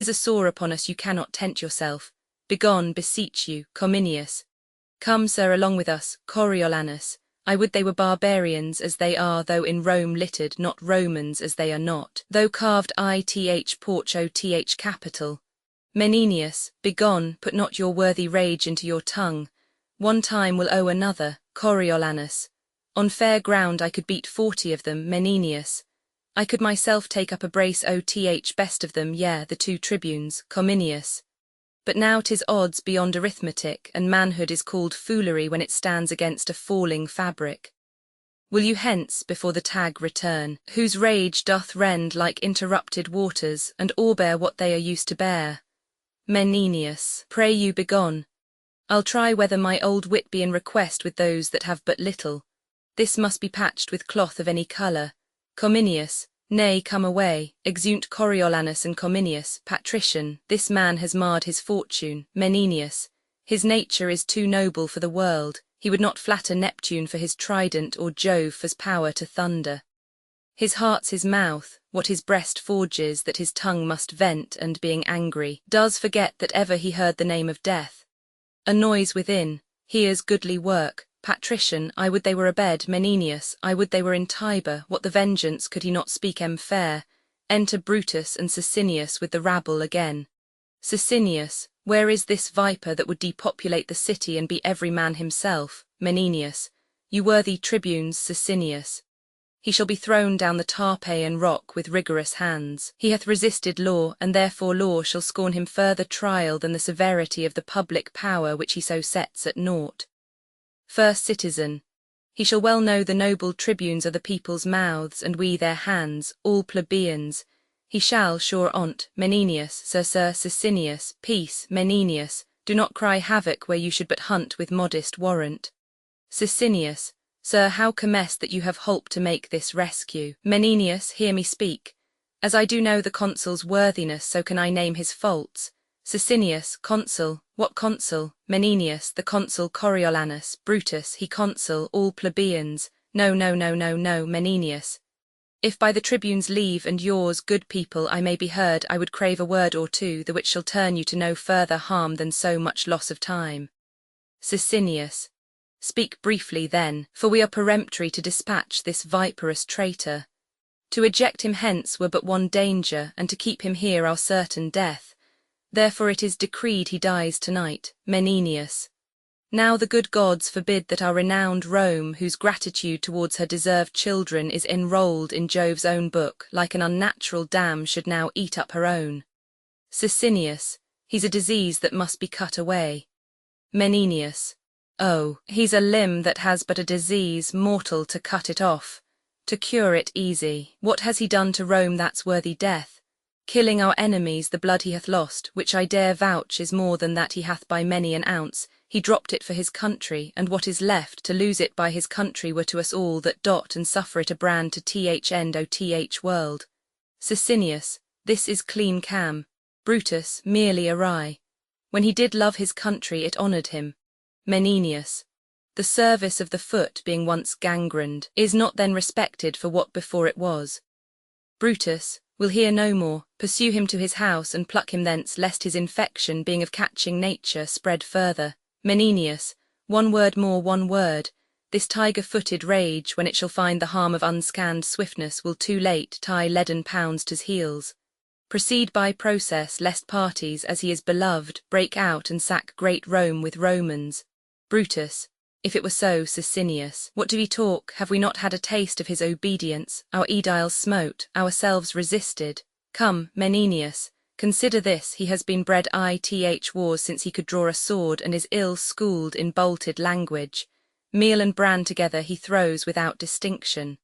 Is a sore upon us you cannot tent yourself. Begone, beseech you, Cominius. Come, sir, along with us, Coriolanus. I would they were barbarians as they are, though in Rome littered, not Romans as they are not, though carved ith porch oth capital. Menenius, begone, put not your worthy rage into your tongue. One time will owe another, Coriolanus. On fair ground I could beat 40 of them, Menenius. I could myself take up a brace oth best of them, yea, the 2 tribunes, Cominius. But now 'tis odds beyond arithmetic, and manhood is called foolery when it stands against a falling fabric. Will you hence, before the tag return, whose rage doth rend like interrupted waters, and o'erbear what they are used to bear? Menenius, pray you begone. I'll try whether my old wit be in request with those that have but little. This must be patched with cloth of any colour. Cominius, nay, come away, exeunt Coriolanus and Cominius. Patrician, this man has marred his fortune. Menenius, his nature is too noble for the world, he would not flatter Neptune for his trident or Jove for's power to thunder. His heart's his mouth, what his breast forges that his tongue must vent, and being angry, does forget that ever he heard the name of death. A noise within, hears goodly work. Patrician, I would they were abed. Menenius, I would they were in Tiber. What the vengeance could he not speak fair? Enter Brutus and Sicinius with the rabble again. Sicinius, where is this viper that would depopulate the city and be every man himself? Menenius, you worthy tribunes. Sicinius, he shall be thrown down the Tarpeian rock with rigorous hands. He hath resisted law, and therefore law shall scorn him further trial than the severity of the public power which he so sets at naught. First citizen, he shall well know the noble tribunes are the people's mouths, and we their hands, all plebeians. He shall, sure on't, Menenius, Sir Sicinius, peace, Menenius, do not cry havoc where you should but hunt with modest warrant. Sicinius, sir, how commence that you have holp to make this rescue? Menenius, hear me speak. As I do know the consul's worthiness, so can I name his faults. Sicinius, consul, what consul? Menenius, the consul Coriolanus. Brutus, he consul, all plebeians. No, Menenius. If by the tribune's leave and yours, good people, I may be heard, I would crave a word or two, the which shall turn you to no further harm than so much loss of time. Sicinius, speak briefly then, for we are peremptory to dispatch this viperous traitor. To eject him hence were but one danger, and to keep him here our certain death. Therefore it is decreed he dies tonight. Menenius, now the good gods forbid that our renowned Rome, whose gratitude towards her deserved children is enrolled in Jove's own book, like an unnatural dam should now eat up her own. Sicinius, he's a disease that must be cut away. Menenius, oh, he's a limb that has but a disease mortal to cut it off. To cure it easy. What has he done to Rome that's worthy death? Killing our enemies, the blood he hath lost, which I dare vouch is more than that he hath by many an ounce, he dropped it for his country, and what is left, to lose it by his country were to us all that dot and suffer it a brand to end oth world. Sicinius, this is clean cam. Brutus, merely awry. When he did love his country it honoured him. Menenius, the service of the foot being once gangrened, is not then respected for what before it was. Brutus, will hear no more, pursue him to his house and pluck him thence, lest his infection, being of catching nature, spread further. Menenius, one word more, one word. This tiger-footed rage, when it shall find the harm of unscanned swiftness, will too late tie leaden pounds to's heels. Proceed by process, lest parties, as he is beloved, break out and sack great Rome with Romans. Brutus, if it were so, Sicinius, what do we talk? Have we not had a taste of his obedience? Our aediles smote, ourselves resisted. Come, Menenius, consider this, he has been bred ith wars since he could draw a sword, and is ill-schooled in bolted language. Meal and bran together he throws without distinction.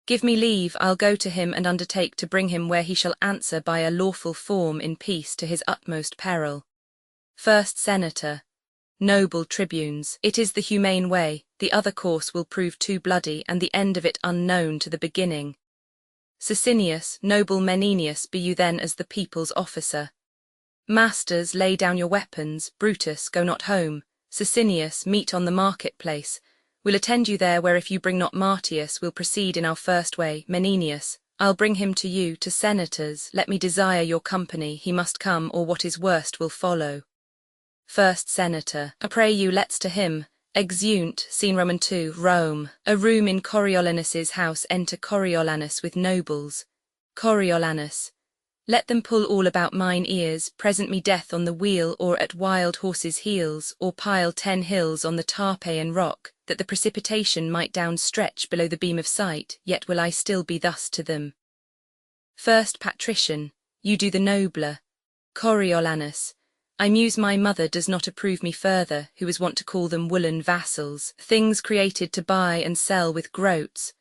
Give me leave, I'll go to him and undertake to bring him where he shall answer by a lawful form in peace to his utmost peril. First Senator, noble tribunes, it is the humane way, the other course will prove too bloody, and the end of it unknown to the beginning. Sicinius, noble Menenius, be you then as the people's officer. Masters, lay down your weapons. Brutus, go not home. Sicinius, meet on the market-place. We'll attend you there, where if you bring not Martius, we'll proceed in our first way. Menenius, I'll bring him to you, to senators, let me desire your company, he must come, or what is worst will follow. First Senator, I pray you let's to him. Exeunt, Scene Roman 2, Rome. A room in Coriolanus's house, enter Coriolanus with nobles. Coriolanus. Let them pull all about mine ears, present me death on the wheel, or at wild horses' heels, or pile 10 hills on the Tarpeian rock, that the precipitation might down stretch below the beam of sight, yet will I still be thus to them. First Patrician, you do the nobler. Coriolanus. I muse my mother does not approve me further, who is wont to call them woolen vassals, things created to buy and sell with groats,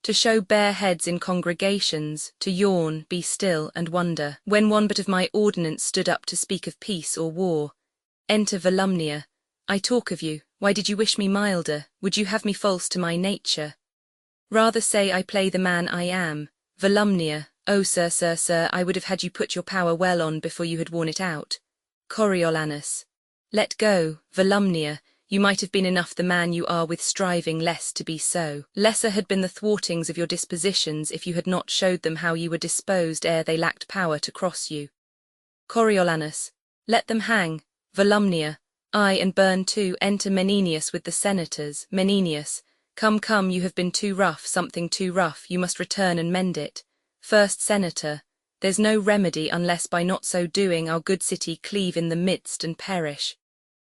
to show bare heads in congregations, to yawn, be still, and wonder, when one but of my ordinance stood up to speak of peace or war. Enter Volumnia. I talk of you, why did you wish me milder, would you have me false to my nature? Rather say I play the man I am. Volumnia, oh sir, I would have had you put your power well on before you had worn it out. Coriolanus. Let go, Volumnia, you might have been enough the man you are with striving less to be so. Lesser had been the thwartings of your dispositions if you had not showed them how you were disposed ere they lacked power to cross you. Coriolanus. Let them hang. Volumnia. Ay, and burn too. Enter Menenius with the senators. Menenius. Come, you have been too rough, something too rough, you must return and mend it. First Senator. There's no remedy unless by not so doing our good city cleave in the midst and perish.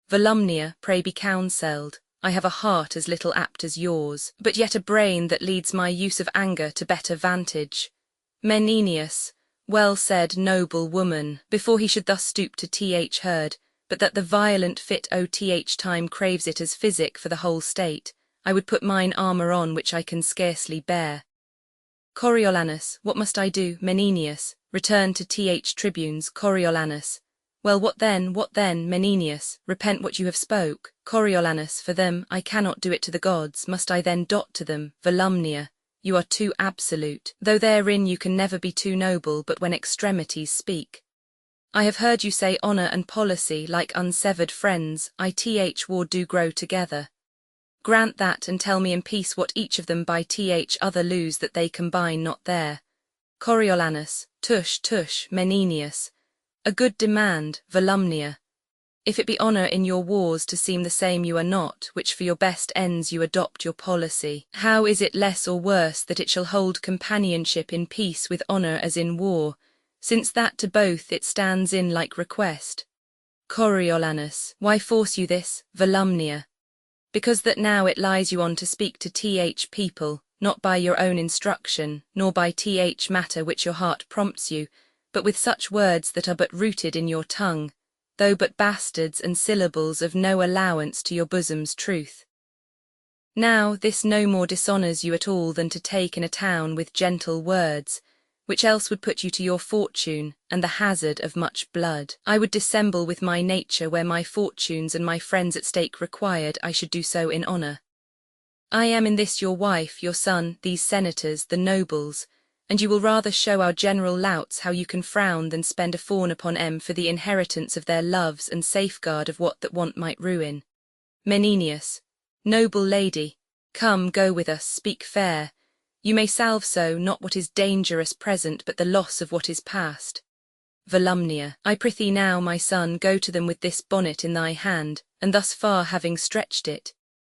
Volumnia, pray be counselled. I have a heart as little apt as yours, but yet a brain that leads my use of anger to better vantage. Menenius. Well said, noble woman, before he should thus stoop to th heard, but that the violent fit time craves it as physic for the whole state, I would put mine armour on which I can scarcely bear. Coriolanus, what must I do? Menenius. Return to tribunes. Coriolanus. Well, what then, Menenius? Repent what you have spoke. Coriolanus, for them, I cannot do it to the gods, must I then dot to them? Volumnia. You are too absolute, though therein you can never be too noble but when extremities speak. I have heard you say honour and policy, like unsevered friends, war do grow together. Grant that, and tell me in peace what each of them by other lose that they combine not there. Coriolanus. Tush, Menenius. A good demand, Volumnia. If it be honour in your wars to seem the same you are not, which for your best ends you adopt your policy, how is it less or worse that it shall hold companionship in peace with honour as in war, since that to both it stands in like request? Coriolanus. Why force you this, Volumnia? Because that now it lies you on to speak to people, not by your own instruction, nor by matter which your heart prompts you, but with such words that are but rooted in your tongue, though but bastards and syllables of no allowance to your bosom's truth. Now this no more dishonours you at all than to take in a town with gentle words, which else would put you to your fortune, and the hazard of much blood. I would dissemble with my nature where my fortunes and my friends at stake required I should do so in honour. I am in this your wife, your son, these senators, the nobles, and you will rather show our general louts how you can frown than spend a fawn upon em for the inheritance of their loves and safeguard of what that want might ruin. Menenius. Noble lady, come, go with us, speak fair. You may salve so, not what is dangerous present, but the loss of what is past. Volumnia. I prithee now, my son, go to them with this bonnet in thy hand, and thus far having stretched it,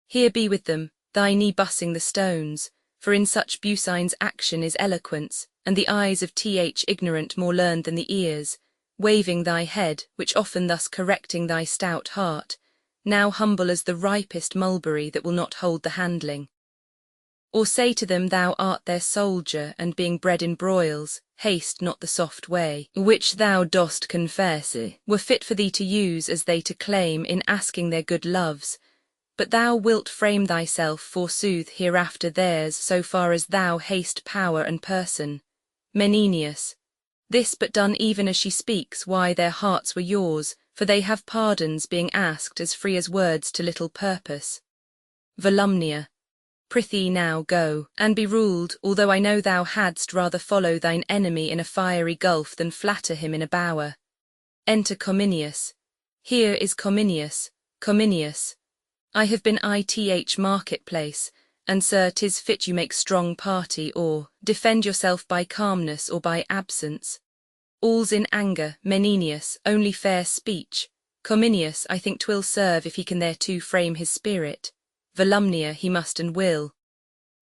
here be with them, thy knee bussing the stones, for in such Busine's action is eloquence, and the eyes of ignorant more learned than the ears, waving thy head, which often thus correcting thy stout heart, now humble as the ripest mulberry that will not hold the handling. Or say to them thou art their soldier, and being bred in broils, haste not the soft way, which thou dost confess, were fit for thee to use as they to claim in asking their good loves, but thou wilt frame thyself, forsooth, hereafter theirs, so far as thou hast power and person. Menenius. This but done even as she speaks, why their hearts were yours, for they have pardons being asked as free as words to little purpose. Volumnia. Prithee now go, and be ruled, although I know thou hadst rather follow thine enemy in a fiery gulf than flatter him in a bower. Enter Cominius. Here is Cominius. Cominius. I have been marketplace, And sir, 'tis fit you make strong party, or defend yourself by calmness or by absence. All's in anger, Menenius, only fair speech. Cominius, I think 'twill serve if he can thereto frame his spirit. Volumnia he must and will.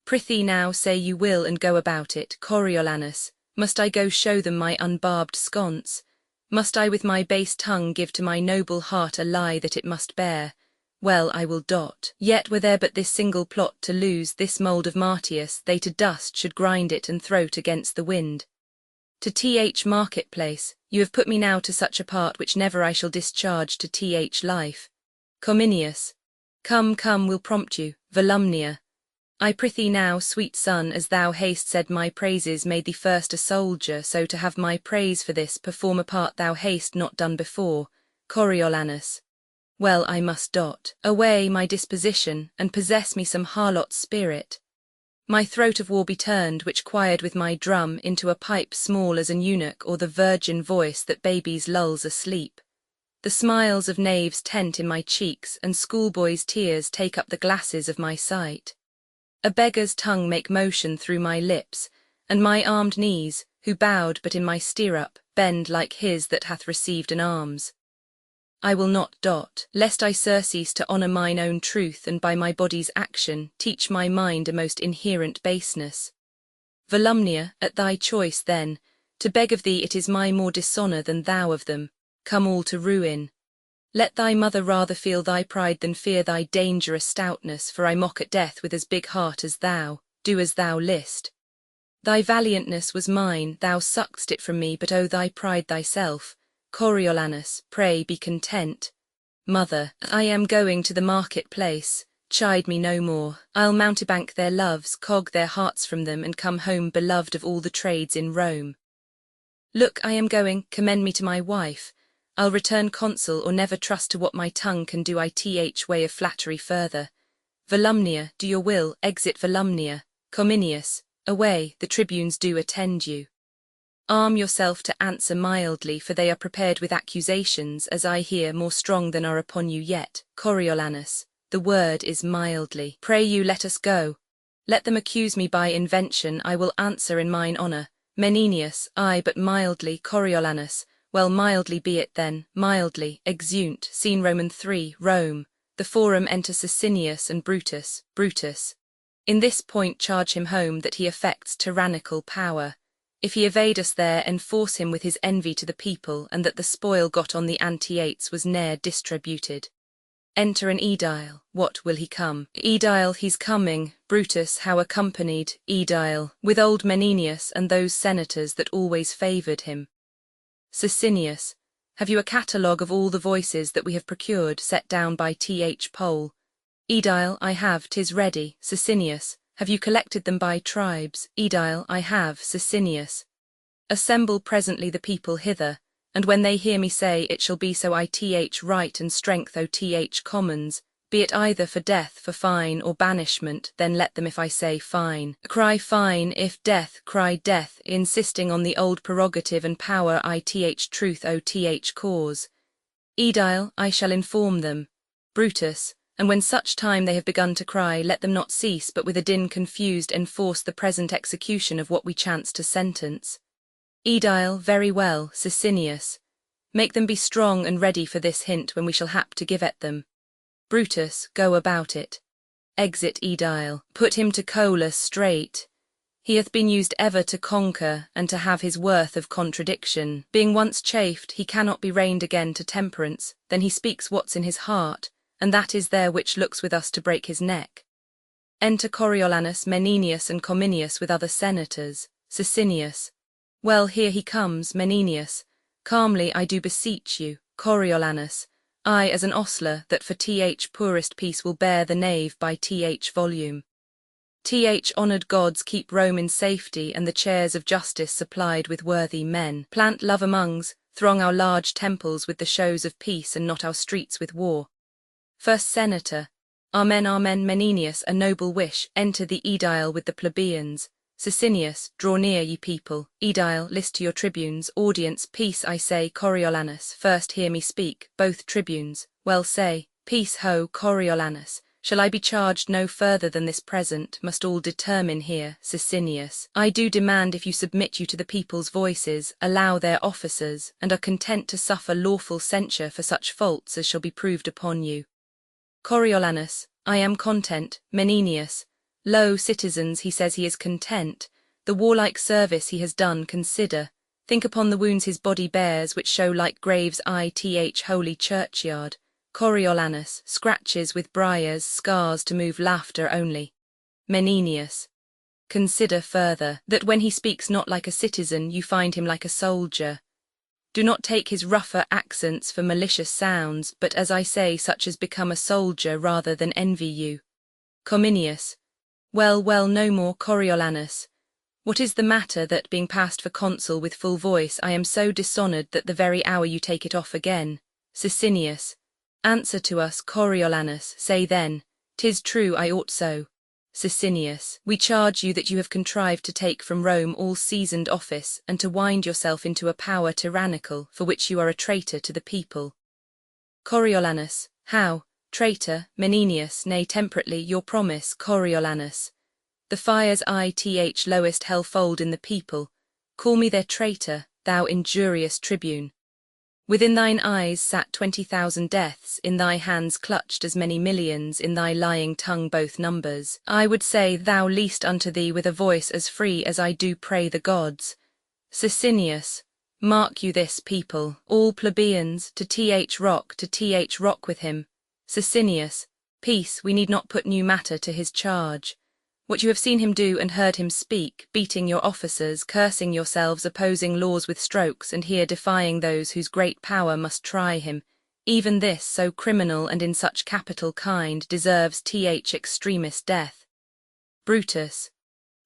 Prithee now say you will and go about it, Coriolanus. Must I go show them my unbarbed sconce? Must I with my base tongue give to my noble heart a lie that it must bear? Well, I will dot. Yet were there but this single plot to lose this mould of Martius, they to dust should grind it and throw 't against the wind. To th marketplace, you have put me now to such a part which never I shall discharge to th life. Cominius. Come, will prompt you, Volumnia. I prithee now, sweet son, as thou hast said my praises made thee first a soldier, so to have my praise for this perform a part thou hast not done before, Coriolanus. Well, I must dot away my disposition, and possess me some harlot's spirit. My throat of war be turned, which quired with my drum, into a pipe small as an eunuch, or the virgin voice that babies lulls asleep. The smiles of knaves tent in my cheeks, and schoolboys' tears take up the glasses of my sight. A beggar's tongue make motion through my lips, and my armed knees, who bowed but in my stirrup, bend like his that hath received an alms. I will not dot, lest I surcease to honour mine own truth, and by my body's action teach my mind a most inherent baseness. Volumnia, at thy choice then, to beg of thee it is my more dishonour than thou of them, come all to ruin. Let thy mother rather feel thy pride than fear thy dangerous stoutness, for I mock at death with as big heart as thou, do as thou list. Thy valiantness was mine, thou suck'dst it from me, but oh thy pride thyself. Coriolanus, pray be content. Mother, I am going to the market-place, chide me no more, I'll mountebank their loves, cog their hearts from them, and come home beloved of all the trades in Rome. Look, I am going, commend me to my wife, I'll return consul or never trust to what my tongue can do. Ith way of flattery further. Volumnia, do your will, exit Volumnia. Cominius, away, the tribunes do attend you. Arm yourself to answer mildly, for they are prepared with accusations, as I hear, more strong than are upon you yet. Coriolanus, the word is mildly. Pray you let us go. Let them accuse me by invention, I will answer in mine honour. Menenius, I but mildly. Coriolanus, well, mildly be it then, mildly. Exeunt, scene Roman 3, Rome. The forum enter Sicinius and Brutus. Brutus. In this point charge him home that he affects tyrannical power. If he evade us there, enforce him with his envy to the people, and that the spoil got on the Antiates was ne'er distributed. Enter an aedile. What will he come? Aedile, he's coming. Brutus, how accompanied? Aedile, with old Menenius and those senators that always favoured him. Sicinius, have you a catalogue of all the voices that we have procured, set down by th Pole? Aedile, I have, 'tis ready. Sicinius, have you collected them by tribes? Aedile, I have. Sicinius, assemble presently the people hither, and when they hear me say, it shall be so. Ith right and strength, O th commons, be it either for death, for fine, or banishment, then let them, if I say fine, cry fine, if death, cry death, insisting on the old prerogative and power. Ith truth, O th cause. Aedile, I shall inform them. Brutus, and when such time they have begun to cry, let them not cease, but with a din confused enforce the present execution of what we chance to sentence. Aedile, very well. Sicinius, make them be strong and ready for this hint when we shall hap to give at them. Brutus, go about it. Exit Aedile, put him to Colas straight. He hath been used ever to conquer, and to have his worth of contradiction. Being once chafed, he cannot be reined again to temperance, then he speaks what's in his heart, and that is there which looks with us to break his neck. Enter Coriolanus, Menenius, and Cominius with other senators. Sicinius, well, here he comes. Menenius, calmly I do beseech you. Coriolanus, I as an ostler, that for th poorest piece will bear the knave by th volume. Th honoured gods keep Rome in safety, and the chairs of justice supplied with worthy men. Plant love amongs, throng our large temples with the shows of peace, and not our streets with war. First Senator, Amen, amen. Menenius, a noble wish, enter the aedile with the plebeians. Sicinius, draw near, ye people. Aedile, list to your tribunes. Audience, peace, I say. Coriolanus, first hear me speak. Both tribunes, well say, peace ho. Coriolanus, Shall I be charged no further than this present, must all determine here, Sicinius. I do demand if you submit you to the people's voices, allow their officers, and are content to suffer lawful censure for such faults as shall be proved upon you. Coriolanus, I am content. Menenius, lo, citizens, he says he is content. The warlike service he has done consider. Think upon the wounds his body bears, which show like graves ith holy churchyard. Coriolanus, scratches with briars, scars to move laughter only. Menenius, consider further, that when he speaks not like a citizen, you find him like a soldier. Do not take his rougher accents for malicious sounds, but as I say, such as become a soldier rather than envy you. Cominius, well, no more. Coriolanus, what is the matter that, being passed for consul with full voice, I am so dishonoured that the very hour you take it off again? Sicinius, answer to us. Coriolanus, say then, 'tis true I ought so. Sicinius, we charge you that you have contrived to take from Rome all seasoned office, and to wind yourself into a power tyrannical, for which you are a traitor to the people. Coriolanus, how? Traitor? Menenius, nay, temperately, your promise. Coriolanus, the fires ith lowest hell-fold in the people. Call me their traitor, thou injurious tribune. Within thine eyes sat 20,000 deaths, in thy hands clutched as many millions, in thy lying tongue both numbers. I would say thou least unto thee with a voice as free as I do pray the gods. Sicinius, mark you this, people, all plebeians, to rock with him. Sicinius, peace, we need not put new matter to his charge. What you have seen him do and heard him speak, beating your officers, cursing yourselves, opposing laws with strokes, and here defying those whose great power must try him, even this, so criminal and in such capital kind, deserves extremist death. Brutus,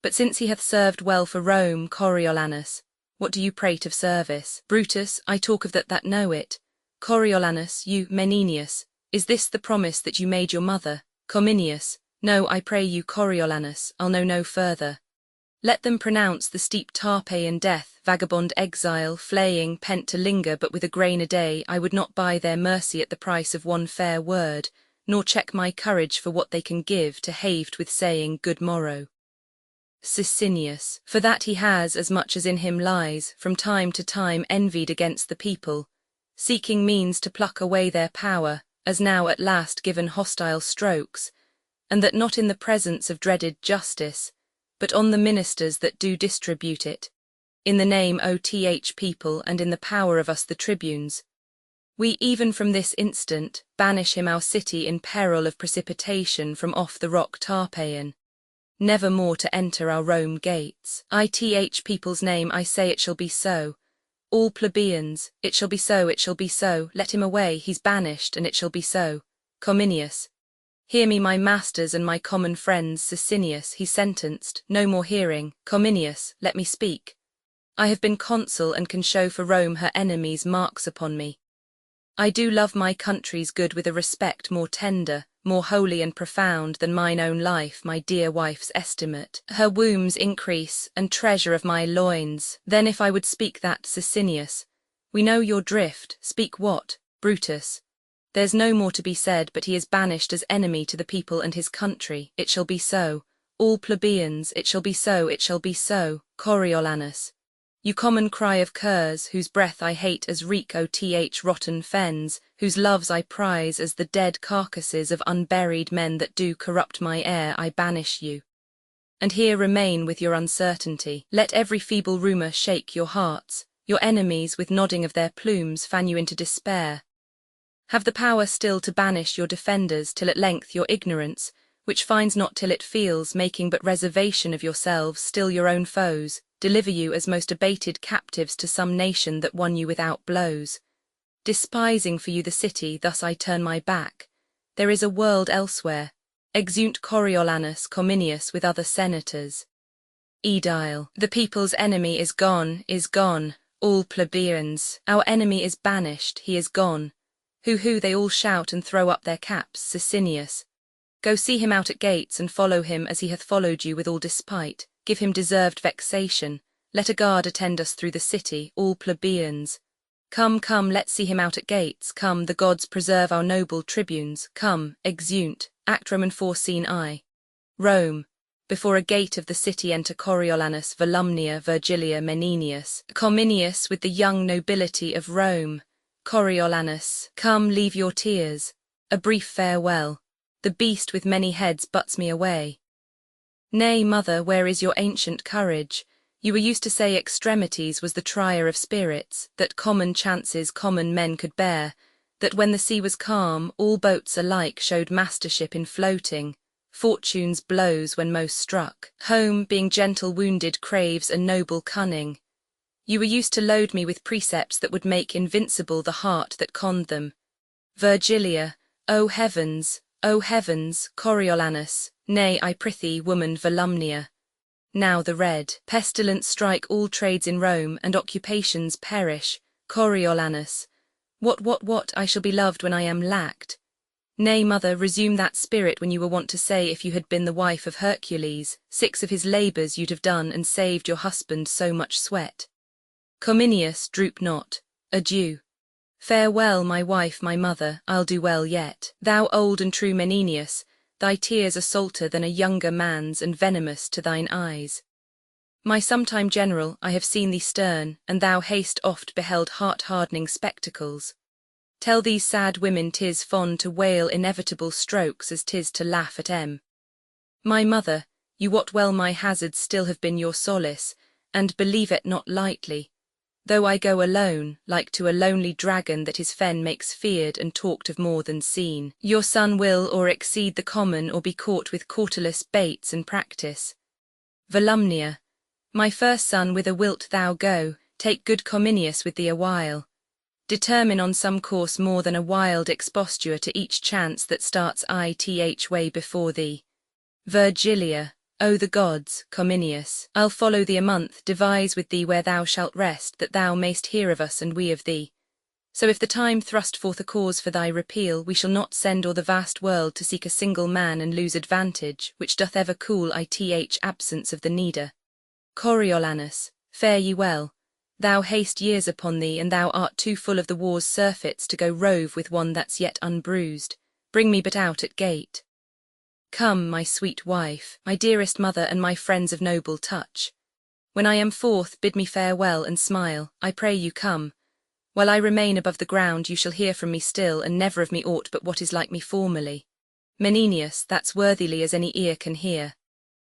but since he hath served well for Rome. Coriolanus, what do you prate of service? Brutus, I talk of that know it. Coriolanus, you. Menenius, is this the promise that you made your mother? Cominius, no, I pray you. Coriolanus, I'll know no further. Let them pronounce the steep Tarpeian death, vagabond exile, flaying, pent to linger but with a grain a day. I would not buy their mercy at the price of one fair word, nor check my courage for what they can give, to haved with saying good morrow. Sicinius, for that he has, as much as in him lies, from time to time envied against the people, seeking means to pluck away their power, as now at last given hostile strokes, and that not in the presence of dreaded justice, but on the ministers that do distribute it, in the name of people and in the power of us the tribunes. We even from this instant banish him our city in peril of precipitation from off the rock Tarpeian, never more to enter our Rome gates. Ith people's name I say it shall be so. All plebeians, it shall be so, it shall be so. Let him away, he's banished, and it shall be so. Cominius, hear me, my masters and my common friends. Sicinius, he's sentenced, no more hearing. Cominius, let me speak. I have been consul and can show for Rome her enemies marks upon me. I do love my country's good with a respect more tender, more holy and profound than mine own life, my dear wife's estimate, her womb's increase, and treasure of my loins. Then if I would speak that, Sicinius, we know your drift. Speak what? Brutus, there's no more to be said, but he is banished as enemy to the people and his country. It shall be so. All plebeians, it shall be so, it shall be so. Coriolanus, you common cry of curs, whose breath I hate as reek rotten fens, whose loves I prize as the dead carcasses of unburied men that do corrupt my air, I banish you. And here remain with your uncertainty. Let every feeble rumour shake your hearts. Your enemies, with nodding of their plumes, fan you into despair. Have the power still to banish your defenders, till at length your ignorance, which finds not till it feels, making but reservation of yourselves, still your own foes, deliver you as most abated captives to some nation that won you without blows. Despising for you the city, thus I turn my back. There is a world elsewhere. Exeunt Coriolanus Cominius with other senators. Aedile, the people's enemy is gone, all plebeians, our enemy is banished, he is gone. Hoo, they all shout and throw up their caps. Sicinius, go see him out at gates, and follow him as he hath followed you with all despite. Give him deserved vexation. Let a guard attend us through the city, all plebeians. Come, let's see him out at gates. Come, the gods preserve our noble tribunes. Come, exeunt. Act Roman 4 Scene I. Rome. Before a gate of the city enter Coriolanus, Volumnia, Virgilia, Menenius, Cominius with the young nobility of Rome. Coriolanus, come, leave your tears. A brief farewell. The beast with many heads butts me away. Nay, mother, where is your ancient courage? You were used to say extremities was the trier of spirits, that common chances common men could bear, that when the sea was calm, all boats alike showed mastership in floating, fortune's blows when most struck, home being gentle wounded craves a noble cunning. You were used to load me with precepts that would make invincible the heart that conned them. Virgilia, O heavens, Coriolanus, nay, I prithee, woman Volumnia. Now the red pestilence strike all trades in Rome, and occupations perish. Coriolanus, what, I shall be loved when I am lacked. Nay, mother, resume that spirit when you were wont to say if you had been the wife of Hercules, 6 of his labours you'd have done and saved your husband so much sweat. Cominius, droop not. Adieu. Farewell, my wife, my mother, I'll do well yet. Thou old and true Menenius, thy tears are salter than a younger man's and venomous to thine eyes. My sometime general, I have seen thee stern, and thou hast oft beheld heart-hardening spectacles. Tell these sad women 'tis fond to wail inevitable strokes as 'tis to laugh at em. My mother, you wot well my hazards still have been your solace, and believe it not lightly. Though I go alone, like to a lonely dragon that his fen makes feared and talked of more than seen, your son will or exceed the common or be caught with cautelous baits and practice. Volumnia, my first son, whither wilt thou go? Take good Cominius with thee awhile. Determine on some course more than a wild exposture to each chance that starts ith way before thee. Virgilia, O the gods, Cominius, I'll follow thee a month, devise with thee where thou shalt rest, that thou mayst hear of us and we of thee. So if the time thrust forth a cause for thy repeal, we shall not send o'er the vast world to seek a single man and lose advantage, which doth ever cool ith absence of the needer. Coriolanus, fare ye well. Thou haste years upon thee, and thou art too full of the war's surfeits to go rove with one that's yet unbruised. Bring me but out at gate. Come, my sweet wife, my dearest mother, and my friends of noble touch. When I am forth, bid me farewell and smile, I pray you come. While I remain above the ground, you shall hear from me still, and never of me aught but what is like me formerly. Menenius, that's worthily as any ear can hear.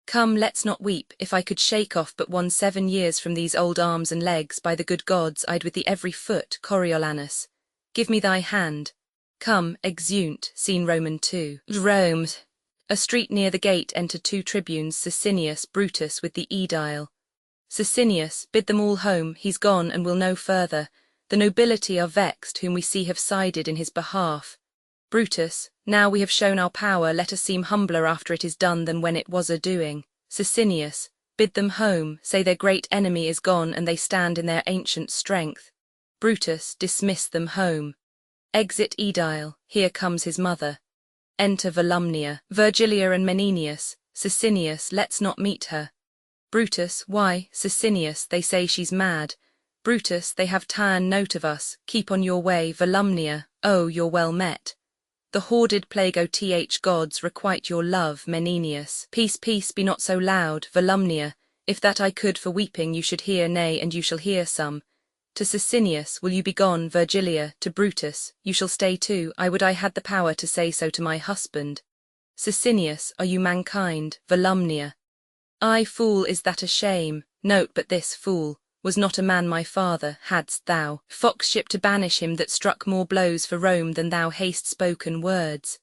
Come, let's not weep. If I could shake off but 7 years from these old arms and legs, by the good gods, I'd with thee every foot. Coriolanus, give me thy hand. Come, exeunt. Scene Roman 2. Rome. A street near the gate entered 2 tribunes, Sicinius, Brutus with the aedile. Sicinius, bid them all home, he's gone and will no further. The nobility are vexed, whom we see have sided in his behalf. Brutus, now we have shown our power, let us seem humbler after it is done than when it was a-doing. Sicinius, bid them home, say their great enemy is gone and they stand in their ancient strength. Brutus, dismiss them home. Exit aedile, here comes his mother. Enter Volumnia, Virgilia and Menenius. Sicinius, let's not meet her. Brutus, why? Sicinius, they say she's mad. Brutus, they have ta'en note of us, keep on your way. Volumnia, oh, you're well met. The hoarded plague oth gods requite your love. Menenius, peace, peace, be not so loud. Volumnia, if that I could for weeping you should hear, nay, and you shall hear some. To Sicinius, will you be gone? Virgilia, to Brutus, you shall stay too. I would I had the power to say so to my husband. Sicinius, are you mankind? Volumnia, I, fool, is that a shame? Note but this, fool, was not a man my father, hadst thou foxship to banish him that struck more blows for Rome than thou hast spoken words.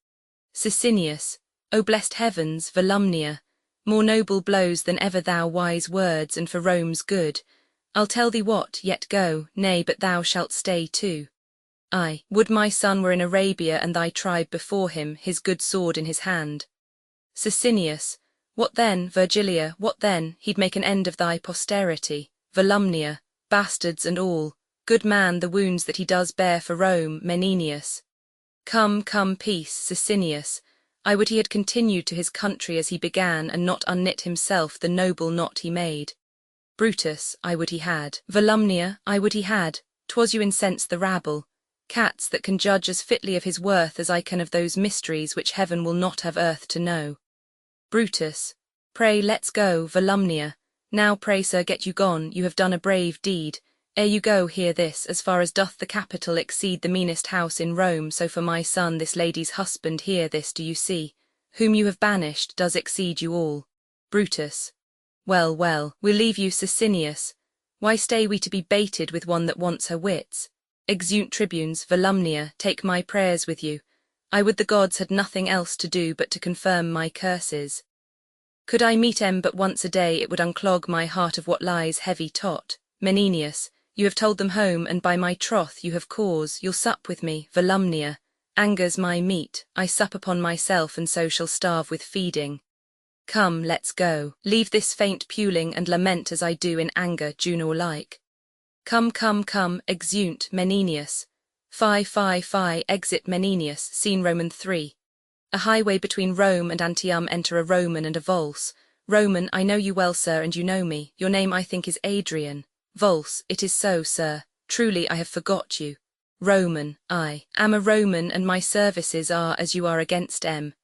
Sicinius, O blessed heavens. Volumnia, more noble blows than ever thou wise words, and for Rome's good. I'll tell thee what, yet go, nay, but thou shalt stay too. I would my son were in Arabia, and thy tribe before him, his good sword in his hand. Sicinius, what then? Virgilia, what then? He'd make an end of thy posterity. Volumnia, bastards and all, good man the wounds that he does bear for Rome. Menenius, come, peace. Sicinius, I would he had continued to his country as he began, and not unknit himself the noble knot he made. Brutus, I would he had. Volumnia, I would he had. 'Twas you incensed the rabble. cats that can judge as fitly of his worth as I can of those mysteries which heaven will not have earth to know. Brutus. Pray let's go, Volumnia. Now pray sir get you gone, you have done a brave deed. Ere you go hear this, as far as doth the Capitol exceed the meanest house in Rome, so for my son this lady's husband hear this do you see, whom you have banished does exceed you all. Brutus. Well, well, we'll leave you Sicinius. Why stay we to be baited with one that wants her wits? Exeunt tribunes, Volumnia, take my prayers with you. I would the gods had nothing else to do but to confirm my curses. Could I meet but once a day it would unclog my heart of what lies heavy tot. Menenius, you have told them home, and by my troth you have cause, you'll sup with me, Volumnia. Anger's my meat, I sup upon myself and so shall starve with feeding. Come, let's go, leave this faint puling and lament as I do in anger, Juno-like. Come, come, come, exeunt, Menenius. Fie, fie, fie, exit Menenius, scene Roman 3. A highway between Rome and Antium enter a Roman and a Volse. Roman, I know you well, sir, and you know me, your name I think is Adrian. Volse, it is so, sir, truly I have forgot you. Roman, I am a Roman and my services are as you are against M.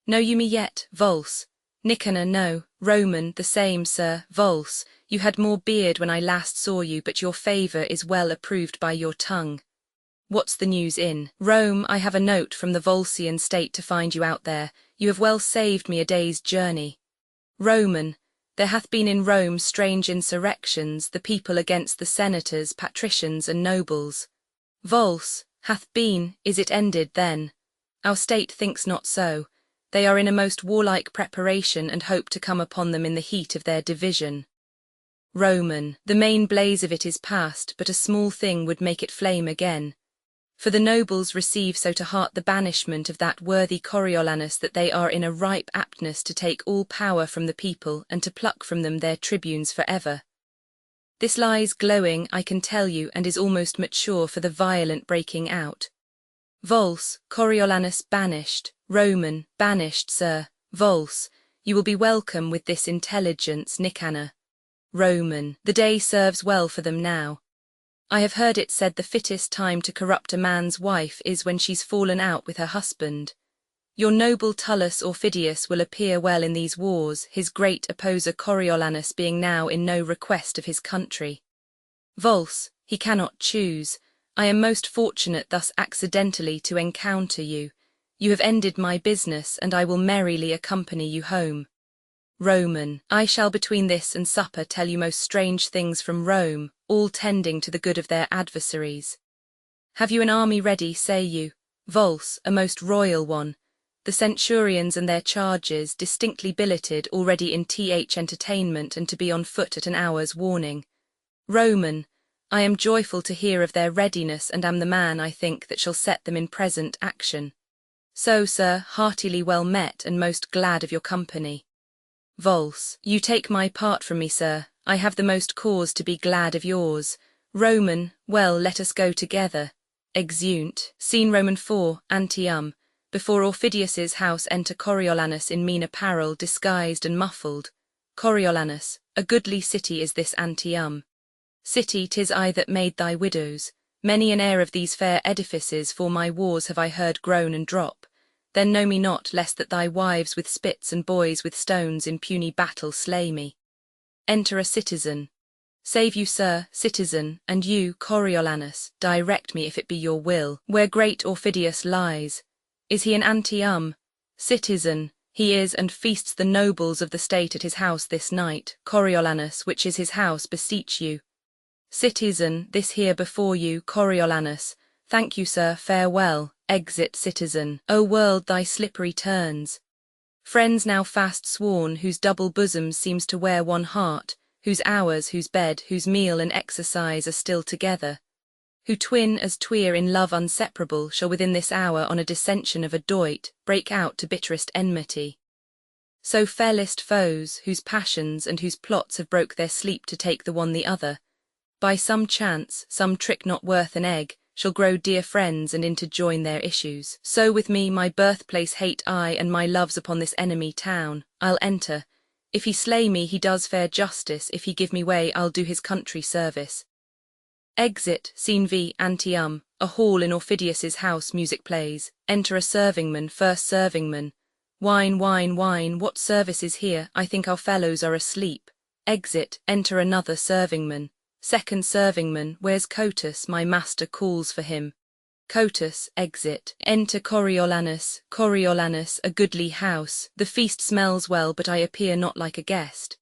Know you me yet, Volse? Nicanor, no. Roman, the same, sir. Volse, you had more beard when I last saw you, but your favour is well approved by your tongue. What's the news in Rome? I have a note from the Volsian state to find you out there. You have well saved me a day's journey. Roman, there hath been in Rome strange insurrections, the people against the senators, patricians, and nobles. Volse, hath been, is it ended then? Our state thinks not so. They are in a most warlike preparation and hope to come upon them in the heat of their division. Roman, the main blaze of it is past, but a small thing would make it flame again. For the nobles receive so to heart the banishment of that worthy Coriolanus that they are in a ripe aptness to take all power from the people and to pluck from them their tribunes for ever. This lies glowing, I can tell you, and is almost mature for the violent breaking out. Volse, Coriolanus banished. Roman, banished, sir. Volse, you will be welcome with this intelligence, Nicanor. Roman, the day serves well for them now. I have heard it said the fittest time to corrupt a man's wife is when she's fallen out with her husband. Your noble Tullus Aufidius will appear well in these wars, his great opposer Coriolanus being now in no request of his country. Volse, he cannot choose. I am most fortunate thus accidentally to encounter you. You have ended my business, and I will merrily accompany you home. Roman, I shall between this and supper tell you most strange things from Rome, all tending to the good of their adversaries. Have you an army ready, say you? Volse, a most royal one. The centurions and their charges, distinctly billeted, already in entertainment and to be on foot at an hour's warning. Roman, I am joyful to hear of their readiness and am the man, I think, that shall set them in present action. So, sir, heartily well met and most glad of your company. Volse, you take my part from me, sir. I have the most cause to be glad of yours. Roman, well, let us go together. Exeunt, scene Roman 4, Antium. Before Aufidius's house enter Coriolanus in mean apparel, disguised and muffled. Coriolanus, a goodly city is this Antium. City 'tis I that made thy widows. Many an heir of these fair edifices for my wars have I heard groan and drop. Then know me not, lest that thy wives with spits and boys with stones in puny battle slay me. Enter a citizen. Save you, sir, citizen, and you, Coriolanus, direct me if it be your will, where great Aufidius lies. Is he in Antium? Citizen, he is, and feasts the nobles of the state at his house this night. Coriolanus, which is his house, beseech you. Citizen, this here before you, Coriolanus. Thank you, sir, farewell. Exit, citizen. O world, thy slippery turns. Friends now fast sworn, whose double bosoms seems to wear one heart, whose hours, whose bed, whose meal and exercise are still together, who twin as tweer in love unseparable, shall within this hour on a dissension of a doit break out to bitterest enmity. So fellest foes, whose passions and whose plots have broke their sleep to take the one the other, by some chance, some trick not worth an egg, shall grow dear friends and interjoin their issues. So with me my birthplace hate I, and my loves upon this enemy town. I'll enter. If he slay me he does fair justice, if he give me way I'll do his country service. Exit, scene V, Antium. A hall in Aufidius's house music plays. Enter a servingman. First servingman. Wine, wine, wine, what service is here? I think our fellows are asleep. Exit. Enter another servingman. Second servingman. Where's Cotus? My master calls for him. Cotus. Exit. Enter Coriolanus. Coriolanus, a goodly house. The feast smells well, but I appear not like a guest.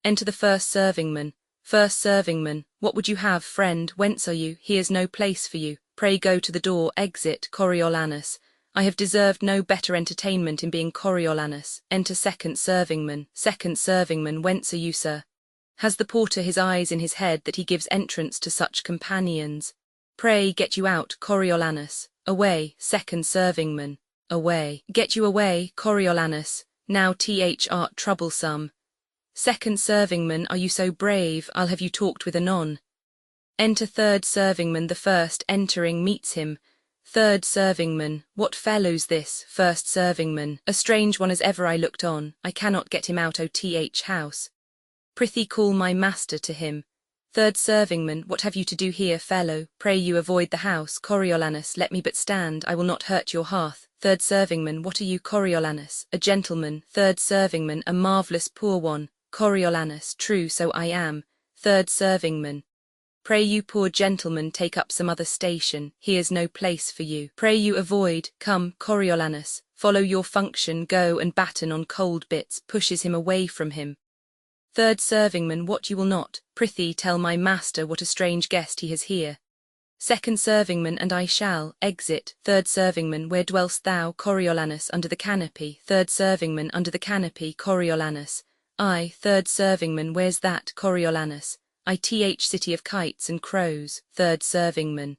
Enter the first servingman. First servingman. What would you have, friend? Whence are you? Here's no place for you. Pray go to the door. Exit. Coriolanus. I have deserved no better entertainment in being Coriolanus. Enter second servingman. Second servingman. Whence are you, sir? Has the porter his eyes in his head that he gives entrance to such companions? Pray get you out, Coriolanus. Away, second servingman. Away. Get you away, Coriolanus. Now art troublesome. Second servingman, are you so brave? I'll have you talked with anon. Enter third servingman. The first entering meets him. Third servingman. What fellow's this? First servingman. A strange one as ever I looked on. I cannot get him out o' house. Prithee call my master to him. Third servingman. What have you to do here, fellow? Pray you avoid the house. Coriolanus. Let me but stand, I will not hurt your hearth. Third servingman. What are you, Coriolanus? A gentleman. Third servingman. A marvellous poor one. Coriolanus. True, so I am. Third servingman. Pray you, poor gentleman, take up some other station. Here's no place for you. Pray you avoid. Come, Coriolanus. Follow your function. Go and batten on cold bits. Pushes him away from him. Third servingman. What you will not? Prithee tell my master what a strange guest he has here. Second servingman. And I shall. Exit. Third servingman. Where dwellst thou, Coriolanus? Under the canopy. Third servingman. Under the canopy. Coriolanus. I. Third servingman. Where's that, Coriolanus? City of kites and crows. Third servingman.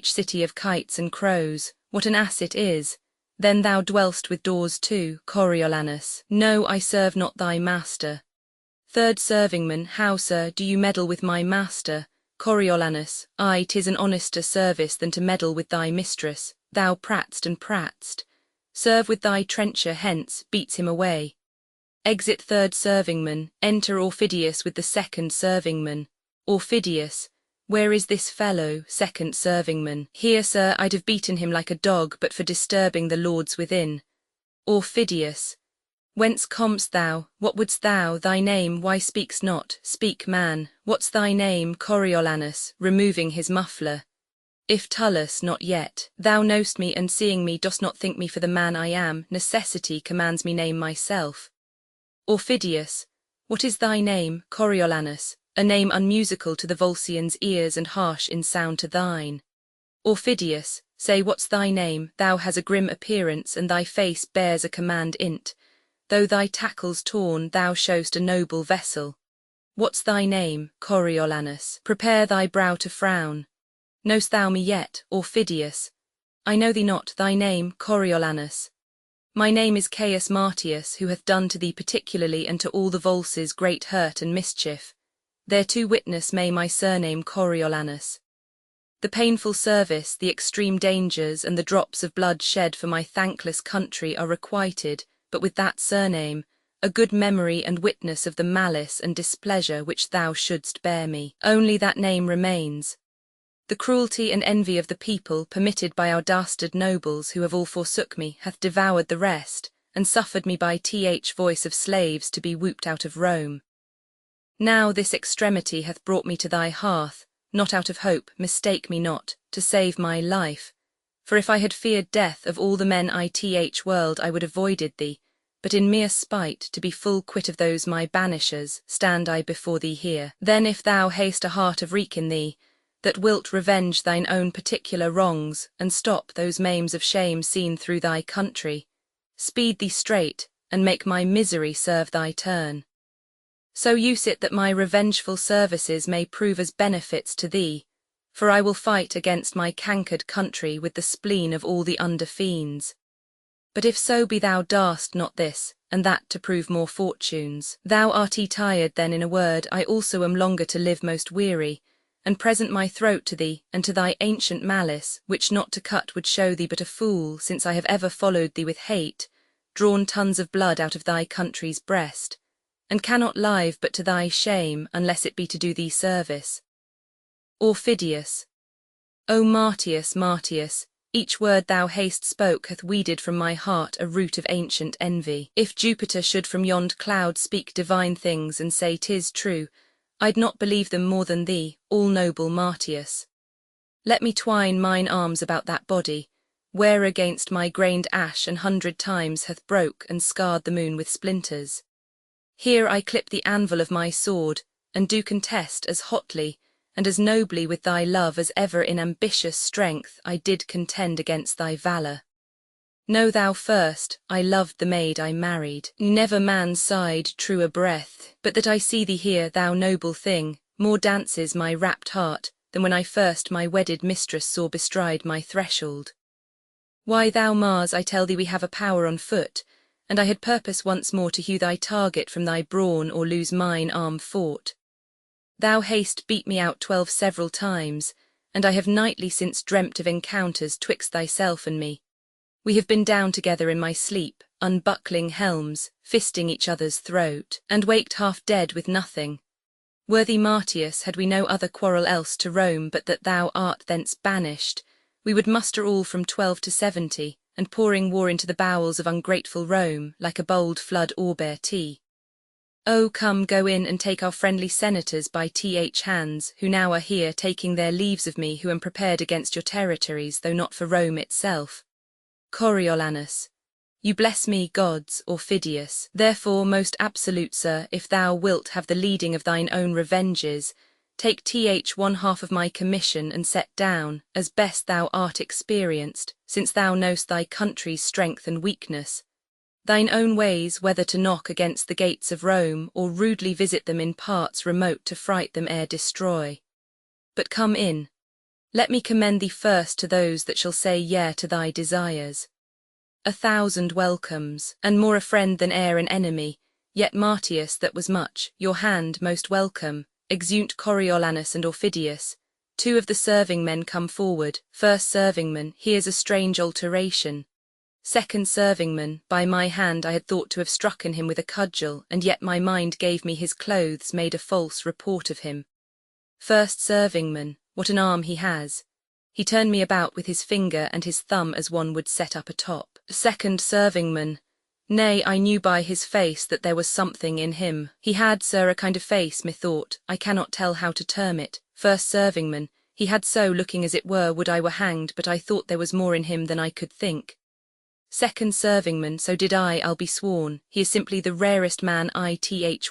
City of kites and crows. What an ass it is. Then thou dwellst with doors too, Coriolanus. No, I serve not thy master. Third servingman. How, sir, do you meddle with my master? Coriolanus. Aye, 'tis an honester service than to meddle with thy mistress. Thou prat'st and prat'st. Serve with thy trencher hence. Beats him away. Exit third servingman. Enter Aufidius with the second servingman. Aufidius. Where is this fellow? Second servingman. Here, sir, I'd have beaten him like a dog, but for disturbing the lords within. Aufidius. Whence comest thou? What wouldst thou? Thy name? Why speak'st not? Speak, man. What's thy name? Coriolanus, removing his muffler. If Tullus, not yet. Thou know'st me, and seeing me dost not think me for the man I am. Necessity commands me name myself. Aufidius. What is thy name? Coriolanus. A name unmusical to the Volscians' ears and harsh in sound to thine. Aufidius. Say, what's thy name? Thou has a grim appearance, and thy face bears a command int. Though thy tackle's torn, thou show'st a noble vessel. What's thy name? Coriolanus. Prepare thy brow to frown. Know'st thou me yet, Aufidius? I know thee not. Thy name, Coriolanus. My name is Caius Martius, who hath done to thee particularly and to all the Volsces great hurt and mischief. Thereto witness may my surname Coriolanus. The painful service, the extreme dangers, and the drops of blood shed for my thankless country are requited, but with that surname, a good memory and witness of the malice and displeasure which thou shouldst bear me. Only that name remains. The cruelty and envy of the people, permitted by our dastard nobles who have all forsook me, hath devoured the rest, and suffered me by voice of slaves to be whooped out of Rome. Now this extremity hath brought me to thy hearth, not out of hope, mistake me not, to save my life. For if I had feared death of all the men world I would avoided thee, but in mere spite, to be full quit of those my banishers, stand I before thee here. Then if thou hast a heart of wreak in thee, that wilt revenge thine own particular wrongs, and stop those maims of shame seen through thy country, speed thee straight, and make my misery serve thy turn. So use it that my revengeful services may prove as benefits to thee, for I will fight against my cankered country with the spleen of all the under-fiends. But if so be thou darst not this, and that to prove more fortunes, thou art tired then in a word, I also am longer to live most weary, and present my throat to thee, and to thy ancient malice, which not to cut would show thee but a fool, since I have ever followed thee with hate, drawn tons of blood out of thy country's breast, and cannot live but to thy shame, unless it be to do thee service. Aufidius. O Martius, Martius, each word thou hast spoke hath weeded from my heart a root of ancient envy. If Jupiter should from yond cloud speak divine things and say 'tis true, I'd not believe them more than thee, all noble Martius. Let me twine mine arms about that body, where against my grained ash 100 times hath broke and scarred the moon with splinters. Here I clip the anvil of my sword, and do contest as hotly and as nobly with thy love as ever in ambitious strength I did contend against thy valour. Know thou first, I loved the maid I married, never man sighed truer breath, but that I see thee here, thou noble thing, more dances my rapt heart than when I first my wedded mistress saw bestride my threshold. Why, thou Mars, I tell thee we have a power on foot, and I had purpose once more to hew thy target from thy brawn or lose mine arm fought. Thou hast beat me out 12 several times, and I have nightly since dreamt of encounters twixt thyself and me. We have been down together in my sleep, unbuckling helms, fisting each other's throat, and waked half dead with nothing. Worthy Martius, had we no other quarrel else to Rome but that thou art thence banished, we would muster all from 12 to 70, and pouring war into the bowels of ungrateful Rome, like a bold flood bear tea. Oh, come, go in and take our friendly senators by hands, who now are here taking their leaves of me, who am prepared against your territories, though not for Rome itself. Coriolanus. You bless me, gods, or Phidias, therefore, most absolute sir, if thou wilt have the leading of thine own revenges, take 1/2 of my commission and set down, as best thou art experienced, since thou know'st thy country's strength and weakness, thine own ways, whether to knock against the gates of Rome, or rudely visit them in parts remote to fright them ere destroy. But come in. Let me commend thee first to those that shall say yea to thy desires. 1,000 welcomes, and more a friend than e'er an enemy, yet Martius that was much, your hand most welcome, exeunt Coriolanus and Aufidius. 2 of the serving men come forward. First servingman, here's a strange alteration. Second servingman, by my hand I had thought to have strucken him with a cudgel, and yet my mind gave me his clothes made a false report of him. First servingman, what an arm he has. He turned me about with his finger and his thumb as one would set up a top. Second servingman, nay, I knew by his face that there was something in him. He had, sir, a kind of face, methought, I cannot tell how to term it. First servingman, he had so looking as it were would I were hanged, but I thought there was more in him than I could think. Second servingman, so did I'll be sworn, he is simply the rarest man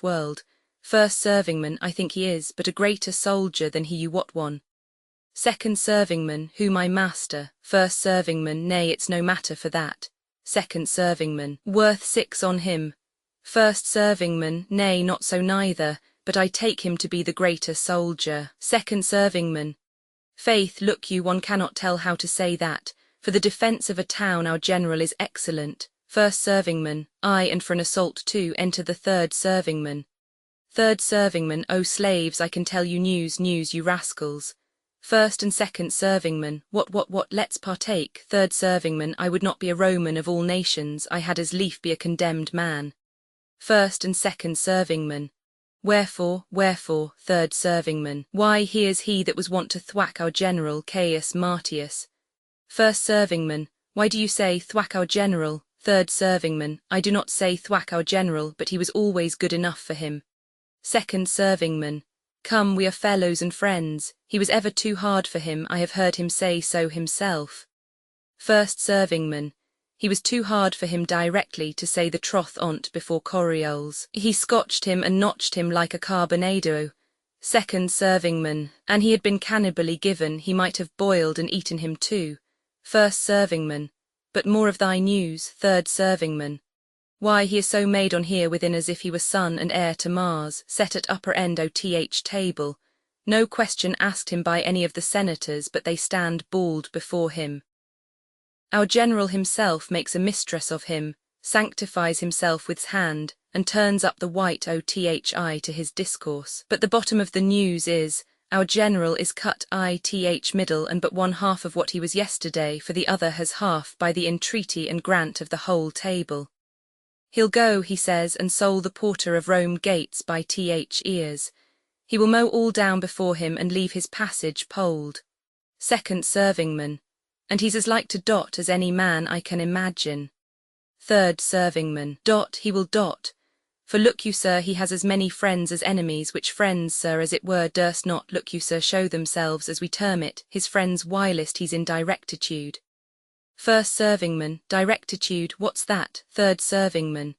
world. First servingman, I think he is, but a greater soldier than he you wot one. Second servingman, who my master. First servingman, nay, it's no matter for that. Second servingman, worth 6 on him. First servingman, nay, not so neither, but I take him to be the greater soldier. Second servingman, faith, look you, one cannot tell how to say that. For the defence of a town our general is excellent. First servingman, aye, and for an assault too, enter the third servingman. Third servingman, O slaves, I can tell you news, you rascals. First and second servingman, what, let's partake. Third servingman, I would not be a Roman of all nations, I had as lief be a condemned man. First and second servingman. Wherefore, third servingman, why, here's he that was wont to thwack our general Caius Martius. First servingman, why do you say thwack our general? Third servingman, I do not say thwack our general, but he was always good enough for him. Second servingman, come, we are fellows and friends, he was ever too hard for him, I have heard him say so himself. First servingman, he was too hard for him directly, to say the troth on't before Corioles. He scotched him and notched him like a carbonado. Second servingman, and he had been cannibally given, he might have boiled and eaten him too. First servingman, but more of thy news. Third servingman, why, he is so made on here within as if he were son and heir to Mars, set at upper end OTH table. No question asked him by any of the senators, but they stand bald before him. Our general himself makes a mistress of him, sanctifies himself with hand, and turns up the white OTHI to his discourse. But the bottom of the news is, our general is cut ITH middle and but 1/2 of what he was yesterday, for the other has half by the entreaty and grant of the whole table. He'll go, he says, and soul the porter of Rome gates by ears. He will mow all down before him and leave his passage polled. Second servingman, and he's as like to Dot as any man I can imagine. Third servingman, Dot, he will Dot. For look you, sir, he has as many friends as enemies, which friends, sir, as it were, durst not, look you, sir, show themselves, as we term it, his friends whilst he's in directitude. First servingman, directitude, what's that? Third servingman.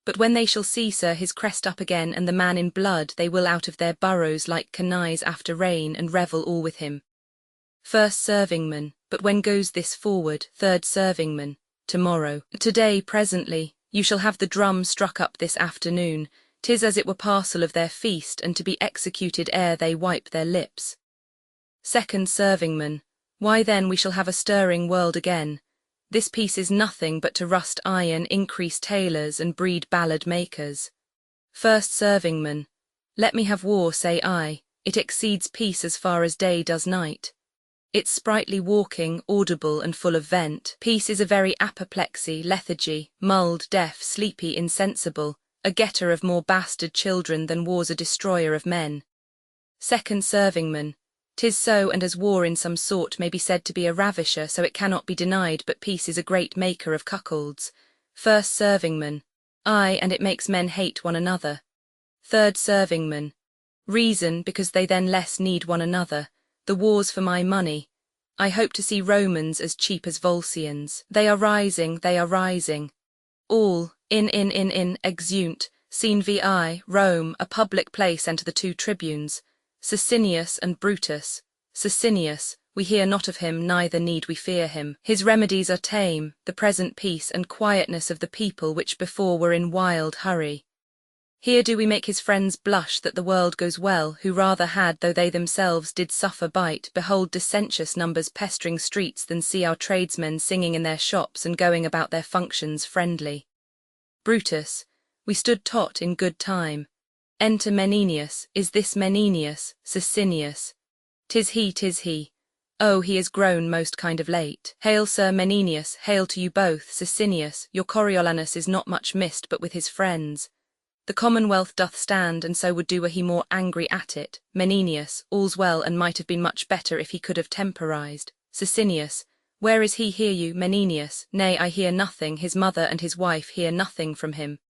But when they shall see, sir, his crest up again, and the man in blood, they will out of their burrows like canaries after rain, and revel all with him. First servingman, but when goes this forward? Third servingman, tomorrow. Today, presently, you shall have the drum struck up this afternoon. 'Tis as it were parcel of their feast, and to be executed ere they wipe their lips. Second servingman, why then we shall have a stirring world again. This piece is nothing but to rust iron, increase tailors, and breed ballad makers. First servingman, let me have war, say I, it exceeds peace as far as day does night. It's sprightly walking, audible and full of vent. Peace is a very apoplexy, lethargy, mulled, deaf, sleepy, insensible, a getter of more bastard children than war's a destroyer of men. Second servingman, 'tis so, and as war in some sort may be said to be a ravisher, so it cannot be denied but peace is a great maker of cuckolds. First servingman, aye, and it makes men hate one another. Third servingman, reason, because they then less need one another. The war's for my money. I hope to see Romans as cheap as Volscians. They are rising, they are rising. All, exeunt, scene vi, Rome, a public place, enter the two tribunes, Sicinius and Brutus. Sicinius, we hear not of him, neither need we fear him. His remedies are tame, the present peace and quietness of the people which before were in wild hurry. Here do we make his friends blush that the world goes well, who rather had, though they themselves did suffer bite, behold dissentious numbers pestering streets than see our tradesmen singing in their shops and going about their functions friendly. Brutus, we stood taut in good time. Enter Menenius. Is this Menenius? Sicinius. 'Tis he, 'tis he. Oh, he is grown most kind of late. Hail, Sir Menenius, hail to you both. Sicinius, your Coriolanus is not much missed but with his friends. The Commonwealth doth stand, and so would do were he more angry at it. Menenius, all's well, and might have been much better if he could have temporized. Sicinius, where is he, hear you? Menenius, nay, I hear nothing, his mother and his wife hear nothing from him.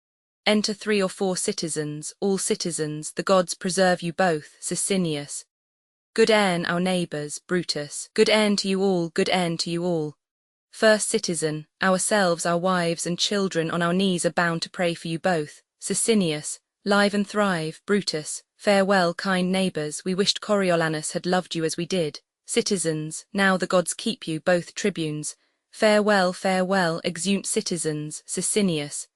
Enter 3 or 4 citizens, all citizens, the gods preserve you both. Sicinius, good e'en, our neighbours. Brutus, good e'en to you all, good e'en to you all. First citizen, ourselves, our wives and children on our knees are bound to pray for you both. Sicinius, live and thrive. Brutus, farewell, kind neighbours, we wished Coriolanus had loved you as we did. Citizens, now the gods keep you, both tribunes. Farewell, farewell, exeunt citizens. Sicinius,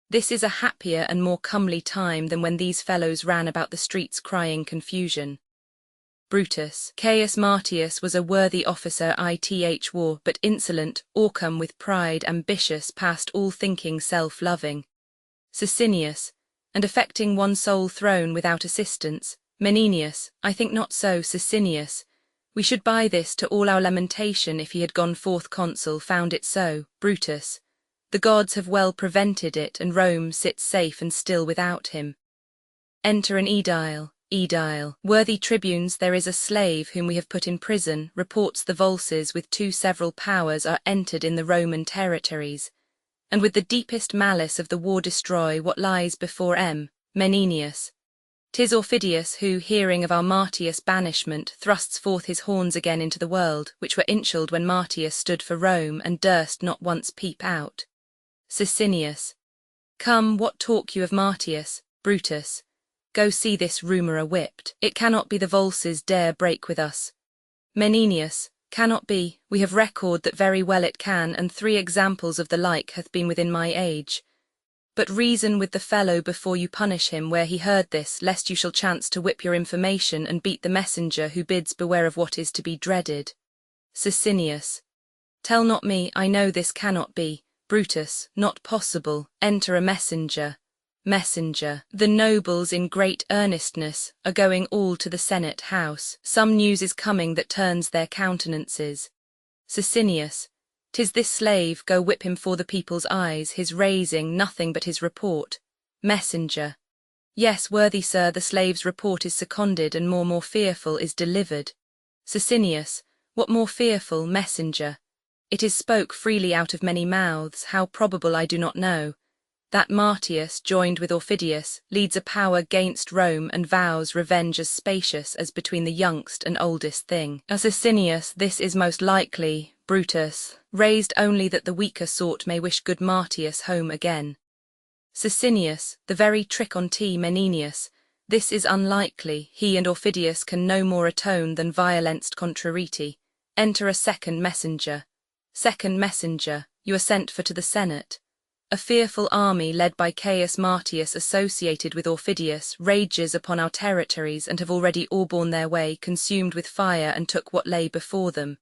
this is a happier and more comely time than when these fellows ran about the streets crying confusion. Brutus, Caius Martius was a worthy officer, ith war, but insolent, o'ercome with pride, ambitious, past all thinking, self-loving. Sicinius, and affecting one sole throne without assistance. Menenius, I think not so. Sicinius, we should by this to all our lamentation if he had gone forth consul, found it so. Brutus, the gods have well prevented it, and Rome sits safe and still without him. Enter an aedile. Aedile, worthy tribunes, there is a slave whom we have put in prison, reports the Volsces with 2 several powers are entered in the Roman territories, and with the deepest malice of the war destroy what lies before Menenius. 'Tis Aufidius who, hearing of our Martius banishment, thrusts forth his horns again into the world, which were inchelled when Martius stood for Rome, and durst not once peep out. Sicinius, come, what talk you of Martius? Brutus, go see this rumour a-whipped. It cannot be the Volsces dare break with us. Menenius, cannot be, we have record that very well it can, and 3 examples of the like hath been within my age. But reason with the fellow before you punish him where he heard this, lest you shall chance to whip your information and beat the messenger who bids beware of what is to be dreaded. Sicinius, tell not me, I know this cannot be. Brutus, not possible. Enter a messenger. Messenger, the nobles in great earnestness are going all to the Senate house. Some news is coming that turns their countenances. Sicinius, 'tis this slave, go whip him for the people's eyes, his raising nothing but his report. Messenger, yes, worthy sir, the slave's report is seconded, and more fearful is delivered. Sicinius, What more fearful messenger? It is spoke freely out of many mouths, how probable I do not know, that Martius, joined with Aufidius, leads a power 'gainst Rome and vows revenge as spacious as between the youngst and oldest thing. Assassinius, this is most likely, Brutus, raised only that the weaker sort may wish good Martius home again. Sicinius, the very trick on Menenius, this is unlikely, he and Aufidius can no more atone than violenced contrariety. Enter a second messenger. Second messenger, you are sent for to the Senate. A fearful army led by Caius Martius associated with Aufidius rages upon our territories and have already all borne their way, consumed with fire and took what lay before them.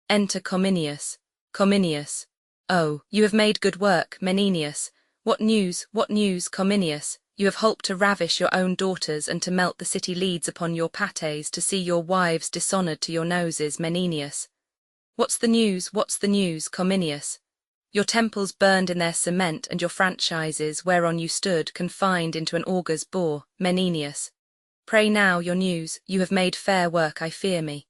Enter Cominius. Cominius. Oh, you have made good work, Menenius. What news, Cominius? You have holp to ravish your own daughters and to melt the city leads upon your pates, to see your wives dishonoured to your noses, Menenius. What's the news, Cominius? Your temples burned in their cement and your franchises whereon you stood confined into an augur's bore, Menenius. Pray now your news, you have made fair work I fear me.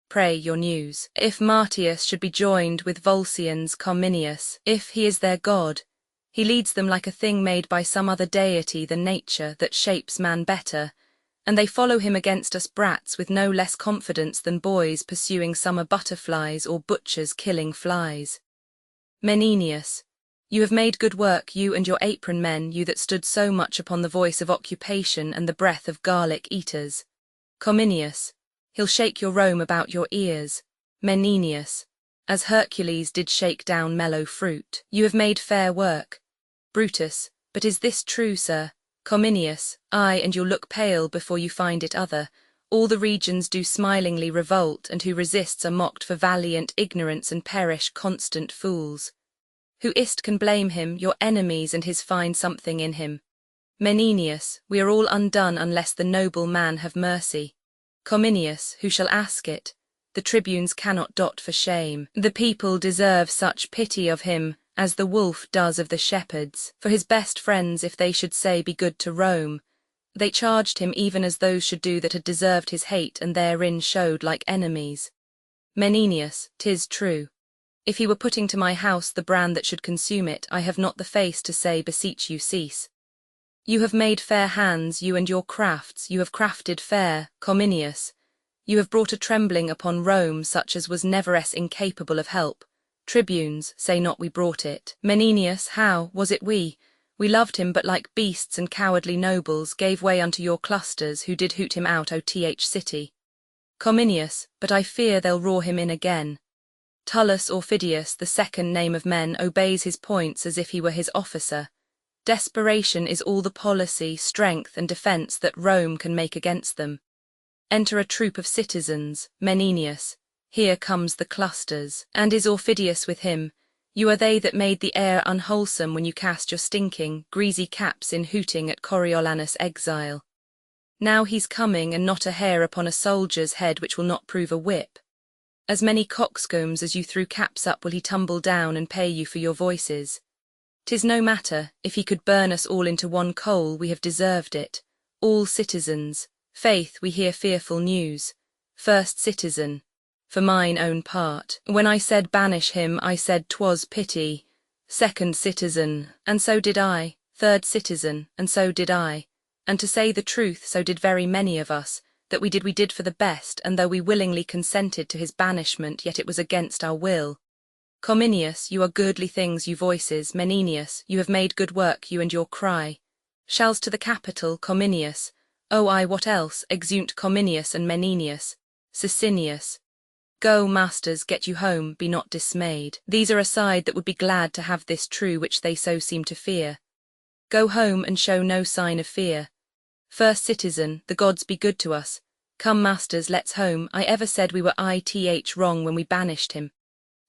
Pray your news. If Martius should be joined with Volscians, Cominius, if he is their god, he leads them like a thing made by some other deity than nature that shapes man better, and they follow him against us brats with no less confidence than boys pursuing summer butterflies or butchers killing flies. Menenius, you have made good work, you and your apron men, you that stood so much upon the voice of occupation and the breath of garlic eaters. Cominius, he'll shake your Rome about your ears. Menenius, as Hercules did shake down mellow fruit. You have made fair work. Brutus, but is this true, sir? Cominius, aye, and you'll look pale before you find it other. All the regions do smilingly revolt, and who resists are mocked for valiant ignorance and perish constant fools. Who is't can blame him, your enemies, and his find something in him? Menenius, we are all undone unless the noble man have mercy. Cominius, who shall ask it? The tribunes cannot dot for shame. The people deserve such pity of him, as the wolf does of the shepherds, for his best friends if they should say be good to Rome. They charged him even as those should do that had deserved his hate and therein showed like enemies. Menenius, 'tis true. If he were putting to my house the brand that should consume it, I have not the face to say beseech you cease. You have made fair hands, you and your crafts, you have crafted fair, Cominius. You have brought a trembling upon Rome such as was never-s incapable of help. Tribunes, say not we brought it. Menenius, how, was it we? We loved him but like beasts and cowardly nobles gave way unto your clusters who did hoot him out O.Th. city. Cominius, but I fear they'll roar him in again. Tullus Aufidius, the second name of men, obeys his points as if he were his officer. Desperation is all the policy, strength and defence that Rome can make against them. Enter a troop of citizens, Menenius. Here comes the clusters, and is Aufidius with him? You are they that made the air unwholesome when you cast your stinking, greasy caps in hooting at Coriolanus' exile. Now he's coming, and not a hair upon a soldier's head which will not prove a whip. As many coxcombs as you threw caps up will he tumble down and pay you for your voices. 'Tis no matter, if he could burn us all into one coal we have deserved it. All citizens, faith we hear fearful news. First citizen. For mine own part, when I said banish him, I said 'twas pity. Second citizen, and so did I. Third citizen, and so did I. And to say the truth, so did very many of us, that we did for the best, and though we willingly consented to his banishment, yet it was against our will. Cominius, you are goodly things, you voices. Menenius, you have made good work, you and your cry. Shalls to the capital, Cominius. Oh I, what else? Exeunt Cominius and Menenius. Sicinius. Go, masters, get you home, be not dismayed. These are a side that would be glad to have this true which they so seem to fear. Go home and show no sign of fear. First citizen, the gods be good to us. Come, masters, let's home. I ever said we were wrong when we banished him.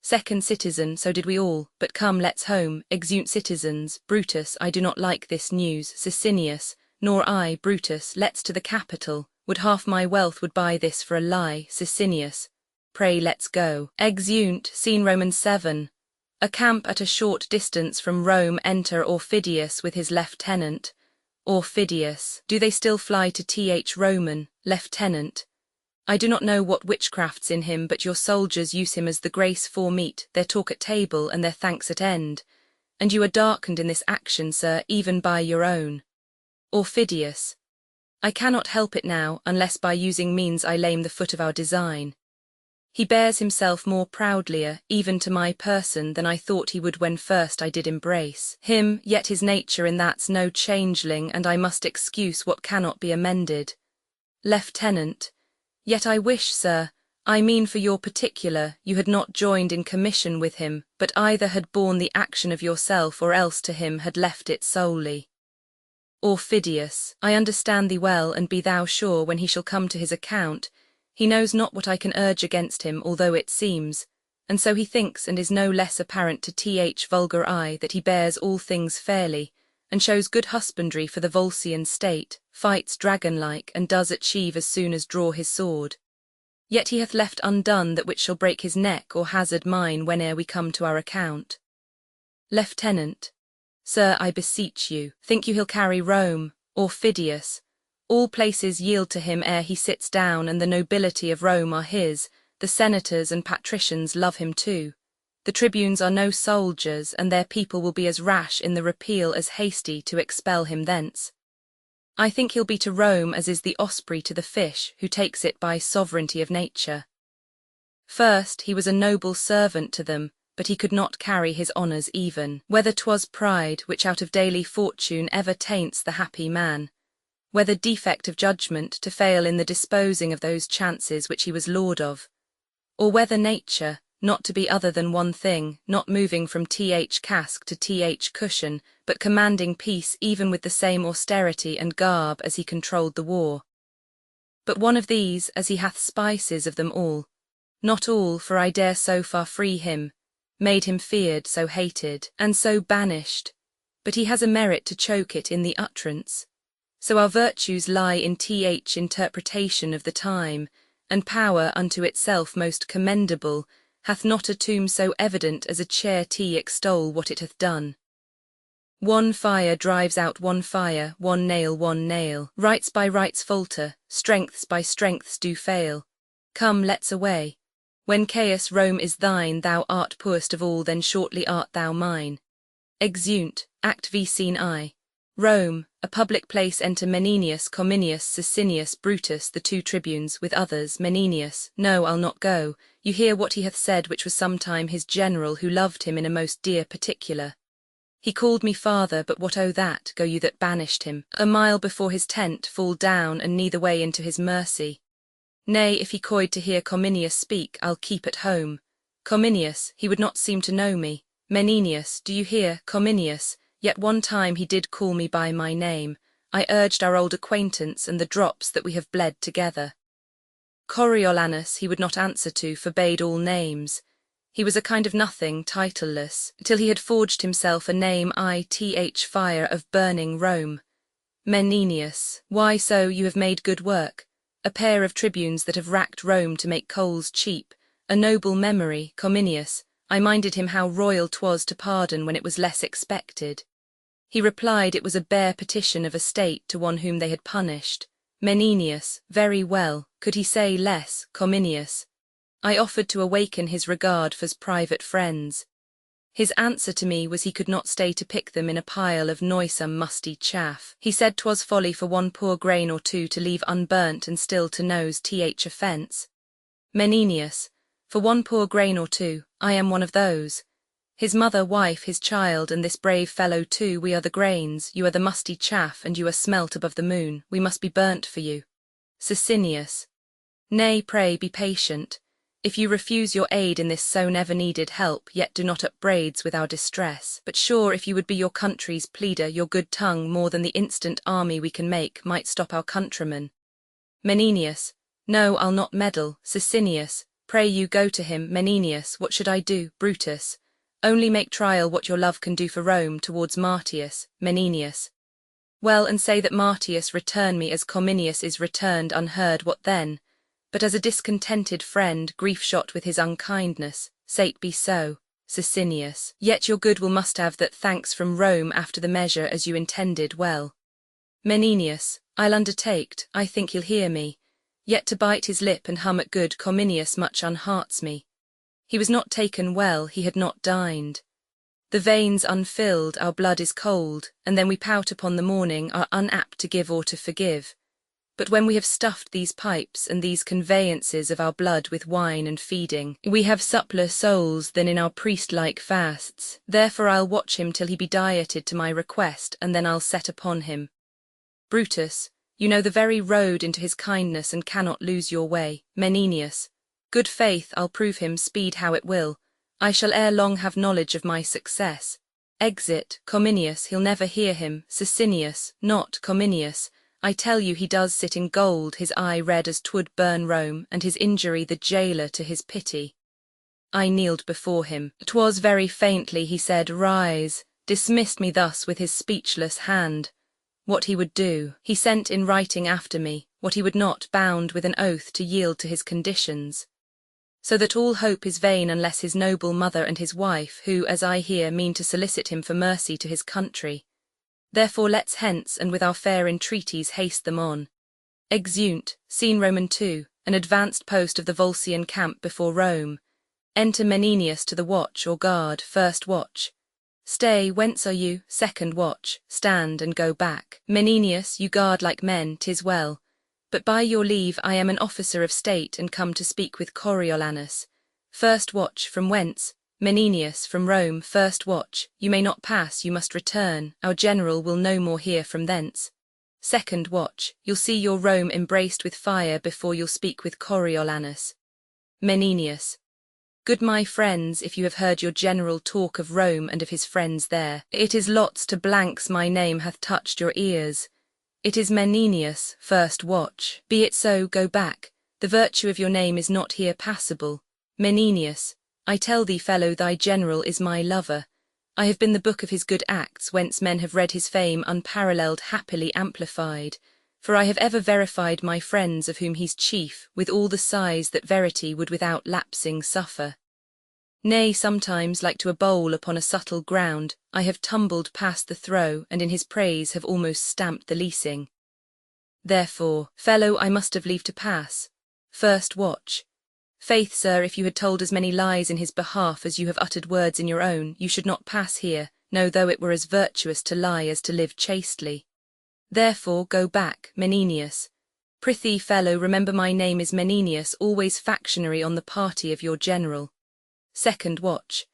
Second citizen, so did we all, but come, let's home. Exeunt citizens. Brutus, I do not like this news. Sicinius, nor I, Brutus, let's to the capital. Would half my wealth would buy this for a lie. Sicinius, pray let's go. Exeunt. Scene Roman 7. A camp at a short distance from Rome. Enter Aufidius with his lieutenant. Aufidius, do they still fly to Roman? Lieutenant, I do not know what witchcraft's in him, but your soldiers use him as the grace fore meat, their talk at table, and their thanks at end. And you are darkened in this action, sir, even by your own. Orphidius. I cannot help it now, unless by using means I lame the foot of our design. He bears himself more proudlier, even to my person, than I thought he would when first I did embrace him, yet his nature in that's no changeling, and I must excuse what cannot be amended. Lieutenant. Yet I wish, sir, I mean for your particular, you had not joined in commission with him, but either had borne the action of yourself, or else to him had left it solely. Orphidius. I understand thee well, and be thou sure, when he shall come to his account, he knows not what I can urge against him, although it seems, and so he thinks, and is no less apparent to th vulgar eye, that he bears all things fairly, and shows good husbandry for the Volscian state, fights dragon-like, and does achieve as soon as draw his sword. Yet he hath left undone that which shall break his neck or hazard mine whene'er we come to our account. Lieutenant. Sir, I beseech you, think you he'll carry Rome, Orphidius? All places yield to him ere he sits down, and the nobility of Rome are his, the senators and patricians love him too. The tribunes are no soldiers, and their people will be as rash in the repeal as hasty to expel him thence. I think he'll be to Rome as is the osprey to the fish, who takes it by sovereignty of nature. First, he was a noble servant to them, but he could not carry his honours even, whether 'twas pride, which out of daily fortune ever taints the happy man, whether defect of judgment to fail in the disposing of those chances which he was lord of, or whether nature, not to be other than one thing, not moving from cask to cushion, but commanding peace even with the same austerity and garb as he controlled the war. But one of these, as he hath spices of them all, not all, for I dare so far free him, made him feared, so hated, and so banished, but he has a merit to choke it in the utterance. So our virtues lie in interpretation of the time, and power unto itself most commendable, hath not a tomb so evident as a chair extol what it hath done. One fire drives out one fire, one nail, rights by rights falter, strengths by strengths do fail. Come, let's away. When chaos Rome is thine, thou art poorest of all, then shortly art thou mine. Exeunt, Act V Scene I. Rome, a public place. Enter Menenius, Cominius, Sicinius, Brutus, the two tribunes, with others. Menenius. No, I'll not go. You hear what he hath said, which was sometime his general, who loved him in a most dear particular. He called me father, but what o' that, go you that banished him, a mile before his tent, fall down, and neither way into his mercy. Nay, if he coyed to hear Cominius speak, I'll keep at home. Cominius, he would not seem to know me. Menenius, do you hear, Cominius? Yet one time he did call me by my name. I urged our old acquaintance and the drops that we have bled together. Coriolanus he would not answer to, forbade all names. He was a kind of nothing, titleless, till he had forged himself a name, fire of burning Rome. Menenius, why so? You have made good work. A pair of tribunes that have racked Rome to make coals cheap. A noble memory, Cominius. I minded him how royal 'twas to pardon when it was less expected. He replied it was a bare petition of a state to one whom they had punished. Menenius, very well, could he say less, Cominius? I offered to awaken his regard for's private friends. His answer to me was he could not stay to pick them in a pile of noisome musty chaff. He said 'twas folly for one poor grain or two to leave unburnt and still to nose offence. Menenius, for one poor grain or two, I am one of those. His mother, wife, his child, and this brave fellow too, we are the grains, you are the musty chaff, and you are smelt above the moon, we must be burnt for you. Sicinius. Nay, pray be patient. If you refuse your aid in this so never needed help, yet do not upbraids with our distress. But sure, if you would be your country's pleader, your good tongue, more than the instant army we can make, might stop our countrymen. Menenius. No, I'll not meddle. Sicinius. Pray you go to him. Menenius. What should I do? Brutus. Only make trial what your love can do for Rome towards Martius. Menenius. Well, and say that Martius return me as Cominius is returned unheard. What then? But as a discontented friend, grief-shot with his unkindness, say't be so. Sicinius. Yet your good will must have that thanks from Rome after the measure as you intended well. Menenius. I'll undertake't, I think you'll hear me. Yet to bite his lip and hum at good Cominius much unhearts me. He was not taken well, he had not dined. The veins unfilled, our blood is cold, and then we pout upon the morning, are unapt to give or to forgive. But when we have stuffed these pipes and these conveyances of our blood with wine and feeding, we have suppler souls than in our priest-like fasts. Therefore I'll watch him till he be dieted to my request, and then I'll set upon him. Brutus, you know the very road into his kindness and cannot lose your way. Menenius, good faith, I'll prove him, speed how it will. I shall ere long have knowledge of my success. Exit, Cominius, he'll never hear him. Sicinius, not Cominius. I tell you he does sit in gold, his eye red as 'twould burn Rome, and his injury the jailer to his pity. I kneeled before him. 'Twas very faintly he said, "Rise," dismissed me thus with his speechless hand. What he would do, he sent in writing after me, what he would not, bound with an oath to yield to his conditions. So that all hope is vain unless his noble mother and his wife, who, as I hear, mean to solicit him for mercy to his country. Therefore let's hence, and with our fair entreaties haste them on. Exeunt, Scene Roman 2, an advanced post of the Volscian camp before Rome. Enter Menenius to the watch or guard, first watch. Stay, whence are you? Second watch. Stand and go back. Menenius, you guard like men, 'tis well. But by your leave I am an officer of state and come to speak with Coriolanus. First watch, from whence? Menenius, from Rome. First watch, you may not pass, you must return, our general will no more hear from thence. Second watch, you'll see your Rome embraced with fire before you'll speak with Coriolanus. Menenius, good my friends, if you have heard your general talk of Rome and of his friends there, it is lots to blanks my name hath touched your ears. It is Menenius, first watch. Be it so, go back, the virtue of your name is not here passable. Menenius, I tell thee, fellow, thy general is my lover. I have been the book of his good acts, whence men have read his fame unparalleled, happily amplified. For I have ever verified my friends of whom he's chief, with all the sighs that verity would without lapsing suffer. Nay, sometimes, like to a bowl upon a subtle ground, I have tumbled past the throw, and in his praise have almost stamped the leasing. Therefore, fellow, I must have leave to pass. First watch. Faith, sir, if you had told as many lies in his behalf as you have uttered words in your own, you should not pass here, no, though it were as virtuous to lie as to live chastely. Therefore go back, Menenius. Prithee, fellow, remember my name is Menenius, always factionary on the party of your general. Second watch.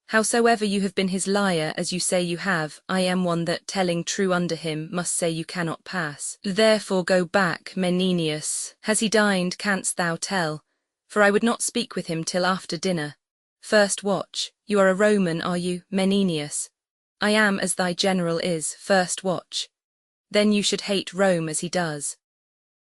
Howsoever you have been his liar, as you say you have, I am one that, telling true under him, must say you cannot pass. Therefore go back, Menenius. Has he dined, canst thou tell? For I would not speak with him till after dinner. First watch. You are a Roman, are you, Menenius? I am, as thy general is. First watch. Then you should hate Rome as he does.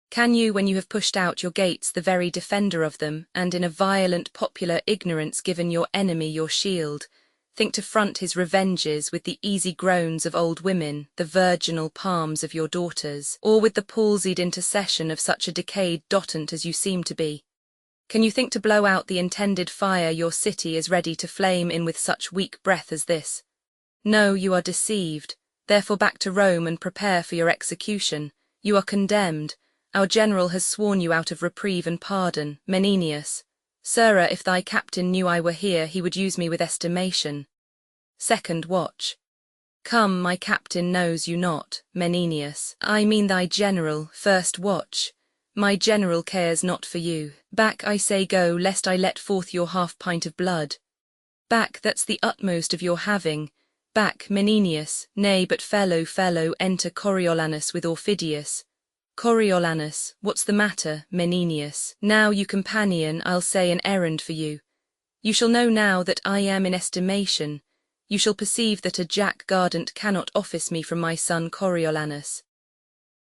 Can you, when you have pushed out your gates the very defender of them, and in a violent popular ignorance given your enemy your shield, think to front his revenges with the easy groans of old women, the virginal palms of your daughters, or with the palsied intercession of such a decayed dotant as you seem to be? Can you think to blow out the intended fire your city is ready to flame in with such weak breath as this? No, you are deceived. Therefore back to Rome and prepare for your execution. You are condemned. Our general has sworn you out of reprieve and pardon. Menenius. Sirrah, if thy captain knew I were here, he would use me with estimation. Second watch. Come, my captain knows you not, Menenius. I mean thy general. First watch. My general cares not for you. Back, I say, go, lest I let forth your half-pint of blood. Back, that's the utmost of your having. Back, Menenius. Nay, but fellow, enter Coriolanus with Orphidius. Coriolanus, what's the matter, Menenius? Now, you companion, I'll say an errand for you. You shall know now that I am in estimation. You shall perceive that a Jack Gardant cannot office me from my son Coriolanus.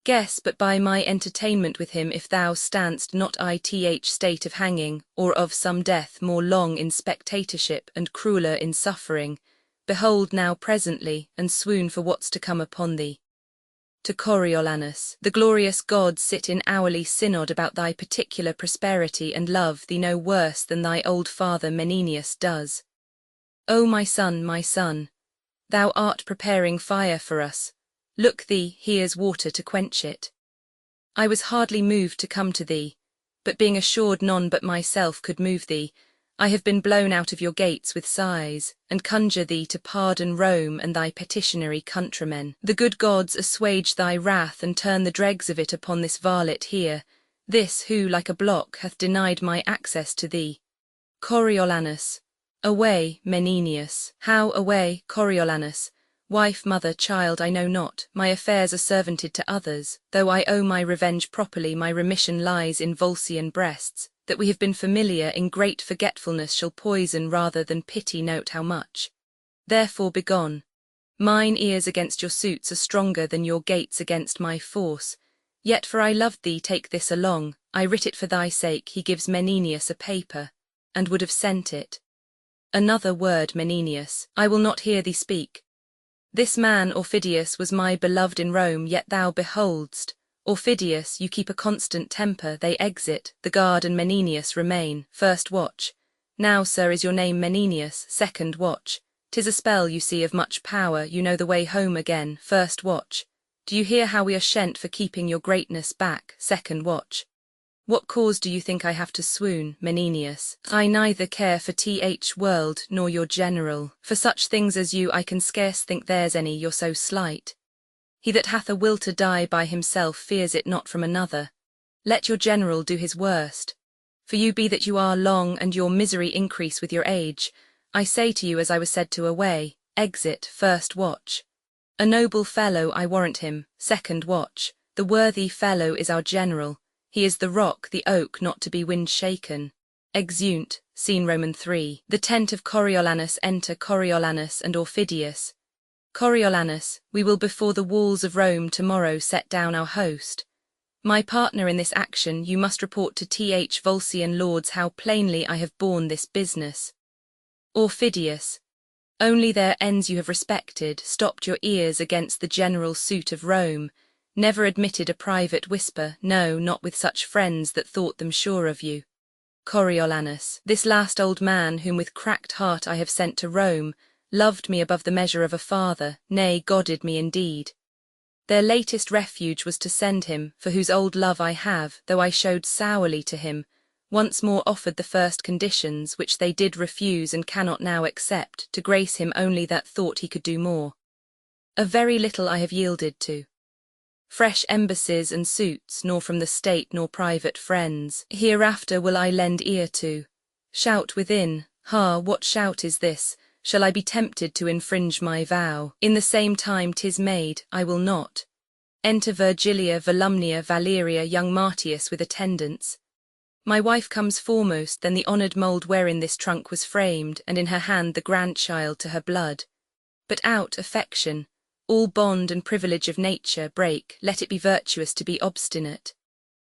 Guess but by my entertainment with him if thou standst not ith state of hanging, or of some death more long in spectatorship and crueller in suffering. Behold now presently, and swoon for what's to come upon thee. To Coriolanus, the glorious gods sit in hourly synod about thy particular prosperity and love thee no worse than thy old father Menenius does. O my son, thou art preparing fire for us. Look thee, here's water to quench it. I was hardly moved to come to thee, but being assured none but myself could move thee, I have been blown out of your gates with sighs, and conjure thee to pardon Rome and thy petitionary countrymen. The good gods assuage thy wrath and turn the dregs of it upon this varlet here, this who, like a block, hath denied my access to thee. Coriolanus. Away, Menenius. How away, Coriolanus? Wife, mother, child, I know not, my affairs are servanted to others, though I owe my revenge properly, my remission lies in Volscian breasts, that we have been familiar in great forgetfulness shall poison rather than pity note how much. Therefore begone. Mine ears against your suits are stronger than your gates against my force, yet for I loved thee take this along, I writ it for thy sake. He gives Menenius a paper, and would have sent it. Another word, Menenius, I will not hear thee speak. This man, Aufidius, was my beloved in Rome, yet thou beholdst. Aufidius, you keep a constant temper, they exit, the guard and Menenius remain. First watch. Now, sir, is your name Menenius? Second watch. 'Tis a spell, you see, of much power, you know the way home again. First watch. Do you hear how we are shent for keeping your greatness back? Second watch. What cause do you think I have to swoon, Menenius? I neither care for th world nor your general. For such things as you I can scarce think there's any, you're so slight. He that hath a will to die by himself fears it not from another. Let your general do his worst. For you be that you are long, and your misery increase with your age. I say to you as I was said to away, exit, first watch. A noble fellow, I warrant him. Second watch. The worthy fellow is our general. He is the rock, the oak, not to be wind-shaken. Exeunt, scene Roman 3. The tent of Coriolanus. Enter Coriolanus and Aufidius. Coriolanus, we will before the walls of Rome tomorrow set down our host. My partner in this action, you must report to th Volscian lords how plainly I have borne this business. Aufidius. Only their ends you have respected, stopped your ears against the general suit of Rome, never admitted a private whisper, no, not with such friends that thought them sure of you. Coriolanus. This last old man, whom with cracked heart I have sent to Rome, loved me above the measure of a father, nay, godded me indeed. Their latest refuge was to send him, for whose old love I have, though I showed sourly to him, once more offered the first conditions, which they did refuse and cannot now accept, to grace him only that thought he could do more. A very little I have yielded to. Fresh embassies and suits, nor from the state nor private friends, hereafter will I lend ear to. Shout within, ha, what shout is this? Shall I be tempted to infringe my vow? In the same time 'tis made, I will not. Enter Virgilia, Volumnia, Valeria, young Martius with attendants. My wife comes foremost, then the honoured mould wherein this trunk was framed, and in her hand the grandchild to her blood. But out, affection. All bond and privilege of nature break, let it be virtuous to be obstinate.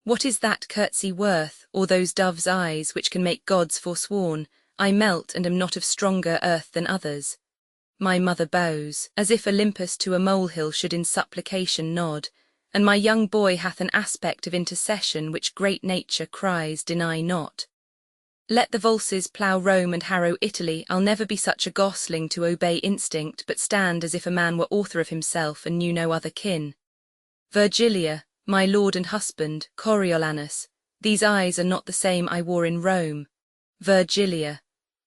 What is that curtsy worth, or those dove's eyes, which can make gods forsworn? I melt and am not of stronger earth than others. My mother bows, as if Olympus to a molehill should in supplication nod, and my young boy hath an aspect of intercession which great nature cries, deny not. Let the Volsces plough Rome and harrow Italy, I'll never be such a gosling to obey instinct, but stand as if a man were author of himself and knew no other kin. Virgilia, my lord and husband, Coriolanus, these eyes are not the same I wore in Rome. Virgilia,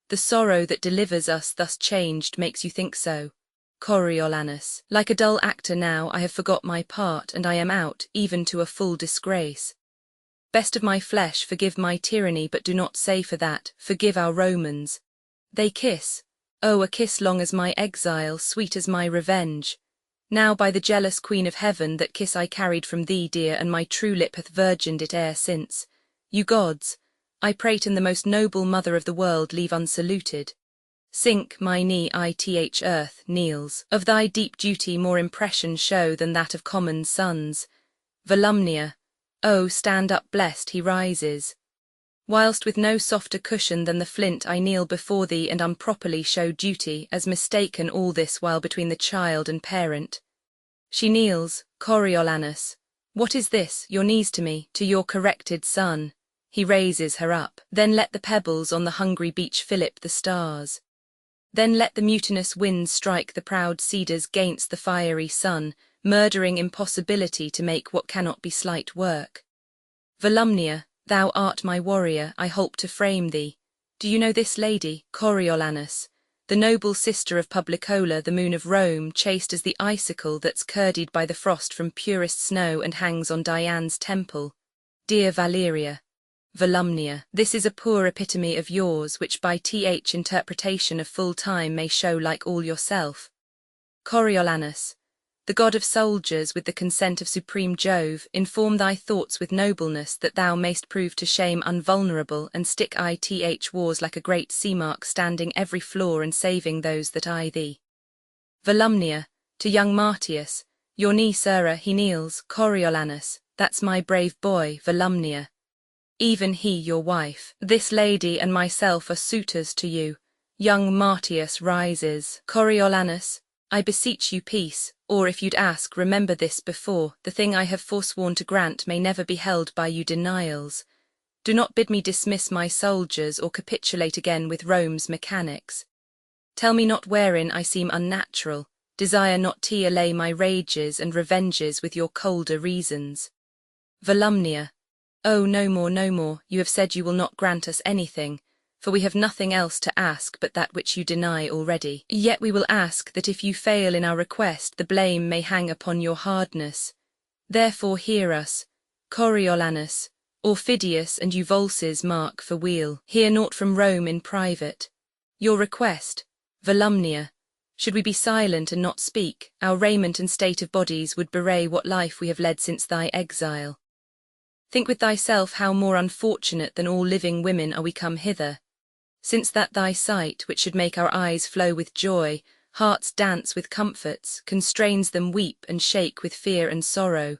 the sorrow that delivers us thus changed makes you think so. Coriolanus, like a dull actor now I have forgot my part, and I am out, even to a full disgrace. Best of my flesh, forgive my tyranny, but do not say for that, forgive our Romans. They kiss. Oh, a kiss long as my exile, sweet as my revenge. Now by the jealous Queen of Heaven, that kiss I carried from thee, dear, and my true lip hath virgined it e'er since. You gods, I prate, and the most noble mother of the world leave unsaluted. Sink, my knee, ith earth, kneels. Of thy deep duty more impression show than that of common sons. Volumnia, oh, stand up blessed, he rises. Whilst with no softer cushion than the flint I kneel before thee and unproperly show duty, as mistaken all this while between the child and parent. She kneels, Coriolanus. What is this, your knees to me, to your corrected son? He raises her up. Then let the pebbles on the hungry beach fillip the stars. Then let the mutinous winds strike the proud cedars gainst the fiery sun, murdering impossibility to make what cannot be slight work. Volumnia, thou art my warrior, I holp to frame thee. Do you know this lady, Coriolanus, the noble sister of Publicola, the moon of Rome, chaste as the icicle that's curdled by the frost from purest snow and hangs on Dian's temple? Dear Valeria, Volumnia, this is a poor epitome of yours, which by th interpretation of full time may show like all yourself. Coriolanus, the god of soldiers, with the consent of supreme Jove, inform thy thoughts with nobleness, that thou mayst prove to shame unvulnerable, and stick ith wars like a great sea-mark, standing every flaw and saving those that eye thee. Volumnia, to young Martius, your knee, sirrah, he kneels. Coriolanus, that's my brave boy, Volumnia. Even he your wife. This lady and myself are suitors to you. Young Martius rises. Coriolanus, I beseech you peace, or if you'd ask, remember this before, the thing I have forsworn to grant may never be held by you denials. Do not bid me dismiss my soldiers or capitulate again with Rome's mechanics. Tell me not wherein I seem unnatural, desire not to allay my rages and revenges with your colder reasons. Volumnia, oh, no more, no more, you have said you will not grant us anything, for we have nothing else to ask but that which you deny already. Yet we will ask that if you fail in our request, the blame may hang upon your hardness. Therefore hear us, Coriolanus, Orphidius and you Volsces mark for weal. Hear naught from Rome in private. Your request, Volumnia, should we be silent and not speak, our raiment and state of bodies would bewray what life we have led since thy exile. Think with thyself how more unfortunate than all living women are we come hither, since that thy sight, which should make our eyes flow with joy, hearts dance with comforts, constrains them weep and shake with fear and sorrow,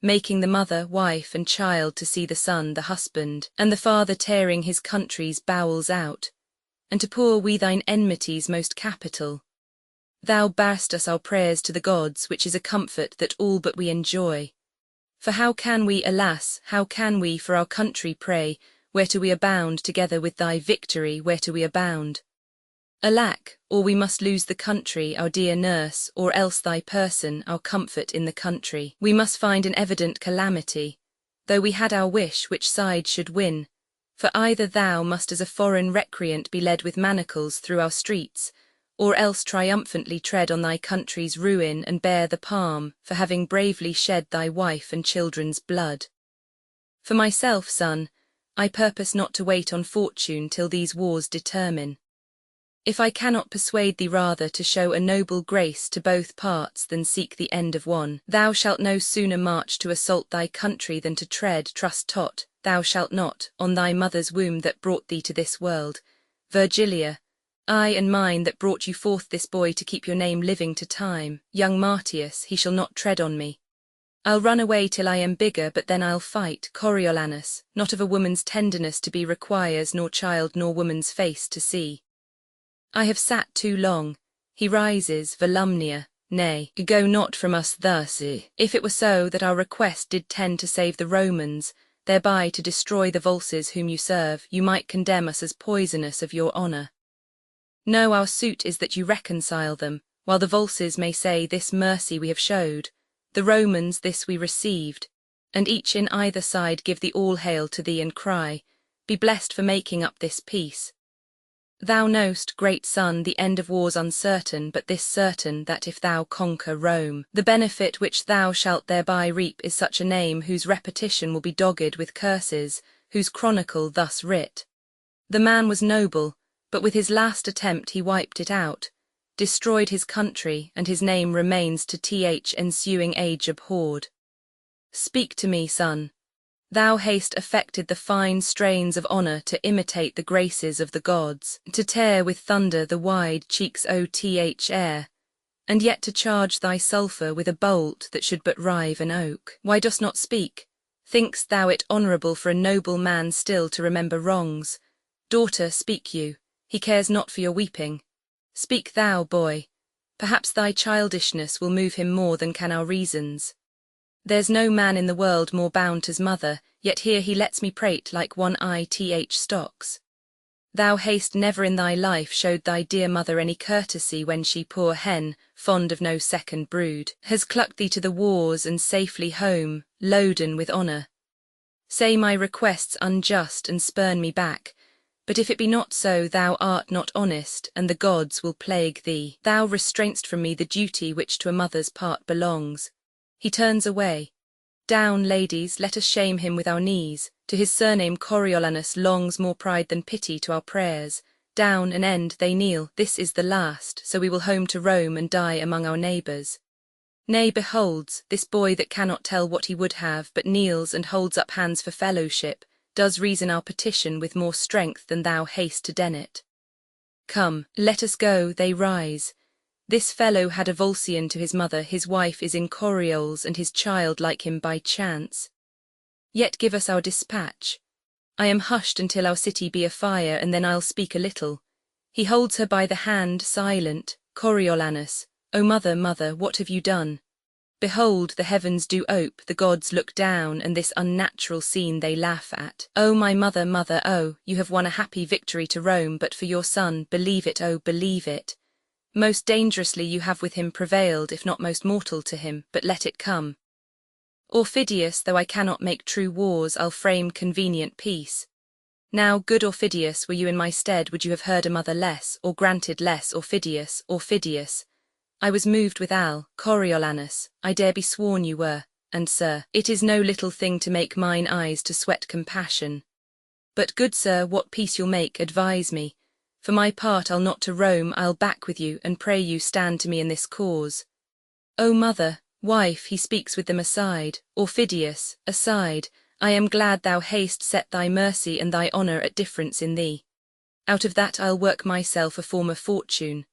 making the mother, wife, and child to see the son, the husband, and the father tearing his country's bowels out, and to pour we thine enmities most capital. Thou bear'st us our prayers to the gods, which is a comfort that all but we enjoy. For how can we, alas, how can we for our country pray, whereto we are bound, together with thy victory, whereto we are bound? Alack, or we must lose the country, our dear nurse, or else thy person, our comfort in the country. We must find an evident calamity, though we had our wish which side should win, for either thou must as a foreign recreant be led with manacles through our streets, or else triumphantly tread on thy country's ruin and bear the palm for having bravely shed thy wife and children's blood. For myself, son, I purpose not to wait on fortune till these wars determine. If I cannot persuade thee rather to show a noble grace to both parts than seek the end of one, thou shalt no sooner march to assault thy country than to tread, trust tot, thou shalt not, on thy mother's womb that brought thee to this world. Virgilia, I and mine that brought you forth this boy to keep your name living to time. Young Martius, he shall not tread on me. I'll run away till I am bigger, but then I'll fight. Coriolanus, not of a woman's tenderness to be requires, nor child nor woman's face to see. I have sat too long. He rises. Volumnia, nay, go not from us thus. If it were so that our request did tend to save the Romans, thereby to destroy the Volsces whom you serve, you might condemn us as poisonous of your honour. No, our suit is that you reconcile them, while the Volsces may say this mercy we have showed, the Romans this we received, and each in either side give the all-hail to thee and cry, be blessed for making up this peace. Thou know'st, great son, the end of war's uncertain, but this certain, that if thou conquer Rome, the benefit which thou shalt thereby reap is such a name whose repetition will be dogged with curses, whose chronicle thus writ. The man was noble, but with his last attempt he wiped it out, destroyed his country, and his name remains to th ensuing age abhorred. Speak to me, son. Thou hast affected the fine strains of honour to imitate the graces of the gods, to tear with thunder the wide cheeks oth air, and yet to charge thy sulphur with a bolt that should but rive an oak. Why dost not speak? Think'st thou it honourable for a noble man still to remember wrongs? Daughter, speak you. He cares not for your weeping. Speak thou, boy. Perhaps thy childishness will move him more than can our reasons. There's no man in the world more bound to's mother, yet here he lets me prate like one ith stocks. Thou hast never in thy life showed thy dear mother any courtesy when she, poor hen, fond of no second brood, has clucked thee to the wars and safely home, loaden with honour. Say my requests unjust and spurn me back, but if it be not so, thou art not honest, and the gods will plague thee. Thou restrainst from me the duty which to a mother's part belongs. He turns away. Down, ladies, let us shame him with our knees. To his surname Coriolanus longs more pride than pity to our prayers. Down, an end, they kneel. This is the last, so we will home to Rome and die among our neighbours. Nay, beholds, this boy that cannot tell what he would have, but kneels and holds up hands for fellowship, does reason our petition with more strength than thou haste to den it. Come, let us go, they rise. This fellow had a Volscian to his mother, his wife is in Coriolis, and his child like him by chance. Yet give us our dispatch. I am hushed until our city be afire, and then I'll speak a little. He holds her by the hand, silent. Coriolanus, O mother, mother, what have you done? Behold, the heavens do ope, the gods look down, and this unnatural scene they laugh at. O my mother, mother, oh, you have won a happy victory to Rome, but for your son, believe it, oh, believe it. Most dangerously you have with him prevailed, if not most mortal to him, but let it come. Orphidius, though I cannot make true wars, I'll frame convenient peace. Now, good Orphidius, were you in my stead, would you have heard a mother less, or granted less? Orphidius, Orphidius. I was moved with Coriolanus, I dare be sworn you were, and sir, it is no little thing to make mine eyes to sweat compassion. But good sir, what peace you'll make, advise me. For my part I'll not to Rome, I'll back with you, and pray you stand to me in this cause. O mother, wife, he speaks with them aside, Orphidius, aside, I am glad thou hast set thy mercy and thy honour at difference in thee. Out of that I'll work myself a former fortune.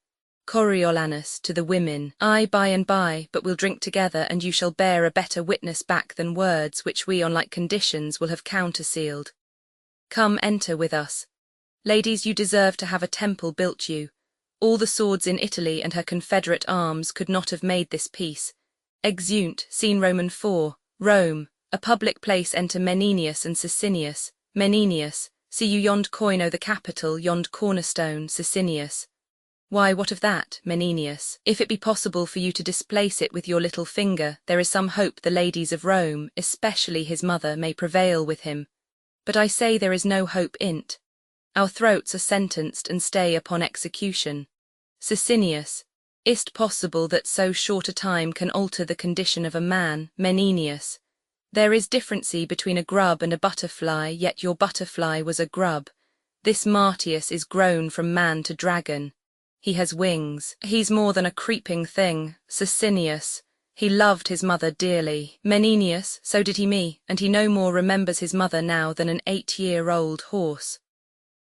Coriolanus, to the women, I by and by, but we'll drink together, and you shall bear a better witness back than words which we on like conditions will have countersealed. Come, enter with us. Ladies, you deserve to have a temple built you. All the swords in Italy and her confederate arms could not have made this peace. Exeunt, scene Roman 4, Rome, a public place, enter Menenius and Sicinius. Menenius, see you yond coin o' the Capitol, yond cornerstone, Sicinius. Why, what of that, Menenius? If it be possible for you to displace it with your little finger, there is some hope the ladies of Rome, especially his mother, may prevail with him. But I say there is no hope in't. Our throats are sentenced and stay upon execution. Sicinius, is't possible that so short a time can alter the condition of a man? Menenius, there is differency between a grub and a butterfly, yet your butterfly was a grub. This Martius is grown from man to dragon. He has wings. He's more than a creeping thing. Sicinius, he loved his mother dearly. Menenius, so did he me, and he no more remembers his mother now than an 8-year-old horse.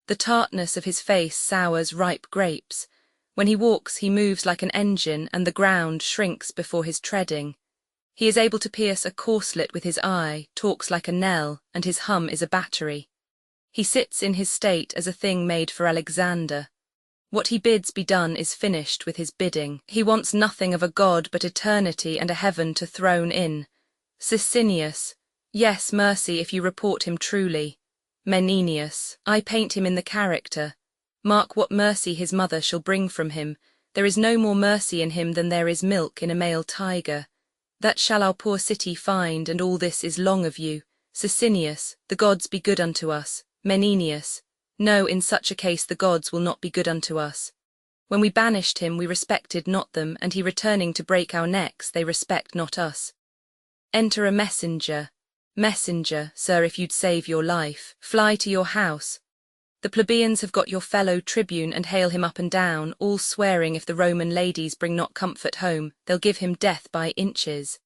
The tartness of his face sours ripe grapes. When he walks he moves like an engine, and the ground shrinks before his treading. He is able to pierce a corslet with his eye, talks like a knell, and his hum is a battery. He sits in his state as a thing made for Alexander. What he bids be done is finished with his bidding. He wants nothing of a god but eternity and a heaven to throne in. Sicinius, yes, mercy if you report him truly. Menenius, I paint him in the character. Mark what mercy his mother shall bring from him. There is no more mercy in him than there is milk in a male tiger. That shall our poor city find, and all this is long of you. Sicinius, the gods be good unto us. Menenius, no, in such a case the gods will not be good unto us. When we banished him we respected not them, and he returning to break our necks they respect not us. Enter a messenger. Messenger, sir, if you'd save your life, fly to your house. The plebeians have got your fellow tribune and hail him up and down, all swearing if the Roman ladies bring not comfort home, they'll give him death by inches.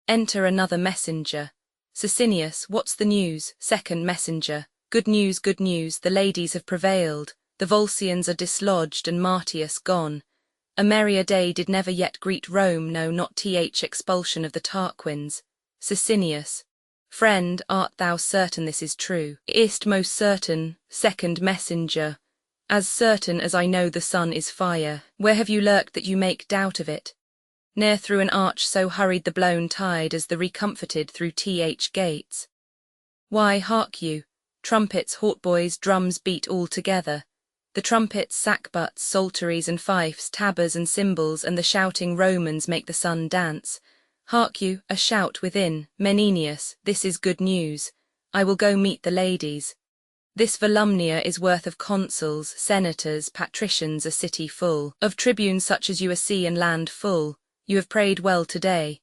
Enter another messenger. Sicinius, what's the news? Second messenger. Good news, the ladies have prevailed. The Volscians are dislodged and Martius gone. A merrier day did never yet greet Rome, no, not th expulsion of the Tarquins. Sicinius, friend, art thou certain this is true? Is't most certain. Second messenger, as certain as I know the sun is fire. Where have you lurked that you make doubt of it? Ne'er through an arch so hurried the blown tide as the recomforted through th gates. Why, hark you, Trumpets, hautboys, drums beat all together. The trumpets, sackbuts, psalteries and fifes, tabors and cymbals, and the shouting Romans make the sun dance. Hark you, a shout within, Menenius, this is good news. I will go meet the ladies. This Volumnia is worth of consuls, senators, patricians, a city full, of tribunes such as you a sea and land full. You have prayed well today.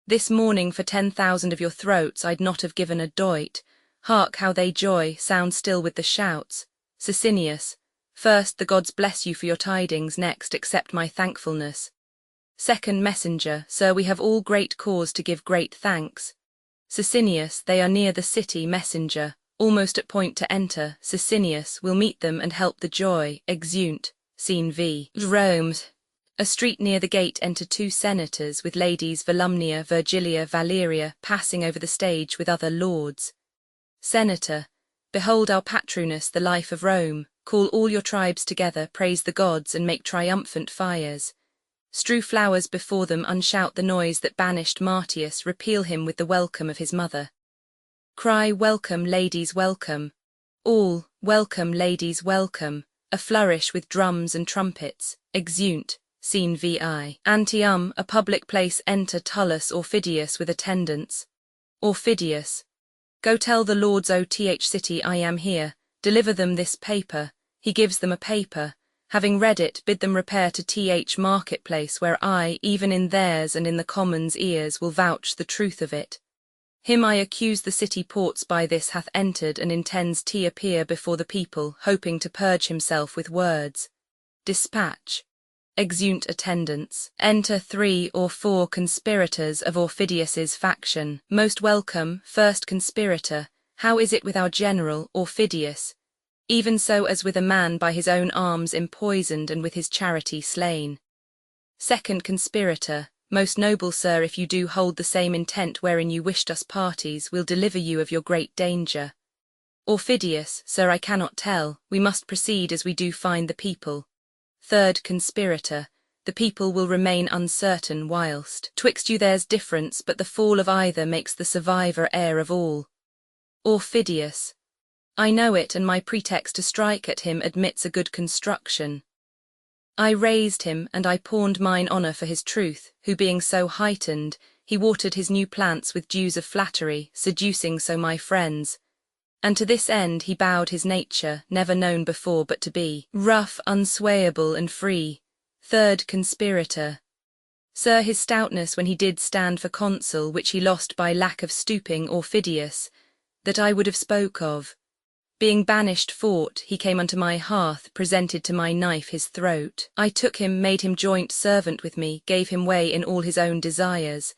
This morning for 10,000 of your throats I'd not have given a doit. Hark how they joy, sound still with the shouts. Sicinius, first the gods bless you for your tidings, next accept my thankfulness. Second messenger, sir, we have all great cause to give great thanks. Sicinius, they are near the city, messenger, almost at point to enter. Sicinius will meet them and help the joy. Exeunt. Scene V. Rome. A street near the gate enter two senators with ladies Volumnia, Virgilia, Valeria, passing over the stage with other lords. Senator, behold our patroness, the life of Rome. Call all your tribes together, praise the gods, and make triumphant fires. Strew flowers before them, unshout the noise that banished Martius, repeal him with the welcome of his mother. Cry, welcome, ladies, welcome. All, welcome, ladies, welcome. A flourish with drums and trumpets. Exeunt. Scene VI. Antium, a public place, enter Tullus Aufidius with attendants. Aufidius. Go tell the lords, O.Th. city, I am here. Deliver them this paper. He gives them a paper. Having read it, bid them repair to Th. marketplace, where I, even in theirs and in the commons' ears, will vouch the truth of it. Him I accuse the city ports by this hath entered and intends to appear before the people, hoping to purge himself with words. Dispatch. Exeunt attendants. Enter 3 or 4 conspirators of Aufidius's faction. Most welcome, first conspirator. How is it with our general, Aufidius? Even so as with a man by his own arms empoisoned and with his charity slain. Second conspirator. Most noble sir, if you do hold the same intent wherein you wished us parties, we'll deliver you of your great danger. Aufidius, sir, I cannot tell, we must proceed as we do find the people. Third conspirator. The people will remain uncertain whilst, twixt you there's difference, but the fall of either makes the survivor heir of all. Aufidius. I know it, and my pretext to strike at him admits a good construction. I raised him, and I pawned mine honour for his truth, who being so heightened, he watered his new plants with dews of flattery, seducing so my friends. And to this end he bowed his nature, never known before but to be rough, unswayable, and free. Third conspirator. Sir, his stoutness when he did stand for consul, which he lost by lack of stooping, Aufidius, that I would have spoke of. Being banished fought, he came unto my hearth, presented to my knife his throat. I took him, made him joint servant with me, gave him way in all his own desires.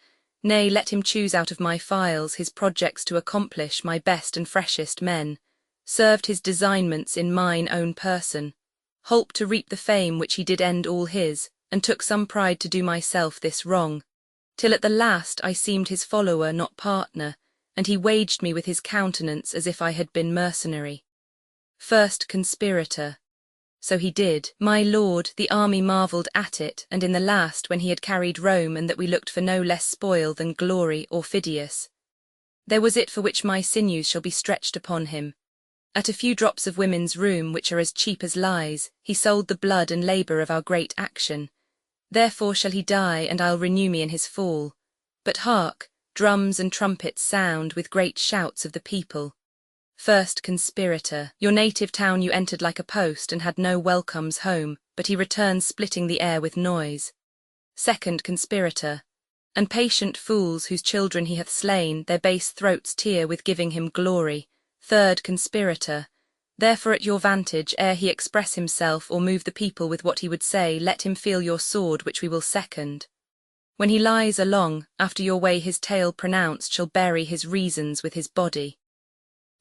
Nay, let him choose out of my files his projects to accomplish, my best and freshest men. Served his designments in mine own person. Holp to reap the fame which he did end all his, and took some pride to do myself this wrong. Till at the last I seemed his follower, not partner, and he waged me with his countenance as if I had been mercenary. First conspirator. So he did, my lord, the army marvelled at it, and in the last, when he had carried Rome, and that we looked for no less spoil than glory, Aufidius. There was it for which my sinews shall be stretched upon him. At a few drops of women's rheum, which are as cheap as lies, he sold the blood and labour of our great action. Therefore shall he die, and I'll renew me in his fall. But hark! Drums and trumpets sound with great shouts of the people. First conspirator. Your native town you entered like a post, and had no welcomes home, but he returns splitting the air with noise. Second conspirator. And patient fools whose children he hath slain, their base throats tear with giving him glory. Third conspirator. Therefore at your vantage, ere he express himself or move the people with what he would say, let him feel your sword, which we will second. When he lies along, after your way his tale pronounced shall bury his reasons with his body.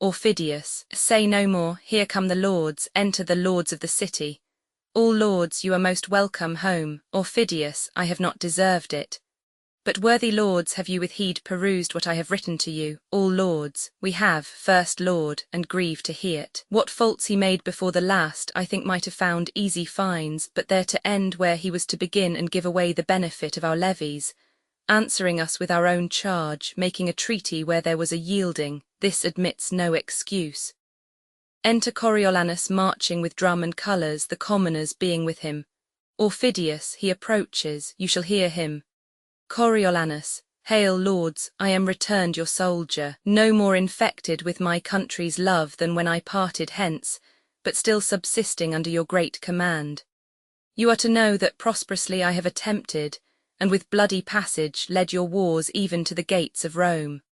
Aufidius, say no more, here come the lords, enter the lords of the city. All lords, you are most welcome home. Aufidius, I have not deserved it. But worthy lords, have you with heed perused what I have written to you? All lords, we have, first lord, and grieve to hear't. What faults he made before the last, I think might have found easy fines, but there to end where he was to begin and give away the benefit of our levies, answering us with our own charge, making a treaty where there was a yielding, this admits no excuse. Enter Coriolanus marching with drum and colours, the commoners being with him. Aufidius, he approaches, you shall hear him. Coriolanus, hail lords, I am returned your soldier, no more infected with my country's love than when I parted hence, but still subsisting under your great command. You are to know that prosperously I have attempted, and with bloody passage led your wars even to the gates of Rome.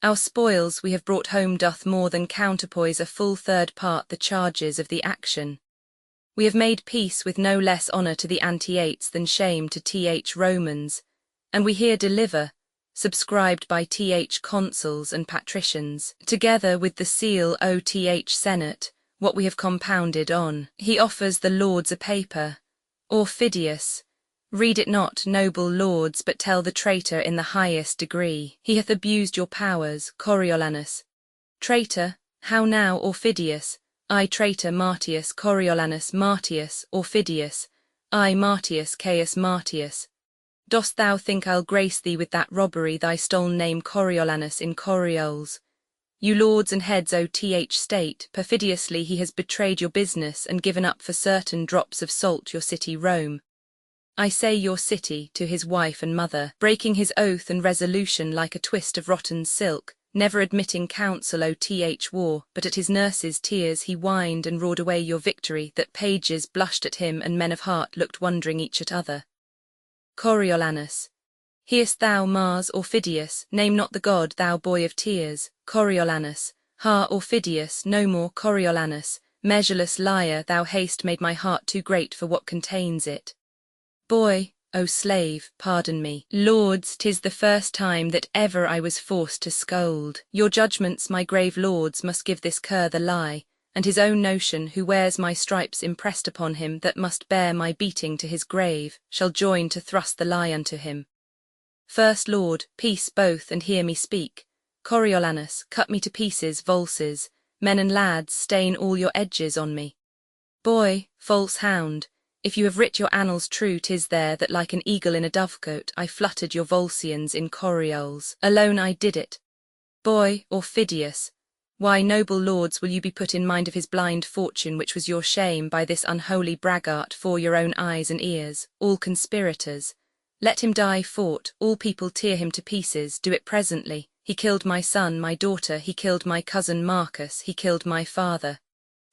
Our spoils we have brought home doth more than counterpoise a full third part the charges of the action. We have made peace with no less honour to the Antiates than shame to th Romans, and we here deliver, subscribed by th consuls and patricians, together with the seal oth senate, what we have compounded on. He offers the lords a paper. Aufidius, read it not, noble lords, but tell the traitor in the highest degree. He hath abused your powers, Coriolanus. Traitor, how now, Aufidius? I traitor Martius Coriolanus Martius Aufidius, I Martius Caius Martius. Dost thou think I'll grace thee with that robbery thy stolen name Coriolanus in Corioles? You lords and heads oth state, perfidiously he has betrayed your business and given up for certain drops of salt your city Rome. I say your city to his wife and mother, breaking his oath and resolution like a twist of rotten silk, never admitting counsel oth war, but at his nurse's tears he whined and roared away your victory, that pages blushed at him and men of heart looked wondering each at other. Coriolanus, hear'st thou Mars Aufidius, name not the god thou boy of tears. Coriolanus, ha Aufidius, no more Coriolanus, measureless liar, thou haste made my heart too great for what contains it. Boy, O slave, pardon me. Lords, 'tis the first time that ever I was forced to scold. Your judgments, my grave lords, must give this cur the lie, and his own notion, who wears my stripes impressed upon him, that must bear my beating to his grave, shall join to thrust the lie unto him. First lord, peace both, and hear me speak. Coriolanus, cut me to pieces, valses, men and lads, stain all your edges on me. Boy, false hound, if you have writ your annals true, 'tis there that like an eagle in a dovecote I fluttered your Volscians in Corioles. Alone I did it. Boy, Aufidius, why, noble lords, will you be put in mind of his blind fortune, which was your shame, by this unholy braggart, for your own eyes and ears, all conspirators? Let him die fought, all people tear him to pieces, do it presently. He killed my son, my daughter, he killed my cousin Marcus, he killed my father.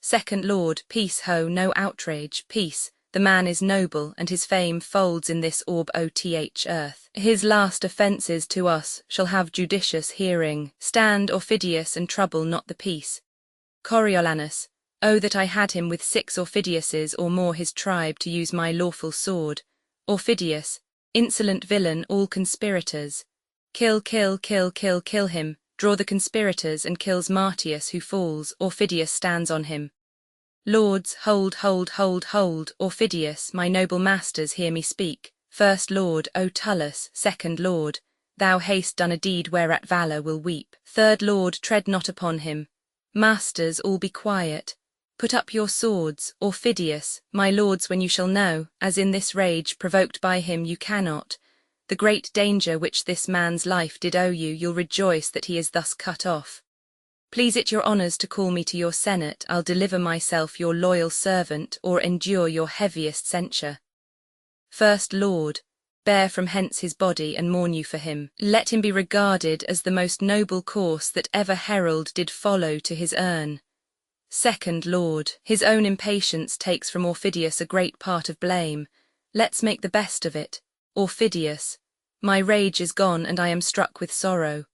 Second lord, peace ho, no outrage, peace. The man is noble, and his fame folds in this orb oth earth. His last offences to us shall have judicious hearing. Stand, Aufidius, and trouble not the peace. Coriolanus, oh that I had him with 6 Aufidiuses or more his tribe to use my lawful sword. Aufidius, insolent villain, all conspirators. Kill, kill, kill, kill, kill him. Draw the conspirators and kills Martius, who falls. Aufidius stands on him. Lords, hold, hold, hold, hold. Aufidius, my noble masters, hear me speak. First lord, O Tullus, second lord, thou hast done a deed whereat valour will weep. Third lord, tread not upon him. Masters, all be quiet. Put up your swords. Aufidius, my lords, when you shall know, as in this rage provoked by him you cannot, the great danger which this man's life did owe you, you'll rejoice that he is thus cut off. Please it your honours to call me to your senate, I'll deliver myself your loyal servant, or endure your heaviest censure. First lord, bear from hence his body and mourn you for him. Let him be regarded as the most noble course that ever herald did follow to his urn. Second lord, his own impatience takes from Aufidius a great part of blame. Let's make the best of it. Aufidius, my rage is gone and I am struck with sorrow.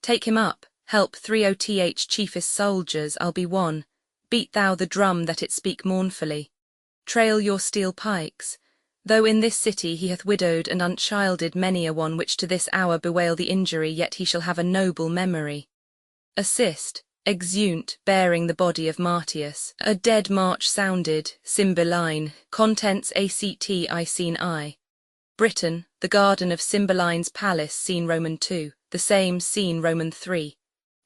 Take him up. Help 3 oth chiefest soldiers, I'll be one. Beat thou the drum that it speak mournfully. Trail your steel pikes. Though in this city he hath widowed and unchilded many a one which to this hour bewail the injury, yet he shall have a noble memory. Assist, exeunt, bearing the body of Martius. A dead march sounded, Cymbeline, contents act I seen I. Britain, the garden of Cymbeline's palace, scene Roman 2, the same scene Roman 3.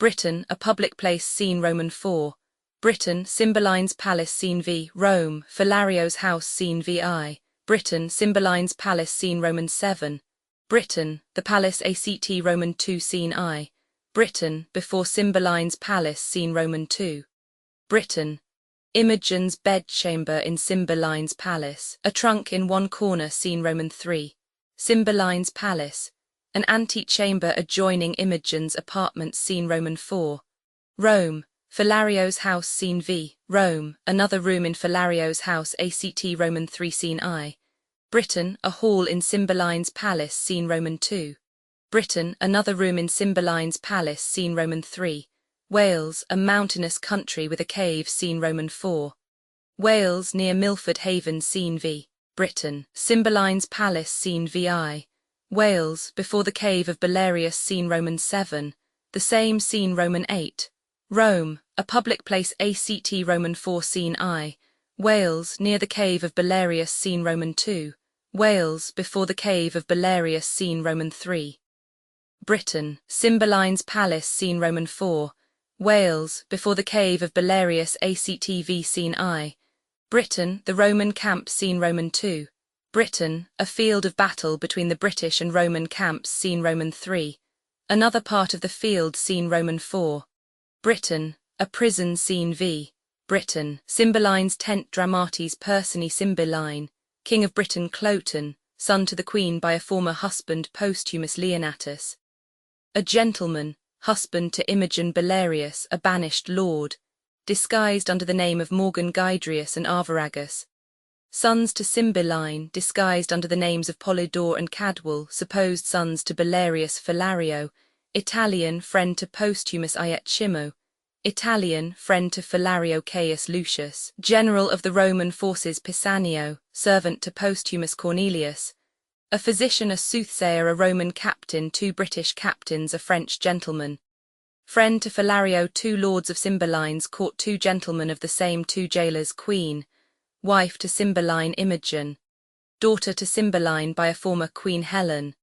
Britain, a public place, scene Roman 4. Britain, Cymbeline's palace, scene v. Rome, Philario's house, scene vi. Britain, Cymbeline's palace, scene Roman 7. Britain, the palace act Roman 2, scene I. Britain, before Cymbeline's palace, scene Roman 2. Britain. Imogen's bedchamber in Cymbeline's palace, a trunk in one corner scene Roman 3. Cymbeline's palace, an antechamber adjoining Imogen's apartments scene Roman 4. Rome. Philario's house scene V. Rome, another room in Philario's house ACT Roman 3 scene I. Britain, a hall in Cymbeline's palace scene Roman 2. Britain, another room in Cymbeline's palace scene Roman 3. Wales, a mountainous country with a cave scene Roman 4. Wales near Milford Haven scene V. Britain, Cymbeline's palace scene VI. Wales, before the cave of Belarius scene Roman 7. The same scene Roman 8. Rome, a public place ACT Roman 4 scene I. Wales, near the cave of Belarius scene Roman 2. Wales, before the cave of Belarius scene Roman 3. Britain, Cymbeline's palace scene Roman 4. Wales, before the cave of Belarius ACTV scene I. Britain, the Roman camp scene Roman 2. Britain, a field of battle between the British and Roman camps scene Roman 3. Another part of the field scene Roman 4. Britain, a prison scene V. Britain, Cymbeline's tent dramatis personae Cymbeline, King of Britain Cloten, son to the Queen by a former husband posthumous Leonatus. A gentleman, husband to Imogen Belarius, a banished lord, disguised under the name of Morgan Gydrius and Arviragus. Sons to Cymbeline, disguised under the names of Polydore and Cadwal, supposed sons to Belarius Philario, Italian, friend to posthumous Ietchimo, Italian, friend to Philario Caius Lucius, general of the Roman forces Pisanio, servant to posthumous Cornelius, a physician, a soothsayer, a Roman captain, 2 British captains, a French gentleman. Friend to Philario, 2 lords of Cymbeline's court, 2 gentlemen of the same, 2 jailers, queen. Wife to Cymbeline Imogen. Daughter to Cymbeline by a former Queen Helen.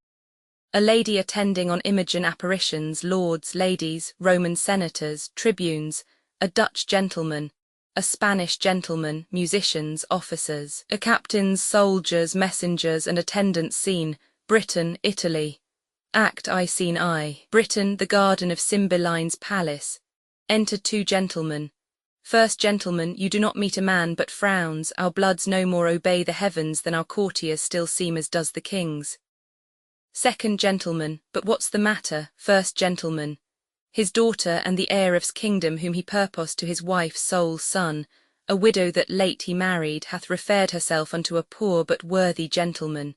A lady attending on Imogen apparitions, lords, ladies, Roman senators, tribunes, a Dutch gentleman, a Spanish gentleman, musicians, officers, a captains, soldiers, messengers and attendants scene, Britain, Italy. Act I scene I. Britain, the garden of Cymbeline's palace. Enter 2 gentlemen. First gentleman, you do not meet a man but frowns, our bloods no more obey the heavens than our courtiers still seem as does the king's. Second gentleman, but what's the matter? First gentleman. His daughter and the heir of's kingdom whom he purposed to his wife's sole son, a widow that late he married, hath referred herself unto a poor but worthy gentleman.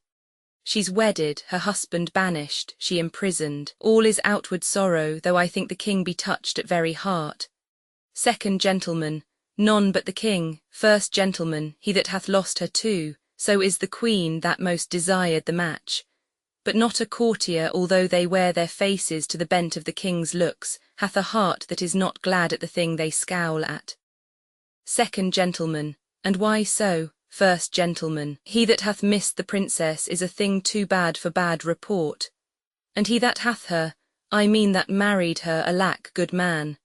She's wedded, her husband banished, she imprisoned, all is outward sorrow, though I think the king be touched at very heart. Second gentleman, none but the king. First gentleman, he that hath lost her too, so is the queen that most desired the match. But not a courtier, although they wear their faces to the bent of the king's looks, hath a heart that is not glad at the thing they scowl at. Second gentleman, and why so? First gentleman, he that hath missed the princess is a thing too bad for bad report. And he that hath her, I mean that married her, alack, good man,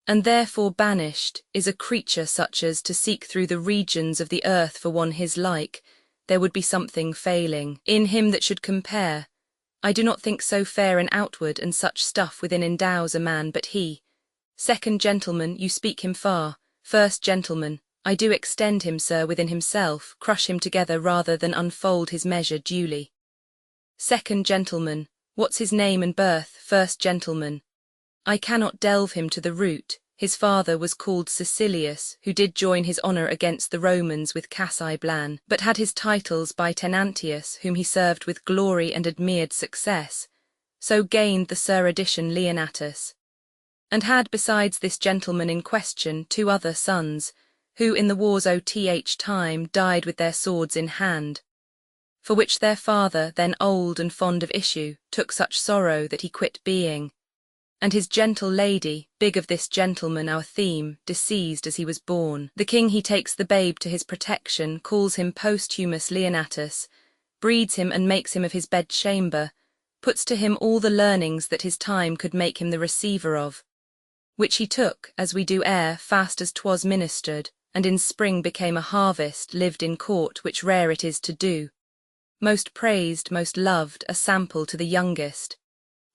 and therefore banished, is a creature such as to seek through the regions of the earth for one his like. There would be something failing in him that should compare. I do not think so fair an outward and such stuff within endows a man but he. Second gentleman, you speak him far. First gentleman, I do extend him, sir, within himself, crush him together rather than unfold his measure duly. Second gentleman, what's his name and birth? First gentleman, I cannot delve him to the root. His father was called Cecilius, who did join his honour against the Romans with Cassi Blan, but had his titles by Tenantius, whom he served with glory and admired success, so gained the Sir Addition Leonatus, and had besides this gentleman in question 2 other sons, who in the war's time died with their swords in hand, for which their father, then old and fond of issue, took such sorrow that he quit being. And his gentle lady, big of this gentleman our theme, deceased as he was born. The king he takes the babe to his protection, calls him posthumous Leonatus, breeds him and makes him of his bedchamber, puts to him all the learnings that his time could make him the receiver of, which he took, as we do air, fast as 'twas ministered, and in spring became a harvest, lived in court, which rare it is to do. Most praised, most loved, a sample to the youngest.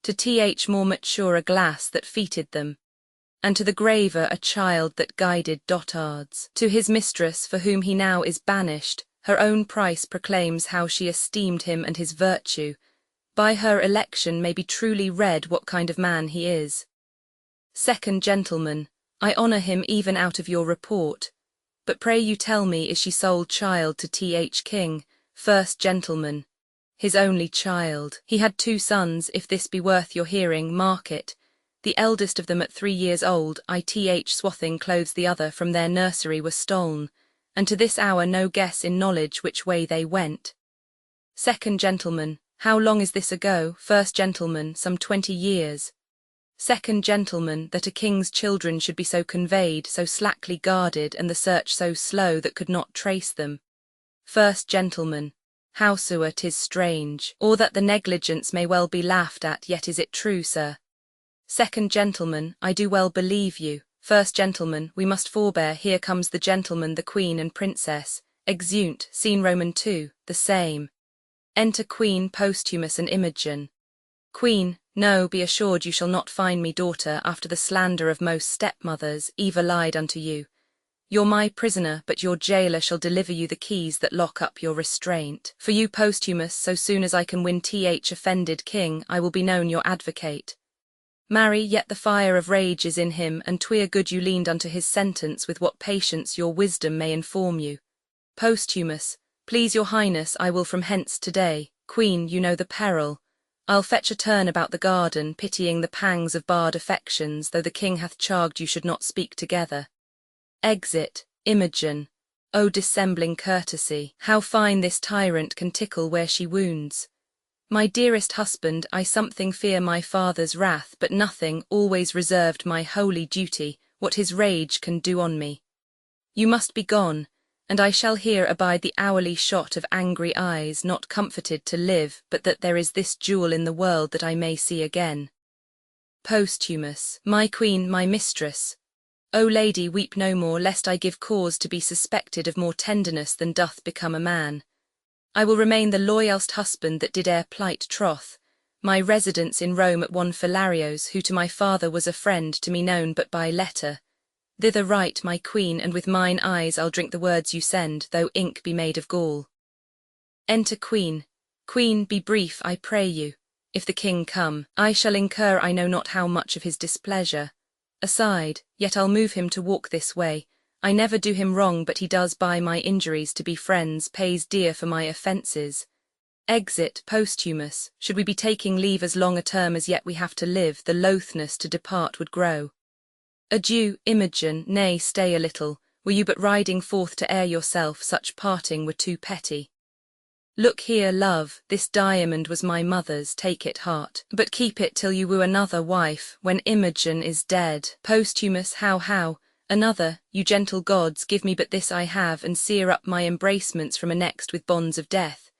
To th more mature a glass that feated them. and to the graver a child that guided dotards. To his mistress, for whom he now is banished, her own price proclaims how she esteemed him and his virtue. By her election may be truly read what kind of man he is. Second gentleman, I honour him even out of your report. But pray you tell me, is she sole child to Th. King? First gentleman, his only child. He had 2 sons, if this be worth your hearing, mark it. The eldest of them at 3 years old, Ith swathing clothes the other from their nursery was stol'n, and to this hour no guess in knowledge which way they went. Second gentleman, how long is this ago? First gentleman, some 20 years. Second gentleman, that a king's children should be so conveyed, so slackly guarded, and the search so slow that could not trace them. First gentleman, howsoe'er 'tis strange, or that the negligence may well be laughed at, yet is it true, sir. Second gentleman, I do well believe you. First gentleman, we must forbear, here comes the gentleman, the queen and princess. Exeunt, scene Roman 2, the same. Enter Queen, Posthumus and Imogen. Queen, no, be assured you shall not find me, daughter, after the slander of most stepmothers, Eva lied unto you. You're my prisoner, but your jailer shall deliver you the keys that lock up your restraint. For you, Posthumus, so soon as I can win Th. offended king, I will be known your advocate. Marry, yet the fire of rage is in him, and 'twere good you leaned unto his sentence with what patience your wisdom may inform you. Posthumus, please your highness, I will from hence today. Queen, you know the peril. I'll fetch a turn about the garden, pitying the pangs of barred affections, though the king hath charged you should not speak together. Exit, Imogen. O dissembling courtesy, how fine this tyrant can tickle where she wounds. My dearest husband, I something fear my father's wrath, but nothing, always reserved my holy duty, what his rage can do on me. You must be gone, and I shall here abide the hourly shot of angry eyes, not comforted to live, but that there is this jewel in the world that I may see again. Posthumus, my queen, my mistress. O lady, weep no more, lest I give cause to be suspected of more tenderness than doth become a man. I will remain the loyalst husband that did e'er plight troth. My residence in Rome at one Philarios, who to my father was a friend, to me known but by letter. Thither write, my queen, and with mine eyes I'll drink the words you send, though ink be made of gall. Enter Queen. Queen, be brief, I pray you. If the king come, I shall incur I know not how much of his displeasure. Aside, yet I'll move him to walk this way. I never do him wrong, but he does by my injuries to be friends, pays dear for my offences. Exit, Posthumus, should we be taking leave as long a term as yet we have to live, the loathness to depart would grow. Adieu, Imogen, nay, stay a little, were you but riding forth to air yourself, such parting were too petty. Look here, love, this diamond was my mother's, take it, heart, but keep it till you woo another wife, when Imogen is dead. Posthumus, how, another, you gentle gods, give me but this I have, and sear up my embracements from annexed with bonds of death.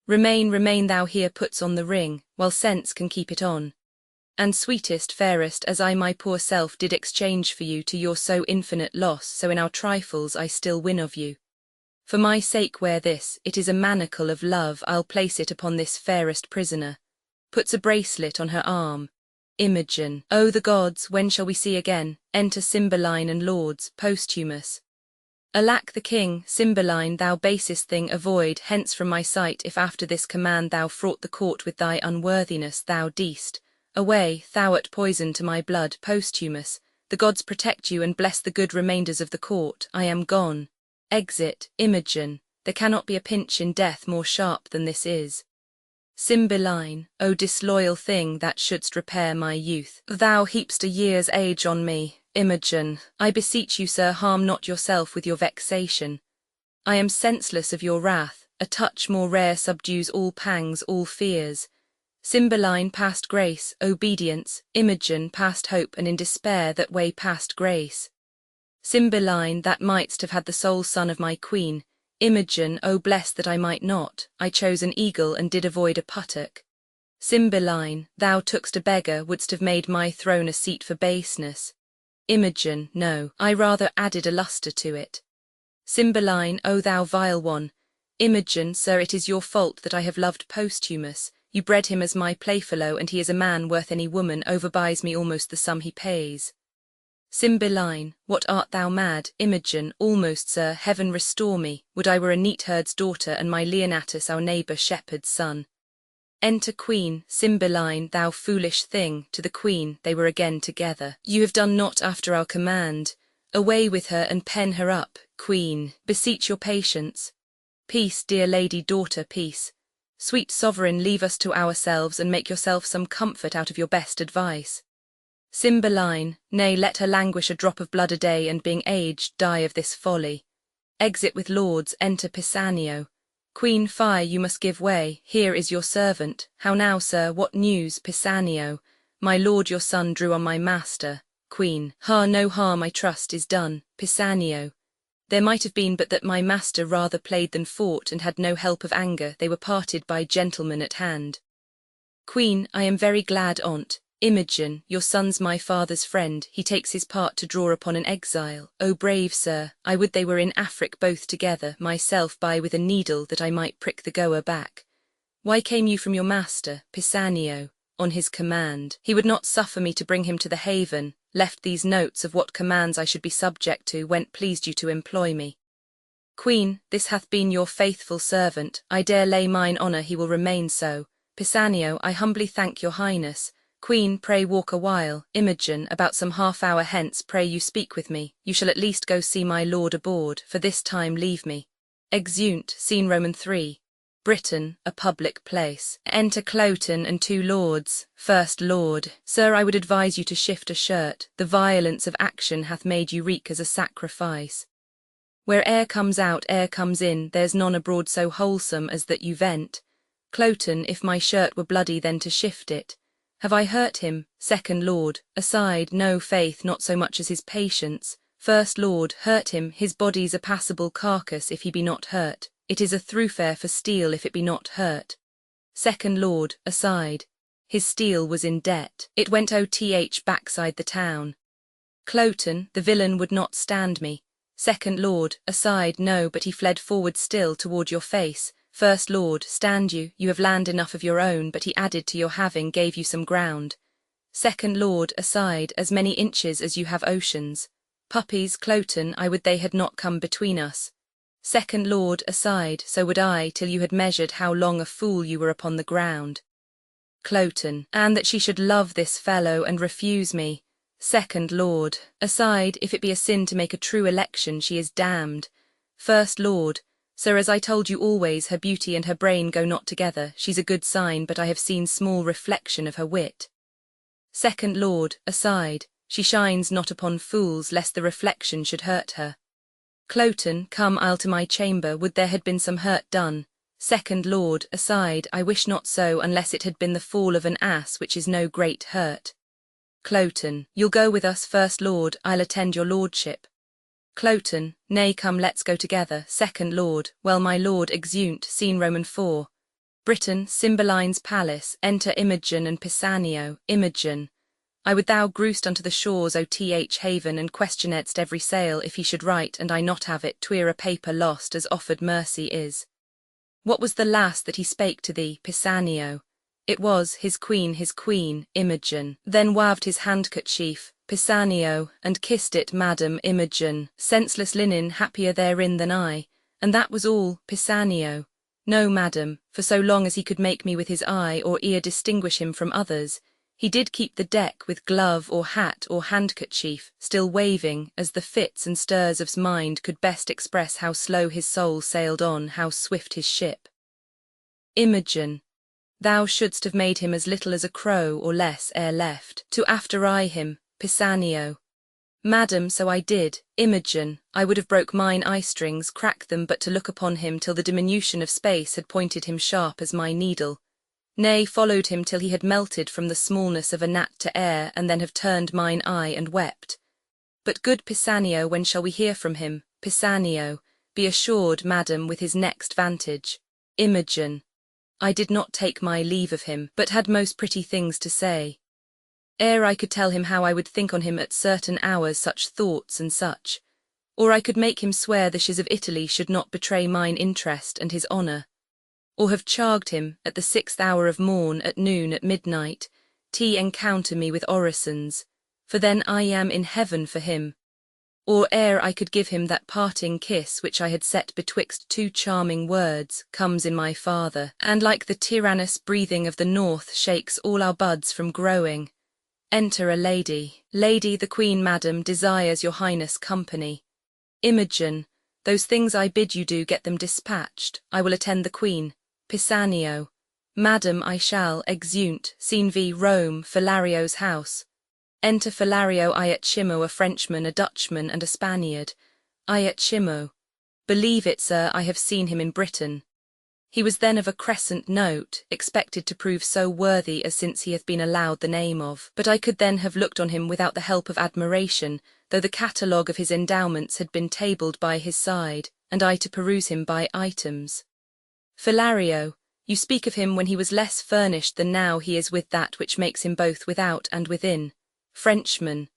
Remain thou here, puts on the ring, while sense can keep it on. And sweetest, fairest, as I my poor self did exchange for you to your so infinite loss, so in our trifles I still win of you. For my sake wear this, it is a manacle of love, I'll place it upon this fairest prisoner. Puts a bracelet on her arm. Imogen, O the gods, when shall we see again? Enter Cymbeline and lords. Posthumus. Alack the king, Cymbeline, thou basest thing, avoid hence from my sight, if after this command thou fraught the court with thy unworthiness, thou deest. Away, thou art poison to my blood. Posthumus, the gods protect you and bless the good remainders of the court, I am gone. Exit, Imogen, there cannot be a pinch in death more sharp than this is. Cymbeline, O disloyal thing that shouldst repair my youth, thou heapst a year's age on me. Imogen, I beseech you, sir, harm not yourself with your vexation. I am senseless of your wrath, a touch more rare subdues all pangs, all fears. Cymbeline, past grace, obedience, Imogen, past hope, and in despair that way past grace. Cymbeline, that mightst have had the sole son of my queen. Imogen, O blessed that I might not, I chose an eagle and did avoid a puttock. Cymbeline, thou tookst a beggar, wouldst have made my throne a seat for baseness. Imogen, no, I rather added a lustre to it. Cymbeline, O thou vile one. Imogen, sir, it is your fault that I have loved Posthumus. You bred him as my playfellow, and he is a man worth any woman, overbuys me almost the sum he pays. Cymbeline, what art thou mad? Imogen, almost, sir, heaven restore me, would I were a neatherd's daughter and my Leonatus our neighbour shepherd's son. Enter Queen. Cymbeline, thou foolish thing, to the Queen, they were again together. You have done naught after our command. Away with her and pen her up. Queen, beseech your patience. Peace, dear lady daughter, peace. Sweet sovereign, leave us to ourselves and make yourself some comfort out of your best advice. Cymbeline, nay, let her languish a drop of blood a day and being aged die of this folly. Exit with lords, enter Pisanio. Queen, fie, you must give way, here is your servant. How now, sir, what news? Pisanio, my lord your son drew on my master. Queen, no harm I trust is done. Pisanio, there might have been but that my master rather played than fought and had no help of anger, they were parted by gentlemen at hand. Queen, I am very glad on't. Imogen, your son's my father's friend, he takes his part to draw upon an exile. O brave sir, I would they were in Afric both together, myself by with a needle that I might prick the goer back. Why came you from your master, Pisanio? On his command. He would not suffer me to bring him to the haven, left these notes of what commands I should be subject to when't pleased you to employ me. Queen, this hath been your faithful servant, I dare lay mine honour he will remain so. Pisanio, I humbly thank your highness. Queen, pray walk a while. Imogen, about some half-hour hence pray you speak with me. You shall at least go see my lord aboard, for this time leave me. Exeunt, scene Roman 3. Britain, a public place. Enter Cloten and 2 lords. First Lord, sir, I would advise you to shift a shirt, the violence of action hath made you reek as a sacrifice. Where air comes out, air comes in, there's none abroad so wholesome as that you vent. Cloten, if my shirt were bloody then to shift it. Have I hurt him? Second Lord, aside, no faith, not so much as his patience. First Lord, hurt him, his body's a passable carcass if he be not hurt. It is a thoroughfare for steel if it be not hurt. Second Lord, aside, his steel was in debt. It went backside the town. Cloten, the villain would not stand me. Second Lord, aside, no, but he fled forward still toward your face. First Lord, stand you, you have land enough of your own, but he added to your having, gave you some ground. Second Lord, aside, as many inches as you have oceans. Puppies, Cloten, I would they had not come between us. Second Lord, aside, so would I, till you had measured how long a fool you were upon the ground. Cloten, and that she should love this fellow and refuse me. Second Lord, aside, if it be a sin to make a true election, she is damned. First Lord, sir, as I told you always, her beauty and her brain go not together. She's a good sign, but I have seen small reflection of her wit. Second Lord, aside, she shines not upon fools, lest the reflection should hurt her. Cloten, come, I'll to my chamber, would there had been some hurt done. Second Lord, aside, I wish not so, unless it had been the fall of an ass, which is no great hurt. Cloten, you'll go with us. First Lord, I'll attend your lordship. Cloten, nay, come, let's go together. Second Lord, well, my lord. Exeunt, scene Roman 4. Britain, Cymbeline's palace. Enter Imogen and Pisanio. Imogen, I would thou grewst unto the shores, O haven, and questionedst every sail, if he should write, and I not have it, twere a paper lost, as offered mercy is. What was the last that he spake to thee, Pisanio? It was, his queen, Imogen. Then waved his handkerchief, Pisanio, and kissed it, Madam. Imogen, senseless linen, happier therein than I, and that was all. Pisanio, no, madam, for so long as he could make me with his eye or ear distinguish him from others, he did keep the deck with glove or hat or handkerchief, still waving, as the fits and stirs of's mind could best express how slow his soul sailed on, how swift his ship. Imogen, thou shouldst have made him as little as a crow or less ere left, to after eye him. Pisanio, madam, so I did. Imogen, I would have broke mine eye-strings, cracked them, but to look upon him till the diminution of space had pointed him sharp as my needle. Nay, followed him till he had melted from the smallness of a gnat to air, and then have turned mine eye and wept. But good Pisanio, when shall we hear from him? Pisanio, be assured, madam, with his next vantage. Imogen, I did not take my leave of him, but had most pretty things to say. Ere I could tell him how I would think on him at certain hours such thoughts and such, or I could make him swear the shiz of Italy should not betray mine interest and his honour, or have charged him, at the 6th hour of morn, at noon, at midnight, encounter me with orisons, for then I am in heaven for him. Or ere I could give him that parting kiss which I had set betwixt two charming words, comes in my father, and like the tyrannous breathing of the north shakes all our buds from growing. Enter a lady. Lady, the queen, madam, desires your highness company. Imogen, those things I bid you do, get them dispatched. I will attend the queen. Pisanio, madam, I shall, exeunt, scene v. Rome, Philario's house. Enter Philario, Iachimo, a Frenchman, a Dutchman, and a Spaniard. Iachimo, believe it, sir, I have seen him in Britain. He was then of a crescent note, expected to prove so worthy as since he hath been allowed the name of. But I could then have looked on him without the help of admiration, though the catalogue of his endowments had been tabled by his side, and I to peruse him by items. Philario, you speak of him when he was less furnished than now he is with that which makes him both without and within. Frenchman,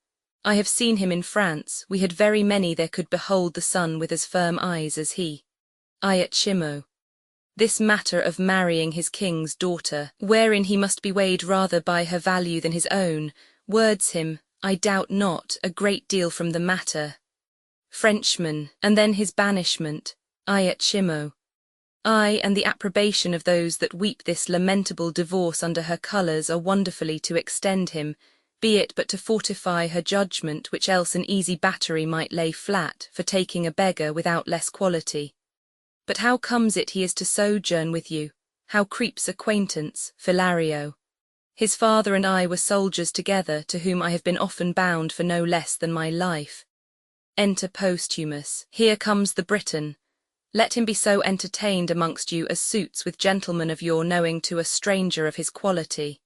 I have seen him in France, we had very many there could behold the sun with as firm eyes as he. Iachimo, this matter of marrying his king's daughter, wherein he must be weighed rather by her value than his own, words him, I doubt not, a great deal from the matter. Frenchman, and then his banishment. Iachimo, I and the approbation of those that weep this lamentable divorce under her colours are wonderfully to extend him, be it but to fortify her judgment, which else an easy battery might lay flat, for taking a beggar without less quality. But how comes it he is to sojourn with you? How creeps acquaintance, Philario? His father and I were soldiers together, to whom I have been often bound for no less than my life. Enter Posthumus. Here comes the Briton. Let him be so entertained amongst you as suits with gentlemen of your knowing to a stranger of his quality.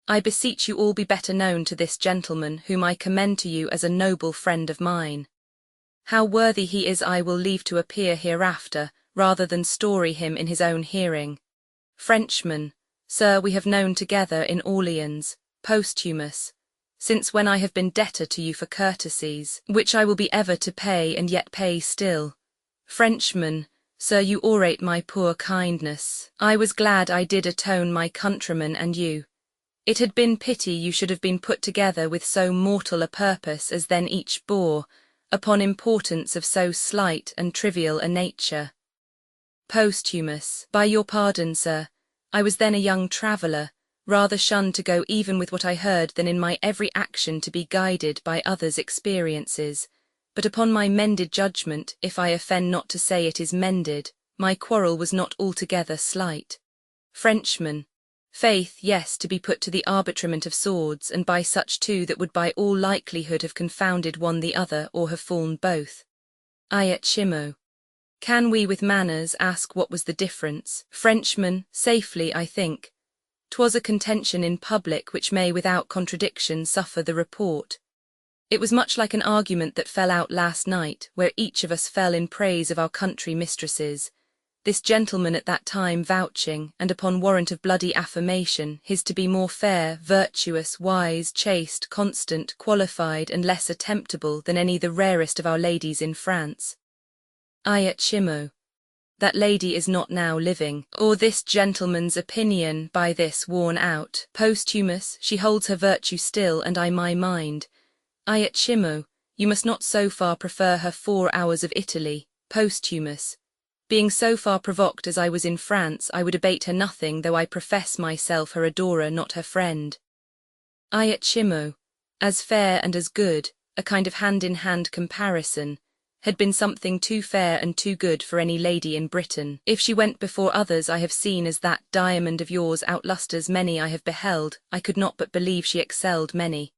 I beseech you all be better known to this gentleman, whom I commend to you as a noble friend of mine. How worthy he is I will leave to appear hereafter, rather than story him in his own hearing. Frenchman, sir, we have known together in Orleans. Posthumus, since when I have been debtor to you for courtesies, which I will be ever to pay and yet pay still. Frenchman, sir, you orate my poor kindness. I was glad I did atone my countrymen and you. It had been pity you should have been put together with so mortal a purpose as then each bore, upon importance of so slight and trivial a nature. Posthumus, by your pardon, sir, I was then a young traveller, rather shunned to go even with what I heard than in my every action to be guided by others' experiences, but upon my mended judgment, if I offend not to say it is mended, my quarrel was not altogether slight. Frenchman, faith, yes, to be put to the arbitrament of swords, and by such too that would by all likelihood have confounded one the other, or have fallen both. Iachimo, can we with manners ask what was the difference? Frenchman, safely, I think. 'Twas a contention in public which may without contradiction suffer the report. It was much like an argument that fell out last night, where each of us fell in praise of our country mistresses, this gentleman at that time vouching, and upon warrant of bloody affirmation, his to be more fair, virtuous, wise, chaste, constant, qualified, and less attemptable than any the rarest of our ladies in France. Iachimo, that lady is not now living, or this gentleman's opinion by this worn out. Posthumus, she holds her virtue still, and I my mind. Iachimo, you must not so far prefer her 4 hours of Italy. Posthumus, being so far provoked as I was in France, I would abate her nothing, though I profess myself her adorer, not her friend. Iachimo, as fair and as good, a kind of hand-in-hand comparison, had been something too fair and too good for any lady in Britain. If she went before others I have seen as that diamond of yours outlusters many I have beheld, I could not but believe she excelled many.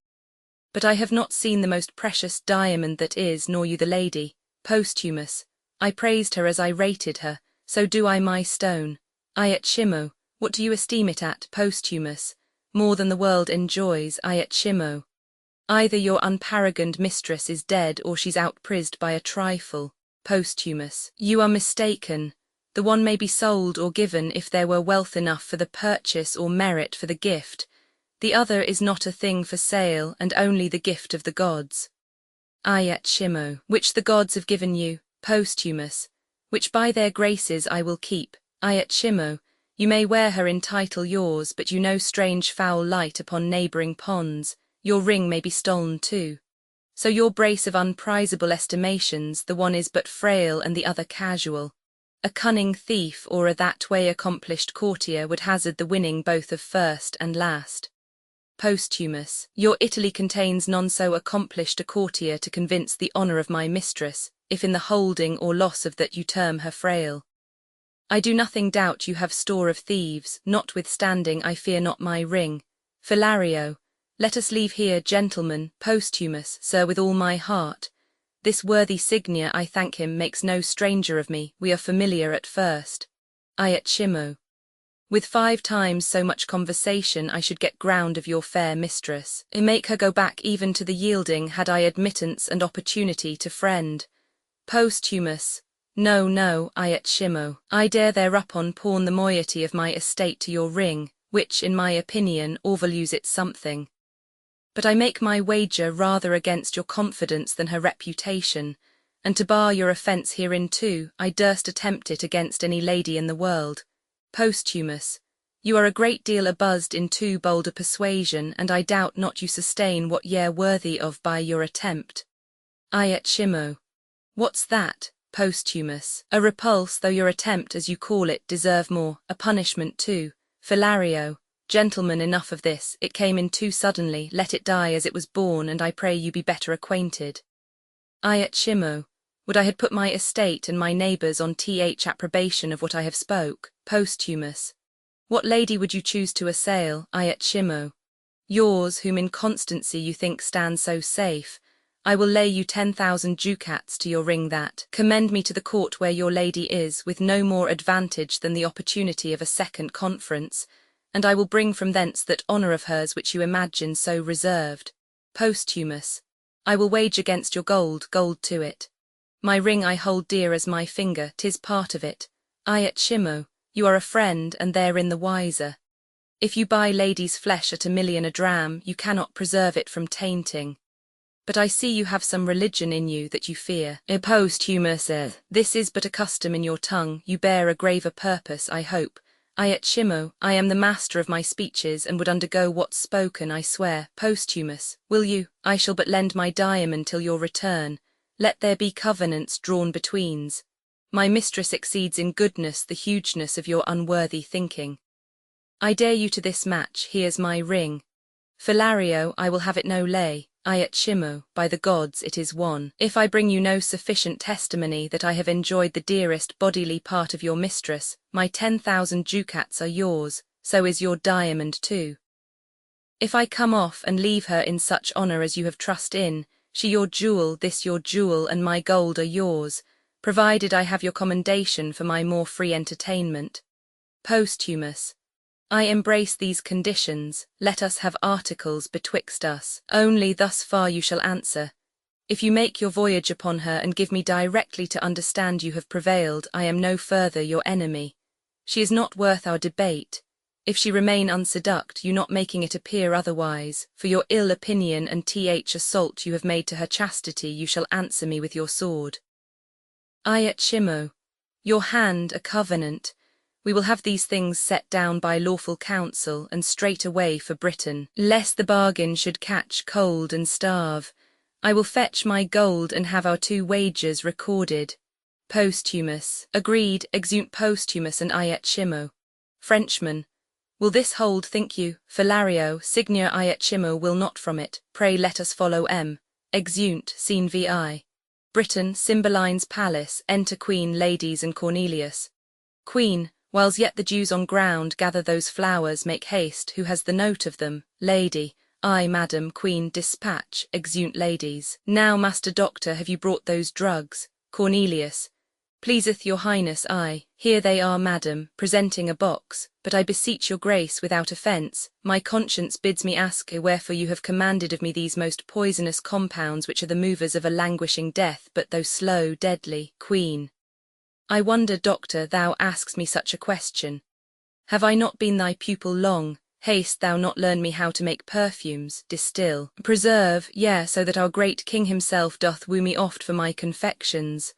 But I have not seen the most precious diamond that is, nor you the lady. Posthumus, I praised her as I rated her, so do I my stone. Iachimo, what do you esteem it at? Posthumus, more than the world enjoys. Iachimo, either your unparagoned mistress is dead, or she's outprised by a trifle. Posthumus, you are mistaken. The one may be sold or given if there were wealth enough for the purchase or merit for the gift. The other is not a thing for sale, and only the gift of the gods. Iachimo, which the gods have given you. Posthumus, which by their graces I will keep. Iachimo, you may wear her in title yours, but you know strange foul light upon neighbouring ponds. your ring may be stolen too. So your brace of unprizable estimations, the one is but frail and the other casual. A cunning thief or a that way accomplished courtier would hazard the winning both of first and last. Posthumous, your Italy contains none so accomplished a courtier to convince the honour of my mistress, if in the holding or loss of that you term her frail. I do nothing doubt you have store of thieves, notwithstanding I fear not my ring. Philario, let us leave here, gentlemen. Posthumous, sir, with all my heart. This worthy Signior, I thank him, makes no stranger of me, we are familiar at first. I at Shimo. With 5 times so much conversation I should get ground of your fair mistress, and make her go back even to the yielding had I admittance and opportunity to friend. Posthumous, no, I at Shimo, I dare thereupon pawn the moiety of my estate to your ring, which in my opinion overvalues it something. But I make my wager rather against your confidence than her reputation, and to bar your offence herein too, I durst attempt it against any lady in the world. Posthumous, you are a great deal abuzzed in too bold a persuasion, and I doubt not you sustain what ye're worthy of by your attempt. I at Shimo. What's that? Posthumous, a repulse, though your attempt, as you call it, deserve more, a punishment too. Philario, gentlemen, enough of this, it came in too suddenly, let it die as it was born, and I pray you be better acquainted. I at Shimo. Would I had put my estate and my neighbours on approbation of what I have spoke. Posthumous. What lady would you choose to assail? I at Shimo. Yours, whom in constancy you think stands so safe. I will lay you 10,000 ducats to your ring that. Commend me to the court where your lady is, with no more advantage than the opportunity of a second conference, and I will bring from thence that honour of hers which you imagine so reserved. Posthumous. I will wage against your gold to it. My ring I hold dear as my finger, 'tis part of it. I at Shimo, you are a friend, and therein the wiser. If you buy ladies' flesh at 1,000,000 a dram, you cannot preserve it from tainting. But I see you have some religion in you that you fear. Posthumous, this is but a custom in your tongue, you bear a graver purpose, I hope. I at Shimo, I am the master of my speeches, and would undergo what's spoken, I swear. Posthumous, will you? I shall but lend my diamond till your return. Let there be covenants drawn betweens. My mistress exceeds in goodness the hugeness of your unworthy thinking. I dare you to this match, here's my ring. Philario, I will have it no lay. I at Shimo, by the gods it is one. If I bring you no sufficient testimony that I have enjoyed the dearest bodily part of your mistress, my 10,000 ducats are yours, so is your diamond too. If I come off and leave her in such honour as you have trust in, she your jewel, this your jewel, and my gold are yours, provided I have your commendation for my more free entertainment. Posthumous. I embrace these conditions, let us have articles betwixt us. Only thus far you shall answer. If you make your voyage upon her and give me directly to understand you have prevailed, I am no further your enemy. She is not worth our debate. If she remain unseduct, you not making it appear otherwise, for your ill opinion and assault you have made to her chastity, you shall answer me with your sword. I at Shimo. Your hand a covenant. We will have these things set down by lawful counsel, and straight away for Britain, lest the bargain should catch cold and starve. I will fetch my gold and have our 2 wagers recorded. Posthumous. Agreed, exeunt Posthumous and I at Shimo. Frenchman. Will this hold, think you? Philario, Signior I at Shimo will not from it, pray let us follow M. Exeunt, scene vi. Britain, Cymbeline's palace, enter Queen, ladies and Cornelius. Queen. Whiles yet the dews on ground gather those flowers, make haste, who has the note of them? Lady. I, madam. Queen. Dispatch. Exeunt ladies. Now, master doctor, have you brought those drugs? Cornelius. Pleaseth your highness, I. Here they are, madam, presenting a box, but I beseech your grace without offence, my conscience bids me ask wherefore you have commanded of me these most poisonous compounds which are the movers of a languishing death, but though slow, deadly. Queen. I wonder, doctor, thou ask'st me such a question. Have I not been thy pupil long? Hast thou not learned me how to make perfumes, distill, preserve, yea, so that our great king himself doth woo me oft for my confections?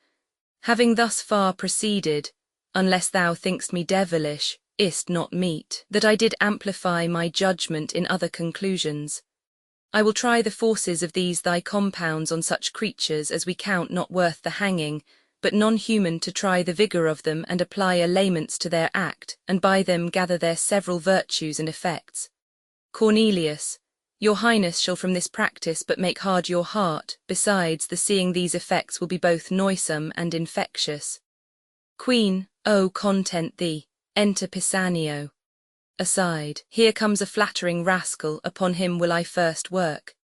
Having thus far proceeded, unless thou think'st me devilish, is't not meet that I did amplify my judgment in other conclusions. I will try the forces of these thy compounds on such creatures as we count not worth the hanging, but non-human, to try the vigour of them and apply aliments to their act, and by them gather their several virtues and effects. Cornelius, your highness shall from this practice but make hard your heart, besides the seeing these effects will be both noisome and infectious. Queen, O content thee, enter Pisanio. Aside, here comes a flattering rascal, upon him will I first work.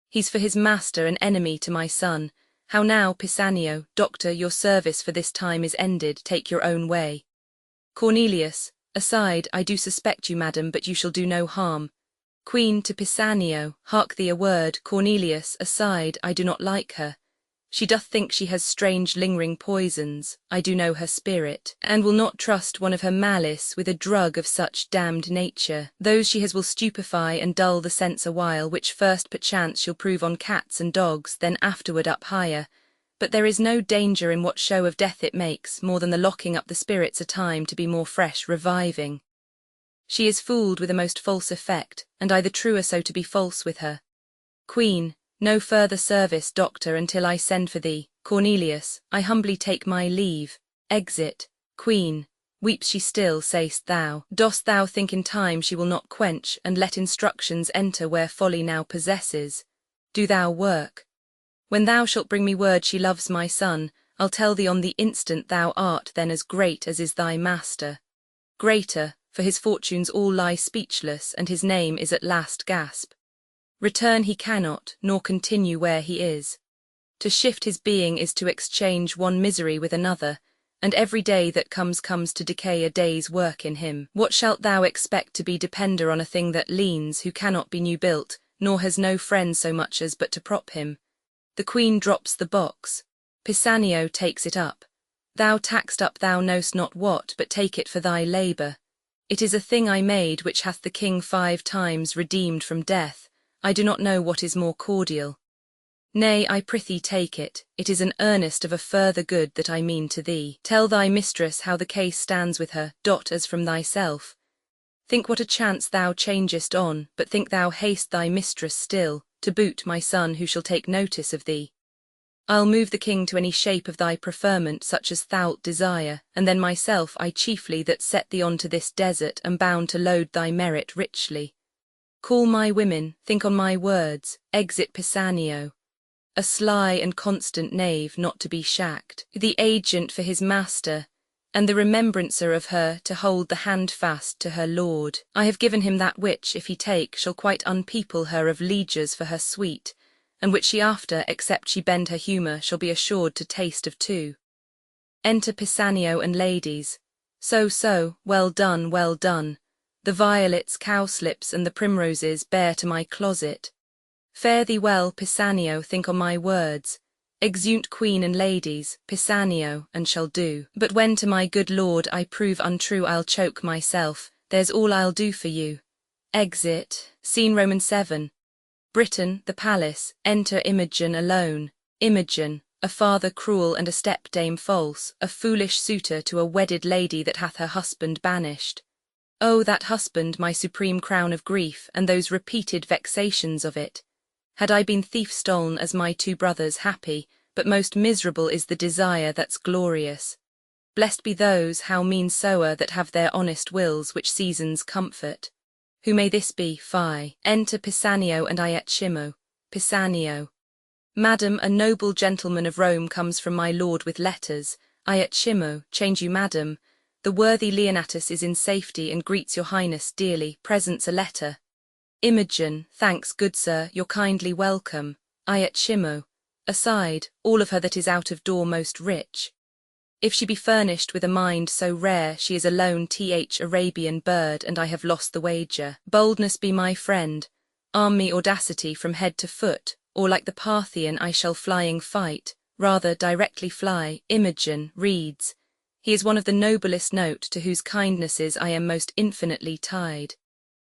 He's for his master an enemy to my son. How now, Pisanio, doctor, your service for this time is ended, take your own way. Cornelius, aside, I do suspect you, madam, but you shall do no harm. Queen to Pisanio, hark thee a word. Cornelius, aside, I do not like her. She doth think she has strange lingering poisons, I do know her spirit, and will not trust one of her malice with a drug of such damned nature. Those she has will stupefy and dull the sense a while, which first perchance she'll prove on cats and dogs, then afterward up higher. But there is no danger in what show of death it makes, more than the locking up the spirits a time to be more fresh reviving. She is fooled with a most false effect, and I the truer so to be false with her. Queen, no further service, doctor, until I send for thee. Cornelius, I humbly take my leave. Exit. Queen, weeps she still, say'st thou? Dost thou think in time she will not quench, and let instructions enter where folly now possesses? Do thou work. When thou shalt bring me word she loves my son, I'll tell thee on the instant thou art then as great as is thy master. Greater, for his fortunes all lie speechless, and his name is at last gasp. Return he cannot, nor continue where he is. To shift his being is to exchange one misery with another, and every day that comes to decay a day's work in him. What shalt thou expect to be depender on a thing that leans, who cannot be new built, nor has no friend so much as but to prop him? The queen drops the box. Pisanio takes it up. Thou taxed up thou know'st not what, but take it for thy labour. It is a thing I made which hath the king 5 times redeemed from death. I do not know what is more cordial. Nay, I prithee take it is an earnest of a further good that I mean to thee. Tell thy mistress how the case stands with her, as from thyself. Think what a chance thou changest on, but think thou haste thy mistress still, to boot my son who shall take notice of thee. I'll move the king to any shape of thy preferment such as thou'lt desire, and then myself I chiefly that set thee on to this desert am bound to load thy merit richly. Call my women, think on my words, exit Pisanio. A sly and constant knave not to be shacked, the agent for his master, and the remembrancer of her to hold the hand fast to her lord. I have given him that which, if he take, shall quite unpeople her of lieges for her sweet, and which she after, except she bend her humour, shall be assured to taste of too. Enter Pisanio and ladies. So, well done, well done. The violets, cowslips, and the primroses bear to my closet. Fare thee well, Pisanio, think on my words. Exeunt queen and ladies, Pisanio, and shall do. But when to my good lord I prove untrue, I'll choke myself, there's all I'll do for you. Exit. Scene Roman 7. Britain, the palace, enter Imogen alone. Imogen, a father cruel and a stepdame false, a foolish suitor to a wedded lady that hath her husband banished. Oh, that husband, my supreme crown of grief, and those repeated vexations of it. Had I been thief stol'n as my 2 brothers happy, but most miserable is the desire that's glorious. Blessed be those, how mean soe'er, that have their honest wills which seasons comfort. Who may this be? Fie. Enter Pisanio and Iachimo. Pisanio. Madam, a noble gentleman of Rome comes from my lord with letters. Iachimo, change you madam. The worthy Leonatus is in safety and greets your highness dearly, presents a letter. Imogen, thanks, good sir, your kindly welcome. Iachimo, aside, all of her that is out of door most rich. If she be furnished with a mind so rare, she is a lone Arabian bird, and I have lost the wager. Boldness be my friend, arm me audacity from head to foot, or like the Parthian I shall flying fight, rather directly fly. Imogen reads. He is one of the noblest note, to whose kindnesses I am most infinitely tied.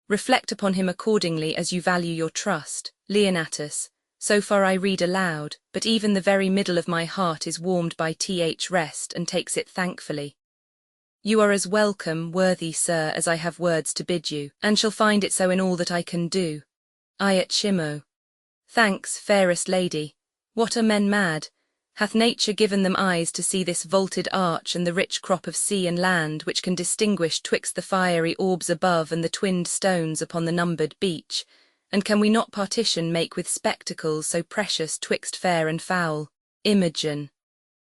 Reflect upon him accordingly as you value your trust. Leonatus, so far I read aloud, but even the very middle of my heart is warmed by rest and takes it thankfully. You are as welcome, worthy sir, as I have words to bid you, and shall find it so in all that I can do. Iachimo, Thanks, fairest lady. What are men mad? Hath nature given them eyes to see this vaulted arch and the rich crop of sea and land which can distinguish twixt the fiery orbs above and the twinned stones upon the numbered beach? And can we not partition make with spectacles so precious twixt fair and foul? Imogen.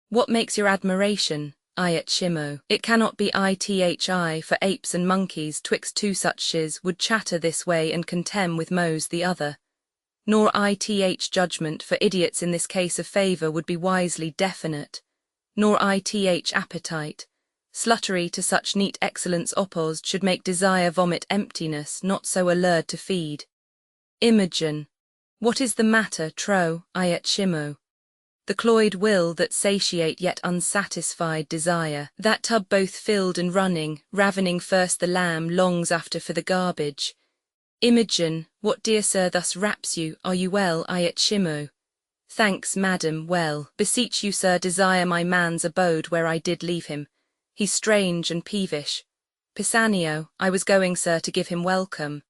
What makes your admiration? I at Shimo. It cannot be ithi, for apes and monkeys twixt two such shiz would chatter this way and contemn with mows the other. Nor ith judgment, for idiots in this case of favour would be wisely definite. Nor ith appetite. Sluttery to such neat excellence opposed should make desire vomit emptiness, not so allured to feed. Imogen. What is the matter, tro, I at Shimo? The cloyed will that satiate yet unsatisfied desire, that tub both filled and running, ravening first the lamb, longs after for the garbage. Imogen, what dear sir thus raps you, are you well, I at Shimo? Thanks, madam, well. Beseech you, sir, desire my man's abode where I did leave him. He's strange and peevish. Pisanio, I was going, sir, to give him welcome.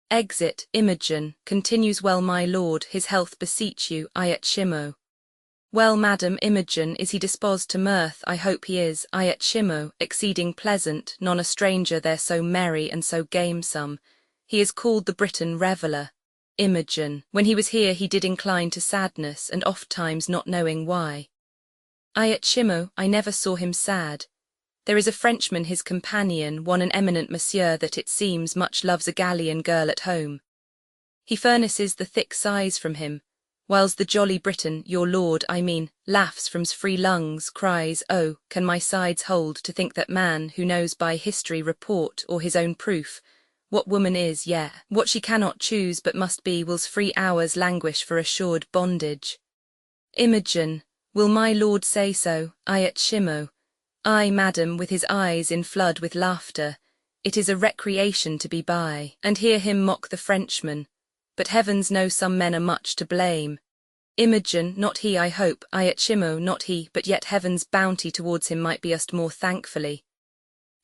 Exit, Imogen, continues well my lord, his health beseech you, I at Shimo. Well, madam, Imogen, is he disposed to mirth? I hope he is, I at Shimo, exceeding pleasant, none a stranger there so merry and so gamesome. He is called the Briton reveller. Imogen, when he was here he did incline to sadness, and oft times not knowing why. I at Shimo, I never saw him sad. There is a Frenchman his companion, one an eminent monsieur that it seems much loves a Gallian girl at home. He furnaces the thick sighs from him, whiles the jolly Briton, your lord, I mean, laughs from's free lungs, cries, oh, can my sides hold to think that man, who knows by history report or his own proof, what woman is, what she cannot choose but must be, will's free hours languish for assured bondage. Imogen, will my lord say so, I at Shimo? Ay, madam, with his eyes in flood with laughter, it is a recreation to be by, and hear him mock the Frenchman. But heavens know some men are much to blame. Imogen, not he I hope, I at Shimo, not he, but yet heaven's bounty towards him might be used more thankfully.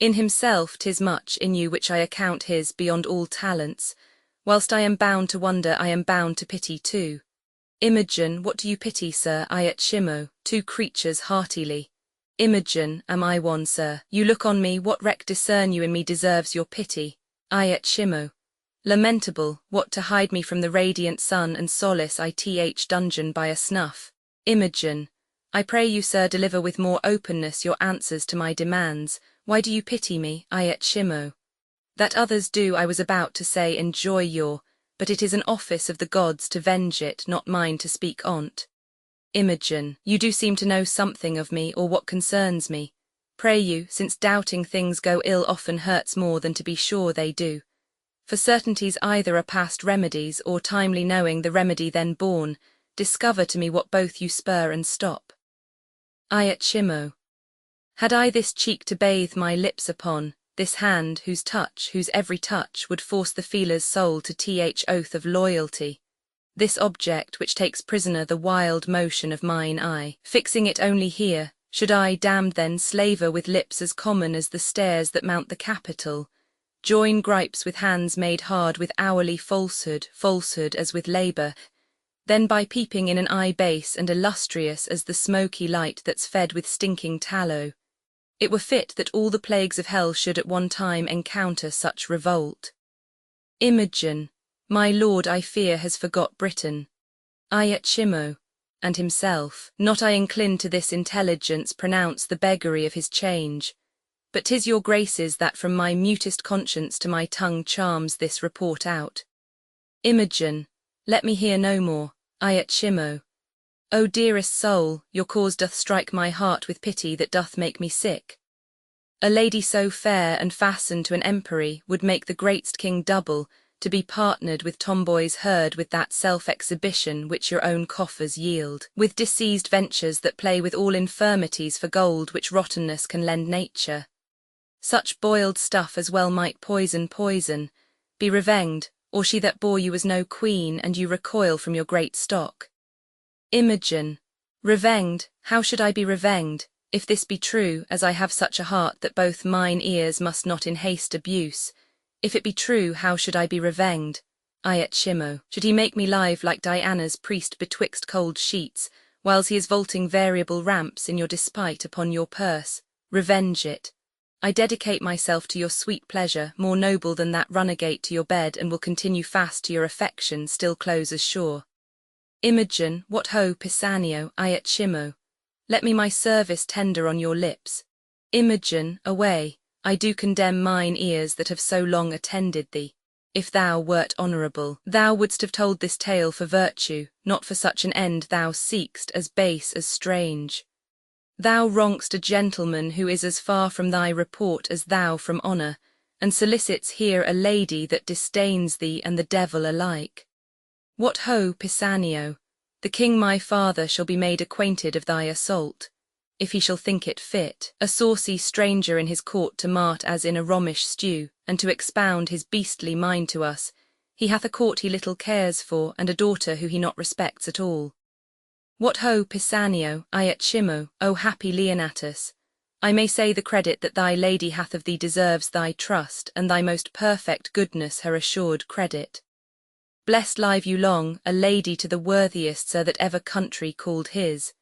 In himself 'tis much in you which I account his beyond all talents, whilst I am bound to wonder I am bound to pity too. Imogen, what do you pity, sir, I at Shimo, two creatures heartily. Imogen, am I one, sir? You look on me, what wreck discern you in me deserves your pity? I at Shimo. Lamentable, what to hide me from the radiant sun and solace ith dungeon by a snuff. Imogen, I pray you, sir, deliver with more openness your answers to my demands. Why do you pity me, I at Shimo? That others do I was about to say enjoy your, but it is an office of the gods to venge it, not mine to speak on't. Imogen, you do seem to know something of me or what concerns me. Pray you, since doubting things go ill often hurts more than to be sure they do. For certainties either are past remedies or timely knowing the remedy then born, discover to me what both you spur and stop. I at Shimo. Had I this cheek to bathe my lips upon, this hand whose every touch would force the feeler's soul to th oath of loyalty, this object which takes prisoner the wild motion of mine eye, fixing it only here, should I, damned then, slaver with lips as common as the stairs that mount the Capitol, join gripes with hands made hard with hourly falsehood as with labour, then by peeping in an eye base and illustrious as the smoky light that's fed with stinking tallow, it were fit that all the plagues of hell should at one time encounter such revolt. Imogen, my lord I fear has forgot Britain. I at Shimo, and himself, not I incline to this intelligence pronounce the beggary of his change, but 'tis your graces that from my mutest conscience to my tongue charms this report out. Imogen, let me hear no more, I at Shimo. O dearest soul, your cause doth strike my heart with pity that doth make me sick. A lady so fair and fastened to an empery would make the great'st king double, to be partnered with tomboys herd with that self-exhibition which your own coffers yield, with diseased ventures that play with all infirmities for gold which rottenness can lend nature. Such boiled stuff as well might poison, be revenged, or she that bore you was no queen and you recoil from your great stock. Imogen, revenged, how should I be revenged, if this be true, as I have such a heart that both mine ears must not in haste abuse, if it be true, how should I be revenged, I et Shimo, should he make me live like Diana's priest betwixt cold sheets, whiles he is vaulting variable ramps in your despite upon your purse, revenge it. I dedicate myself to your sweet pleasure, more noble than that runagate to your bed, and will continue fast to your affection, still close as sure. Imogen, what ho Pisanio, I et Shimo, let me my service tender on your lips. Imogen, away, I do condemn mine ears that have so long attended thee. If thou wert honourable, thou wouldst have told this tale for virtue, not for such an end thou seek'st, as base as strange. Thou wrong'st a gentleman who is as far from thy report as thou from honour, and solicits here a lady that disdains thee and the devil alike. What ho, Pisanio, the king my father shall be made acquainted of thy assault, if he shall think it fit, a saucy stranger in his court to mart as in a Romish stew, and to expound his beastly mind to us. He hath a court he little cares for, and a daughter who he not respects at all. What ho, Pisanio, I et Shimo, O happy Leonatus! I may say the credit that thy lady hath of thee deserves thy trust, and thy most perfect goodness her assured credit. Blessed live you long, a lady to the worthiest sir that ever country called his,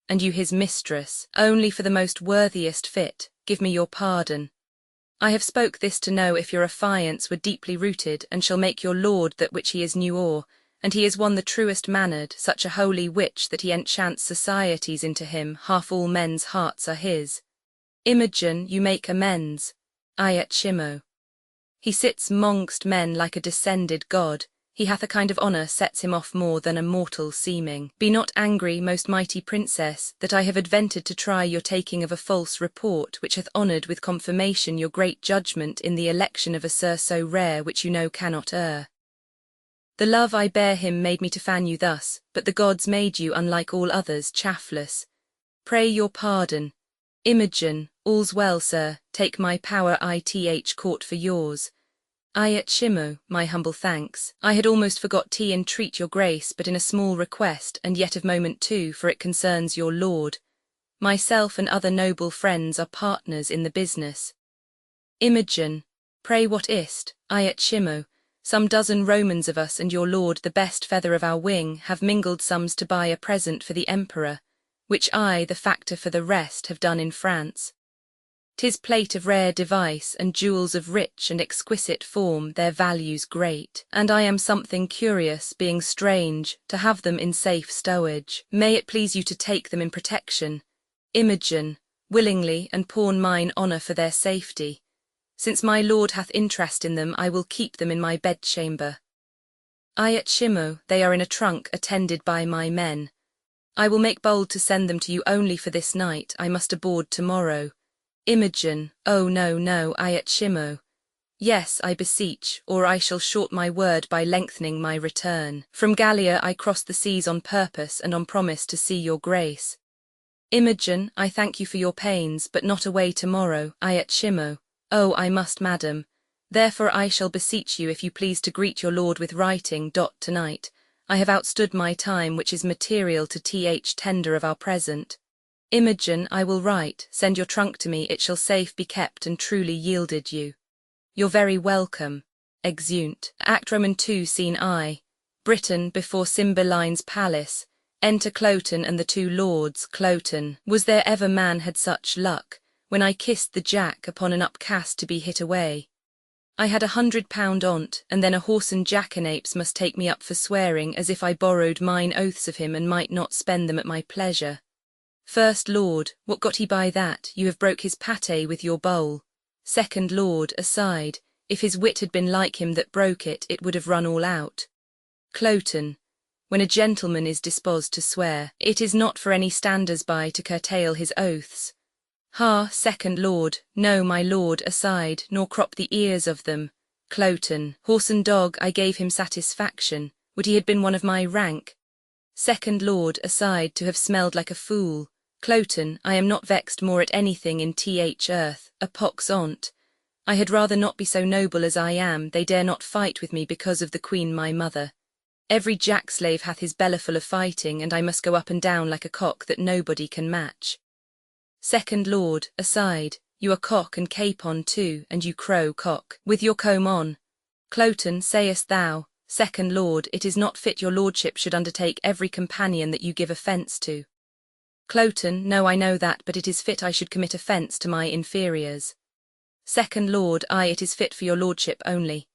and you his mistress, only for the most worthiest fit, give me your pardon. I have spoke this to know if your affiance were deeply rooted, and shall make your lord that which he is new o'er, and he is one the truest mannered, such a holy witch that he enchants societies into him, half all men's hearts are his. Imogen, you make amends. I et Shimo. He sits mongst men like a descended god, he hath a kind of honour sets him off more than a mortal seeming. Be not angry, most mighty princess, that I have adventured to try your taking of a false report, which hath honoured with confirmation your great judgment in the election of a sir so rare which you know cannot err. The love I bear him made me to fan you thus, but the gods made you, unlike all others, chaffless. Pray your pardon. Imogen, all's well, sir, take my power ith court for yours. I et Shimo, my humble thanks. I had almost forgot to entreat your grace but in a small request, and yet of moment too, for it concerns your lord. Myself and other noble friends are partners in the business. Imogen, pray what is't? I et Shimo, some dozen Romans of us and your lord the best feather of our wing have mingled sums to buy a present for the emperor, which I, the factor for the rest, have done in France. 'Tis plate of rare device, and jewels of rich and exquisite form, their values great, and I am something curious, being strange, to have them in safe stowage. May it please you to take them in protection, Imogen, willingly, and pawn mine honour for their safety. Since my lord hath interest in them, I will keep them in my bedchamber. I et Shimo, they are in a trunk attended by my men. I will make bold to send them to you only for this night, I must aboard tomorrow. Imogen, oh no, I et Shimo. Yes, I beseech, or I shall short my word by lengthening my return. From Gallia I crossed the seas on purpose and on promise to see your grace. Imogen, I thank you for your pains, but not away tomorrow, I et Shimo. Oh, I must, madam. Therefore I shall beseech you if you please to greet your lord with writing. Tonight. I have outstood my time, which is material to tender of our present. Imogen, I will write, send your trunk to me, it shall safe be kept and truly yielded you. You're very welcome. Exeunt. Act Roman 2, Scene I. Britain before Cymbeline's palace. Enter Cloten and the two lords. Cloten, was there ever man had such luck, when I kissed the jack upon an upcast to be hit away. I had £100 on't, and then a whoreson jackanapes must take me up for swearing, as if I borrowed mine oaths of him and might not spend them at my pleasure. First Lord, what got he by that? You have broke his pate with your bowl. Second Lord, aside, if his wit had been like him that broke it, it would have run all out. Cloten, when a gentleman is disposed to swear, it is not for any standers-by to curtail his oaths. Ha, Second Lord, no, my lord, aside, nor crop the ears of them. Cloten, horse and dog, I gave him satisfaction, would he had been one of my rank. Second Lord, aside, to have smelled like a fool. Cloten, I am not vexed more at anything in earth, a pox on't. I had rather not be so noble as I am, they dare not fight with me because of the queen my mother. Every jack-slave hath his belly full of fighting, and I must go up and down like a cock that nobody can match. Second Lord, aside, you are cock and capon too, and you crow cock, with your comb on. Cloten, sayest thou, Second Lord, it is not fit your lordship should undertake every companion that you give offence to. Cloten, no, I know that, but it is fit I should commit offence to my inferiors. Second Lord, aye, it is fit for your lordship only.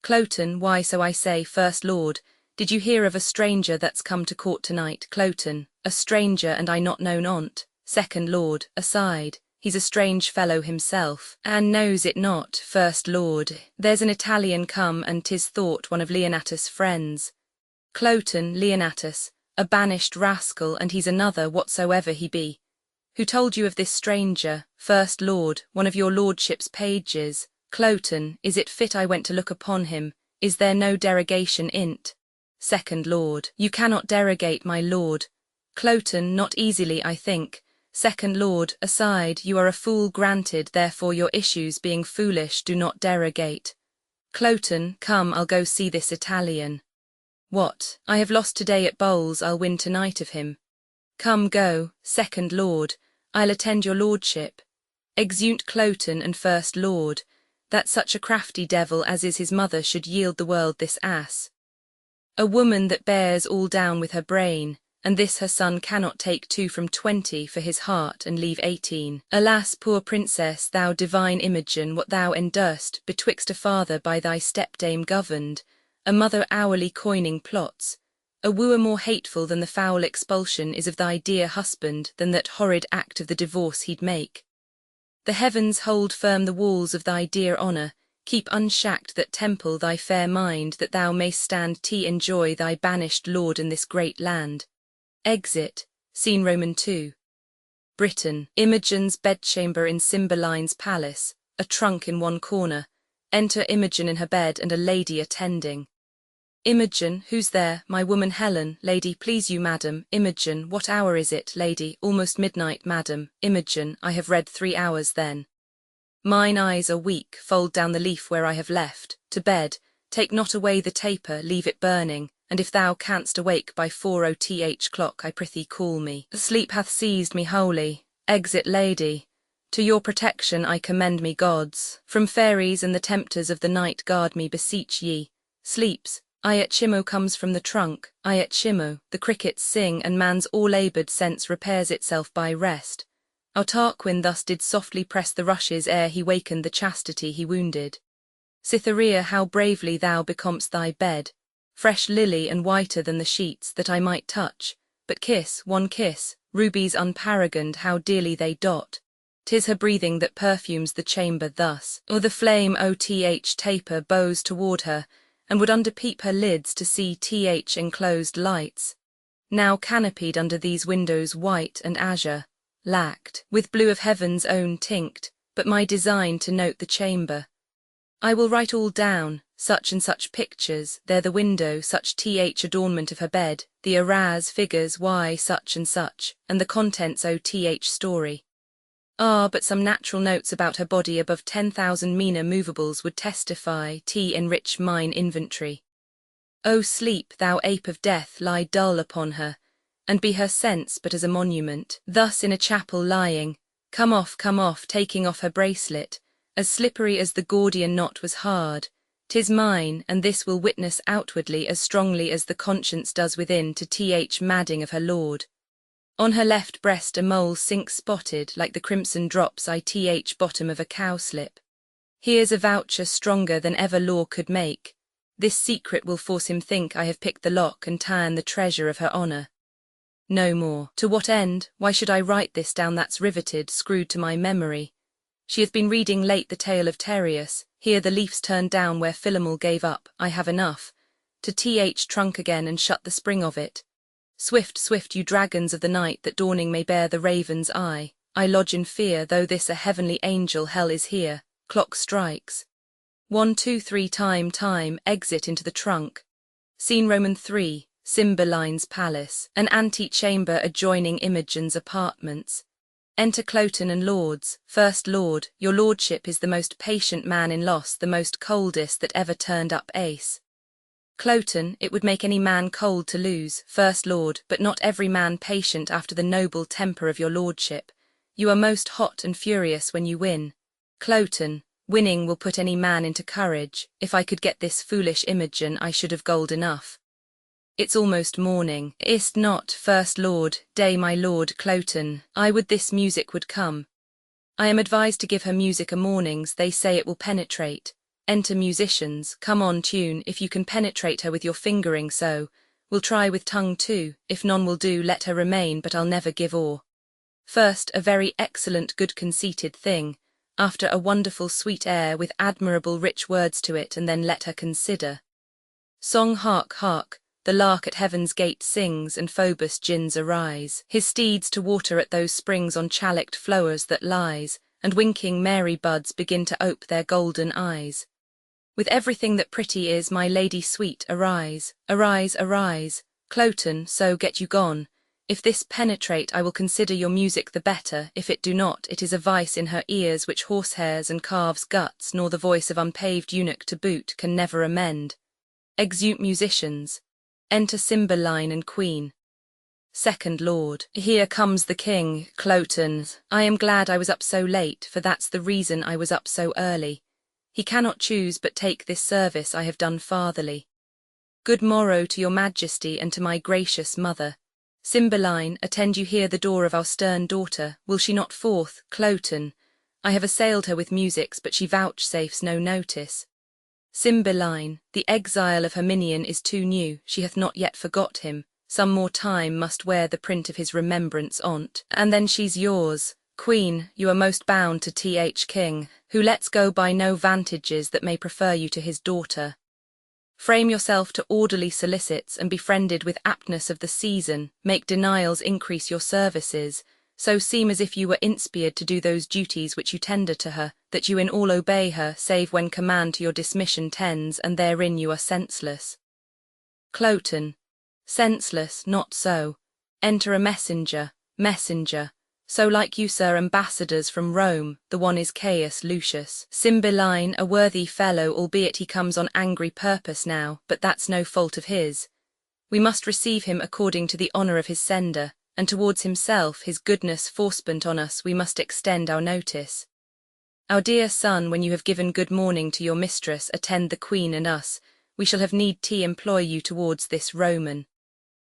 Cloten, why, so I say. First Lord, did you hear of a stranger that's come to court tonight? Cloten, a stranger, and I not known on't. Second Lord, aside, he's a strange fellow himself, and knows it not. First Lord, there's an Italian come, and 'tis thought one of Leonatus' friends. Cloten, Leonatus, a banished rascal, and he's another whatsoever he be. Who told you of this stranger? First Lord, one of your lordship's pages. Cloten, is it fit I went to look upon him? Is there no derogation in't? Second Lord, you cannot derogate, my lord. Cloten, not easily, I think. Second Lord, aside, you are a fool, granted, therefore your issues being foolish do not derogate. Cloten, come, I'll go see this Italian. What, I have lost today at bowls, I'll win tonight of him. Come, go. Second Lord, I'll attend your lordship. Exeunt Cloten and First Lord, that such a crafty devil as is his mother should yield the world this ass. A woman that bears all down with her brain, and this her son cannot take 2 from 20 for his heart and leave 18. Alas, poor princess, thou divine Imogen, what thou endurst, betwixt a father by thy stepdame governed, a mother hourly coining plots, a wooer more hateful than the foul expulsion is of thy dear husband than that horrid act of the divorce he'd make. The heavens hold firm the walls of thy dear honour, keep unshacked that temple thy fair mind that thou mayst stand to enjoy thy banished lord in this great land. Exit, Scene Roman 2. Britain, Imogen's bedchamber in Cymbeline's palace, a trunk in one corner, enter Imogen in her bed and a lady attending. Imogen, who's there? My woman Helen. Lady, please you, madam. Imogen, what hour is it? Lady, almost midnight, madam. Imogen, I have read 3 hours then. Mine eyes are weak, fold down the leaf where I have left. To bed, take not away the taper, leave it burning, and if thou canst awake by 4:00 clock, I prithee call me. Sleep hath seized me wholly. Exit, lady. To your protection I commend me, gods. From fairies and the tempters of the night guard me, beseech ye. Sleeps, Iachimo comes from the trunk. Iachimo, the crickets sing, and man's o'er-laboured sense repairs itself by rest. Our Tarquin thus did softly press the rushes ere he wakened the chastity he wounded. Cytherea, how bravely thou becom'st thy bed, fresh lily and whiter than the sheets that I might touch, but kiss, one kiss, rubies unparagoned, how dearly they dot. 'Tis her breathing that perfumes the chamber thus, or the flame o'th taper bows toward her, and would underpeep her lids to see th enclosed lights. Now canopied under these windows white and azure, lacked, with blue of heaven's own tinct, but my design to note the chamber. I will write all down, such and such pictures, there the window, such th adornment of her bed, the araz figures y such, and the contents o'th story. Ah, but some natural notes about her body above 10,000 meaner movables would testify enrich mine inventory. O sleep, thou ape of death, lie dull upon her, and be her sense but as a monument, thus in a chapel lying, come off, taking off her bracelet, as slippery as the Gordian knot was hard. 'Tis mine, and this will witness outwardly as strongly as the conscience does within to th madding of her lord. On her left breast a mole sinks spotted like the crimson drops ith bottom of a cowslip. Here's a voucher stronger than ever law could make. This secret will force him think I have picked the lock and ta'en the treasure of her honour. No more. To what end? Why should I write this down that's riveted, screwed to my memory? She hath been reading late the tale of Tereus, here the leaf's turned down where Philomel gave up, I have enough. To th trunk again and shut the spring of it. Swift, swift, you dragons of the night, that dawning may bear the raven's eye. I lodge in fear, though this a heavenly angel, hell is here. Clock strikes. 1, 2, 3, time, exit into the trunk. Scene Roman 3, Cymbeline's palace, an antechamber adjoining Imogen's apartments. Enter Cloten and lords. First Lord, your lordship is the most patient man in loss, the most coldest that ever turned up ace. Cloten, it would make any man cold to lose. First Lord, but not every man patient after the noble temper of your lordship. You are most hot and furious when you win. Cloten, Winning will put any man into courage. If I could get this foolish Imogen, I should have gold enough. It's almost morning, is't not, first lord, day my lord Cloten, I would this music would come. I am advised to give her music a mornings, they say it will penetrate. Enter musicians, come on tune, if you can penetrate her with your fingering so. We'll try with tongue too, if none will do let her remain but I'll never give o'er. First a very excellent good conceited thing, after a wonderful sweet air with admirable rich words to it and then let her consider. Song hark hark, the lark at heaven's gate sings and Phoebus gins arise, his steeds to water at those springs on chalicked flowers that lies, and winking Mary buds begin to ope their golden eyes. With everything that pretty is my lady sweet arise, arise, arise, Cloten, so get you gone. If this penetrate I will consider your music the better, if it do not it is a vice in her ears which horsehairs and calves' guts nor the voice of unpaved eunuch to boot can never amend. Exeunt musicians. Enter Cymbeline and Queen. Second Lord. Here comes the King, Cloten. I am glad I was up so late, for that's the reason I was up so early. He cannot choose but take this service I have done fatherly. Good morrow to your majesty and to my gracious mother. Cymbeline, attend you here the door of our stern daughter, will she not forth, Cloten? I have assailed her with musics, but she vouchsafes no notice. Cymbeline, the exile of her minion is too new, she hath not yet forgot him, some more time must wear the print of his remembrance on't, and then she's yours. Queen, you are most bound to King, who lets go by no vantages that may prefer you to his daughter. Frame yourself to orderly solicits and befriended with aptness of the season, make denials increase your services, so seem as if you were inspired to do those duties which you tender to her, that you in all obey her, save when command to your dismission tends, and therein you are senseless. Cloten. Senseless, not so. Enter a messenger, messenger. So like you, sir, ambassadors from Rome, the one is Caius Lucius. Cymbeline, a worthy fellow, albeit he comes on angry purpose now, but that's no fault of his. We must receive him according to the honour of his sender, and towards himself, his goodness forespent on us, we must extend our notice. Our dear son, when you have given good morning to your mistress, attend the Queen and us, we shall have need employ you towards this Roman.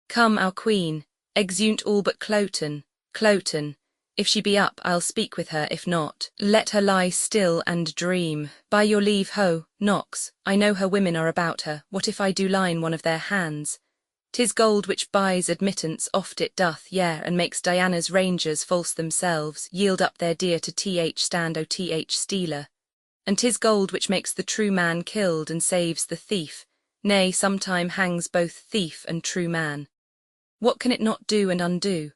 Come, our Queen, exeunt all but Cloten, Cloten. If she be up, I'll speak with her, if not, let her lie still and dream. By your leave, ho, Knox, I know her women are about her, what if I do lie in one of their hands? 'Tis gold which buys admittance, oft it doth, yea, and makes Diana's rangers false themselves, yield up their dear to stand o stealer. And 'tis gold which makes the true man killed and saves the thief, nay, sometime hangs both thief and true man. What can it not do and undo?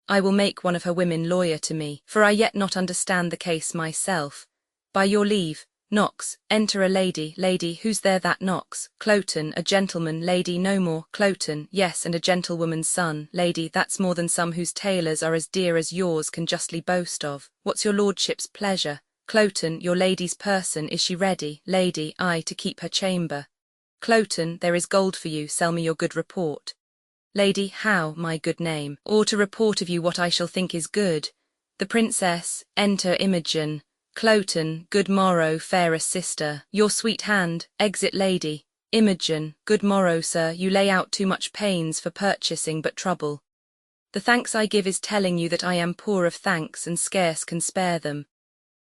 I will make one of her women lawyer to me, for I yet not understand the case myself. By your leave, Knox, enter a lady, who's there that knocks? Cloten, a gentleman, lady, no more, Cloten, yes, and a gentlewoman's son, lady, that's more than some whose tailors are as dear as yours can justly boast of. What's your lordship's pleasure? Cloten, your lady's person, is she ready, lady, aye, to keep her chamber? Cloten, there is gold for you, sell me your good report. Lady, how, my good name, or to report of you what I shall think is good. The princess, enter Imogen. Cloten, good morrow, fairest sister, your sweet hand, exit lady. Imogen, good morrow, sir, you lay out too much pains for purchasing but trouble. The thanks I give is telling you that I am poor of thanks and scarce can spare them.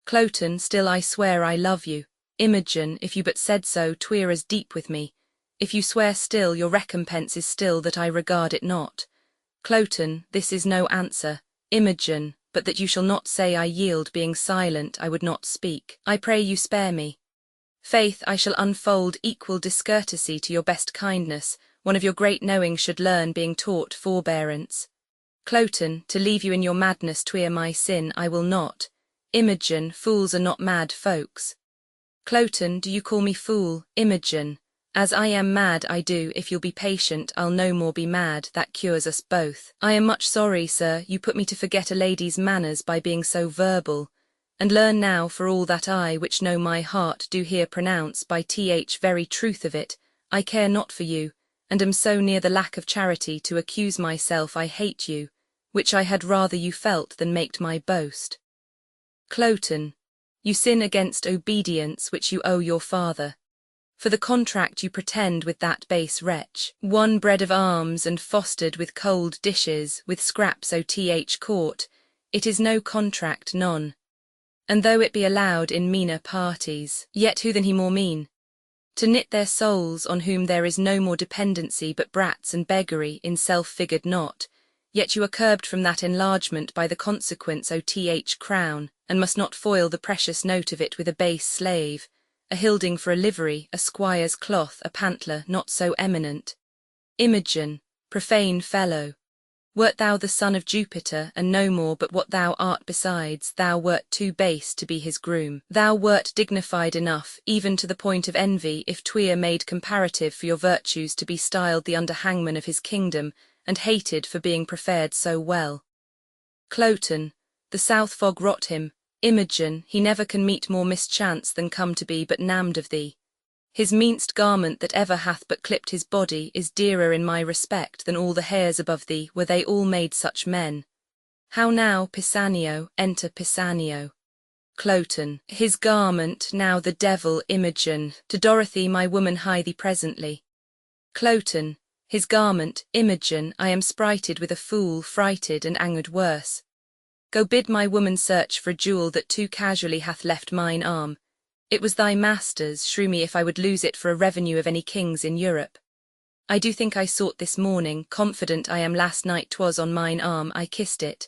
Cloten, still I swear I love you. Imogen, if you but said so, 'twere as deep with me. If you swear still, your recompense is still that I regard it not. Cloten, this is no answer. Imogen, but that you shall not say I yield, being silent I would not speak. I pray you spare me. Faith, I shall unfold equal discourtesy to your best kindness. One of your great knowing should learn, being taught forbearance. Cloten, to leave you in your madness 'twere my sin, I will not. Imogen, fools are not mad folks. Cloten, do you call me fool? Imogen, as I am mad I do, if you'll be patient I'll no more be mad, that cures us both. I am much sorry, sir, you put me to forget a lady's manners by being so verbal, and learn now for all that I, which know my heart, do here pronounce by very truth of it, I care not for you, and am so near the lack of charity to accuse myself I hate you, which I had rather you felt than maked my boast. Cloten, You sin against obedience which you owe your father. For the contract you pretend with that base wretch, one bred of arms and fostered with cold dishes, with scraps caught, it is no contract none. And though it be allowed in meaner parties, yet who than he more mean? To knit their souls on whom there is no more dependency but brats and beggary in self-figured knot, yet you are curbed from that enlargement by the consequence crown, and must not foil the precious note of it with a base slave, a hilding for a livery, a squire's cloth, a pantler not so eminent. Imogen, profane fellow! Wert thou the son of Jupiter, and no more but what thou art besides, thou wert too base to be his groom. Thou wert dignified enough, even to the point of envy, if 'twere made comparative for your virtues to be styled the under-hangman of his kingdom, and hated for being preferred so well. Cloten, the south fog rot him. Imogen, he never can meet more mischance than come to be but nammed of thee. His meanst garment that ever hath but clipped his body is dearer in my respect than all the hairs above thee, were they all made such men. How now, Pisanio, enter Pisanio. Cloten, his garment, now the devil. Imogen, to Dorothy my woman hie thee presently. Cloten, his garment. Imogen, I am sprited with a fool, frighted and angered worse. Go bid my woman search for a jewel that too casually hath left mine arm. It was thy master's, shrew me if I would lose it for a revenue of any kings in Europe. I do think I sought this morning, confident I am last night 'twas on mine arm I kissed it.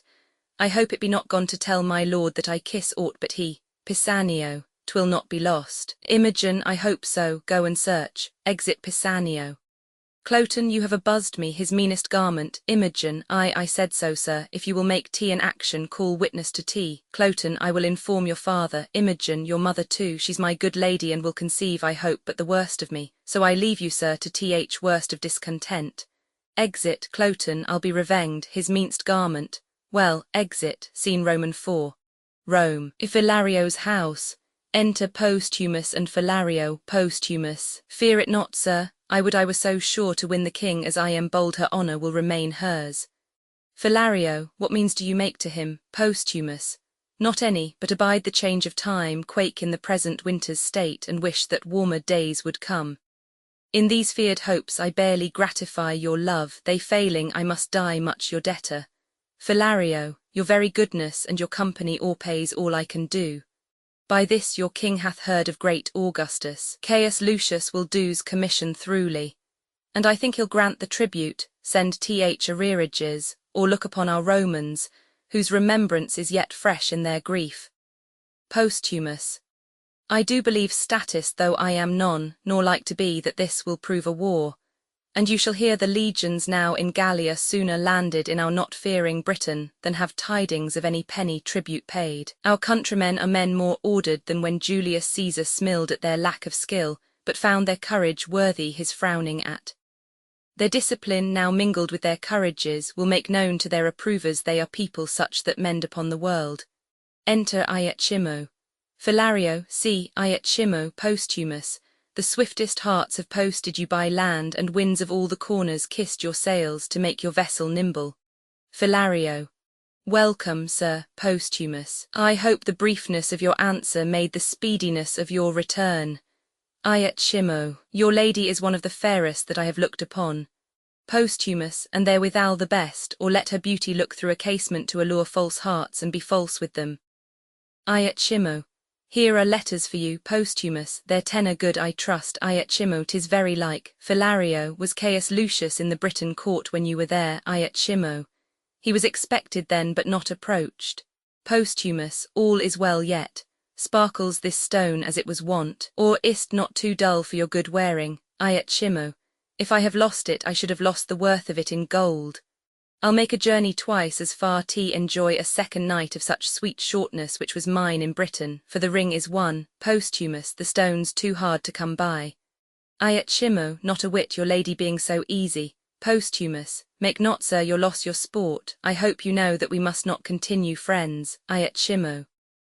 I hope it be not gone to tell my lord that I kiss aught but he. Pisanio, 'twill not be lost. Imogen, I hope so, go and search. Exit Pisanio. Cloten, you have abuzzed me, his meanest garment. Imogen, I said so, sir. If you will make tea an action, call witness to tea. Cloten, I will inform your father. Imogen, your mother too, she's my good lady and will conceive, I hope, but the worst of me. So I leave you, sir, to worst of discontent. Exit. Cloten, I'll be revenged, his meanest garment. Well, exit. Scene Roman 4. Rome. Philario's house. Enter Posthumus and Philario. Posthumus, fear it not, sir. I would I were so sure to win the king as I am bold her honour will remain hers. Philario, what means do you make to him? Posthumus, not any, but abide the change of time, quake in the present winter's state, and wish that warmer days would come. In these feared hopes I barely gratify your love, they failing I must die much your debtor. Philario, your very goodness and your company o'erpays all I can do. By this your king hath heard of great Augustus. Caius Lucius will do's commission throughly. And I think he'll grant the tribute, send arrearages, or look upon our Romans, whose remembrance is yet fresh in their grief. Posthumus, I do believe statist though I am none, nor like to be that this will prove a war. And you shall hear the legions now in Gallia sooner landed in our not fearing Britain, than have tidings of any penny tribute paid. Our countrymen are men more ordered than when Julius Caesar smiled at their lack of skill, but found their courage worthy his frowning at. Their discipline, now mingled with their courages, will make known to their approvers they are people such that mend upon the world. Enter Iachimo. Philario, see, Iachimo. Posthumus, the swiftest hearts have posted you by land, and winds of all the corners kissed your sails to make your vessel nimble. Philario, welcome, sir. Posthumus, I hope the briefness of your answer made the speediness of your return. Iachimo, your lady is one of the fairest that I have looked upon. Posthumus, and therewithal the best, or let her beauty look through a casement to allure false hearts and be false with them. Iachimo, here are letters for you. Posthumus, their tenor good I trust. Iachimo, 'tis very like. Philario, was Caius Lucius in the Britain court when you were there? Iachimo, he was expected then but not approached. Posthumus, all is well yet. Sparkles this stone as it was wont, or is't not too dull for your good wearing? Iachimo, if I have lost it I should have lost the worth of it in gold. I'll make a journey twice as far to enjoy a second night of such sweet shortness which was mine in Britain, for the ring is won. Posthumus, the stone's too hard to come by. Iachimo, not a whit, your lady being so easy. Posthumus, make not, sir, your loss your sport. I hope you know that we must not continue friends. Iachimo,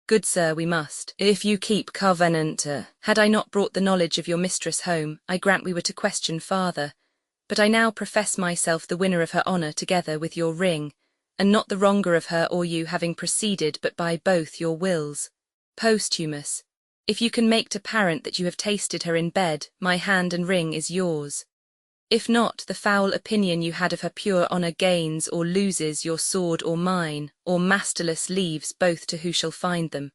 good sir, we must, if you keep covenant. Had I not brought the knowledge of your mistress home, I grant we were to question farther. But I now profess myself the winner of her honour together with your ring, and not the wronger of her or you, having proceeded but by both your wills. Posthumous. If you can make 't apparent that you have tasted her in bed, my hand and ring is yours. If not, the foul opinion you had of her pure honour gains or loses your sword or mine, or masterless leaves both to who shall find them.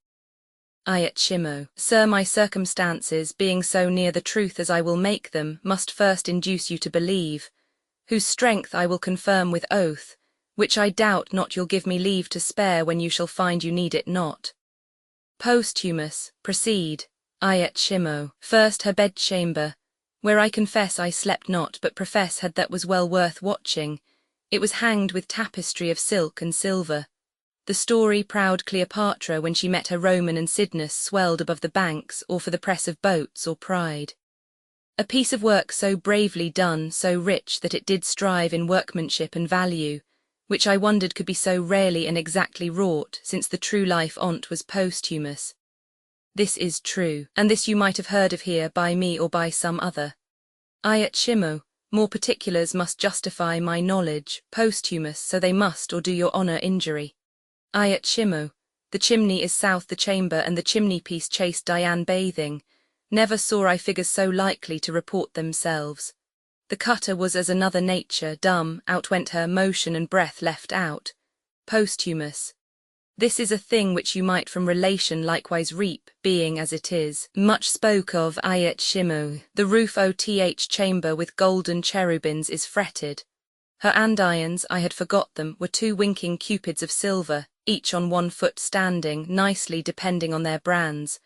Iachimo. Sir, my circumstances, being so near the truth as I will make them, must first induce you to believe, whose strength I will confirm with oath, which I doubt not you'll give me leave to spare when you shall find you need it not. Posthumous. Proceed. Iachimo. First her bedchamber, where I confess I slept not, but profess had that was well worth watching. It was hanged with tapestry of silk and silver. The story proud Cleopatra when she met her Roman and Cydnus swelled above the banks, or for the press of boats or pride. A piece of work so bravely done, so rich that it did strive in workmanship and value, which I wondered could be so rarely and exactly wrought, since the true life on't was posthumous. This is true, and this you might have heard of here by me or by some other. Iachimo. More particulars must justify my knowledge, posthumous, so they must or do your honour injury. Iachimo. The chimney is south the chamber, and the chimney-piece chased Diane bathing. Never saw I figures so likely to report themselves. The cutter was as another nature, dumb, out went her motion and breath left out. Posthumous. This is a thing which you might from relation likewise reap, being as it is. Much spoke of Iachimo. The roof o.th chamber with golden cherubins is fretted. Her andirons, I had forgot them, were two winking cupids of silver, each on 1 foot standing, nicely depending on their brands.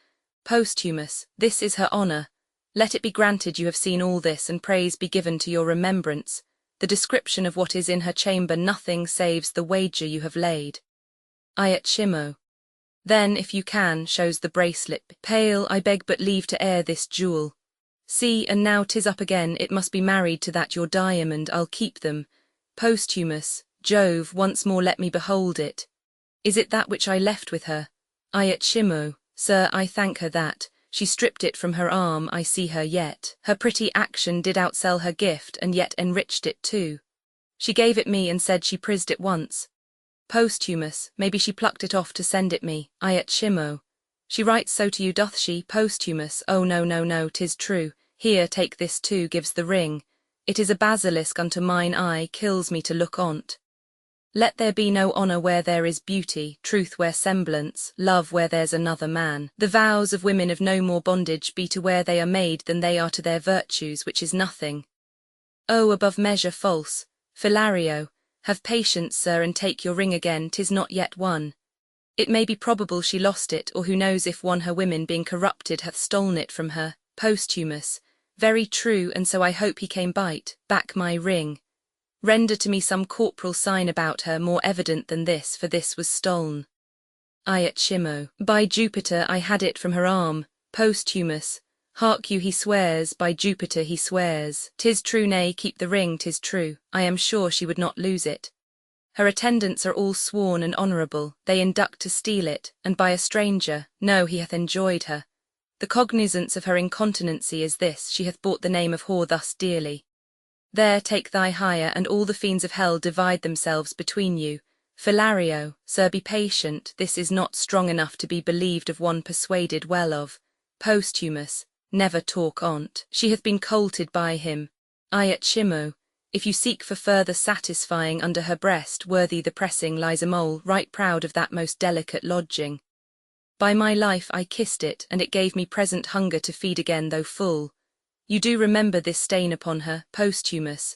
Posthumous. This is her honour. Let it be granted you have seen all this, and praise be given to your remembrance. The description of what is in her chamber nothing saves the wager you have laid. Iachimo. Then, if you can, shows the bracelet. Pale, I beg but leave to air this jewel. See, and now 'tis up again, it must be married to that your diamond, I'll keep them. Posthumous. Jove, once more let me behold it. Is it that which I left with her? Iachimo. Sir, I thank her that. She stripped it from her arm, I see her yet. Her pretty action did outsell her gift, and yet enriched it too. She gave it me and said she prised it once. Posthumous. Maybe she plucked it off to send it me. Iachimo. She writes so to you, doth she? Posthumous. Oh no, 'tis true. Here, take this too, gives the ring. It is a basilisk unto mine eye, kills me to look on't. Let there be no honour where there is beauty, truth where semblance, love where there's another man. The vows of women of no more bondage be to where they are made than they are to their virtues, which is nothing. Oh, above measure false. Philario. Have patience, sir, and take your ring again, 'tis not yet won. It may be probable she lost it, or who knows if one her women being corrupted hath stolen it from her. Posthumous. Very true, and so I hope he came back my ring. Render to me some corporal sign about her more evident than this, for this was stol'n. Iachimo. By Jupiter, I had it from her arm. Posthumous. Hark you, he swears, by Jupiter he swears. 'Tis true, nay, keep the ring, 'tis true. I am sure she would not lose it. Her attendants are all sworn and honourable, they induct to steal it, and by a stranger. No, he hath enjoyed her. The cognizance of her incontinency is this, she hath bought the name of whore thus dearly. There, take thy hire, and all the fiends of hell divide themselves between you. Philario. Sir, be patient, this is not strong enough to be believed of one persuaded well of. Posthumous. Never talk on't. She hath been colted by him. Iachimo. If you seek for further satisfying under her breast, worthy the pressing lies a mole, right proud of that most delicate lodging. By my life I kissed it, and it gave me present hunger to feed again though full. You do remember this stain upon her, posthumous.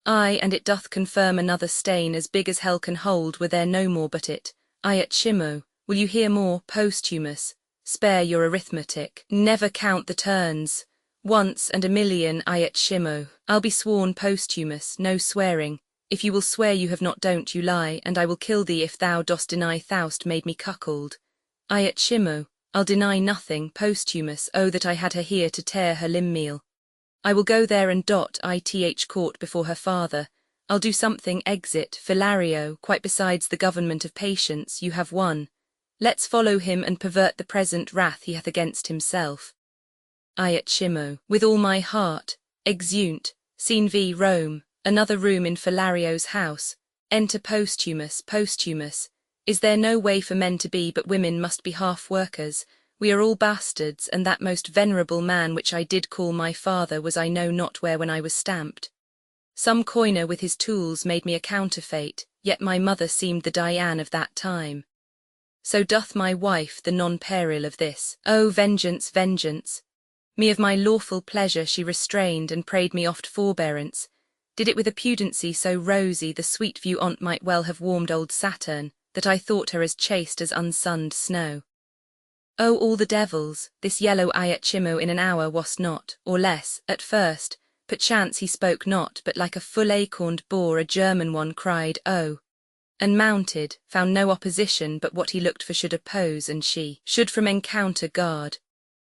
Ay, and it doth confirm another stain as big as hell can hold, were there no more but it. Iachimo. Will you hear more, posthumous? Spare your arithmetic. Never count the turns. Once and a million, Iachimo. I'll be sworn, posthumous, no swearing. If you will swear you have not, don't you lie, and I will kill thee if thou dost deny thou'st made me cuckold. Iachimo. I'll deny nothing, posthumous, oh that I had her here to tear her limb meal. I will go there and ith court before her father. I'll do something exit, Philario, quite besides the government of patience, you have won. Let's follow him and pervert the present wrath he hath against himself. Iachimo. With all my heart. Exeunt. Scene v. Rome. Another room in Philario's house. Enter Posthumous. Posthumous. Is there no way for men to be, but women must be half workers? We are all bastards, and that most venerable man which I did call my father was I know not where when I was stamped. Some coiner with his tools made me a counterfeit, yet my mother seemed the Diane of that time. So doth my wife the nonpareil of this. O vengeance, vengeance! Me of my lawful pleasure she restrained, and prayed me oft forbearance. Did it with a pudency so rosy, the sweet view on't might well have warmed old Saturn, that I thought her as chaste as unsunned snow. O all the devils, this yellow eye at Chimo in an hour was not, or less, at first, perchance he spoke not, but like a full acorned boar a German one cried, "Oh!" and mounted, found no opposition but what he looked for should oppose, and she should from encounter guard.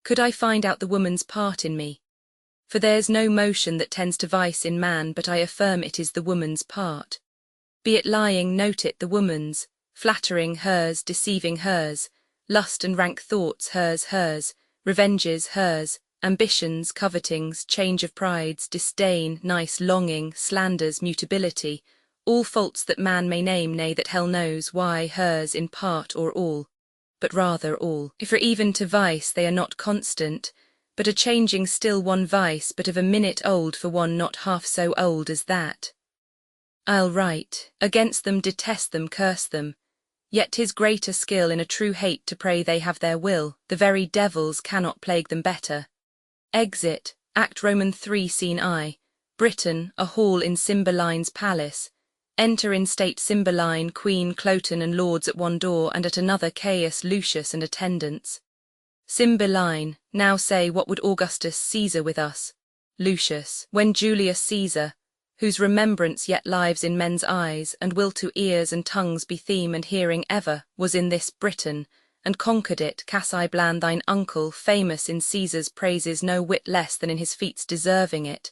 Could I find out the woman's part in me? For there's no motion that tends to vice in man, but I affirm it is the woman's part. Be it lying, note it the woman's, flattering hers, deceiving hers, lust and rank thoughts hers, revenges hers, ambitions, covetings, change of prides, disdain, nice longing, slanders, mutability, all faults that man may name, nay that hell knows why hers in part or all, but rather all. If for even to vice they are not constant, but a changing still one vice but of a minute old for one not half so old as that. I'll write, against them detest them curse them, yet 'tis greater skill in a true hate to pray they have their will, the very devils cannot plague them better. Exit, Act Roman 3 Scene I, Britain, a hall in Cymbeline's palace. Enter in state Cymbeline, Queen, Cloten and lords at one door, and at another Caius, Lucius and attendants. Cymbeline, now say what would Augustus Caesar with us? Lucius, when Julius Caesar, whose remembrance yet lives in men's eyes, and will to ears and tongues be theme and hearing ever, was in this Britain, and conquered it, Cassiblan thine uncle, famous in Caesar's praises no whit less than in his feats deserving it.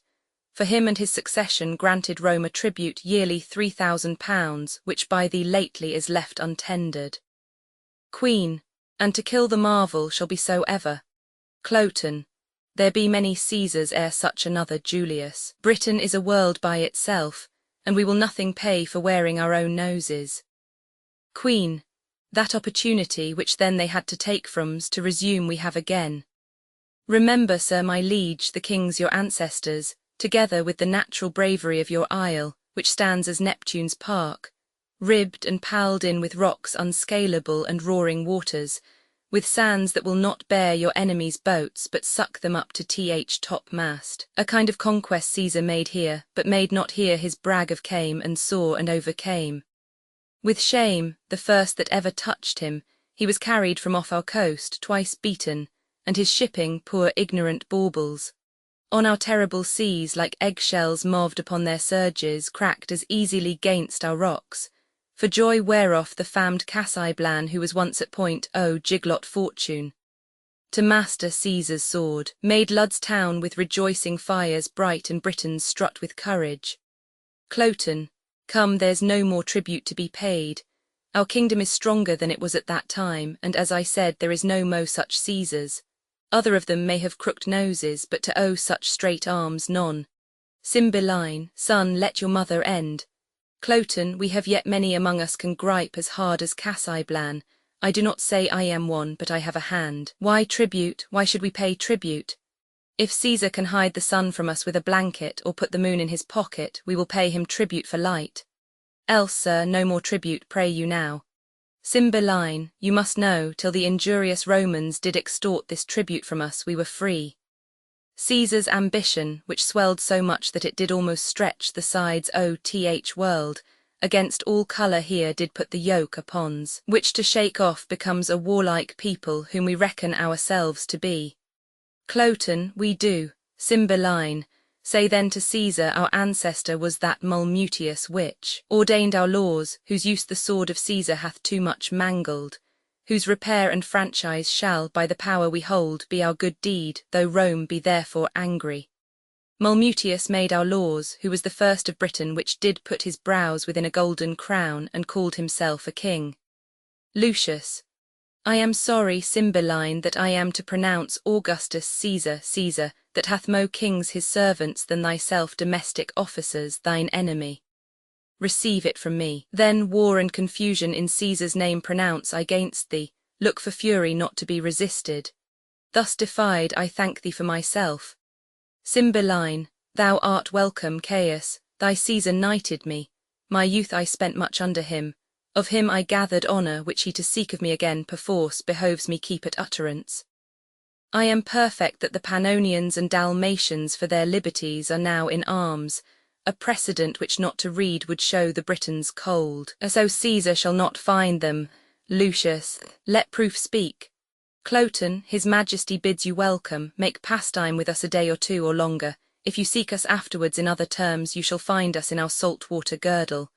For him and his succession granted Rome a tribute yearly £3,000, which by thee lately is left untendered. Queen, and to kill the marvel shall be so ever. Cloten, there be many Caesars ere such another Julius. Britain is a world by itself, and we will nothing pay for wearing our own noses. Queen, that opportunity which then they had to take from's to resume we have again. Remember, sir, my liege, the kings your ancestors, together with the natural bravery of your isle, which stands as Neptune's park, ribbed and palled in with rocks unscalable and roaring waters, with sands that will not bear your enemies' boats but suck them up to topmast. A kind of conquest Caesar made here, but made not here his brag of came and saw and overcame. With shame, the first that ever touched him, he was carried from off our coast, twice beaten, and his shipping poor ignorant baubles. On our terrible seas, like eggshells moved upon their surges, cracked as easily gainst our rocks, for joy whereof the famed Cassiblan, who was once at point, O giglot fortune, to master Caesar's sword, made Lud's town with rejoicing fires bright, and Britons strut with courage. Cloten, come, there's no more tribute to be paid. Our kingdom is stronger than it was at that time, and as I said, there is no mo such Caesars. Other of them may have crooked noses, but to owe such straight arms none. Cymbeline, son, let your mother end. Cloten, we have yet many among us can gripe as hard as Cassiblan. I do not say I am one, but I have a hand. Why tribute? Why should we pay tribute? If Caesar can hide the sun from us with a blanket, or put the moon in his pocket, we will pay him tribute for light. Else, sir, no more tribute, pray you now. Cymbeline, you must know, till the injurious Romans did extort this tribute from us, we were free. Caesar's ambition, which swelled so much that it did almost stretch the sides o.th world, against all colour here did put the yoke upon's, which to shake off becomes a warlike people whom we reckon ourselves to be. Cloten, we do, Cymbeline, say then to Caesar our ancestor was that Mulmutius which ordained our laws, whose use the sword of Caesar hath too much mangled, whose repair and franchise shall, by the power we hold, be our good deed, though Rome be therefore angry. Mulmutius made our laws, who was the first of Britain which did put his brows within a golden crown, and called himself a king. Lucius, I am sorry, Cymbeline, that I am to pronounce Augustus Caesar, that hath mo kings his servants than thyself domestic officers, thine enemy. receive it from me. Then war and confusion in Caesar's name pronounce I 'gainst thee, look for fury not to be resisted. Thus defied I thank thee for myself. Cymbeline, thou art welcome, Caius, thy Caesar knighted me, my youth I spent much under him, of him I gathered honour which he to seek of me again perforce behoves me keep at utterance. I am perfect that the Pannonians and Dalmatians for their liberties are now in arms, a precedent which not to read would show the Britons cold. So Caesar shall not find them. Lucius, let proof speak. Cloten, his majesty bids you welcome, make pastime with us a day or two or longer. If you seek us afterwards in other terms, you shall find us in our salt water girdle.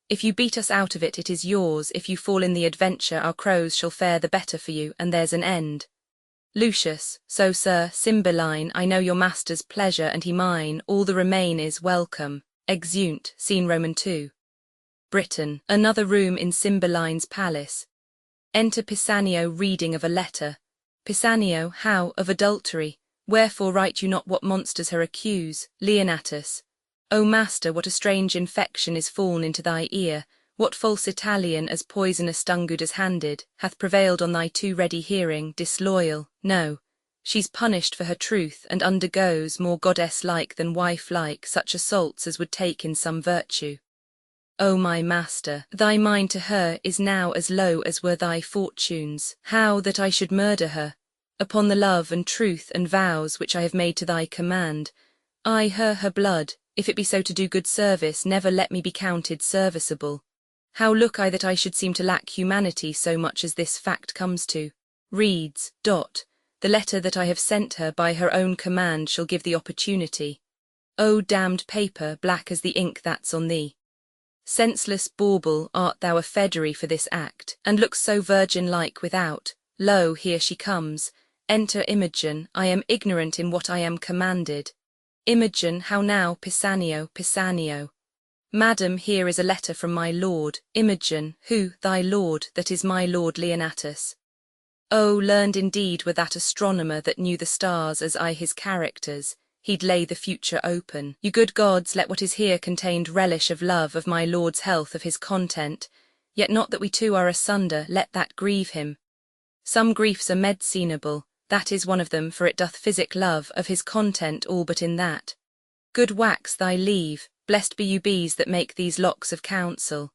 If you beat us out of it, it is yours. If you fall in the adventure, our crows shall fare the better for you, and there's an end. Lucius, so sir, Cymbeline, I know your master's pleasure and he mine, all the remain is welcome. Exeunt, scene Roman 2. Britain, another room in Cymbeline's palace. Enter Pisanio reading of a letter. Pisanio, how, of adultery? Wherefore write you not what monsters her accuse? Leonatus. O master, what a strange infection is fall'n into thy ear, what false Italian as poisonous Stungudas handed, hath prevailed on thy too ready hearing, disloyal? No, she's punished for her truth, and undergoes, more goddess-like than wife-like, such assaults as would take in some virtue. O my master, thy mind to her is now as low as were thy fortunes. How that I should murder her? Upon the love and truth and vows which I have made to thy command, I her blood, if it be so to do good service, never let me be counted serviceable. How look I that I should seem to lack humanity so much as this fact comes to? Reads, The letter that I have sent her by her own command shall give the opportunity. O damned paper, black as the ink that's on thee. Senseless bauble, art thou a fedary for this act, and looks so virgin-like without? Lo, here she comes. Enter Imogen, I am ignorant in what I am commanded. Imogen, how now, Pisanio, Pisanio. Madam, here is a letter from my lord. Imogen, who, thy lord, that is my lord Leonatus. O, learned indeed were that astronomer that knew the stars as I his characters, he'd lay the future open. You good gods, let what is here contained relish of love, of my lord's health, of his content, yet not that we two are asunder, let that grieve him. Some griefs are medicinable, that is one of them, for it doth physic love, of his content all but in that. Good wax thy leave, blessed be you bees that make these locks of counsel.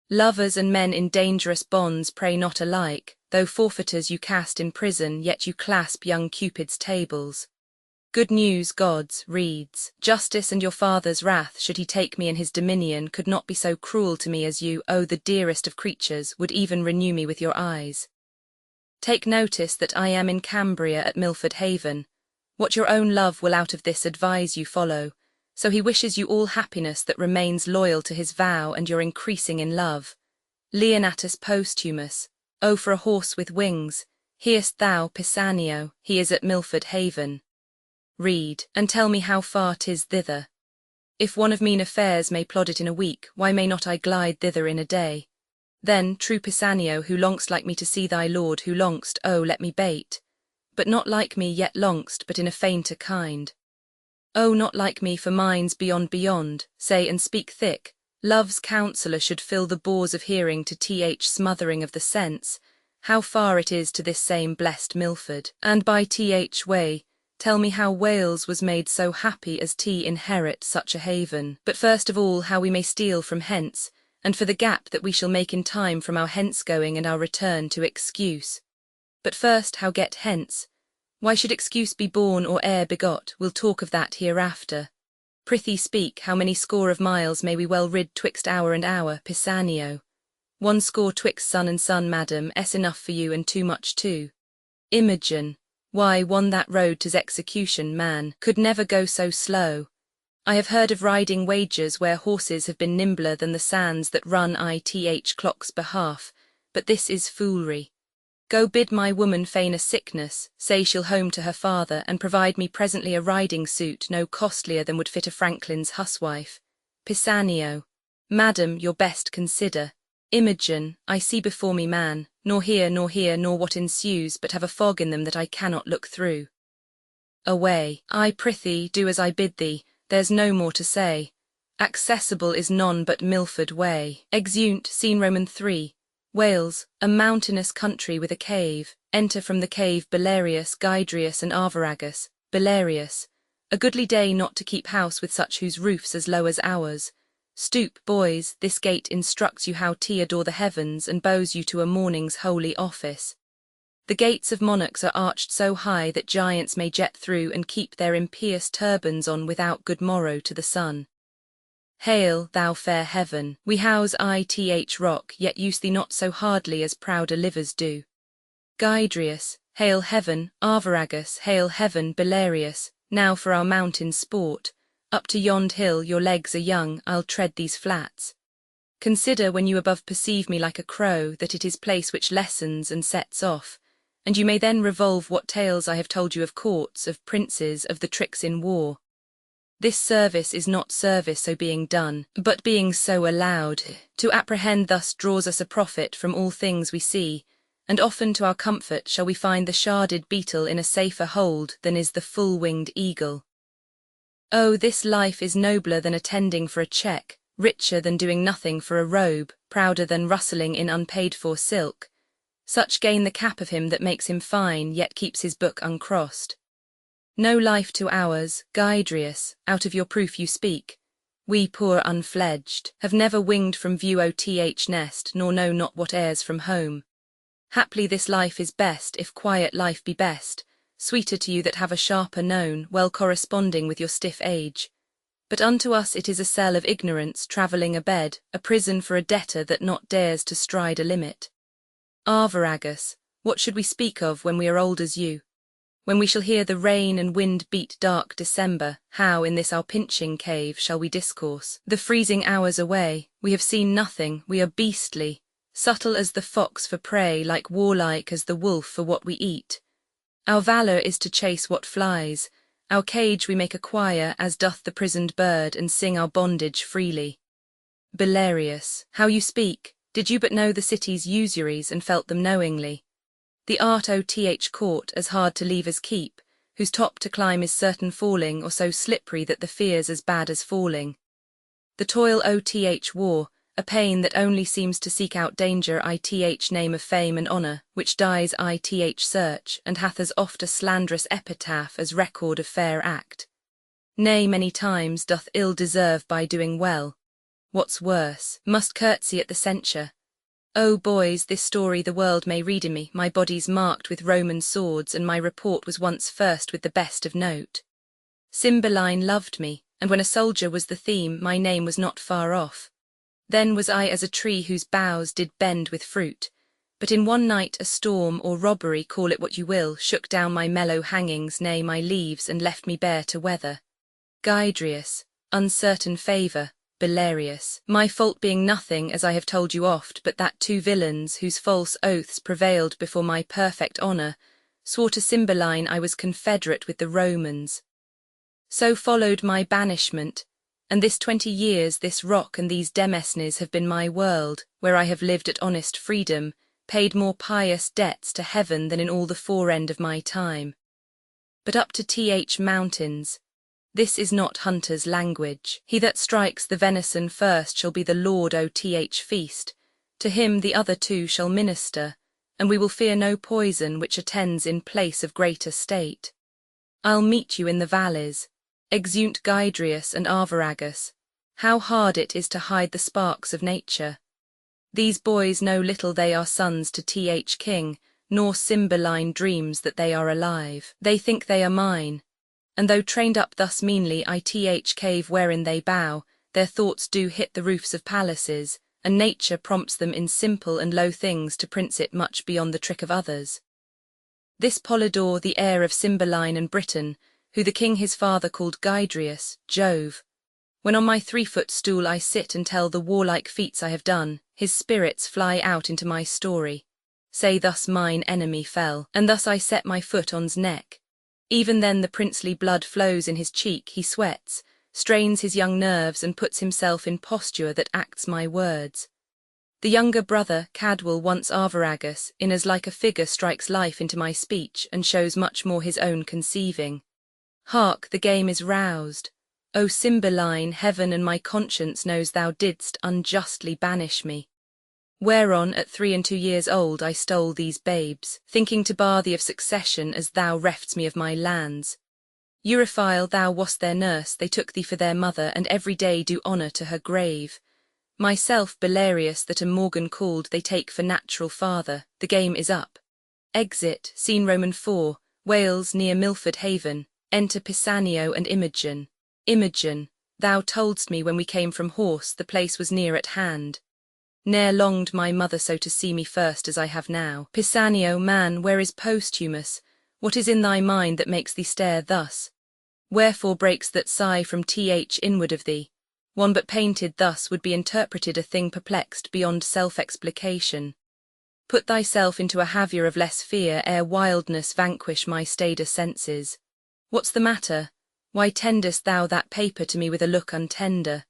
Lovers and men in dangerous bonds pray not alike, though forfeiters you cast in prison, yet you clasp young Cupid's tables. Good news, gods, reads, justice and your father's wrath, should he take me in his dominion, could not be so cruel to me as you, O the dearest of creatures, would even renew me with your eyes. Take notice that I am in Cambria at Milford Haven. What your own love will out of this advise you follow. So he wishes you all happiness that remains loyal to his vow, and you're increasing in love. Leonatus Posthumus, O for a horse with wings, hear'st thou, Pisanio, he is at Milford Haven. Read, and tell me how far 'tis thither. If one of mean affairs may plod it in a week, why may not I glide thither in a day? Then, true Pisanio, who longst like me to see thy lord, who longst, oh, let me bait. But not like me, yet longst, but in a fainter kind. Oh, not like me, for mine's beyond, say and speak thick. Love's counsellor should fill the bores of hearing to smothering of the sense, how far it is to this same blessed Milford, and by way, tell me how Wales was made so happy as inherit such a haven. But first of all, how we may steal from hence, and for the gap that we shall make in time from our hence-going and our return to excuse. But first, how get hence? Why should excuse be born or ere begot? We'll talk of that hereafter. Prithee speak, how many score of miles may we well rid twixt hour and hour, Pisanio? 1 score twixt sun and sun, madam, enough for you and too much too. Imogen, why, one that road to's execution, man, could never go so slow. I have heard of riding wagers where horses have been nimbler than the sands that run clock's behalf, but this is foolery. Go bid my woman feign a sickness, say she'll home to her father, and provide me presently a riding suit no costlier than would fit a franklin's huswife. Pisanio, madam, your best consider. Imogen, I see before me man, nor hear nor what ensues, but have a fog in them that I cannot look through. Away, I prithee, do as I bid thee, there's no more to say. accessible is none but Milford way. Exeunt, scene Roman 3. Wales, a mountainous country with a cave. Enter from the cave Belarius, Gydrius and Arviragus. Belarius, a goodly day not to keep house with such whose roof's as low as ours. Stoop, boys, this gate instructs you how to adore the heavens and bows you to a morning's holy office. The gates of monarchs are arched so high that giants may jet through and keep their impious turbans on without good morrow to the sun. Hail, thou fair heaven, we house ith rock, yet use thee not so hardly as prouder livers do. Gydrius, hail heaven, Arviragus, hail heaven, Belarius, now for our mountain sport. Up to yond hill your legs are young, I'll tread these flats. Consider when you above perceive me like a crow, that it is place which lessens and sets off, and you may then revolve what tales I have told you of courts, of princes, of the tricks in war. This service is not service so being done, but being so allowed. To apprehend thus draws us a profit from all things we see, and often to our comfort shall we find the sharded beetle in a safer hold than is the full-winged eagle. Oh, this life is nobler than attending for a cheque, richer than doing nothing for a robe, prouder than rustling in unpaid-for silk. Such gain the cap of him that makes him fine, yet keeps his book uncrossed. No life to ours, Gydrius, out of your proof you speak. We poor unfledged, have never winged from view OTH nest, nor know not what airs from home. Haply this life is best, if quiet life be best, sweeter to you that have a sharper known, well corresponding with your stiff age. But unto us it is a cell of ignorance, travelling a bed, a prison for a debtor that not dares to stride a limit. Arviragus, what should we speak of when we are old as you? When we shall hear the rain and wind beat dark December, how in this our pinching cave shall we discourse? The freezing hours away, we have seen nothing, we are beastly, subtle as the fox for prey, like warlike as the wolf for what we eat. Our valour is to chase what flies, our cage we make a choir as doth the prisoned bird, and sing our bondage freely. Belarius, how you speak, did you but know the city's usuries and felt them knowingly? The art OTH court as hard to leave as keep, whose top to climb is certain falling, or so slippery that the fear's as bad as falling. The toil OTH war, a pain that only seems to seek out danger ith name of fame and honour, which dies ith search, and hath as oft a slanderous epitaph as record of fair act. Nay, many times doth ill deserve by doing well. What's worse, must curtsy at the censure. Oh boys, this story the world may read in me, my body's marked with Roman swords, and my report was once first with the best of note. Cymbeline loved me, and when a soldier was the theme, my name was not far off. Then was I as a tree whose boughs did bend with fruit, but in one night a storm or robbery, call it what you will, shook down my mellow hangings, nay my leaves, and left me bare to weather. Gydrius, uncertain favour, Belarius, my fault being nothing, as I have told you oft, but that two villains, whose false oaths prevailed before my perfect honour, swore to Cymbeline I was confederate with the Romans. So followed my banishment, and this 20 years this rock and these demesnes have been my world, where I have lived at honest freedom, paid more pious debts to heaven than in all the forend of my time. But up to th mountains, this is not hunter's language. He that strikes the venison first shall be the Lord OTH feast, to him the other two shall minister, and we will fear no poison which attends in place of greater state. I'll meet you in the valleys. Exeunt Gydrius and Arviragus. How hard it is to hide the sparks of nature. These boys know little they are sons to th king, nor Cymbeline dreams that they are alive. They think they are mine, and though trained up thus meanly ith cave wherein they bow, their thoughts do hit the roofs of palaces, and nature prompts them in simple and low things to prince it much beyond the trick of others. This Polydore, the heir of Cymbeline and Britain, who the king his father called Gydrius, Jove. When on my 3-foot stool I sit and tell the warlike feats I have done, his spirits fly out into my story. Say thus mine enemy fell, and thus I set my foot on's neck. Even then the princely blood flows in his cheek, he sweats, strains his young nerves, and puts himself in posture that acts my words. The younger brother, Cadwal, once Arviragus, in as like a figure strikes life into my speech, and shows much more his own conceiving. Hark, the game is roused. O Cymbeline, heaven and my conscience knows thou didst unjustly banish me. Whereon at 3 years old I stole these babes, thinking to bar thee of succession as thou reft'st me of my lands. Euryphile, thou wast their nurse, they took thee for their mother, and every day do honour to her grave. Myself, Belarius, that am Morgan called, they take for natural father, the game is up. Exit, scene Roman 4, Wales near Milford Haven, enter Pisanio and Imogen. Imogen, thou toldst me when we came from horse the place was near at hand. Ne'er longed my mother so to see me first as I have now. Pisanio, man, where is Posthumus? What is in thy mind that makes thee stare thus? Wherefore breaks that sigh from th inward of thee? One but painted thus would be interpreted a thing perplexed beyond self-explication. Put thyself into a haviour of less fear ere wildness vanquish my staider senses. What's the matter? Why tendest thou that paper to me with a look untender?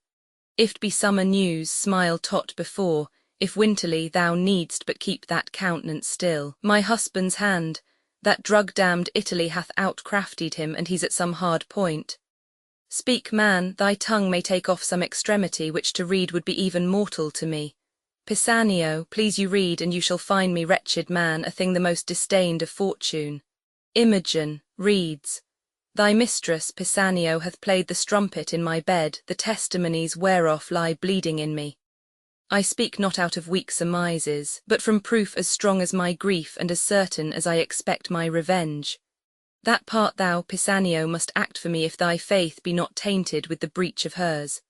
If't be summer news, smile tot before, if winterly thou needst but keep that countenance still. My husband's hand, that drug-damned Italy hath outcraftied him, and he's at some hard point. Speak, man, thy tongue may take off some extremity which to read would be even mortal to me. Pisanio, please you read, and you shall find me, wretched man, a thing the most disdained of fortune. Imogen reads. Thy mistress, Pisanio, hath played the strumpet in my bed, the testimonies whereof lie bleeding in me. I speak not out of weak surmises, but from proof as strong as my grief and as certain as I expect my revenge. That part thou, Pisanio, must act for me if thy faith be not tainted with the breach of hers.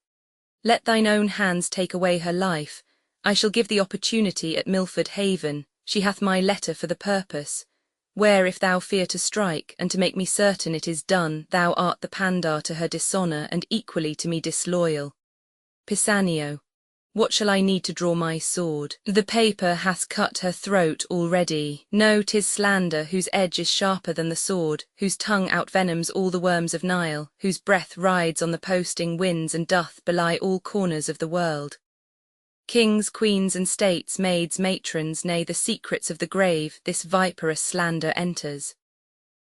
Let thine own hands take away her life. I shall give thee opportunity at Milford Haven, she hath my letter for the purpose. Where if thou fear to strike, and to make me certain it is done, thou art the pandar to her dishonour, and equally to me disloyal. Pisanio. What shall I need to draw my sword? The paper hath cut her throat already. No, 'tis slander, whose edge is sharper than the sword, whose tongue outvenoms all the worms of Nile, whose breath rides on the posting winds and doth belie all corners of the world. Kings, queens, and states, maids, matrons, nay, the secrets of the grave, this viperous slander enters.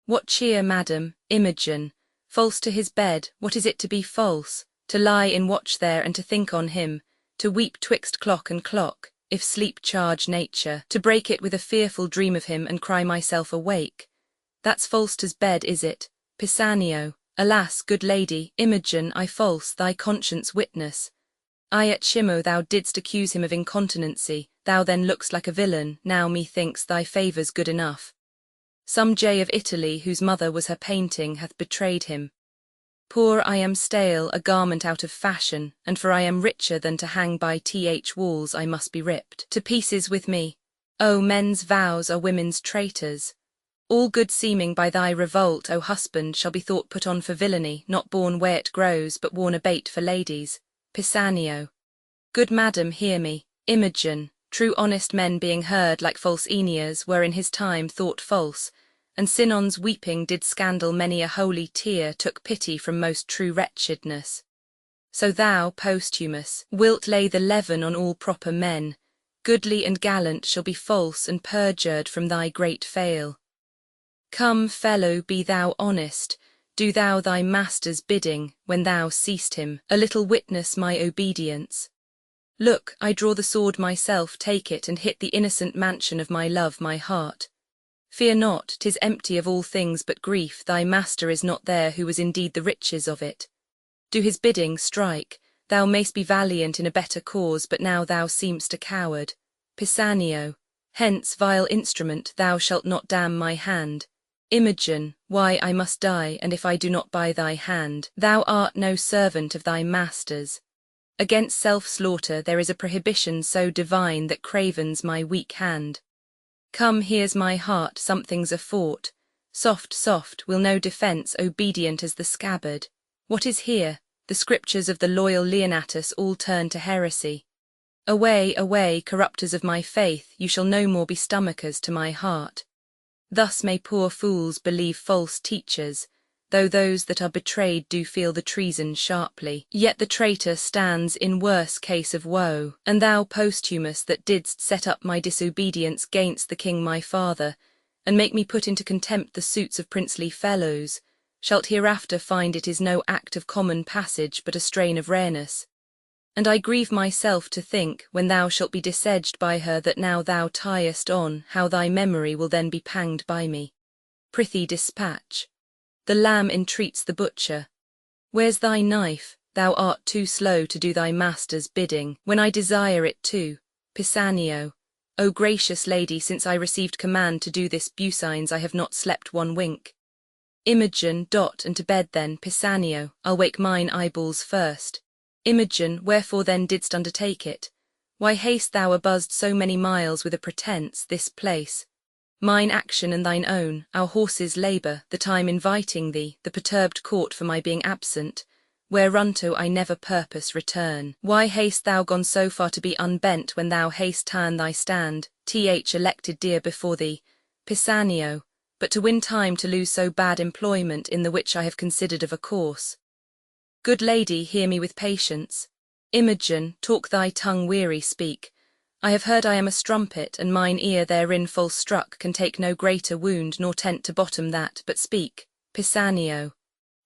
What cheer, madam, Imogen? False to his bed, what is it to be false? To lie in watch there, and to think on him, to weep twixt clock and clock, if sleep charge nature, to break it with a fearful dream of him, and cry myself awake. That's false to's bed, is it? Pisanio. Alas, good lady, Imogen, I false, thy conscience witness. I at Shimo thou didst accuse him of incontinency, thou then look'st like a villain, now methinks thy favour's good enough. Some jay of Italy, whose mother was her painting, hath betrayed him. Poor I am stale, a garment out of fashion, and for I am richer than to hang by walls I must be ripped to pieces with me. O men's vows are women's traitors. All good seeming by thy revolt, O husband, shall be thought put on for villainy, not born where it grows, but worn a bait for ladies. Pisanio. Good madam, hear me. Imogen, true honest men being heard like false Aeneas were in his time thought false, and Sinon's weeping did scandal many a holy tear took pity from most true wretchedness. So thou, Posthumus, wilt lay the leaven on all proper men, goodly and gallant shall be false and perjured from thy great fail. Come, fellow, be thou honest, do thou thy master's bidding, when thou seest him, a little witness my obedience. Look, I draw the sword myself, take it and hit the innocent mansion of my love, my heart. Fear not, 'tis empty of all things but grief, thy master is not there who was indeed the riches of it. Do his bidding, strike, thou mayst be valiant in a better cause, but now thou seem'st a coward. Pisanio. Hence, vile instrument, thou shalt not damn my hand. Imogen, why I must die, and if I do not by thy hand, thou art no servant of thy master's. Against self-slaughter there is a prohibition so divine that cravens my weak hand. Come, here's my heart, something's afought. Soft, soft, will no defence, obedient as the scabbard. What is here? The scriptures of the loyal Leonatus all turn to heresy. Away, away, corrupters of my faith, you shall no more be stomachers to my heart. Thus may poor fools believe false teachers, though those that are betrayed do feel the treason sharply. Yet the traitor stands in worse case of woe, and thou, Posthumus, that didst set up my disobedience gainst the king my father, and make me put into contempt the suits of princely fellows, shalt hereafter find it is no act of common passage but a strain of rareness. And I grieve myself to think, when thou shalt be disedged by her that now thou tiest on, how thy memory will then be panged by me. Prithee dispatch. The lamb entreats the butcher. Where's thy knife? Thou art too slow to do thy master's bidding, when I desire it too. Pisanio. O gracious lady, since I received command to do this bucines I have not slept one wink. Imogen. And to bed then, Pisanio, I'll wake mine eyeballs first. Imogen. Wherefore then didst undertake it? Why haste thou abuzzed so many miles with a pretence, this place? Mine action and thine own, our horses' labour, the time inviting thee, the perturbed court for my being absent, whereunto I never purpose return. Why haste thou gone so far to be unbent when thou haste turn thy stand, elected dear before thee, Pisanio, but to win time to lose so bad employment in the which I have considered of a course? Good lady, hear me with patience. Imogen, talk thy tongue weary, speak. I have heard I am a strumpet, and mine ear therein full struck can take no greater wound nor tent to bottom that, but speak, Pisanio.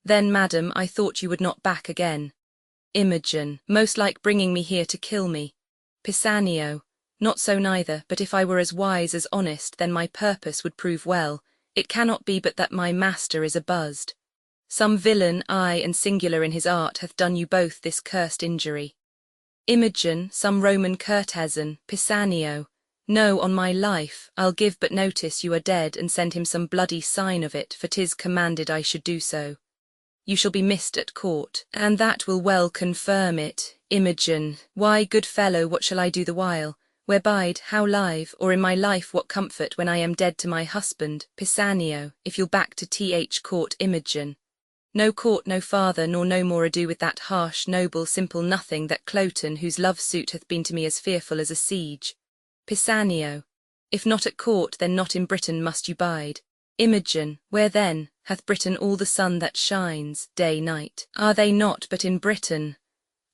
Then, madam, I thought you would not back again. Imogen. Most like bringing me here to kill me. Pisanio. Not so neither, but if I were as wise as honest, then my purpose would prove well. It cannot be but that my master is abuzzed. Some villain, aye, and singular in his art, hath done you both this cursed injury. Imogen. Some Roman courtesan, Pisanio. No, on my life, I'll give but notice you are dead, and send him some bloody sign of it, for 'tis commanded I should do so. You shall be missed at court, and that will well confirm it. Imogen. Why, good fellow, what shall I do the while? Where bide, how live, or in my life what comfort when I am dead to my husband? Pisanio. If you'll back to court. Imogen. No court, no farther, nor no more ado with that harsh, noble, simple nothing, that Cloten, whose love suit hath been to me as fearful as a siege. Pisanio. If not at court, then not in Britain must you bide. Imogen. Where then? Hath Britain all the sun that shines, day, night? Are they not but in Britain?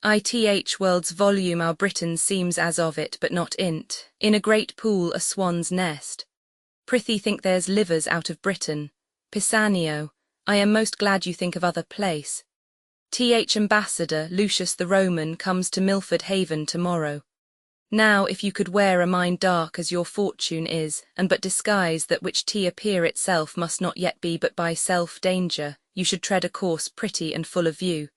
World's volume our Britain seems as of it, but not in't. In a great pool a swan's nest. Prithee think there's livers out of Britain. Pisanio. I am most glad you think of other place. Ambassador, Lucius the Roman, comes to Milford Haven tomorrow. Now, if you could wear a mind dark as your fortune is, and but disguise that which appear itself must not yet be but by self-danger, you should tread a course pretty and full of view.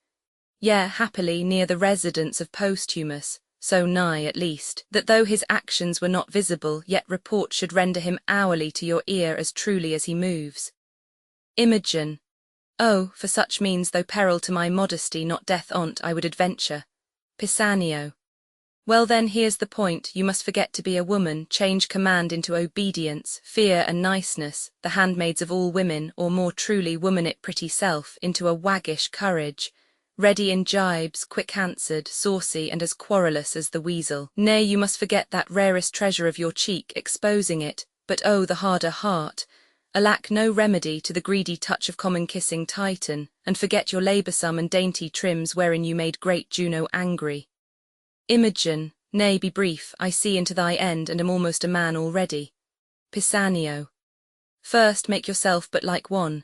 Yea, happily, near the residence of Posthumus, so nigh at least, that though his actions were not visible, yet report should render him hourly to your ear as truly as he moves. Imogen. Oh, for such means, though peril to my modesty, not death on't, I would adventure. Pisanio. Well then, here's the point, you must forget to be a woman, change command into obedience, fear and niceness, the handmaids of all women, or more truly woman it pretty self, into a waggish courage, ready in gibes, quick-answered, saucy, and as querulous as the weasel. Nay, you must forget that rarest treasure of your cheek, exposing it, but oh, the harder heart, alack no remedy to the greedy touch of common kissing Titan, and forget your laboursome and dainty trims wherein you made great Juno angry. Imogen. Nay, be brief, I see into thy end, and am almost a man already. Pisanio. First make yourself but like one.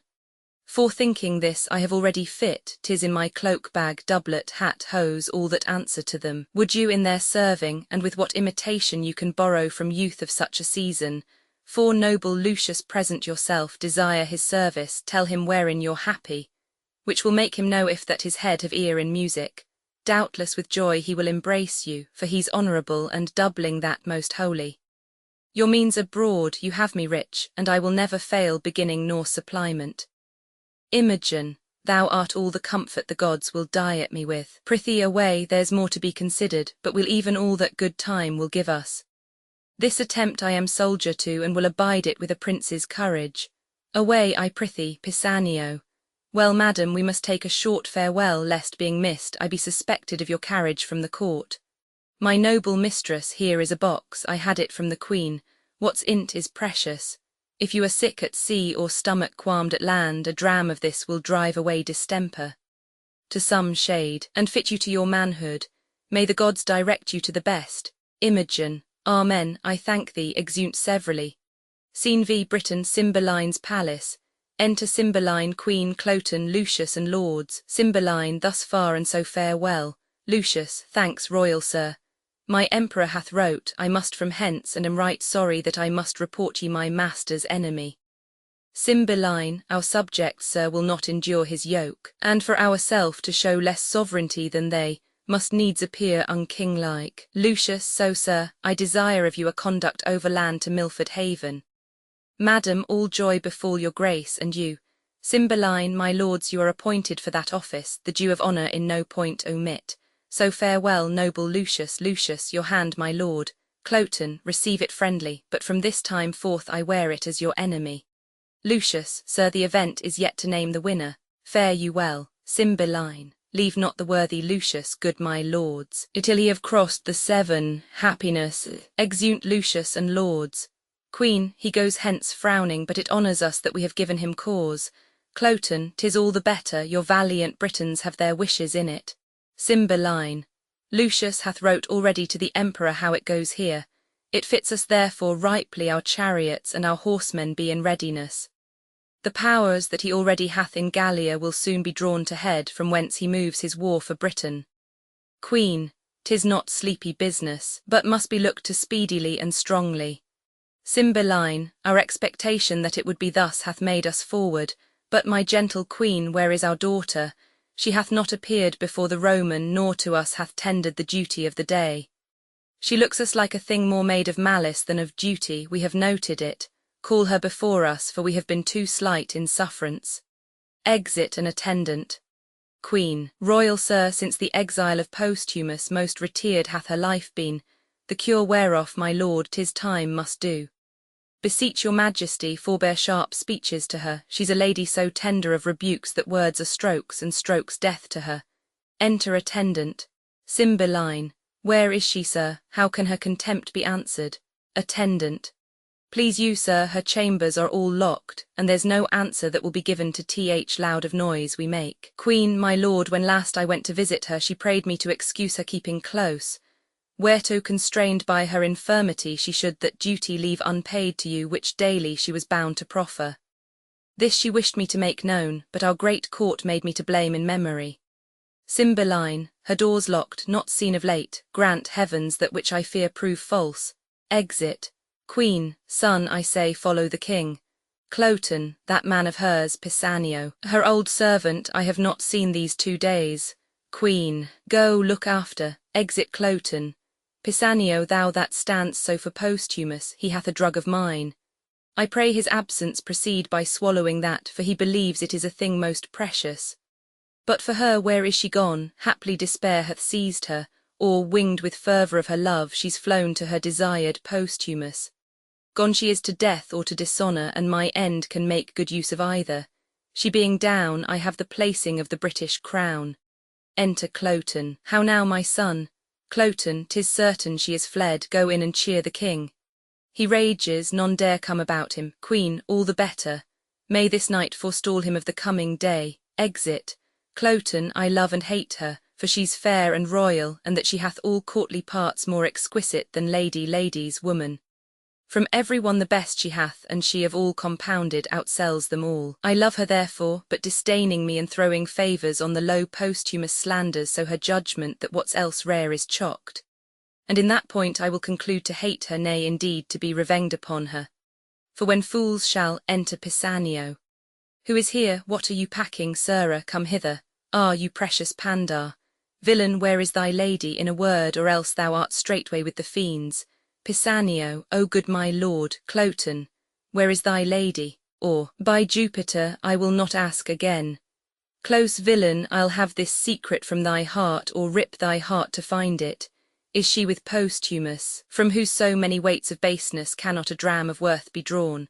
Forethinking this, I have already fit, 'tis in my cloak-bag, doublet, hat, hose, all that answer to them. Would you in their serving, and with what imitation you can borrow from youth of such a season, for noble Lucius present yourself, desire his service, tell him wherein you're happy, which will make him know if that his head have ear in music. Doubtless with joy he will embrace you, for he's honourable, and doubling that most holy. Your means are broad, you have me rich, and I will never fail beginning nor supplement. Imogen. Thou art all the comfort the gods will diet me with. Prithee away, there's more to be considered, but we'll even all that good time will give us. This attempt I am soldier to, and will abide it with a prince's courage. Away, I prithee, Pisanio. Well, madam, we must take a short farewell, lest being missed I be suspected of your carriage from the court. My noble mistress, here is a box, I had it from the queen, what's in't is precious. If you are sick at sea or stomach qualmed at land, a dram of this will drive away distemper. To some shade, and fit you to your manhood. May the gods direct you to the best. Imogen. Amen, I thank thee, exeunt severally. Scene v. Britain, Cymbeline's palace. Enter Cymbeline, Queen, Cloten, Lucius, and lords. Cymbeline, thus far and so farewell. Lucius, thanks, royal sir. My emperor hath wrote, I must from hence, and am right sorry that I must report ye my master's enemy. Cymbeline, our subjects, sir, will not endure his yoke, and for ourself to show less sovereignty than they, must needs appear unkinglike. Lucius, so sir, I desire of you a conduct overland to Milford Haven. Madam, all joy befall your grace and you. Cymbeline, my lords, you are appointed for that office, the due of honour in no point omit. So farewell, noble Lucius. Lucius, your hand, my lord. Cloten, receive it friendly, but from this time forth I wear it as your enemy. Lucius, sir, the event is yet to name the winner. Fare you well. Cymbeline, leave not the worthy Lucius, good my lords, till he have crossed the Severn. Happiness, exeunt Lucius and lords. Queen, he goes hence frowning, but it honours us that we have given him cause. Cloten, 'tis all the better, your valiant Britons have their wishes in it. Cymbeline, Lucius hath wrote already to the emperor how it goes here. It fits us therefore ripely our chariots and our horsemen be in readiness. The powers that he already hath in Gallia will soon be drawn to head, from whence he moves his war for Britain. Queen, 'tis not sleepy business, but must be looked to speedily and strongly. Cymbeline, our expectation that it would be thus hath made us forward, but my gentle queen, where is our daughter? She hath not appeared before the Roman, nor to us hath tendered the duty of the day. She looks us like a thing more made of malice than of duty, we have noted it. Call her before us, for we have been too slight in sufferance. Exit an attendant. Queen, royal sir, since the exile of Posthumus most retered hath her life been, the cure whereof, my lord, 'tis time must do. Beseech your majesty, forbear sharp speeches to her, she's a lady so tender of rebukes that words are strokes, and strokes death to her. Enter attendant. Cymbeline, where is she, sir? How can her contempt be answered? Attendant, please you, sir, her chambers are all locked, and there's no answer that will be given to th loud of noise we make. Queen, my lord, when last I went to visit her, she prayed me to excuse her keeping close, whereto constrained by her infirmity she should that duty leave unpaid to you which daily she was bound to proffer. This she wished me to make known, but our great court made me to blame in memory. Cymbeline, her doors locked, not seen of late, grant heavens that which I fear prove false. Exit. Queen, son, I say, follow the king. Cloten, that man of hers, Pisanio, her old servant, I have not seen these 2 days. Queen, go look after. Exit Cloten. Pisanio, thou that standst so for Posthumus, he hath a drug of mine. I pray his absence proceed by swallowing that, for he believes it is a thing most precious. But for her, where is she gone? Haply despair hath seized her, or, winged with fervour of her love, she's flown to her desired Posthumus. Gone she is to death or to dishonour, and my end can make good use of either. She being down, I have the placing of the British crown. Enter Cloten. How now, my son? Cloten, 'tis certain she is fled, go in and cheer the king. He rages, none dare come about him. Queen, all the better. May this night forestall him of the coming day. Exit. Cloten, I love and hate her, for she's fair and royal, and that she hath all courtly parts more exquisite than ladies woman. From every one the best she hath, and she of all compounded outsells them all. I love her therefore, but disdaining me and throwing favours on the low Posthumous slanders, so her judgment that what's else rare is chocked. And in that point I will conclude to hate her, nay indeed to be revenged upon her. For when fools shall enter Pisanio. Who is here? What are you packing, sirrah? Come hither. Ah, you precious Pandar. Villain, where is thy lady, in a word, or else thou art straightway with the fiends. Pisanio, O good my lord. Cloten, where is thy lady? Or, by Jupiter, I will not ask again. Close villain, I'll have this secret from thy heart, or rip thy heart to find it. Is she with Posthumus, from whose so many weights of baseness cannot a dram of worth be drawn?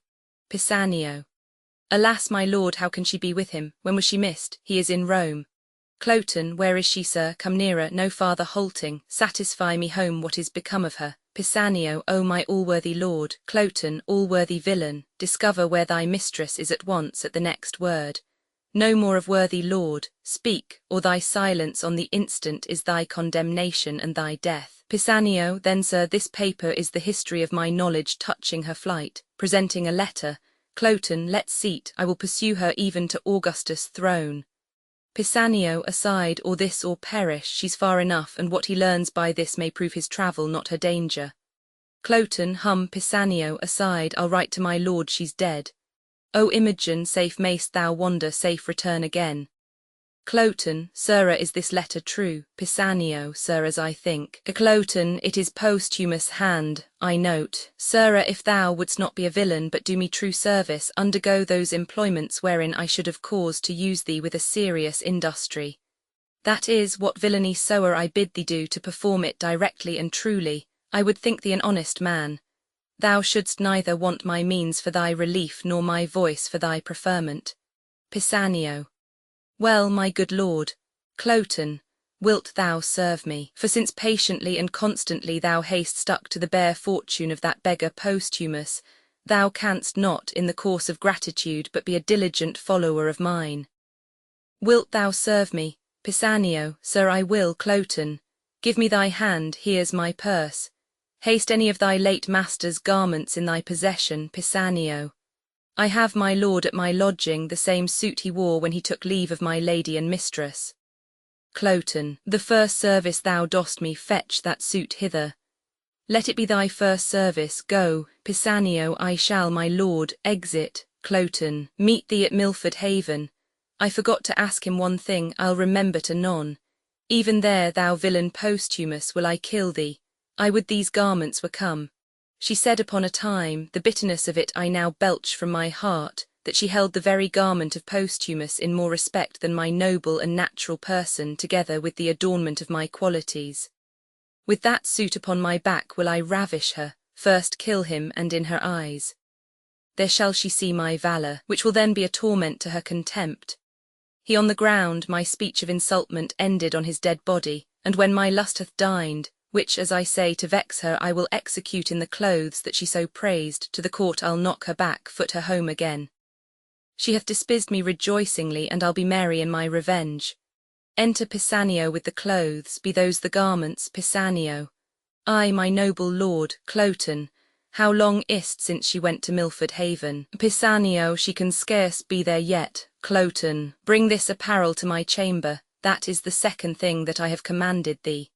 Pisanio, alas, my lord, how can she be with him? When was she missed? He is in Rome. Cloten, where is she, sir? Come nearer, no farther halting. Satisfy me home what is become of her. Pisanio, O my all-worthy lord. Cloten, all-worthy villain, discover where thy mistress is at once at the next word. No more of worthy lord, speak, or thy silence on the instant is thy condemnation and thy death. Pisanio, then sir, this paper is the history of my knowledge touching her flight, presenting a letter, Cloten, let's seat, I will pursue her even to Augustus' throne. Pisanio, aside, or this or perish, she's far enough, and what he learns by this may prove his travel, not her danger. Cloten, Pisanio, aside, I'll write to my lord she's dead. O Imogen, safe mayst thou wander, safe return again. Cloten, Sirrah, is this letter true? Pisanio, Sir, as I think. Cloten, it is posthumous hand, I note. Sirrah, if thou wouldst not be a villain, but do me true service, undergo those employments wherein I should have cause to use thee with a serious industry. That is, what villainy soe'er I bid thee do, to perform it directly and truly, I would think thee an honest man. Thou shouldst neither want my means for thy relief, nor my voice for thy preferment. Pisanio. Well, my good lord. Cloten, wilt thou serve me? For since patiently and constantly thou hast stuck to the bare fortune of that beggar Posthumus, thou canst not, in the course of gratitude, but be a diligent follower of mine. Wilt thou serve me? Pisanio, Sir, I will. Cloten, give me thy hand, here's my purse. Haste any of thy late master's garments in thy possession, Pisanio. I have my lord at my lodging, the same suit he wore when he took leave of my lady and mistress. Cloten, the first service thou dost me, fetch that suit hither. Let it be thy first service, go. Pisanio, I shall, my lord. Exit. Cloten, meet thee at Milford Haven. I forgot to ask him one thing, I'll remember to none. Even there, thou villain Posthumus, will I kill thee. I would these garments were come. She said upon a time, the bitterness of it I now belch from my heart, that she held the very garment of Posthumus in more respect than my noble and natural person, together with the adornment of my qualities. With that suit upon my back will I ravish her, first kill him, and in her eyes. There shall she see my valour, which will then be a torment to her contempt. He on the ground, my speech of insultment ended on his dead body, and when my lust hath dined, which, as I say, to vex her I will execute in the clothes that she so praised, to the court I'll knock her back, foot her home again. She hath despised me rejoicingly, and I'll be merry in my revenge. Enter Pisanio with the clothes, be those the garments, Pisanio. I, my noble lord. Cloten, how long is't since she went to Milford Haven? Pisanio, she can scarce be there yet. Cloten, bring this apparel to my chamber, that is the second thing that I have commanded thee.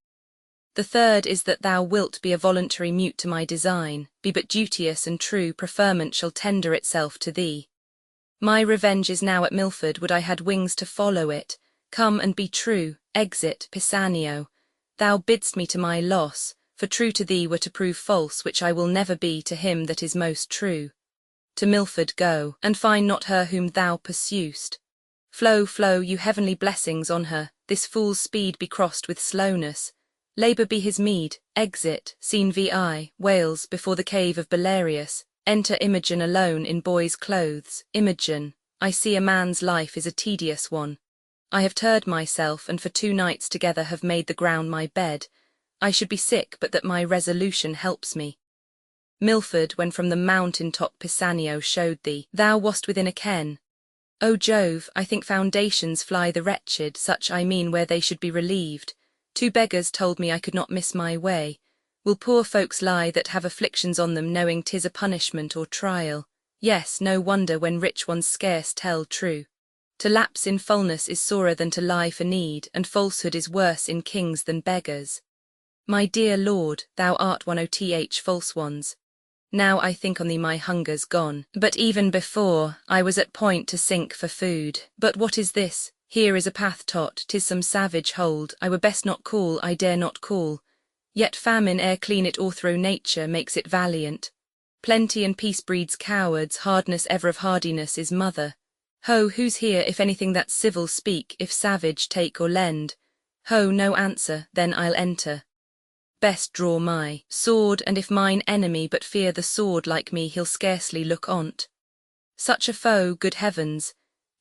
The third is that thou wilt be a voluntary mute to my design, be but duteous and true, preferment shall tender itself to thee. My revenge is now at Milford, would I had wings to follow it. Come and be true. Exit. Pisanio, thou bidst me to my loss, for true to thee were to prove false, which I will never be to him that is most true. To Milford go, and find not her whom thou pursuest. Flow, flow, you heavenly blessings on her, this fool's speed be crossed with slowness. Labour be his meed. Exit. Scene vi. Wales, before the cave of Belarius. Enter Imogen alone in boy's clothes. Imogen, I see a man's life is a tedious one. I have turred myself, and for 2 nights together have made the ground my bed. I should be sick, but that my resolution helps me. Milford, when from the mountain top Pisanio showed thee, thou wast within a ken. O Jove, I think foundations fly the wretched, such I mean where they should be relieved. 2 beggars told me I could not miss my way. Will poor folks lie that have afflictions on them, knowing 'tis a punishment or trial? Yes, no wonder when rich ones scarce tell true. To lapse in fulness is sorer than to lie for need, and falsehood is worse in kings than beggars. My dear lord, thou art one of false ones. Now I think on thee my hunger's gone, but even before, I was at point to sink for food. But what is this? Here is a path tot, 'tis some savage hold, I were best not call, I dare not call. Yet famine ere clean it o'erthrow nature, makes it valiant. Plenty and peace breeds cowards, hardness ever of hardiness is mother. Ho, who's here? If anything that's civil speak, if savage take or lend. Ho, no answer, then I'll enter. Best draw my sword, and if mine enemy but fear the sword like me, he'll scarcely look on't. Such a foe, good heavens.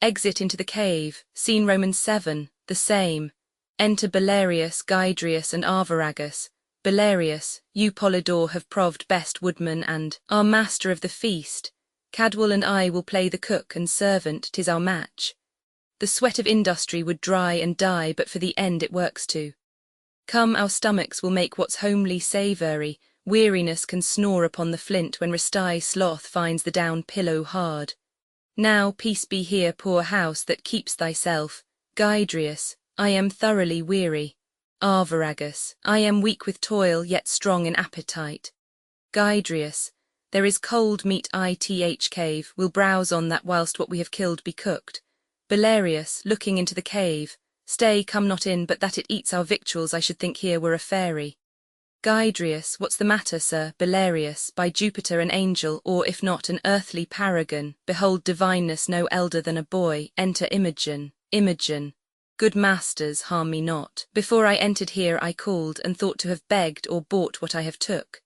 Exit into the cave. Scene Romans 7, the same. Enter Belarius, Gydrius, and Arviragus. Belarius, you Polydore have proved best woodman and our master of the feast. Cadwal and I will play the cook and servant, 'tis our match. The sweat of industry would dry and die, but for the end it works to. Come, our stomachs will make what's homely savoury, weariness can snore upon the flint when resty sloth finds the down pillow hard. Now peace be here, poor house that keeps thyself, Gydrius, I am thoroughly weary. Arviragus, I am weak with toil yet strong in appetite. Gydrius, there is cold meat ith cave, we'll browse on that whilst what we have killed be cooked. Belarius, looking into the cave, stay, come not in, but that it eats our victuals I should think here were a fairy. Gydrius, what's the matter, sir? Belarius, by Jupiter an angel, or if not an earthly paragon, behold divineness no elder than a boy, enter Imogen. Imogen, good masters, harm me not. Before I entered here I called, and thought to have begged or bought what I have took.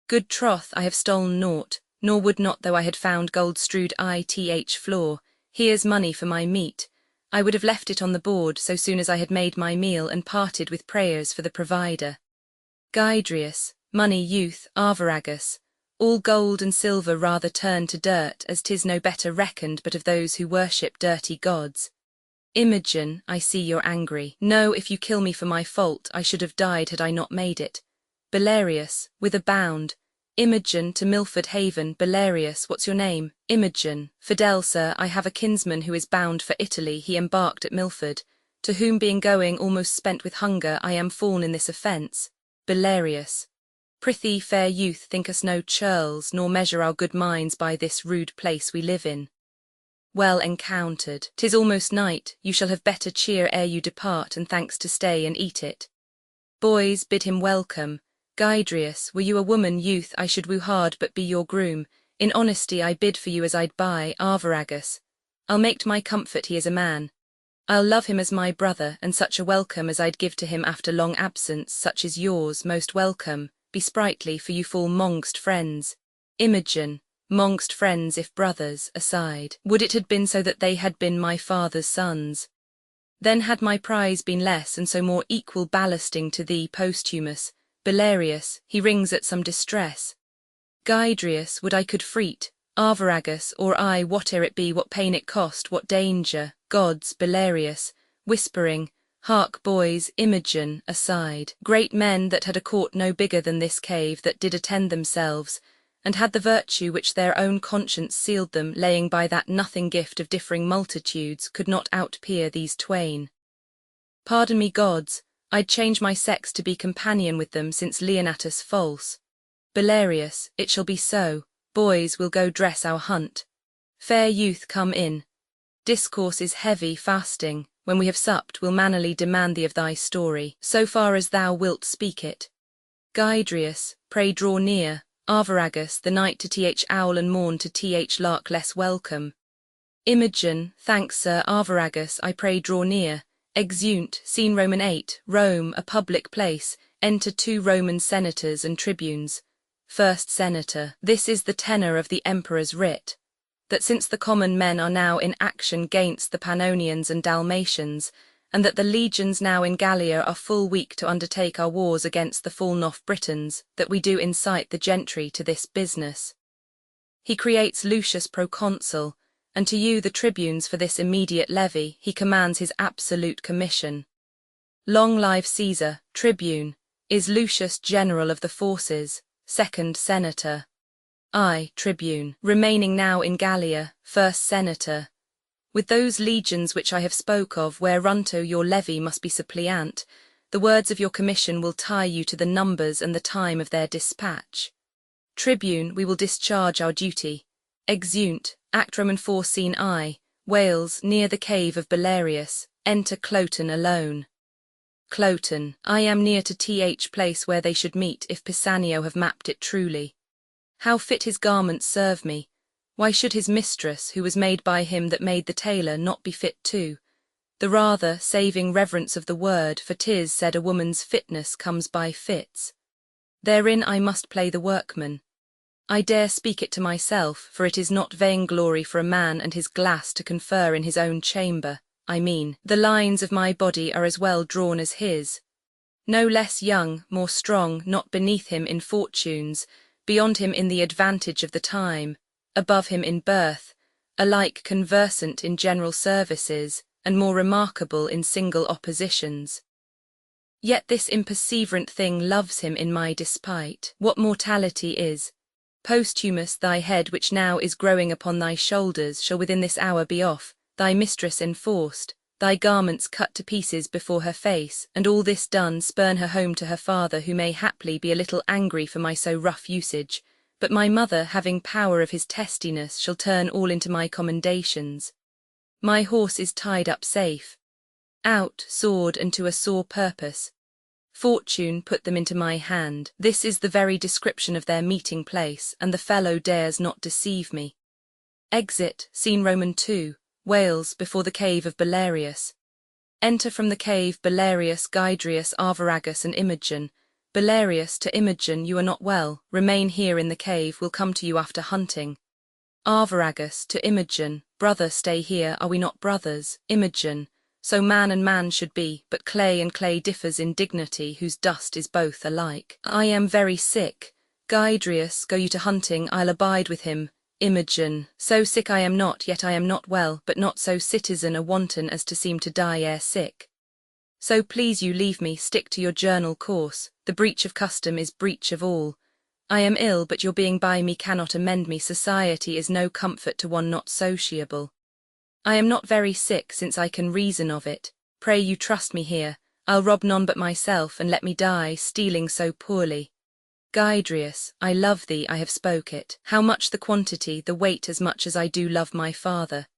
Good troth, I have stolen naught, nor would not though I had found gold-strewed ith floor. Here's money for my meat. I would have left it on the board so soon as I had made my meal and parted with prayers for the provider. Gydrius, money, youth, Arviragus, all gold and silver rather turn to dirt, as 'tis no better reckoned but of those who worship dirty gods. Imogen, I see you're angry. No, if you kill me for my fault, I should have died had I not made it. Belarius, with a bound. Imogen to Milford Haven. Belarius, what's your name? Imogen, Fidel, sir, I have a kinsman who is bound for Italy, he embarked at Milford, to whom being going almost spent with hunger, I am fallen in this offence. Belarius, prithee, fair youth, think us no churls, nor measure our good minds by this rude place we live in. Well encountered, 'tis almost night, you shall have better cheer ere you depart, and thanks to stay and eat it. Boys, bid him welcome. Gydrius, were you a woman, youth, I should woo hard but be your groom. In honesty I bid for you as I'd buy. Arviragus, I'll make to my comfort he is a man. I'll love him as my brother, and such a welcome as I'd give to him after long absence, such as yours, most welcome. Be sprightly, for you fall mongst friends. Imogen, mongst friends if brothers, aside. Would it had been so that they had been my father's sons. Then had my prize been less, and so more equal ballasting to thee, Posthumus. Belarius, he rings at some distress. Gydrius, would I could freet. Arviragus, or I, whate'er it be, what pain it cost, what danger. Gods. Belarius, whispering, hark, boys. Imogen, aside. Great men that had a court no bigger than this cave, that did attend themselves, and had the virtue which their own conscience sealed them, laying by that nothing gift of differing multitudes, could not outpeer these twain. Pardon me, gods, I'd change my sex to be companion with them, since Leonatus false. Belarius, it shall be so. Boys, we'll go dress our hunt. Fair youth, come in. Discourse is heavy fasting. When we have supped, we'll mannerly demand thee of thy story, so far as thou wilt speak it. Gydrius, pray draw near. Arviragus, the night to th owl and morn to th lark less welcome. Imogen, thanks, sir. Arviragus, I pray draw near. Exeunt, scene Roman 8, Rome, a public place, enter 2 Roman senators and tribunes. First Senator, this is the tenor of the emperor's writ, that since the common men are now in action gainst the Pannonians and Dalmatians, and that the legions now in Gallia are full weak to undertake our wars against the fallen-off Britons, that we do incite the gentry to this business. He creates Lucius proconsul, and to you the tribunes for this immediate levy he commands his absolute commission. Long live Caesar. Tribune, is Lucius general of the forces. Second Senator. I, Tribune, remaining now in Gallia. First Senator. With those legions which I have spoke of, whereunto your levy must be suppliant, the words of your commission will tie you to the numbers and the time of their dispatch. Tribune, we will discharge our duty. Exeunt, Act Roman 4 Scene I, Wales, near the cave of Belarius, enter Cloten alone. Cloten, I am near to th place where they should meet, if Pisanio have mapped it truly. How fit his garments serve me? Why should his mistress, who was made by him that made the tailor, not be fit too? The rather, saving reverence of the word, for 'tis said a woman's fitness comes by fits. Therein I must play the workman. I dare speak it to myself, for it is not vainglory for a man and his glass to confer in his own chamber. I mean, the lines of my body are as well drawn as his. No less young, more strong, not beneath him in fortunes, beyond him in the advantage of the time, above him in birth, alike conversant in general services, and more remarkable in single oppositions. Yet this imperseverant thing loves him in my despite. What mortality is! Posthumous thy head which now is growing upon thy shoulders shall within this hour be off, thy mistress enforced, thy garments cut to pieces before her face, and all this done spurn her home to her father, who may haply be a little angry for my so rough usage, but my mother, having power of his testiness, shall turn all into my commendations. My horse is tied up safe. Out, sword, and to a sore purpose. Fortune put them into my hand. This is the very description of their meeting place, and the fellow dares not deceive me. Exit, scene Roman 2, Wales, before the cave of Belarius. Enter from the cave Belarius, Gydrius, Arviragus, and Imogen. Belarius to Imogen, you are not well, remain here in the cave, we'll come to you after hunting. Arviragus to Imogen, brother, stay here, are we not brothers? Imogen, so man and man should be, but clay and clay differs in dignity, whose dust is both alike. I am very sick. Gydrius, go you to hunting, I'll abide with him. Imogen, so sick I am not, yet I am not well, but not so citizen a wanton as to seem to die ere sick. So please you leave me, stick to your journal course, the breach of custom is breach of all. I am ill, but your being by me cannot amend me, society is no comfort to one not sociable. I am not very sick, since I can reason of it, pray you trust me here, I'll rob none but myself, and let me die, stealing so poorly. Gydrius, I love thee, I have spoke it, how much the quantity, the weight, as much as I do love my father.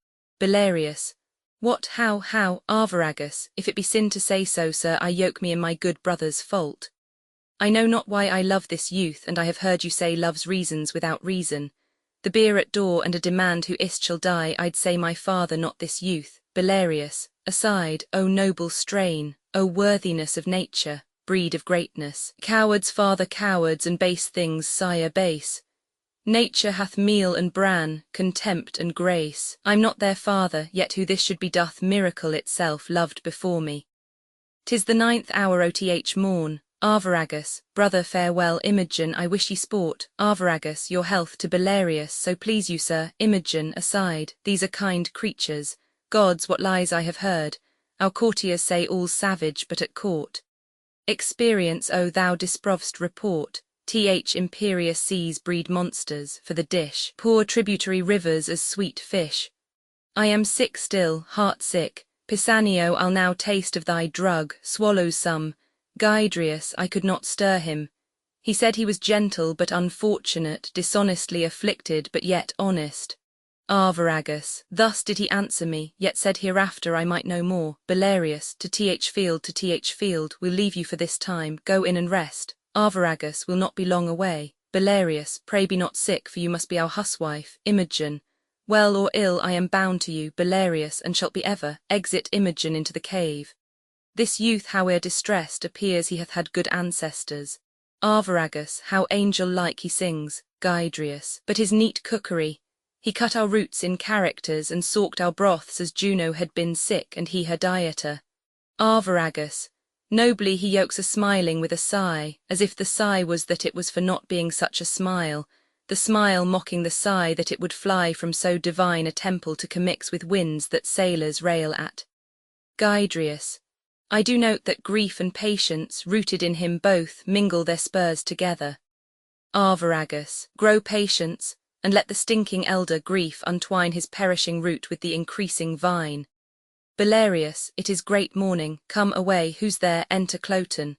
Belarius, what, how, Arviragus, if it be sin to say so, sir, I yoke me in my good brother's fault. I know not why I love this youth, and I have heard you say love's reasons without reason. The bier at door and a demand who ist shall die, I'd say my father, not this youth. Belarius, aside, O noble strain, O worthiness of nature, breed of greatness. Cowards father cowards, and base things sire base. Nature hath meal and bran, contempt and grace. I'm not their father, yet who this should be doth miracle itself loved before me. 'Tis the 9th hour oth morn. Arviragus, brother, farewell. Imogen, I wish ye sport. Arviragus, your health to Belarius, so please you, sir. Imogen, aside, these are kind creatures. Gods, what lies I have heard. Our courtiers say all's savage but at court. Experience, O thou disproved report. Imperious seas breed monsters, for the dish. Poor tributary rivers as sweet fish. I am sick still, heart sick. Pisanio, I'll now taste of thy drug, swallow some. Gydrius, I could not stir him. He said he was gentle but unfortunate, dishonestly afflicted but yet honest. Arviragus, thus did he answer me, yet said hereafter I might no more. Belarius, to th field, we'll leave you for this time, go in and rest. Arviragus will not be long away. Belarius, pray be not sick, for you must be our huswife. Imogen, well or ill I am bound to you. Belarius, and shalt be ever. Exit Imogen into the cave. This youth, howe'er distressed, appears he hath had good ancestors. Arviragus, how angel-like he sings. Gydrius, but his neat cookery. He cut our roots in characters, and salked our broths as Juno had been sick, and he her dieter. Arviragus, nobly he yokes a smiling with a sigh, as if the sigh was that it was for not being such a smile, the smile mocking the sigh that it would fly from so divine a temple to commix with winds that sailors rail at. Gydrius, I do note that grief and patience, rooted in him both, mingle their spurs together. Arviragus, grow patience, and let the stinking elder grief untwine his perishing root with the increasing vine. Belarius, it is great morning, come away, who's there? Enter Cloten.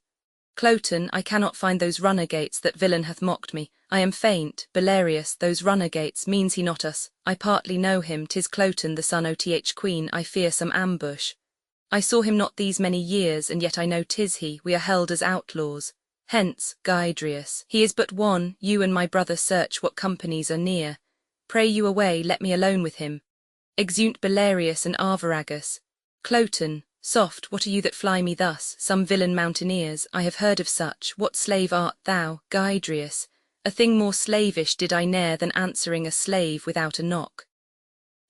Cloten, I cannot find those runner-gates, that villain hath mocked me, I am faint. Belarius, those runner-gates, means he not us? I partly know him, 'tis Cloten the son oth queen, I fear some ambush. I saw him not these many years, and yet I know 'tis he, we are held as outlaws. Hence, Gydrius, he is but one, you and my brother search what companies are near. Pray you away, let me alone with him. Exeunt Belarius and Arviragus. Cloten, soft, what are you that fly me thus? Some villain mountaineers, I have heard of such. What slave art thou? Gydrius, a thing more slavish did I ne'er than answering a slave without a knock.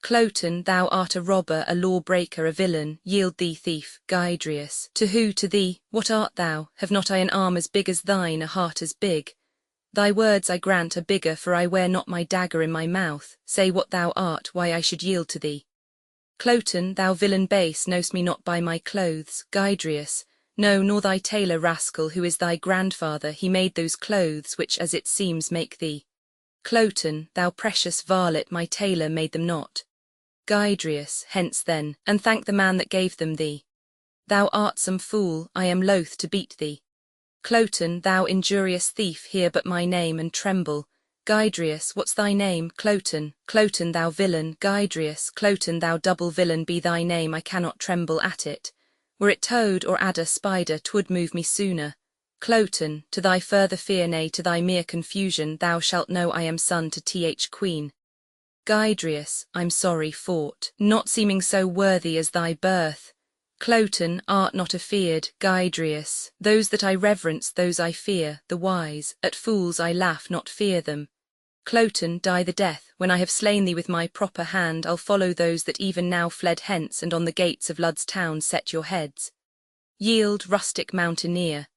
Cloten, thou art a robber, a law-breaker, a villain, yield thee, thief. Gydrius, to who? To thee? What art thou? Have not I an arm as big as thine, a heart as big? Thy words, I grant, are bigger, for I wear not my dagger in my mouth. Say what thou art, why I should yield to thee. Cloten, thou villain base, know'st me not by my clothes. Gydrius, No, nor thy tailor rascal, who is thy grandfather, he made those clothes which as it seems make thee. Cloten, thou precious varlet, my tailor made them not. Gydrius, hence then, and thank the man that gave them thee. Thou art some fool, I am loath to beat thee. Cloten, thou injurious thief, hear but my name and tremble. Gydrius, what's thy name? Cloten, Cloten, thou villain. Gydrius, Cloten, thou double villain, be thy name, I cannot tremble at it. Were it toad or adder spider, 'twould move me sooner. Cloten, to thy further fear, nay, to thy mere confusion, thou shalt know I am son to Th Queen. Gydrius, I'm sorry fought, not seeming so worthy as thy birth. Cloten, art not afeard. Gydrius, those that I reverence, those I fear, the wise. At fools I laugh, not fear them. Cloten, die the death. When I have slain thee with my proper hand, I'll follow those that even now fled hence, and on the gates of Lud's town set your heads. Yield, rustic mountaineer.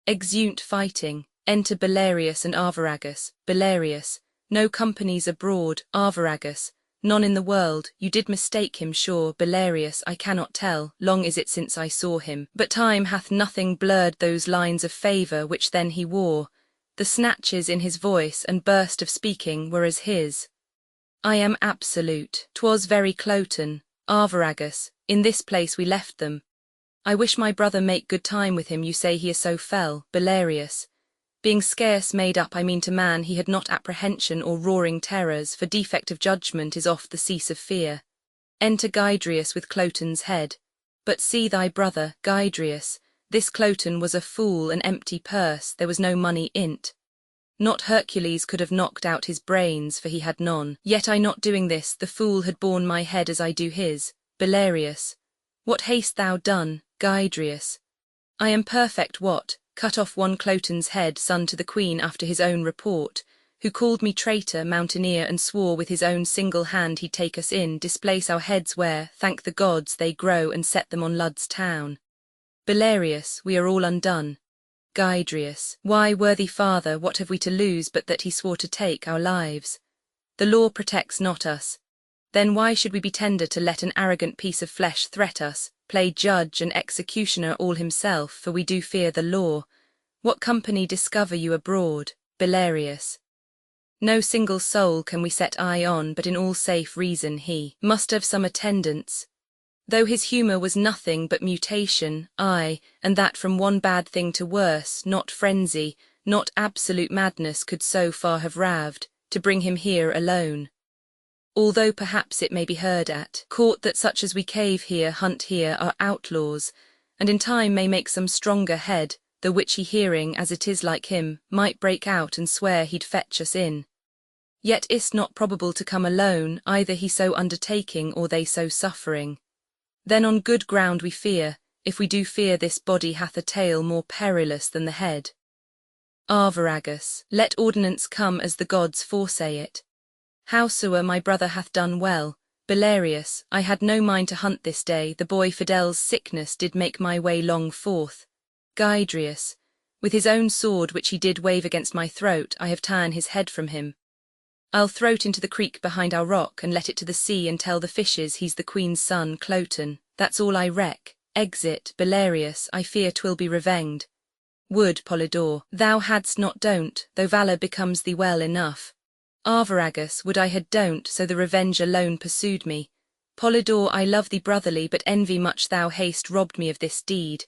Exeunt fighting. Enter Belarius and Arviragus. Belarius, no companies abroad. Arviragus, none in the world. You did mistake him, sure. Belarius, I cannot tell, long is it since I saw him, but time hath nothing blurred those lines of favour which then he wore. The snatches in his voice and burst of speaking were as his. I am absolute. 'Twas very Cloten. Arviragus, in this place we left them. I wish my brother make good time with him, you say he is so fell. Belarius, being scarce made up, I mean to man, he had not apprehension or roaring terrors, for defect of judgment is oft the cease of fear. Enter Gydrius with Cloten's head. But see thy brother, Gydrius, this Cloten was a fool, an empty purse, there was no money in't. Not Hercules could have knocked out his brains, for he had none. Yet I not doing this, the fool had borne my head as I do his. Belarius, what hast thou done? Gydrius, I am perfect what? Cut off one Cloten's head, son to the queen after his own report, who called me traitor, mountaineer, and swore with his own single hand he'd take us in, displace our heads where, thank the gods, they grow, and set them on Lud's town. Belarius, we are all undone. Gydrius, why, worthy father, what have we to lose but that he swore to take our lives? The law protects not us. Then why should we be tender to let an arrogant piece of flesh threat us, play judge and executioner all himself, for we do fear the law. What company discover you abroad? Belarius, no single soul can we set eye on, but in all safe reason he must have some attendants. Though his humour was nothing but mutation, aye, and that from one bad thing to worse, not frenzy, not absolute madness could so far have raved, to bring him here alone. Although perhaps it may be heard at court that such as we cave here, hunt here, are outlaws, and in time may make some stronger head, the which he hearing, as it is like him, might break out and swear he'd fetch us in. Yet is't not probable to come alone, either he so undertaking or they so suffering. Then on good ground we fear, if we do fear this body hath a tale more perilous than the head. Arviragus, let ordinance come as the gods foresay it. Howsoe'er my brother hath done well. Belarius, I had no mind to hunt this day, the boy Fidel's sickness did make my way long forth. Gydrius, with his own sword which he did wave against my throat, I have ta'en his head from him. I'll throw it into the creek behind our rock, and let it to the sea, and tell the fishes he's the queen's son, Cloten. That's all I reck. Exit, Belarius, I fear 'twill be revenged. Would, Polydore, thou hadst not don't, though valour becomes thee well enough. Arviragus, would I had don't, so the revenge alone pursued me. Polydore, I love thee brotherly, but envy much thou hast robbed me of this deed.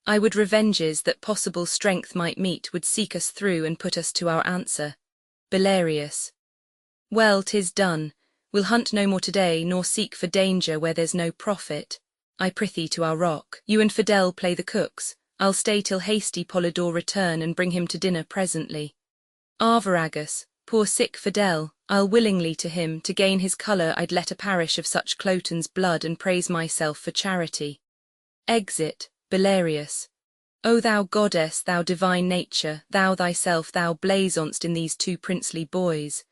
I would revenges that possible strength might meet would seek us through and put us to our answer. Belarius, well, 'tis done. We'll hunt no more today, nor seek for danger where there's no profit. I prithee to our rock. You and Fidel play the cooks. I'll stay till hasty Polydore return and bring him to dinner presently. Arviragus, poor sick Fidel, I'll willingly to him, to gain his colour I'd let a parish of such Cloten's blood and praise myself for charity. Exit, Belarius. O thou goddess, thou divine nature, thou thyself thou blazonst in these two princely boys.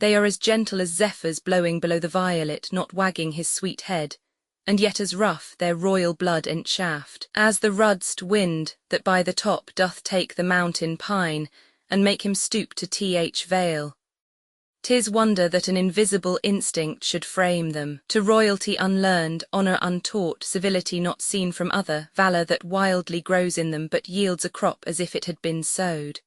They are as gentle as zephyrs blowing below the violet, not wagging his sweet head, and yet as rough, their royal blood enchaffed, as the rudst wind that by the top doth take the mountain pine, and make him stoop to Th Vale. 'Tis wonder that an invisible instinct should frame them, to royalty unlearned, honor untaught, civility not seen from other, valor that wildly grows in them but yields a crop as if it had been sowed.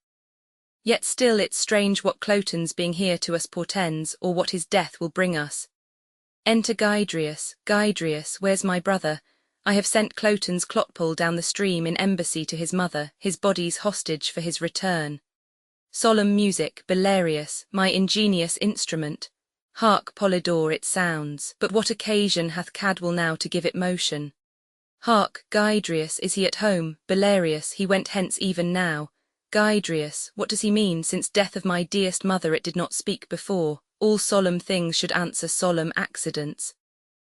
Yet still it's strange what Cloten's being here to us portends, or what his death will bring us. Enter Gydrius. Gydrius, where's my brother? I have sent Cloten's clotpole down the stream in embassy to his mother, his body's hostage for his return. Solemn music, Belarius, my ingenious instrument. Hark, Polydore, it sounds, but what occasion hath Cadwal now to give it motion? Hark, Gydrius, is he at home? Belarius, he went hence even now. Gydrius, what does he mean? Since death of my dearest mother it did not speak before. All solemn things should answer solemn accidents.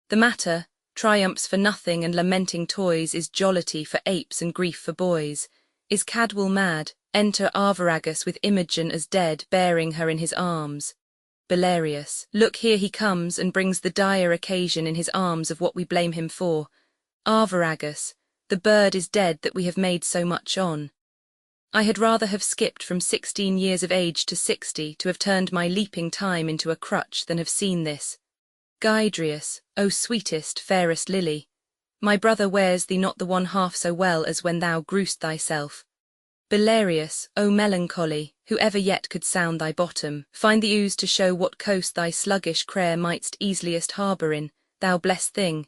The matter, triumphs for nothing and lamenting toys, is jollity for apes and grief for boys. Is Cadwal mad? Enter Arviragus with Imogen as dead, bearing her in his arms. Belarius, look, here he comes, and brings the dire occasion in his arms of what we blame him for. Arviragus, the bird is dead that we have made so much on. I had rather have skipped from 16 years of age to 60 to have turned my leaping time into a crutch than have seen this. Gydrius, O sweetest, fairest lily, my brother wears thee not the one half so well as when thou grewst thyself. Belarius, O melancholy, who ever yet could sound thy bottom, find the ooze to show what coast thy sluggish crare mightst easiliest harbour in, thou blessed thing.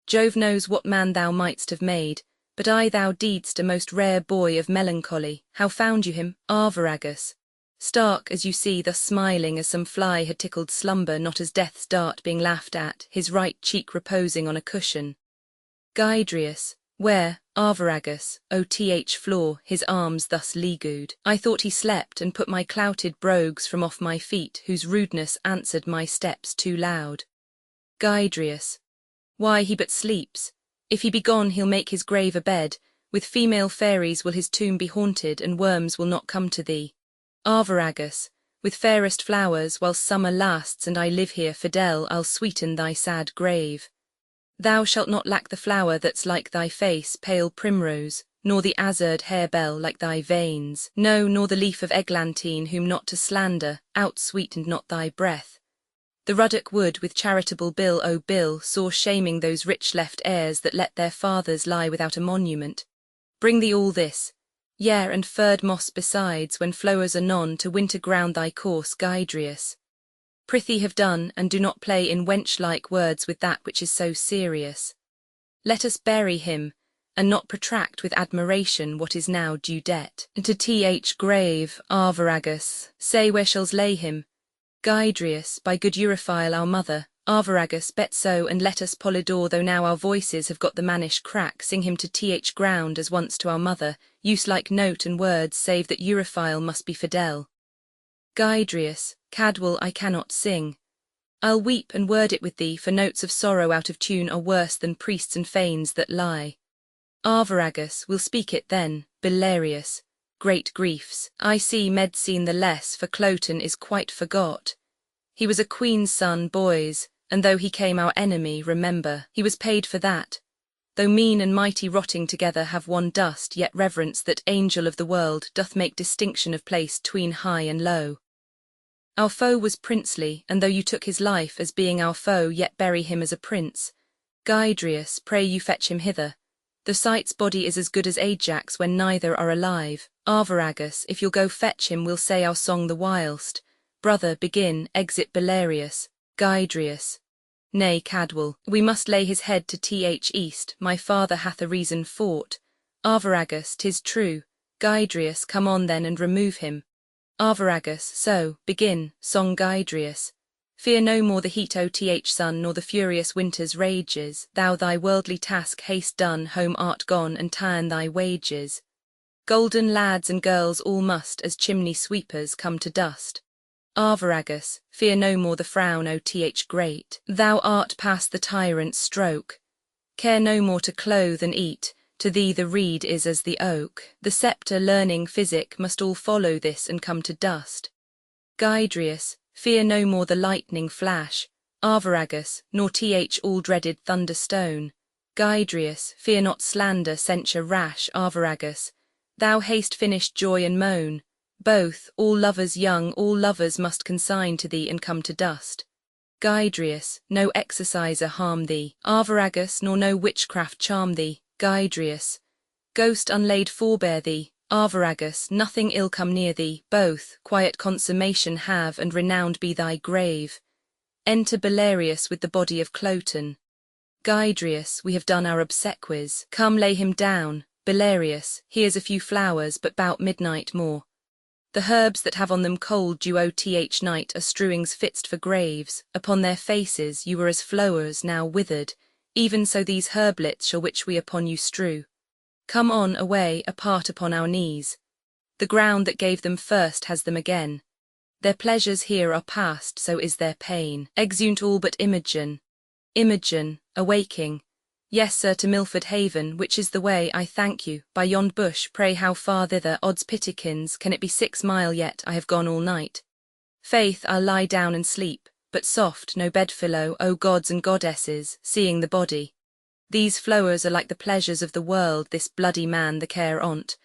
Jove knows what man thou mightst have made, but thou deedst a most rare boy of melancholy. How found you him, Arviragus? Stark, as you see, thus smiling as some fly had tickled slumber, not as death's dart being laughed at, his right cheek reposing on a cushion. Gydrius, where, Arviragus, O floor, his arms thus leagued. I thought he slept, and put my clouted brogues from off my feet, whose rudeness answered my steps too loud. Gydrius, why, he but sleeps. If he be gone, he'll make his grave a bed. With female fairies will his tomb be haunted, and worms will not come to thee. Arviragus, with fairest flowers, while summer lasts and I live here fidel, I'll sweeten thy sad grave. Thou shalt not lack the flower that's like thy face, pale primrose, nor the azured harebell like thy veins, no, nor the leaf of eglantine, whom not to slander, outsweetened not thy breath. The ruddock wood with charitable bill, O Bill, sore shaming those rich left heirs that let their fathers lie without a monument. Bring thee all this, yea, and furred moss besides, when flowers anon to winter ground thy course, Gydrius. Prithee have done, and do not play in wench-like words with that which is so serious. Let us bury him, and not protract with admiration what is now due debt. To grave, Arviragus, say where shall's lay him? Gydrius, by good Euryphile our mother. Arviragus, bet so, and let us Polydore, though now our voices have got the mannish crack, sing him to ground as once to our mother, use like note and words, save that Euryphile must be fidel. Gydrius, Cadwal, I cannot sing. I'll weep and word it with thee, for notes of sorrow out of tune are worse than priests and fanes that lie. Arviragus, we'll speak it then. Belarius, great griefs, I see Medsene the less, for Cloten is quite forgot. He was a queen's son, boys, and though he came our enemy, remember, he was paid for that. Though mean and mighty rotting together have one dust, yet reverence that angel of the world doth make distinction of place tween high and low. Our foe was princely, and though you took his life as being our foe, yet bury him as a prince. Gydrius, pray you fetch him hither. The sight's body is as good as Ajax when neither are alive. Arviragus, if you'll go fetch him, we'll say our song the whilst. Brother, begin, exit Belarius. Gydrius, nay, Cadwal, we must lay his head to east, my father hath a reason fought. Arviragus, 'tis true. Gydrius, come on then and remove him. Arviragus, so, begin, song Gydrius. Fear no more the heat, O sun, nor the furious winter's rages, thou thy worldly task haste done, home art gone, and ta'en thy wages. Golden lads and girls all must, as chimney sweepers, come to dust. Arviragus, fear no more the frown, O great, thou art past the tyrant's stroke. Care no more to clothe and eat, to thee the reed is as the oak. The sceptre, learning, physic, must all follow this and come to dust. Gydrius, fear no more the lightning flash. Arviragus, nor all dreaded thunderstone. Gydrius, fear not slander, censure rash. Arviragus, thou hast finished joy and moan. Both, all lovers young, all lovers must consign to thee and come to dust. Gydrius, no exerciser harm thee, Arviragus, nor no witchcraft charm thee, Gydrius. Ghost unlaid forbear thee, Arviragus, nothing ill come near thee, both, quiet consummation have and renowned be thy grave. Enter Belarius with the body of Cloten. Gydrius, we have done our obsequies, come lay him down, Belarius, here's a few flowers but 'bout midnight more. The herbs that have on them cold dew oth night are strewings fixed for graves, upon their faces you were as flowers now withered, even so these herblets shall which we upon you strew. Come on away, apart upon our knees. The ground that gave them first has them again. Their pleasures here are past, so is their pain. Exeunt all but Imogen. Imogen, awaking. Yes, sir, to Milford Haven, which is the way, I thank you, by yond bush, pray how far thither, odds pitikins, can it be 6 mile yet, I have gone all night. Faith, I'll lie down and sleep, but soft, no bedfellow, O gods and goddesses, seeing the body. These flowers are like the pleasures of the world, this bloody man the care on't.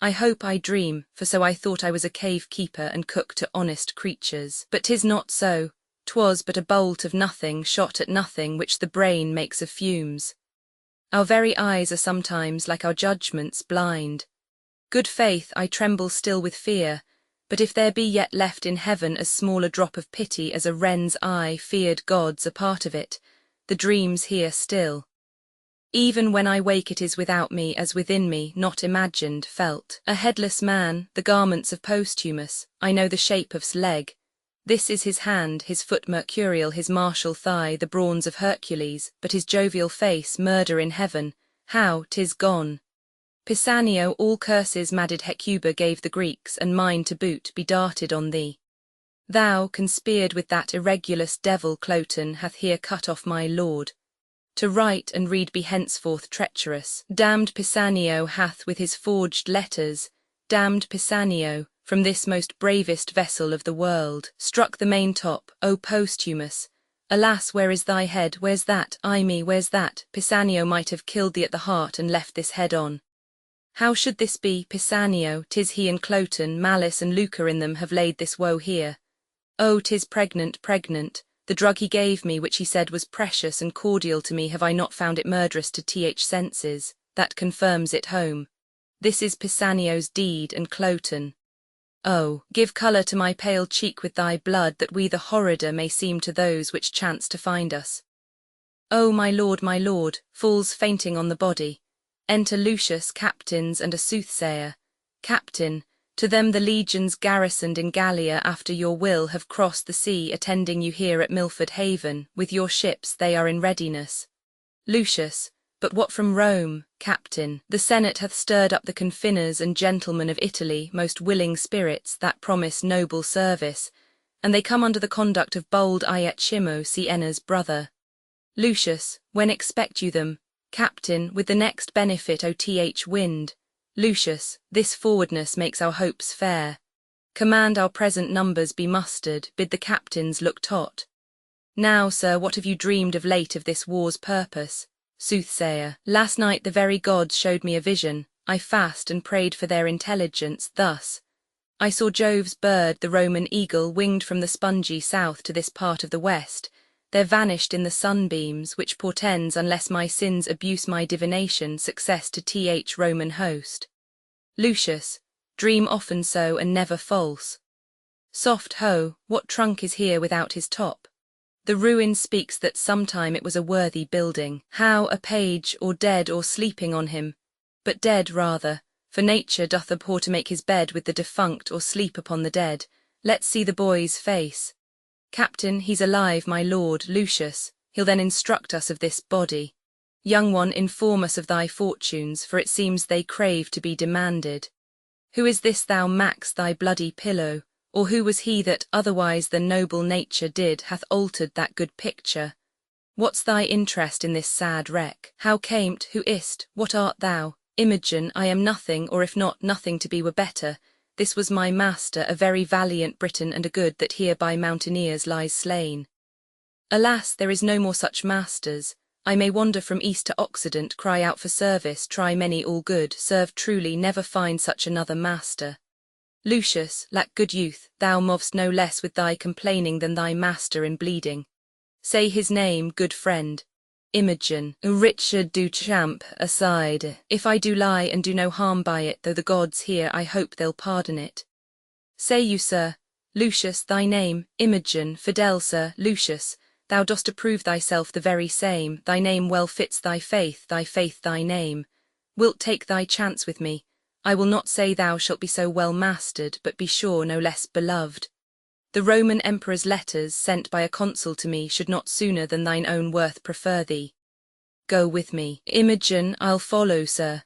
I hope I dream, for so I thought I was a cave keeper and cook to honest creatures, but 'tis not so, 'twas but a bolt of nothing shot at nothing which the brain makes of fumes. Our very eyes are sometimes, like our judgments, blind. Good faith, I tremble still with fear, but if there be yet left in heaven as small a drop of pity as a wren's eye, feared gods are part of it, the dream's here still. Even when I wake it is without me as within me, not imagined, felt. A headless man, the garments of Posthumus, I know the shape of's leg. This is his hand, his foot mercurial, his martial thigh, the brawns of Hercules, but his jovial face, murder in heaven, how, 'tis gone. Pisanio, all curses madded Hecuba gave the Greeks, and mine to boot, be darted on thee. Thou, conspired with that irregulous devil Cloten, hath here cut off my lord. To write and read be henceforth treacherous. Damned Pisanio hath with his forged letters, damned Pisanio, from this most bravest vessel of the world, struck the main top, O Posthumus. Alas, where is thy head, where's that, ay me, where's that? Pisanio might have killed thee at the heart and left this head on. How should this be, Pisanio? 'Tis he and Cloten, malice and lucre in them have laid this woe here. Oh, 'tis pregnant, pregnant. The drug he gave me, which he said was precious and cordial to me, have I not found it murderous to th senses? That confirms it home. This is Pisanio's deed, and Cloten. Oh, give colour to my pale cheek with thy blood, that we the horrider may seem to those which chance to find us. Oh, my lord, falls fainting on the body. Enter Lucius, captains, and a soothsayer. Captain, to them the legions garrisoned in Gallia after your will have crossed the sea, attending you here at Milford Haven, with your ships they are in readiness. Lucius, but what from Rome, captain? The Senate hath stirred up the confiners and gentlemen of Italy, most willing spirits, that promise noble service, and they come under the conduct of bold Iachimo, Siena's brother. Lucius, when expect you them? Captain, with the next benefit oth wind. Lucius, this forwardness makes our hopes fair. Command our present numbers be mustered, bid the captains look taut. Now, sir, what have you dreamed of late of this war's purpose? Soothsayer, last night the very gods showed me a vision. I fast and prayed for their intelligence, thus. I saw Jove's bird, the Roman eagle, winged from the spongy south to this part of the west. There vanished in the sunbeams, which portends, unless my sins abuse my divination, success to th Roman host. Lucius, dream often so and never false. Soft ho, what trunk is here without his top? The ruin speaks that sometime it was a worthy building. How a page, or dead, or sleeping on him? But dead rather, for nature doth abhor to make his bed with the defunct or sleep upon the dead. Let's see the boy's face. Captain, he's alive, my lord, Lucius. He'll then instruct us of this body. Young one, inform us of thy fortunes, for it seems they crave to be demanded. Who is this thou Max, thy bloody pillow? Or who was he that, otherwise than noble nature did, hath altered that good picture? What's thy interest in this sad wreck? How cam't, who is't, what art thou? Imogen, I am nothing, or if not nothing to be were better. This was my master, a very valiant Briton, and a good that here by mountaineers lies slain. Alas, there is no more such masters. I may wander from east to occident, cry out for service, try many all good, serve truly, never find such another master. Lucius, lack good youth, thou mov'st no less with thy complaining than thy master in bleeding. Say his name, good friend. Imogen, Richard du Champ, aside. If I do lie and do no harm by it, though the gods hear, I hope they'll pardon it. Say you, sir, Lucius, thy name, Imogen, fidel sir, Lucius, thou dost approve thyself the very same, thy name well fits thy faith thy name. Wilt take thy chance with me? I will not say thou shalt be so well mastered, but be sure no less beloved. The Roman emperor's letters, sent by a consul to me, should not sooner than thine own worth prefer thee. Go with me. Imogen, I'll follow, sir.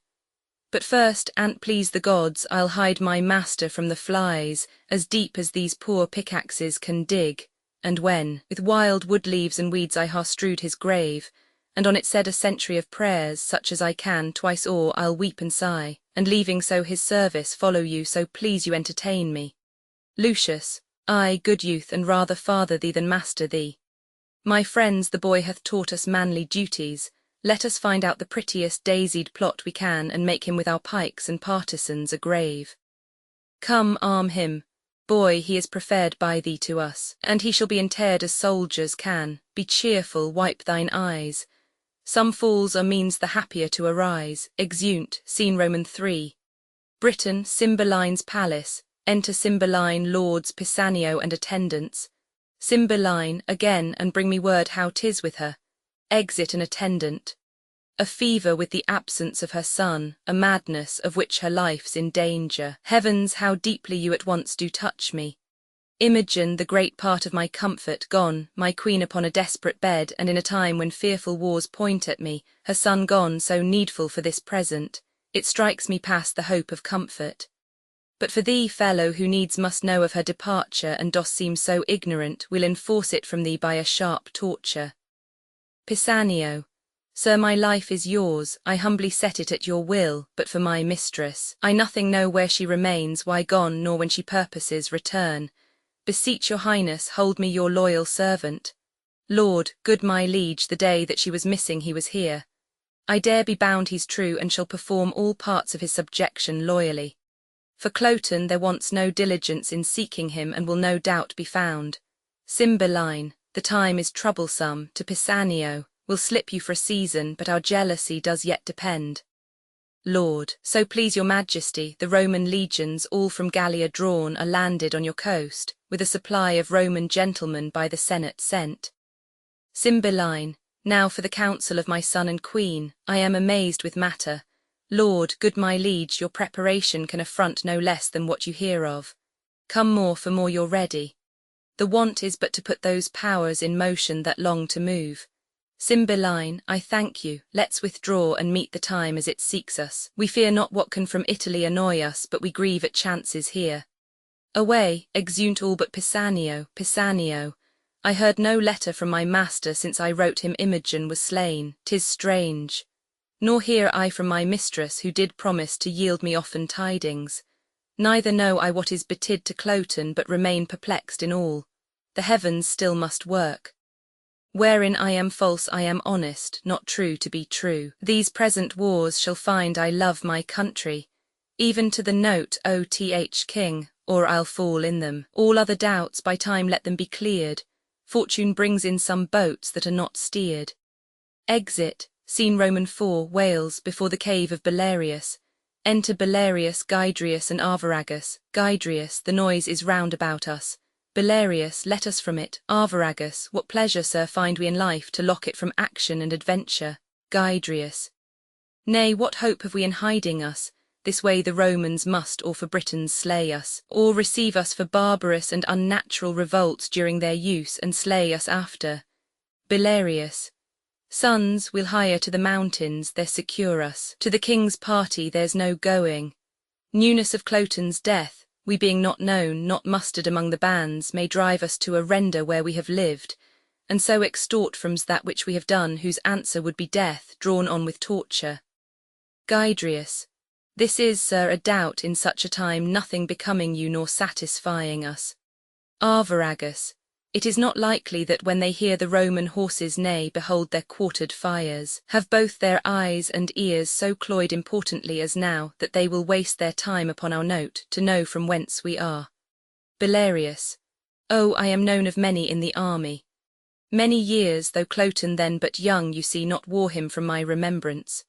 But first, an't please the gods, I'll hide my master from the flies, as deep as these poor pickaxes can dig, and when, with wild wood leaves and weeds I ha-strewed his grave, and on it said a century of prayers, such as I can, twice o'er I'll weep and sigh, and leaving so his service, follow you, so please you entertain me. Lucius, I, good youth, and rather father thee than master thee. My friends, the boy hath taught us manly duties, let us find out the prettiest daisied plot we can, and make him with our pikes and partisans a grave. Come, arm him. Boy, he is preferred by thee to us, and he shall be interred as soldiers can. Be cheerful, wipe thine eyes. Some fools are means the happier to arise. Exeunt, scene Roman 3. Britain, Cymbeline's palace. Enter Cymbeline, lords, Pisanio and attendants. Cymbeline, again, and bring me word how 'tis with her. Exit an attendant. A fever with the absence of her son, a madness of which her life's in danger. Heavens, how deeply you at once do touch me. Imogen, the great part of my comfort, gone, my queen upon a desperate bed, and in a time when fearful wars point at me, her son gone, so needful for this present, it strikes me past the hope of comfort. But for thee, fellow, who needs must know of her departure, and dost seem so ignorant, will enforce it from thee by a sharp torture. Pisanio, sir, my life is yours, I humbly set it at your will, but for my mistress, I nothing know where she remains, why gone, nor when she purposes return. Beseech your highness, hold me your loyal servant. Lord, good my liege, the day that she was missing he was here. I dare be bound he's true, and shall perform all parts of his subjection loyally. For Cloten there wants no diligence in seeking him, and will no doubt be found. Cymbeline, the time is troublesome, to Pisanio, will slip you for a season, but our jealousy does yet depend. Lord, so please your majesty, the Roman legions, all from Gallia drawn, are landed on your coast, with a supply of Roman gentlemen by the Senate sent. Cymbeline, now for the counsel of my son and queen, I am amazed with matter. Lord, good my liege, your preparation can affront no less than what you hear of. Come more for more you're ready. The want is but to put those powers in motion that long to move. Cymbeline, I thank you, let's withdraw and meet the time as it seeks us. We fear not what can from Italy annoy us, but we grieve at chances here. Away, exeunt all but Pisanio, Pisanio. I heard no letter from my master since I wrote him Imogen was slain, 'tis strange. Nor hear I from my mistress, who did promise to yield me often tidings. Neither know I what is betid to Cloten, but remain perplexed in all. The heavens still must work. Wherein I am false I am honest, not true to be true. These present wars shall find I love my country, even to the note, O.Th. King, or I'll fall in them. All other doubts by time let them be cleared. Fortune brings in some boats that are not steered. Exit. Scene Roman 4, Wales, before the cave of Belarius. Enter Belarius, Gydrius, and Arviragus. Gydrius, the noise is round about us. Belarius, let us from it. Arviragus, what pleasure, sir, find we in life to lock it from action and adventure? Gydrius, nay, what hope have we in hiding us? This way the Romans must or for Britons slay us, or receive us for barbarous and unnatural revolts during their use, and slay us after. Belarius, sons, we'll hire to the mountains, there secure us. To the king's party there's no going. Newness of Cloten's death, we being not known, not mustered among the bands, may drive us to a render where we have lived, and so extort from's that which we have done, whose answer would be death, drawn on with torture. Gydrius, this is, sir, a doubt in such a time, nothing becoming you nor satisfying us. Arviragus, It is not likely that when they hear the Roman horses neigh, behold their quartered fires, have both their eyes and ears so cloyed importantly as now, that they will waste their time upon our note, to know from whence we are. Belarius. Oh, I am known of many in the army. Many years, though Cloten then but young, you see not wore him from my remembrance.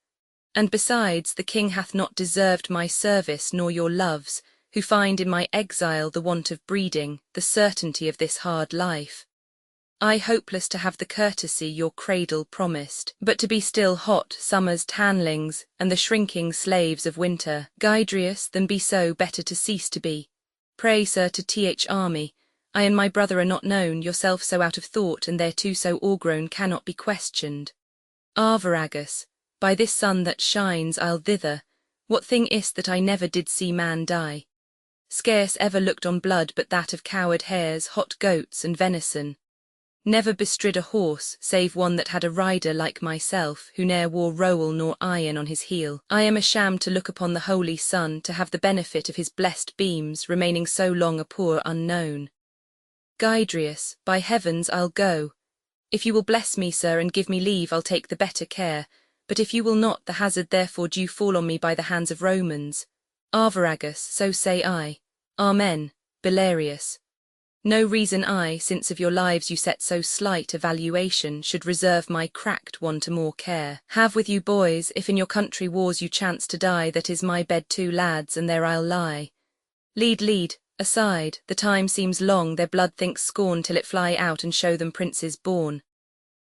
And besides, the king hath not deserved my service nor your loves, who find in my exile the want of breeding, the certainty of this hard life. I hopeless to have the courtesy your cradle promised, but to be still hot summer's tanlings, and the shrinking slaves of winter. Gydrius, than be so, better to cease to be. Pray, sir, to th army, I and my brother are not known, yourself so out of thought, and thereto so o'ergrown cannot be questioned. Arviragus, by this sun that shines I'll thither. What thing is't that I never did see man die? Scarce ever looked on blood but that of coward hares, hot goats, and venison. Never bestrid a horse, save one that had a rider like myself, who ne'er wore rowel nor iron on his heel. I am ashamed to look upon the holy sun, to have the benefit of his blessed beams, remaining so long a poor unknown. Gydrius, by heavens I'll go. If you will bless me, sir, and give me leave, I'll take the better care, but if you will not, the hazard therefore do fall on me by the hands of Romans. Arviragus, so say I. Amen. Belarius. No reason I, since of your lives you set so slight a valuation, should reserve my cracked one to more care. Have with you, boys, if in your country wars you chance to die, that is my bed too, lads, and there I'll lie. Lead, aside, the time seems long, their blood thinks scorn till it fly out and show them princes born.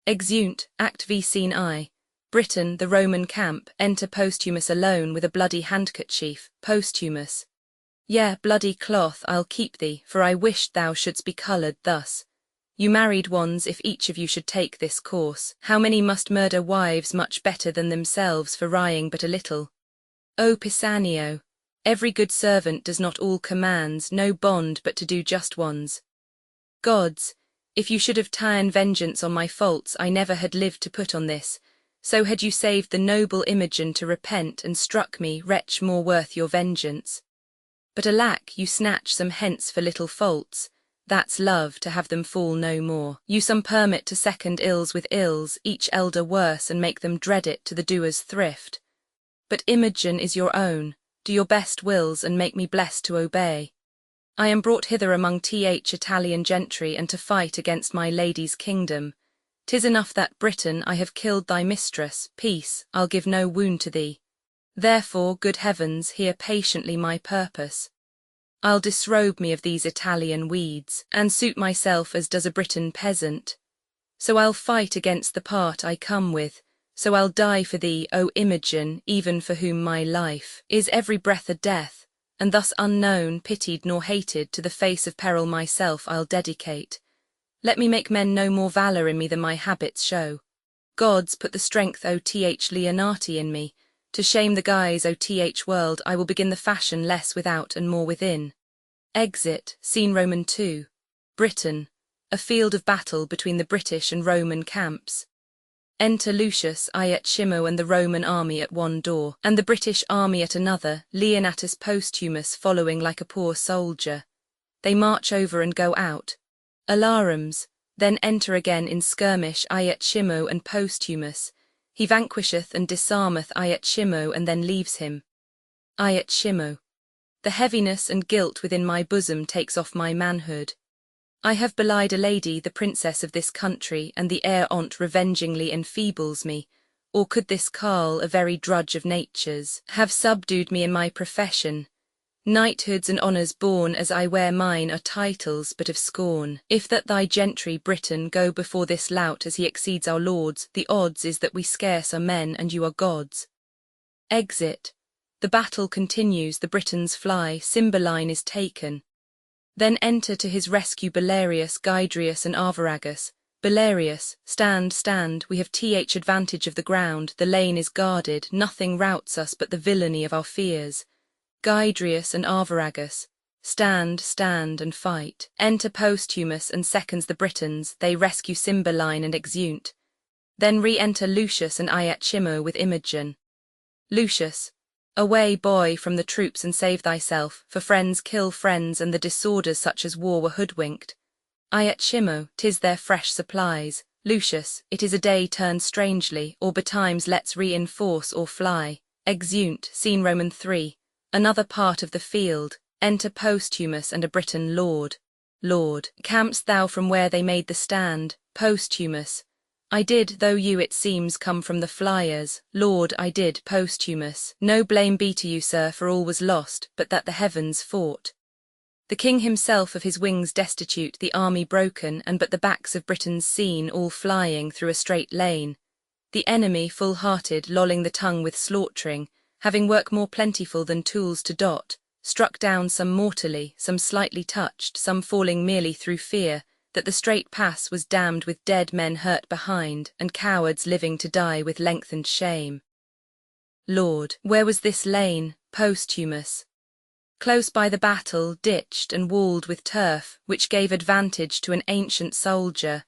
Exeunt, Act V Scene I. Britain, the Roman camp, enter Posthumus alone with a bloody handkerchief. Posthumus. Yea, bloody cloth, I'll keep thee, for I wished thou shouldst be coloured thus. You married ones, if each of you should take this course, how many must murder wives much better than themselves for wrying but a little? O Pisanio, every good servant does not all commands, no bond but to do just ones. Gods, if you should have ta'en vengeance on my faults, I never had lived to put on this. So had you saved the noble Imogen to repent, and struck me, wretch more worth your vengeance. But alack, you snatch some hence for little faults, that's love, to have them fall no more. You some permit to second ills with ills, each elder worse, and make them dread it to the doer's thrift. But Imogen is your own, do your best wills, and make me blessed to obey. I am brought hither among Italian gentry, and to fight against my lady's kingdom. 'Tis enough that, Britain, I have killed thy mistress. Peace, I'll give no wound to thee. Therefore, good heavens, hear patiently my purpose. I'll disrobe me of these Italian weeds, and suit myself as does a Briton peasant. So I'll fight against the part I come with, so I'll die for thee, O Imogen, even for whom my life is every breath a death, and thus unknown, pitied nor hated, to the face of peril myself I'll dedicate. Let me make men no more valour in me than my habits show. Gods, put the strength, O Leonati, in me. To shame the guise, O world, I will begin the fashion less without and more within. Exit, Scene Roman 2. Britain, a field of battle between the British and Roman camps. Enter Lucius, Iachimo, and the Roman army at one door, and the British army at another, Leonatus Posthumus following like a poor soldier. They march over and go out. Alarums, then enter again in skirmish Iachimo and Posthumus. He vanquisheth and disarmeth Iachimo and then leaves him. Iachimo. The heaviness and guilt within my bosom takes off my manhood. I have belied a lady, the princess of this country, and the heir on't revengingly enfeebles me. Or could this carle, a very drudge of nature's, have subdued me in my profession? Knighthoods and honours born as I wear mine are titles but of scorn. If that thy gentry, Britain, go before this lout as he exceeds our lords, the odds is that we scarce are men and you are gods. Exit. The battle continues, the Britons fly, Cymbeline is taken. Then enter to his rescue Belarius, Gydrius, and Arviragus. Belarius, stand, we have advantage of the ground, the lane is guarded, nothing routs us but the villainy of our fears. Gydrius and Arviragus, stand, and fight. Enter Posthumus and seconds the Britons, they rescue Cymbeline and exeunt. Then re-enter Lucius and Iachimo with Imogen. Lucius, away, boy, from the troops and save thyself, for friends kill friends and the disorders such as war were hoodwinked. I at Shimo, 'tis their fresh supplies. Lucius, it is a day turned strangely, or betimes let's reinforce or fly. Exeunt, scene Roman 3. Another part of the field. Enter Posthumus and a Briton lord. Lord, cam'st thou from where they made the stand? Posthumus, I did, though you it seems come from the flyers. Lord, I did. Posthumus, no blame be to you, sir, for all was lost, but that the heavens fought. The king himself of his wings destitute, the army broken, and but the backs of Britons seen, all flying through a straight lane. The enemy full-hearted, lolling the tongue with slaughtering, having work more plentiful than tools to dot, struck down some mortally, some slightly touched, some falling merely through fear, that the straight pass was damned with dead men hurt behind, and cowards living to die with lengthened shame. Lord, where was this lane? Posthumus, close by the battle, ditched and walled with turf, which gave advantage to an ancient soldier,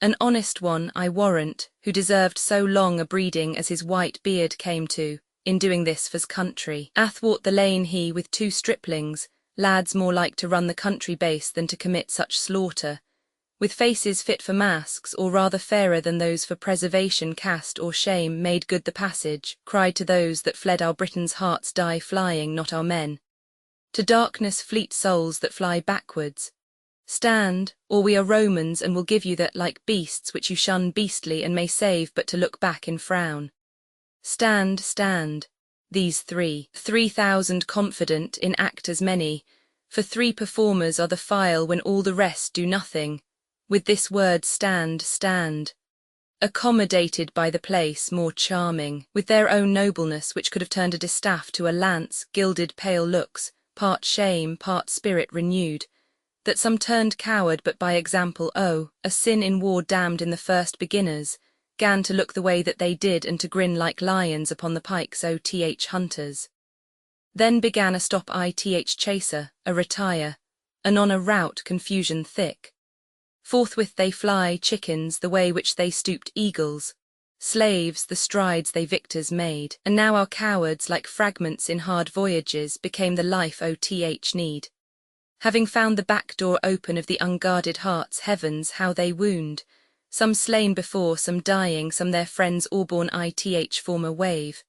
an honest one, I warrant, who deserved so long a breeding as his white beard came to, in doing this for's country. Athwart the lane he with 2 striplings, lads more like to run the country base than to commit such slaughter, with faces fit for masks, or rather fairer than those for preservation cast or shame, made good the passage, cried to those that fled, our Britons' hearts die flying, not our men. To darkness fleet souls that fly backwards. Stand, or we are Romans, and will give you that like beasts which you shun beastly and may save but to look back in frown. Stand, stand. These 3,000 confident in act as many, for 3 performers are the file when all the rest do nothing. With this word stand, stand. Accommodated by the place, more charming, with their own nobleness which could have turned a distaff to a lance, gilded pale looks, part shame, part spirit renewed, that some turned coward but by example, a sin in war damned in the first beginners, gan to look the way that they did and to grin like lions upon the pikes, hunters. Then began a stop chaser, a retire, anon a rout, confusion thick. Forthwith they fly, chickens, the way which they stooped eagles, slaves, the strides they victors made, and now our cowards, like fragments in hard voyages, became the life need. Having found the back door open of the unguarded hearts, heavens, how they wound, some slain before, some dying, some their friends all-born former wave.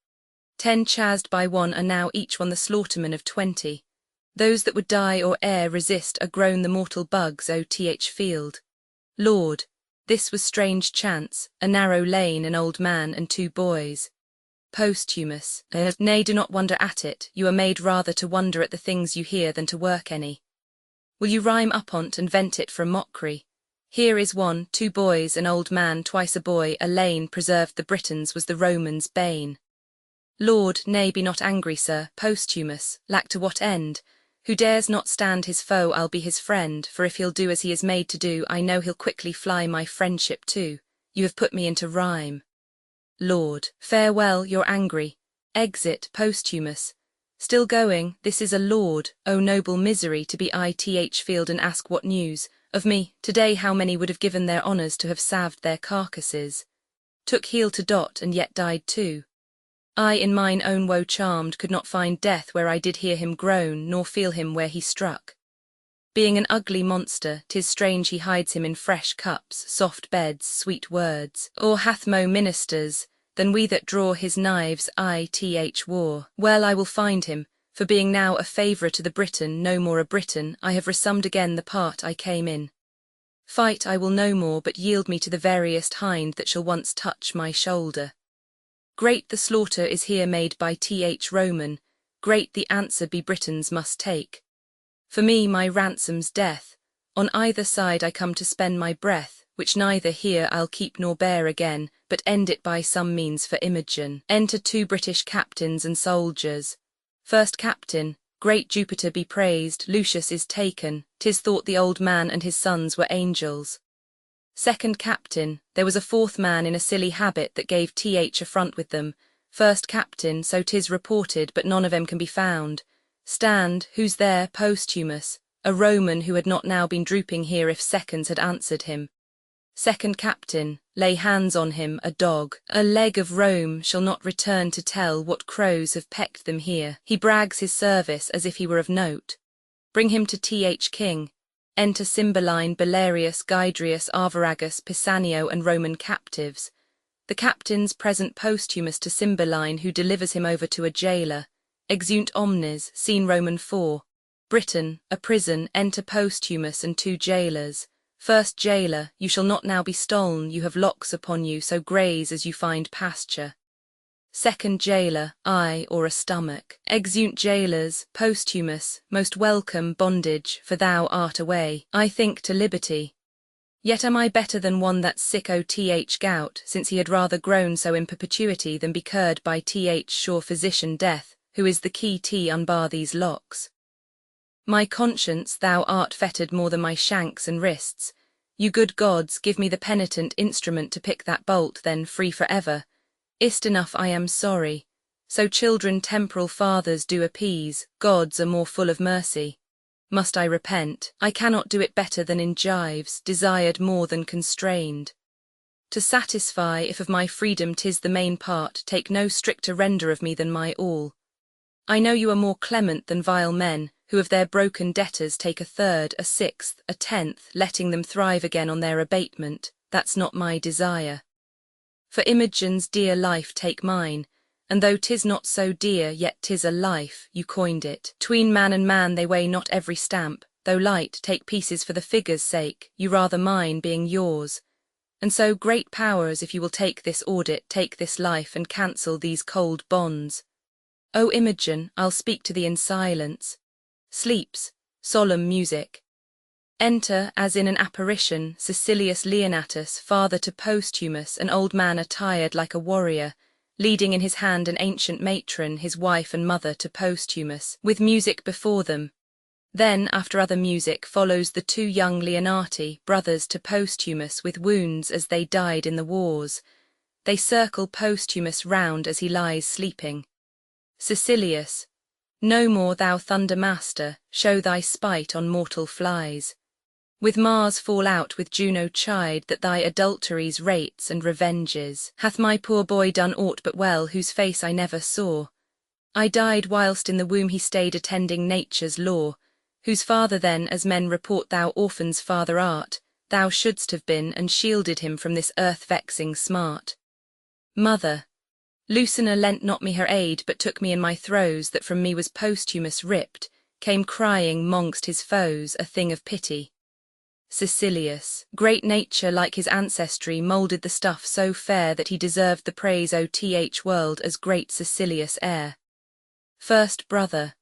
10 chased by one are now each one the slaughterman of 20. Those that would die or e'er resist are grown the mortal bugs, field. Lord, this was strange chance, a narrow lane, an old man and 2 boys. Posthumus, nay, do not wonder at it, you are made rather to wonder at the things you hear than to work any. Will you rhyme upon't and vent it for a mockery? Here is 1, 2 boys, an old man, twice a boy, a lane preserved the Britons was the Romans' bane. Lord, nay, be not angry, sir. Posthumus, lack to what end? Who dares not stand his foe, I'll be his friend, for if he'll do as he is made to do, I know he'll quickly fly my friendship too. You have put me into rhyme. Lord, farewell, you're angry. Exit. Posthumus, still going, this is a lord, O noble misery, to be field and ask what news, of me, today how many would have given their honours to have salved their carcasses. Took heel to dot, and yet died too. I in mine own woe charmed could not find death where I did hear him groan, nor feel him where he struck. Being an ugly monster, 'tis strange he hides him in fresh cups, soft beds, sweet words, or hath mo ministers, than we that draw his knives, war. Well, I will find him, for being now a favourer to the Briton, no more a Briton, I have resummed again the part I came in. Fight I will no more, but yield me to the veriest hind that shall once touch my shoulder. Great the slaughter is here made by Roman, great the answer be Britons must take. For me my ransom's death, on either side I come to spend my breath, which neither here I'll keep nor bear again, but end it by some means for Imogen. Enter 2 British captains and soldiers. First captain, great Jupiter be praised, Lucius is taken, 'tis thought the old man and his sons were angels. Second captain, there was a 4th man in a silly habit that gave affront with them. First captain, so 'tis reported, but none of 'em can be found. Stand, who's there? Posthumus, a Roman who had not now been drooping here if seconds had answered him. Second captain, lay hands on him, a dog, a leg of Rome, shall not return to tell what crows have pecked them here. He brags his service as if he were of note. Bring him to King. Enter Cymbeline, Belarius, Gydrius, Arviragus, Pisanio, and Roman captives. The captains present Posthumus to Cymbeline, who delivers him over to a jailer. Exeunt omnes, scene Roman 4. Britain, a prison, enter Posthumus and 2 jailers. First jailer, you shall not now be stol'n, you have locks upon you, so graze as you find pasture. Second jailer, eye or a stomach. Exeunt jailers, Posthumus, most welcome bondage, for thou art away, I think, to liberty. Yet am I better than one that's sick o' th gout, since he had rather groan so in perpetuity than be cured by th sure physician death, who is the key t unbar these locks. My conscience, thou art fettered more than my shanks and wrists. You good gods, give me the penitent instrument to pick that bolt, then free for ever. Is't enough I am sorry. So children temporal fathers do appease, gods are more full of mercy. Must I repent? I cannot do it better than in gyves, desired more than constrained. To satisfy, if of my freedom 'tis the main part, take no stricter render of me than my all. I know you are more clement than vile men, who of their broken debtors take a third, a sixth, a tenth, letting them thrive again on their abatement. That's not my desire. For Imogen's dear life take mine, and though 'tis not so dear, yet 'tis a life, you coined it. Tween man and man they weigh not every stamp, though light, take pieces for the figure's sake, you rather mine being yours. And so great powers, if you will take this audit, take this life and cancel these cold bonds. O Imogen, I'll speak to thee in silence. Sleeps, solemn music. Enter, as in an apparition, Caecilius Leonatus, father to Posthumus, an old man attired like a warrior, leading in his hand an ancient matron, his wife and mother to Posthumus, with music before them. Then, after other music, follows the 2 young Leonati, brothers to Posthumus, with wounds as they died in the wars. They circle Posthumus round as he lies sleeping. Caecilius, no more, thou thunder master, show thy spite on mortal flies. With Mars fall out, with Juno chide, that thy adulteries rates and revenges. Hath my poor boy done aught but well, whose face I never saw? I died whilst in the womb he stayed attending nature's law, whose father then, as men report thou orphan's father art, thou shouldst have been, and shielded him from this earth-vexing smart. Mother, Lucina lent not me her aid, but took me in my throes, that from me was Posthumus ripped, came crying mongst his foes, a thing of pity. Caecilius, great nature like his ancestry moulded the stuff so fair that he deserved the praise o' th world as great Caecilius heir. First brother,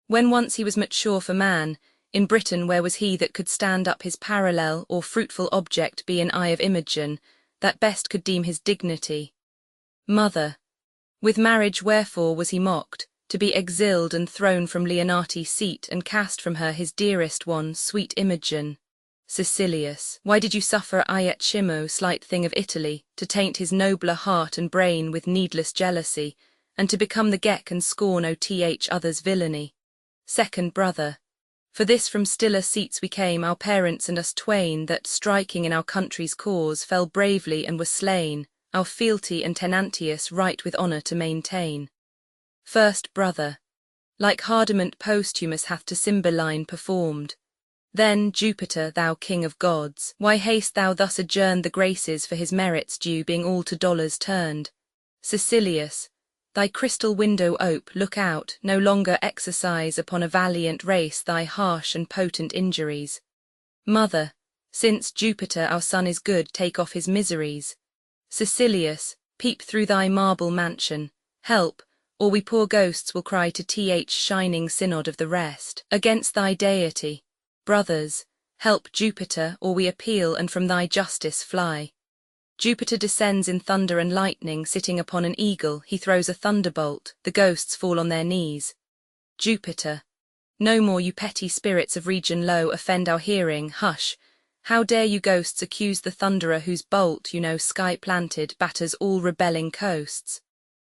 when once he was mature for man, in Britain where was he that could stand up his parallel or fruitful object be an eye of Imogen, that best could deem his dignity? Mother, with marriage wherefore was he mocked, to be exiled and thrown from Leonati's seat and cast from her his dearest one, sweet Imogen? Caecilius, why did you suffer Iachimo, slight thing of Italy, to taint his nobler heart and brain with needless jealousy, and to become the geck and scorn o' th others' villainy? Second brother, for this from stiller seats we came, our parents and us twain, that, striking in our country's cause, fell bravely and were slain, our fealty and tenantius right with honour to maintain. First brother, like hardiment Posthumus hath to Cymbeline performed. Then, Jupiter, thou king of gods, why haste thou thus adjourn the graces for his merits due, being all to dollars turned? Caecilius, thy crystal window ope, look out, no longer exercise upon a valiant race thy harsh and potent injuries. Mother, since Jupiter our son is good, take off his miseries. Caecilius, peep through thy marble mansion, help, or we poor ghosts will cry to th shining synod of the rest, against thy deity. Brothers, help Jupiter, or we appeal and from thy justice fly. Jupiter descends in thunder and lightning, sitting upon an eagle, he throws a thunderbolt, the ghosts fall on their knees. Jupiter, no more, you petty spirits of region low, offend our hearing, hush. How dare you ghosts accuse the thunderer whose bolt, you know, sky-planted, batters all rebelling coasts?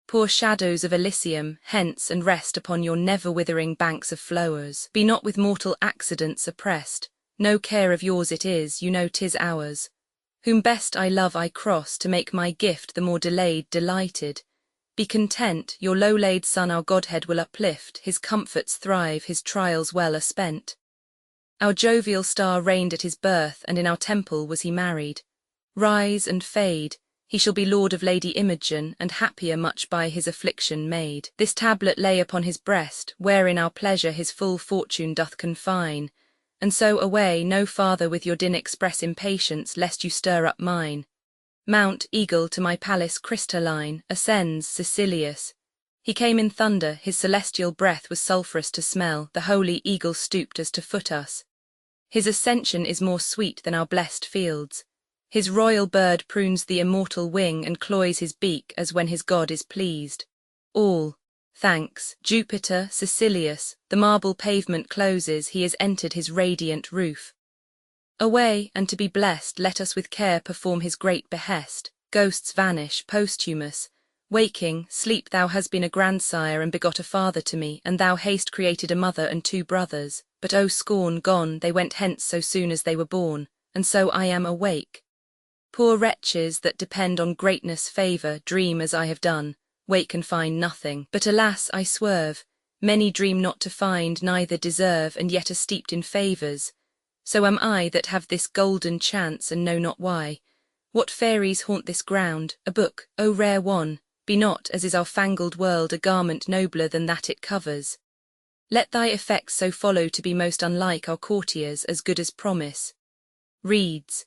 Poor shadows of Elysium, hence and rest upon your never-withering banks of flowers. Be not with mortal accidents oppressed, no care of yours it is, you know 'tis ours. Whom best I love I cross, to make my gift the more delayed delighted. Be content, your low-laid son our Godhead will uplift, his comforts thrive, his trials well are spent. Our jovial star reigned at his birth, and in our temple was he married. Rise and fade, he shall be lord of Lady Imogen, and happier much by his affliction made. This tablet lay upon his breast, wherein our pleasure his full fortune doth confine. And so away, no farther with your din express impatience, lest you stir up mine. Mount, eagle, to my palace crystalline, ascends Sicilius. He came in thunder, his celestial breath was sulphurous to smell, the holy eagle stooped as to foot us. His ascension is more sweet than our blessed fields. His royal bird prunes the immortal wing and cloys his beak as when his god is pleased. All, thanks, Jupiter, Sicilius, the marble pavement closes, he has entered his radiant roof. Away, and to be blessed, let us with care perform his great behest. Ghosts vanish, posthumous. Waking, sleep, thou hast been a grandsire and begot a father to me, and thou hast created a mother and 2 brothers. But O scorn, gone, they went hence so soon as they were born, and so I am awake. Poor wretches that depend on greatness' favour, dream as I have done, wake and find nothing. But alas, I swerve. Many dream not to find, neither deserve, and yet are steeped in favours. So am I that have this golden chance and know not why. What fairies haunt this ground? A book, O rare one, be not, as is our fangled world, a garment nobler than that it covers. Let thy effects so follow to be most unlike our courtiers, as good as promise. Reads.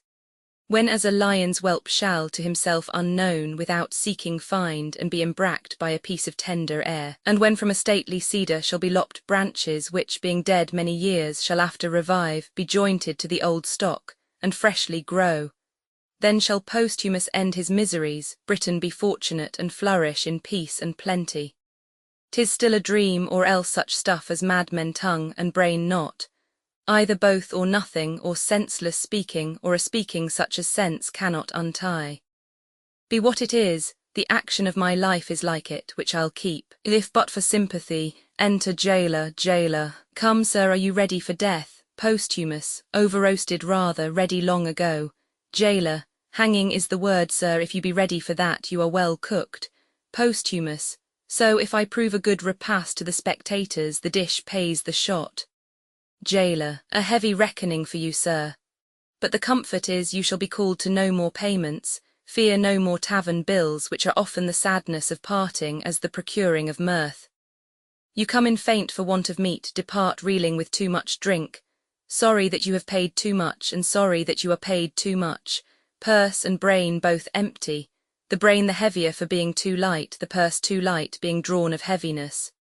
When as a lion's whelp shall, to himself unknown, without seeking find, and be embracked by a piece of tender air, and when from a stately cedar shall be lopped branches, which, being dead many years, shall after revive, be jointed to the old stock, and freshly grow. Then shall Posthumus end his miseries, Britain be fortunate and flourish in peace and plenty. 'Tis still a dream, or else such stuff as madmen tongue and brain not. Either both or nothing, or senseless speaking, or a speaking such as sense cannot untie. Be what it is, the action of my life is like it, which I'll keep. If but for sympathy, enter jailer, jailer. Come, sir, are you ready for death? Posthumus, over-roasted rather, ready long ago. Jailer, hanging is the word, sir, if you be ready for that, you are well cooked. Posthumus, so if I prove a good repast to the spectators, the dish pays the shot. Jailer, a heavy reckoning for you, sir. But the comfort is you shall be called to no more payments, fear no more tavern bills, which are often the sadness of parting as the procuring of mirth. You come in faint for want of meat, depart reeling with too much drink. Sorry that you have paid too much, and sorry that you are paid too much. Purse and brain both empty, the brain the heavier for being too light, the purse too light being drawn of heaviness.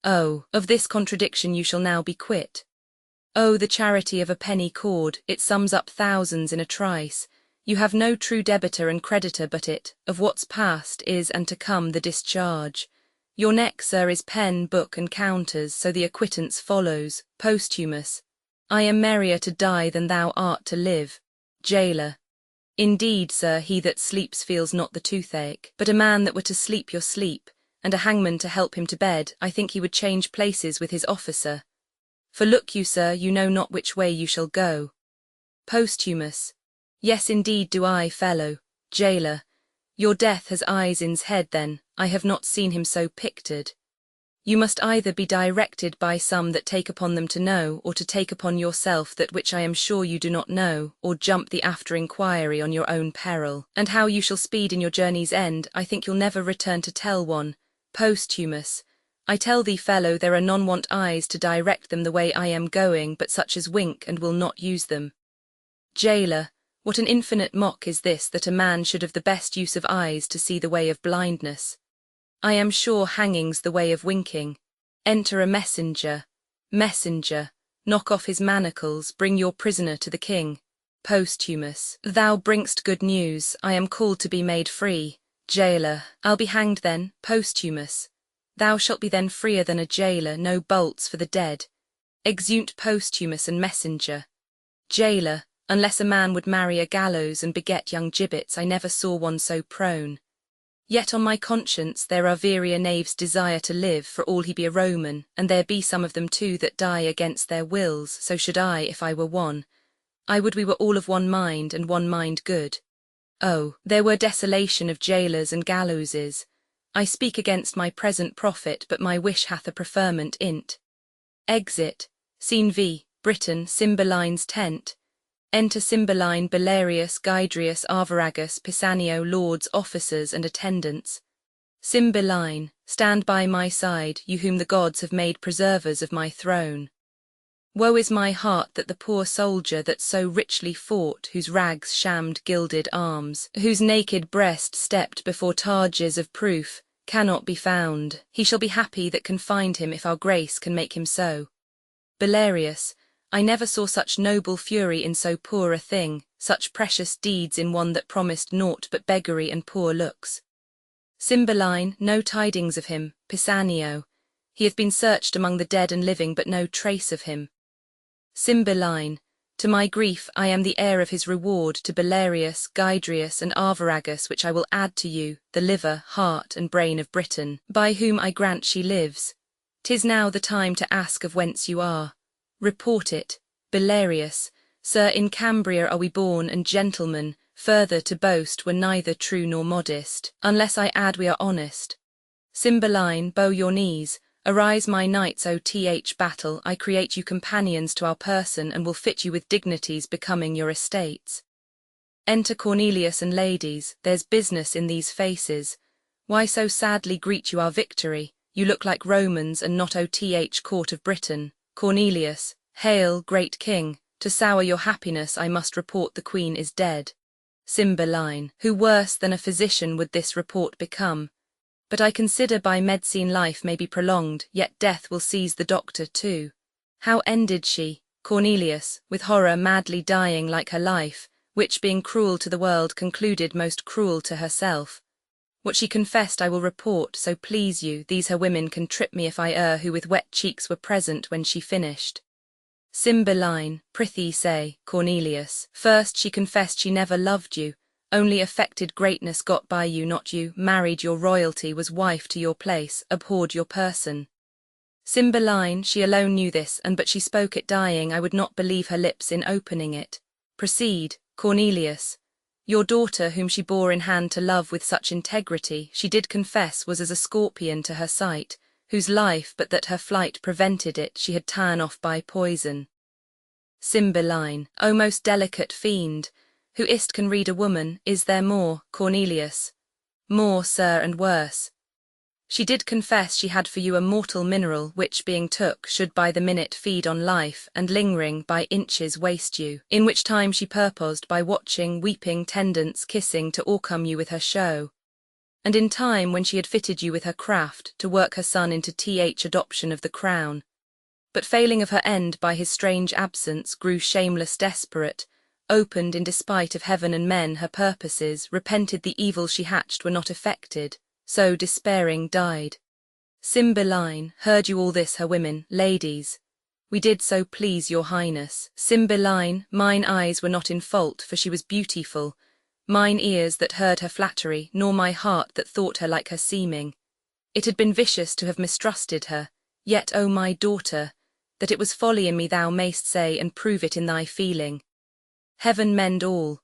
Oh, of this contradiction you shall now be quit. Oh, the charity of a penny cord, it sums up thousands in a trice. You have no true debitor and creditor but it, of what's past is and to come the discharge. Your neck, sir, is pen, book, and counters, so the acquittance follows. Posthumus, I am merrier to die than thou art to live. Jailer, indeed, sir, he that sleeps feels not the toothache, but a man that were to sleep your sleep, and a hangman to help him to bed, I think he would change places with his officer. For look you, sir, you know not which way you shall go. Posthumus, yes indeed do I, fellow. Jailer, your death has eyes in's head then, I have not seen him so pictured. You must either be directed by some that take upon them to know, or to take upon yourself that which I am sure you do not know, or jump the after inquiry on your own peril. And how you shall speed in your journey's end, I think you'll never return to tell one. Posthumus, I tell thee, fellow, there are none want eyes to direct them the way I am going, but such as wink and will not use them. Jailer, what an infinite mock is this, that a man should have the best use of eyes to see the way of blindness. I am sure hanging's the way of winking. Enter a messenger. Messenger, knock off his manacles, bring your prisoner to the king. Posthumus, thou bring'st good news, I am called to be made free. Jailer, I'll be hanged then. Posthumus, thou shalt be then freer than a jailer, no bolts for the dead. Exeunt Posthumus and messenger. Jailer, unless a man would marry a gallows and beget young gibbets, I never saw one so prone. Yet on my conscience there are various knaves desire to live, for all he be a Roman, and there be some of them too that die against their wills, so should I if I were one. I would we were all of one mind, and one mind good. Oh, there were desolation of jailers and gallowses. I speak against my present profit, but my wish hath a preferment in't. Exit. Scene V. Britain, Cymbeline's tent. Enter Cymbeline, Belarius, Gydrius, Arviragus, Pisanio, lords, officers, and attendants. Cymbeline, stand by my side, you whom the gods have made preservers of my throne. Woe is my heart that the poor soldier that so richly fought, whose rags shammed gilded arms, whose naked breast stepped before targes of proof, cannot be found. He shall be happy that can find him if our grace can make him so. Belarius, I never saw such noble fury in so poor a thing, such precious deeds in one that promised naught but beggary and poor looks. Cymbeline, no tidings of him. Pisanio, he hath been searched among the dead and living, but no trace of him. Cymbeline, to my grief I am the heir of his reward to Belarius, Gydrius, and Arviragus, which I will add to you, the liver, heart, and brain of Britain, by whom I grant she lives. 'Tis now the time to ask of whence you are. Report it. Belarius, sir, in Cambria are we born, and gentlemen, further to boast were neither true nor modest, unless I add we are honest. Cymbeline, bow your knees, arise my knights, O.th battle, I create you companions to our person, and will fit you with dignities becoming your estates. Enter Cornelius and ladies, there's business in these faces. Why so sadly greet you our victory? You look like Romans and not O.th court of Britain. Cornelius, hail, great king, to sour your happiness I must report the queen is dead. Cymbeline, who worse than a physician would this report become? But I consider by medicine life may be prolonged, yet death will seize the doctor too. How ended she? Cornelius, with horror madly dying like her life, which being cruel to the world concluded most cruel to herself. What she confessed I will report, so please you, these her women can trip me if I err, who with wet cheeks were present when she finished. Cymbeline, prithee say. Cornelius, first she confessed she never loved you, only affected greatness got by you, not you, married your royalty, was wife to your place, abhorred your person. Cymbeline, she alone knew this, and but she spoke it dying, I would not believe her lips in opening it. Proceed. Cornelius, your daughter whom she bore in hand to love with such integrity, she did confess was as a scorpion to her sight, whose life but that her flight prevented it she had ta'en off by poison. Cymbeline, O most delicate fiend, who is't can read a woman, is there more? Cornelius, more, sir, and worse. She did confess she had for you a mortal mineral, which being took, should by the minute feed on life, and lingering by inches waste you, in which time she purposed by watching, weeping, tendance, kissing, to o'ercome you with her show. And in time when she had fitted you with her craft, to work her son into adoption of the crown. But failing of her end by his strange absence, grew shameless desperate, opened in despite of heaven and men her purposes, repented the evil she hatched were not effected, so despairing died. Cymbeline, heard you all this, her women, ladies? We did so please your highness. Cymbeline, mine eyes were not in fault, for she was beautiful, mine ears that heard her flattery, nor my heart that thought her like her seeming. It had been vicious to have mistrusted her, yet, O my daughter, that it was folly in me thou mayst say, and prove it in thy feeling. Heaven mend all.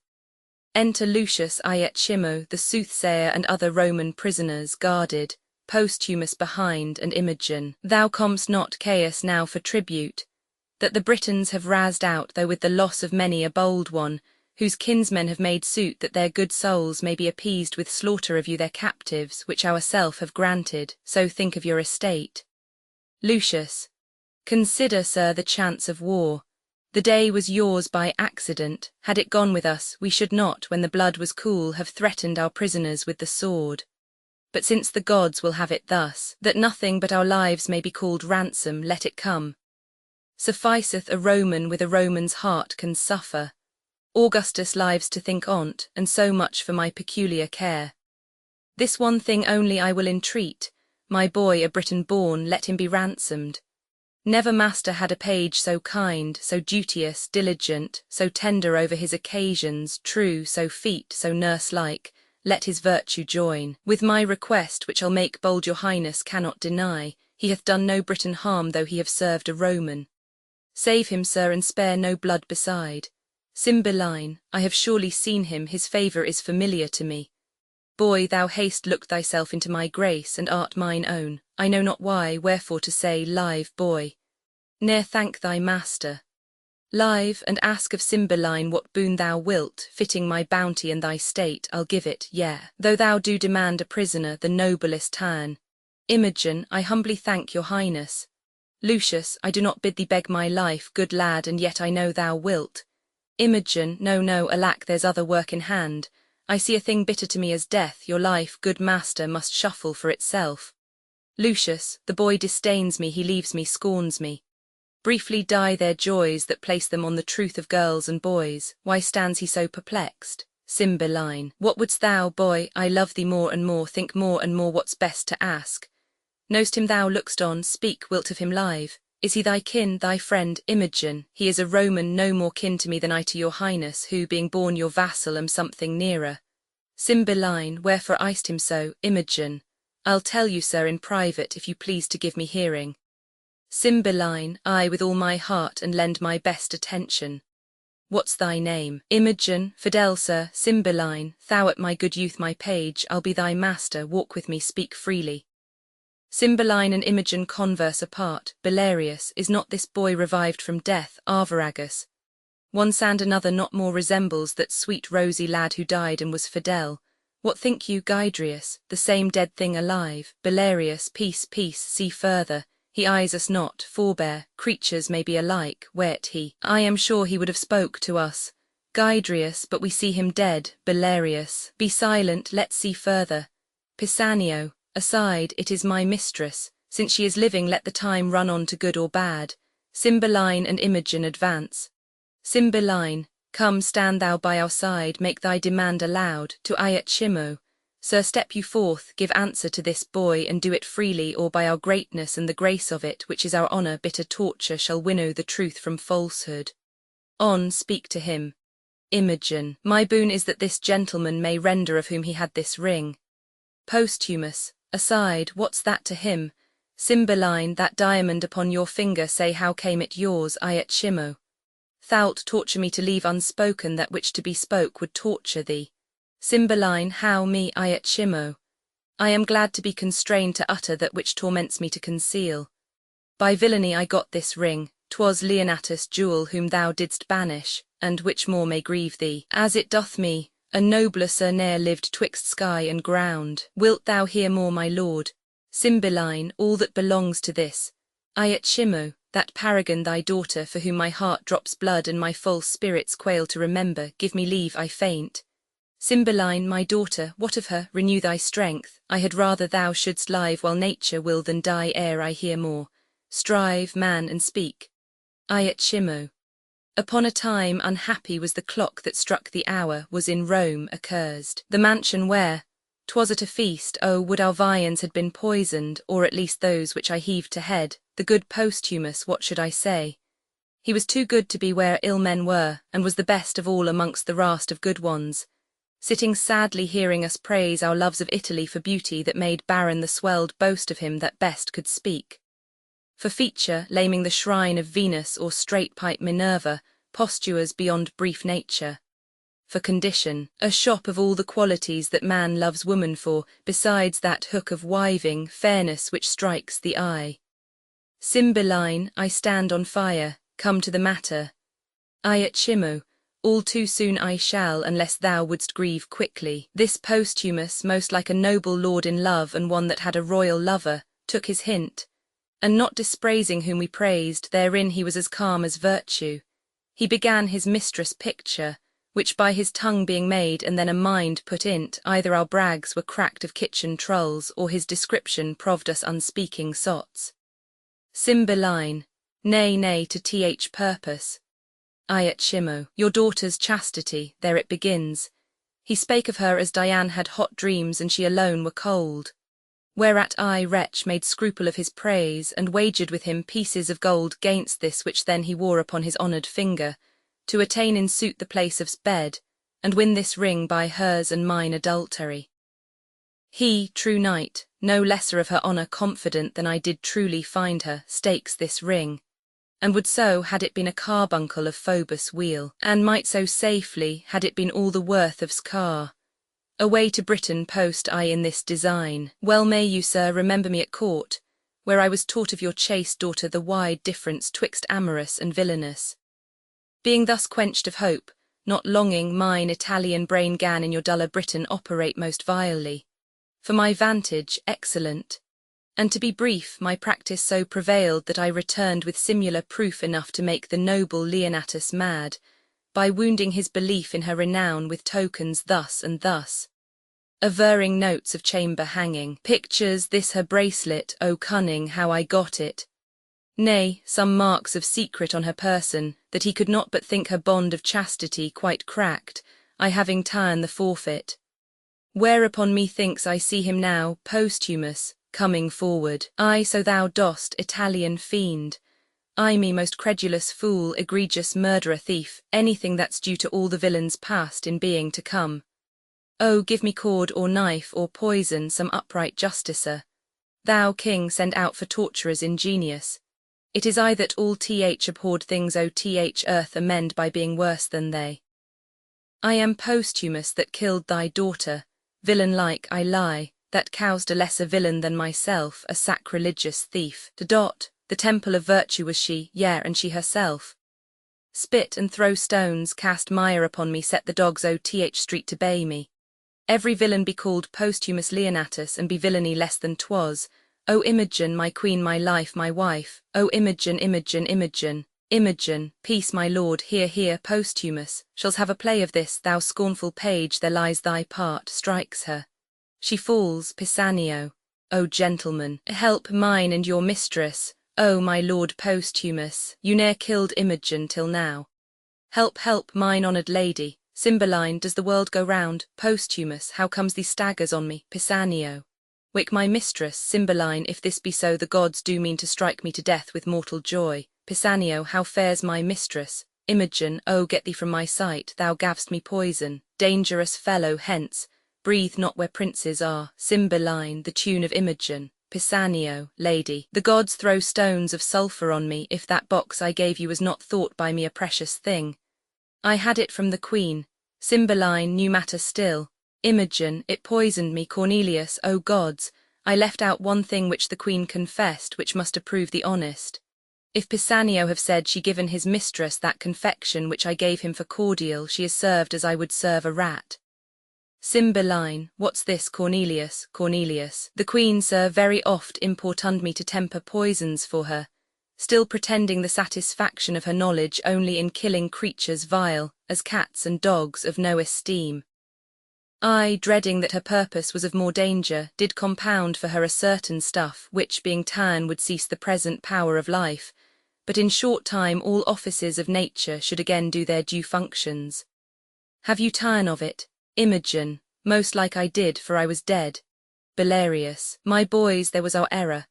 Enter Lucius I et Chimo, the soothsayer, and other Roman prisoners guarded, Posthumus behind, and Imogen. Thou com'st not, Caius, now for tribute, that the Britons have razed out, though with the loss of many a bold one, whose kinsmen have made suit that their good souls may be appeased with slaughter of you their captives, which ourself have granted, so think of your estate. Lucius, consider, sir, the chance of war. The day was yours by accident, had it gone with us, we should not, when the blood was cool, have threatened our prisoners with the sword. But since the gods will have it thus, that nothing but our lives may be called ransom, let it come. Sufficeth a Roman with a Roman's heart can suffer. Augustus' lives to think on't, and so much for my peculiar care. This one thing only I will entreat, my boy a Briton born, let him be ransomed. Never master had a page so kind, so duteous, diligent, so tender over his occasions, true, so feat, so nurse-like, let his virtue join. With my request, which I'll make bold your highness cannot deny, he hath done no Briton harm though he have served a Roman. Save him, sir, and spare no blood beside. Cymbeline, I have surely seen him, his favour is familiar to me. Boy, thou hast looked thyself into my grace, and art mine own, I know not why, wherefore to say, live boy. Ne'er thank thy master. Live, and ask of Cymbeline what boon thou wilt, fitting my bounty and thy state, I'll give it, yea. Though thou do demand a prisoner, the noblest turn. Imogen, I humbly thank your highness. Lucius, I do not bid thee beg my life, good lad, and yet I know thou wilt. Imogen, no, no, alack, there's other work in hand. I see a thing bitter to me as death, your life, good master, must shuffle for itself. Lucius, the boy disdains me, he leaves me, scorns me. Briefly die their joys that place them on the truth of girls and boys. Why stands he so perplexed? Cymbeline, what wouldst thou, boy? I love thee more and more, think more and more what's best to ask. Know'st him thou look'st on, speak, wilt of him live? Is he thy kin, thy friend? Imogen, he is a Roman, no more kin to me than I to your highness, who, being born your vassal, am something nearer. Cymbeline, wherefore iced him so? Imogen, I'll tell you, sir, in private, if you please to give me hearing. Cymbeline, I with all my heart, and lend my best attention. What's thy name? Imogen, Fidel, sir. Cymbeline, thou art my good youth, my page, I'll be thy master, walk with me, speak freely. Cymbeline and Imogen converse apart. Belarius, is not this boy revived from death? Arviragus, one sand another not more resembles that sweet rosy lad who died and was Fidel. What think you, Gydrius, the same dead thing alive? Belarius, peace, peace, see further. He eyes us not, forbear, creatures may be alike, wert he. I am sure he would have spoke to us. Gydrius, but we see him dead. Belarius, be silent, let's see further. Pisanio, aside, it is my mistress. Since she is living, let the time run on to good or bad. Cymbeline and Imogen advance. Cymbeline, come, stand thou by our side, make thy demand aloud. To Iachimo, sir, step you forth, give answer to this boy, and do it freely, or by our greatness and the grace of it, which is our honour, bitter torture shall winnow the truth from falsehood. On, speak to him. Imogen, my boon is that this gentleman may render of whom he had this ring. Posthumus, aside, what's that to him? Cymbeline, that diamond upon your finger, say how came it yours? Iachimo, thou'lt torture me to leave unspoken that which to be spoke would torture thee. Cymbeline, how me? Iachimo, I am glad to be constrained to utter that which torments me to conceal. By villainy I got this ring, 'twas Leonatus' jewel whom thou didst banish, and which more may grieve thee, as it doth me. A nobler sir ne'er lived twixt sky and ground. Wilt thou hear more, my lord? Cymbeline, all that belongs to this. Iachimo, that paragon thy daughter, for whom my heart drops blood and my false spirits quail to remember, give me leave, I faint. Cymbeline, my daughter, what of her? Renew thy strength. I had rather thou shouldst live while nature will than die ere I hear more. Strive, man, and speak. Iachimo, upon a time unhappy was the clock that struck the hour, was in Rome accursed. The mansion where 'twas at a feast, oh, would our viands had been poisoned, or at least those which I heaved to head. The good Posthumus, what should I say? He was too good to be where ill men were, and was the best of all amongst the rest of good ones. Sitting sadly hearing us praise our loves of Italy for beauty that made barren the swelled boast of him that best could speak. For feature, laming the shrine of Venus or straight-pipe Minerva, postures beyond brief nature. For condition, a shop of all the qualities that man loves woman for, besides that hook of wiving fairness which strikes the eye. Cymbeline, I stand on fire, come to the matter. Iachimo, all too soon I shall, unless thou wouldst grieve quickly. This Posthumus, most like a noble lord in love, and one that had a royal lover, took his hint, and not dispraising whom we praised, therein he was as calm as virtue. He began his mistress' picture, which by his tongue being made and then a mind put in't, either our brags were cracked of kitchen trulls, or his description proved us unspeaking sots. Cymbeline, nay, nay, to th purpose. Iachimo, your daughter's chastity, there it begins. He spake of her as Diane had hot dreams and she alone were cold. Whereat I, wretch, made scruple of his praise, and wagered with him pieces of gold gainst this which then he wore upon his honoured finger, to attain in suit the place of's bed, and win this ring by hers and mine adultery. He, true knight, no lesser of her honour confident than I did truly find her, stakes this ring, and would so had it been a carbuncle of Phobos' wheel, and might so safely had it been all the worth of's car. Away to Britain post I in this design. Well may you, sir, remember me at court, where I was taught of your chaste daughter the wide difference twixt amorous and villainous. Being thus quenched of hope, not longing, mine Italian brain gan in your duller Britain operate most vilely. For my vantage, excellent. And to be brief, my practice so prevailed that I returned with simular proof enough to make the noble Leonatus mad, by wounding his belief in her renown with tokens thus and thus. Averring notes of chamber hanging, pictures this her bracelet, O cunning, how I got it. Nay, some marks of secret on her person, that he could not but think her bond of chastity quite cracked, I having ta'en the forfeit. Whereupon methinks I see him now, posthumous, coming forward. Ay, so thou dost, Italian fiend. Ay me, most credulous fool, egregious murderer, thief, anything that's due to all the villains past in being to come. Oh, give me cord or knife or poison, some upright justicer. Thou, king, send out for torturers ingenious. It is I that all abhorred things earth amend by being worse than they. I am posthumous that killed thy daughter, villain-like I lie, that caused a lesser villain than myself, a sacrilegious thief. The temple of virtue was she, yea, and she herself. Spit and throw stones, cast mire upon me, set the dogs street to bay me. Every villain be called posthumous Leonatus, and be villainy less than 'twas. O Imogen, my queen, my life, my wife, O Imogen, Imogen, Imogen, Imogen, peace, my lord, here, posthumous, shall's have a play of this, thou scornful page, there lies thy part, strikes her. She falls, Pisanio. O gentlemen, help mine and your mistress, O my lord posthumous, you ne'er killed Imogen till now. Help, mine honoured lady, Cymbeline, does the world go round, posthumous, how comes these staggers on me, Pisanio? Wick my mistress, Cymbeline, if this be so, the gods do mean to strike me to death with mortal joy. Pisanio, how fares my mistress? Imogen, oh, get thee from my sight, thou gav'st me poison. Dangerous fellow, hence, breathe not where princes are. Cymbeline, the tune of Imogen. Pisanio, lady, the gods throw stones of sulphur on me, if that box I gave you was not thought by me a precious thing. I had it from the queen. Cymbeline, new matter still. Imogen, it poisoned me. Cornelius, O gods, I left out one thing which the queen confessed, which must approve the honest. If Pisanio have said she given his mistress that confection which I gave him for cordial, she is served as I would serve a rat. Cymbeline, what's this? Cornelius, the queen, sir, very oft importuned me to temper poisons for her, still pretending the satisfaction of her knowledge only in killing creatures vile, as cats and dogs of no esteem. I, dreading that her purpose was of more danger, did compound for her a certain stuff, which, being ta'en, would cease the present power of life, but in short time all offices of nature should again do their due functions. Have you ta'en of it, Imogen? Most like I did, for I was dead. Belarius, my boys, there was our error.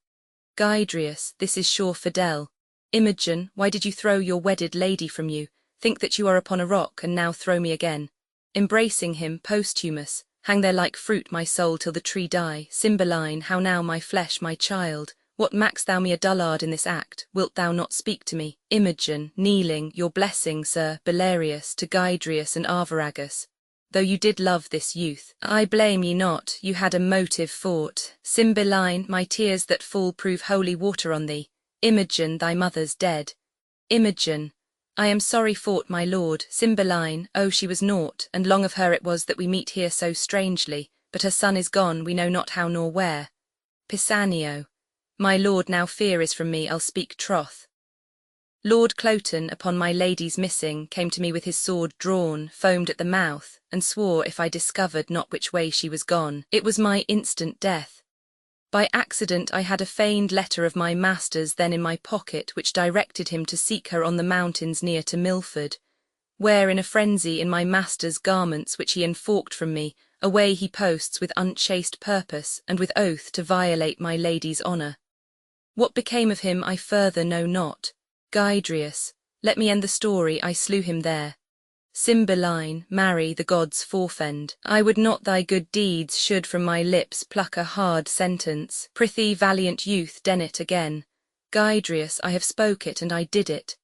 Gydrius, this is sure Fidel. Imogen, why did you throw your wedded lady from you? Think that you are upon a rock, and now throw me again. Embracing him, posthumous, hang there like fruit my soul till the tree die. Cymbeline, how now, my flesh, my child, what mak'st thou me a dullard in this act? Wilt thou not speak to me? Imogen, kneeling, your blessing, sir. Belarius, to Gydrius and Arviragus. Though you did love this youth, I blame ye not, you had a motive for't. Cymbeline, my tears that fall prove holy water on thee. Imogen, thy mother's dead. Imogen, I am sorry for't, my lord. Cymbeline, oh, she was naught, and long of her it was that we meet here so strangely, but her son is gone, we know not how nor where. Pisanio, my lord, now fear is from me, I'll speak troth. Lord Cloten, upon my lady's missing, came to me with his sword drawn, foamed at the mouth, and swore if I discovered not which way she was gone, it was my instant death. By accident I had a feigned letter of my master's then in my pocket, which directed him to seek her on the mountains near to Milford, where in a frenzy in my master's garments which he enforced from me, away he posts with unchaste purpose and with oath to violate my lady's honour. What became of him I further know not. Gydrius, let me end the story, I slew him there. Cymbeline, marry, the gods forfend. I would not thy good deeds should from my lips pluck a hard sentence. Prithee, valiant youth, den it again. Gydrius, I have spoke it, and I did it.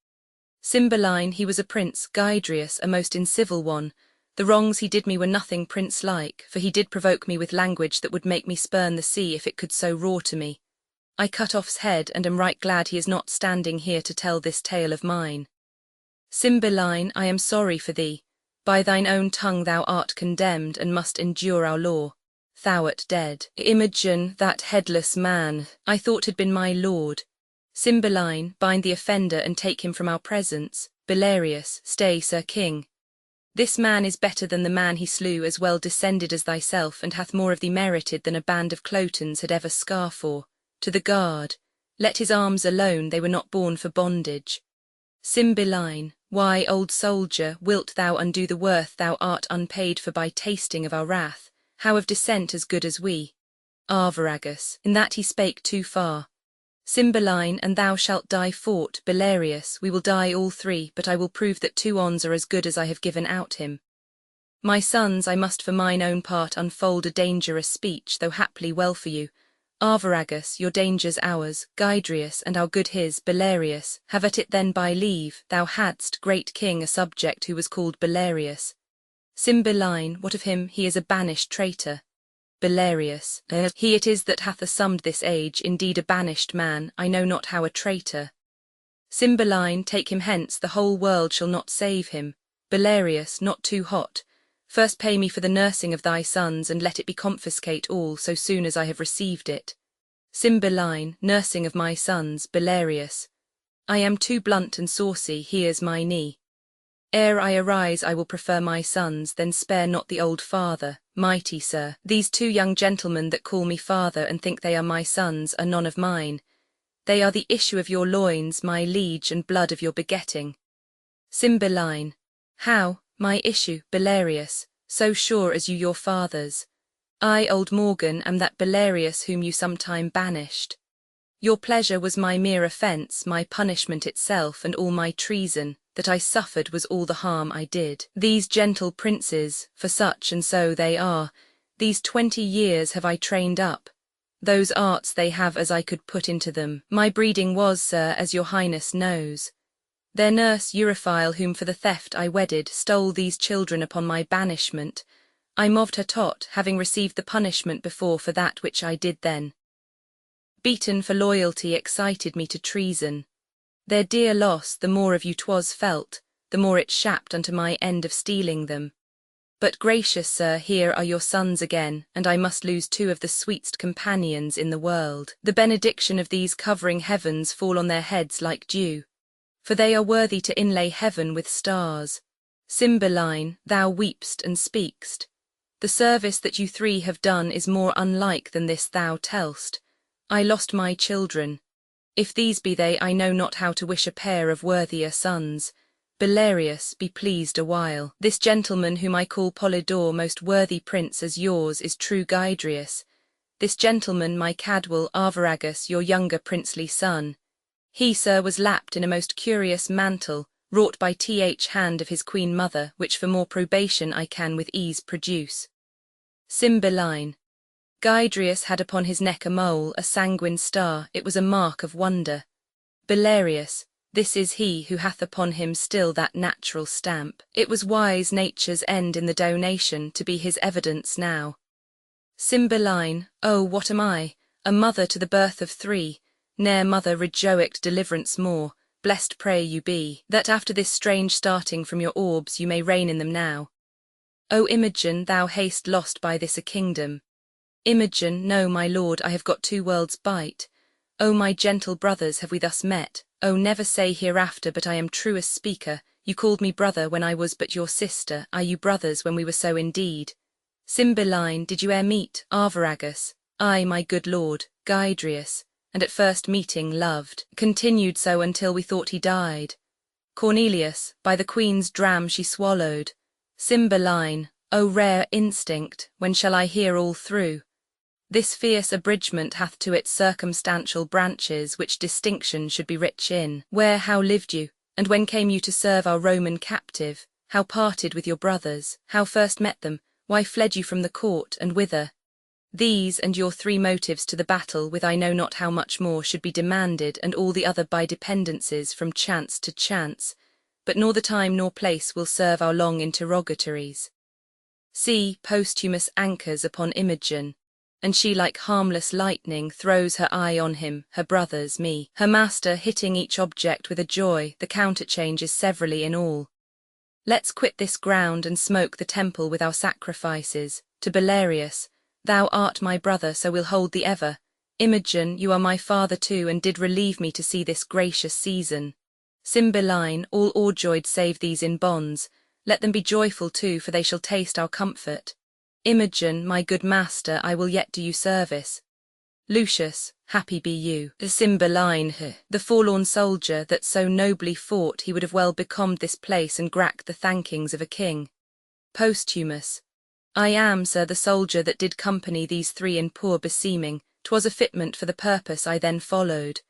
Cymbeline, he was a prince. Gydrius, a most incivil one. The wrongs he did me were nothing prince-like, for he did provoke me with language that would make me spurn the sea if it could so roar to me. I cut off's head, and am right glad he is not standing here to tell this tale of mine. Cymbeline, I am sorry for thee. By thine own tongue thou art condemned, and must endure our law. Thou'rt dead. Imogen, that headless man, I thought had been my lord. Cymbeline, bind the offender and take him from our presence. Belarius, stay, Sir King. This man is better than the man he slew, as well descended as thyself, and hath more of thee merited than a band of Clotons had ever scar for. To the guard, let his arms alone, they were not born for bondage. Cymbeline, why, old soldier, wilt thou undo the worth thou art unpaid for by tasting of our wrath? How of descent as good as we? Arviragus, in that he spake too far. Cymbeline, and thou shalt die fought. Belarius, we will die all three, but I will prove that 2 ons are as good as I have given out him. My sons, I must for mine own part unfold a dangerous speech, though haply well for you. Arviragus, your danger's ours, Gydrius, and our good his. Belarius, have at it then by leave. Thou hadst, great king, a subject who was called Belarius. Cymbeline, what of him? He is a banished traitor. Belarius, he it is that hath assumed this age, indeed a banished man, I know not how a traitor. Cymbeline, take him hence, the whole world shall not save him. Belarius, not too hot. First pay me for the nursing of thy sons, and let it be confiscate all, so soon as I have received it. Cymbeline, nursing of my sons. Belarius, I am too blunt and saucy, here's my knee. Ere I arise I will prefer my sons, then spare not the old father. Mighty sir, these 2 young gentlemen that call me father and think they are my sons are none of mine. They are the issue of your loins, my liege, and blood of your begetting. Cymbeline, how, my issue? Belarius, so sure as you your fathers. I, old Morgan, am that Belarius whom you sometime banished. Your pleasure was my mere offence, my punishment itself, and all my treason that I suffered was all the harm I did. These gentle princes, for such and so they are, these 20 years have I trained up. Those arts they have as I could put into them. My breeding was, sir, as your highness knows. Their nurse Euryphile, whom for the theft I wedded, stole these children upon my banishment. I moved her tot, having received the punishment before for that which I did then. Beaten for loyalty excited me to treason. Their dear loss, the more of you 'twas felt, the more it shapt unto my end of stealing them. But gracious sir, here are your sons again, and I must lose 2 of the sweetest companions in the world. The benediction of these covering heavens fall on their heads like dew, for they are worthy to inlay heaven with stars. Cymbeline, thou weepst and speakst. The service that you 3 have done is more unlike than this thou tellst. I lost my children. If these be they, I know not how to wish a pair of worthier sons. Belarius, be pleased a while. This gentleman whom I call Polydore, most worthy prince as yours, is true Gydrius. This gentleman, my Cadwal, Arviragus, your younger princely son. He, sir, was lapped in a most curious mantle, wrought by hand of his queen mother, which for more probation I can with ease produce. Cymbeline, Gydrius had upon his neck a mole, a sanguine star, it was a mark of wonder. Belarius, this is he who hath upon him still that natural stamp. It was wise nature's end in the donation to be his evidence now. Cymbeline, oh, what am I? A mother to the birth of 3, ne'er mother rejoict deliverance more, blessed pray you be, that after this strange starting from your orbs you may reign in them now. O Imogen, thou hast lost by this a kingdom. Imogen, no, my lord, I have got 2 worlds bite. O my gentle brothers, have we thus met? O never say hereafter but I am truest speaker. You called me brother when I was but your sister. Are you brothers when we were so indeed? Cymbeline, did you e'er meet? Arviragus, I, my good lord, Gydrius, and at first meeting loved, continued so until we thought he died. Cornelius, by the queen's dram she swallowed. Cymbeline, O rare instinct, when shall I hear all through? This fierce abridgment hath to it circumstantial branches which distinction should be rich in. Where, how lived you, and when came you to serve our Roman captive? How parted with your brothers? How first met them? Why fled you from the court, and whither? These and your 3 motives to the battle, with I know not how much more, should be demanded, and all the other by dependencies from chance to chance. But nor the time nor place will serve our long interrogatories. See, posthumous anchors upon Imogen. and she like harmless lightning throws her eye on him, her brothers, me, her master, hitting each object with a joy the counterchange is severally in all. Let's quit this ground and smoke the temple with our sacrifices, to Belarius, thou art my brother, so we'll hold thee ever. Imogen, you are my father too, and did relieve me to see this gracious season. Cymbeline, all o'erjoyed save these in bonds, let them be joyful too, for they shall taste our comfort. Imogen, my good master, I will yet do you service. Lucius, happy be you. Cymbeline, the forlorn soldier that so nobly fought, he would have well becomed this place and gracked the thankings of a king. Posthumus, I am, sir, the soldier that did company these three in poor beseeming. 'Twas a fitment for the purpose I then followed.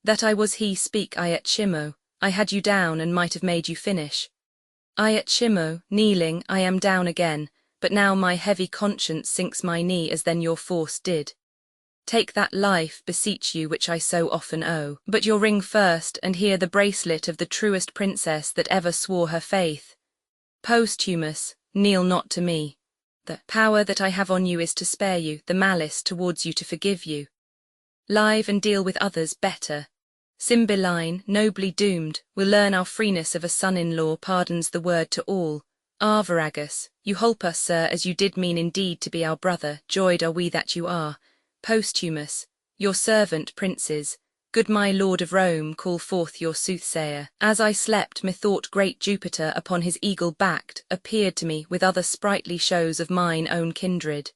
That I was he, speak I at Chimo, I had you down and might have made you finish. I at Chimo, kneeling, I am down again, but now my heavy conscience sinks my knee as then your force did. Take that life, beseech you, which I so often owe, but your ring first, and here the bracelet of the truest princess that ever swore her faith. Posthumus, kneel not to me. The power that I have on you is to spare you, the malice towards you to forgive you. Live and deal with others better. Cymbeline, nobly doomed, will learn our freeness of a son-in-law pardons the word to all. Arviragus, you holp us, sir, as you did mean indeed to be our brother, joyed are we that you are. Posthumus, your servant, princes, good my lord of Rome, call forth your soothsayer. As I slept, methought great Jupiter upon his eagle backed appeared to me with other sprightly shows of mine own kindred.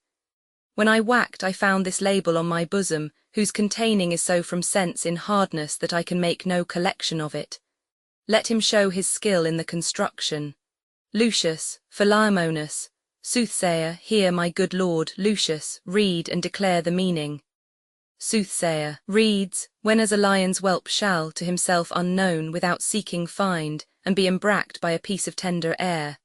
When I wacked, I found this label on my bosom, whose containing is so from sense in hardness that I can make no collection of it. Let him show his skill in the construction. Lucius, Philaemonus, soothsayer, hear my good lord. Lucius, read and declare the meaning. Soothsayer, reads, when as a lion's whelp shall, to himself unknown, without seeking find, and be embracked by a piece of tender air.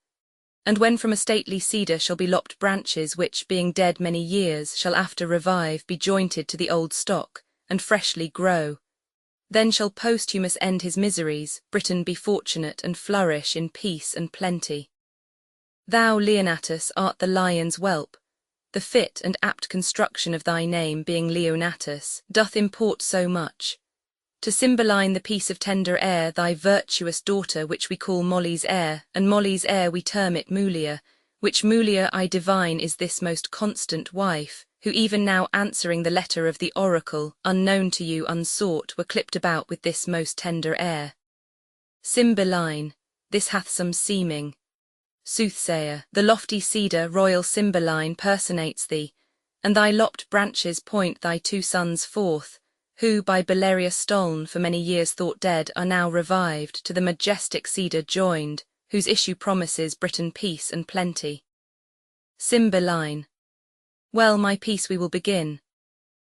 And when from a stately cedar shall be lopped branches which, being dead many years, shall after revive, be jointed to the old stock, and freshly grow. Then shall Posthumus end his miseries, Britain be fortunate and flourish in peace and plenty. Thou, Leonatus, art the lion's whelp. The fit and apt construction of thy name, being Leonatus, doth import so much. To Cymbeline the piece of tender air, thy virtuous daughter, which we call Molly's heir, and Molly's heir we term it Mulia, which Mulia I divine is this most constant wife, who even now answering the letter of the oracle, unknown to you, unsought, were clipped about with this most tender air. Cymbeline, this hath some seeming. Soothsayer, the lofty cedar, royal Cymbeline, personates thee, and thy lopped branches point thy two sons forth, who, by Belarius stol'n for many years thought dead, are now revived, to the majestic cedar joined, whose issue promises Britain peace and plenty. Cymbeline, well, my peace we will begin.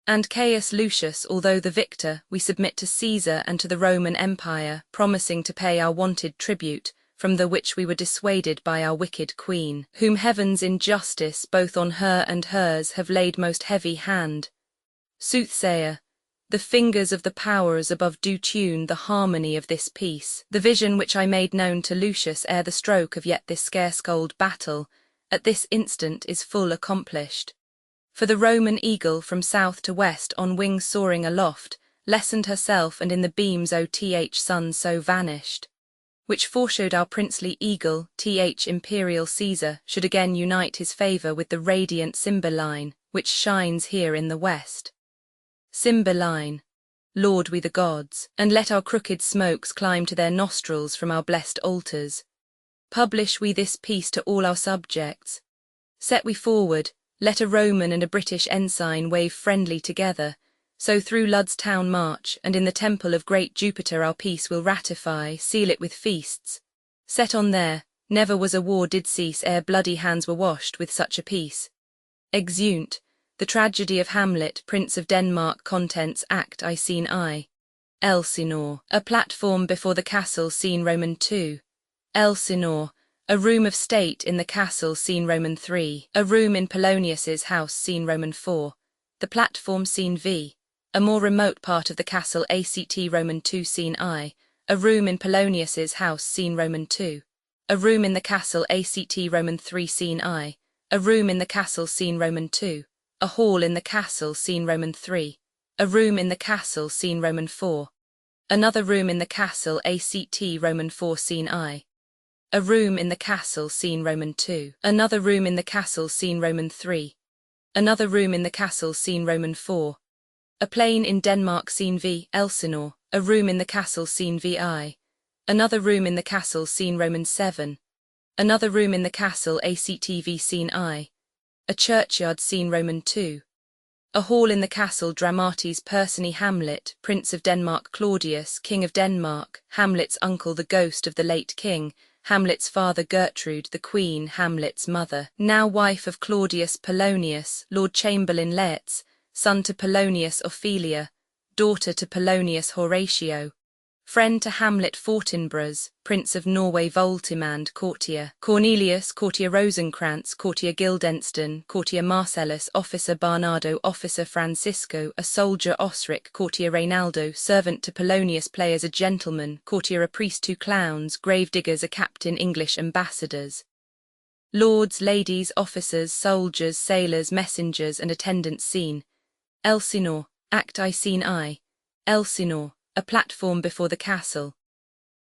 And Caius Lucius, although the victor, we submit to Caesar and to the Roman Empire, promising to pay our wonted tribute, from the which we were dissuaded by our wicked queen, whom heaven's injustice both on her and hers have laid most heavy hand. Soothsayer, the fingers of the powers above do tune the harmony of this peace. The vision which I made known to Lucius ere the stroke of yet this scarce cold battle, at this instant is full accomplished. For the Roman eagle from south to west on wings soaring aloft, lessened herself and in the beams O.Th. sun so vanished, which foreshowed our princely eagle, Th. Imperial Caesar, should again unite his favour with the radiant Cymbeline, which shines here in the west. Cymbeline, laud we the gods, and let our crooked smokes climb to their nostrils from our blessed altars. Publish we this peace to all our subjects. Set we forward, let a Roman and a British ensign wave friendly together, so through Lud's town march, and in the temple of great Jupiter our peace will ratify, seal it with feasts. Set on there, never was a war did cease ere bloody hands were washed with such a peace. Exeunt, the tragedy of Hamlet, Prince of Denmark, contents act I scene I. Elsinore, a platform before the castle, scene Roman 2. Elsinore, a room of state in the castle, scene Roman 3. A room in Polonius's house, scene Roman 4. The platform, scene V. A more remote part of the castle, ACT Roman 2, scene I. A room in Polonius's house, scene Roman 2. A room in the castle, ACT Roman 3, scene I. A room in the castle, scene Roman 2. A hall in the castle, scene Roman 3. A room in the castle, scene Roman 4. Another room in the castle, act Roman 4, scene I. A room in the castle, scene Roman 2. Another room in the castle, scene Roman 3. Another room in the castle, scene Roman 4. A plain in Denmark, scene V, Elsinore. A room in the castle, scene VI. Another room in the castle, scene Roman 7. Another room in the castle, ACTV, scene I. A churchyard, scene Roman 2. A hall in the castle, dramatis personae Hamlet, Prince of Denmark Claudius, King of Denmark, Hamlet's uncle the ghost of the late king, Hamlet's father Gertrude, the queen, Hamlet's mother, now wife of Claudius Polonius, Lord Chamberlain Laertes, son to Polonius Ophelia, daughter to Polonius Horatio, friend to Hamlet Fortinbras, Prince of Norway Voltimand, courtier, Cornelius, courtier Rosencrantz, courtier Guildenstern, courtier Marcellus, officer Barnardo, officer Francisco, a soldier Osric, courtier Reynaldo, servant to Polonius, players a gentleman, courtier a priest, 2 clowns, gravediggers a captain, English ambassadors. Lords, ladies, officers, soldiers, sailors, messengers and attendants seen. Elsinore, act I, scene I. Elsinore, a platform before the castle.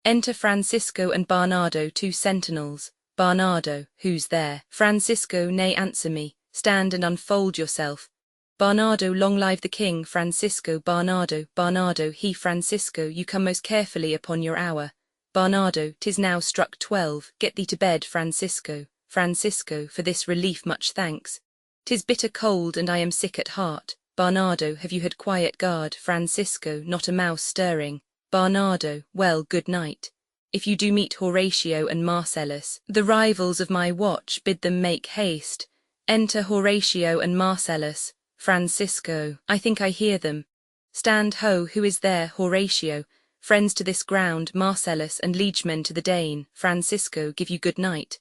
Enter Francisco and Barnardo, 2 sentinels. Barnardo, who's there? Francisco, nay, answer me, stand and unfold yourself. Barnardo, long live the king. Francisco, Barnardo, Barnardo, he Francisco, you come most carefully upon your hour. Barnardo, 'tis now struck 12, get thee to bed. Francisco, Francisco, for this relief much thanks. 'Tis bitter cold and I am sick at heart. Barnardo, have you had quiet guard? Francisco, not a mouse stirring. Barnardo, well, good night. If you do meet Horatio and Marcellus, the rivals of my watch, bid them make haste. Enter Horatio and Marcellus. Francisco, I think I hear them. Stand ho, who is there? Horatio, friends to this ground, Marcellus, and liegemen to the Dane. Francisco, give you good night.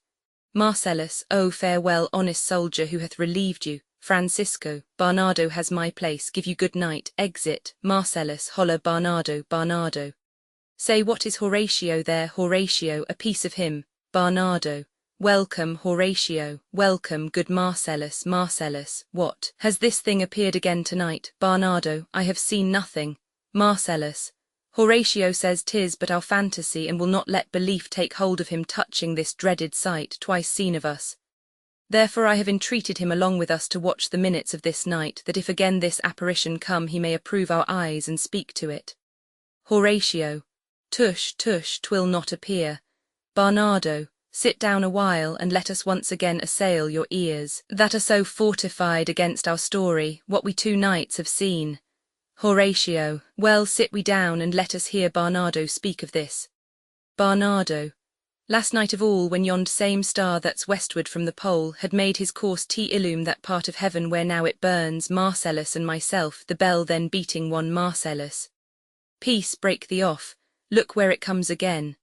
Marcellus, oh, farewell, honest soldier who hath relieved you. Francisco, Barnardo has my place, give you good night, exit. Marcellus, holla Barnardo, Barnardo. Say, what is Horatio there? Horatio, a piece of him. Barnardo, welcome Horatio, welcome good Marcellus. Marcellus, what, has this thing appeared again tonight? Barnardo, I have seen nothing. Marcellus, Horatio says 'tis but our fantasy and will not let belief take hold of him touching this dreaded sight, twice seen of us. Therefore I have entreated him along with us to watch the minutes of this night, that if again this apparition come he may approve our eyes and speak to it. Horatio, tush, tush, 'twill not appear. Barnardo, sit down a while and let us once again assail your ears, that are so fortified against our story, what we 2 nights have seen. Horatio, well, sit we down and let us hear Barnardo speak of this. Barnardo, last night of all, when yond same star that's westward from the pole had made his course to illume that part of heaven where now it burns, Marcellus and myself, the bell then beating one. Marcellus, peace, break thee off, look where it comes again.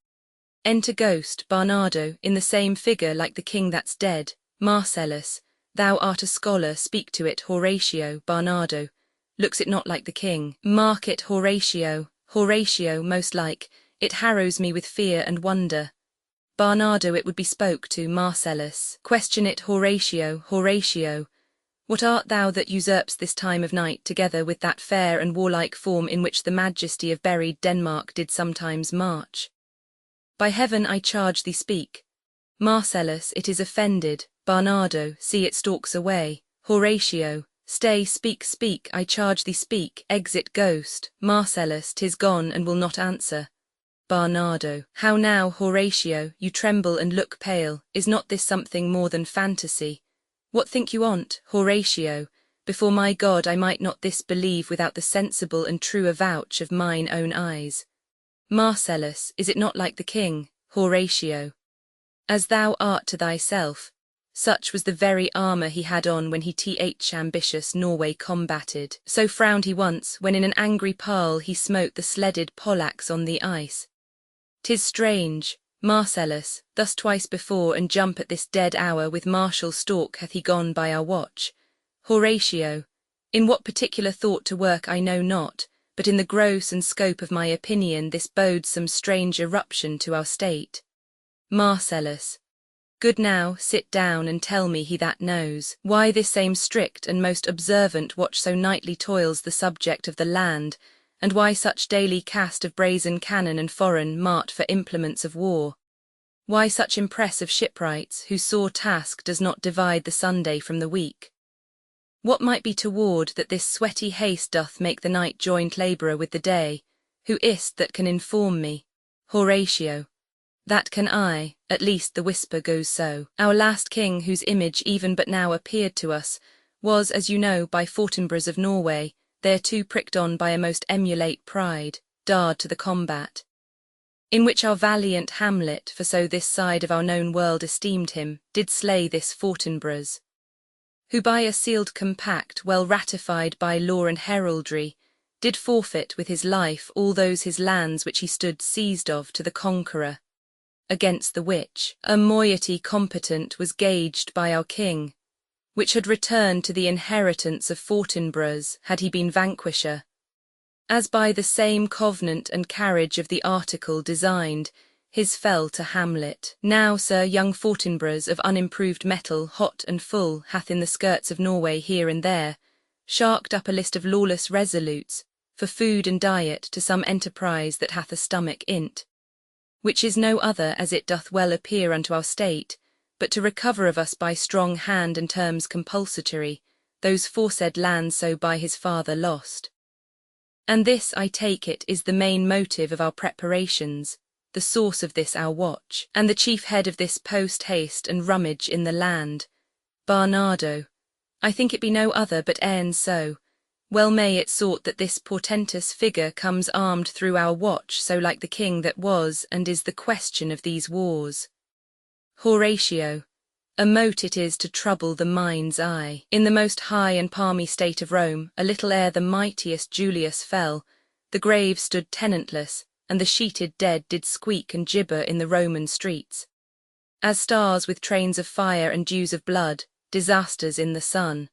Enter ghost, Barnardo, in the same figure like the king that's dead. Marcellus, thou art a scholar, speak to it. Horatio, Barnardo, looks it not like the king? Mark it. Horatio, Horatio, most like, it harrows me with fear and wonder. Barnardo, it would be spoke to. Marcellus, question it. Horatio, Horatio, what art thou that usurps this time of night together with that fair and warlike form in which the majesty of buried Denmark did sometimes march? By heaven I charge thee, speak. Marcellus, it is offended. Barnardo, see it stalks away. Horatio, stay, speak, speak, I charge thee, speak. Exit ghost. Marcellus, 'tis gone and will not answer. Barnardo, how now? Horatio, you tremble and look pale, is not this something more than fantasy? What think you on't? Horatio, before my God I might not this believe without the sensible and true avouch of mine own eyes. Marcellus, is it not like the king? Horatio, as thou art to thyself. Such was the very armour he had on when he ambitious Norway combated. So frowned he once, when in an angry parle he smote the sledded Polacs on the ice. 'Tis strange, Marcellus, thus twice before and jump at this dead hour with martial stalk hath he gone by our watch. Horatio, in what particular thought to work I know not, but in the gross and scope of my opinion this bodes some strange eruption to our state. Marcellus, Good now, sit down and tell me he that knows, why this same strict and most observant watch so nightly toils the subject of the land, and why such daily cast of brazen cannon and foreign mart for implements of war? Why such impress of shipwrights, whose sore task does not divide the Sunday from the week? What might be toward that this sweaty haste doth make the night joint labourer with the day? Who is't that can inform me? Horatio. That can I, at least the whisper goes so. Our last king, whose image even but now appeared to us, was, as you know, by Fortinbras of Norway, thereto pricked on by a most emulate pride, darred to the combat. In which our valiant Hamlet, for so this side of our known world esteemed him, did slay this Fortinbras, who by a sealed compact, well ratified by law and heraldry, did forfeit with his life all those his lands which he stood seized of to the conqueror, against the which a moiety competent was gauged by our king, which had returned to the inheritance of Fortinbras had he been vanquisher, as by the same covenant and carriage of the article designed, his fell to Hamlet. Now, sir, young Fortinbras of unimproved metal, hot and full, hath in the skirts of Norway here and there, sharked up a list of lawless resolutes, for food and diet to some enterprise that hath a stomach in't, which is no other, as it doth well appear unto our state, but to recover of us by strong hand and terms compulsatory, those foresaid lands so by his father lost. And this, I take it, is the main motive of our preparations, the source of this our watch, and the chief head of this post-haste and rummage in the land. Barnardo, I think it be no other but e'en so. Well may it sort that this portentous figure comes armed through our watch so like the king that was and is the question of these wars. Horatio, a mote it is to trouble the mind's eye. In the most high and palmy state of Rome, a little ere the mightiest Julius fell, the graves stood tenantless, and the sheeted dead did squeak and gibber in the Roman streets, as stars with trains of fire and dews of blood, disasters in the sun.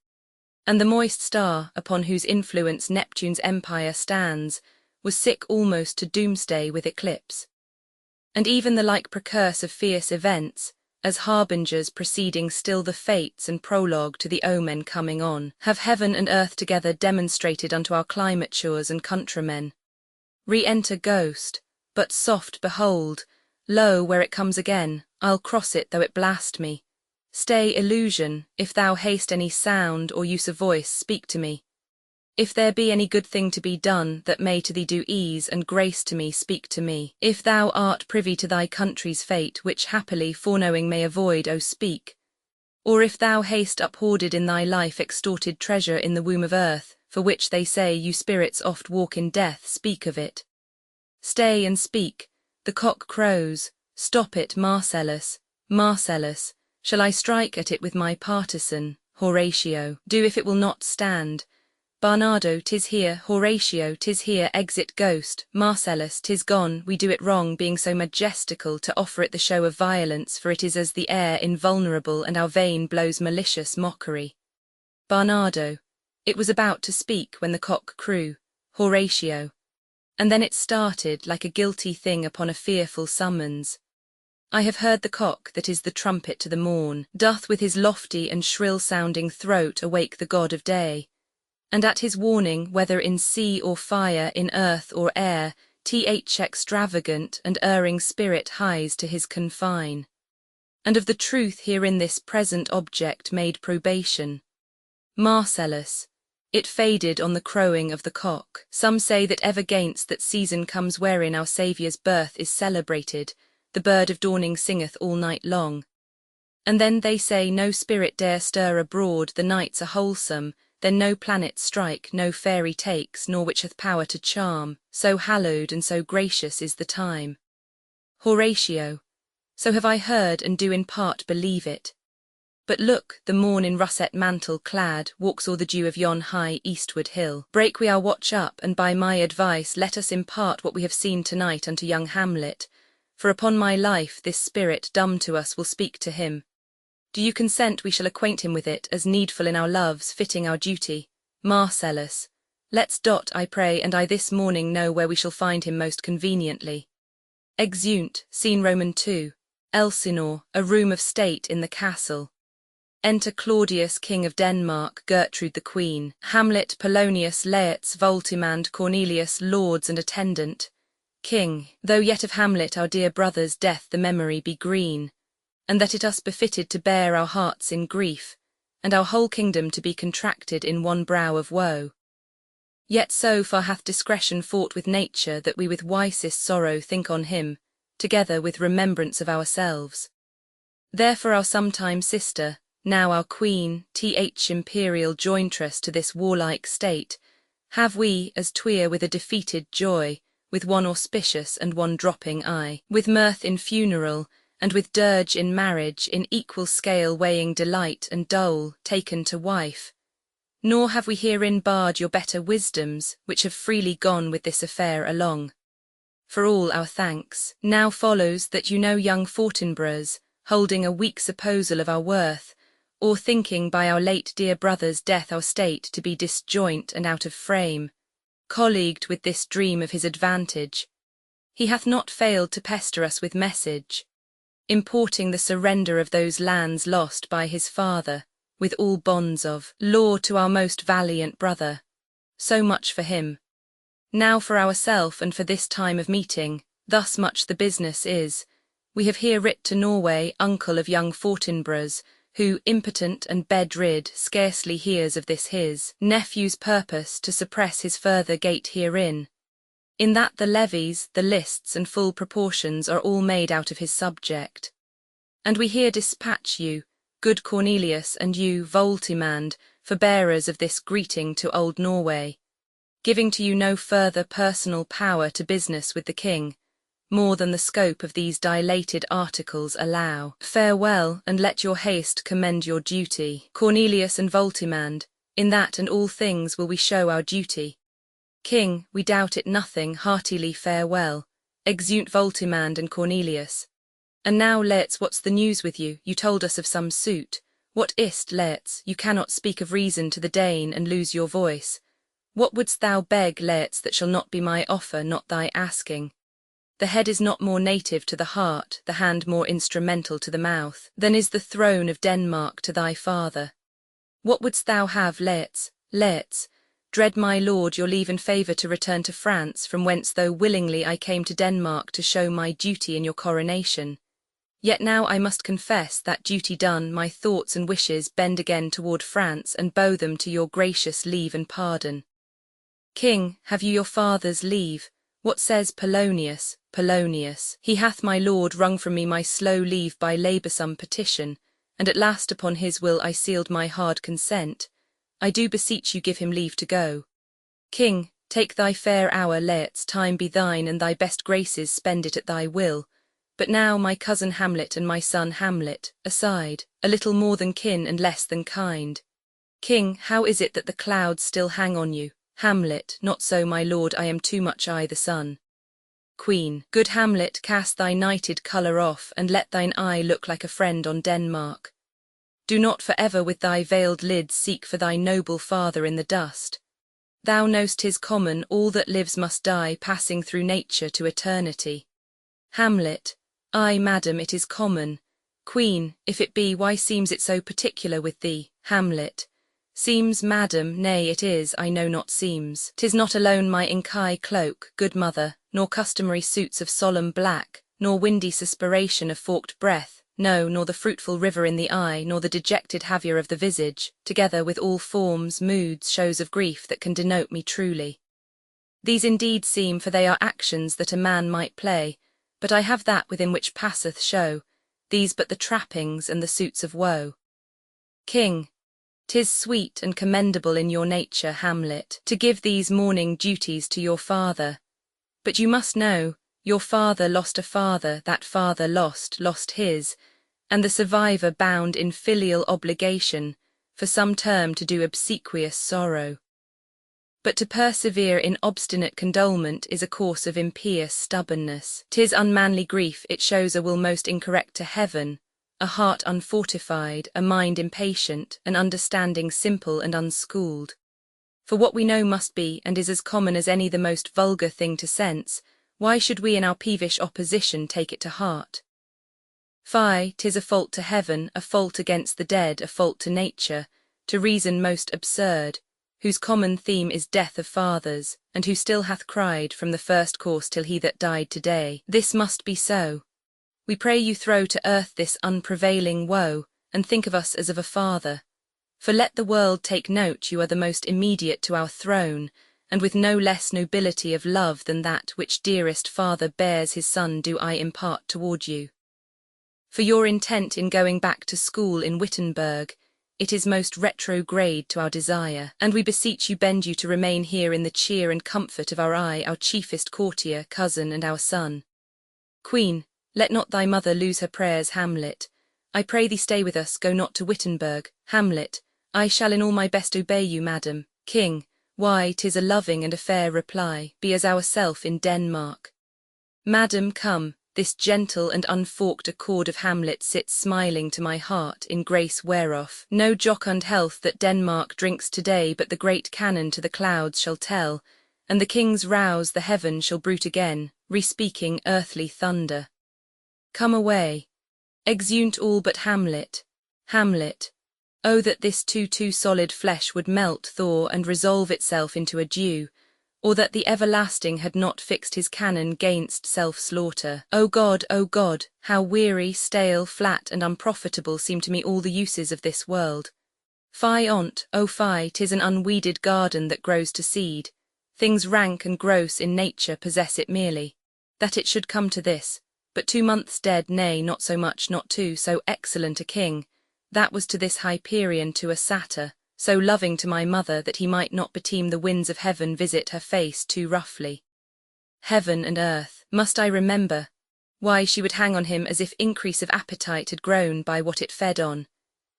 And the moist star, upon whose influence Neptune's empire stands, was sick almost to doomsday with eclipse. And even the like precurse of fierce events, as harbingers preceding still the fates and prologue to the omen coming on, have heaven and earth together demonstrated unto our climatures and countrymen. Re-enter ghost, but soft, behold, lo, where it comes again, I'll cross it though it blast me. Stay, illusion, if thou haste any sound or use of voice, speak to me. If there be any good thing to be done, that may to thee do ease and grace to me, speak to me. If thou art privy to thy country's fate, which happily foreknowing may avoid, O speak. Or if thou hast uphoarded in thy life extorted treasure in the womb of earth, for which they say you spirits oft walk in death, speak of it. Stay and speak, the cock crows, stop it, Marcellus, Marcellus. Shall I strike at it with my partisan, Horatio? Do if it will not stand. Barnardo, 'tis here, Horatio, 'tis here, exit ghost, Marcellus, 'tis gone, we do it wrong, being so majestical to offer it the show of violence, for it is as the air invulnerable and our vein blows malicious mockery. Barnardo, it was about to speak when the cock crew, Horatio, and then it started like a guilty thing upon a fearful summons. I have heard the cock that is the trumpet to the morn, doth with his lofty and shrill-sounding throat awake the god of day, and at his warning, whether in sea or fire, in earth or air, th extravagant and erring spirit hies to his confine. And of the truth herein this present object made probation. Marcellus, it faded on the crowing of the cock. Some say that ever gainst that season comes wherein our Saviour's birth is celebrated, the bird of dawning singeth all night long. And then they say no spirit dare stir abroad, the nights are wholesome, then no planet strike, no fairy takes, nor which hath power to charm, so hallowed and so gracious is the time. Horatio, so have I heard and do in part believe it. But look, the morn in russet mantle clad walks o'er the dew of yon high eastward hill. Break we our watch up, and by my advice let us impart what we have seen tonight unto young Hamlet, for upon my life this spirit dumb to us will speak to him. Do you consent we shall acquaint him with it, as needful in our loves, fitting our duty? Marcellus, let's dot, I pray, and I this morning know where we shall find him most conveniently. Exeunt, scene Roman 2. Elsinore, a room of state in the castle. Enter Claudius, king of Denmark, Gertrude the queen, Hamlet, Polonius, Laertes, Voltimand, Cornelius, lords and attendant. King, though yet of Hamlet our dear brother's death the memory be green, and that it us befitted to bear our hearts in grief, and our whole kingdom to be contracted in one brow of woe. Yet so far hath discretion fought with nature that we with wisest sorrow think on him, together with remembrance of ourselves. Therefore our sometime sister, now our queen, th imperial jointress to this warlike state, have we, as twere with a defeated joy, with one auspicious and one dropping eye, with mirth in funeral, and with dirge in marriage, in equal scale weighing delight and dole, taken to wife. Nor have we herein barred your better wisdoms, which have freely gone with this affair along. For all our thanks, now follows that you know young Fortinbras, holding a weak supposal of our worth, or thinking by our late dear brother's death our state to be disjoint and out of frame, colleagued with this dream of his advantage, he hath not failed to pester us with message, importing the surrender of those lands lost by his father, with all bonds of law to our most valiant brother. So much for him. Now for ourself and for this time of meeting, thus much the business is. We have here writ to Norway, uncle of young Fortinbras, who, impotent and bed-rid, scarcely hears of this his nephew's purpose to suppress his further gate herein, in that the levies, the lists, and full proportions are all made out of his subject. And we here dispatch you, good Cornelius, and you, Voltimand, for bearers of this greeting to old Norway, giving to you no further personal power to business with the king, more than the scope of these dilated articles allow. Farewell, and let your haste commend your duty. Cornelius and Voltimand, in that and all things will we show our duty. King, we doubt it nothing, heartily farewell. Exeunt Voltimand and Cornelius. And now, Laertes, what's the news with you? You told us of some suit. What is't, Laertes? You cannot speak of reason to the Dane and lose your voice. What wouldst thou beg, Laertes, that shall not be my offer, not thy asking? The head is not more native to the heart, the hand more instrumental to the mouth, than is the throne of Denmark to thy father. What wouldst thou have, Laertes? Laertes, dread my lord, your leave and favour to return to France, from whence though willingly I came to Denmark to show my duty in your coronation. Yet now I must confess that duty done, my thoughts and wishes bend again toward France and bow them to your gracious leave and pardon. King, have you your father's leave? What says Polonius? Polonius, he hath, my lord, wrung from me my slow leave by laboursome petition, and at last upon his will I sealed my hard consent. I do beseech you give him leave to go. King, take thy fair hour, Laertes, time be thine, and thy best graces spend it at thy will. But now my cousin Hamlet and my son Hamlet, aside, a little more than kin and less than kind. King, how is it that the clouds still hang on you? Hamlet, not so, my lord, I am too much I the sun. Queen, good Hamlet, cast thy nighted colour off, and let thine eye look like a friend on Denmark. Do not for ever with thy veiled lids seek for thy noble father in the dust. Thou know'st 'tis common, all that lives must die, passing through nature to eternity. Hamlet, ay, madam, it is common. Queen, if it be, why seems it so particular with thee? Hamlet, seems, madam, nay, it is, I know not seems. 'Tis not alone my inky cloak, good mother, nor customary suits of solemn black, nor windy suspiration of forked breath, no, nor the fruitful river in the eye, nor the dejected haviour of the visage, together with all forms, moods, shows of grief that can denote me truly. These indeed seem, for they are actions that a man might play, but I have that within which passeth show, these but the trappings and the suits of woe. King, 'tis sweet and commendable in your nature, Hamlet, to give these mourning duties to your father. But you must know, your father lost a father, that father lost his, and the survivor bound in filial obligation, for some term to do obsequious sorrow. But to persevere in obstinate condolement is a course of impious stubbornness. 'Tis unmanly grief, it shows a will most incorrect to heaven, a heart unfortified, a mind impatient, an understanding simple and unschooled. For what we know must be, and is as common as any the most vulgar thing to sense, why should we in our peevish opposition take it to heart? Fie, 'tis a fault to heaven, a fault against the dead, a fault to nature, to reason most absurd, whose common theme is death of fathers, and who still hath cried from the first course till he that died today, this must be so. We pray you throw to earth this unprevailing woe, and think of us as of a father. For let the world take note you are the most immediate to our throne, and with no less nobility of love than that which dearest father bears his son do I impart toward you. For your intent in going back to school in Wittenberg, it is most retrograde to our desire, and we beseech you bend you to remain here in the cheer and comfort of our eye, our chiefest courtier, cousin, and our son. Queen, let not thy mother lose her prayers, Hamlet. I pray thee stay with us, go not to Wittenberg. Hamlet, I shall in all my best obey you, madam. King, why, 'tis a loving and a fair reply, be as ourself in Denmark. Madam, come, this gentle and unforked accord of Hamlet sits smiling to my heart in grace whereof no jocund health that Denmark drinks today but the great cannon to the clouds shall tell, and the king's rouse the heaven shall bruit again, re-speaking earthly thunder. Come away. Exeunt all but Hamlet. Hamlet. Oh, that this too solid flesh would melt, thaw, and resolve itself into a dew, or that the everlasting had not fixed his cannon gainst self-slaughter. O God, how weary, stale, flat, and unprofitable seem to me all the uses of this world. Fie on't, oh fie, 'tis an unweeded garden that grows to seed. Things rank and gross in nature possess it merely. That it should come to this, but 2 months dead, nay, not so much, not two, so excellent a king, that was to this Hyperion to a satyr, so loving to my mother that he might not beteem the winds of heaven visit her face too roughly. Heaven and earth, must I remember? Why, she would hang on him as if increase of appetite had grown by what it fed on.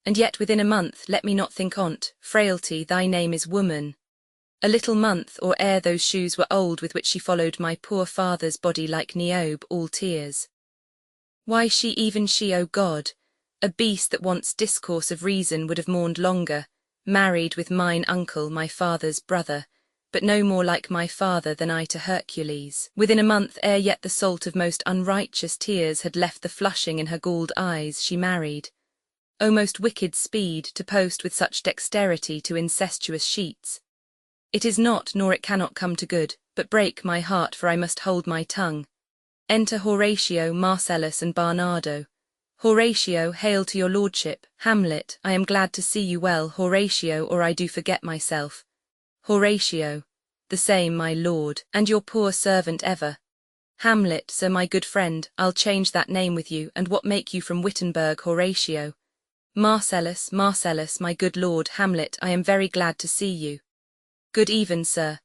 And yet within a month let me not think on't, frailty, thy name is woman. A little month, or ere those shoes were old with which she followed my poor father's body like Niobe, all tears. Why she, even she, O God, a beast that wants discourse of reason would have mourned longer, married with mine uncle, my father's brother, but no more like my father than I to Hercules. Within a month, ere yet the salt of most unrighteous tears had left the flushing in her galled eyes, she married. O most wicked speed, to post with such dexterity to incestuous sheets. It is not, nor it cannot come to good, but break my heart, for I must hold my tongue. Enter Horatio, Marcellus, and Barnardo. Horatio, hail to your lordship. Hamlet, I am glad to see you well, Horatio, or I do forget myself. Horatio, the same, my lord, and your poor servant ever. Hamlet, sir, my good friend, I'll change that name with you, and what make you from Wittenberg, Horatio? Marcellus, my good lord. Hamlet, I am very glad to see you. Good even, sir.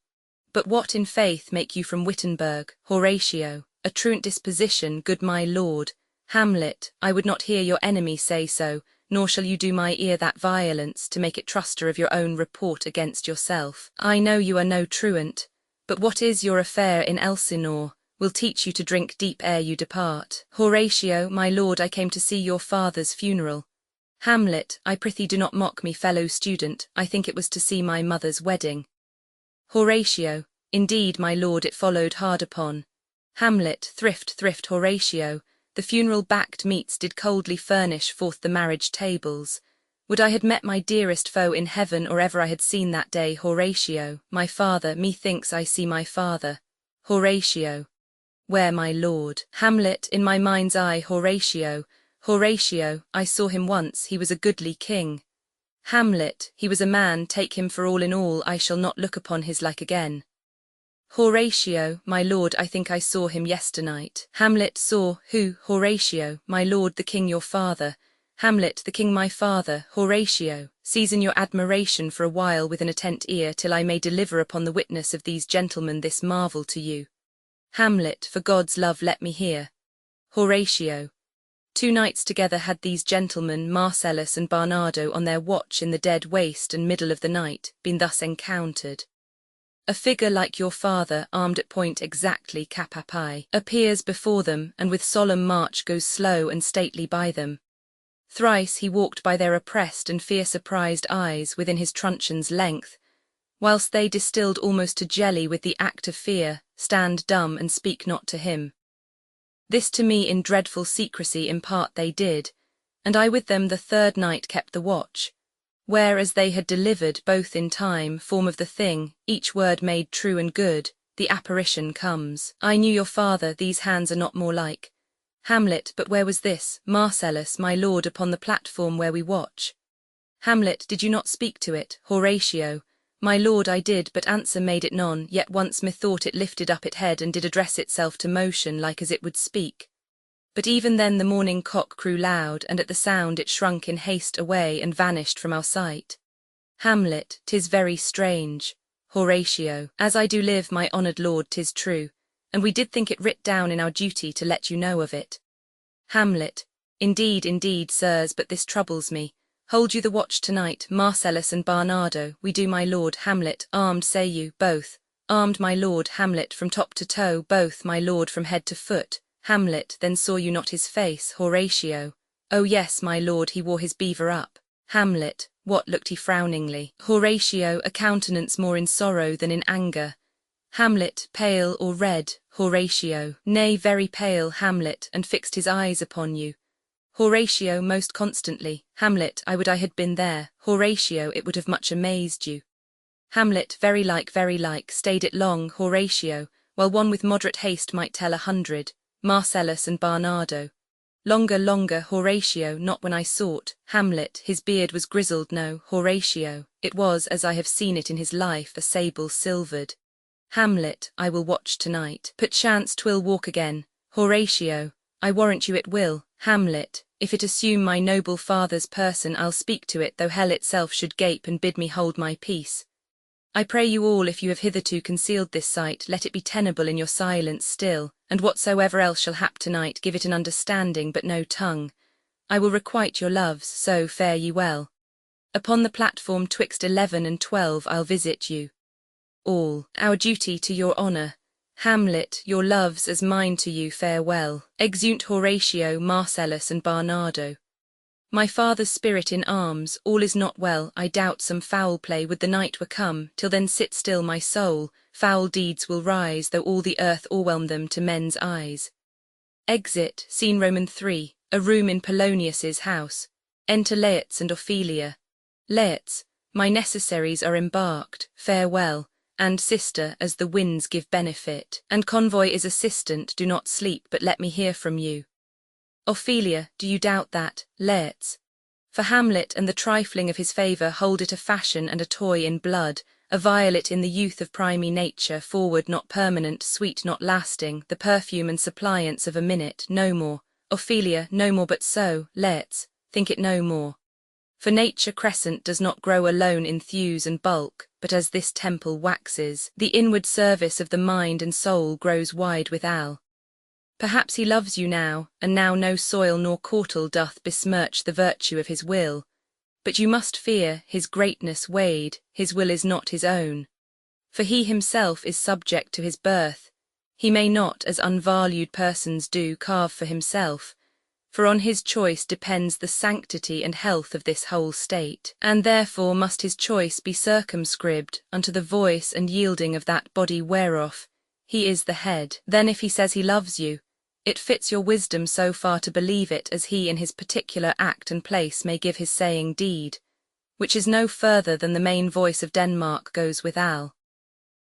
But what in faith make you from Wittenberg, Horatio? A truant disposition, good my lord. Hamlet, I would not hear your enemy say so, nor shall you do my ear that violence, to make it truster of your own report against yourself. I know you are no truant, but what is your affair in Elsinore, will teach you to drink deep ere you depart. Horatio, my lord, I came to see your father's funeral. Hamlet, I prithee do not mock me, fellow student, I think it was to see my mother's wedding. Horatio, indeed, my lord, it followed hard upon. Hamlet, thrift, Horatio, the funeral-backed meats did coldly furnish forth the marriage tables. Would I had met my dearest foe in heaven, or ever I had seen that day, Horatio, my father, methinks I see my father. Horatio, where my lord? Hamlet, in my mind's eye, Horatio, I saw him once, he was a goodly king. Hamlet, he was a man, take him for all in all, I shall not look upon his like again. Horatio, my lord, I think I saw him yesternight. Hamlet saw, who? Horatio, my lord, the king your father. Hamlet, the king my father. Horatio, season your admiration for a while with an attent ear, till I may deliver upon the witness of these gentlemen this marvel to you. Hamlet, for God's love let me hear. Horatio, 2 nights together had these gentlemen, Marcellus and Barnardo, on their watch in the dead waste and middle of the night, been thus encountered. A figure like your father, armed at point exactly capapi, appears before them, and with solemn march goes slow and stately by them. Thrice he walked by their oppressed and fear-surprised eyes within his truncheon's length, whilst they, distilled almost to jelly with the act of fear, stand dumb and speak not to him. This to me in dreadful secrecy impart they did, and I with them the third night kept the watch, where as they had delivered both in time form of the thing, each word made true and good, the apparition comes. I knew your father, these hands are not more like Hamlet, but where was this, Marcellus, my lord, upon the platform where we watch? Hamlet, did you not speak to it, Horatio? My lord, I did, but answer made it none, yet once methought it lifted up it head and did address itself to motion like as it would speak. But even then the morning cock crew loud, and at the sound it shrunk in haste away and vanished from our sight. Hamlet, 'tis very strange. Horatio, as I do live, my honoured lord, 'tis true, and we did think it writ down in our duty to let you know of it. Hamlet, indeed, sirs, but this troubles me. Hold you the watch tonight, Marcellus and Barnardo, we do, my lord. Hamlet, armed say you, both. Armed, my lord. Hamlet, from top to toe, both, my lord, from head to foot. Hamlet, then saw you not his face, Horatio? Oh yes, my lord, he wore his beaver up. Hamlet, what looked he frowningly? Horatio, a countenance more in sorrow than in anger. Hamlet, pale or red? Horatio, nay, very pale. Hamlet, and fixed his eyes upon you. Horatio, most constantly. Hamlet, I would I had been there. Horatio, it would have much amazed you. Hamlet, very like, stayed it long. Horatio, while one with moderate haste might tell 100. Marcellus and Barnardo. Longer, Horatio, not when I sought. Hamlet, his beard was grizzled, no. Horatio, it was, as I have seen it in his life, a sable silvered. Hamlet, I will watch tonight. Perchance 'twill walk again. Horatio, I warrant you it will. Hamlet, if it assume my noble father's person, I'll speak to it, though hell itself should gape and bid me hold my peace. I pray you all, if you have hitherto concealed this sight, let it be tenable in your silence still, and whatsoever else shall hap tonight, give it an understanding but no tongue. I will requite your loves, so fare ye well. Upon the platform 'twixt 11 and 12 I'll visit you. All, our duty to your honour. Hamlet, your loves as mine to you, farewell. Exeunt Horatio, Marcellus and Barnardo. My father's spirit in arms, all is not well, I doubt some foul play would the night were come, till then sit still my soul, foul deeds will rise, though all the earth o'erwhelm them to men's eyes. Exit, scene Roman 3, a room in Polonius's house. Enter Laertes and Ophelia. Laertes, my necessaries are embarked, farewell, and sister, as the winds give benefit, and convoy is assistant, do not sleep, but let me hear from you. Ophelia, do you doubt that, Laertes? For Hamlet and the trifling of his favour hold it a fashion and a toy in blood, a violet in the youth of primy nature, forward not permanent, sweet not lasting, the perfume and suppliance of a minute, no more. Ophelia, no more but so. Laertes, think it no more. For nature crescent does not grow alone in thews and bulk, but as this temple waxes, the inward service of the mind and soul grows wide withal. Perhaps he loves you now, and now no soil nor cortal doth besmirch the virtue of his will. But you must fear, his greatness weighed, his will is not his own. For he himself is subject to his birth. He may not, as unvalued persons do, carve for himself, for on his choice depends the sanctity and health of this whole state, and therefore must his choice be circumscribed unto the voice and yielding of that body whereof he is the head. Then if he says he loves you, it fits your wisdom so far to believe it as he in his particular act and place may give his saying deed, which is no further than the main voice of Denmark goes withal.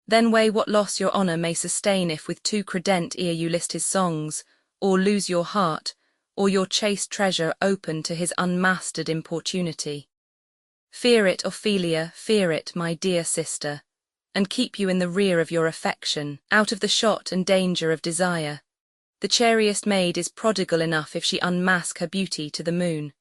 Then weigh what loss your honour may sustain if with too credent ere you list his songs, or lose your heart, or your chaste treasure open to his unmastered importunity. Fear it, Ophelia, fear it, my dear sister, and keep you in the rear of your affection, out of the shot and danger of desire. The chariest maid is prodigal enough if she unmask her beauty to the moon.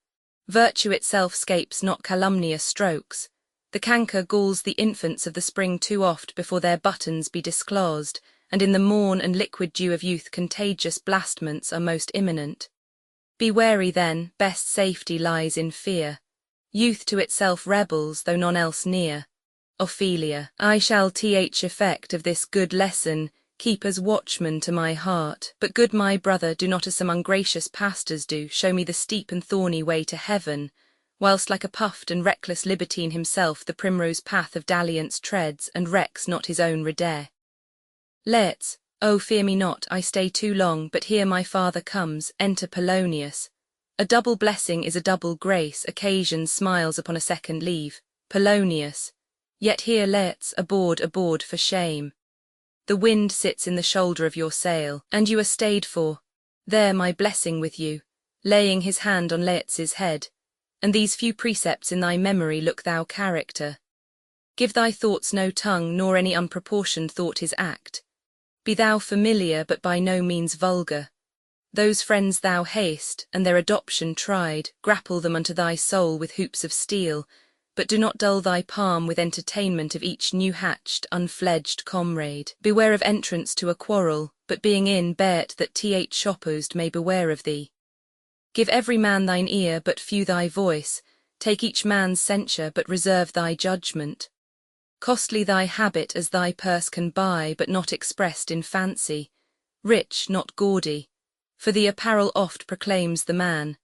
Virtue itself scapes not calumnious strokes. The canker galls the infants of the spring too oft before their buttons be disclosed, and in the morn and liquid dew of youth contagious blastments are most imminent. Be wary then, best safety lies in fear. Youth to itself rebels, though none else near. Ophelia, I shall th effect of this good lesson keep as watchman to my heart, but good my brother, do not as some ungracious pastors do, show me the steep and thorny way to heaven, whilst like a puffed and reckless libertine himself the primrose path of dalliance treads, and recks not his own rede. Laertes, Oh, fear me not, I stay too long, but here my father comes, enter Polonius. A double blessing is a double grace, occasion smiles upon a second leave, Polonius. Yet here let's aboard for shame. The wind sits in the shoulder of your sail, and you are stayed for. There my blessing with you, laying his hand on Laertes' head, and these few precepts in thy memory look thou character. Give thy thoughts no tongue, nor any unproportioned thought his act. Be thou familiar, but by no means vulgar. Those friends thou haste, and their adoption tried, grapple them unto thy soul with hoops of steel, but do not dull thy palm with entertainment of each new-hatched, unfledged comrade. Beware of entrance to a quarrel, but being in, bear't that th opposed may beware of thee. Give every man thine ear, but few thy voice, take each man's censure, but reserve thy judgment. Costly thy habit as thy purse can buy, but not expressed in fancy, rich, not gaudy, for the apparel oft proclaims the man,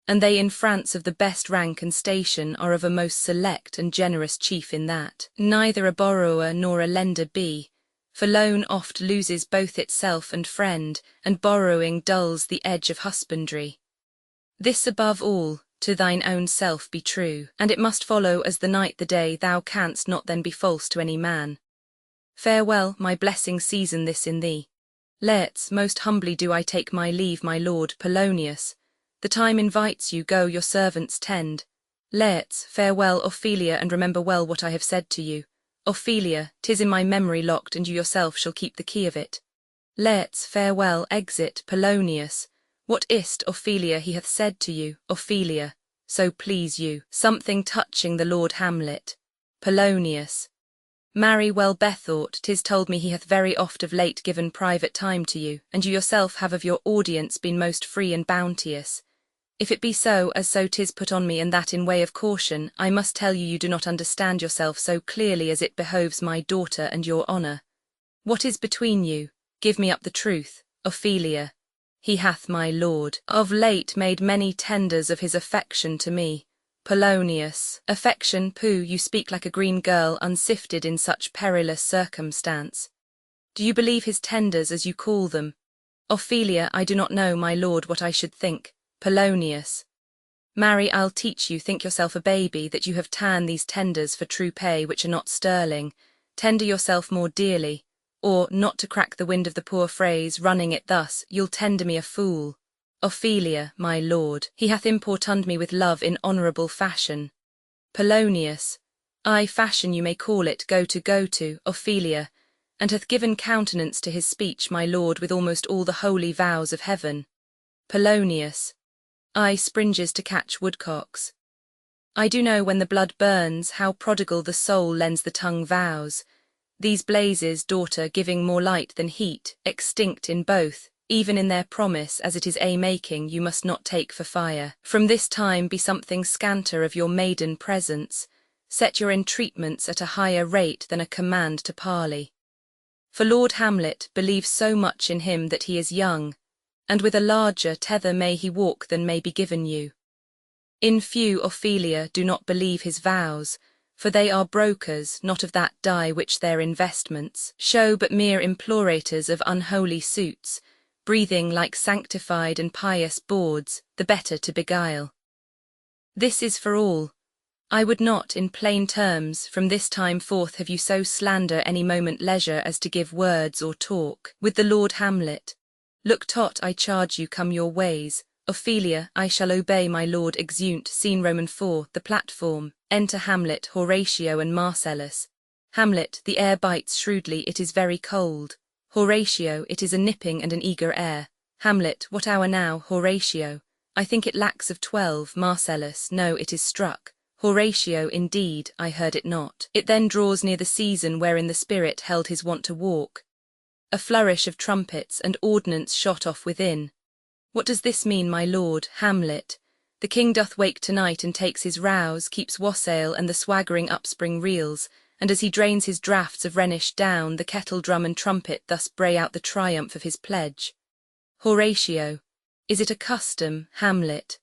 and they in France of the best rank and station are of a most select and generous chief in that. Neither a borrower nor a lender be, for loan oft loses both itself and friend, and borrowing dulls the edge of husbandry. This above all, to thine own self be true, and it must follow as the night the day, thou canst not then be false to any man. Farewell, my blessing season this in thee. Laertes, most humbly do I take my leave, my lord Polonius. The time invites you, go your servants tend. Laertes, farewell Ophelia, and remember well what I have said to you. Ophelia, 'tis in my memory locked, and you yourself shall keep the key of it. Laertes, farewell, exit, Polonius. What is't, Ophelia, he hath said to you, Ophelia, so please you? Something touching the Lord Hamlet. Polonius. Marry, well bethought, 'tis told me he hath very oft of late given private time to you, and you yourself have of your audience been most free and bounteous. If it be so, as so 'tis put on me, and that in way of caution, I must tell you do not understand yourself so clearly as it behoves my daughter and your honour. What is between you? Give me up the truth, Ophelia. He hath, my lord, of late made many tenders of his affection to me. Polonius. Affection, pooh, you speak like a green girl unsifted in such perilous circumstance. Do you believe his tenders as you call them? Ophelia, I do not know, my lord, what I should think. Polonius. Marry, I'll teach you, think yourself a baby, that you have ta'en these tenders for true pay which are not sterling. Tender yourself more dearly, or, not to crack the wind of the poor phrase, running it thus, you'll tender me a fool. Ophelia, my lord, he hath importuned me with love in honourable fashion. Polonius. Ay, fashion you may call it, go to, Ophelia, and hath given countenance to his speech, my lord, with almost all the holy vows of heaven. Polonius. Ay, springes to catch woodcocks. I do know when the blood burns, how prodigal the soul lends the tongue vows. These blazes, daughter, giving more light than heat, extinct in both, even in their promise, as it is making, you must not take for fire. From this time be something scanter of your maiden presence, set your entreatments at a higher rate than a command to parley. For Lord Hamlet believes so much in him that he is young, and with a larger tether may he walk than may be given you. In few, Ophelia, do not believe his vows, for they are brokers, not of that dye which their investments show, but mere implorators of unholy suits, breathing like sanctified and pious bawds, the better to beguile. This is for all. I would not, in plain terms, from this time forth have you so slander any moment leisure as to give words or talk with the Lord Hamlet. Look tot, I charge you, come your ways. Ophelia, I shall obey, my lord. Exeunt. Scene Roman 4, the platform. Enter Hamlet, Horatio and Marcellus. Hamlet, the air bites shrewdly, it is very cold. Horatio, it is a nipping and an eager air. Hamlet, what hour now? Horatio, I think it lacks of 12. Marcellus, no, it is struck. Horatio, indeed, I heard it not. It then draws near the season wherein the spirit held his wont to walk. A flourish of trumpets and ordnance shot off within. What does this mean, my lord? Hamlet, the king doth wake tonight and takes his rouse, keeps wassail, and the swaggering upspring reels, and as he drains his draughts of Rhenish down, the kettle drum and trumpet thus bray out the triumph of his pledge. Horatio, is it a custom, Hamlet?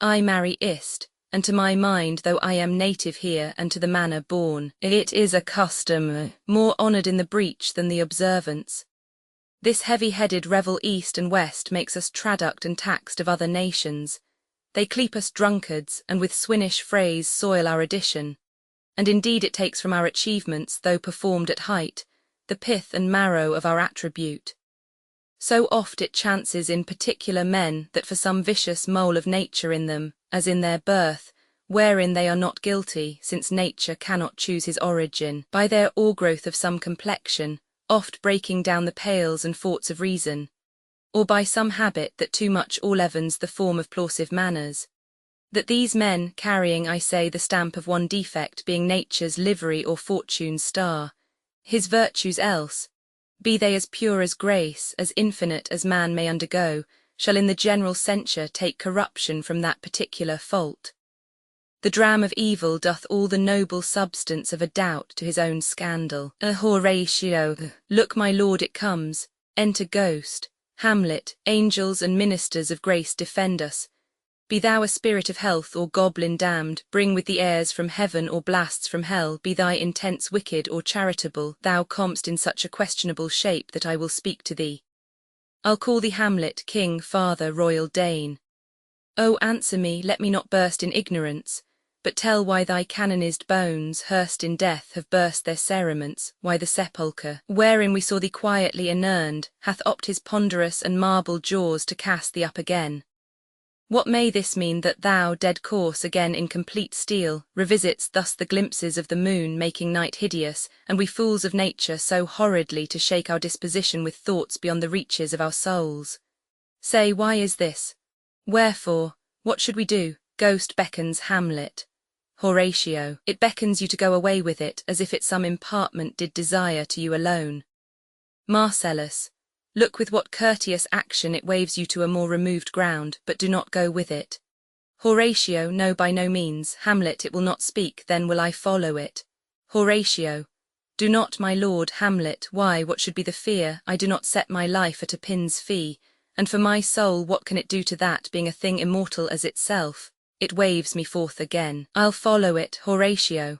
I marry is't, and to my mind, though I am native here and to the manor born, it is a custom, more honoured in the breach than the observance. This heavy-headed revel east and west makes us traduct and taxed of other nations. They cleap us drunkards, and with swinish phrase soil our addition. And indeed it takes from our achievements, though performed at height, the pith and marrow of our attribute. So oft it chances in particular men that for some vicious mole of nature in them, as in their birth, wherein they are not guilty, since nature cannot choose his origin, by their o'ergrowth of some complexion, oft breaking down the pales and forts of reason, or by some habit that too much o'erleavens the form of plausive manners, that these men, carrying, I say, the stamp of one defect, being nature's livery or fortune's star, his virtues else, be they as pure as grace, as infinite as man may undergo, shall in the general censure take corruption from that particular fault. The dram of evil doth all the noble substance of a doubt to his own scandal. Horatio, look my lord it comes, enter Ghost, Hamlet, angels and ministers of grace defend us. Be thou a spirit of health or goblin damned, bring with the airs from heaven or blasts from hell, be thy intents wicked or charitable, thou comest in such a questionable shape that I will speak to thee. I'll call thee Hamlet, king, father, royal Dane. Oh, answer me, let me not burst in ignorance, but tell why thy canonized bones, hearsed in death, have burst their cerements, why the sepulchre, wherein we saw thee quietly inurned, hath opt his ponderous and marble jaws to cast thee up again. What may this mean that thou, dead corse again in complete steel, revisit'st thus the glimpses of the moon, making night hideous, and we fools of nature so horridly to shake our disposition with thoughts beyond the reaches of our souls? Say, why is this? Wherefore? What should we do? Ghost beckons Hamlet. Horatio, it beckons you to go away with it, as if it some impartment did desire to you alone. Marcellus, look with what courteous action it waves you to a more removed ground, but do not go with it. Horatio, no, by no means. Hamlet, it will not speak, then will I follow it. Horatio, do not, my lord. Hamlet, why, what should be the fear? I do not set my life at a pin's fee, and for my soul what can it do to that, being a thing immortal as itself? It waves me forth again. I'll follow it, Horatio.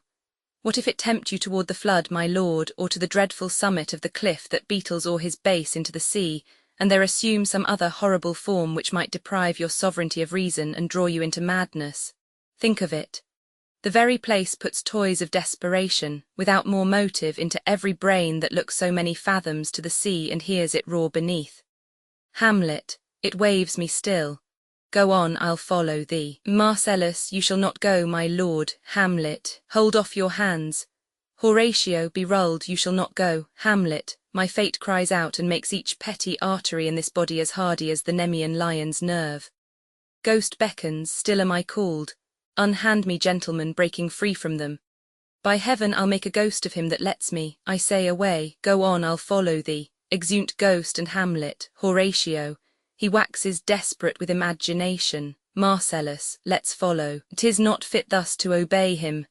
What if it tempt you toward the flood, my lord, or to the dreadful summit of the cliff that beetles o'er his base into the sea, and there assume some other horrible form which might deprive your sovereignty of reason and draw you into madness? Think of it. The very place puts toys of desperation, without more motive, into every brain that looks so many fathoms to the sea and hears it roar beneath. Hamlet, it waves me still. Go on, I'll follow thee. Marcellus, you shall not go, my lord. Hamlet, hold off your hands. Horatio, be rolled, you shall not go. Hamlet, my fate cries out and makes each petty artery in this body as hardy as the Nemean lion's nerve. Ghost beckons, still am I called. Unhand me, gentlemen, breaking free from them. By heaven, I'll make a ghost of him that lets me. I say away, go on, I'll follow thee. Exeunt Ghost and Hamlet. Horatio, he waxes desperate with imagination. Marcellus, let's follow. 'Tis not fit thus to obey him.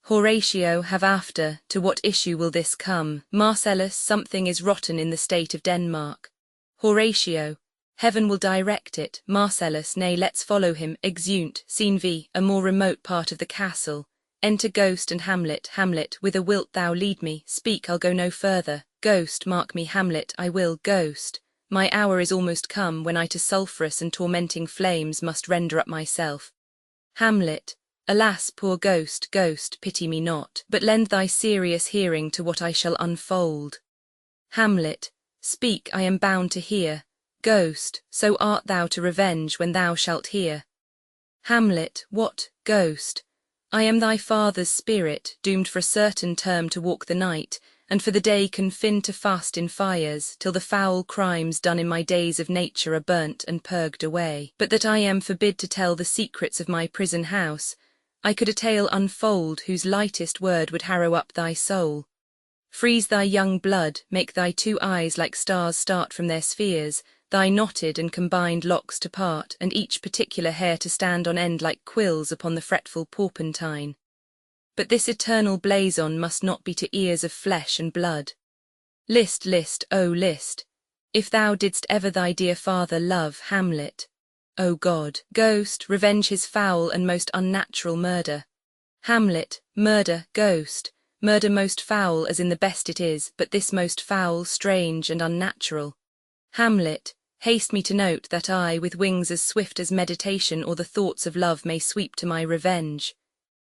Horatio, have after, to what issue will this come? Marcellus, something is rotten in the state of Denmark. Horatio, heaven will direct it. Marcellus, nay, let's follow him. Exeunt. Scene V, a more remote part of the castle. Enter Ghost and Hamlet. Hamlet, whither wilt thou lead me? Speak, I'll go no further. Ghost, mark me. Hamlet, I will. Ghost, my hour is almost come, when I to sulphurous and tormenting flames must render up myself. Hamlet, alas, poor Ghost. Ghost, pity me not, but lend thy serious hearing to what I shall unfold. Hamlet, speak, I am bound to hear. Ghost, so art thou to revenge when thou shalt hear. Hamlet, what, Ghost? I am thy father's spirit, doomed for a certain term to walk the night, and for the day confined to fast in fires, till the foul crimes done in my days of nature are burnt and purged away. But that I am forbid to tell the secrets of my prison house, I could a tale unfold whose lightest word would harrow up thy soul. Freeze thy young blood, make thy two eyes like stars start from their spheres, thy knotted and combined locks to part, and each particular hair to stand on end like quills upon the fretful porpentine. But this eternal blazon must not be to ears of flesh and blood. List, list, O list, if thou didst ever thy dear father love. Hamlet, O God. Ghost, revenge his foul and most unnatural murder. Hamlet, murder. Ghost, murder most foul as in the best it is, but this most foul, strange and unnatural. Hamlet, haste me to note that I, with wings as swift as meditation or the thoughts of love, may sweep to my revenge.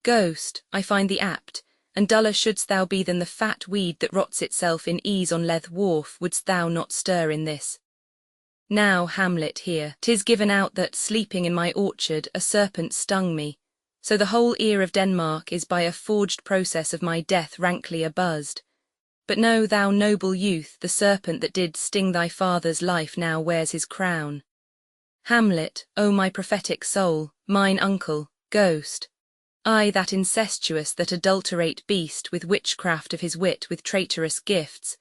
Ghost, I find thee apt, and duller shouldst thou be than the fat weed that rots itself in ease on Lethe wharf, wouldst thou not stir in this. Now, Hamlet, here, 'tis given out that, sleeping in my orchard, a serpent stung me, so the whole ear of Denmark is by a forged process of my death rankly abuzzed. But know thou, noble youth, the serpent that did sting thy father's life now wears his crown. Hamlet, O my prophetic soul, mine uncle, ghost, I, that incestuous, that adulterate beast, with witchcraft of his wit, with traitorous gifts,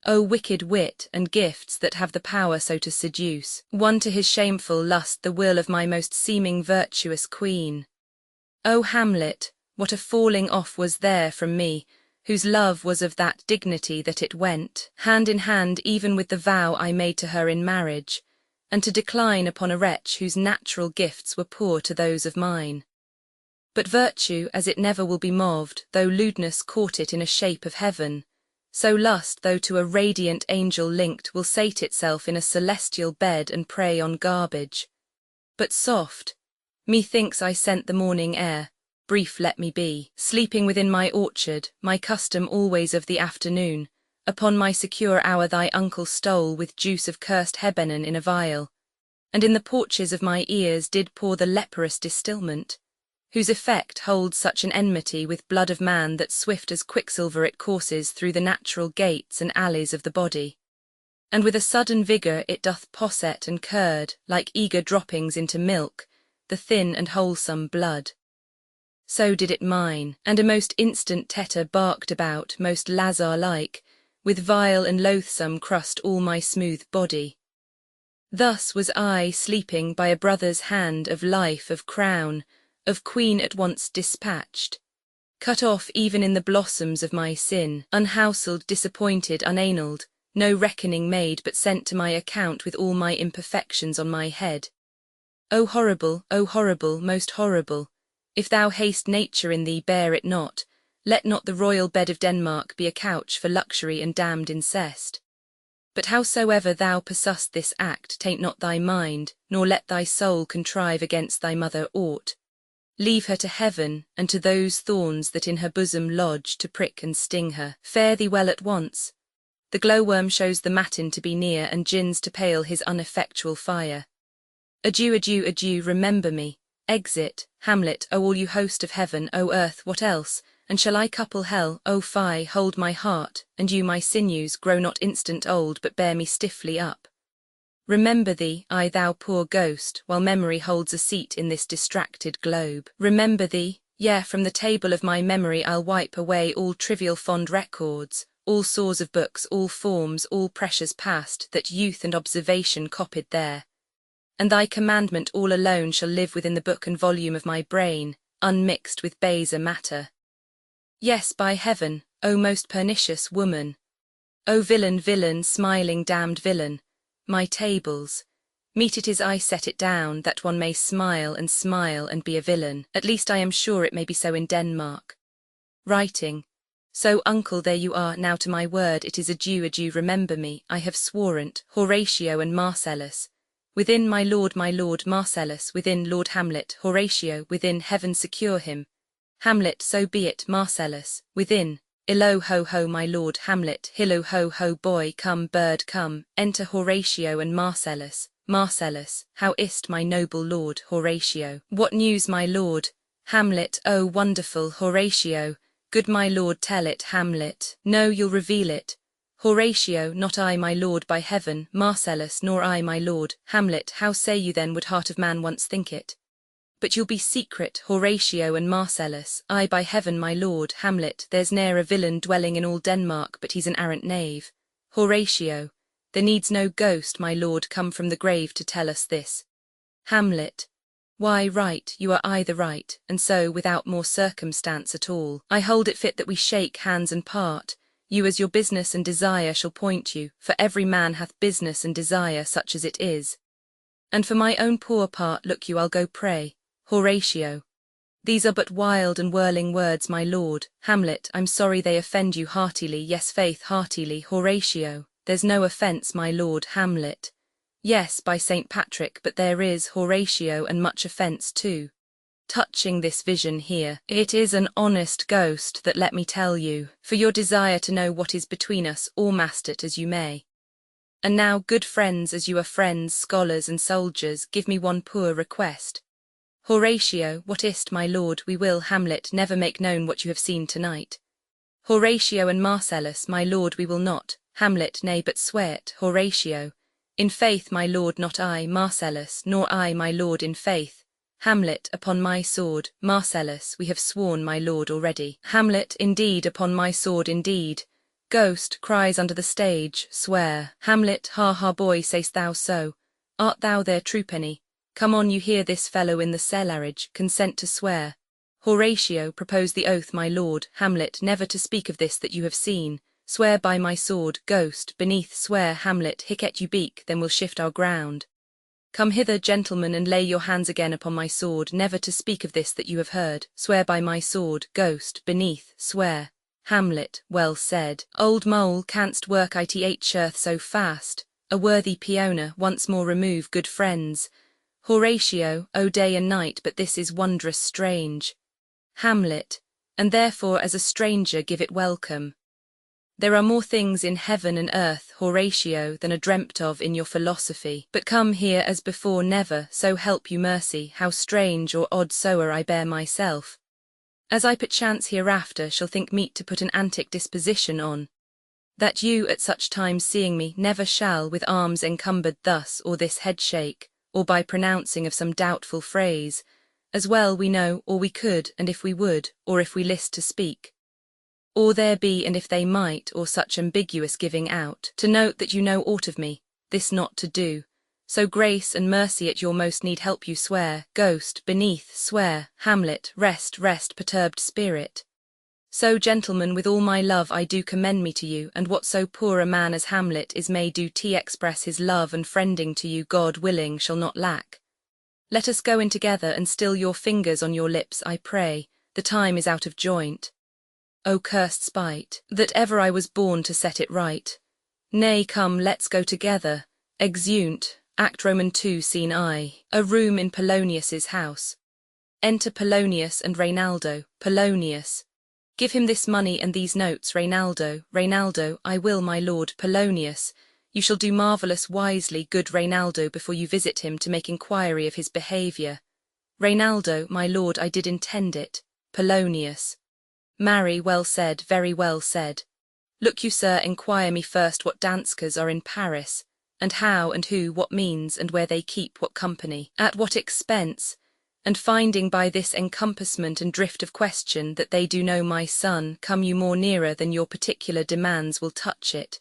O wicked wit and gifts that have the power so to seduce, one to his shameful lust the will of my most seeming virtuous queen. O Hamlet, what a falling off was there from me, whose love was of that dignity that it went hand in hand even with the vow I made to her in marriage, and to decline upon a wretch whose natural gifts were poor to those of mine. But virtue, as it never will be moved, though lewdness caught it in a shape of heaven, so lust, though to a radiant angel linked, will sate itself in a celestial bed and prey on garbage. But soft, methinks I scent the morning air, brief let me be, sleeping within my orchard, my custom always of the afternoon, upon my secure hour thy uncle stole with juice of cursed Hebenon in a vial, and in the porches of my ears did pour the leprous distilment, whose effect holds such an enmity with blood of man that swift as quicksilver it courses through the natural gates and alleys of the body, and with a sudden vigour it doth posset and curd, like eager droppings into milk, the thin and wholesome blood. So did it mine, and a most instant tetter barked about, most Lazar-like, with vile and loathsome crust all my smooth body. Thus was I sleeping by a brother's hand of life, of crown, of queen at once dispatched, cut off even in the blossoms of my sin, unhouselled, disappointed, unanaled, no reckoning made but sent to my account with all my imperfections on my head. O horrible, most horrible! If thou haste nature in thee, bear it not, let not the royal bed of Denmark be a couch for luxury and damned incest. But howsoever thou pursust this act, taint not thy mind, nor let thy soul contrive against thy mother aught. Leave her to heaven, and to those thorns that in her bosom lodge to prick and sting her. Fare thee well at once. The glowworm shows the matin to be near, and gins to pale his uneffectual fire. Adieu, adieu, adieu, remember me. Exit, Hamlet, O all you host of heaven, O earth, what else? And shall I couple hell? O fie, hold my heart, and you my sinews, grow not instant old, but bear me stiffly up. Remember thee, I thou poor ghost, while memory holds a seat in this distracted globe. Remember thee, yea, from the table of my memory I'll wipe away all trivial fond records, all sores of books, all forms, all pressures past, that youth and observation copied there. And thy commandment all alone shall live within the book and volume of my brain, unmixed with baser matter. Yes, by heaven, O most pernicious woman! O villain, villain, smiling damned villain! My tables, meet it is I set it down, that one may smile and be a villain. At least I am sure it may be so in Denmark. Writing. So, uncle, there you are, now to my word, it is adieu, adieu, remember me, I have sworn't, Horatio and Marcellus. Within my lord, Marcellus, within Lord Hamlet, Horatio, within heaven secure him. Hamlet, so be it, Marcellus, within. Illo ho ho, my lord Hamlet, hillo ho ho, boy, come, bird, come, enter Horatio and Marcellus. Marcellus, how ist my noble lord, Horatio? What news, my lord? Hamlet, oh, wonderful, Horatio. Good my lord, tell it, Hamlet. No, you'll reveal it. Horatio, not I, my lord, by heaven. Marcellus, nor I, my lord. Hamlet, how say you then, would heart of man once think it? But you'll be secret, Horatio and Marcellus. I, by heaven, my lord. Hamlet, there's ne'er a villain dwelling in all Denmark, but he's an arrant knave. Horatio, there needs no ghost, my lord, come from the grave to tell us this. Hamlet, why, right, you are either right, and so, without more circumstance at all, I hold it fit that we shake hands and part. You as your business and desire shall point you, for every man hath business and desire such as it is. And for my own poor part, look you, I'll go pray. Horatio. These are but wild and whirling words, my lord. Hamlet, I'm sorry they offend you heartily, yes faith, heartily. Horatio. there's no offence, my lord Hamlet. Yes, by St. Patrick, but there is, Horatio, and much offence too. Touching this vision here, it is an honest ghost that let me tell you, for your desire to know what is between us, or master it as you may. And now, good friends, as you are friends, scholars and soldiers, give me one poor request. Horatio, what is't, my lord? We will, Hamlet, never make known what you have seen tonight. Horatio and Marcellus, my lord, we will not. Hamlet, nay, but swear't. Horatio, in faith, my lord, not I. Marcellus, nor I, my lord, in faith. Hamlet, upon my sword. Marcellus, we have sworn, my lord, already. Hamlet, indeed, upon my sword, indeed. Ghost cries under the stage, swear. Hamlet, ha ha, boy, say'st thou so? Art thou there, Truepenny? Come on, you hear this fellow in the cellarage, consent to swear. Horatio, propose the oath, my lord. Hamlet, never to speak of this that you have seen. Swear by my sword. Ghost, beneath, swear. Hamlet, hicket you beak, then we'll shift our ground. Come hither, gentlemen, and lay your hands again upon my sword, never to speak of this that you have heard. Swear by my sword. Ghost, beneath, swear. Hamlet, well said. Old mole, canst work it shirth so fast? A worthy Peona, once more remove, good friends. Horatio, O day and night, but this is wondrous strange. Hamlet, and therefore as a stranger give it welcome. There are more things in heaven and earth, Horatio, than are dreamt of in your philosophy. But come here as before never, so help you mercy, how strange or odd soe'er I bear myself. As I perchance hereafter shall think meet to put an antic disposition on, that you at such times seeing me never shall with arms encumbered thus or this head shake, or by pronouncing of some doubtful phrase, as well we know or we could and if we would, or if we list to speak. Or there be and if they might, or such ambiguous giving out, to note that you know aught of me, this not to do. So grace and mercy at your most need help you swear. Ghost, beneath, swear. Hamlet, rest, rest, perturbed spirit. So, gentlemen, with all my love I do commend me to you, and what so poor a man as Hamlet is may do express his love and friending to you, God willing, shall not lack. Let us go in together, and still your fingers on your lips, I pray, the time is out of joint. O cursed spite, that ever I was born to set it right. Nay, come, let's go together. Exeunt. Act Roman 2, Scene I. A room in Polonius's house. Enter Polonius and Reynaldo. Polonius. Give him this money and these notes, Reynaldo. Reynaldo, I will, my lord. Polonius. You shall do marvellous wisely, good Reynaldo, before you visit him to make inquiry of his behaviour. Reynaldo, my lord, I did intend it. Polonius. Marry, well said, very well said. Look you, sir, enquire me first what danskers are in Paris, and how and who, what means, and where they keep, what company, at what expense, and finding by this encompassment and drift of question that they do know my son, come you more nearer than your particular demands will touch it.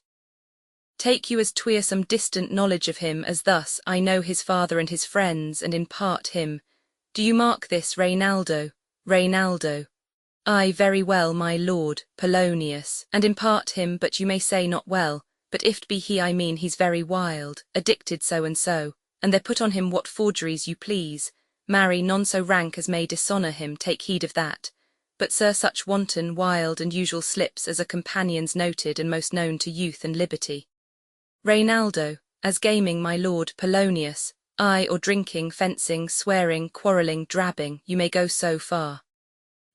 Take you as 'twere some distant knowledge of him, as thus I know his father and his friends, and impart him. Do you mark this, Reynaldo? Reynaldo. Ay, very well, my lord. Polonius. And impart him, but you may say not well, but if't be he I mean he's very wild, addicted so, and there put on him what forgeries you please. Marry, none so rank as may dishonour him, take heed of that. But sir, such wanton, wild, and usual slips as are companions noted and most known to youth and liberty. Reynaldo, as gaming, my lord. Polonius. Ay, or drinking, fencing, swearing, quarrelling, drabbing, you may go so far.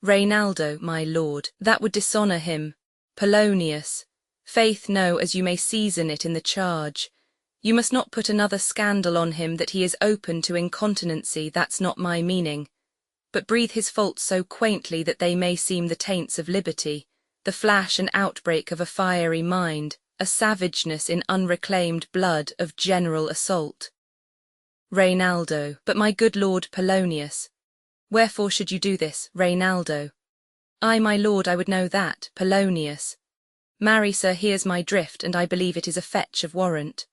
Reynaldo, my lord, that would dishonour him. Polonius. Faith, no, as you may season it in the charge. You must not put another scandal on him that he is open to incontinency, that's not my meaning. But breathe his faults so quaintly that they may seem the taints of liberty, the flash and outbreak of a fiery mind, a savageness in unreclaimed blood of general assault. Reynaldo. But my good lord Polonius. Wherefore should you do this, Reynaldo? Ay, my lord, I would know that. Polonius. Marry, sir, here's my drift, and I believe it is a fetch of warrant.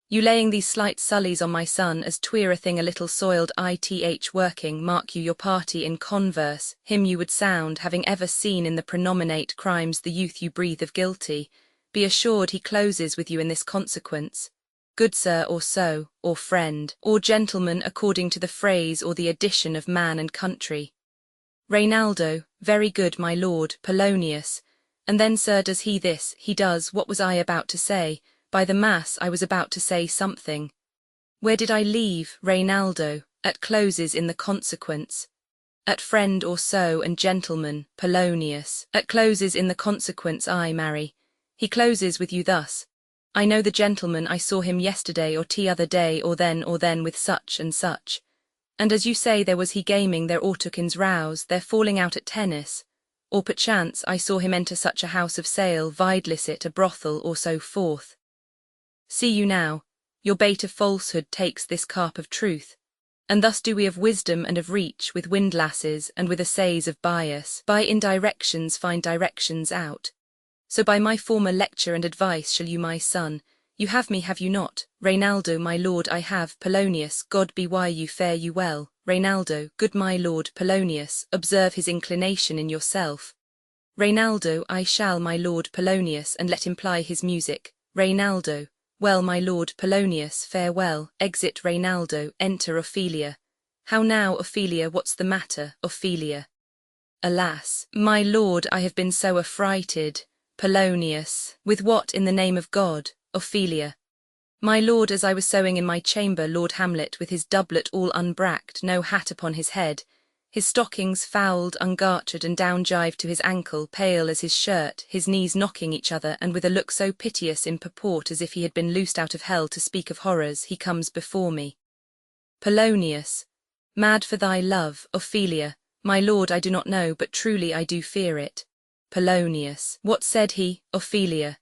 You laying these slight sullies on my son, as 'twere a thing a little soiled ith working, mark you your party in converse, him you would sound, having ever seen in the prenominate crimes the youth you breathe of guilty, be assured he closes with you in this consequence. Good sir, or so, or friend, or gentleman, according to the phrase or the addition of man and country. Reynaldo, very good, my lord. Polonius. And then, sir, does he this, he does, what was I about to say, By the mass I was about to say something. Where did I leave, Reynaldo? At closes in the consequence. At friend or so and gentleman, Polonius. At closes in the consequence I marry. He closes with you thus. I know the gentleman, I saw him yesterday or t'other day or then with such and such. And as you say there was he gaming their autukins rouse, their falling out at tennis. Or perchance I saw him enter such a house of sale, videlicet a brothel or so forth. See you now, your bait of falsehood takes this carp of truth. And thus do we of wisdom and of reach, with windlasses and with assays of bias, by indirections find directions out. So by my former lecture and advice shall you, my son, you have me, have you not? Reynaldo, my lord, I have. Polonius, God be why you fare you well. Reynaldo, good my lord. Polonius, observe his inclination in yourself. Reynaldo, I shall, my lord. Polonius, and let him ply his music. Reynaldo, well, my lord. Polonius, farewell. Exit Reynaldo, enter Ophelia. How now, Ophelia, what's the matter, Ophelia? Alas, my lord, I have been so affrighted. Polonius, with what in the name of God? Ophelia. My lord, as I was sewing in my chamber, Lord Hamlet with his doublet all unbracked, no hat upon his head, his stockings fouled, ungartered, and down-jived to his ankle, pale as his shirt, his knees knocking each other, and with a look so piteous in purport as if he had been loosed out of hell to speak of horrors, he comes before me. Polonius, mad for thy love, Ophelia, my lord, I do not know, but truly I do fear it. Polonius, what said he, Ophelia?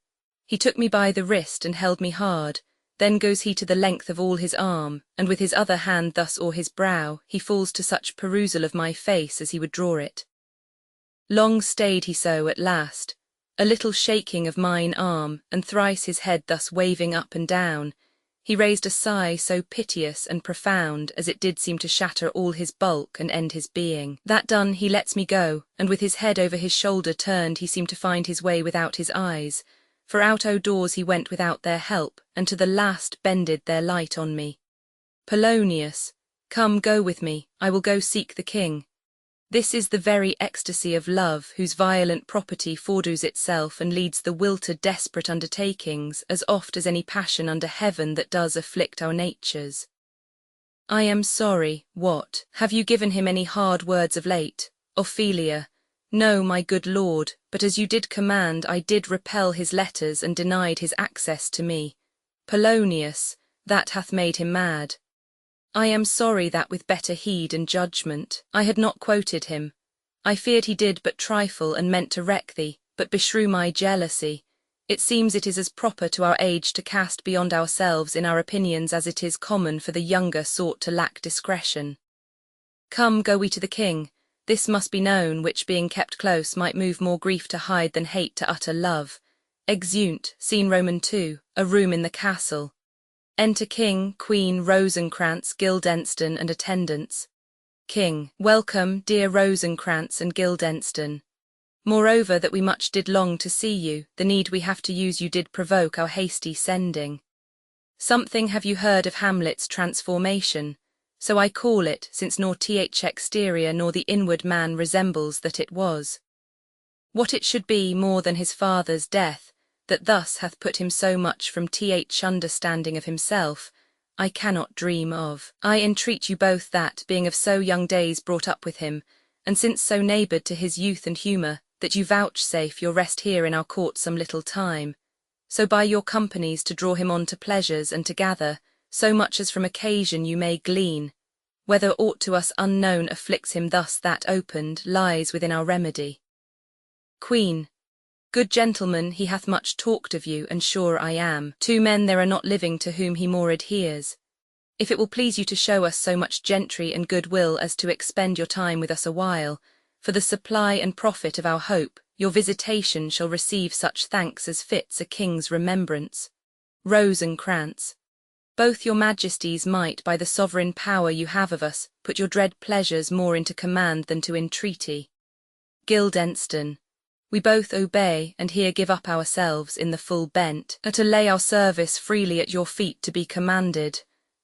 He took me by the wrist and held me hard, then goes he to the length of all his arm, and with his other hand thus o'er his brow, he falls to such perusal of my face as he would draw it. Long stayed he so at last, a little shaking of mine arm, and thrice his head thus waving up and down, he raised a sigh so piteous and profound as it did seem to shatter all his bulk and end his being. That done, he lets me go, and with his head over his shoulder turned he seemed to find his way without his eyes, for out o' doors he went without their help, and to the last bended their light on me. Polonius, come go with me, I will go seek the king. This is the very ecstasy of love, whose violent property fordoes itself and leads the will to desperate undertakings, as oft as any passion under heaven that does afflict our natures. I am sorry, what, have you given him any hard words of late, Ophelia? No, my good lord, but as you did command, I did repel his letters and denied his access to me. Polonius, that hath made him mad. I am sorry that with better heed and judgment, I had not quoted him. I feared he did but trifle and meant to wreck thee, but beshrew my jealousy. It seems it is as proper to our age to cast beyond ourselves in our opinions as it is common for the younger sort to lack discretion. Come, go we to the king. This must be known, which being kept close might move more grief to hide than hate to utter love. Exeunt, scene Roman 2, a room in the castle. Enter King, Queen, Rosencrantz, Guildenstern, and attendants. King, welcome, dear Rosencrantz and Guildenstern. Moreover that we much did long to see you, the need we have to use you did provoke our hasty sending. Something have you heard of Hamlet's transformation? So I call it, since nor th exterior nor the inward man resembles that it was. What it should be more than his father's death, that thus hath put him so much from th understanding of himself, I cannot dream of. I entreat you both that, being of so young days brought up with him, and since so neighboured to his youth and humour, that you vouchsafe your rest here in our court some little time, so by your companies to draw him on to pleasures and to gather, so much as from occasion you may glean, whether aught to us unknown afflicts him thus that opened lies within our remedy. Queen, good gentleman, he hath much talked of you, and sure I am, 2 men there are not living to whom he more adheres. If it will please you to show us so much gentry and goodwill as to expend your time with us a while, for the supply and profit of our hope, your visitation shall receive such thanks as fits a king's remembrance. Rosencrantz, both your majesties might, by the sovereign power you have of us, put your dread pleasures more into command than to entreaty. Guildenstern, we both obey, and here give up ourselves in the full bent, to lay our service freely at your feet to be commanded.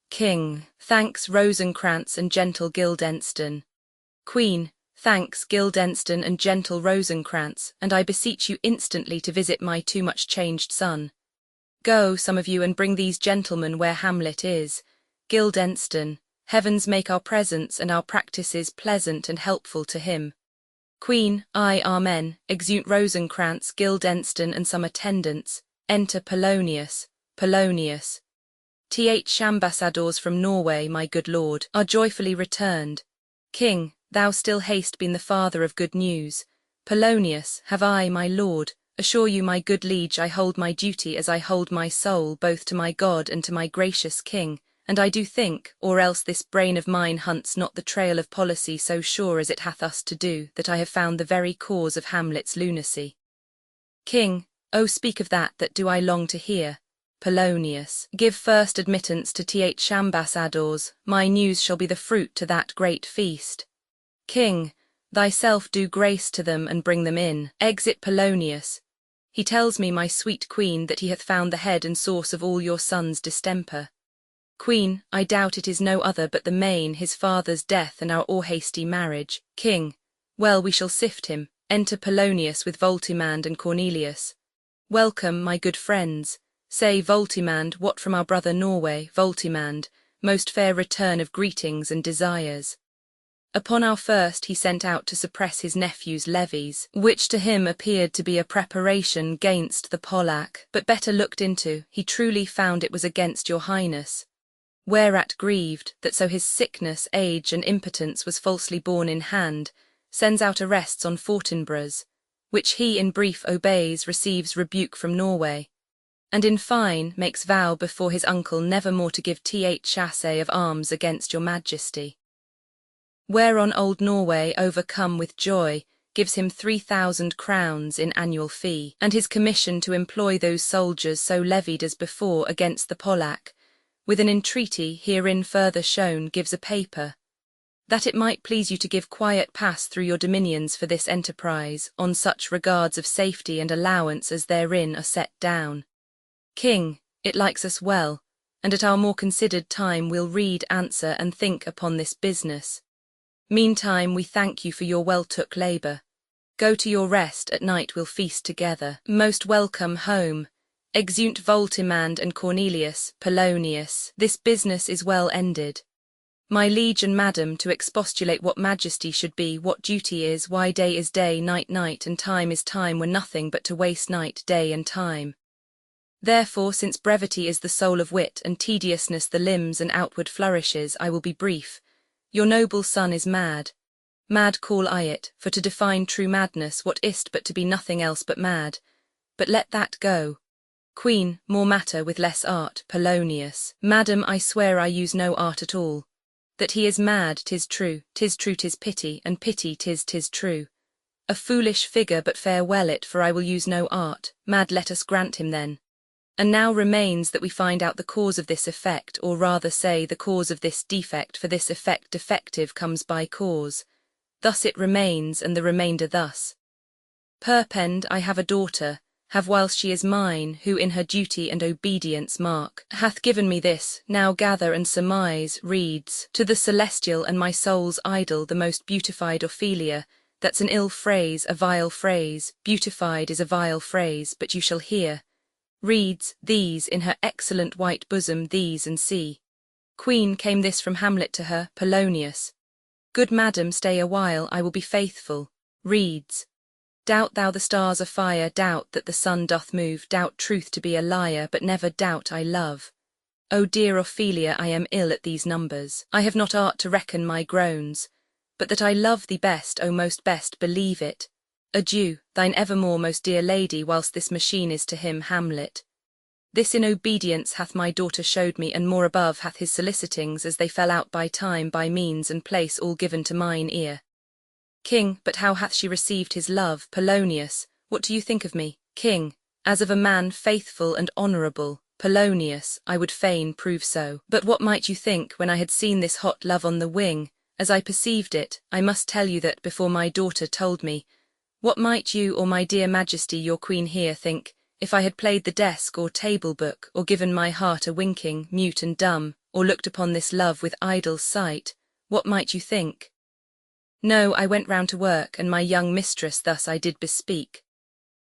King, thanks Rosencrantz and gentle Guildenstern. Queen, thanks Guildenstern and gentle Rosencrantz, and I beseech you instantly to visit my too much changed son. Go, some of you, and bring these gentlemen where Hamlet is. Guildenstern, heavens make our presence and our practices pleasant and helpful to him. Queen, aye, amen, exeunt Rosencrantz, Guildenstern, and some attendants. Enter Polonius. Polonius. Ambassadors from Norway, my good lord, are joyfully returned. King, thou still hast been the father of good news. Polonius, have I, my lord, assure you, my good liege, I hold my duty as I hold my soul, both to my God and to my gracious king, and I do think, or else this brain of mine hunts not the trail of policy so sure as it hath us to do, that I have found the very cause of Hamlet's lunacy. King, O speak of that do I long to hear. Polonius, give first admittance to ambassadors, my news shall be the fruit to that great feast. King, thyself do grace to them and bring them in. Exit Polonius. He tells me, my sweet queen, that he hath found the head and source of all your son's distemper. Queen, I doubt it is no other but the main, his father's death and our o'erhasty marriage. King, well, we shall sift him. Enter Polonius with Voltimand and Cornelius. Welcome, my good friends. Say, Voltimand, what from our brother Norway, Voltimand, most fair return of greetings and desires. Upon our first he sent out to suppress his nephew's levies, which to him appeared to be a preparation gainst the Polack, but better looked into, he truly found it was against your highness. Whereat grieved, that so his sickness, age, and impotence was falsely borne in hand, sends out arrests on Fortinbras, which he in brief obeys, receives rebuke from Norway, and in fine makes vow before his uncle never more to give chasse of arms against your majesty. Whereon old Norway, overcome with joy, gives him 3,000 crowns in annual fee, and his commission to employ those soldiers so levied as before against the Polack, with an entreaty herein further shown gives a paper, that it might please you to give quiet pass through your dominions for this enterprise, on such regards of safety and allowance as therein are set down. King, it likes us well, and at our more considered time we'll read, answer, and think upon this business. Meantime we thank you for your well-took labour. Go to your rest, at night we'll feast together. Most welcome home. Exeunt Voltimand and Cornelius. Polonius, this business is well ended. My liege and madam, to expostulate what majesty should be, what duty is, why day is day, night night, and time is time, were nothing but to waste night, day, and time. Therefore, since brevity is the soul of wit, and tediousness the limbs and outward flourishes, I will be brief. Your noble son is mad. Mad call I it, for to define true madness, what is't but to be nothing else but mad? But let that go. Queen, more matter with less art. Polonius, madam, I swear I use no art at all. That he is mad, 'tis true, 'tis pity, and pity 'tis true. A foolish figure, but farewell it, for I will use no art. Mad let us grant him then. And now remains that we find out the cause of this effect, or rather say the cause of this defect, for this effect defective comes by cause. Thus it remains, and the remainder thus. Perpend, I have a daughter, have whilst she is mine, who in her duty and obedience mark, hath given me this, now gather and surmise, reads, to the celestial and my soul's idol the most beautified Ophelia, that's an ill phrase, a vile phrase, beautified is a vile phrase, but you shall hear. Reads, these, in her excellent white bosom, these and see. Queen, came this from Hamlet to her. Polonius. Good madam, stay a while, I will be faithful. Reads. Doubt thou the stars are fire, doubt that the sun doth move, doubt truth to be a liar, but never doubt I love. O dear Ophelia, I am ill at these numbers. I have not art to reckon my groans, but that I love thee best, O most best, believe it. Adieu, thine evermore most dear lady, whilst this machine is to him Hamlet. This in obedience hath my daughter showed me, and more above hath his solicitings, as they fell out by time, by means, and place, all given to mine ear. King, but how hath she received his love? Polonius, what do you think of me? King, as of a man faithful and honourable. Polonius, I would fain prove so. But what might you think, when I had seen this hot love on the wing, as I perceived it, I must tell you that, before my daughter told me, what might you or my dear majesty your queen here think, if I had played the desk or table book, or given my heart a winking, mute and dumb, or looked upon this love with idle sight, what might you think? No, I went round to work, and my young mistress thus I did bespeak.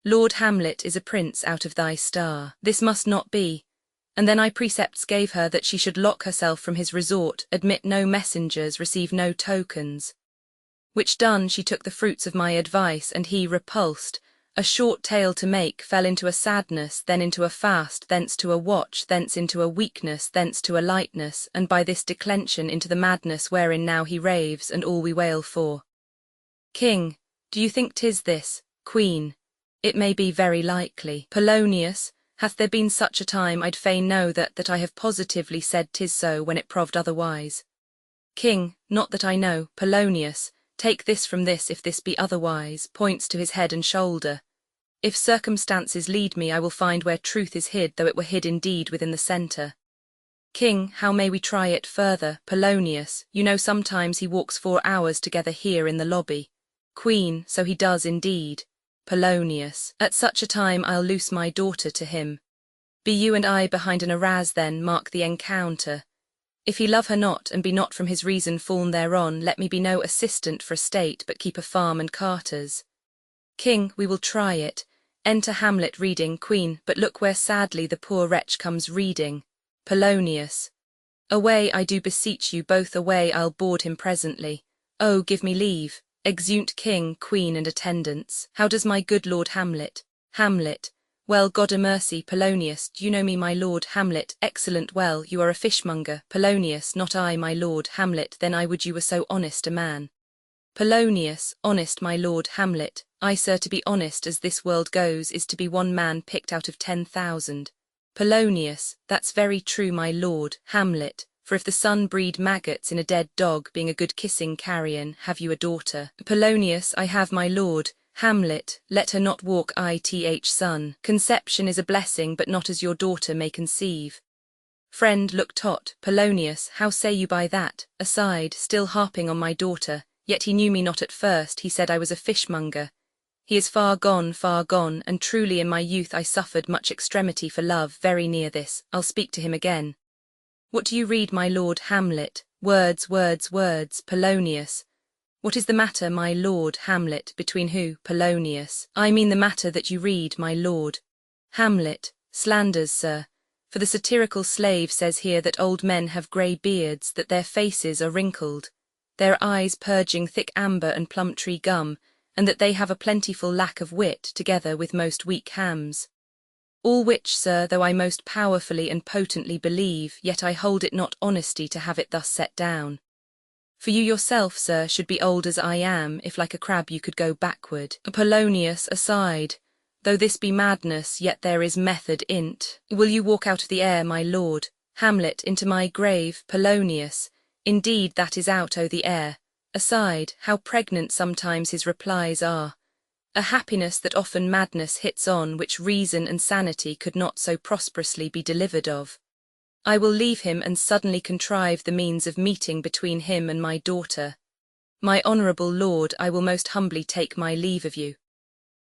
Lord Hamlet is a prince out of thy star. This must not be. And then I precepts gave her that she should lock herself from his resort, admit no messengers, receive no tokens. Which done, she took the fruits of my advice, and he, repulsed, a short tale to make, fell into a sadness, then into a fast, thence to a watch, thence into a weakness, thence to a lightness, and by this declension into the madness wherein now he raves, and all we wail for. King, do you think 'tis this? Queen, it may be very likely. Polonius, hath there been such a time, I'd fain know that I have positively said 'tis so when it proved otherwise. King, not that I know. Polonius, take this from this, if this be otherwise, points to his head and shoulder. If circumstances lead me, I will find where truth is hid, though it were hid indeed within the centre. King, how may we try it further? Polonius, you know sometimes he walks 4 hours together here in the lobby. Queen, so he does indeed. Polonius, at such a time I'll loose my daughter to him. Be you and I behind an arras then, mark the encounter. If he love her not, and be not from his reason fall'n thereon, let me be no assistant for estate, but keep a farm and carters. King, we will try it. Enter Hamlet reading. Queen, but look where sadly the poor wretch comes reading. Polonius, away, I do beseech you both, away, I'll board him presently. Oh, give me leave. Exeunt King, Queen, and attendants. How does my good Lord Hamlet? Hamlet, well, God a mercy. Polonius, do you know me, my Lord? Hamlet, excellent well, you are a fishmonger. Polonius, not I, my Lord. Hamlet, then I would you were so honest a man. Polonius, honest, my Lord. Hamlet, I, sir, to be honest as this world goes, is to be one man picked out of 10,000. Polonius, that's very true, my Lord. Hamlet, for if the sun breed maggots in a dead dog, being a good kissing carrion, have you a daughter? Polonius, I have, my Lord. Hamlet, let her not walk ith son. Conception is a blessing, but not as your daughter may conceive. Friend, look tot. Polonius, how say you by that? Aside, still harping on my daughter, yet he knew me not at first, he said I was a fishmonger. He is far gone, and truly in my youth I suffered much extremity for love, very near this. I'll speak to him again. What do you read, my Lord? Hamlet, words, words, words. Polonius, what is the matter, my Lord? Hamlet, between who? Polonius, I mean the matter that you read, my Lord. Hamlet, slanders, sir. For the satirical slave says here that old men have grey beards, that their faces are wrinkled, their eyes purging thick amber and plum-tree gum, and that they have a plentiful lack of wit, together with most weak hams. All which, sir, though I most powerfully and potently believe, yet I hold it not honesty to have it thus set down. For you yourself, sir, should be old as I am, if like a crab you could go backward. Polonius, aside, though this be madness, yet there is method in't. Will you walk out of the air, my Lord? Hamlet, into my grave? Polonius, indeed that is out o' the air. Aside, how pregnant sometimes his replies are. A happiness that often madness hits on, which reason and sanity could not so prosperously be delivered of. I will leave him and suddenly contrive the means of meeting between him and my daughter. My honourable lord, I will most humbly take my leave of you.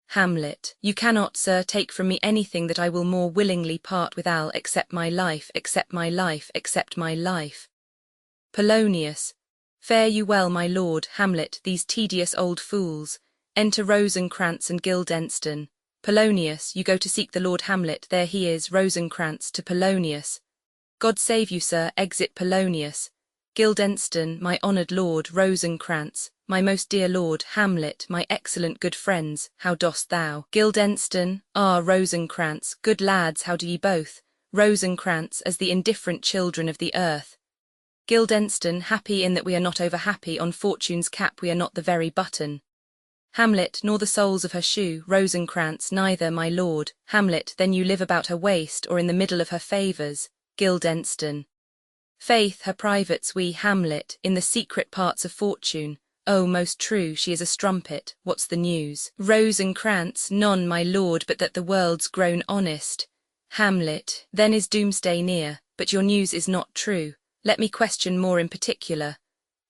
Hamlet, you cannot, sir, take from me anything that I will more willingly part withal, except my life, except my life, except my life. Polonius, fare you well, my lord. Hamlet, these tedious old fools. Enter Rosencrantz and Guildenstern. Polonius, you go to seek the Lord Hamlet, there he is. Rosencrantz to Polonius. God save you, sir. Exit Polonius. Guildenstern, my honoured lord. Rosencrantz, my most dear lord. Hamlet, my excellent good friends, how dost thou? Guildenstern, ah, Rosencrantz, good lads, how do ye both? Rosencrantz, as the indifferent children of the earth. Guildenstern, happy in that we are not over happy, on fortune's cap we are not the very button. Hamlet, nor the soles of her shoe. Rosencrantz, neither, my lord. Hamlet, then you live about her waist, or in the middle of her favours. Guildenstern, faith, her privates we. Hamlet, in the secret parts of fortune. Oh, most true, she is a strumpet. What's the news? Rosencrantz, none, my lord, but that the world's grown honest. Hamlet, then is doomsday near, but your news is not true. Let me question more in particular.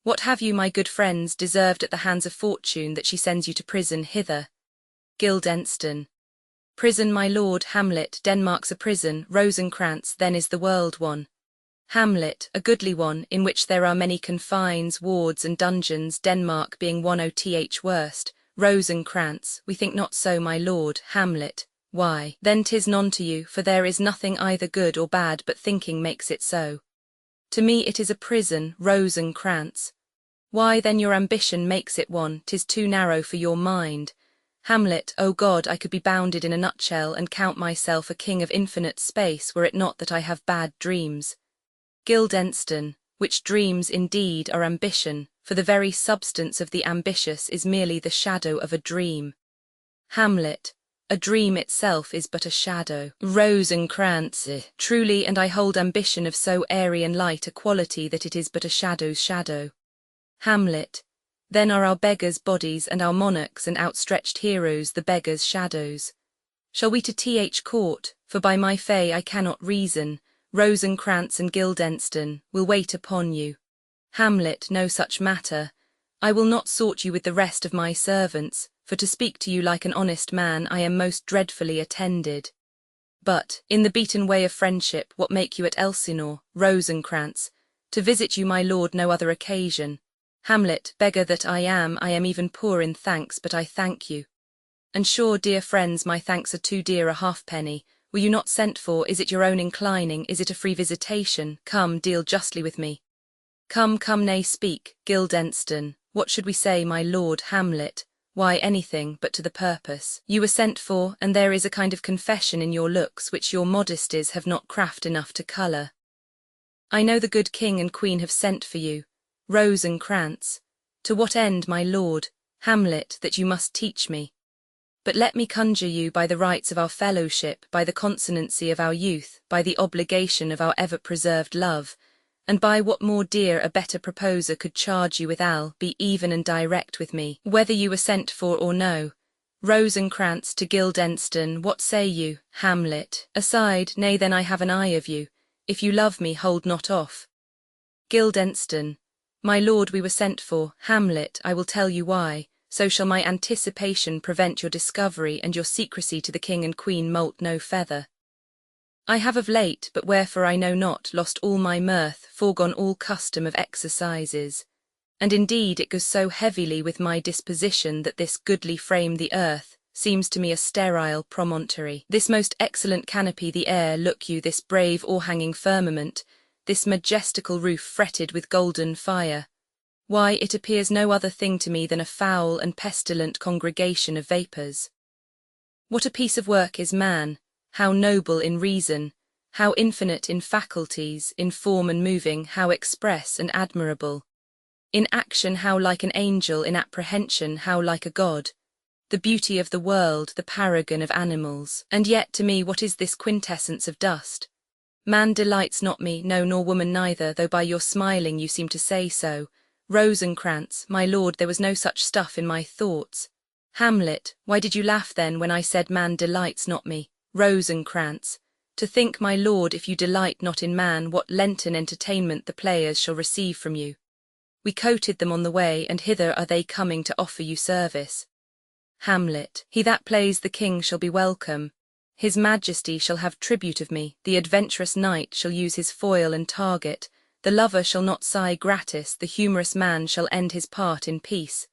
What have you, my good friends, deserved at the hands of fortune, that she sends you to prison hither? Guildenstern, prison, my lord. Hamlet, Denmark's a prison. Rosencrantz, then is the world one. Hamlet, a goodly one, in which there are many confines, wards, and dungeons, Denmark being one oth worst. Rosencrantz, we think not so, my lord. Hamlet, why, then 'tis none to you, for there is nothing either good or bad, but thinking makes it so. To me it is a prison, Rosencrantz. Why then your ambition makes it one, 'tis too narrow for your mind. Hamlet, O God, I could be bounded in a nutshell and count myself a king of infinite space were it not that I have bad dreams. Guildenstern, which dreams indeed are ambition, for the very substance of the ambitious is merely the shadow of a dream. Hamlet, a dream itself is but a shadow. Rosencrantz, truly, and I hold ambition of so airy and light a quality that it is but a shadow's shadow. Hamlet, then are our beggars' bodies and our monarchs and outstretched heroes the beggars' shadows. Shall we to th court, for by my fay I cannot reason, Rosencrantz and Guildenstern will wait upon you. Hamlet, no such matter. I will not sort you with the rest of my servants, for to speak to you like an honest man I am most dreadfully attended. But, in the beaten way of friendship, what make you at Elsinore, Rosencrantz? To visit you, my lord, no other occasion. Hamlet, beggar that I am even poor in thanks, but I thank you. And sure, dear friends, my thanks are too dear a halfpenny. Were you not sent for? Is it your own inclining? Is it a free visitation? Come, deal justly with me. Come, nay, speak, Guildenstern. What should we say, my lord? Hamlet, why, anything but to the purpose. You were sent for, and there is a kind of confession in your looks which your modesties have not craft enough to colour. I know the good king and queen have sent for you, Rosencrantz. To what end, my lord? Hamlet, that you must teach me. But let me conjure you by the rights of our fellowship, by the consonancy of our youth, by the obligation of our ever-preserved love, and by what more dear a better proposer could charge you withal, be even and direct with me, whether you were sent for or no. Rosencrantz to Guildenstern, what say you? Hamlet, aside, nay then I have an eye of you. If you love me, hold not off. Guildenstern, my lord, we were sent for. Hamlet, I will tell you why. So shall my anticipation prevent your discovery, and your secrecy to the king and queen moult no feather. I have of late, but wherefore I know not, lost all my mirth, foregone all custom of exercises. And indeed it goes so heavily with my disposition that this goodly frame the earth seems to me a sterile promontory. This most excellent canopy the air, look you, this brave o'erhanging firmament, this majestical roof fretted with golden fire. Why, it appears no other thing to me than a foul and pestilent congregation of vapours. What a piece of work is man, how noble in reason, how infinite in faculties, in form and moving, how express and admirable. In action how like an angel, in apprehension how like a god. The beauty of the world, the paragon of animals. And yet to me what is this quintessence of dust? Man delights not me, no, nor woman neither, though by your smiling you seem to say so. Rosencrantz, my lord, there was no such stuff in my thoughts. Hamlet, why did you laugh then when I said man delights not me? Rosencrantz, to think, my lord, if you delight not in man, what Lenten entertainment the players shall receive from you. We coated them on the way, and hither are they coming to offer you service. Hamlet, he that plays the king shall be welcome. His majesty shall have tribute of me, the adventurous knight shall use his foil and target, the lover shall not sigh gratis, the humorous man shall end his part in peace.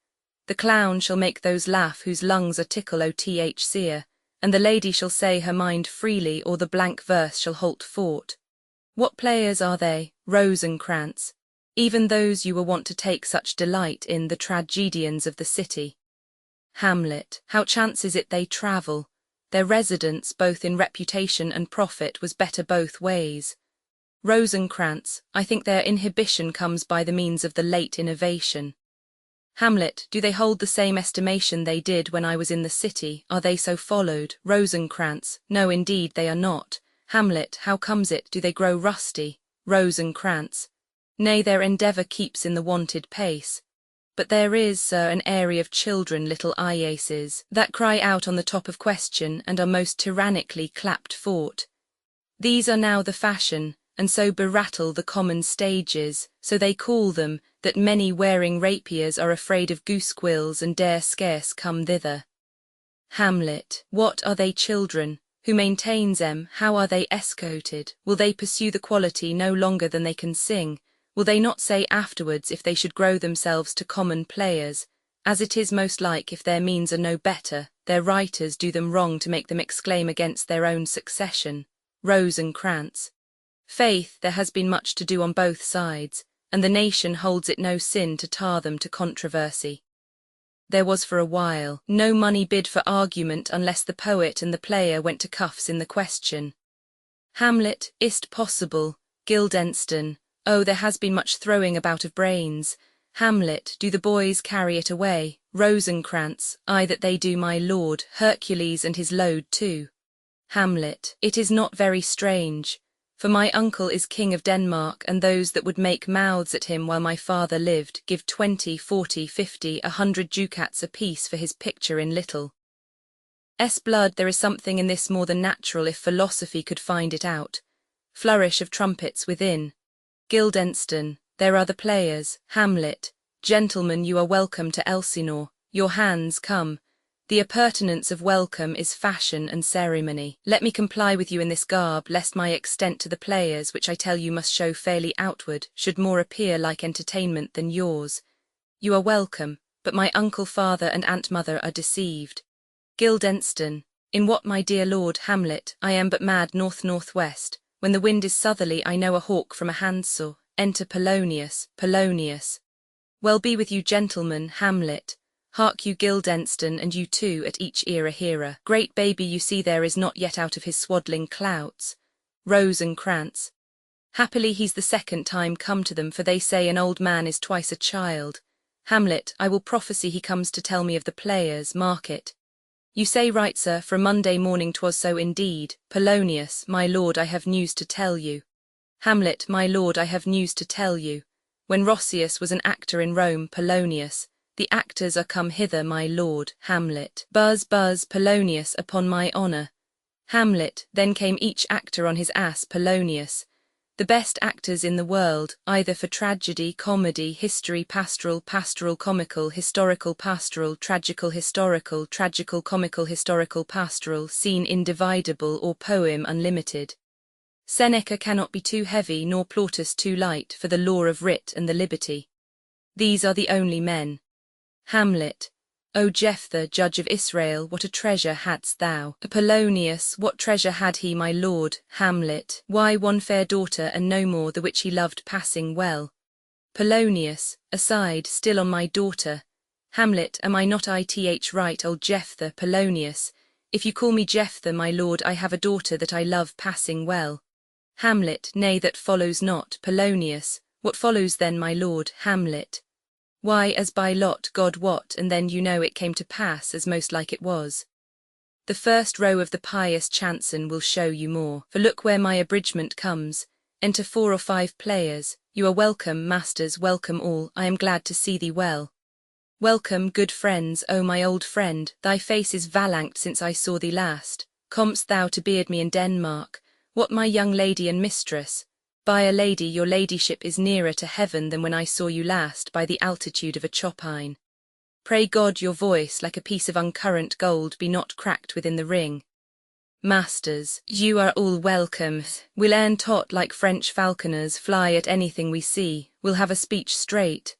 The clown shall make those laugh whose lungs are tickle o.th. seer, and the lady shall say her mind freely, or the blank verse shall halt fort. What players are they, Rosencrantz? Even those you were wont to take such delight in, the tragedians of the city. Hamlet, how chances it they travel? Their residence, both in reputation and profit, was better both ways. Rosencrantz, I think their inhibition comes by the means of the late innovation. Hamlet, do they hold the same estimation they did when I was in the city? Are they so followed? Rosencrantz, no, indeed they are not. Hamlet, how comes it? Do they grow rusty? Rosencrantz, nay, their endeavour keeps in the wonted pace. But there is, sir, an area of children, little eyases, that cry out on the top of question, and are most tyrannically clapped fort. These are now the fashion, and so berattle the common stages, so they call them, that many wearing rapiers are afraid of goose-quills and dare scarce come thither. Hamlet, what are they children? Who maintains them? How are they escoted? Will they pursue the quality no longer than they can sing? Will they not say afterwards, if they should grow themselves to common players, As it is most like, if their means are no better, their writers do them wrong to make them exclaim against their own succession. Rosencrantz. Faith, there has been much to do on both sides, and the nation holds it no sin to tar them to controversy. There was for a while no money bid for argument unless the poet and the player went to cuffs in the question. Hamlet, is't possible, Guildenstern, oh, there has been much throwing about of brains. Hamlet, do the boys carry it away? Rosencrantz, aye that they do, my lord, Hercules and his load too. Hamlet, it is not very strange, for my uncle is king of Denmark, and those that would make mouths at him while my father lived give 20, 40, 50, 100 ducats apiece for his picture in little. Blood, there is something in this more than natural if philosophy could find it out. Flourish of trumpets within. Guildenstern, there are the players. Hamlet, gentlemen, you are welcome to Elsinore, your hands come. The appurtenance of welcome is fashion and ceremony. Let me comply with you in this garb, lest my extent to the players, which I tell you must show fairly outward, should more appear like entertainment than yours. You are welcome, but my uncle, father, and aunt mother are deceived. Guildenstern, in what, my dear lord? Hamlet, I am but mad north-northwest. When the wind is southerly, I know a hawk from a handsaw. Enter Polonius. Polonius. Well be with you, gentlemen. Hamlet. Hark you, Guildenstern, and you too, at each ear a hearer. Great baby you see there is not yet out of his swaddling clouts. Rosencrantz. Happily he's the second time come to them, for they say an old man is twice a child. Hamlet, I will prophesy he comes to tell me of the players, mark it. You say right, sir, for a Monday morning 'twas so indeed. Polonius, my lord, I have news to tell you. Hamlet, my lord, I have news to tell you. When Roscius was an actor in Rome, Polonius, the actors are come hither, my lord. Hamlet, buzz, buzz, Polonius, upon my honour. Hamlet, then came each actor on his ass. Polonius, the best actors in the world, either for tragedy, comedy, history, pastoral, pastoral, comical, historical, pastoral, tragical, historical, tragical, comical, historical, pastoral, scene individable, or poem unlimited. Seneca cannot be too heavy, nor Plautus too light, for the law of writ and the liberty. These are the only men. Hamlet, O Jephthah, judge of Israel, what a treasure hadst thou! Polonius, what treasure had he, my lord? Hamlet, why, one fair daughter, and no more, the which he loved passing well. Polonius, aside, still on my daughter. Hamlet, am I not right, old Jephthah? Polonius, if you call me Jephthah, my lord, I have a daughter that I love passing well. Hamlet, nay, that follows not. Polonius, what follows then, my lord? Hamlet, why, as by lot, God wot, and then you know it came to pass as most like it was. The first row of the pious chanson will show you more, for look where my abridgment comes. Enter 4 or 5 players. You are welcome, masters, welcome all, I am glad to see thee well. Welcome, good friends, O my old friend, thy face is valanked since I saw thee last. Comest thou to beard me in Denmark? What, my young lady and mistress? By a lady, your ladyship is nearer to heaven than when I saw you last, by the altitude of a chopine. Pray God your voice, like a piece of uncurrent gold, be not cracked within the ring. Masters, you are all welcome. We'll e'en tot like French falconers, fly at anything we see, we'll have a speech straight.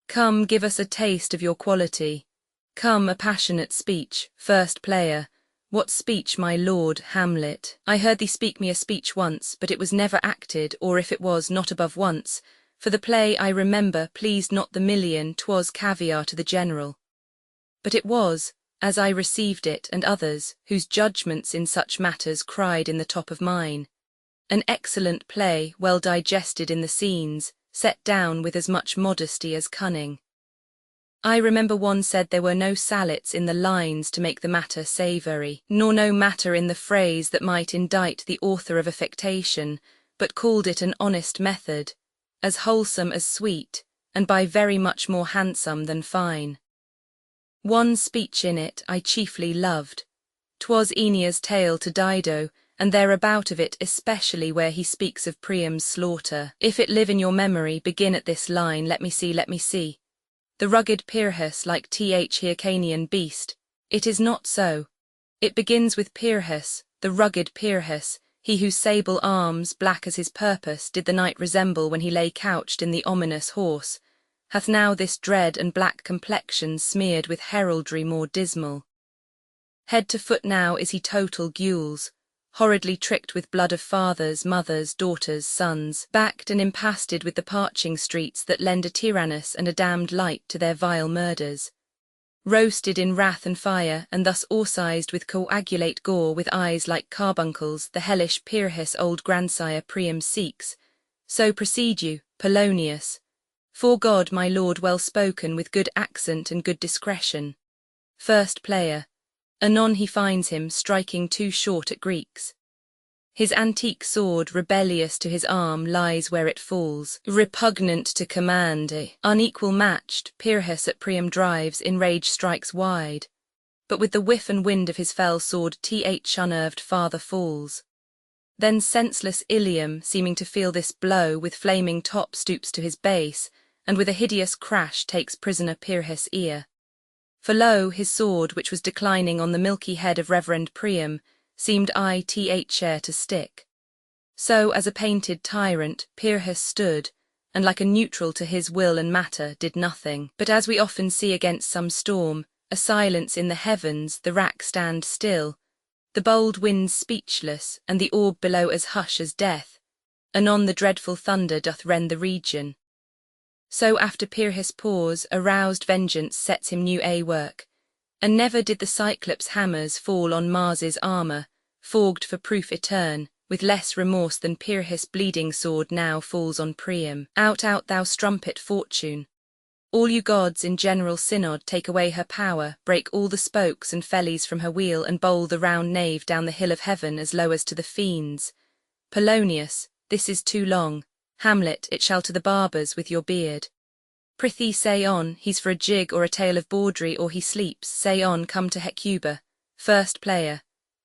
Come, give us a taste of your quality. Come, a passionate speech. First player. What speech, my lord? Hamlet, I heard thee speak me a speech once, but it was never acted, or if it was, not above once. For the play I remember pleased not the million, 'twas caviar to the general. But it was, as I received it, and others, whose judgments in such matters cried in the top of mine. An excellent play, well digested in the scenes, set down with as much modesty as cunning. I remember one said there were no sallets in the lines to make the matter savoury, nor no matter in the phrase that might indict the author of affectation, but called it an honest method, as wholesome as sweet, and by very much more handsome than fine. One speech in it I chiefly loved. 'Twas Aeneas' tale to Dido, and thereabout of it especially where he speaks of Priam's slaughter. If it live in your memory, begin at this line, let me see, let me see. The rugged Pyrrhus, like the Hyrcanian beast. It is not so. It begins with Pyrrhus, the rugged Pyrrhus, he whose sable arms, black as his purpose, did the knight resemble when he lay couched in the ominous horse. hath now this dread and black complexion smeared with heraldry more dismal. Head to foot now is he total gules, horridly tricked with blood of fathers, mothers, daughters, sons, backed and impasted with the parching streets that lend a tyrannous and a damned light to their vile murders. Roasted in wrath and fire, and thus orsized with coagulate gore, with eyes like carbuncles, the hellish Pyrrhus old grandsire Priam seeks. So proceed you, Polonius. For God my lord well spoken, with good accent and good discretion. First player. Anon he finds him striking too short at Greeks. His antique sword, rebellious to his arm, lies where it falls, repugnant to command. Unequal matched, Pyrrhus at Priam drives, in rage strikes wide. But with the whiff and wind of his fell sword unnerved farther falls. Then senseless Ilium, seeming to feel this blow, with flaming top stoops to his base, and with a hideous crash takes prisoner Pyrrhus' ear. For lo, his sword, which was declining on the milky head of reverend Priam, seemed to stick. So, as a painted tyrant, Pyrrhus stood, and like a neutral to his will and matter, did nothing. But as we often see against some storm, a silence in the heavens, the rack stand still, the bold winds speechless, and the orb below as hush as death, anon the dreadful thunder doth rend the region. So after Pyrrhus' pause, aroused vengeance sets him new work, and never did the Cyclops' hammers fall on Mars's armour, forged for proof etern, with less remorse than Pyrrhus' bleeding sword now falls on Priam. Out, thou strumpet Fortune! All you gods in general synod take away her power, break all the spokes and fellies from her wheel, and bowl the round nave down the hill of heaven as low as to the fiends. Polonius, this is too long. Hamlet, it shall to the barbers with your beard. Prithee say on, he's for a jig or a tale of bawdry, or he sleeps, say on, come to Hecuba. First player.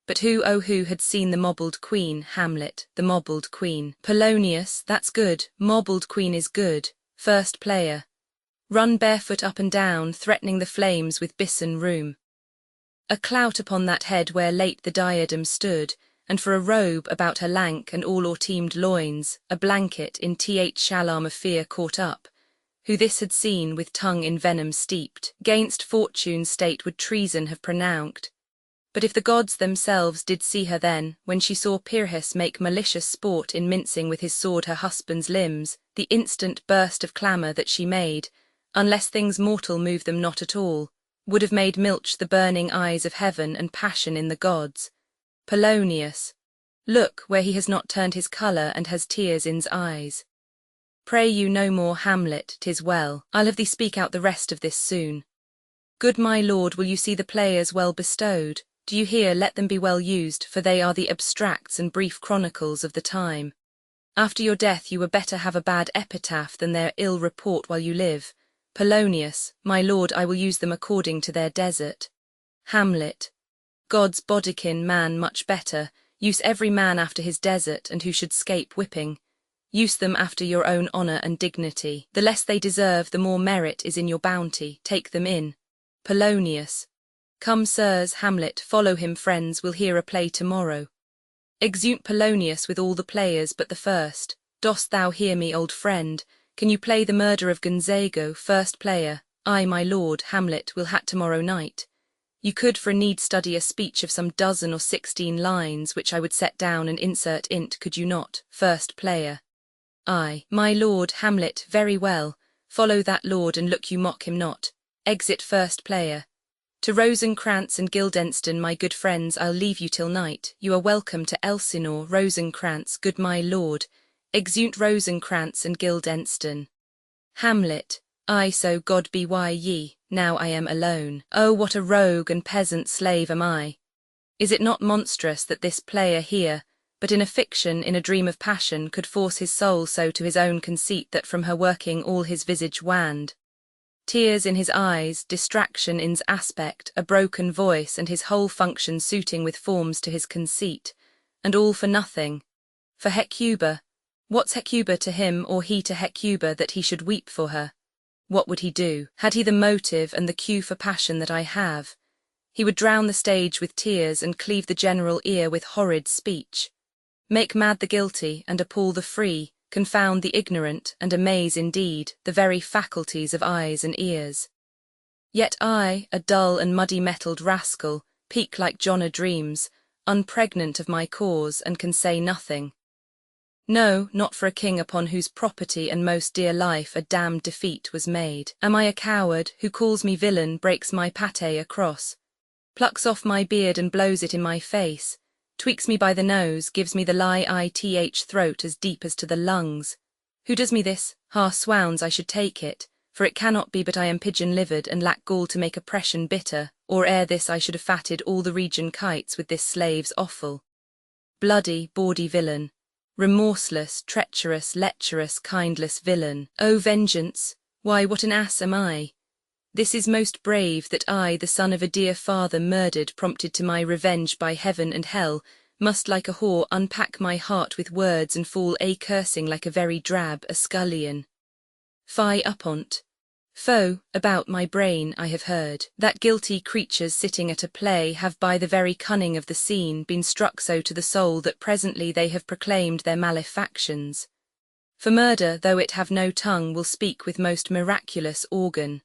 But who, oh who had seen the mobbled queen, Hamlet, the mobbled queen? Polonius, that's good, mobbled queen is good. First player. Run barefoot up and down, threatening the flames with bison rheum. A clout upon that head where late the diadem stood, and for a robe about her lank and all o'erteemed loins, a blanket in shalarm of fear caught up, who this had seen with tongue in venom steeped, gainst fortune's state would treason have pronounced. But if the gods themselves did see her then, when she saw Pyrrhus make malicious sport in mincing with his sword her husband's limbs, the instant burst of clamour that she made, unless things mortal move them not at all, would have made milch the burning eyes of heaven and passion in the gods. Polonius. Look where he has not turned his colour and has tears in's eyes. Pray you no more, Hamlet, 'tis well, I'll have thee speak out the rest of this soon. Good my lord, will you see the players well bestowed? Do you hear, let them be well used, for they are the abstracts and brief chronicles of the time. After your death you were better have a bad epitaph than their ill report while you live. Polonius, my lord, I will use them according to their desert. Hamlet. God's bodykin man much better, use every man after his desert, and who should scape whipping. Use them after your own honour and dignity. The less they deserve, the more merit is in your bounty. Take them in. Polonius. Come, sirs, Hamlet, follow him, friends, we'll hear a play tomorrow. Exeunt Polonius with all the players but the first. Dost thou hear me, old friend? Can you play the murder of Gonzago, first player? I, my lord, Hamlet, will hat tomorrow night. You could for a need study a speech of some 12 or 16 lines, which I would set down and insert int, could you not, first player? I, my lord, Hamlet, very well. Follow that lord, and look you mock him not. Exit first player. To Rosencrantz and Guildenstern, my good friends, I'll leave you till night. You are welcome to Elsinore, Rosencrantz, good my lord. Exeunt Rosencrantz and Guildenstern. Hamlet. I, so God be why ye, now I am alone. Oh, what a rogue and peasant slave am I! Is it not monstrous that this player here, but in a fiction, in a dream of passion, could force his soul so to his own conceit that from her working all his visage wanned? Tears in his eyes, distraction in's aspect, a broken voice, and his whole function suiting with forms to his conceit, and all for nothing. For Hecuba, what's Hecuba to him, or he to Hecuba, that he should weep for her? What would he do? Had he the motive and the cue for passion that I have, he would drown the stage with tears and cleave the general ear with horrid speech. Make mad the guilty and appall the free, confound the ignorant, and amaze indeed the very faculties of eyes and ears. Yet I, a dull and muddy-mettled rascal, peak like John a dreams, unpregnant of my cause, and can say nothing. No, not for a king upon whose property and most dear life a damned defeat was made. Am I a coward, who calls me villain, breaks my pate across, plucks off my beard and blows it in my face, tweaks me by the nose, gives me the lie-ith throat as deep as to the lungs? Who does me this? Ha, swounds, I should take it, for it cannot be but I am pigeon-livered and lack gall to make oppression bitter, or ere this I should have fatted all the region kites with this slave's offal. Bloody, bawdy villain, remorseless, treacherous, lecherous, kindless villain. O vengeance! Why, what an ass am I! This is most brave, that I, the son of a dear father murdered, prompted to my revenge by heaven and hell, must like a whore unpack my heart with words and fall a-cursing like a very drab, a scullion. Fie upon't. Foe, about my brain I have heard, that guilty creatures sitting at a play have by the very cunning of the scene been struck so to the soul that presently they have proclaimed their malefactions. For murder, though it have no tongue, will speak with most miraculous organ.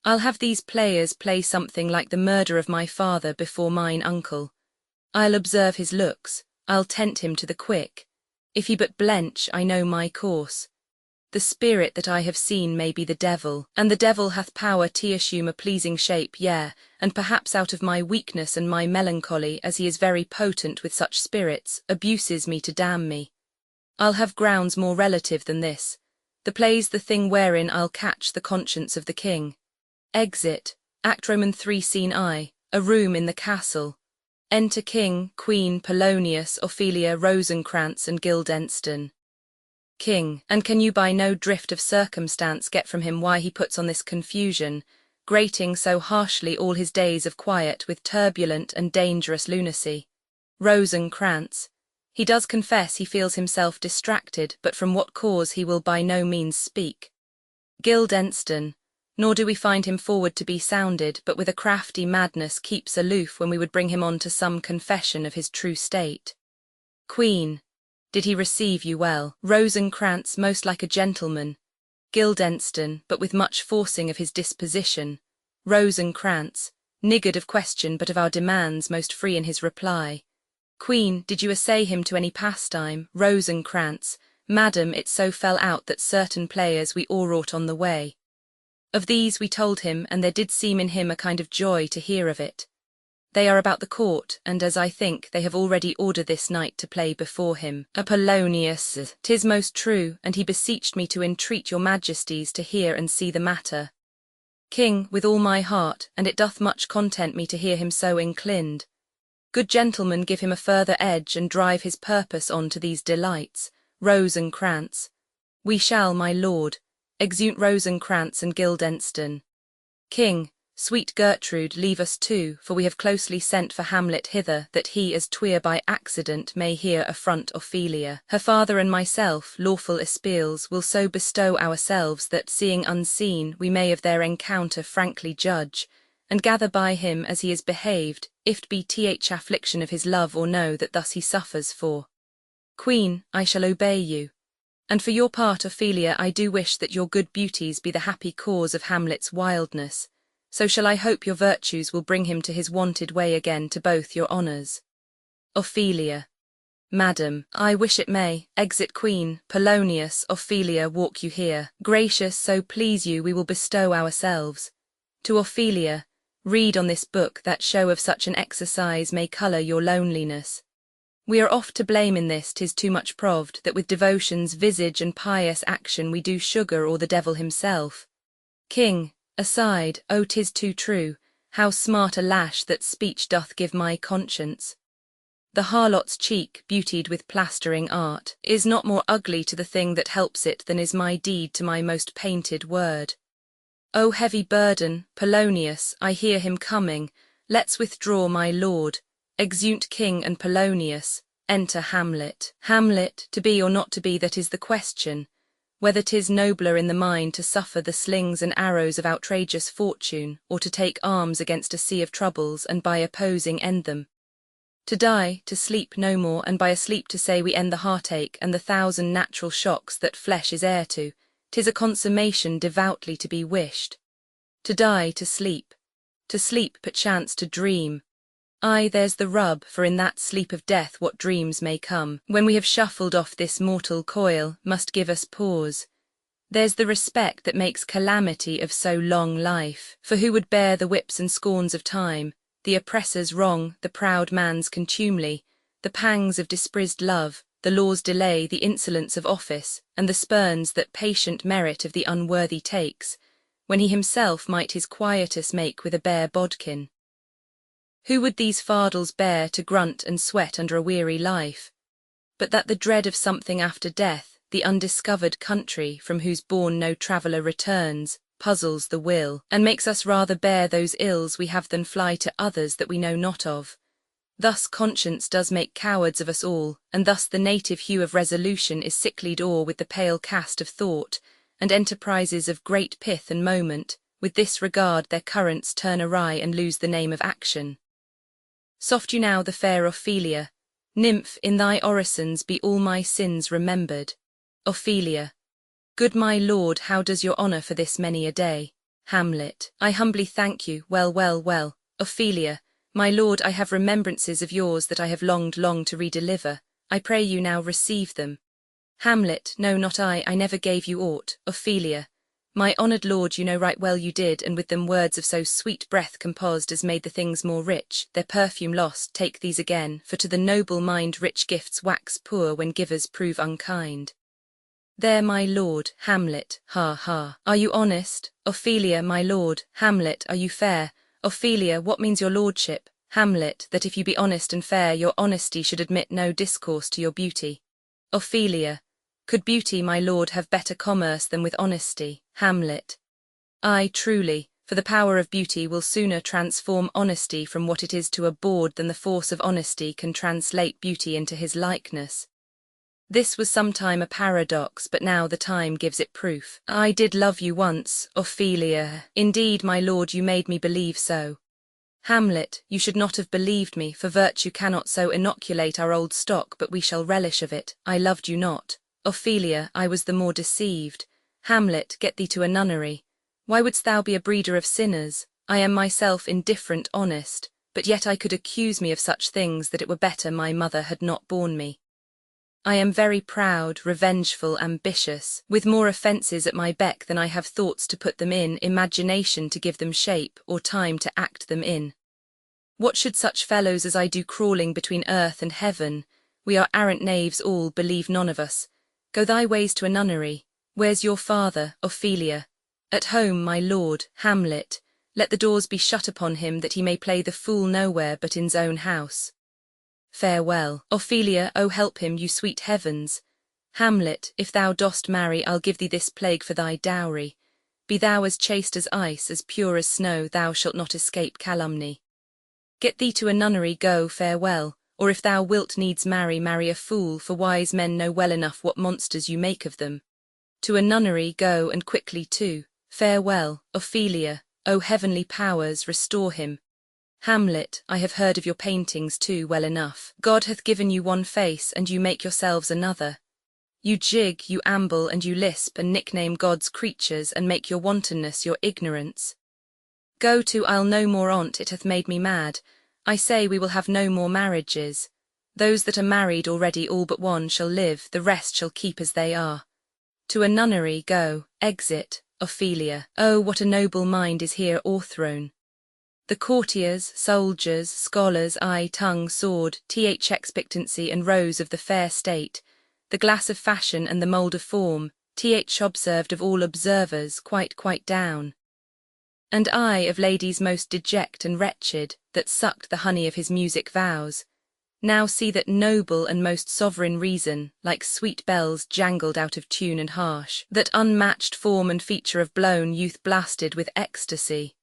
I'll have these players play something like the murder of my father before mine uncle. I'll observe his looks, I'll tent him to the quick. If he but blench, I know my course. The spirit that I have seen may be the devil, and the devil hath power to assume a pleasing shape, yea, and perhaps out of my weakness and my melancholy, as he is very potent with such spirits, abuses me to damn me. I'll have grounds more relative than this. The play's the thing wherein I'll catch the conscience of the king. Exit, Act Roman 3 Scene I, a room in the castle. Enter King, Queen, Polonius, Ophelia, Rosencrantz, and Guildenstern. King, and can you by no drift of circumstance get from him why he puts on this confusion, grating so harshly all his days of quiet with turbulent and dangerous lunacy? Rosencrantz, he does confess he feels himself distracted, but from what cause he will by no means speak. Guildenstern, nor do we find him forward to be sounded, but with a crafty madness keeps aloof when we would bring him on to some confession of his true state. Queen, did he receive you well? Rosencrantz, most like a gentleman. Guildenstern, but with much forcing of his disposition. Rosencrantz, niggard of question but of our demands most free in his reply. Queen, did you essay him to any pastime? Rosencrantz, madam, it so fell out that certain players we o'erwrought on the way. Of these we told him, and there did seem in him a kind of joy to hear of it. They are about the court, and as I think, they have already ordered this night to play before him. Apollonius, 'tis most true, and he beseeched me to entreat your majesties to hear and see the matter. King, with all my heart, and it doth much content me to hear him so inclined. Good gentlemen, give him a further edge, and drive his purpose on to these delights. Rosencrantz. We shall, my lord. Exeunt Rosencrantz and Guildenstern. King, sweet Gertrude, leave us too, for we have closely sent for Hamlet hither, that he as twere by accident may here affront Ophelia. Her father and myself, lawful espials, will so bestow ourselves that, seeing unseen, we may of their encounter frankly judge, and gather by him as he is behaved, if't be th affliction of his love or no that thus he suffers for. Queen, I shall obey you. And for your part, Ophelia, I do wish that your good beauties be the happy cause of Hamlet's wildness. So shall I hope your virtues will bring him to his wonted way again to both your honours. Ophelia. Madam, I wish it may. Exit Queen. Polonius, Ophelia, walk you here. Gracious, so please you, we will bestow ourselves. To Ophelia, read on this book that show of such an exercise may colour your loneliness. We are oft to blame in this, 'tis too much proved, that with devotion's visage and pious action we do sugar or the devil himself. King, aside, oh 'tis too true, how smart a lash that speech doth give my conscience. The harlot's cheek, beautied with plastering art, is not more ugly to the thing that helps it than is my deed to my most painted word. O heavy burden, Polonius, I hear him coming, let's withdraw my lord. Exeunt King and Polonius, enter Hamlet. Hamlet, to be or not to be, that is the question, whether 'tis nobler in the mind to suffer the slings and arrows of outrageous fortune, or to take arms against a sea of troubles and by opposing end them. To die, to sleep no more, and by a sleep to say we end the heartache and the thousand natural shocks that flesh is heir to, 'tis a consummation devoutly to be wished. To die, to sleep perchance to dream. Aye, there's the rub, for in that sleep of death what dreams may come, when we have shuffled off this mortal coil, must give us pause. There's the respect that makes calamity of so long life, for who would bear the whips and scorns of time, the oppressor's wrong, the proud man's contumely, the pangs of disprised love, the law's delay, the insolence of office, and the spurns that patient merit of the unworthy takes, when he himself might his quietus make with a bare bodkin? Who would these fardels bear to grunt and sweat under a weary life? But that the dread of something after death, the undiscovered country from whose bourne no traveller returns, puzzles the will, and makes us rather bear those ills we have than fly to others that we know not of. Thus conscience does make cowards of us all, and thus the native hue of resolution is sicklied o'er with the pale cast of thought, and enterprises of great pith and moment, with this regard their currents turn awry and lose the name of action. Soft you now the fair Ophelia, nymph, in thy orisons be all my sins remembered. Ophelia. Good my lord, how does your honour for this many a day? Hamlet. I humbly thank you, well. Ophelia. My lord, I have remembrances of yours that I have longed long to redeliver. I pray you now receive them. Hamlet. No, not I never gave you aught. Ophelia. My honoured lord, you know right well you did, and with them words of so sweet breath composed as made the things more rich, their perfume lost, take these again, for to the noble mind rich gifts wax poor when givers prove unkind. There, my lord. Hamlet. Ha ha. Are you honest? Ophelia. My lord. Hamlet. Are you fair? Ophelia. What means your lordship? Hamlet. That if you be honest and fair, your honesty should admit no discourse to your beauty. Ophelia. Could beauty, my lord, have better commerce than with honesty? Hamlet. Ay, truly, for the power of beauty will sooner transform honesty from what it is to a bawd than the force of honesty can translate beauty into his likeness. This was sometime a paradox, but now the time gives it proof. I did love you once, Ophelia. Indeed, my lord, you made me believe so. Hamlet. You should not have believed me, for virtue cannot so inoculate our old stock but we shall relish of it. I loved you not. Ophelia. I was the more deceived. Hamlet. Get thee to a nunnery. Why wouldst thou be a breeder of sinners? I am myself indifferent honest, but yet I could accuse me of such things that it were better my mother had not borne me. I am very proud, revengeful, ambitious, with more offences at my beck than I have thoughts to put them in, imagination to give them shape, or time to act them in. What should such fellows as I do crawling between earth and heaven? We are arrant knaves all, believe none of us. Go thy ways to a nunnery. Where's your father, Ophelia? At home, my lord. Hamlet. Let the doors be shut upon him, that he may play the fool nowhere but in's own house. Farewell. Ophelia. Oh, help him, you sweet heavens. Hamlet. If thou dost marry, I'll give thee this plague for thy dowry. Be thou as chaste as ice, as pure as snow, thou shalt not escape calumny. Get thee to a nunnery, go, farewell. Or if thou wilt needs marry, marry a fool, for wise men know well enough what monsters you make of them. To a nunnery go, and quickly too. Farewell. Ophelia. O heavenly powers, restore him. Hamlet. I have heard of your paintings too well enough. God hath given you one face, and you make yourselves another. You jig, you amble, and you lisp, and nickname God's creatures, and make your wantonness your ignorance. Go to, I'll no more on't, it hath made me mad. I say we will have no more marriages. Those that are married already, all but one, shall live, the rest shall keep as they are. To a nunnery go. Exit. Ophelia. Oh, what a noble mind is here o'erthrown. The courtiers, soldiers, scholars, eye, tongue, sword, expectancy and rose of the fair state, the glass of fashion and the mould of form, observed of all observers, quite down. And I of ladies most deject and wretched, that sucked the honey of his music vows, now see that noble and most sovereign reason, like sweet bells jangled out of tune and harsh, that unmatched form and feature of blown youth blasted with ecstasy.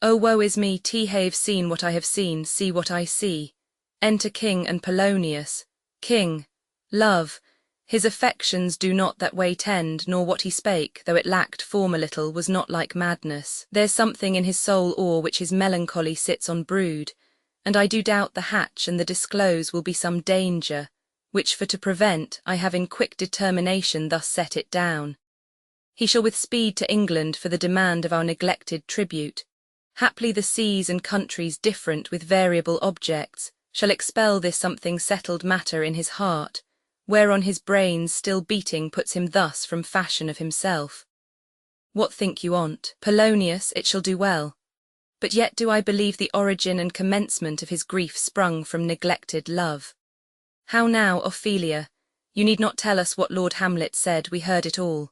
Oh, woe is me, have seen what I have seen, see what I see. Enter King and Polonius. King. Love. His affections do not that way tend, nor what he spake, though it lacked form a little, was not like madness. There's something in his soul o'er which his melancholy sits on brood, and I do doubt the hatch and the disclose will be some danger, which for to prevent I have in quick determination thus set it down. He shall with speed to England for the demand of our neglected tribute. Haply the seas and countries different with variable objects shall expel this something settled matter in his heart, whereon his brains still beating puts him thus from fashion of himself. What think you on't? Polonius, it shall do well. But yet do I believe the origin and commencement of his grief sprung from neglected love. How now, Ophelia? You need not tell us what Lord Hamlet said, we heard it all.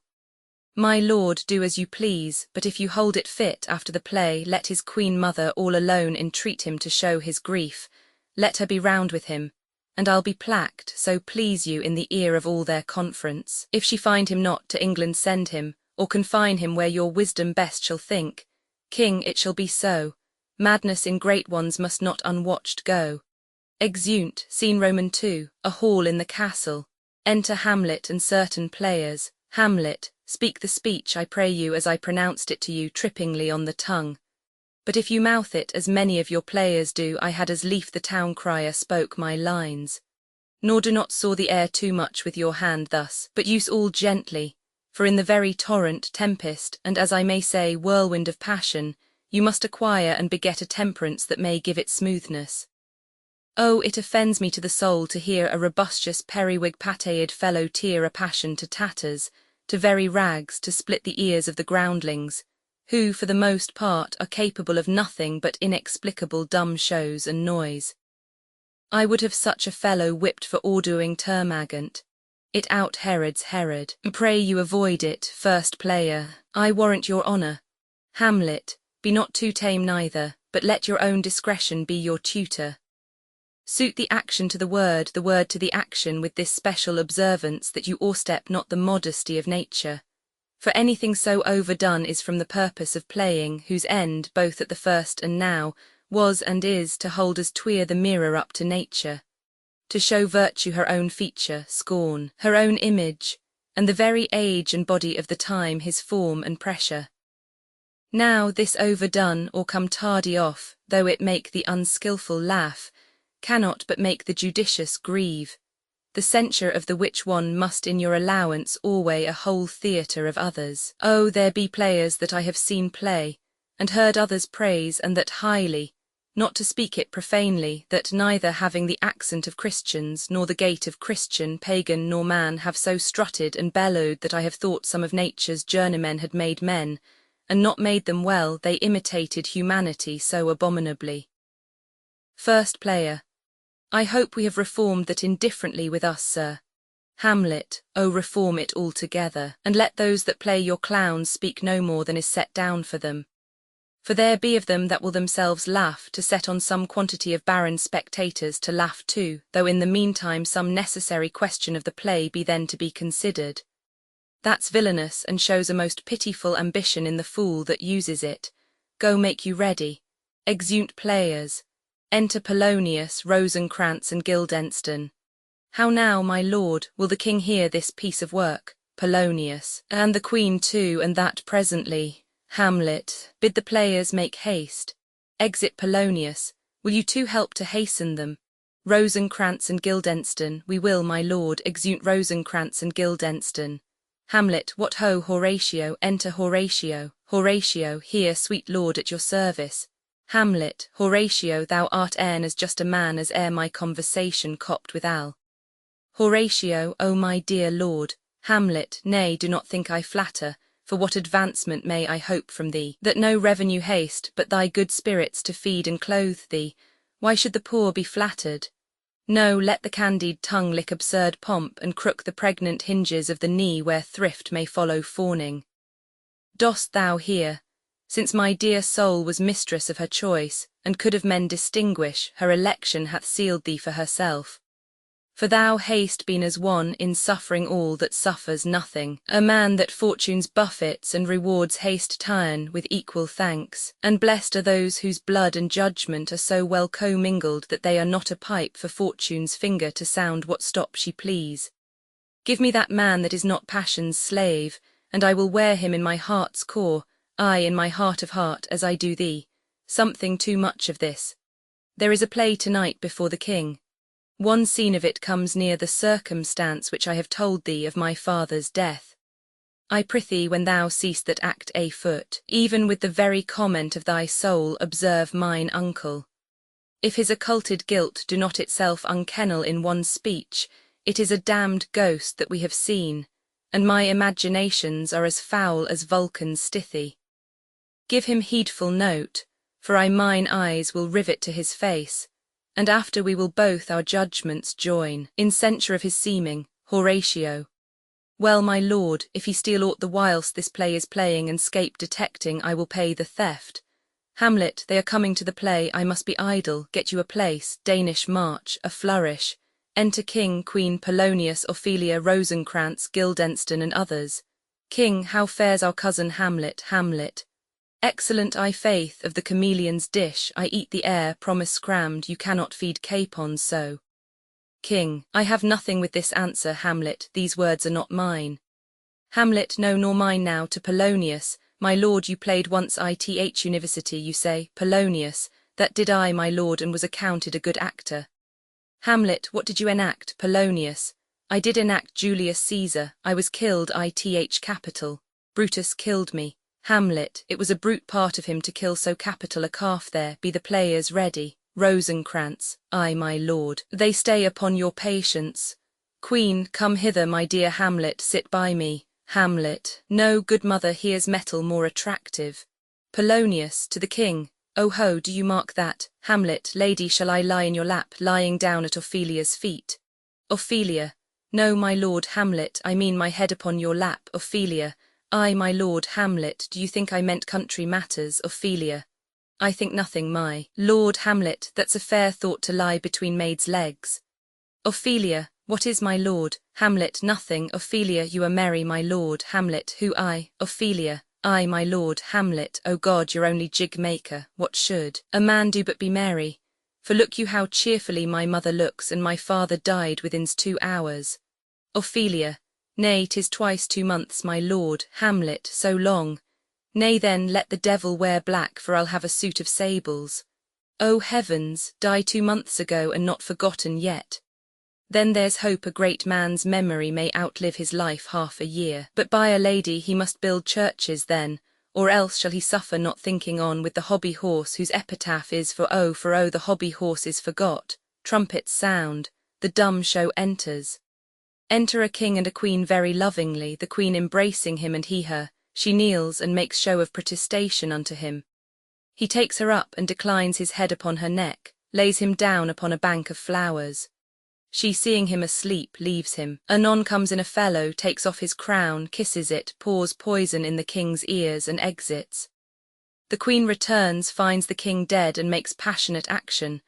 My lord, do as you please, but if you hold it fit after the play, let his queen mother all alone entreat him to show his grief. Let her be round with him, and I'll be placked, so please you, in the ear of all their conference. If she find him not, to England send him, or confine him where your wisdom best shall think. King, it shall be so. Madness in great ones must not unwatched go. Exeunt, scene Roman 2, a hall in the castle. Enter Hamlet and certain players. Hamlet, speak the speech, I pray you, as I pronounced it to you trippingly on the tongue. But if you mouth it, as many of your players do, I had as lief the town crier spoke my lines. Nor do not saw the air too much with your hand thus, but use all gently, for in the very torrent, tempest, and as I may say, whirlwind of passion, you must acquire and beget a temperance that may give it smoothness. Oh, it offends me to the soul to hear a robustious periwig pateid fellow tear a passion to tatters, to very rags, to split the ears of the groundlings, who, for the most part, are capable of nothing but inexplicable dumb shows and noise. I would have such a fellow whipped for ordoing termagant. It out Herods Herod. Pray you avoid it, first player, I warrant your honour. Hamlet, be not too tame neither, but let your own discretion be your tutor. Suit the action to the word to the action, with this special observance that you o'erstep not the modesty of nature. For anything so overdone is from the purpose of playing, whose end, both at the first and now, was and is to hold as twere the mirror up to nature, to show virtue her own feature, scorn, her own image, and the very age and body of the time his form and pressure. Now this overdone or come tardy off, though it make the unskilful laugh, cannot but make the judicious grieve, the censure of the which one must in your allowance alway a whole theatre of others. Oh, there be players that I have seen play, and heard others praise, and that highly, not to speak it profanely, that neither having the accent of Christians, nor the gait of Christian, pagan, nor man, have so strutted and bellowed that I have thought some of nature's journeymen had made men, and not made them well, they imitated humanity so abominably. First player. I hope we have reformed that indifferently with us, sir. Hamlet, oh reform it altogether, and let those that play your clowns speak no more than is set down for them. For there be of them that will themselves laugh, to set on some quantity of barren spectators to laugh too, though in the meantime some necessary question of the play be then to be considered. That's villainous, and shows a most pitiful ambition in the fool that uses it. Go make you ready. Exeunt players. Enter Polonius, Rosencrantz, and Guildenstern. How now, my lord, will the king hear this piece of work? Polonius. And the queen too, and that presently. Hamlet. Bid the players make haste. Exit Polonius. Will you too help to hasten them? Rosencrantz and Guildenstern. We will, my lord. Exeunt Rosencrantz and Guildenstern. Hamlet. What ho, Horatio. Enter Horatio. Horatio. Here, sweet lord, at your service. Hamlet. Horatio, thou art e'en as just a man as ere my conversation copped with Al. Horatio, O my dear lord. Hamlet. Nay, do not think I flatter, for what advancement may I hope from thee? That no revenue haste, but thy good spirits to feed and clothe thee. Why should the poor be flattered? No, let the candied tongue lick absurd pomp, and crook the pregnant hinges of the knee where thrift may follow fawning. Dost thou hear? Since my dear soul was mistress of her choice, and could of men distinguish, her election hath sealed thee for herself. For thou hast been as one, in suffering all that suffers nothing, a man that fortune's buffets and rewards haste turn with equal thanks, and blessed are those whose blood and judgment are so well commingled that they are not a pipe for fortune's finger to sound what stop she please. Give me that man that is not passion's slave, and I will wear him in my heart's core, aye, in my heart of heart, as I do thee. Something too much of this. There is a play tonight before the king. One scene of it comes near the circumstance which I have told thee of my father's death. I prithee, when thou seest that act afoot, even with the very comment of thy soul observe mine uncle. If his occulted guilt do not itself unkennel in one speech, it is a damned ghost that we have seen, and my imaginations are as foul as Vulcan's stithy. Give him heedful note, for mine eyes will rivet to his face, and after we will both our judgments join, in censure of his seeming, Horatio. Well, my lord, if he steal aught the whilst this play is playing and scape detecting, I will pay the theft. Hamlet, they are coming to the play, I must be idle, get you a place, Danish march, a flourish. Enter King, Queen, Polonius, Ophelia, Rosencrantz, Guildenstern, and others. King, how fares our cousin Hamlet, Hamlet? Excellent, I faith, of the chameleon's dish, I eat the air, promise scrammed, you cannot feed capons so. King, I have nothing with this answer, Hamlet, these words are not mine. Hamlet, no, nor mine now, to Polonius, my lord, you played once ith university, you say, Polonius, that did I, my lord, and was accounted a good actor. Hamlet, what did you enact, Polonius? I did enact Julius Caesar, I was killed ith capital, Brutus killed me. Hamlet, it was a brute part of him to kill so capital a calf there, be the players ready. Rosencrantz, I, my lord, they stay upon your patience. Queen, come hither, my dear Hamlet, sit by me. Hamlet, no, good mother, here's metal more attractive. Polonius, to the king, oh ho, do you mark that? Hamlet, lady, shall I lie in your lap, lying down at Ophelia's feet? Ophelia, no, my lord. Hamlet, I mean my head upon your lap. Ophelia, I, my lord. Hamlet, do you think I meant country matters? Ophelia, I think nothing, my lord. Hamlet, that's a fair thought to lie between maids' legs. Ophelia, what is, my lord? Hamlet, nothing. Ophelia, you are merry, my lord. Hamlet, who I? Ophelia, I, my lord. Hamlet, O God, you're only jig-maker, what should a man do but be merry? For look you how cheerfully my mother looks, and my father died within 2 hours. Ophelia, nay, 'tis twice 2 months, my lord. Hamlet, so long. Nay then, let the devil wear black, for I'll have a suit of sables. O heavens, die 2 months ago and not forgotten yet. Then there's hope a great man's memory may outlive his life half a year. But by a lady he must build churches then, or else shall he suffer not thinking on with the hobby horse whose epitaph is for oh the hobby horse is forgot. Trumpets sound, the dumb show enters. Enter a king and a queen very lovingly, the queen embracing him and he her. She kneels and makes show of protestation unto him. He takes her up and declines his head upon her neck, lays him down upon a bank of flowers. She, seeing him asleep, leaves him. Anon comes in a fellow, takes off his crown, kisses it, pours poison in the king's ears, and exits. The queen returns, finds the king dead, and makes passionate action.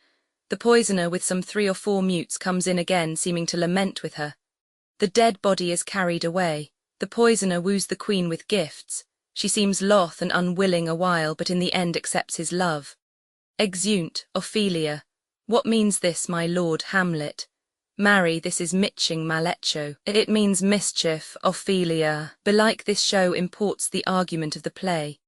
The poisoner with some 3 or 4 mutes comes in again, seeming to lament with her. The dead body is carried away. The poisoner woos the queen with gifts. She seems loth and unwilling a while, but in the end accepts his love. Exeunt, Ophelia. What means this, my lord? Hamlet. Marry, this is mitching malecho. It means mischief, Ophelia. Belike this show imports the argument of the play.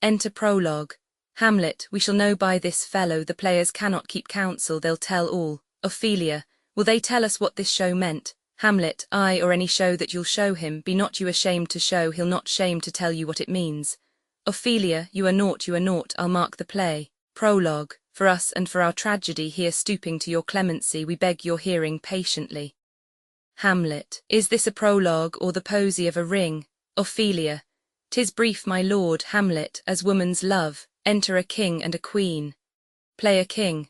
Enter prologue. Hamlet, we shall know by this fellow the players cannot keep counsel, they'll tell all. Ophelia, will they tell us what this show meant? Hamlet, aye, or any show that you'll show him, be not you ashamed to show, he'll not shame to tell you what it means. Ophelia, you are naught, I'll mark the play. Prologue, for us and for our tragedy here stooping to your clemency, we beg your hearing patiently. Hamlet, is this a prologue or the posy of a ring? Ophelia, 'tis brief, my lord. Hamlet, as woman's love, enter a king and a queen. Play a king.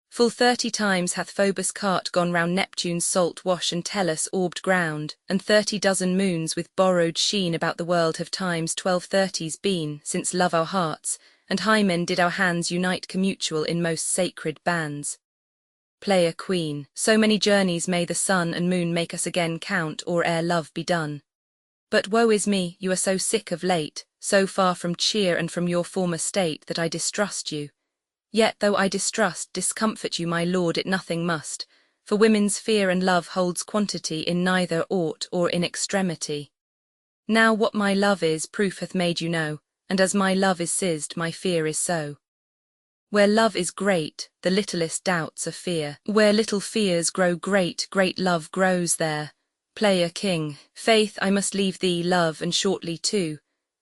Full 30 times hath Phoebus' cart gone round Neptune's salt wash and Tellus' orbed ground, and 30 dozen moons with borrowed sheen about the world have times 1230s been, since love our hearts, and Hymen did our hands unite commutual in most sacred bands. Play a queen. So many journeys may the sun and moon make us again count, or ere love be done. But woe is me, you are so sick of late, so far from cheer and from your former state, that I distrust you. Yet though I discomfort you, my lord, it nothing must, for women's fear and love holds quantity in neither aught or in extremity. Now what my love is, proof hath made you know, and as my love is sized, my fear is so. Where love is great, the littlest doubts are fear. Where little fears grow great, great love grows there. Player King. Faith, I must leave thee, love, and shortly too.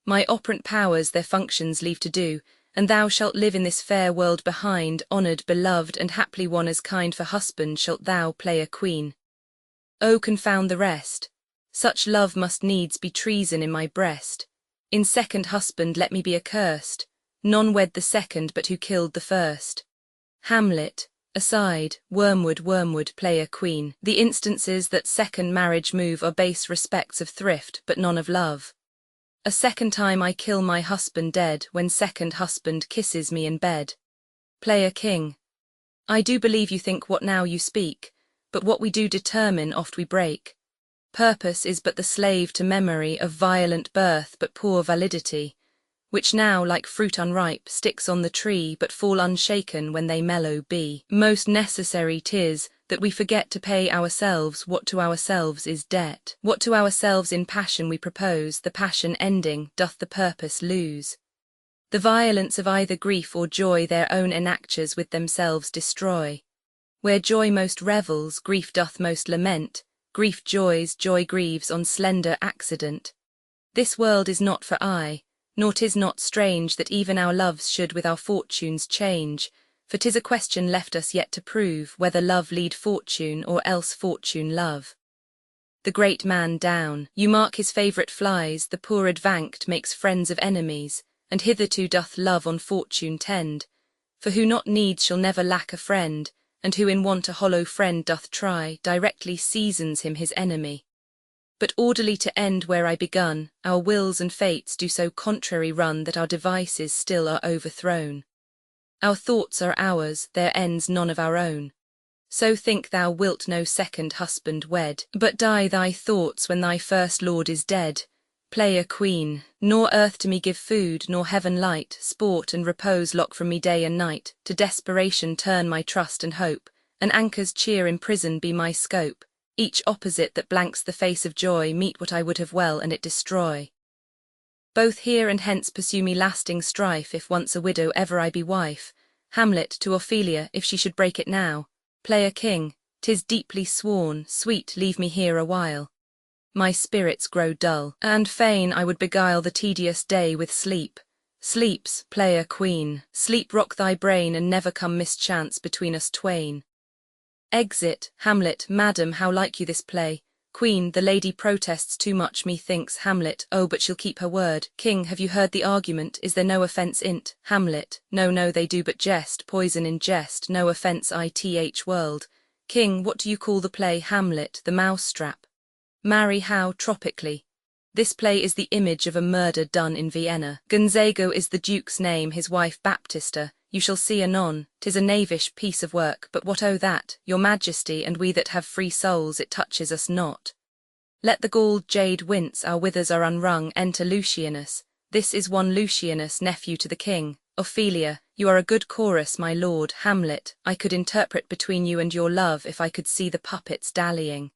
My operant powers their functions leave to do, and thou shalt live in this fair world behind, honoured, beloved, and haply one as kind for husband shalt thou, Player Queen. Oh, confound the rest! Such love must needs be treason in my breast. In second husband let me be accursed. None wed the second but who killed the first. Hamlet. Aside, wormwood, wormwood, Player Queen. The instances that second marriage move are base respects of thrift, but none of love. A second time I kill my husband dead, when second husband kisses me in bed. Player King. I do believe you think what now you speak, but what we do determine oft we break. Purpose is but the slave to memory of violent birth but poor validity, which now, like fruit unripe, sticks on the tree, but fall unshaken when they mellow be. Most necessary 'tis, that we forget to pay ourselves what to ourselves is debt. What to ourselves in passion we propose, the passion ending, doth the purpose lose. The violence of either grief or joy their own enactures with themselves destroy. Where joy most revels, grief doth most lament, grief joys, joy grieves on slender accident. This world is not for aye, nor 'tis not strange that even our loves should with our fortunes change, for 'tis a question left us yet to prove, whether love lead fortune or else fortune love. The great man down, you mark his favourite flies, the poor advanced makes friends of enemies, and hitherto doth love on fortune tend, for who not needs shall never lack a friend, and who in want a hollow friend doth try, directly seasons him his enemy. But orderly to end where I begun, our wills and fates do so contrary run that our devices still are overthrown. Our thoughts are ours, their ends none of our own. So think thou wilt no second husband wed, but die thy thoughts when thy first lord is dead. Player Queen. Nor earth to me give food, nor heaven light, sport and repose lock from me day and night, to desperation turn my trust and hope, an anchor's cheer in prison be my scope. Each opposite that blanks the face of joy meet what I would have well and it destroy. Both here and hence pursue me lasting strife, if once a widow ever I be wife. Hamlet to Ophelia, if she should break it now. Player King. 'Tis deeply sworn, sweet, leave me here a while. My spirits grow dull, and fain I would beguile the tedious day with sleep. Sleeps, Player Queen, sleep rock thy brain and never come mischance between us twain. Exit. Hamlet. Madam, how like you this play? Queen. The lady protests too much methinks. Hamlet. Oh, but she'll keep her word. King. Have you heard the argument? Is there no offence in't? Hamlet. No, no, they do but jest, poison in jest, no offence ith world. King. What do you call the play? Hamlet. The Mousetrap. Marry, how tropically. This play is the image of a murder done in Vienna. Gonzago is the duke's name, his wife Baptista. You shall see anon. 'Tis a knavish piece of work, but what o' that, your majesty, and we that have free souls, it touches us not. Let the galled jade wince, our withers are unwrung. Enter Lucianus. This is one Lucianus, nephew to the king. Ophelia. You are a good chorus, my lord. Hamlet. I could interpret between you and your love if I could see the puppets dallying.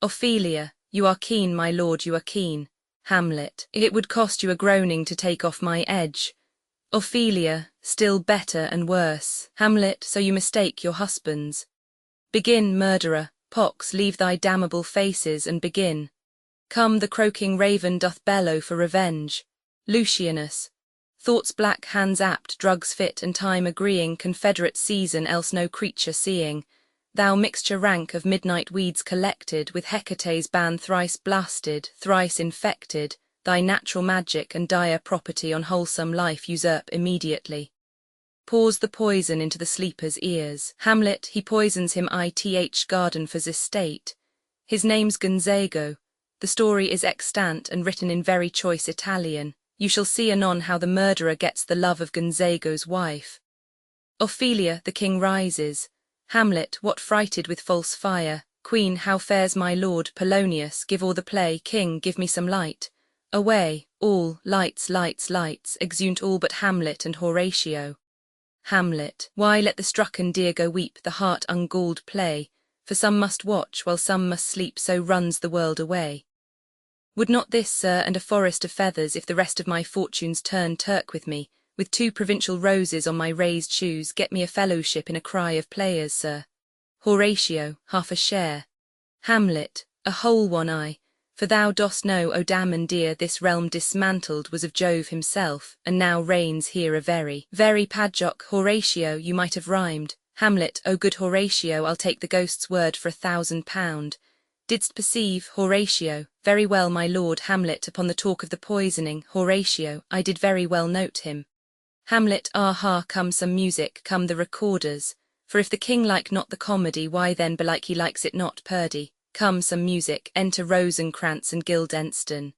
Ophelia. You are keen, my lord, you are keen. Hamlet. It would cost you a groaning to take off my edge. Ophelia. Still better and worse. Hamlet. So you mistake your husbands. Begin, murderer. Pox, leave thy damnable faces and begin. Come, the croaking raven doth bellow for revenge. Lucianus. Thoughts black, hands apt, drugs fit, and time agreeing, confederate season, else no creature seeing. Thou mixture rank of midnight weeds collected, with Hecate's ban thrice blasted, thrice infected, thy natural magic and dire property on wholesome life usurp immediately. Pours the poison into the sleeper's ears. Hamlet. He poisons him ith garden for this state. His name's Gonzago. The story is extant and written in very choice Italian. You shall see anon how the murderer gets the love of Gonzago's wife. Ophelia. The king rises. Hamlet. What frighted with false fire? Queen. How fares my lord? Polonius. Give all the play. King. Give me some light. Away. All, lights, lights, lights, exeunt all but Hamlet and Horatio. Hamlet. Why let the strucken deer go weep, the heart ungalled play, for some must watch while some must sleep, so runs the world away. Would not this, sir, and a forest of feathers, if the rest of my fortunes turn Turk with me, with 2 provincial roses on my raised shoes, get me a fellowship in a cry of players, sir. Horatio, half a share. Hamlet, a whole one I. For thou dost know, O Damon dear, this realm dismantled was of Jove himself, and now reigns here a very Padjock. Horatio, you might have rhymed. Hamlet, O good Horatio, I'll take the ghost's word for £1,000. Didst perceive, Horatio? Very well, my lord. Hamlet, upon the talk of the poisoning, Horatio, I did very well note him. Hamlet, aha, come some music, come the recorders. For if the king like not the comedy, why then belike he likes it not. Purdy, come some music, enter Rosencrantz and Guildenstern.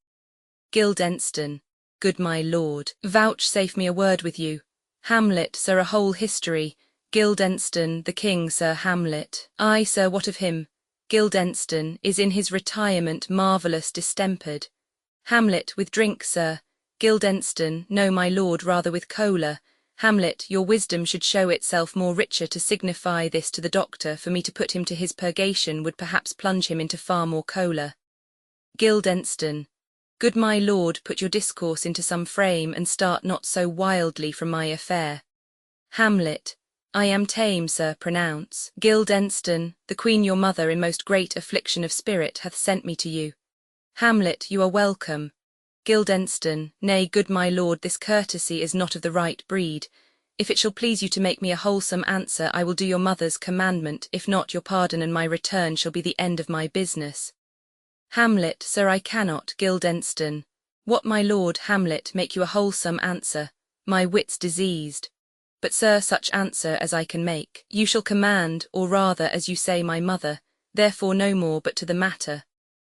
Guildenstern, good my lord, vouchsafe me a word with you. Hamlet, sir, a whole history. Guildenstern, the king, sir. Hamlet, aye, sir, what of him? Guildenstern is in his retirement marvellous distempered. Hamlet, with drink, sir. Guildenstern, no, my lord, rather with choler. Hamlet, your wisdom should show itself more richer to signify this to the doctor, for me to put him to his purgation would perhaps plunge him into far more choler. Guildenstern, good my lord, put your discourse into some frame, and start not so wildly from my affair. Hamlet, I am tame, sir, pronounce. Guildenstern, the queen your mother in most great affliction of spirit hath sent me to you. Hamlet, you are welcome. Guildenstern, nay, good my lord, this courtesy is not of the right breed. If it shall please you to make me a wholesome answer, I will do your mother's commandment, if not, your pardon and my return shall be the end of my business. Hamlet, sir, I cannot. Guildenstern, what, my lord? Hamlet, make you a wholesome answer, my wit's diseased. But, sir, such answer as I can make, you shall command, or rather, as you say, my mother, therefore no more, but to the matter.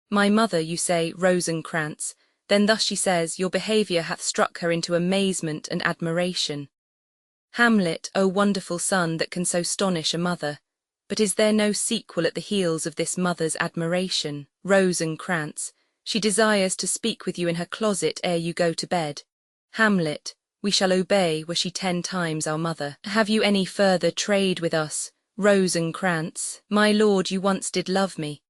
My mother, you say, Rosencrantz, then thus she says, your behaviour hath struck her into amazement and admiration. Hamlet, O wonderful son that can so stonish a mother, but is there no sequel at the heels of this mother's admiration? Rosencrantz, she desires to speak with you in her closet ere you go to bed. Hamlet, we shall obey, were she 10 times our mother. Have you any further trade with us? Rosencrantz, my lord, you once did love me.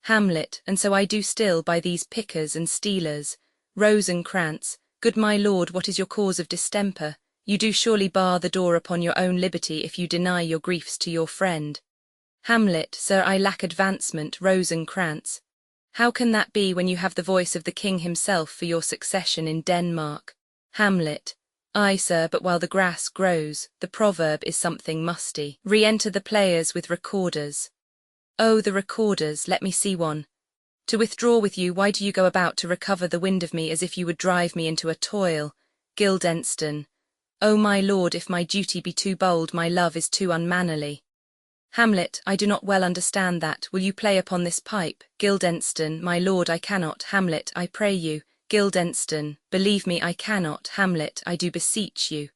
Hamlet, and so I do still by these pickers and stealers. Rosencrantz, good my lord, what is your cause of distemper? You do surely bar the door upon your own liberty if you deny your griefs to your friend. Hamlet, sir, I lack advancement. Rosencrantz, how can that be when you have the voice of the king himself for your succession in Denmark? Hamlet, aye, sir, but while the grass grows, the proverb is something musty. Re-enter the players with recorders. Oh, the recorders, let me see one. To withdraw with you, why do you go about to recover the wind of me as if you would drive me into a toil? Guildenstern, oh, my lord, if my duty be too bold, my love is too unmannerly. Hamlet, I do not well understand that. Will you play upon this pipe? Guildenstern, my lord, I cannot. Hamlet, I pray you. Guildenstern, believe me, I cannot. Hamlet, I do beseech you.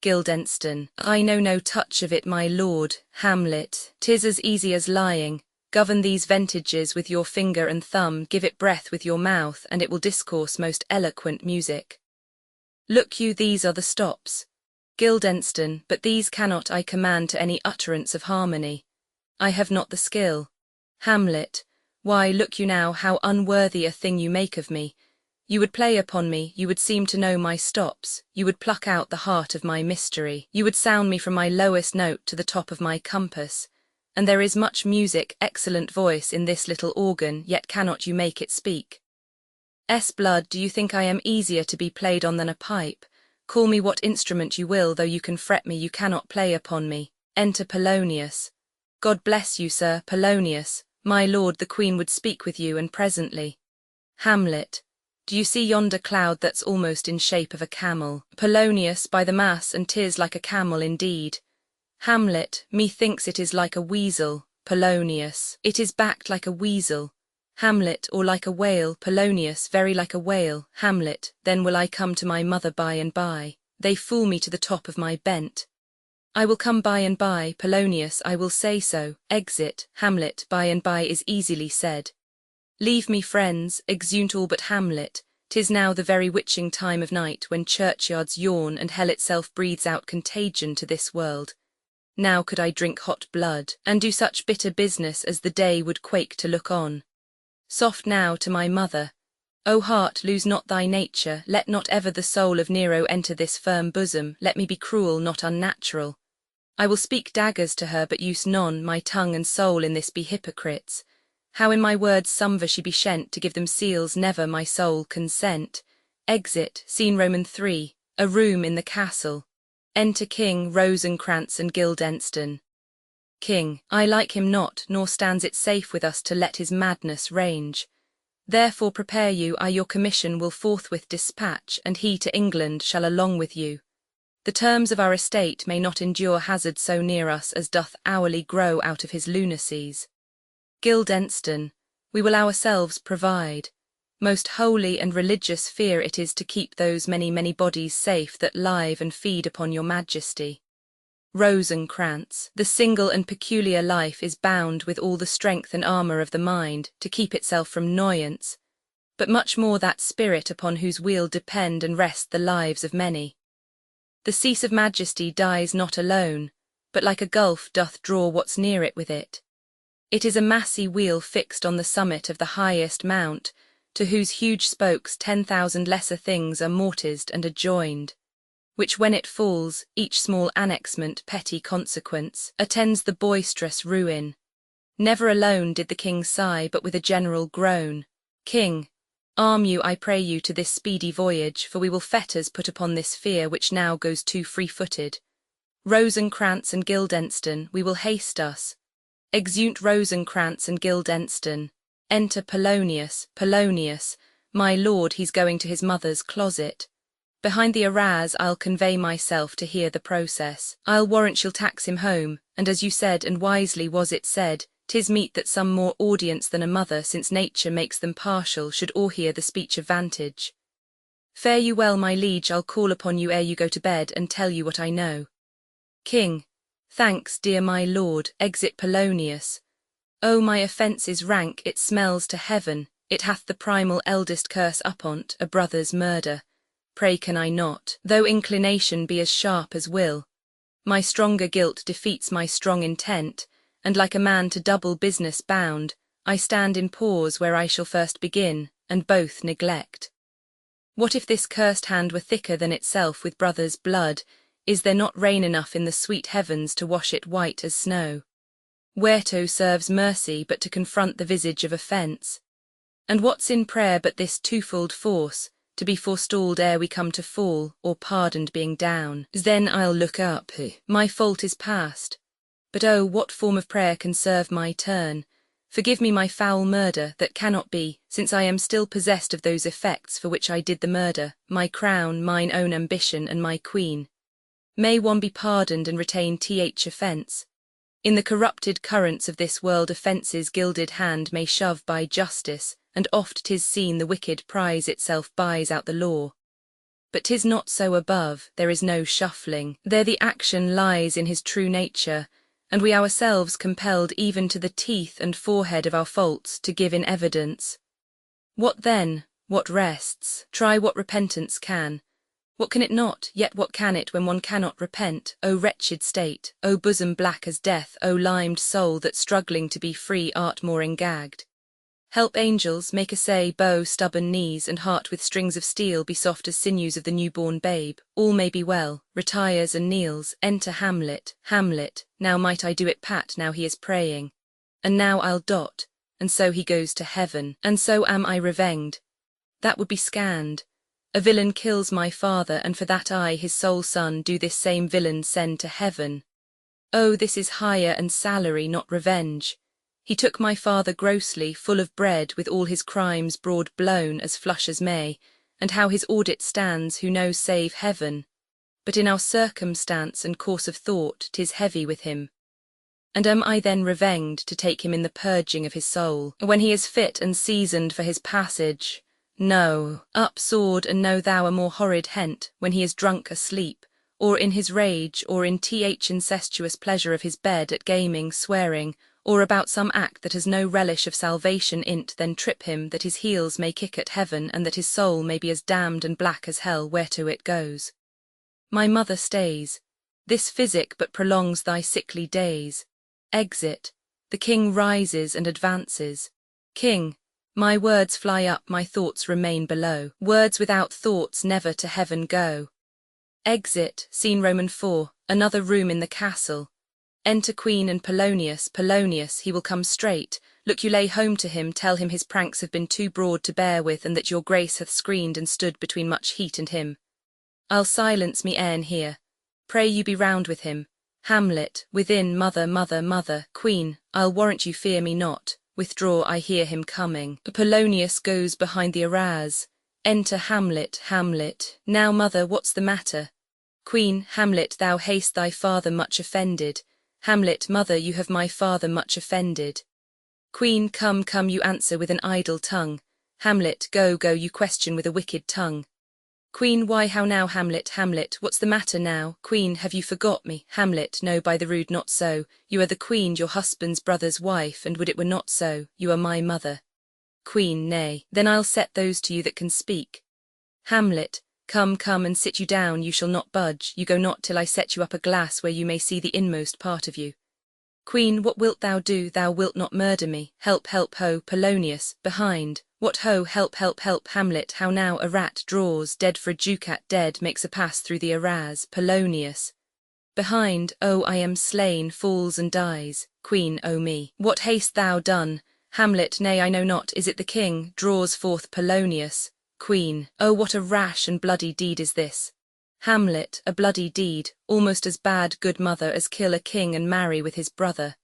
Guildenstern, I know no touch of it, my lord. Hamlet, 'tis as easy as lying. Govern these ventages with your finger and thumb, give it breath with your mouth, and it will discourse most eloquent music. Look you, these are the stops. Guildenstern, but these cannot I command to any utterance of harmony. I have not the skill. Hamlet, why, look you now, how unworthy a thing you make of me. You would play upon me, you would seem to know my stops, you would pluck out the heart of my mystery, you would sound me from my lowest note to the top of my compass. And there is much music, excellent voice in this little organ, yet cannot you make it speak. Blood, do you think I am easier to be played on than a pipe? Call me what instrument you will, though you can fret me, you cannot play upon me. Enter Polonius. God bless you, sir. Polonius, my lord, the queen would speak with you, and presently. Hamlet, do you see yonder cloud that's almost in shape of a camel? Polonius, by the mass, and 'tis like a camel indeed. Hamlet, methinks it is like a weasel. Polonius, it is backed like a weasel. Hamlet, or like a whale. Polonius, very like a whale. Hamlet, then will I come to my mother by and by. They fool me to the top of my bent. I will come by and by. Polonius, I will say so. Exit. Hamlet, by and by is easily said. Leave me, friends, exeunt all but Hamlet. 'Tis now the very witching time of night, when churchyards yawn and hell itself breathes out contagion to this world. Now could I drink hot blood, and do such bitter business as the day would quake to look on. Soft now to my mother. O heart, lose not thy nature, let not ever the soul of Nero enter this firm bosom, let me be cruel, not unnatural. I will speak daggers to her, but use none, my tongue and soul in this be hypocrites. How in my words sumver she be shent, to give them seals never my soul consent. Exit, scene Roman 3, a room in the castle. Enter King, Rosencrantz and Guildenstern. King, I like him not, nor stands it safe with us to let his madness range. Therefore prepare you, I your commission will forthwith dispatch, and he to England shall along with you. The terms of our estate may not endure hazard so near us as doth hourly grow out of his lunacies. Guildenstern, we will ourselves provide. Most holy and religious fear it is to keep those many bodies safe that live and feed upon your majesty. Rosencrantz, the single and peculiar life is bound with all the strength and armour of the mind to keep itself from annoyance, but much more that spirit upon whose weal depend and rest the lives of many. The cease of majesty dies not alone, but like a gulf doth draw what's near it with it. It is a massy wheel fixed on the summit of the highest mount, to whose huge spokes 10,000 lesser things are mortised and adjoined, which when it falls, each small annexment petty consequence, attends the boisterous ruin. Never alone did the king sigh, but with a general groan. King, arm you, I pray you, to this speedy voyage, for we will fetters put upon this fear which now goes too free-footed. Rosencrantz and Guildenstern, we will haste us. Exeunt Rosencrantz and Guildenstern. Enter Polonius, my lord, he's going to his mother's closet. Behind the arras I'll convey myself to hear the process. I'll warrant she'll tax him home, and as you said, and wisely was it said, 'tis meet that some more audience than a mother, since nature makes them partial, should o'erhear the speech of vantage. Fare you well, my liege, I'll call upon you ere you go to bed, and tell you what I know. King, thanks, dear my lord. Exit Polonius. O my offence is rank, it smells to heaven, it hath the primal eldest curse upon't, a brother's murder. Pray can I not, though inclination be as sharp as will. My stronger guilt defeats my strong intent, and like a man to double business bound, I stand in pause where I shall first begin, and both neglect. What if this cursed hand were thicker than itself with brother's blood? Is there not rain enough in the sweet heavens to wash it white as snow? Whereto serves mercy but to confront the visage of offence? And what's in prayer but this twofold force, to be forestalled ere we come to fall, or pardoned being down? Then I'll look up, my fault is past. But oh, what form of prayer can serve my turn? Forgive me my foul murder, that cannot be, since I am still possessed of those effects for which I did the murder, my crown, mine own ambition, and my queen. May one be pardoned and retain th offence? In the corrupted currents of this world offence's gilded hand may shove by justice, and oft 'tis seen the wicked prize itself buys out the law. But 'tis not so above, there is no shuffling, there the action lies in his true nature, and we ourselves compelled even to the teeth and forehead of our faults to give in evidence. What then, what rests? Try what repentance can. What can it not, yet what can it when one cannot repent? O wretched state, O bosom black as death, O limed soul that struggling to be free art more engagged. Help angels, make essay, bow stubborn knees, and heart with strings of steel be soft as sinews of the newborn babe. All may be well, retires and kneels, enter Hamlet. Hamlet, now might I do it pat, now he is praying. And now I'll dot, and so he goes to heaven, and so am I revenged. That would be scanned. A villain kills my father, and for that I, his sole son, do this same villain send to heaven. Oh, this is hire and salary, not revenge. He took my father grossly, full of bread, with all his crimes broad blown as flush as May, and how his audit stands, who knows save heaven? But in our circumstance and course of thought, 'tis heavy with him. And am I then revenged to take him in the purging of his soul, when he is fit and seasoned for his passage? No, up sword, and know thou a more horrid hent, when he is drunk asleep, or in his rage, or in th incestuous pleasure of his bed at gaming, swearing, or about some act that has no relish of salvation in't, then trip him, that his heels may kick at heaven, and that his soul may be as damned and black as hell whereto it goes. My mother stays. This physic but prolongs thy sickly days. Exit. The king rises and advances. King, My words fly up, my thoughts remain below. Words without thoughts never to heaven go. Exit, scene Roman 4, another room in the castle. Enter Queen and Polonius. Polonius, he will come straight. Look, you lay home to him, tell him his pranks have been too broad to bear with, and that your grace hath screened and stood between much heat and him. I'll silence me e'en here. Pray you be round with him. Hamlet, within, mother, mother, mother. Queen, I'll warrant you fear me not. Withdraw, I hear him coming. Polonius goes behind the arras. Enter Hamlet. Hamlet, now mother, what's the matter? Queen, Hamlet, thou hast thy father much offended. Hamlet, mother, you have my father much offended. Queen, come, come, you answer with an idle tongue. Hamlet, go, go, you question with a wicked tongue. Queen, why, how now? Hamlet, Hamlet, what's the matter now? Queen, have you forgot me? Hamlet, no, by the rood, not so. You are the queen, your husband's brother's wife, and would it were not so, you are my mother. Queen, nay, then I'll set those to you that can speak. Hamlet, come, come, and sit you down, you shall not budge, you go not till I set you up a glass where you may see the inmost part of you. Queen, what wilt thou do? Thou wilt not murder me. Help, help, ho. Polonius, behind. What ho, help, help, help. Hamlet, how now? A rat draws, dead for a ducat, dead, makes a pass through the arras. Polonius, behind. Oh, I am slain, falls and dies. Queen, oh me. What hast thou done? Hamlet, nay, I know not. Is it the king? Draws forth Polonius. Queen, oh, what a rash and bloody deed is this. Hamlet, a bloody deed, almost as bad, good mother, as kill a king and marry with his brother.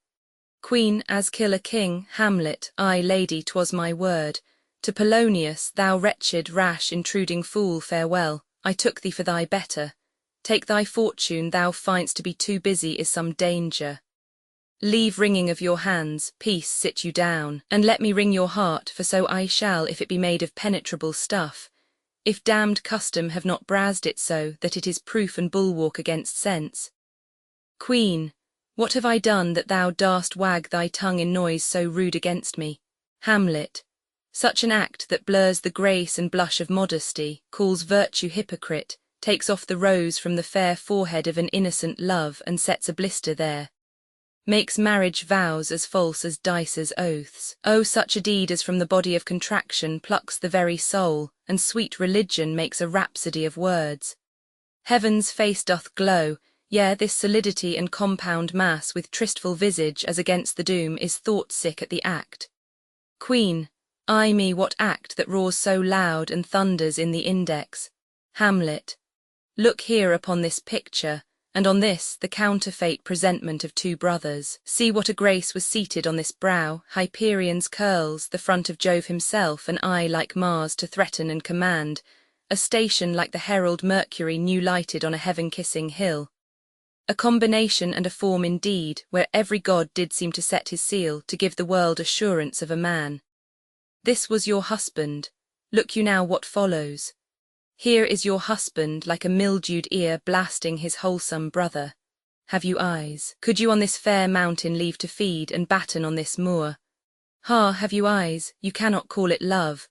Queen, as kill a king. Hamlet, aye, lady, 'twas my word. To Polonius, thou wretched, rash, intruding fool, farewell, I took thee for thy better. Take thy fortune, thou find'st to be too busy is some danger. Leave wringing of your hands, peace, sit you down, and let me wring your heart, for so I shall, if it be made of penetrable stuff. If damned custom have not brased it so, that it is proof and bulwark against sense. Queen, what have I done that thou darst wag thy tongue in noise so rude against me? Hamlet, such an act that blurs the grace and blush of modesty, calls virtue hypocrite, takes off the rose from the fair forehead of an innocent love and sets a blister there. Makes marriage vows as false as dice's oaths. Oh, such a deed as from the body of contraction plucks the very soul, and sweet religion makes a rhapsody of words. Heaven's face doth glow, yea, this solidity and compound mass with tristful visage as against the doom is thought sick at the act. Queen, ay me, what act that roars so loud and thunders in the index? Hamlet, look here upon this picture, and on this the counterfeit presentment of two brothers. See what a grace was seated on this brow, Hyperion's curls, the front of Jove himself, an eye like Mars to threaten and command, a station like the herald Mercury new lighted on a heaven-kissing hill. A combination and a form indeed, where every god did seem to set his seal to give the world assurance of a man. This was your husband. Look you now what follows. Here is your husband like a mildewed ear blasting his wholesome brother. Have you eyes? Could you on this fair mountain leave to feed and batten on this moor? Ha, have you eyes? You cannot call it love.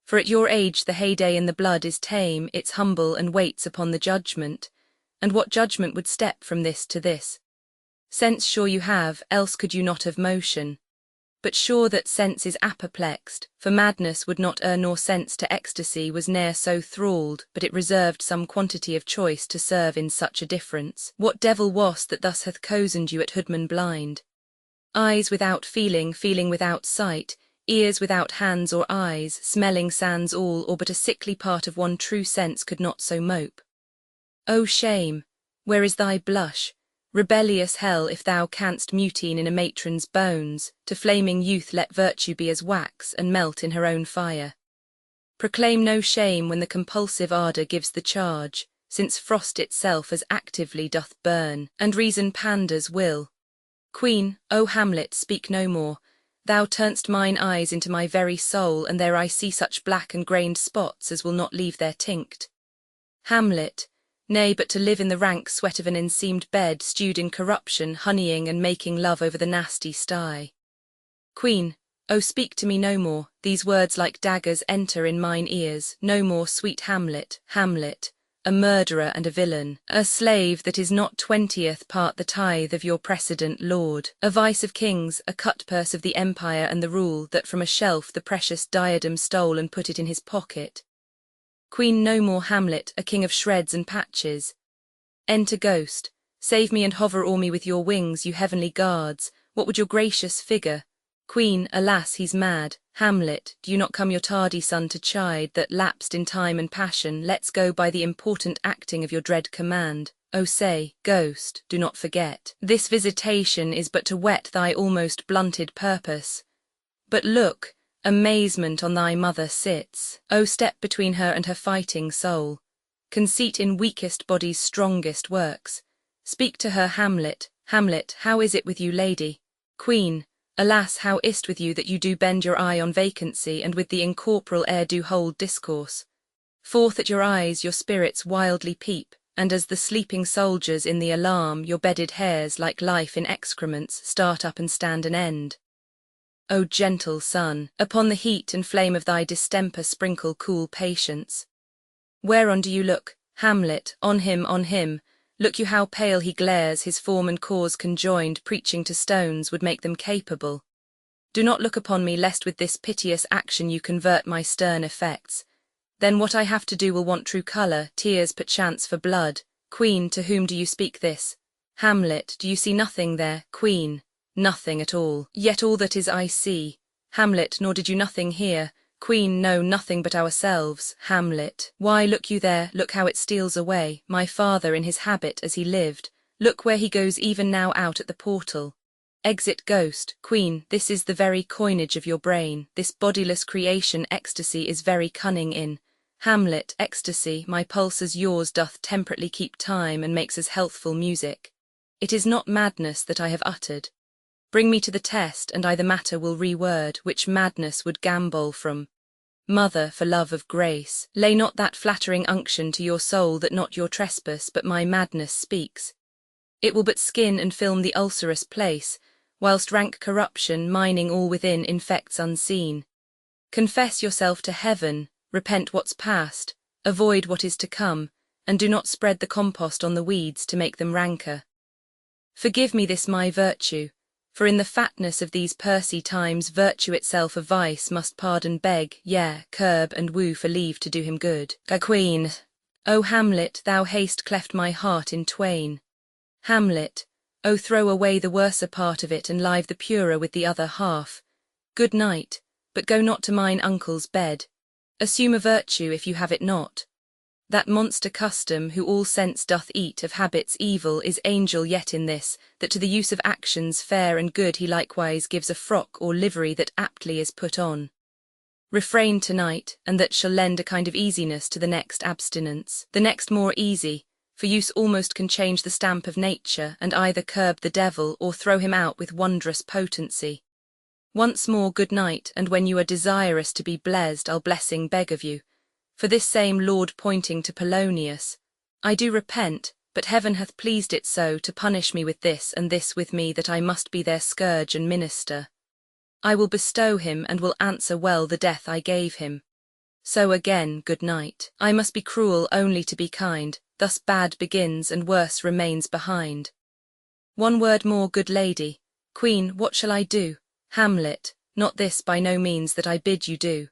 For at your age the heyday in the blood is tame, it's humble and waits upon the judgment. And what judgment would step from this to this? Sense sure you have, else could you not have motion. But sure that sense is apoplexed, for madness would not err nor sense to ecstasy was ne'er so thralled, but it reserved some quantity of choice to serve in such a difference. What devil was't that thus hath cozened you at hoodman blind? Eyes without feeling, feeling without sight, ears without hands or eyes, smelling sans all, or but a sickly part of one true sense could not so mope. O shame, where is thy blush? Rebellious hell, if thou canst mutine in a matron's bones, to flaming youth let virtue be as wax and melt in her own fire. Proclaim no shame when the compulsive ardour gives the charge, since frost itself as actively doth burn, and reason panders will. Queen, O Hamlet, speak no more. Thou turn'st mine eyes into my very soul, and there I see such black and grained spots as will not leave their tinct. Hamlet, nay, but to live in the rank sweat of an enseamed bed, stewed in corruption, honeying and making love over the nasty sty. Queen, O speak to me no more, these words like daggers enter in mine ears, no more, sweet Hamlet, Hamlet, a murderer and a villain, a slave that is not 20th part the tithe of your precedent lord, a vice of kings, a cutpurse of the empire and the rule, that from a shelf the precious diadem stole and put it in his pocket. Queen, no more Hamlet, a king of shreds and patches. Enter Ghost, save me and hover o'er me with your wings, you heavenly guards, what would your gracious figure? Queen, alas, he's mad. Hamlet, do you not come your tardy son to chide, that lapsed in time and passion, let's go by the important acting of your dread command? Oh say, Ghost, do not forget, this visitation is but to whet thy almost blunted purpose. But look, amazement on thy mother sits, oh step between her and her fighting soul. Conceit in weakest body's strongest works. Speak to her, Hamlet. Hamlet, how is it with you, lady? Queen, alas, how is't with you that you do bend your eye on vacancy, and with the incorporeal air do hold discourse? Forth at your eyes your spirits wildly peep, and as the sleeping soldiers in the alarm, your bedded hairs, like life in excrements, start up and stand an end. O gentle sun, upon the heat and flame of thy distemper sprinkle cool patience. Whereon do you look, Hamlet? On him, look you how pale he glares, his form and cause conjoined, preaching to stones would make them capable. Do not look upon me, lest with this piteous action you convert my stern effects. Then what I have to do will want true colour, tears perchance for blood. Queen, to whom do you speak this? Hamlet, do you see nothing there? Queen, nothing at all. Yet all that is I see. Hamlet, nor did you nothing hear? Queen, no, nothing but ourselves. Hamlet, why look you there, look how it steals away, my father in his habit as he lived, look where he goes even now out at the portal. Exit Ghost. Queen, this is the very coinage of your brain, this bodiless creation ecstasy is very cunning in. Hamlet, ecstasy, my pulse as yours doth temperately keep time and makes as healthful music. It is not madness that I have uttered. Bring me to the test, and I the matter will reword, which madness would gambol from. Mother, for love of grace, lay not that flattering unction to your soul that not your trespass but my madness speaks. It will but skin and film the ulcerous place, whilst rank corruption, mining all within, infects unseen. Confess yourself to heaven, repent what's past, avoid what is to come, and do not spread the compost on the weeds to make them ranker. Forgive me this my virtue, for in the fatness of these pursy times virtue itself a vice must pardon beg, yea, curb and woo for leave to do him good. Queen, O Hamlet, thou hast cleft my heart in twain. Hamlet, O throw away the worser part of it and live the purer with the other half. Good night, but go not to mine uncle's bed. Assume a virtue if you have it not. That monster custom, who all sense doth eat of habits evil, is angel yet in this, that to the use of actions fair and good he likewise gives a frock or livery that aptly is put on. Refrain tonight, and that shall lend a kind of easiness to the next abstinence, the next more easy, for use almost can change the stamp of nature, and either curb the devil or throw him out with wondrous potency. Once more good night, and when you are desirous to be blessed, I'll blessing beg of you. For this same Lord pointing to Polonius, I do repent, but heaven hath pleased it so to punish me with this and this with me that I must be their scourge and minister. I will bestow him and will answer well the death I gave him. So again, good night. I must be cruel only to be kind, thus bad begins and worse remains behind. One word more, good lady. Queen, what shall I do? Hamlet, not this by no means that I bid you do.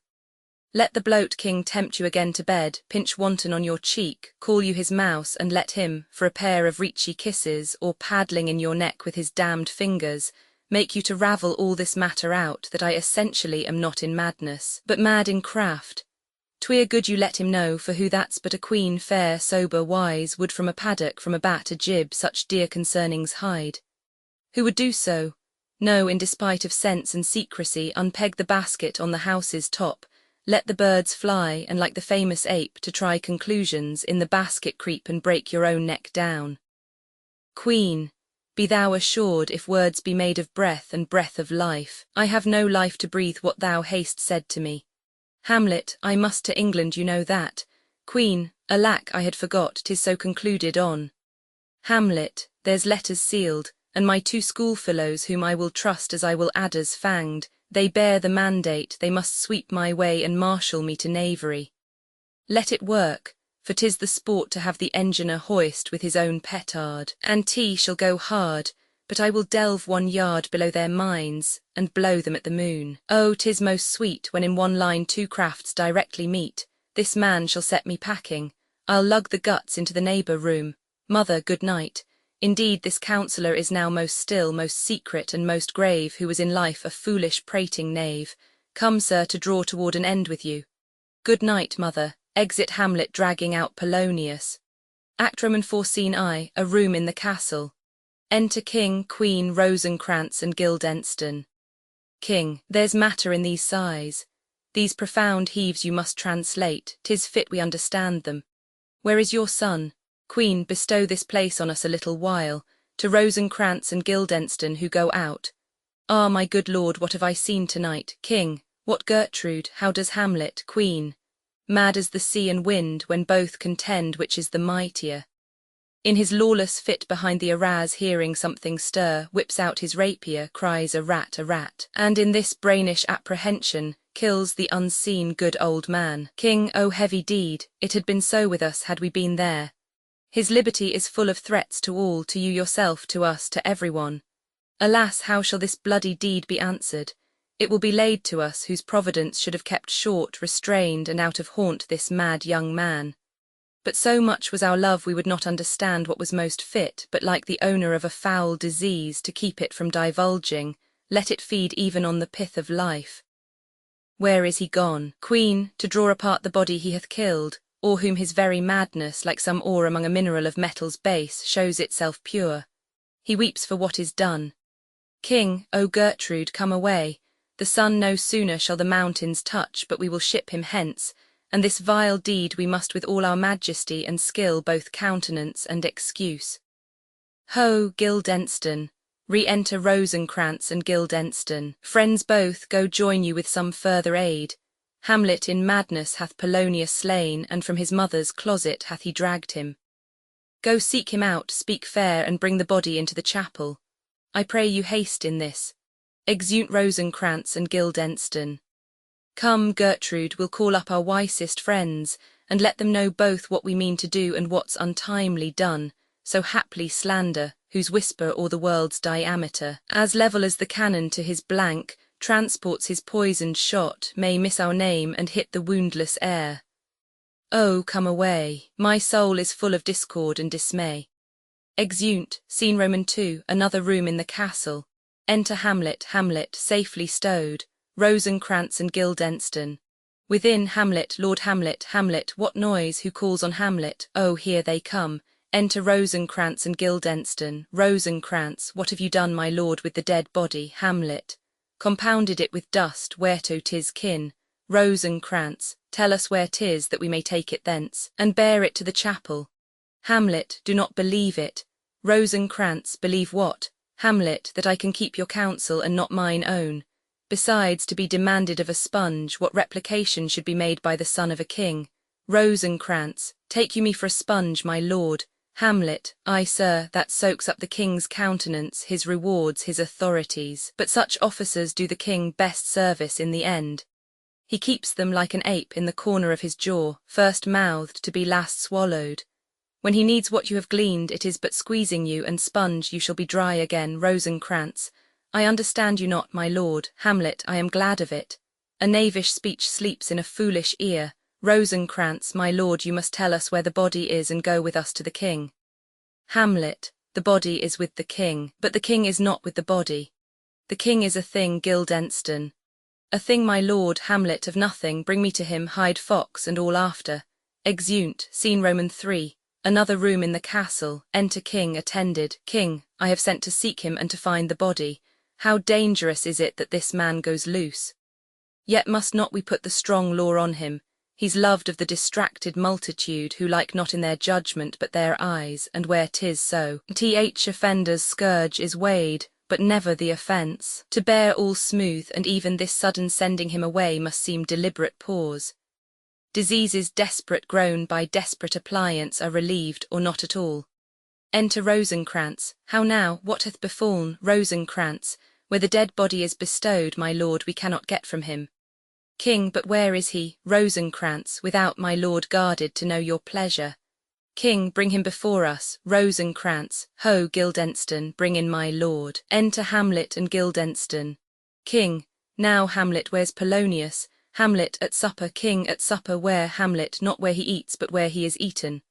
Let the bloat king tempt you again to bed, pinch wanton on your cheek, call you his mouse, and let him, for a pair of reachy kisses, or paddling in your neck with his damned fingers, make you to ravel all this matter out, that I essentially am not in madness, but mad in craft. 'Twere good you let him know, for who that's but a queen fair, sober, wise, would from a paddock, from a bat, a jib, such dear concernings hide? Who would do so? No, in despite of sense and secrecy, unpeg the basket on the house's top, let the birds fly, and like the famous ape, to try conclusions, in the basket creep and break your own neck down. Queen, be thou assured, if words be made of breath and breath of life, I have no life to breathe what thou hast said to me. Hamlet, I must to England, you know that. Queen, alack, I had forgot, 'tis so concluded on. Hamlet, there's letters sealed, and my two schoolfellows whom I will trust as I will adders fanged, they bear the mandate, they must sweep my way and marshal me to knavery. Let it work, for 'tis the sport to have the engineer hoist with his own petard. And tea shall go hard, but I will delve 1 yard below their mines, and blow them at the moon. Oh, 'tis most sweet when in one line 2 crafts directly meet. This man shall set me packing. I'll lug the guts into the neighbour room. Mother, good night. Indeed, this counsellor is now most still, most secret, and most grave, who was in life a foolish prating knave. Come, sir, to draw toward an end with you. Good night, mother. Exit Hamlet dragging out Polonius. Act Roman 4 Scene I, a room in the castle. Enter King, Queen, Rosencrantz and Guildenstern. King, there's matter in these sighs. These profound heaves you must translate, 'tis fit we understand them. Where is your son? Queen, bestow this place on us a little while, to Rosencrantz and Guildenstern who go out. Ah, my good lord, what have I seen tonight? King, what Gertrude, how does Hamlet? Queen, mad as the sea and wind, when both contend which is the mightier. In his lawless fit behind the arras hearing something stir, whips out his rapier, cries a rat, and in this brainish apprehension, kills the unseen good old man. King, O heavy deed, it had been so with us had we been there. His liberty is full of threats to all, to you yourself, to us, to everyone. Alas, how shall this bloody deed be answered? It will be laid to us, whose providence should have kept short, restrained, and out of haunt this mad young man. But so much was our love we would not understand what was most fit, but like the owner of a foul disease, to keep it from divulging, let it feed even on the pith of life. Where is he gone, Queen, to draw apart the body he hath killed, or whom his very madness, like some ore among a mineral of metal's base, shows itself pure? He weeps for what is done. King, O Gertrude, come away. The sun no sooner shall the mountains touch, but we will ship him hence, and this vile deed we must with all our majesty and skill both countenance and excuse. Ho, Guildenstern! Re-enter Rosencrantz and Guildenstern. Friends both, go join you with some further aid. Hamlet in madness hath Polonius slain, and from his mother's closet hath he dragged him. Go seek him out, speak fair, and bring the body into the chapel. I pray you haste in this. Exeunt Rosencrantz and Guildenstern. Come, Gertrude, we'll call up our wisest friends, and let them know both what we mean to do and what's untimely done, so haply slander, whose whisper o'er the world's diameter, as level as the cannon to his blank, transports his poisoned shot, may miss our name and hit the woundless air. Oh, come away, my soul is full of discord and dismay. Exeunt, Scene Roman 2, another room in the castle. Enter Hamlet, safely stowed, Rosencrantz and Guildenstern. Within, Hamlet, Lord Hamlet, what noise, who calls on Hamlet? Oh, here they come. Enter Rosencrantz and Guildenstern. Rosencrantz, what have you done, my lord, with the dead body? Hamlet, compounded it with dust, whereto 'tis kin. Rosencrantz, tell us where 'tis, that we may take it thence, and bear it to the chapel. Hamlet, do not believe it. Rosencrantz, believe what? Hamlet, that I can keep your counsel and not mine own. Besides, to be demanded of a sponge, what replication should be made by the son of a king? Rosencrantz, take you me for a sponge, my lord? Hamlet, I, sir, that soaks up the king's countenance, his rewards, his authorities. But such officers do the king best service in the end. He keeps them like an ape in the corner of his jaw, first mouthed to be last swallowed. When he needs what you have gleaned, it is but squeezing you, and sponge, you shall be dry again. Rosencrantz, I understand you not, my lord. Hamlet, I am glad of it. A knavish speech sleeps in a foolish ear. Rosencrantz, my lord, you must tell us where the body is and go with us to the king. Hamlet, the body is with the king, but the king is not with the body. The king is a thing, Guildenstern. A thing, my lord. Hamlet, of nothing, bring me to him, hide fox and all after. Exeunt, Scene Roman 3. Another room in the castle. Enter King attended. King, I have sent to seek him and to find the body. How dangerous is it that this man goes loose? Yet must not we put the strong law on him? He's loved of the distracted multitude, who like not in their judgment but their eyes, and where 'tis so, th offender's scourge is weighed, but never the offence. To bear all smooth, and even this sudden sending him away must seem deliberate pause. Diseases desperate grown by desperate appliance are relieved, or not at all. Enter Rosencrantz. How now, what hath befallen? Rosencrantz, where the dead body is bestowed, my lord, we cannot get from him. King, but where is he, Rosencrantz, without my lord guarded to know your pleasure? King, bring him before us, Rosencrantz. Ho, Guildenstern, bring in my lord. Enter Hamlet and Guildenstern. King, now Hamlet, where's Polonius? Hamlet at supper. King, at supper where? Hamlet, not where he eats but where he is eaten.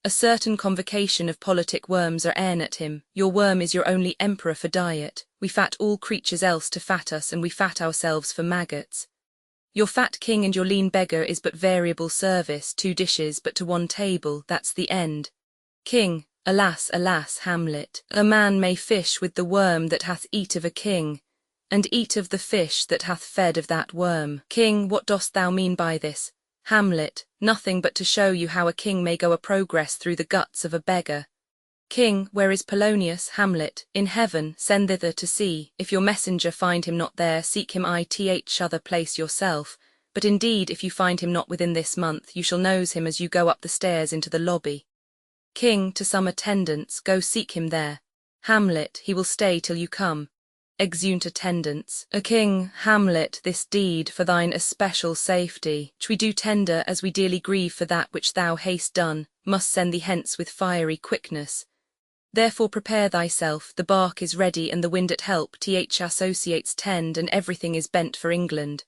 A certain convocation of politic worms are e'en at him. Your worm is your only emperor for diet. We fat all creatures else to fat us, and we fat ourselves for maggots. Your fat king and your lean beggar is but variable service, 2 dishes but to 1 table, that's the end. King, alas, alas, Hamlet, a man may fish with the worm that hath eat of a king, and eat of the fish that hath fed of that worm. King, what dost thou mean by this? Hamlet, nothing but to show you how a king may go a progress through the guts of a beggar. King, where is Polonius? Hamlet, in heaven, send thither to see. If your messenger find him not there, seek him other place yourself. But indeed, if you find him not within this month, you shall nose him as you go up the stairs into the lobby. King, to some attendants, go seek him there. Hamlet, he will stay till you come. Exeunt attendants. A king, Hamlet, this deed for thine especial safety, which we do tender as we dearly grieve for that which thou hast done, must send thee hence with fiery quickness. Therefore prepare thyself, the bark is ready and the wind at help, associates tend, and everything is bent for England.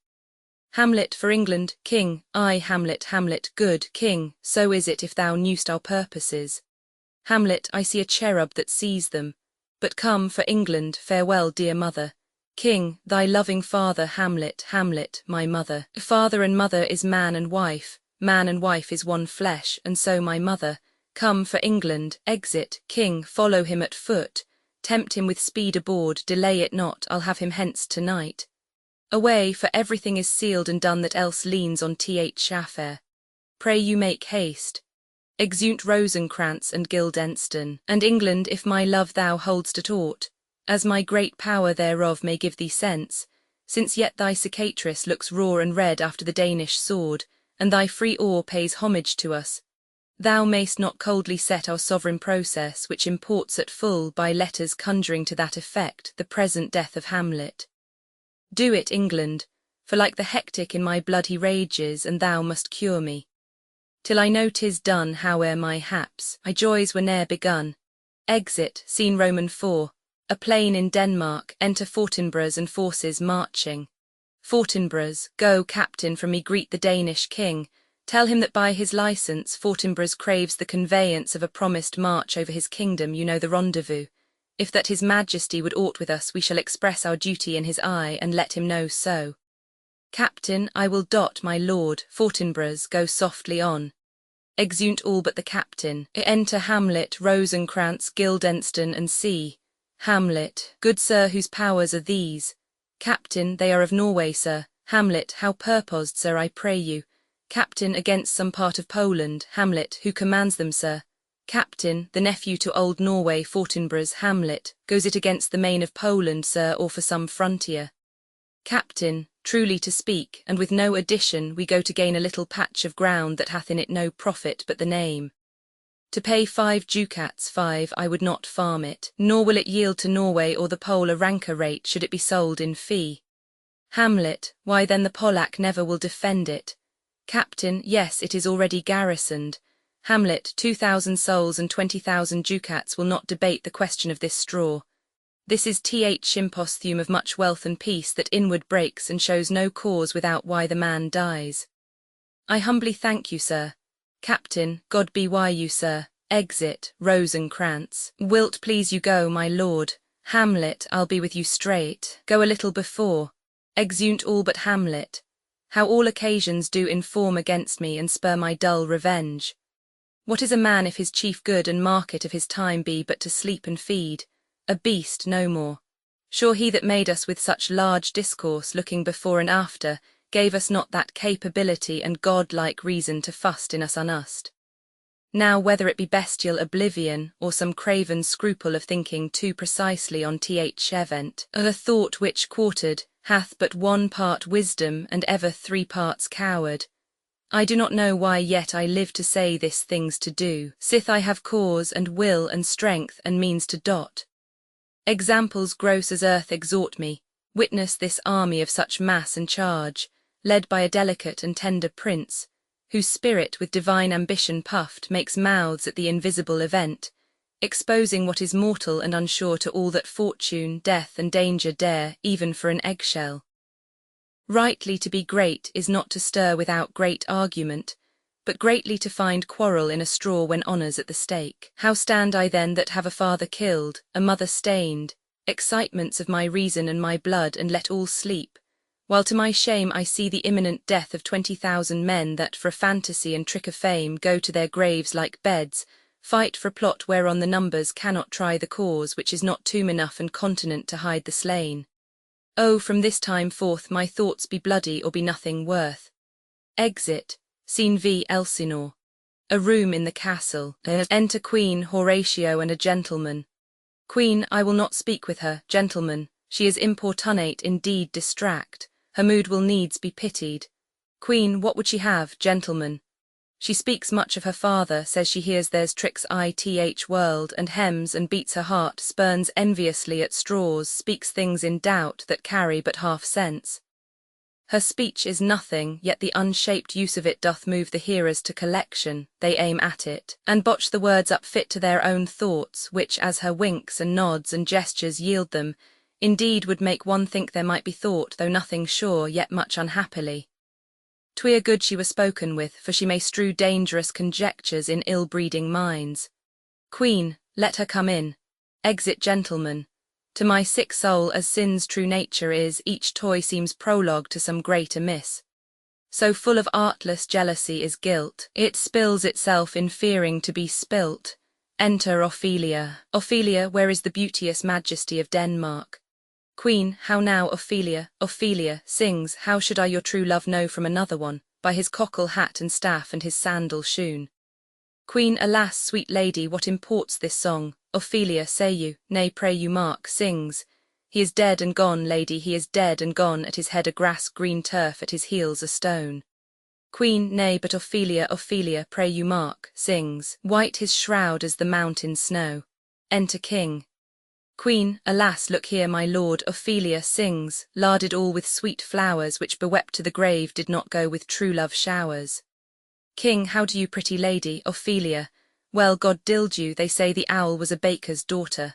Hamlet, for England, King, I, Hamlet, Hamlet, good King, so is it if thou knewst our purposes. Hamlet, I see a cherub that sees them. But come, for England, farewell, dear mother. King, thy loving father, Hamlet, Hamlet, my mother. Father and mother is man and wife is one flesh, and so my mother. Come, for England, exit, King, follow him at foot. Tempt him with speed aboard, delay it not, I'll have him hence tonight. Away, for everything is sealed and done that else leans on Shaffair. Pray you make haste. Exeunt Rosencrantz and Guildenstern. And England, if my love thou hold'st at aught, as my great power thereof may give thee sense, since yet thy cicatrice looks raw and red after the Danish sword, and thy free oar pays homage to us, thou mayst not coldly set our sovereign process, which imports at full by letters conjuring to that effect the present death of Hamlet. Do it, England, for like the hectic in my blood he rages, and thou must cure me. Till I know 'tis done, howe'er my haps, my joys were ne'er begun. Exit, scene Roman 4, a plain in Denmark, enter Fortinbras and forces marching. Fortinbras, go, captain, from me greet the Danish king. Tell him that by his license Fortinbras craves the conveyance of a promised march over his kingdom, you know the rendezvous. If that his majesty would aught with us, we shall express our duty in his eye, and let him know so. Captain, I will dot, my lord. Fortinbras, go softly on. Exeunt all but the captain. Enter Hamlet, Rosencrantz, Guildenstern, and see. Hamlet, good sir, whose powers are these? Captain, they are of Norway, sir. Hamlet, how purposed, sir, I pray you? Captain, against some part of Poland. Hamlet, who commands them, sir? Captain, the nephew to old Norway. Fortinbras. Hamlet, goes it against the main of Poland, sir, or for some frontier? Captain, truly to speak, and with no addition, we go to gain a little patch of ground that hath in it no profit but the name. To pay 5 ducats, 5, I would not farm it, nor will it yield to Norway or the Pole a ranker rate should it be sold in fee. Hamlet, why then the Polack never will defend it. Captain, yes, it is already garrisoned. Hamlet, 2,000 souls and 20,000 ducats will not debate the question of this straw. This is Shimposthum of much wealth and peace that inward breaks and shows no cause without why the man dies. I humbly thank you, sir. Captain, God be why you, sir. Exit, Rosencrantz. Wilt please you go, my lord? Hamlet, I'll be with you straight. Go a little before. Exeunt all but Hamlet. How all occasions do inform against me and spur my dull revenge. What is a man if his chief good and market of his time be but to sleep and feed? A beast no more. Sure he that made us with such large discourse looking before and after, gave us not that capability and god-like reason to fust in us unust. Now whether it be bestial oblivion, or some craven scruple of thinking too precisely on event, of a thought which quartered, hath but 1 part wisdom and ever 3 parts coward, I do not know why yet I live to say this things to do, sith I have cause and will and strength and means to dot. Examples gross as earth exhort me, witness this army of such mass and charge, led by a delicate and tender prince, whose spirit with divine ambition puffed makes mouths at the invisible event, exposing what is mortal and unsure to all that fortune, death and danger dare, even for an eggshell. Rightly to be great is not to stir without great argument, but greatly to find quarrel in a straw when honour's at the stake. How stand I then that have a father killed, a mother stained, excitements of my reason and my blood, and let all sleep, while to my shame I see the imminent death of 20,000 men that for a fantasy and trick of fame go to their graves like beds, fight for a plot whereon the numbers cannot try the cause, which is not tomb enough and continent to hide the slain. Oh, from this time forth my thoughts be bloody or be nothing worth. Exit, Scene v. Elsinore. A room in the castle. Enter Queen, Horatio and a gentleman. Queen, I will not speak with her. Gentleman, she is importunate, indeed distract. Her mood will needs be pitied. Queen, what would she have? Gentleman, she speaks much of her father, says she hears there's tricks ith world, and hems and beats her heart, spurns enviously at straws, speaks things in doubt that carry but half sense. Her speech is nothing, yet the unshaped use of it doth move the hearers to collection. They aim at it, and botch the words up fit to their own thoughts, which as her winks and nods and gestures yield them, indeed would make one think there might be thought, though nothing sure, yet much unhappily. 'Twere good she were spoken with, for she may strew dangerous conjectures in ill-breeding minds. Queen, let her come in. Exit gentleman. To my sick soul, as sin's true nature is, each toy seems prologue to some great amiss. So full of artless jealousy is guilt, it spills itself in fearing to be spilt. Enter Ophelia. Ophelia, where is the beauteous majesty of Denmark? Queen, how now Ophelia? Ophelia sings, how should I your true love know from another one, by his cockle hat and staff and his sandal shoon? Queen, alas, sweet lady, what imports this song? Ophelia, say you, nay pray you mark, sings, he is dead and gone, lady, he is dead and gone, at his head a grass green turf, at his heels a stone. Queen, nay but Ophelia, Ophelia, pray you mark, sings, white his shroud as the mountain snow. Enter King. Queen, alas, look here my lord. Ophelia sings, larded all with sweet flowers, which bewept to the grave did not go with true love showers. King, how do you, pretty lady? Ophelia, well, God dild you, they say the owl was a baker's daughter.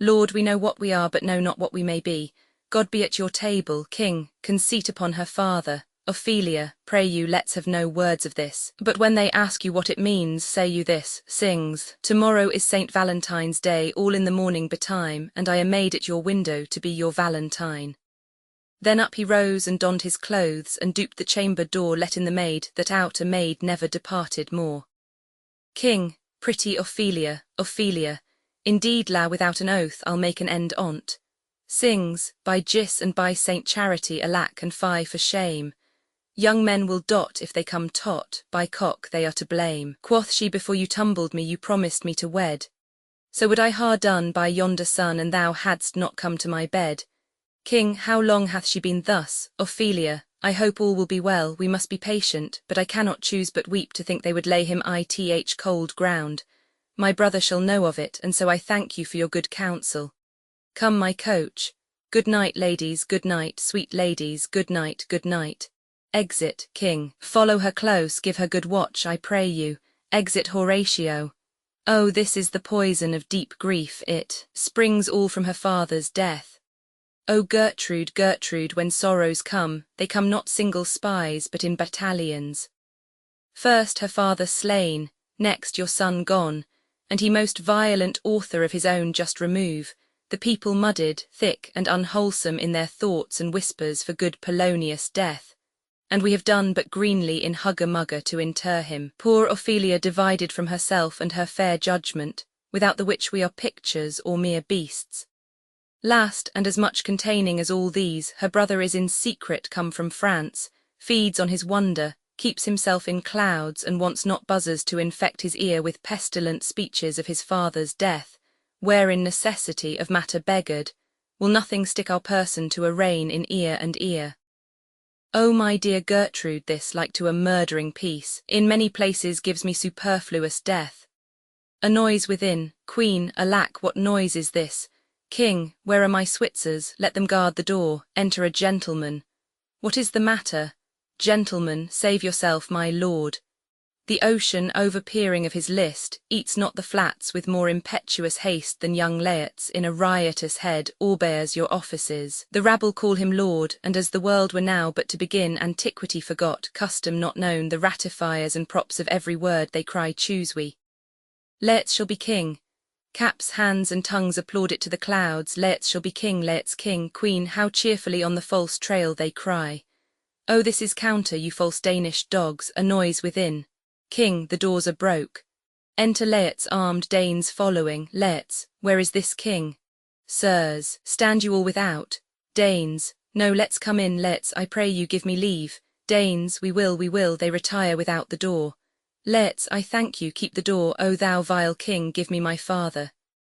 Lord, we know what we are, but know not what we may be. God be at your table. King, conceit upon her father. Ophelia, pray you, let's have no words of this. But when they ask you what it means, say you this, sings, tomorrow is St. Valentine's Day, all in the morning betime, and I am made at your window to be your Valentine. Then up he rose and donned his clothes, and duped the chamber door, let in the maid, that out a maid never departed more. King, pretty Ophelia, Ophelia, indeed la without an oath I'll make an end on't. Sings, by Gis and by Saint Charity, alack and fie for shame. Young men will dot if they come tot, by cock they are to blame. Quoth she, before you tumbled me you promised me to wed. So would I ha' done by yonder sun, and thou hadst not come to my bed. King, how long hath she been thus? Ophelia, I hope all will be well, we must be patient, but I cannot choose but weep to think they would lay him ith cold ground. My brother shall know of it, and so I thank you for your good counsel. Come my coach. Good night, ladies, good night, sweet ladies, good night, good night. Exit, King. Follow her close, give her good watch, I pray you. Exit Horatio. Oh, this is the poison of deep grief, it springs all from her father's death. O Gertrude, Gertrude, when sorrows come, they come not single spies, but in battalions. First her father slain, next your son gone, and he most violent author of his own just remove, the people mudded, thick and unwholesome in their thoughts and whispers for good Polonius' death. And we have done but greenly in hugger-mugger to inter him. Poor Ophelia divided from herself and her fair judgment, without the which we are pictures or mere beasts. Last, and as much containing as all these, her brother is in secret come from France, feeds on his wonder, keeps himself in clouds, and wants not buzzers to infect his ear with pestilent speeches of his father's death, wherein necessity of matter beggared, will nothing stick our person to a rein in ear and ear. O my dear Gertrude, this, like to a murdering piece, in many places gives me superfluous death. A noise within. Queen, alack, what noise is this? King, where are my Switzers? Let them guard the door. Enter a gentleman. What is the matter? Gentlemen, save yourself, my lord. The ocean, over-peering of his list, eats not the flats with more impetuous haste than young Laertes in a riotous head o'erbears your offices. The rabble call him lord, and as the world were now but to begin, antiquity forgot, custom not known, the ratifiers and props of every word they cry choose we. Laertes shall be king. Caps, hands and tongues applaud it to the clouds. Laertes shall be king, Laertes king, queen, how cheerfully on the false trail they cry. Oh, this is counter, you false Danish dogs, a noise within. King, the doors are broke. Enter Laertes, armed Danes following. Laertes, where is this king? Sirs, stand you all without? Danes, no, let's come in. Laertes, I pray you give me leave. Danes, we will, they retire without the door. Laertes, I thank you, keep the door. O thou vile king, give me my father.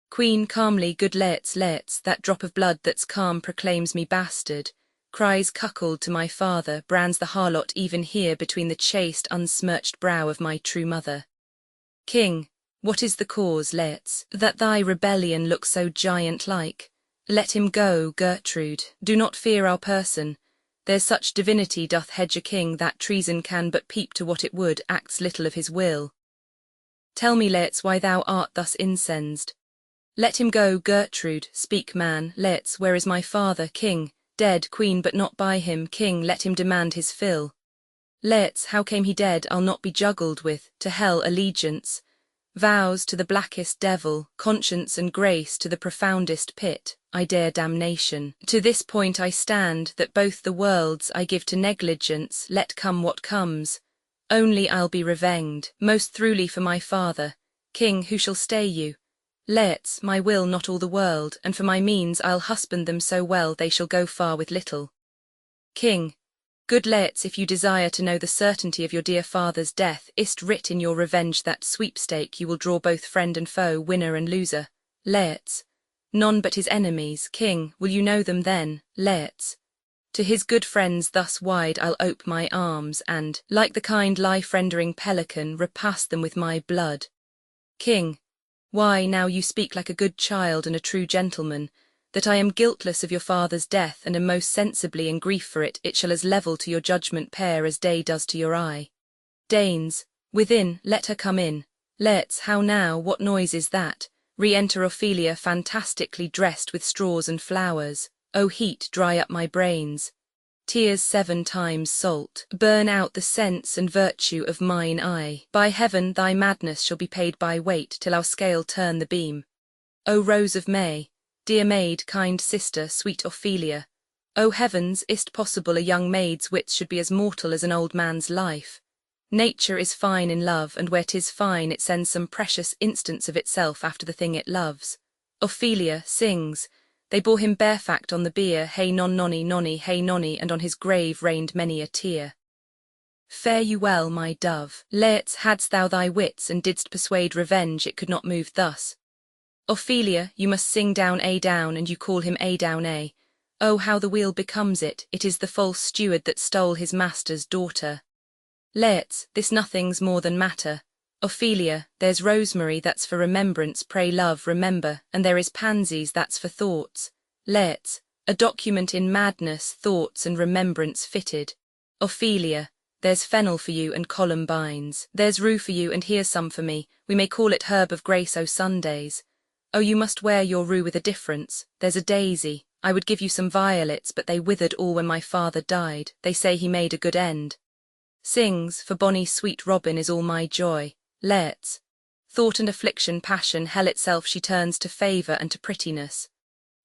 Queen, calmly, good Laertes, Laertes, that drop of blood that's calm proclaims me bastard. Cries cuckold to my father, brands the harlot even here between the chaste, unsmirched brow of my true mother. King, what is the cause, Laertes, that thy rebellion looks so giant-like? Let him go, Gertrude, do not fear our person. There's such divinity doth hedge a king that treason can but peep to what it would, acts little of his will. Tell me, Laertes, why thou art thus incensed. Let him go, Gertrude, speak man. Laertes, where is my father, king? Dead, queen, but not by him, king, let him demand his fill. Laertes, how came he dead? I'll not be juggled with, to hell allegiance, vows to the blackest devil, conscience and grace to the profoundest pit, I dare damnation. To this point I stand, that both the worlds I give to negligence, let come what comes. Only I'll be revenged, most throughly for my father. King, who shall stay you? Laertes, my will not all the world, and for my means I'll husband them so well they shall go far with little. King, good Laertes, if you desire to know the certainty of your dear father's death, is't writ in your revenge that sweepstake you will draw both friend and foe, winner and loser. Laertes, none but his enemies. King, will you know them then? Laertes, to his good friends thus wide I'll ope my arms, and, like the kind life-rendering pelican, repass them with my blood. King, why, now you speak like a good child and a true gentleman, that I am guiltless of your father's death, and am most sensibly in grief for it, it shall as level to your judgment pair as day does to your eye. Danes, within, let her come in. Laertes, how now, what noise is that? Re-enter Ophelia, fantastically dressed with straws and flowers. O heat, dry up my brains. Tears 7 times salt, burn out the sense and virtue of mine eye. By heaven, thy madness shall be paid by weight, till our scale turn the beam. O Rose of May, dear maid, kind sister, sweet Ophelia. O heavens, is't possible a young maid's wits should be as mortal as an old man's life? Nature is fine in love, and where 'tis fine it sends some precious instance of itself after the thing it loves. Ophelia sings, they bore him barefact on the bier, hey non nonny nonny, hey nonny, and on his grave rained many a tear. Fare you well, my dove. Laertes, hadst thou thy wits, and didst persuade revenge, it could not move thus. Ophelia, you must sing down A down, and you call him A down A. Oh, how the wheel becomes it is the false steward that stole his master's daughter. Laertes, this nothing's more than matter. Ophelia, there's rosemary that's for remembrance, pray love, remember, and there is pansies that's for thoughts. Laertes, a document in madness, thoughts and remembrance fitted. Ophelia, there's fennel for you and columbines. There's rue for you, and here's some for me, we may call it herb of grace o' Sundays. Oh, you must wear your rue with a difference. There's a daisy, I would give you some violets, but they withered all when my father died, they say he made a good end. Sings, for bonny sweet Robin is all my joy. Laertes, thought and affliction, passion, hell itself she turns to favour and to prettiness.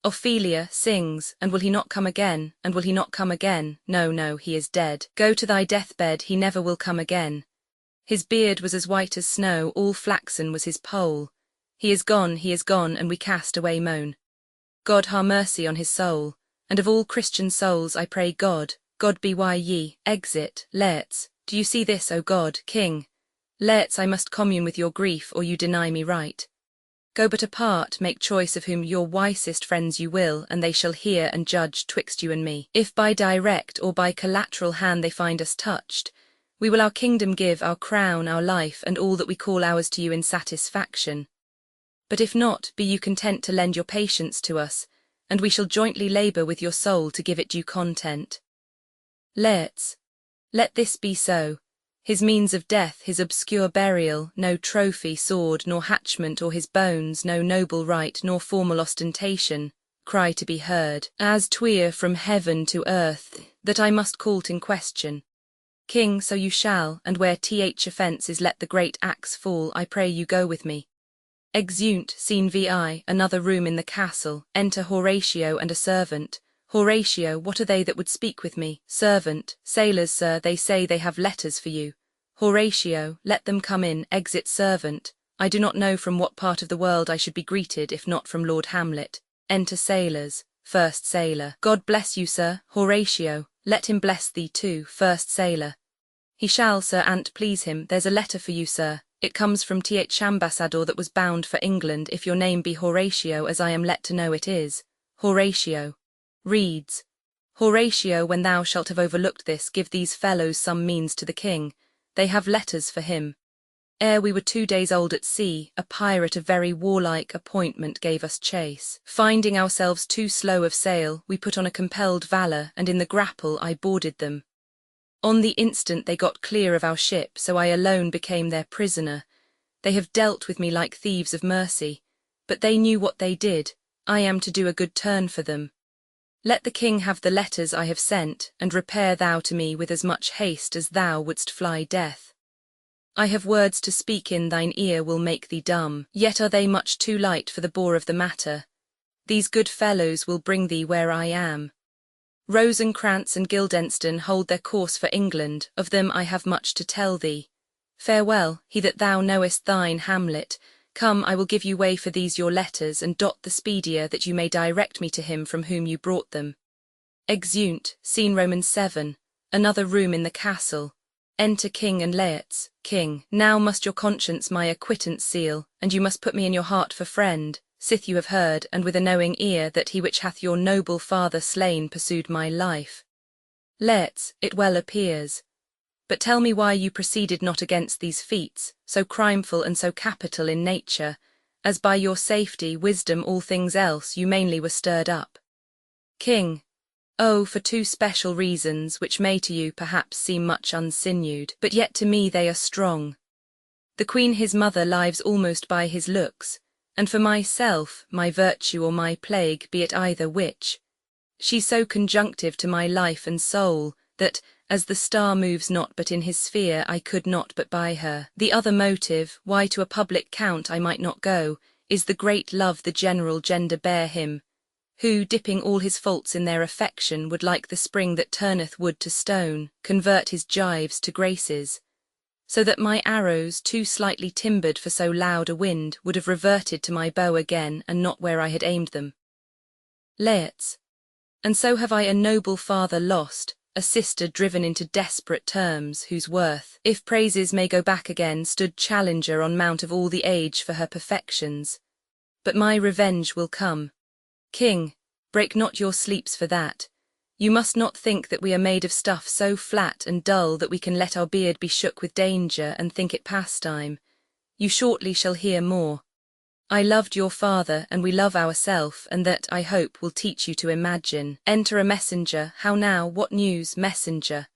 Ophelia sings, and will he not come again, and will he not come again? No, no, he is dead. Go to thy deathbed, he never will come again. His beard was as white as snow, all flaxen was his poll. He is gone, and we cast away moan. God ha' mercy on his soul, and of all Christian souls I pray God, God be why ye. Exit. Laertes, do you see this, O God, King? Laertes, I must commune with your grief, or you deny me right. Go but apart, make choice of whom your wisest friends you will, and they shall hear and judge twixt you and me. If by direct or by collateral hand they find us touched, we will our kingdom give, our crown, our life, and all that we call ours to you in satisfaction. But if not, be you content to lend your patience to us, and we shall jointly labour with your soul to give it due content. Laertes, Let this be so. His means of death, his obscure burial, no trophy, sword, nor hatchment, or his bones, no noble right, nor formal ostentation, cry to be heard, as twere from heaven to earth, that I must call 't in question. King, so you shall, and where th offence is let the great axe fall, I pray you go with me. Exeunt, scene vi, another room in the castle, enter Horatio and a servant. Horatio, what are they that would speak with me? Servant, sailors, sir, they say they have letters for you. Horatio, let them come in. Exit servant. I do not know from what part of the world I should be greeted if not from Lord Hamlet. Enter sailors. First sailor. God bless you, sir. Horatio, let him bless thee too. First sailor. He shall, sir, an't please him. There's a letter for you, sir. It comes from th ambassador that was bound for England, if your name be Horatio, as I am let to know it is. Horatio. Reads. Horatio, when thou shalt have overlooked this, give these fellows some means to the king. They have letters for him. Ere we were 2 days old at sea, a pirate of very warlike appointment gave us chase. Finding ourselves too slow of sail, we put on a compelled valour, and in the grapple I boarded them. On the instant they got clear of our ship, so I alone became their prisoner. They have dealt with me like thieves of mercy, but they knew what they did. I am to do a good turn for them. Let the king have the letters I have sent, and repair thou to me with as much haste as thou wouldst fly death. I have words to speak in thine ear will make thee dumb, yet are they much too light for the bore of the matter. These good fellows will bring thee where I am. Rosencrantz and Guildenstern hold their course for England, of them I have much to tell thee. Farewell, he that thou knowest thine Hamlet. Come, I will give you way for these your letters, and dot the speedier that you may direct me to him from whom you brought them. Exeunt, scene Romans 7, another room in the castle. Enter King and Leats. King, now must your conscience my acquittance seal, and you must put me in your heart for friend, sith you have heard, and with a knowing ear, that he which hath your noble father slain pursued my life. Leats, it well appears. But tell me why you proceeded not against these feats, so crimeful and so capital in nature, as by your safety, wisdom, all things else, you mainly were stirred up. King, oh, for 2 special reasons, which may to you perhaps seem much unsinewed, but yet to me they are strong. The queen his mother lives almost by his looks, and for myself, my virtue or my plague, be it either which. She's so conjunctive to my life and soul, that, as the star moves not but in his sphere, I could not but by her. The other motive, why to a public count I might not go, is the great love the general gender bear him, who, dipping all his faults in their affection, would like the spring that turneth wood to stone, convert his gyves to graces, so that my arrows, too slightly timbered for so loud a wind, would have reverted to my bow again, and not where I had aimed them. Leats. And so have I a noble father lost, a sister driven into desperate terms, whose worth, if praises may go back again, stood challenger on mount of all the age for her perfections. But my revenge will come. King, break not your sleeps for that. You must not think that we are made of stuff so flat and dull that we can let our beard be shook with danger and think it pastime. You shortly shall hear more. I loved your father, and we love ourself, and that, I hope, will teach you to imagine. Enter a messenger. How now, what news, messenger?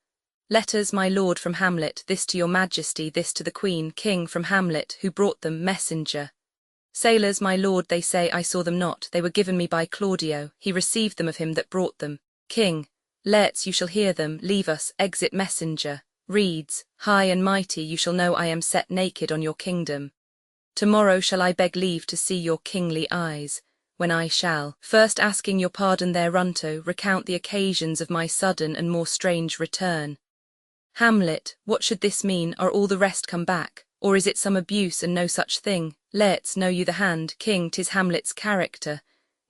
Letters, my lord, from Hamlet, this to your majesty, this to the queen. King, from Hamlet, who brought them, messenger. Sailors, my lord, they say, I saw them not, they were given me by Claudio, he received them of him that brought them. King, Leats, you shall hear them, leave us. Exit messenger. Reads, high and mighty, you shall know I am set naked on your kingdom. Tomorrow shall I beg leave to see your kingly eyes, when I shall, first asking your pardon thereunto, recount the occasions of my sudden and more strange return. Hamlet, what should this mean? Are all the rest come back, or is it some abuse and no such thing? Leats, know you the hand? King, 'tis Hamlet's character.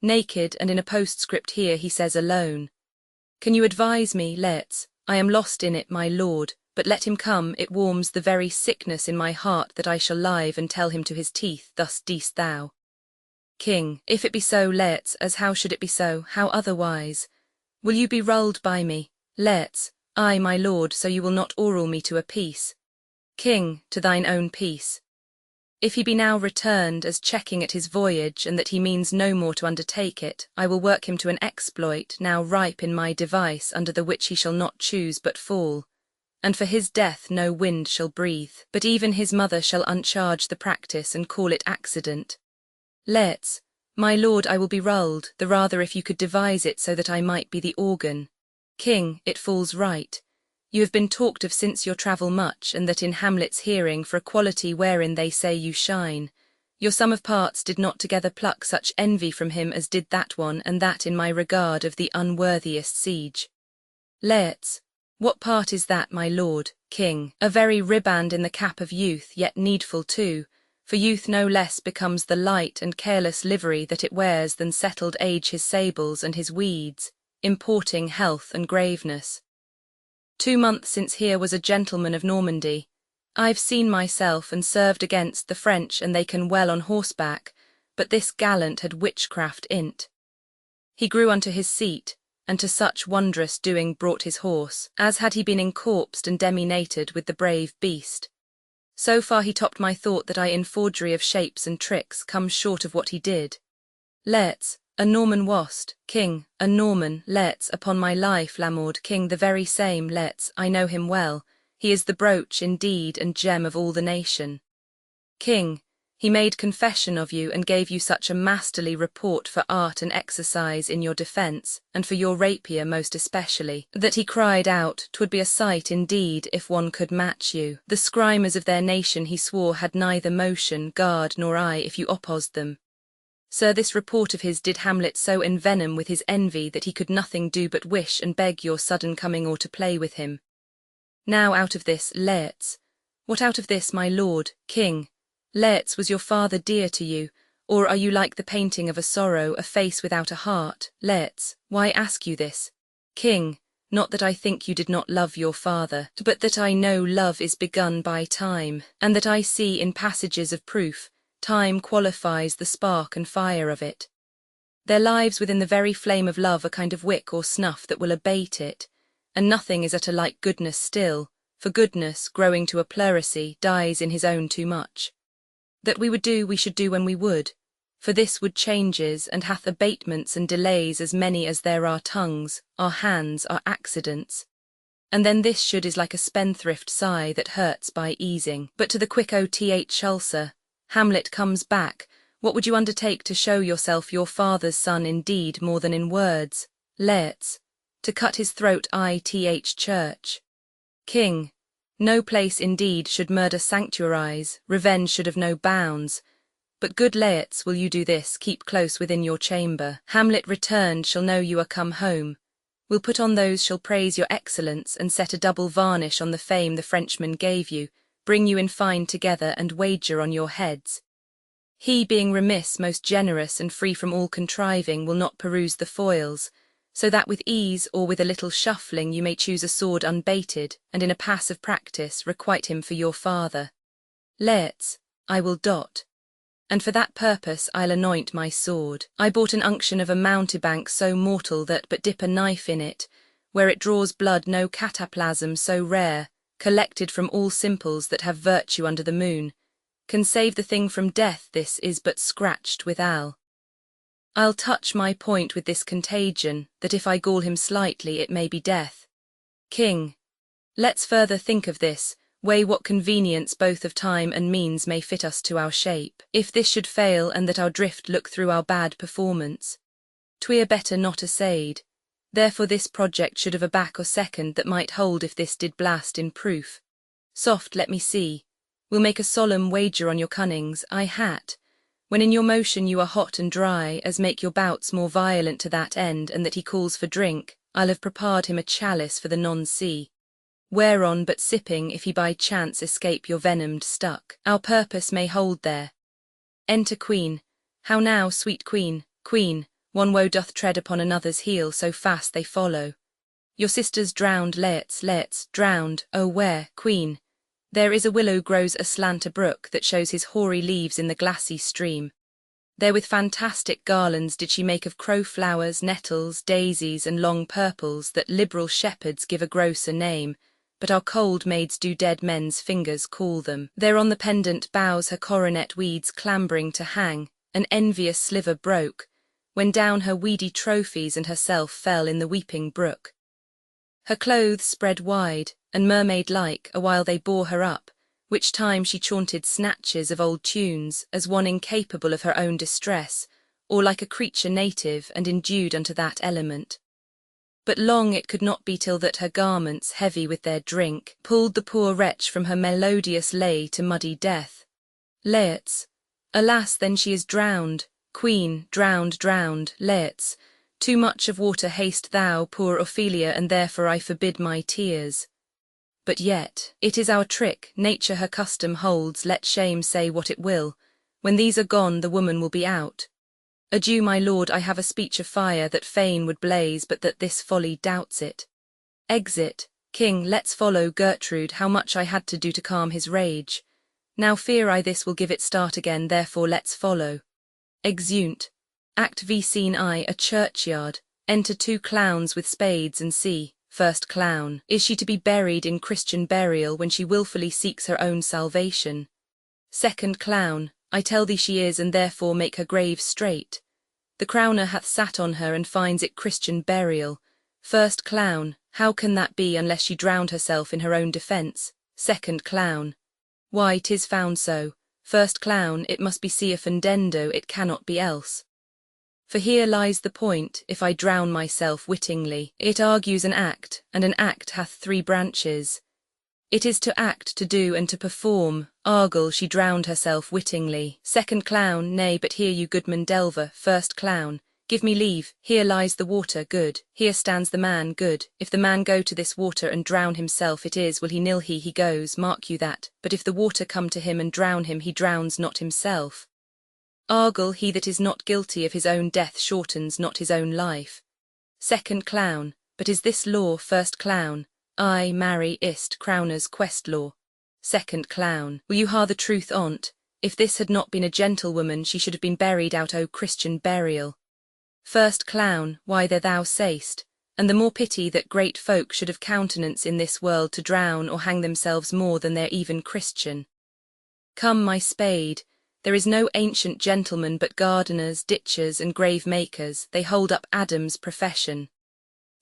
Naked, and in a postscript here he says alone. Can you advise me, Leats? I am lost in it, my lord. But let him come, it warms the very sickness in my heart that I shall live and tell him to his teeth, thus deest thou. King, if it be so, Leats, as how should it be so, how otherwise? Will you be rulled by me? Leats, I, my lord, so you will not oral me to a peace. King, to thine own peace. If he be now returned, as checking at his voyage, and that he means no more to undertake it, I will work him to an exploit, now ripe in my device, under the which he shall not choose but fall. and for his death no wind shall breathe, but even his mother shall uncharge the practice and call it accident. Let's, my lord, I will be rulled, the rather if you could devise it so that I might be the organ. King, it falls right. You have been talked of since your travel much, and that in Hamlet's hearing for a quality wherein they say you shine. Your sum of parts did not together pluck such envy from him as did that one, and that in my regard of the unworthiest siege. Let's, what part is that, my lord, king? A very riband in the cap of youth, yet needful too, for youth no less becomes the light and careless livery that it wears than settled age his sables and his weeds, importing health and graveness. 2 months since here was a gentleman of Normandy. I've seen myself and served against the French, and they can well on horseback, but this gallant had witchcraft in't. He grew unto his seat, and to such wondrous doing brought his horse, as had he been encorpsed and deminated with the brave beast. So far he topped my thought that I in forgery of shapes and tricks come short of what he did. Let's, a Norman wast, king, a Norman, let's, upon my life, Lamord, king, the very same, let's, I know him well, he is the brooch indeed and gem of all the nation. King, he made confession of you and gave you such a masterly report for art and exercise in your defence, and for your rapier most especially, that he cried out, 'Twould be a sight indeed if one could match you. The scrimers of their nation he swore had neither motion, guard, nor eye if you opposed them. Sir, this report of his did Hamlet so envenom with his envy that he could nothing do but wish and beg your sudden coming or to play with him. Now out of this, Let's, what out of this, my lord, king? Let's, was your father dear to you, or are you like the painting of a sorrow, a face without a heart? Let's, why ask you this? King, not that I think you did not love your father, but that I know love is begun by time, and that I see in passages of proof, time qualifies the spark and fire of it. There lives within the very flame of love a kind of wick or snuff that will abate it, and nothing is at a like goodness still, for goodness, growing to a pleurisy, dies in his own too much. That we would do we should do when we would, for this would changes and hath abatements and delays as many as there are tongues, our hands, our accidents. And then this should is like a spendthrift sigh that hurts by easing. But to the quick oth ulcer, Hamlet comes back, what would you undertake to show yourself your father's son indeed more than in words? Let's, to cut his throat ith church. King, no place indeed should murder sanctuarize, revenge should have no bounds. But good Laets, will you do this, keep close within your chamber. Hamlet returned shall know you are come home. We'll put on those shall praise your excellence, and set a double varnish on the fame the Frenchman gave you, bring you in fine together, and wager on your heads. He being remiss, most generous, and free from all contriving, will not peruse the foils, so that with ease or with a little shuffling you may choose a sword unbaited, and in a pass of practice requite him for your father. Let's, I will dot. And for that purpose I'll anoint my sword. I bought an unction of a mountebank so mortal that but dip a knife in it, where it draws blood no cataplasm so rare, collected from all simples that have virtue under the moon, can save the thing from death. This is but scratched withal. I'll touch my point with this contagion, that if I gall him slightly it may be death. King, let's further think of this, weigh what convenience both of time and means may fit us to our shape. If this should fail, and that our drift look through our bad performance, 'twere better not assayed. Therefore this project should have a back or second that might hold if this did blast in proof. Soft, let me see. We'll make a solemn wager on your cunnings, I hat. When in your motion you are hot and dry, as make your bouts more violent to that end, and that he calls for drink, I'll have prepared him a chalice for the non-sea. Whereon but sipping, if he by chance escape your venomed stuck, our purpose may hold there. Enter Queen. How now, sweet Queen, Queen, one woe doth tread upon another's heel, so fast they follow. Your sister's drowned, Laets, drowned, oh where, Queen? There is a willow grows aslant a brook that shows his hoary leaves in the glassy stream. There with fantastic garlands did she make of crowflowers, nettles, daisies, and long purples that liberal shepherds give a grosser name, but our cold maids do dead men's fingers call them. There on the pendant boughs her coronet weeds clambering to hang, an envious sliver broke, when down her weedy trophies and herself fell in the weeping brook. Her clothes spread wide, and mermaid-like, awhile they bore her up, which time she chaunted snatches of old tunes, as one incapable of her own distress, or like a creature native and endued unto that element. But long it could not be till that her garments, heavy with their drink, pulled the poor wretch from her melodious lay to muddy death. Laertes, alas, then she is drowned, queen, drowned, Laertes, too much of water haste thou, poor Ophelia, and therefore I forbid my tears. But yet, it is our trick, nature her custom holds, let shame say what it will, when these are gone the woman will be out. Adieu, my lord, I have a speech of fire that fain would blaze, but that this folly doubts it. Exit, king, let's follow Gertrude, how much I had to do to calm his rage. Now fear I this will give it start again, therefore let's follow. Exeunt. Act V. Scene I, a churchyard. Enter two clowns with spades and see. First clown. Is she to be buried in Christian burial when she wilfully seeks her own salvation? Second clown. I tell thee she is, and therefore make her grave straight. The crowner hath sat on her and finds it Christian burial. First clown. How can that be unless she drowned herself in her own defence? Second clown. Why, 'tis found so. First clown. It must be sia fundendo, it cannot be else. For here lies the point, if I drown myself wittingly, it argues an act, and an act hath three branches. It is to act, to do, and to perform. Argal, she drowned herself wittingly. Second clown. Nay, but hear you, goodman Delver. First clown. Give me leave. Here lies the water, good. Here stands the man, good. If the man go to this water and drown himself, it is, will he nil he goes, mark you that. But if the water come to him and drown him, he drowns not himself. Argal, he that is not guilty of his own death shortens not his own life. Second clown. But is this law? First clown. I, marry, ist, crowner's quest law. Second clown. Will you ha the truth on't? If this had not been a gentlewoman, she should have been buried out o' Christian burial. First clown. Why there thou say'st, and the more pity that great folk should have countenance in this world to drown or hang themselves more than they're even Christian. Come, my spade. There is no ancient gentleman but gardeners, ditchers, and grave makers, they hold up Adam's profession.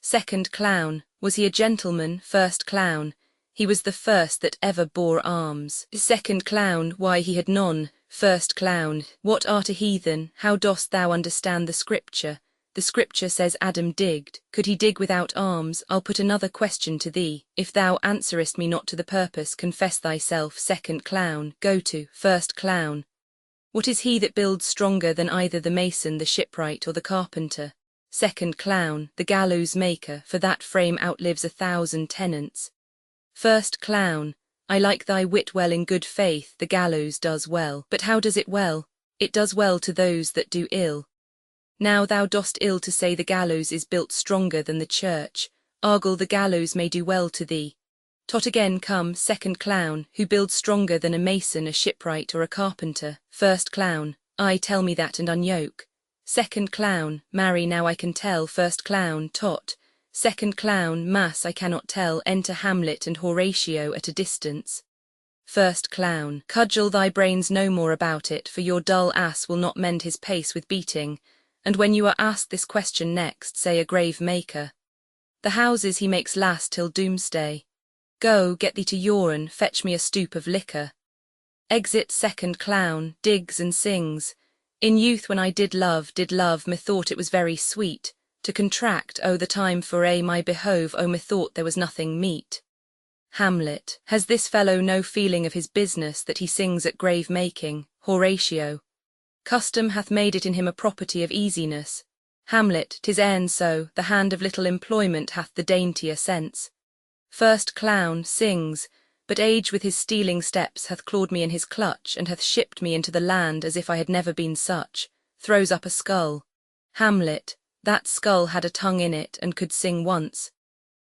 Second clown. Was he a gentleman? First clown. He was the first that ever bore arms. Second clown. Why, he had none. First clown. What art a heathen? How dost thou understand the scripture? The scripture says Adam digged. Could he dig without arms? I'll put another question to thee. If thou answerest me not to the purpose, confess thyself. Second clown. Go to. First clown. What is he that builds stronger than either the mason, the shipwright, or the carpenter? Second clown. The gallows maker, for that frame outlives 1,000 tenants. First clown. I like thy wit well, in good faith, the gallows does well. But how does it well? It does well to those that do ill. Now thou dost ill to say the gallows is built stronger than the church. Argal, the gallows may do well to thee. Tot again come, second clown. Who builds stronger than a mason, a shipwright, or a carpenter? First clown. I tell me that and unyoke. Second clown. Marry, now I can tell. First clown. Tot. Second clown. Mass, I cannot tell. Enter Hamlet and Horatio at a distance. First clown. Cudgel thy brains no more about it, for your dull ass will not mend his pace with beating. And when you are asked this question next, say a grave maker. The houses he makes last till doomsday. Go, get thee to Yoren, fetch me a stoop of liquor. Exit second clown, digs and sings. In youth when I did love, methought it was very sweet. To contract, oh the time for my behove, oh methought there was nothing meet. Hamlet. Has this fellow no feeling of his business that he sings at grave making? Horatio. Custom hath made it in him a property of easiness. Hamlet. 'Tis e'en so, the hand of little employment hath the daintier sense. First clown. Sings. But age with his stealing steps hath clawed me in his clutch, and hath shipped me into the land as if I had never been such. Throws up a skull. Hamlet. That skull had a tongue in it, and could sing once.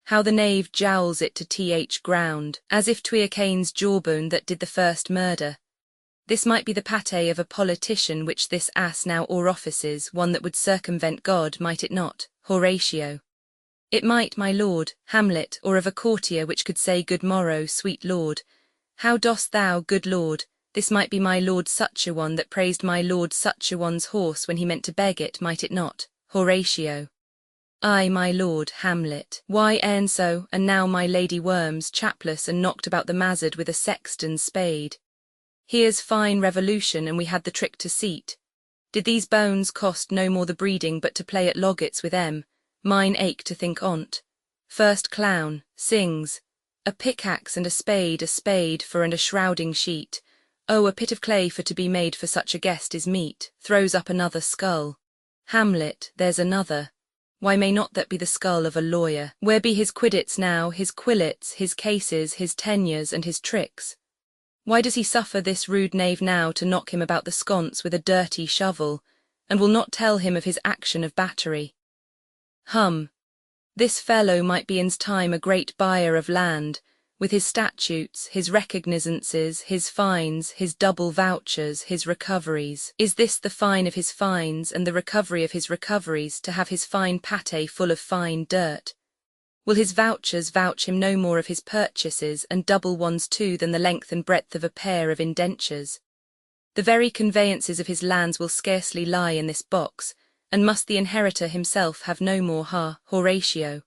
How the knave jowls it to th ground, as if 'twere Cain's jawbone that did the first murder. This might be the pate of a politician which this ass now o'eroffices, one that would circumvent God, might it not? Horatio. It might, my lord. Hamlet. Or of a courtier which could say good morrow, sweet lord. How dost thou, good lord? This might be my lord such a one that praised my lord such a one's horse when he meant to beg it, might it not? Horatio. Ay, my lord, Hamlet. Why, e'en so, and now my lady worms, chapless and knocked about the mazard with a sexton's spade. Here's fine revolution, and we had the trick to seat. Did these bones cost no more the breeding but to play at loggets with mine ache to think on't. First clown, sings, a pickaxe and a spade for and a shrouding sheet. Oh, a pit of clay for to be made for such a guest is meet, throws up another skull. Hamlet, there's another. Why may not that be the skull of a lawyer? Where be his quiddits now, his quillets, his cases, his tenures, and his tricks? Why does he suffer this rude knave now to knock him about the sconce with a dirty shovel, and will not tell him of his action of battery? This fellow might be in's time a great buyer of land, with his statutes, his recognizances, his fines, his double vouchers, his recoveries. Is this the fine of his fines and the recovery of his recoveries, to have his fine pate full of fine dirt? Will his vouchers vouch him no more of his purchases, and double ones too, than the length and breadth of a pair of indentures? The very conveyances of his lands will scarcely lie in this box, and must the inheritor himself have no more Horatio?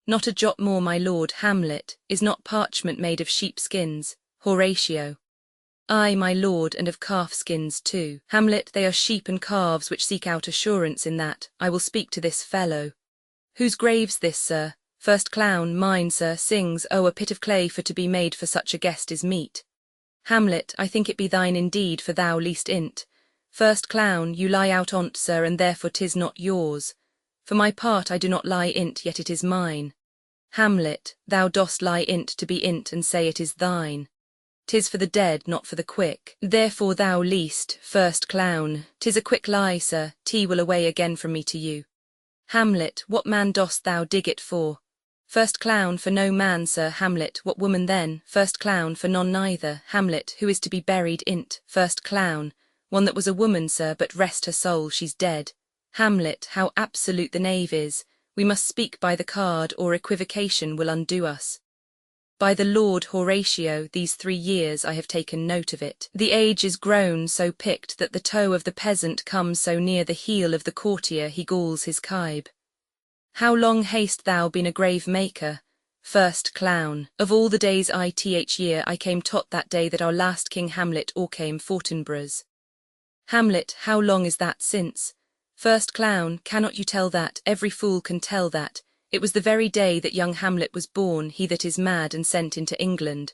Not a jot more, my lord, Hamlet. Is not parchment made of sheepskins, Horatio? Ay, my lord, and of calf-skins too. Hamlet, they are sheep and calves which seek out assurance in that. I will speak to this fellow. Whose grave's this, sir? First clown, mine, sir, sings, oh, a pit of clay for to be made for such a guest is meet. Hamlet, I think it be thine indeed, for thou least in't. First clown, you lie out on't, sir, and therefore 'tis not yours. For my part I do not lie in't, yet it is mine. Hamlet, thou dost lie in't to be in't, and say it is thine. 'Tis for the dead, not for the quick. Therefore thou least, first clown. 'Tis a quick lie, sir, tea will away again from me to you. Hamlet, what man dost thou dig it for? First clown, for no man, sir. Hamlet, what woman then? First clown, for none neither. Hamlet, who is to be buried in't? First clown, one that was a woman, sir, but rest her soul, she's dead. Hamlet, how absolute the knave is. We must speak by the card, or equivocation will undo us. By the Lord, Horatio, these 3 years I have taken note of it. The age is grown so picked that the toe of the peasant comes so near the heel of the courtier he galls his kibe. How long hast thou been a grave maker? First clown. Of all the days ith year I came tot that day that our last King Hamlet o'ercame Fortinbras. Hamlet, how long is that since? First clown, cannot you tell that? Every fool can tell that. It was the very day that young Hamlet was born, he that is mad and sent into England.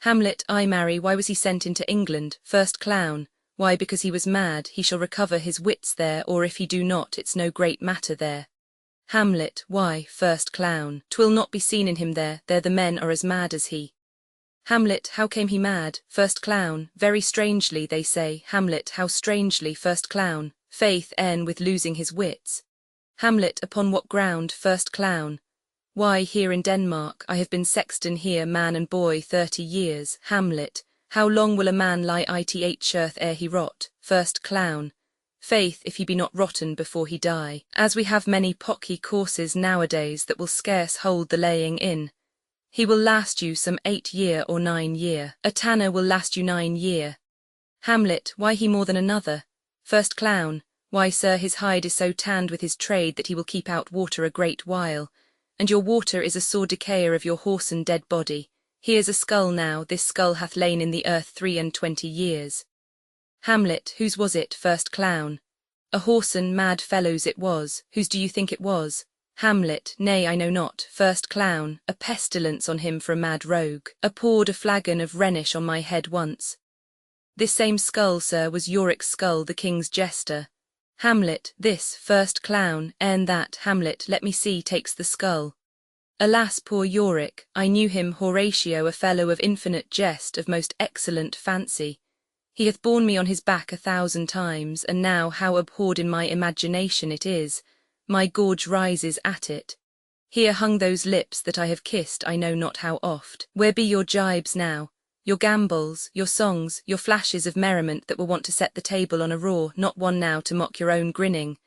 Hamlet, I marry, why was he sent into England? First clown, why, because he was mad. He shall recover his wits there, or if he do not, it's no great matter there. Hamlet, why, first clown, 'twill not be seen in him there the men are as mad as he. Hamlet, how came he mad? First clown, very strangely, they say. Hamlet, how strangely? First clown, faith, e'en with losing his wits. Hamlet, upon what ground? First clown, why, here in Denmark. I have been sexton here, man and boy, 30 years. Hamlet, how long will a man lie ith earth ere he rot? First clown, faith, if he be not rotten before he die. As we have many pocky courses nowadays that will scarce hold the laying in. He will last you some 8 year or 9 year. A tanner will last you 9 year. Hamlet, why he more than another? First clown, why, sir, his hide is so tanned with his trade that he will keep out water a great while. And your water is a sore decayer of your whoreson dead body. Here's a skull now, this skull hath lain in the earth 23 years. Hamlet, whose was it? First clown, a whoreson mad fellow's it was. Whose do you think it was? Hamlet, nay, I know not. First clown, a pestilence on him for a mad rogue. I poured a flagon of Rhenish on my head once. This same skull, sir, was Yorick's skull, the king's jester. Hamlet, this, first clown, e'en that. Hamlet, let me see, takes the skull. Alas, poor Yorick, I knew him, Horatio, a fellow of infinite jest, of most excellent fancy. He hath borne me on his back 1,000 times, and now how abhorred in my imagination it is, my gorge rises at it. Here hung those lips that I have kissed I know not how oft. Where be your jibes now? Your gambols, your songs, your flashes of merriment that were wont to set the table on a roar, not one now to mock your own grinning.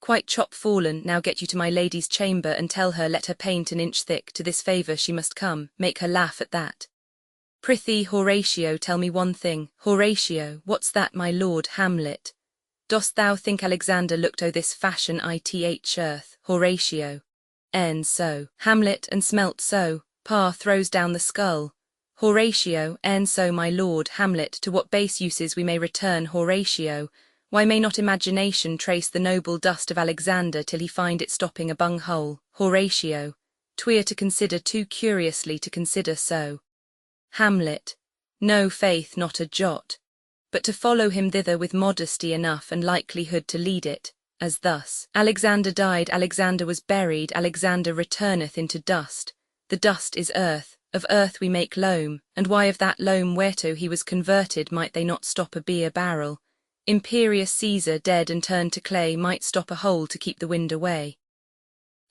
Quite chop fallen, now get you to my lady's chamber and tell her let her paint an inch thick, to this favour she must come, make her laugh at that. Prithee, Horatio, tell me one thing. Horatio, what's that, my lord Hamlet? Dost thou think Alexander looked o' this fashion ith earth, Horatio? e'en so. Hamlet and smelt so, Pa throws down the skull. Horatio, e'en so my lord. Hamlet, to what base uses we may return. Horatio, why may not imagination trace the noble dust of Alexander till he find it stopping a bung hole? Horatio, tweer to consider too curiously to consider so. Hamlet, no faith not a jot, but to follow him thither with modesty enough and likelihood to lead it, as thus. Alexander died, Alexander was buried, Alexander returneth into dust. The dust is earth, of earth we make loam, and why of that loam whereto he was converted might they not stop a beer barrel? Imperious Caesar, dead and turned to clay, might stop a hole to keep the wind away.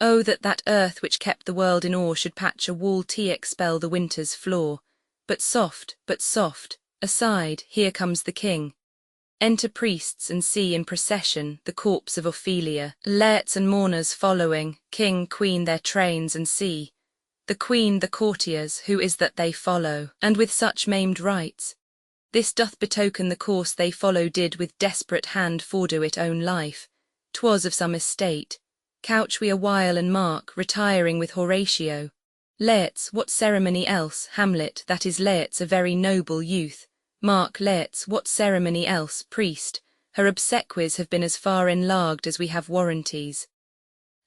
Oh, that that earth which kept the world in awe should patch a wall to expel the winter's flaw. But soft, aside, here comes the king. Enter priests and see in procession the corpse of Ophelia, laerts and mourners following, king, queen their trains, and see the queen, the courtiers, who is that they follow, and with such maimed rites. This doth betoken the course they follow did with desperate hand fordo it own life. 'Twas of some estate. Couch we a while and mark, retiring with Horatio. Laerts, what ceremony else? Hamlet, that is Laerts, a very noble youth. Mark, Laerts, what ceremony else? Priest, her obsequies have been as far enlarged as we have warranties.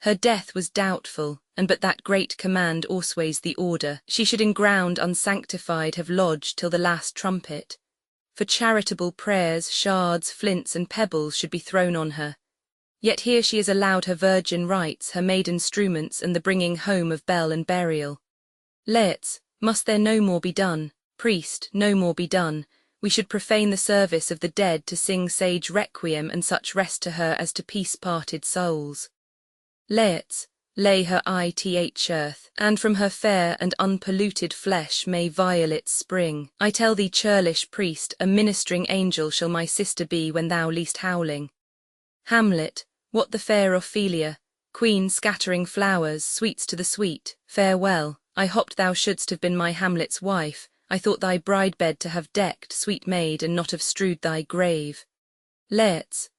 Her death was doubtful, and but that great command alsways the order, she should in ground unsanctified have lodged till the last trumpet. For charitable prayers, shards, flints, and pebbles should be thrown on her. Yet here she is allowed her virgin rites, her maiden struments, and the bringing home of bell and burial. Laerts, must there no more be done? Priest, no more be done. We should profane the service of the dead to sing sage requiem and such rest to her as to peace-parted souls. Laerts, lay her ith earth, and from her fair and unpolluted flesh may violets spring. I tell thee, churlish priest, a ministering angel shall my sister be when thou least howling. Hamlet, what the fair Ophelia, queen scattering flowers, sweets to the sweet, farewell. I hopped thou shouldst have been my Hamlet's wife. I thought thy bride bed to have decked, sweet maid, and not have strewed thy grave. Laerts,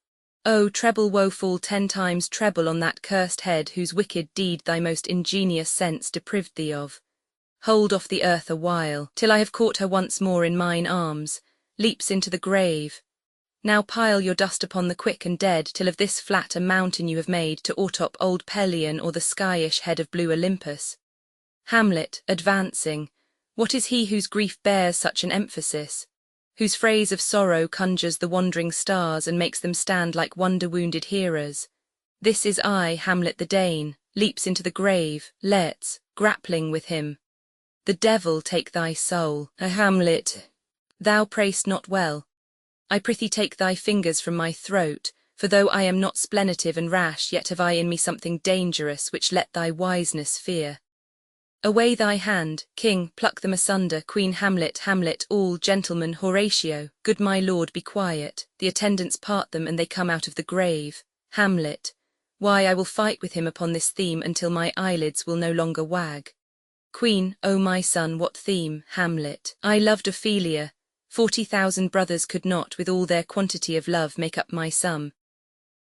oh, treble woeful 10 times treble on that cursed head whose wicked deed thy most ingenious sense deprived thee of. Hold off the earth a while, till I have caught her once more in mine arms, leaps into the grave. Now pile your dust upon the quick and dead, till of this flat a mountain you have made to o'ertop old Pelion or the skyish head of blue Olympus. Hamlet, advancing, what is he whose grief bears such an emphasis? Whose phrase of sorrow conjures the wandering stars and makes them stand like wonder-wounded hearers? This is I, Hamlet the Dane, leaps into the grave, Laerts, grappling with him. The devil take thy soul, Hamlet. Thou pray'st not well. I prithee take thy fingers from my throat, for though I am not splenitive and rash, yet have I in me something dangerous which let thy wiseness fear. Away thy hand, king, pluck them asunder. Queen, Hamlet, Hamlet, all, gentlemen, Horatio, good my lord, be quiet. The attendants part them and they come out of the grave. Hamlet, why, I will fight with him upon this theme until my eyelids will no longer wag. Queen, O my son, what theme? Hamlet, I loved Ophelia. 40,000 brothers could not, with all their quantity of love, make up my sum.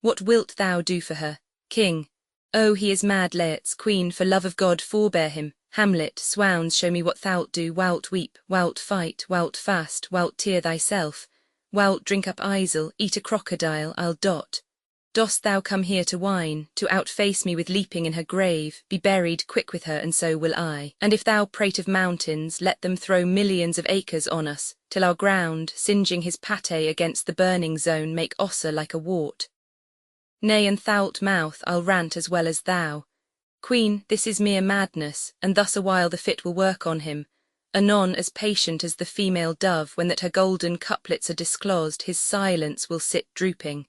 What wilt thou do for her? King, oh, he is mad. Laerts, Queen, for love of God forbear him. Hamlet, swounds, show me what thou'lt do. Wilt weep, wilt fight, wilt fast, wilt tear thyself, wilt drink up Isel, eat a crocodile, I'll dot. Dost thou come here to whine, to outface me with leaping in her grave? Be buried quick with her, and so will I. And if thou prate of mountains, let them throw millions of acres on us, till our ground, singeing his pate against the burning zone, make Ossa like a wart. Nay, and thou'lt mouth, I'll rant as well as thou. Queen, this is mere madness, and thus awhile the fit will work on him. Anon, as patient as the female dove, when that her golden couplets are disclosed, his silence will sit drooping.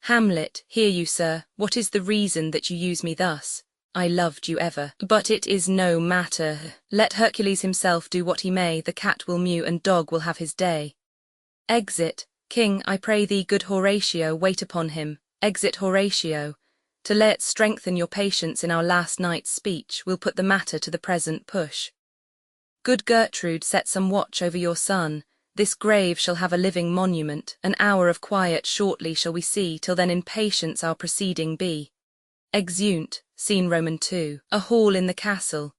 Hamlet, hear you, sir, what is the reason that you use me thus? I loved you ever, but it is no matter. Let Hercules himself do what he may, the cat will mew and dog will have his day. Exit, king, I pray thee, good Horatio, wait upon him. Exit, Horatio. To let strengthen your patience in our last night's speech, we'll put the matter to the present push. Good Gertrude, set some watch over your son. This grave shall have a living monument, an hour of quiet shortly shall we see, till then in patience our proceeding be. Exeunt, Scene Roman 2. A hall in the castle.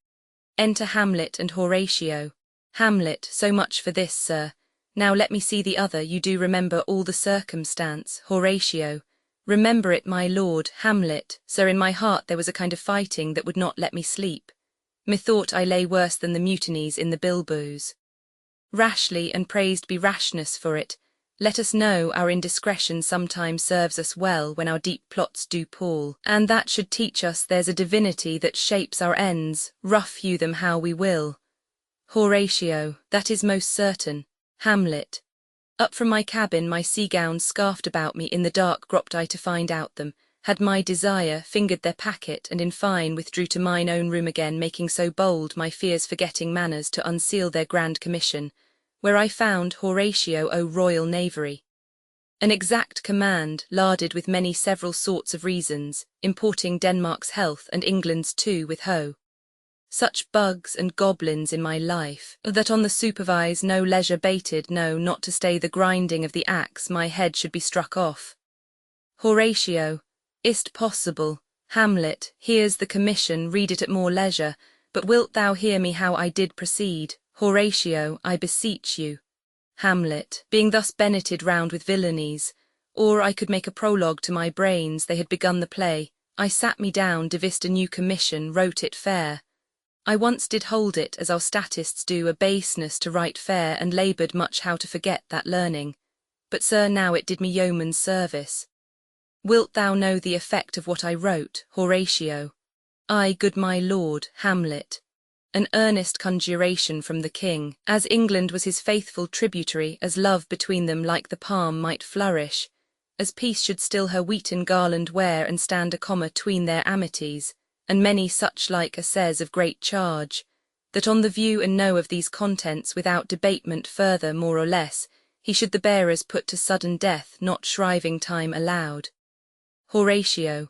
Enter Hamlet and Horatio. Hamlet, so much for this, sir. Now let me see the other. You do remember all the circumstance. Horatio. Remember it, my lord. Hamlet. Sir, in my heart there was a kind of fighting that would not let me sleep. Methought I lay worse than the mutinies in the bilboes. Rashly, and praised be rashness for it. Let us know our indiscretion sometimes serves us well when our deep plots do pall, and that should teach us there's a divinity that shapes our ends, rough hew them how we will. Horatio. That is most certain. Hamlet. Up from my cabin, my sea gowns scarfed about me, in the dark groped I to find out them, had my desire, fingered their packet, and in fine withdrew to mine own room again, making so bold, my fears forgetting manners, to unseal their grand commission, where I found Horatio o' royal knavery. An exact command, larded with many several sorts of reasons, importing Denmark's health and England's too with hoe. Such bugs and goblins in my life, that on the supervise no leisure bated, no, not to stay the grinding of the axe, my head should be struck off. Horatio. Is't possible? Hamlet. Here's the commission, read it at more leisure, but wilt thou hear me how I did proceed? Horatio. I beseech you. Hamlet. Being thus benneted round with villainies, or I could make a prologue to my brains, they had begun the play, I sat me down, devised a new commission, wrote it fair. I once did hold it, as our statists do, a baseness to write fair, and laboured much how to forget that learning. But, sir, now it did me yeoman's service. Wilt thou know the effect of what I wrote? Horatio. Ay, good my lord. Hamlet. An earnest conjuration from the king, as England was his faithful tributary, as love between them like the palm might flourish, as peace should still her wheaten garland wear, and stand a comma 'tween their amities, and many such like assays of great charge, that on the view and know of these contents, without debatement further more or less, he should the bearers put to sudden death, not shriving time allowed. Horatio.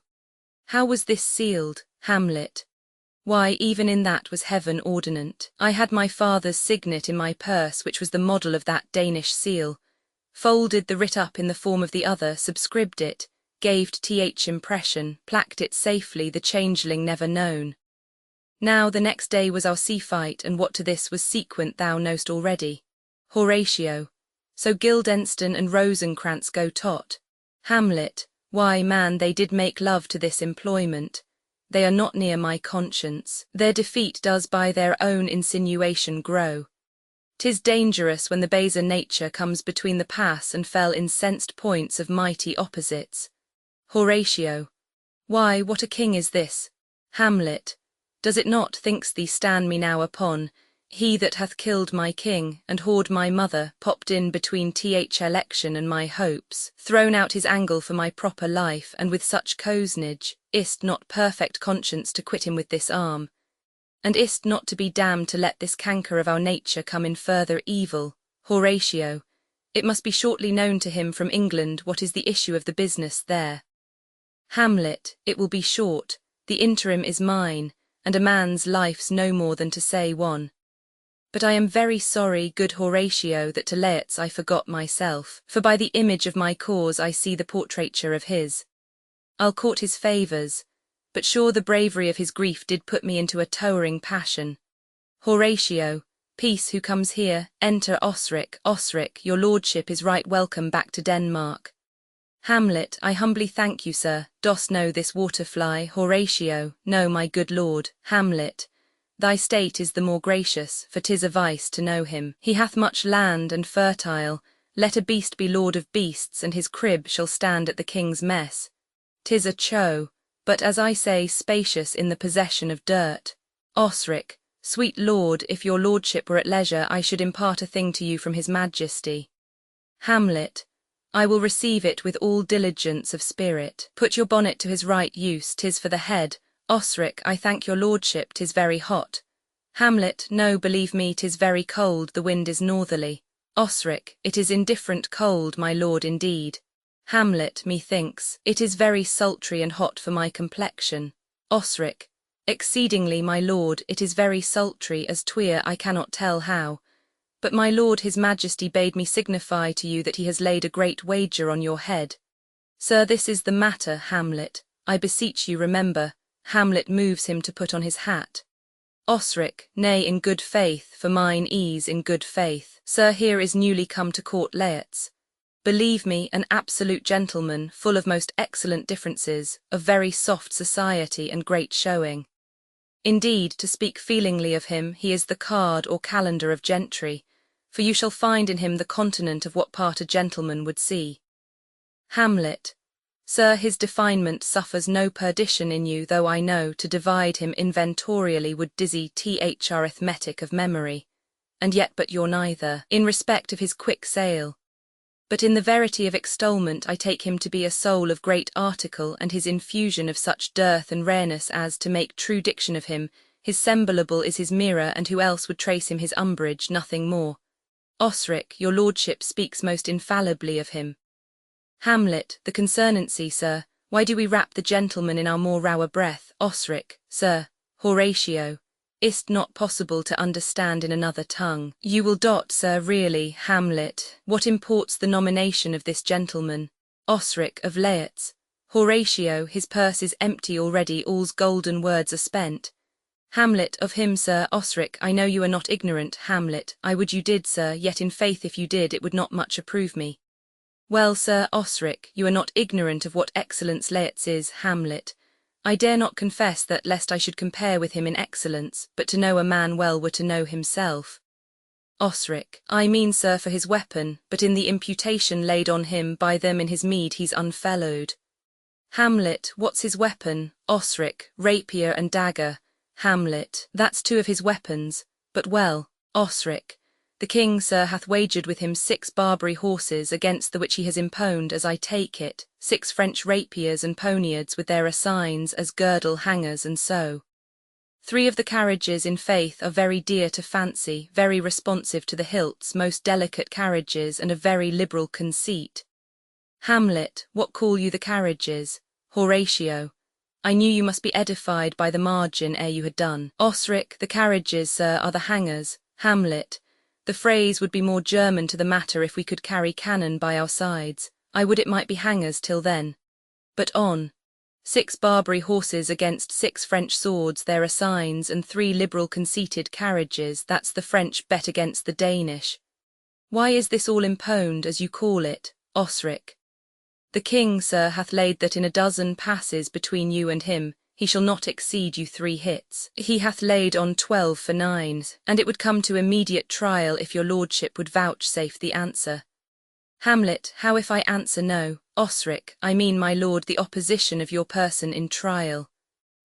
How was this sealed? Hamlet. Why, even in that was heaven ordinant. I had my father's signet in my purse, which was the model of that Danish seal, folded the writ up in the form of the other, subscribed it, gave th impression, placked it safely, the changeling never known. Now the next day was our sea fight, and what to this was sequent thou knowst already. Horatio. So Guildenstern and Rosencrantz go tot. Hamlet. Why, man, they did make love to this employment. They are not near my conscience. Their defeat does by their own insinuation grow. 'Tis dangerous when the baser nature comes between the pass and fell incensed points of mighty opposites. Horatio. Why, what a king is this? Hamlet. Does it not, thinks thee, stand me now upon, he that hath killed my king, and whored my mother, popped in between th election and my hopes, thrown out his angle for my proper life, and with such cozenage, is't not perfect conscience to quit him with this arm, and is't not to be damned to let this canker of our nature come in further evil? Horatio. It must be shortly known to him from England what is the issue of the business there. Hamlet. It will be short, the interim is mine, and a man's life's no more than to say one. But I am very sorry, good Horatio, that to Laertes I forgot myself, for by the image of my cause I see the portraiture of his. I'll court his favours, but sure the bravery of his grief did put me into a towering passion. Horatio. Peace, who comes here? Enter Osric. Osric, your lordship is right welcome back to Denmark. Hamlet. I humbly thank you, sir. Dost know this waterfly? Horatio. No, my good lord. Hamlet. Thy state is the more gracious, for 'tis a vice to know him. He hath much land and fertile. Let a beast be lord of beasts, and his crib shall stand at the king's mess. 'Tis a cho, but as I say, spacious in the possession of dirt. Osric. Sweet lord, if your lordship were at leisure, I should impart a thing to you from his majesty. Hamlet. I will receive it with all diligence of spirit. Put your bonnet to his right use, 'tis for the head. Osric. I thank your lordship, 'tis very hot. Hamlet. No, believe me, 'tis very cold, the wind is northerly. Osric. It is indifferent cold, my lord, indeed. Hamlet. Methinks it is very sultry and hot for my complexion. Osric. Exceedingly, my lord, it is very sultry, as 'twere I cannot tell how. But my lord his majesty bade me signify to you that he has laid a great wager on your head. Sir, this is the matter, Hamlet. I beseech you remember, Hamlet moves him to put on his hat. Osric, nay, in good faith, for mine ease in good faith. Sir, here is newly come to court Leats. Believe me, an absolute gentleman, full of most excellent differences, of very soft society and great showing. Indeed, to speak feelingly of him, he is the card or calendar of gentry, for you shall find in him the continent of what part a gentleman would see. Hamlet. Sir, his definement suffers no perdition in you, though I know to divide him inventorially would dizzy arithmetic of memory, and yet but you're neither, in respect of his quick sale. But in the verity of extolment I take him to be a soul of great article, and his infusion of such dearth and rareness as to make true diction of him, his semblable is his mirror, and who else would trace him his umbrage, nothing more. Osric, your lordship speaks most infallibly of him. Hamlet, the concernancy, sir, why do we wrap the gentleman in our more rower breath? Osric, sir, Horatio, is't not possible to understand in another tongue? You will dot, sir, really, Hamlet, what imports the nomination of this gentleman? Osric, of Leats. Horatio, his purse is empty already, all's golden words are spent. Hamlet, of him, sir. Osric, I know you are not ignorant. Hamlet, I would you did, sir, yet in faith if you did it would not much approve me. Well, sir. Osric, you are not ignorant of what excellence Leats is. Hamlet, I dare not confess that, lest I should compare with him in excellence, but to know a man well were to know himself. Osric, I mean, sir, for his weapon, but in the imputation laid on him by them in his meed he's unfellowed. Hamlet, what's his weapon? Osric, rapier and dagger. Hamlet, that's two of his weapons, but well. Osric, the king, sir, hath wagered with him 6 Barbary horses, against the which he has imponed, as I take it, 6 French rapiers and poniards with their assigns as girdle hangers, and so. 3 of the carriages, in faith, are very dear to fancy, very responsive to the hilts, most delicate carriages, and of very liberal conceit. Hamlet, what call you the carriages? Horatio, I knew you must be edified by the margin ere you had done. Osric, the carriages, sir, are the hangers. Hamlet, the phrase would be more German to the matter if we could carry cannon by our sides. I would it might be hangers till then. But on. 6 Barbary horses against 6 French swords, their assigns, and 3 liberal conceited carriages, that's the French bet against the Danish. Why is this all imponed, as you call it, Osric? The king, sir, hath laid that in a dozen passes between you and him, he shall not exceed you 3 hits. He hath laid on 12 for 9s, and it would come to immediate trial if your lordship would vouchsafe the answer. Hamlet, how if I answer no? Osric, I mean, my lord, the opposition of your person in trial.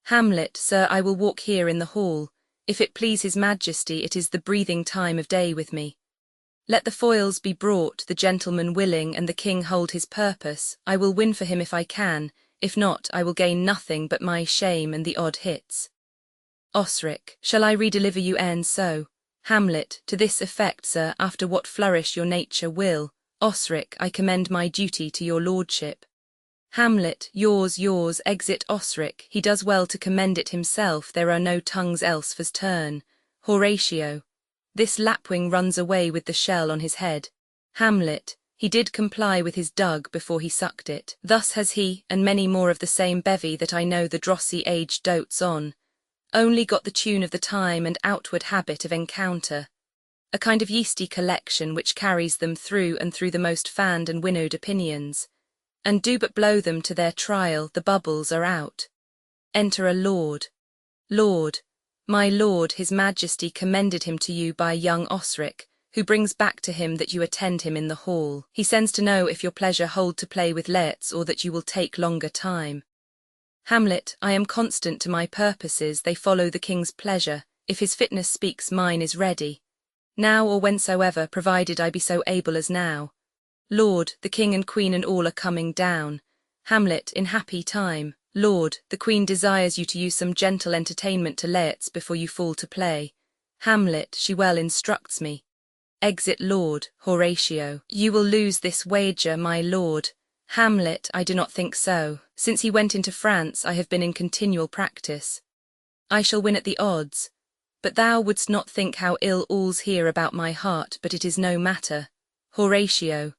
Hamlet, sir, I will walk here in the hall. If it please his majesty, it is the breathing time of day with me. Let the foils be brought, the gentleman willing, and the king hold his purpose. I will win for him if I can, if not, I will gain nothing but my shame and the odd hits. Osric, shall I re-deliver you e'en so? Hamlet, to this effect, sir, after what flourish your nature will. Osric, I commend my duty to your lordship. Hamlet, yours, exit Osric, he does well to commend it himself, there are no tongues else for's turn. Horatio, this lapwing runs away with the shell on his head. Hamlet, he did comply with his dug before he sucked it. Thus has he, and many more of the same bevy that I know the drossy age dotes on, only got the tune of the time and outward habit of encounter, a kind of yeasty collection which carries them through and through the most fanned and winnowed opinions, and do but blow them to their trial, the bubbles are out. Enter a lord. Lord, my lord, his majesty commended him to you by young Osric, who brings back to him that you attend him in the hall. He sends to know if your pleasure hold to play with Leats, or that you will take longer time. Hamlet, I am constant to my purposes, they follow the king's pleasure. If his fitness speaks, mine is ready. Now or whensoever, provided I be so able as now. Lord, the king and queen and all are coming down. Hamlet, in happy time. Lord, the queen desires you to use some gentle entertainment to Leats before you fall to play. Hamlet, she well instructs me. Exit Lord. Horatio, you will lose this wager, my lord. Hamlet, I do not think so. Since he went into France, I have been in continual practice. I shall win at the odds. But thou wouldst not think how ill all's here about my heart, but it is no matter. Horatio,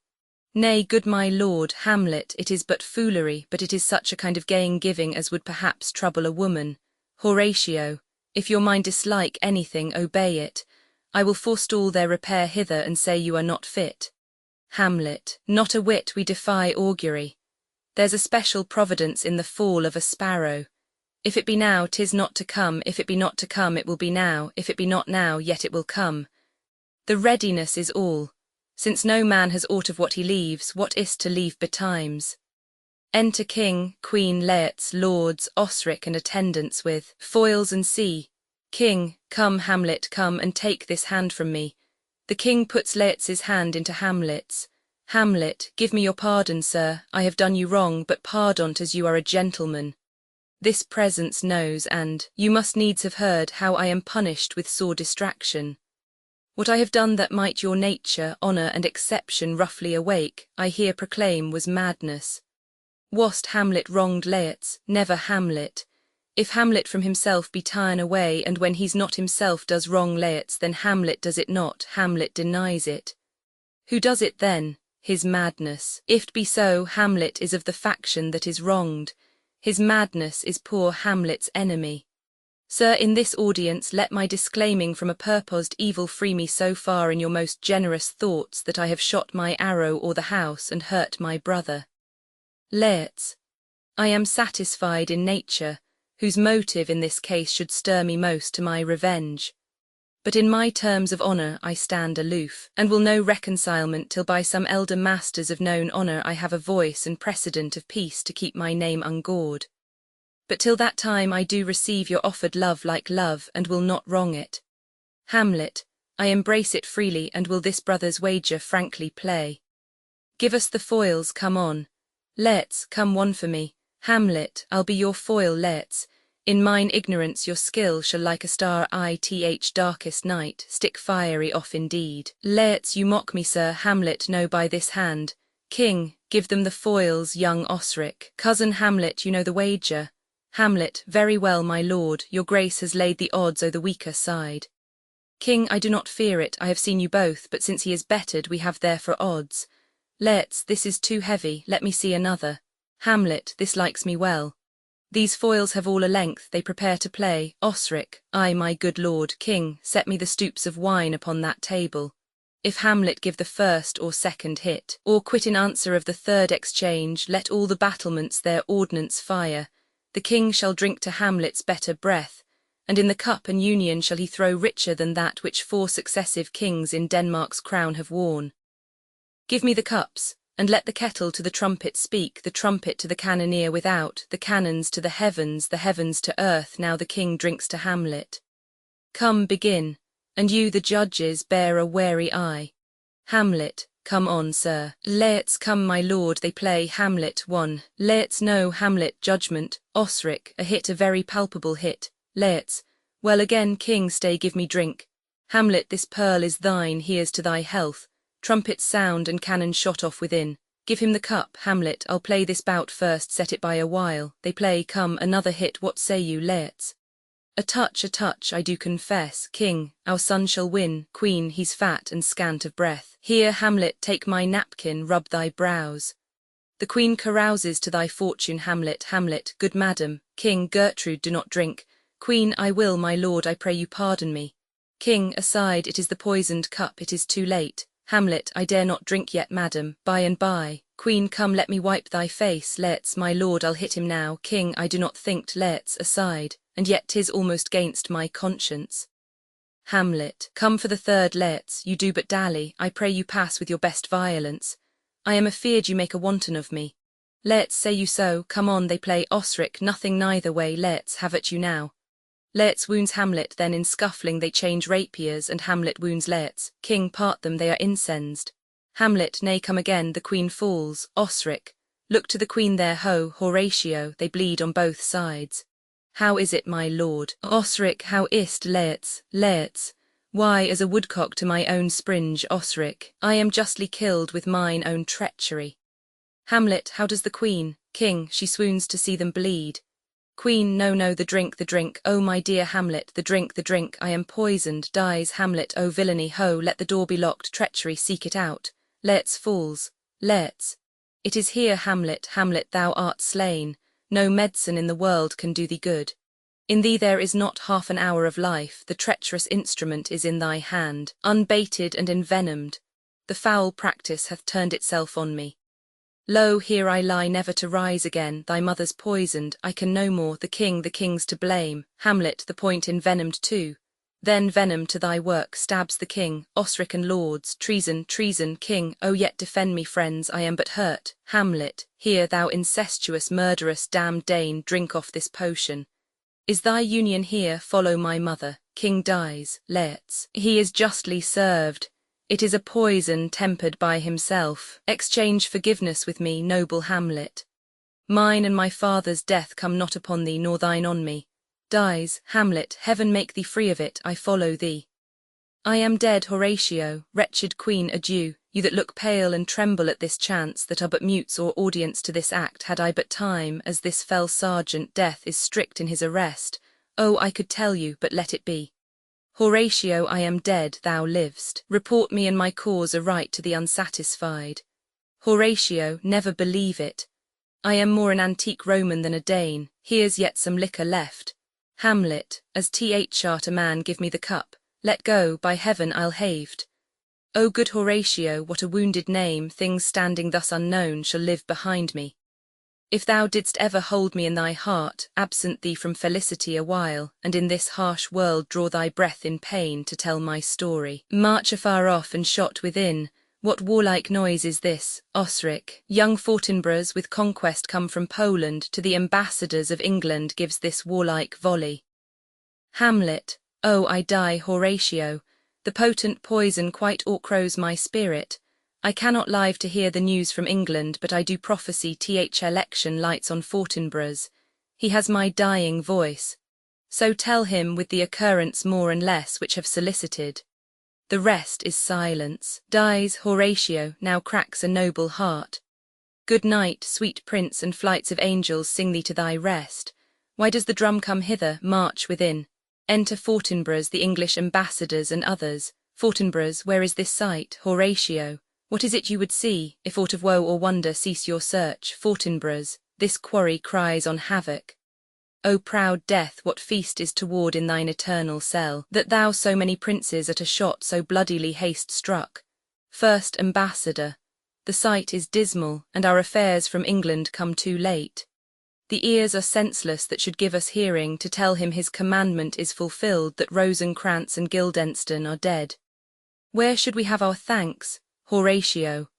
Nay, good my lord, Hamlet, it is but foolery, but it is such a kind of gain-giving as would perhaps trouble a woman. Horatio, if your mind dislike anything, obey it. I will forestall their repair hither and say you are not fit. Hamlet, not a whit, we defy augury. There's a special providence in the fall of a sparrow. If it be now, 'tis not to come, if it be not to come, it will be now, if it be not now, yet it will come. The readiness is all. Since no man has aught of what he leaves, what is to leave betimes? Enter King, Queen, Laertes, Lords, Osric and attendants with foils and sea. King, come Hamlet, come and take this hand from me. The King puts Laertes' hand into Hamlet's. Hamlet, give me your pardon, sir, I have done you wrong, but pardon't as you are a gentleman. This presence knows, and you must needs have heard how I am punished with sore distraction. What I have done that might your nature, honour and exception roughly awake, I here proclaim was madness. Wast Hamlet wronged Laertes? Never Hamlet. If Hamlet from himself be ta'en away, and when he's not himself does wrong Laertes, then Hamlet does it not, Hamlet denies it. Who does it then? His madness. If't be so, Hamlet is of the faction that is wronged. His madness is poor Hamlet's enemy. Sir, in this audience let my disclaiming from a purposed evil free me so far in your most generous thoughts that I have shot my arrow o'er the house and hurt my brother. Laertes, I am satisfied in nature, whose motive in this case should stir me most to my revenge. But in my terms of honour I stand aloof, and will no reconcilement till by some elder masters of known honour I have a voice and precedent of peace to keep my name ungawed. But till that time I do receive your offered love like love, and will not wrong it. Hamlet, I embrace it freely, and will this brother's wager frankly play. Give us the foils, come on. Laertes, come one for me. Hamlet, I'll be your foil, Laertes. In mine ignorance your skill shall like a star ith darkest night stick fiery off indeed. Laertes, you mock me, sir. Hamlet, no, by this hand. King, give them the foils, young Osric. Cousin Hamlet, you know the wager. Hamlet, very well, my lord, your grace has laid the odds o' the weaker side. King, I do not fear it, I have seen you both, but since he is bettered, we have therefore odds. Laertes, this is too heavy, let me see another. Hamlet, this likes me well. These foils have all a length, they prepare to play. Osric, I, my good lord. King, set me the stoups of wine upon that table. If Hamlet give the first or second hit, or quit in answer of the third exchange, let all the battlements their ordnance fire. The King shall drink to Hamlet's better breath, and in the cup an union shall he throw richer than that which 4 successive kings in Denmark's crown have worn. Give me the cups, and let the kettle to the trumpet speak, the trumpet to the cannoneer without, the cannons to the heavens to earth. Now the King drinks to Hamlet. Come, begin, and you, the judges, bear a wary eye. Hamlet, come on, sir. Laertes, come, my lord, they play. Hamlet, 1. Laertes, no. Hamlet, judgment. Osric, a hit, a very palpable hit. Laertes, well again. King, stay, give me drink. Hamlet, this pearl is thine, here's to thy health. Trumpets sound and cannon shot off within. Give him the cup. Hamlet, I'll play this bout first, set it by a while. They play, come, another hit, what say you, Laertes? A touch, I do confess. King, our son shall win. Queen, he's fat and scant of breath. Here, Hamlet, take my napkin, rub thy brows. The Queen carouses to thy fortune, Hamlet. Hamlet, good madam. King, Gertrude, do not drink. Queen, I will, my lord, I pray you pardon me. King, aside, it is the poisoned cup, it is too late. Hamlet, I dare not drink yet, madam, by and by. Queen, come, let me wipe thy face. Laertes, my lord, I'll hit him now. King, I do not think't. Laertes, aside, and yet 'tis almost 'gainst my conscience. Hamlet, come for the third. Laertes, you do but dally, I pray you pass with your best violence. I am afeard you make a wanton of me. Laertes, say you so? Come on, they play. Osric, nothing neither way. Laertes, have at you now. Laertes wounds Hamlet, then in scuffling they change rapiers, and Hamlet wounds Laertes. King, part them, they are incensed. Hamlet, nay, come again. The Queen falls. Osric, look to the Queen there, ho. Horatio, they bleed on both sides. How is it, my lord? Osric, how is't? Laertes, Laertes, why, as a woodcock to my own springe. Osric, I am justly killed with mine own treachery. Hamlet, how does the Queen? King, she swoons to see them bleed. Queen, no, the drink, oh my dear Hamlet, the drink, I am poisoned, dies Hamlet, oh villainy, ho, let the door be locked, treachery, seek it out. Laertes falls. Let's. It is here, Hamlet, Hamlet, thou art slain, no medicine in the world can do thee good. In thee there is not half an hour of life, the treacherous instrument is in thy hand, unbaited and envenomed. The foul practice hath turned itself on me. Lo, here I lie never to rise again, thy mother's poisoned, I can no more, the king's to blame, Hamlet, the point envenomed too. Then venom to thy work stabs the king, Osric and lords, treason, treason, king, oh yet defend me friends, I am but hurt, Hamlet, here thou incestuous, murderous, damned Dane, drink off this potion. Is thy union here, follow my mother, king dies, let's. He is justly served. It is a poison tempered by himself. Exchange forgiveness with me, noble Hamlet. Mine and my father's death come not upon thee, nor thine on me. Dies, Hamlet, heaven make thee free of it, I follow thee. I am dead, Horatio, wretched queen, adieu, you that look pale and tremble at this chance, that are but mutes or audience to this act, had I but time, as this fell sergeant, death is strict in his arrest. Oh, I could tell you, but let it be. Horatio, I am dead, thou livest. Report me and my cause aright to the unsatisfied. Horatio, never believe it. I am more an antique Roman than a Dane, here's yet some liquor left. Hamlet, as th a man give me the cup, let go, by heaven I'll haved. O good Horatio, what a wounded name, things standing thus unknown shall live behind me. If thou didst ever hold me in thy heart, absent thee from felicity a while, and in this harsh world draw thy breath in pain to tell my story. March afar off and shot within, what warlike noise is this, Osric? Young Fortinbras with conquest come from Poland to the ambassadors of England gives this warlike volley. Hamlet, oh I die, Horatio, the potent poison quite o'ercrows my spirit. I cannot live to hear the news from England, but I do prophesy election lights on Fortinbras. He has my dying voice. So tell him with the occurrence more and less which have solicited. The rest is silence. Dies, Horatio, now cracks a noble heart. Good night, sweet prince, and flights of angels sing thee to thy rest. Why does the drum come hither, march within? Enter Fortinbras, the English ambassadors and others. Fortinbras, where is this sight, Horatio? What is it you would see? If aught of woe or wonder, cease your search. Fortinbras, this quarry cries on havoc. O proud death, what feast is toward in thine eternal cell, that thou so many princes at a shot so bloodily haste struck? First ambassador, the sight is dismal, and our affairs from England come too late. The ears are senseless that should give us hearing to tell him his commandment is fulfilled, that Rosencrantz and Guildenstern are dead. Where should we have our thanks? Horatio,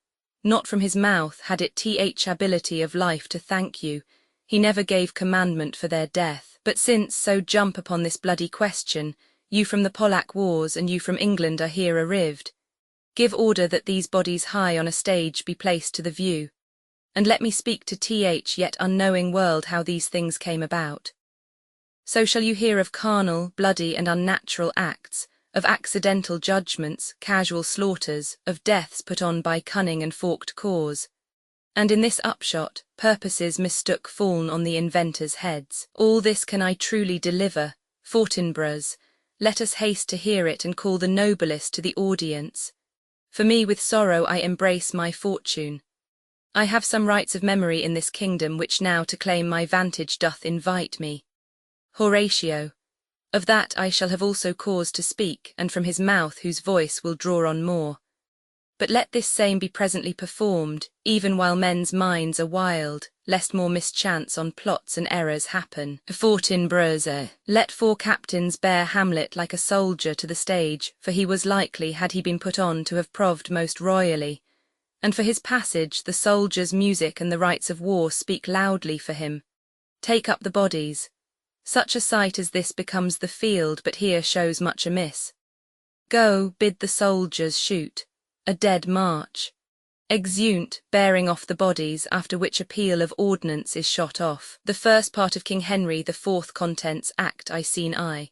not from his mouth had it ability of life to thank you, he never gave commandment for their death, but since so jump upon this bloody question, you from the Polack wars and you from England are here arrived, give order that these bodies high on a stage be placed to the view, and let me speak to yet unknowing world how these things came about. So shall you hear of carnal, bloody and unnatural acts, of accidental judgments, casual slaughters, of deaths put on by cunning and forked cause. And in this upshot, purposes mistook fall'n on the inventors' heads. All this can I truly deliver, Fortinbras, let us haste to hear it and call the noblest to the audience. For me with sorrow I embrace my fortune. I have some rights of memory in this kingdom which now to claim my vantage doth invite me. Horatio, of that I shall have also cause to speak, and from his mouth whose voice will draw on more. But let this same be presently performed, even while men's minds are wild, lest more mischance on plots and errors happen. Fortinbras, let 4 captains bear Hamlet like a soldier to the stage, for he was likely, had he been put on, to have proved most royally. And for his passage the soldiers' music and the rites of war speak loudly for him. Take up the bodies. Such a sight as this becomes the field, but here shows much amiss. Go, bid the soldiers shoot. A dead march. Exeunt, bearing off the bodies, after which a peal of ordnance is shot off. The first part of King Henry the 4th contents act I scene I.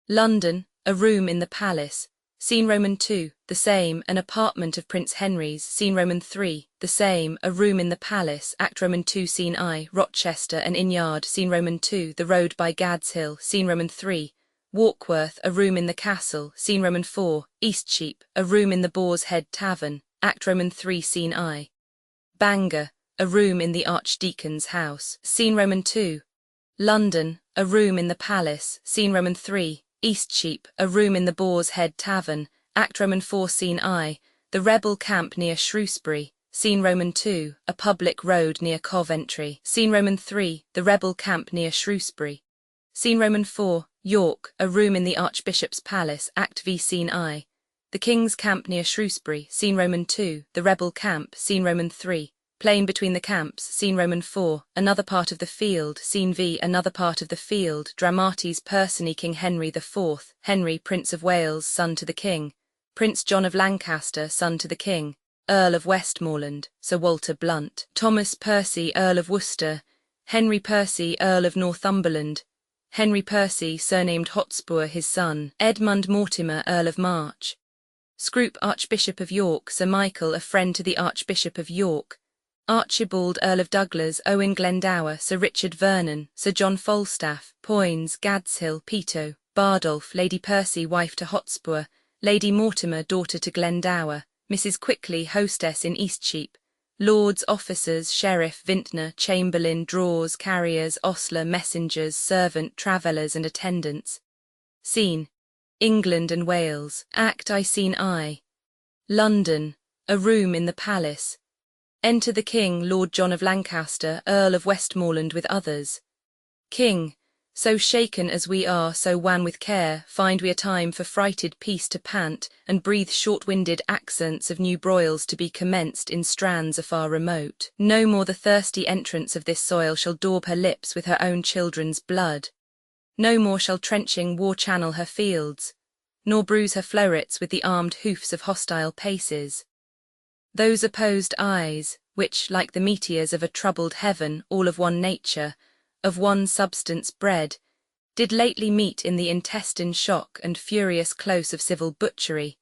London, a room in the palace. Scene Roman 2, the same, an apartment of Prince Henry's. Scene Roman 3, the same, a room in the palace. Act Roman 2, Scene I, Rochester, an inn-yard. Scene Roman 2, the road by Gad's Hill. Scene Roman 3, Warkworth, a room in the castle. Scene Roman 4, Eastcheap, a room in the Boar's Head Tavern. Act Roman 3, Scene I. Bangor, a room in the Archdeacon's house. Scene Roman 2. London, a room in the Palace. Scene Roman 3. Eastcheap, a room in the Boar's Head Tavern. Act Roman 4. Scene I. The rebel camp near Shrewsbury. Scene Roman 2. A public road near Coventry. Scene Roman 3. The rebel camp near Shrewsbury. Scene Roman 4. York, a room in the Archbishop's Palace. Act V. Scene I. The King's camp near Shrewsbury. Scene Roman 2. The rebel camp. Scene Roman 3. Plain between the camps. Scene Roman 4. Another part of the field. Scene V. Another part of the field. Dramatis Personae King Henry IV. Henry, Prince of Wales, son to the King. Prince John of Lancaster, son to the King. Earl of Westmoreland, Sir Walter Blunt. Thomas Percy, Earl of Worcester. Henry Percy, Earl of Northumberland. Henry Percy, surnamed Hotspur, his son. Edmund Mortimer, Earl of March. Scrope, Archbishop of York. Sir Michael, a friend to the Archbishop of York. Archibald, Earl of Douglas. Owen Glendower, Sir Richard Vernon. Sir John Falstaff. Poins, Gadshill, Peto. Bardolph, Lady Percy, wife to Hotspur. Lady Mortimer, daughter to Glendower. Mrs. Quickly, hostess in Eastcheap. Lords, officers, sheriff, vintner, chamberlain, drawers, carriers, ostler, messengers, servant, travellers and attendants. Scene: England and Wales. Act I. Scene I. London, a room in the palace. Enter the King, Lord John of Lancaster, Earl of Westmoreland with others. King: So shaken as we are, so wan with care, find we a time for frighted peace to pant, and breathe short-winded accents of new broils to be commenced in strands afar remote. No more the thirsty entrance of this soil shall daub her lips with her own children's blood. No more shall trenching war channel her fields, nor bruise her flowrets with the armed hoofs of hostile paces. Those opposed eyes, which, like the meteors of a troubled heaven, all of one nature, of one substance bred, did lately meet in the intestine shock and furious close of civil butchery,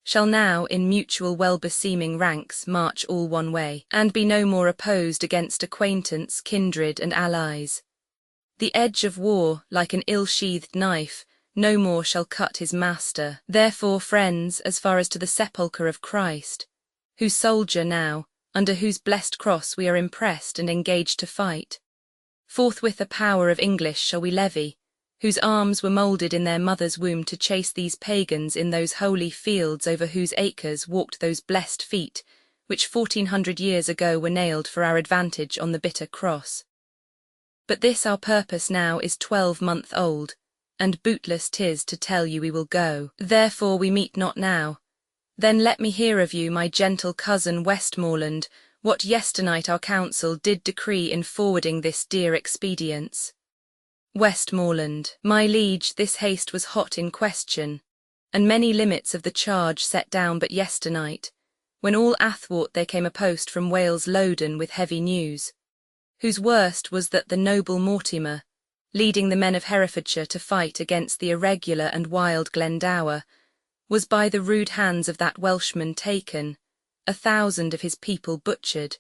shall now in mutual well-beseeming ranks march all one way, and be no more opposed against acquaintance, kindred, and allies. The edge of war, like an ill-sheathed knife, no more shall cut his master. Therefore, friends, as far as to the sepulchre of Christ, whose soldier now, under whose blessed cross we are impressed and engaged to fight, forthwith a power of English shall we levy, whose arms were moulded in their mother's womb to chase these pagans in those holy fields over whose acres walked those blessed feet, which 1400 years ago were nailed for our advantage on the bitter cross. But this our purpose now is 12 months old, and bootless 'tis to tell you we will go. Therefore we meet not now. Then let me hear of you, my gentle cousin Westmoreland, what yesternight our council did decree in forwarding this dear expedience. Westmoreland, my liege, this haste was hot in question, and many limits of the charge set down but yesternight, when all athwart there came a post from Wales loaden with heavy news, whose worst was that the noble Mortimer, leading the men of Herefordshire to fight against the irregular and wild Glendower, was by the rude hands of that Welshman taken, 1,000 of his people butchered,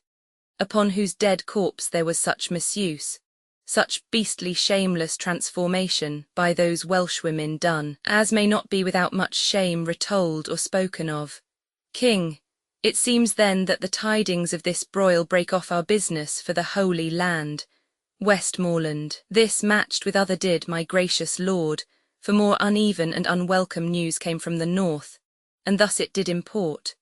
upon whose dead corpse there was such misuse, such beastly shameless transformation by those Welshwomen done, as may not be without much shame retold or spoken of. King, it seems then that the tidings of this broil break off our business for the Holy Land. Westmoreland, this matched with other did my gracious lord, for more uneven and unwelcome news came from the north, and thus it did import.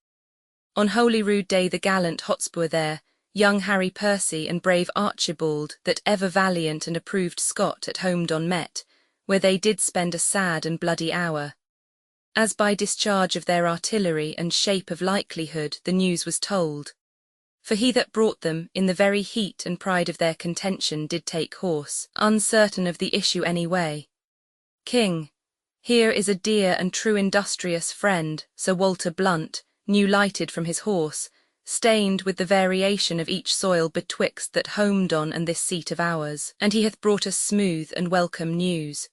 On Holyrood Day the gallant Hotspur there, young Harry Percy and brave Archibald, that ever valiant and approved Scot at Homedon met, where they did spend a sad and bloody hour. As by discharge of their artillery and shape of likelihood the news was told. For he that brought them, in the very heat and pride of their contention did take horse, uncertain of the issue any way. King, here is a dear and true industrious friend, Sir Walter Blunt, new lighted from his horse, stained with the variation of each soil betwixt that Homedon and this seat of ours, and he hath brought us smooth and welcome news.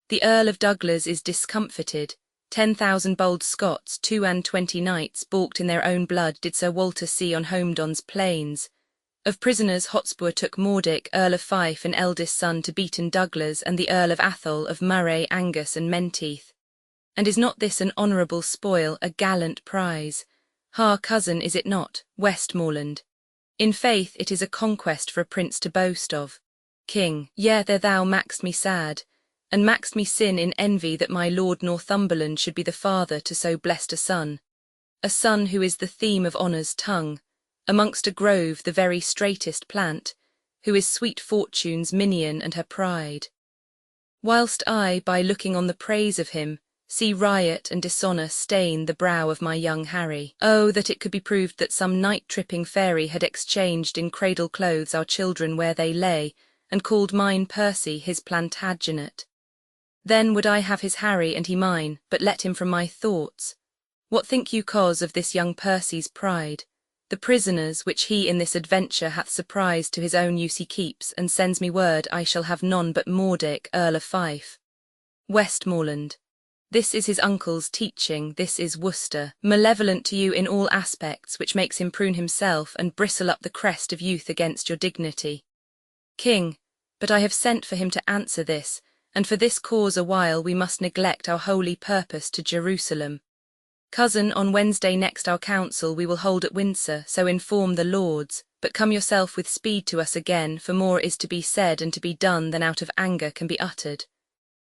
The Earl of Douglas is discomfited. 10,000 bold Scots, 22 knights, balked in their own blood did Sir Walter see on Homedon's plains. Of prisoners Hotspur took Mordick, Earl of Fife, and eldest son to Beaton Douglas, and the Earl of Athol, of Murray, Angus, and Menteith. And is not this an honourable spoil, a gallant prize? Ha, cousin, is it not, Westmoreland? In faith it is a conquest for a prince to boast of. King, yea, there thou maxed me sad, and maxed me sin in envy that my lord Northumberland should be the father to so blessed a son who is the theme of honour's tongue, amongst a grove the very straightest plant, who is sweet fortune's minion and her pride. Whilst I, by looking on the praise of him, see riot and dishonour stain the brow of my young Harry. Oh, that it could be proved that some night-tripping fairy had exchanged in cradle clothes our children where they lay, and called mine Percy his Plantagenet. Then would I have his Harry and he mine, but let him from my thoughts. What think you cause of this young Percy's pride? The prisoners which he in this adventure hath surprised to his own use he keeps, and sends me word I shall have none but Mordick, Earl of Fife. Westmoreland. This is his uncle's teaching, this is Worcester, malevolent to you in all aspects, which makes him prune himself and bristle up the crest of youth against your dignity. King, but I have sent for him to answer this, and for this cause awhile we must neglect our holy purpose to Jerusalem. Cousin, on Wednesday next our council we will hold at Windsor, so inform the lords, but come yourself with speed to us again, for more is to be said and to be done than out of anger can be uttered.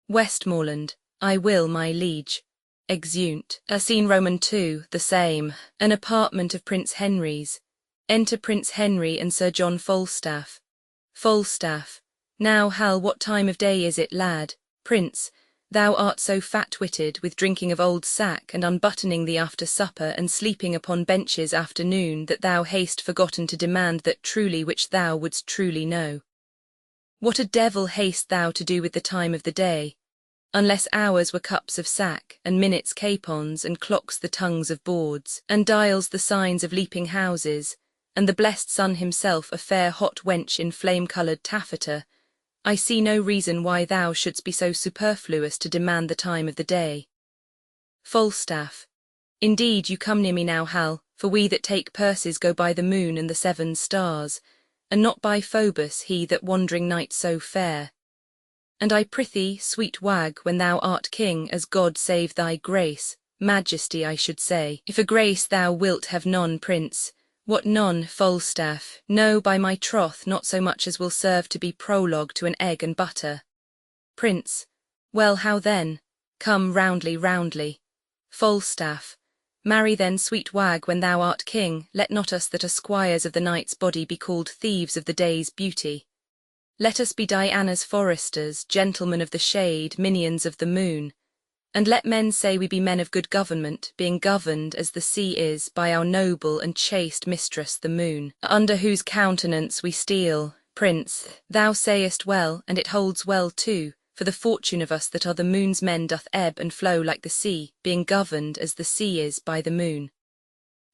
Westmoreland. I will, my liege. Exeunt. Scene Roman II, the same. An apartment of Prince Henry's. Enter Prince Henry and Sir John Falstaff. Falstaff. Now, Hal, what time of day is it, lad? Prince. Thou art so fat-witted with drinking of old sack and unbuttoning thee after supper and sleeping upon benches afternoon that thou hast forgotten to demand that truly which thou wouldst truly know. What a devil hast thou to do with the time of the day? Unless hours were cups of sack, and minutes capons, and clocks the tongues of boards, and dials the signs of leaping houses, and the blessed sun himself a fair hot wench in flame-coloured taffeta, I see no reason why thou shouldst be so superfluous to demand the time of the day. Falstaff. Indeed you come near me now, Hal, for we that take purses go by the moon and the 7 stars, and not by Phobos, he that wandering night so fair. And I prithee, sweet wag, when thou art king, as God save thy grace, majesty I should say, if a grace thou wilt have none, prince. What none, Falstaff? No, by my troth, not so much as will serve to be prologue to an egg and butter. Prince. Well, how then? Come, roundly, roundly. Falstaff. Marry then, sweet wag, when thou art king, let not us that are squires of the night's body be called thieves of the day's beauty. Let us be Diana's foresters, gentlemen of the shade, minions of the moon. And let men say we be men of good government, being governed as the sea is by our noble and chaste mistress the moon, under whose countenance we steal. Prince, thou sayest well, and it holds well too, for the fortune of us that are the moon's men doth ebb and flow like the sea, being governed as the sea is by the moon.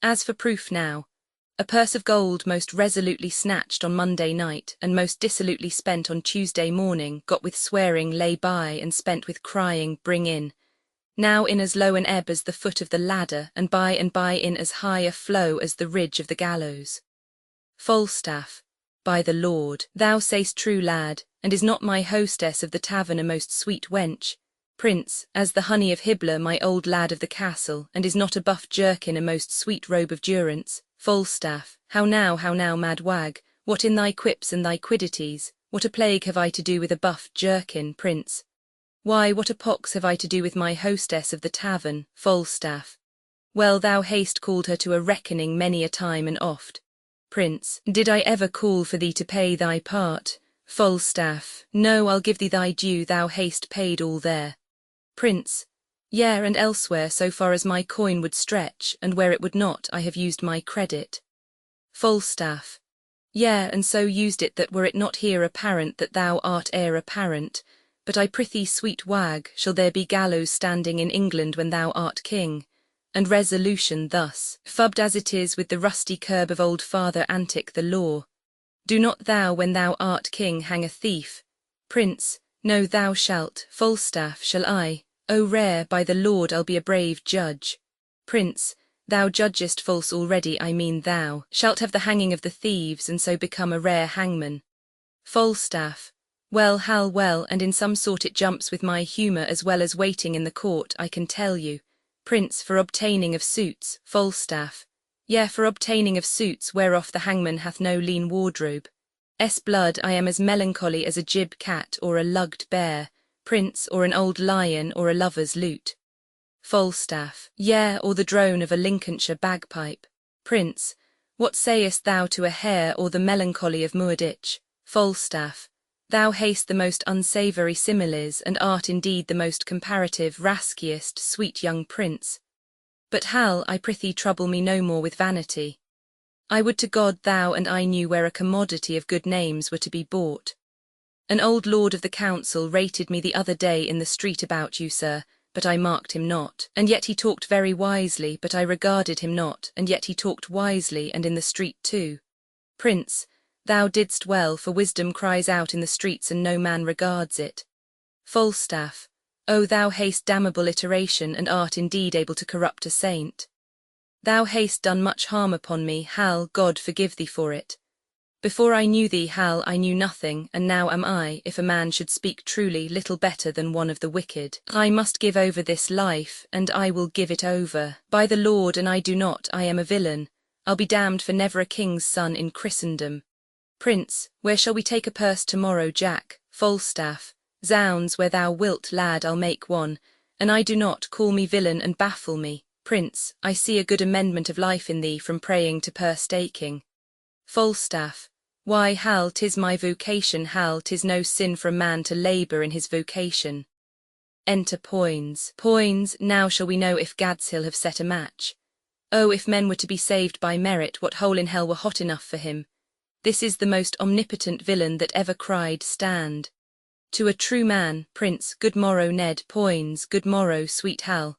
As for proof now, a purse of gold most resolutely snatched on Monday night, and most dissolutely spent on Tuesday morning, got with swearing lay by, and spent with crying bring in, now in as low an ebb as the foot of the ladder, and by in as high a flow as the ridge of the gallows. Falstaff. By the Lord, thou say'st true, lad, and is not my hostess of the tavern a most sweet wench? Prince, as the honey of Hibler, my old lad of the castle, and is not a buff jerkin a most sweet robe of durance? Falstaff. How now, mad wag, what in thy quips and thy quiddities, what a plague have I to do with a buff jerkin, Prince? Why, what a pox have I to do with my hostess of the tavern, Falstaff? Well, thou hast called her to a reckoning many a time and oft. Prince. Did I ever call for thee to pay thy part? Falstaff. No, I'll give thee thy due, thou hast paid all there. Prince. Yea, and elsewhere so far as my coin would stretch, and where it would not I have used my credit. Falstaff. Yea, and so used it that were it not here apparent that thou art heir apparent, but I prithee, sweet wag, shall there be gallows standing in England when thou art king? And resolution thus, fubbed as it is with the rusty curb of old Father Antic the law. Do not thou, when thou art king, hang a thief? Prince. No, thou shalt. Falstaff. Shall I? O rare, by the Lord I'll be a brave judge. Prince. Thou judgest false already, I mean thou shalt have the hanging of the thieves, and so become a rare hangman. Falstaff. Well, Hal, well, and in some sort it jumps with my humour as well as waiting in the court, I can tell you. Prince. For obtaining of suits. Falstaff. Yea, for obtaining of suits whereof the hangman hath no lean wardrobe. Blood, I am as melancholy as a gib cat or a lugged bear, prince, or an old lion or a lover's lute. Falstaff. Yea, or the drone of a Lincolnshire bagpipe. Prince. What sayest thou to a hare or the melancholy of Moorditch? Falstaff. Thou hast the most unsavoury similes, and art indeed the most comparative, raskiest, sweet young prince. But Hal, I prithee trouble me no more with vanity. I would to God thou and I knew where a commodity of good names were to be bought. An old lord of the council rated me the other day in the street about you, sir, but I marked him not, and yet he talked very wisely, but I regarded him not, and yet he talked wisely, and in the street too. Prince, thou didst well, for wisdom cries out in the streets and no man regards it. Falstaff. O thou hast damnable iteration, and art indeed able to corrupt a saint. Thou hast done much harm upon me, Hal, God forgive thee for it. Before I knew thee, Hal, I knew nothing, and now am I, if a man should speak truly, little better than one of the wicked. I must give over this life, and I will give it over. By the Lord, and I do not, I am a villain. I'll be damned for never a king's son in Christendom. Prince, where shall we take a purse tomorrow, Jack? Falstaff. Zounds, where thou wilt, lad, I'll make one. And I do not, call me villain and baffle me. Prince, I see a good amendment of life in thee from praying to purse-taking. Falstaff. Why, Hal, 'tis my vocation, Hal, 'tis no sin for a man to labour in his vocation. Enter Poins. Poins, now shall we know if Gadshill have set a match. Oh, if men were to be saved by merit, what hole in hell were hot enough for him? This is the most omnipotent villain that ever cried, stand. To a true man, Prince, good morrow, Ned. Poins, good morrow, sweet Hal.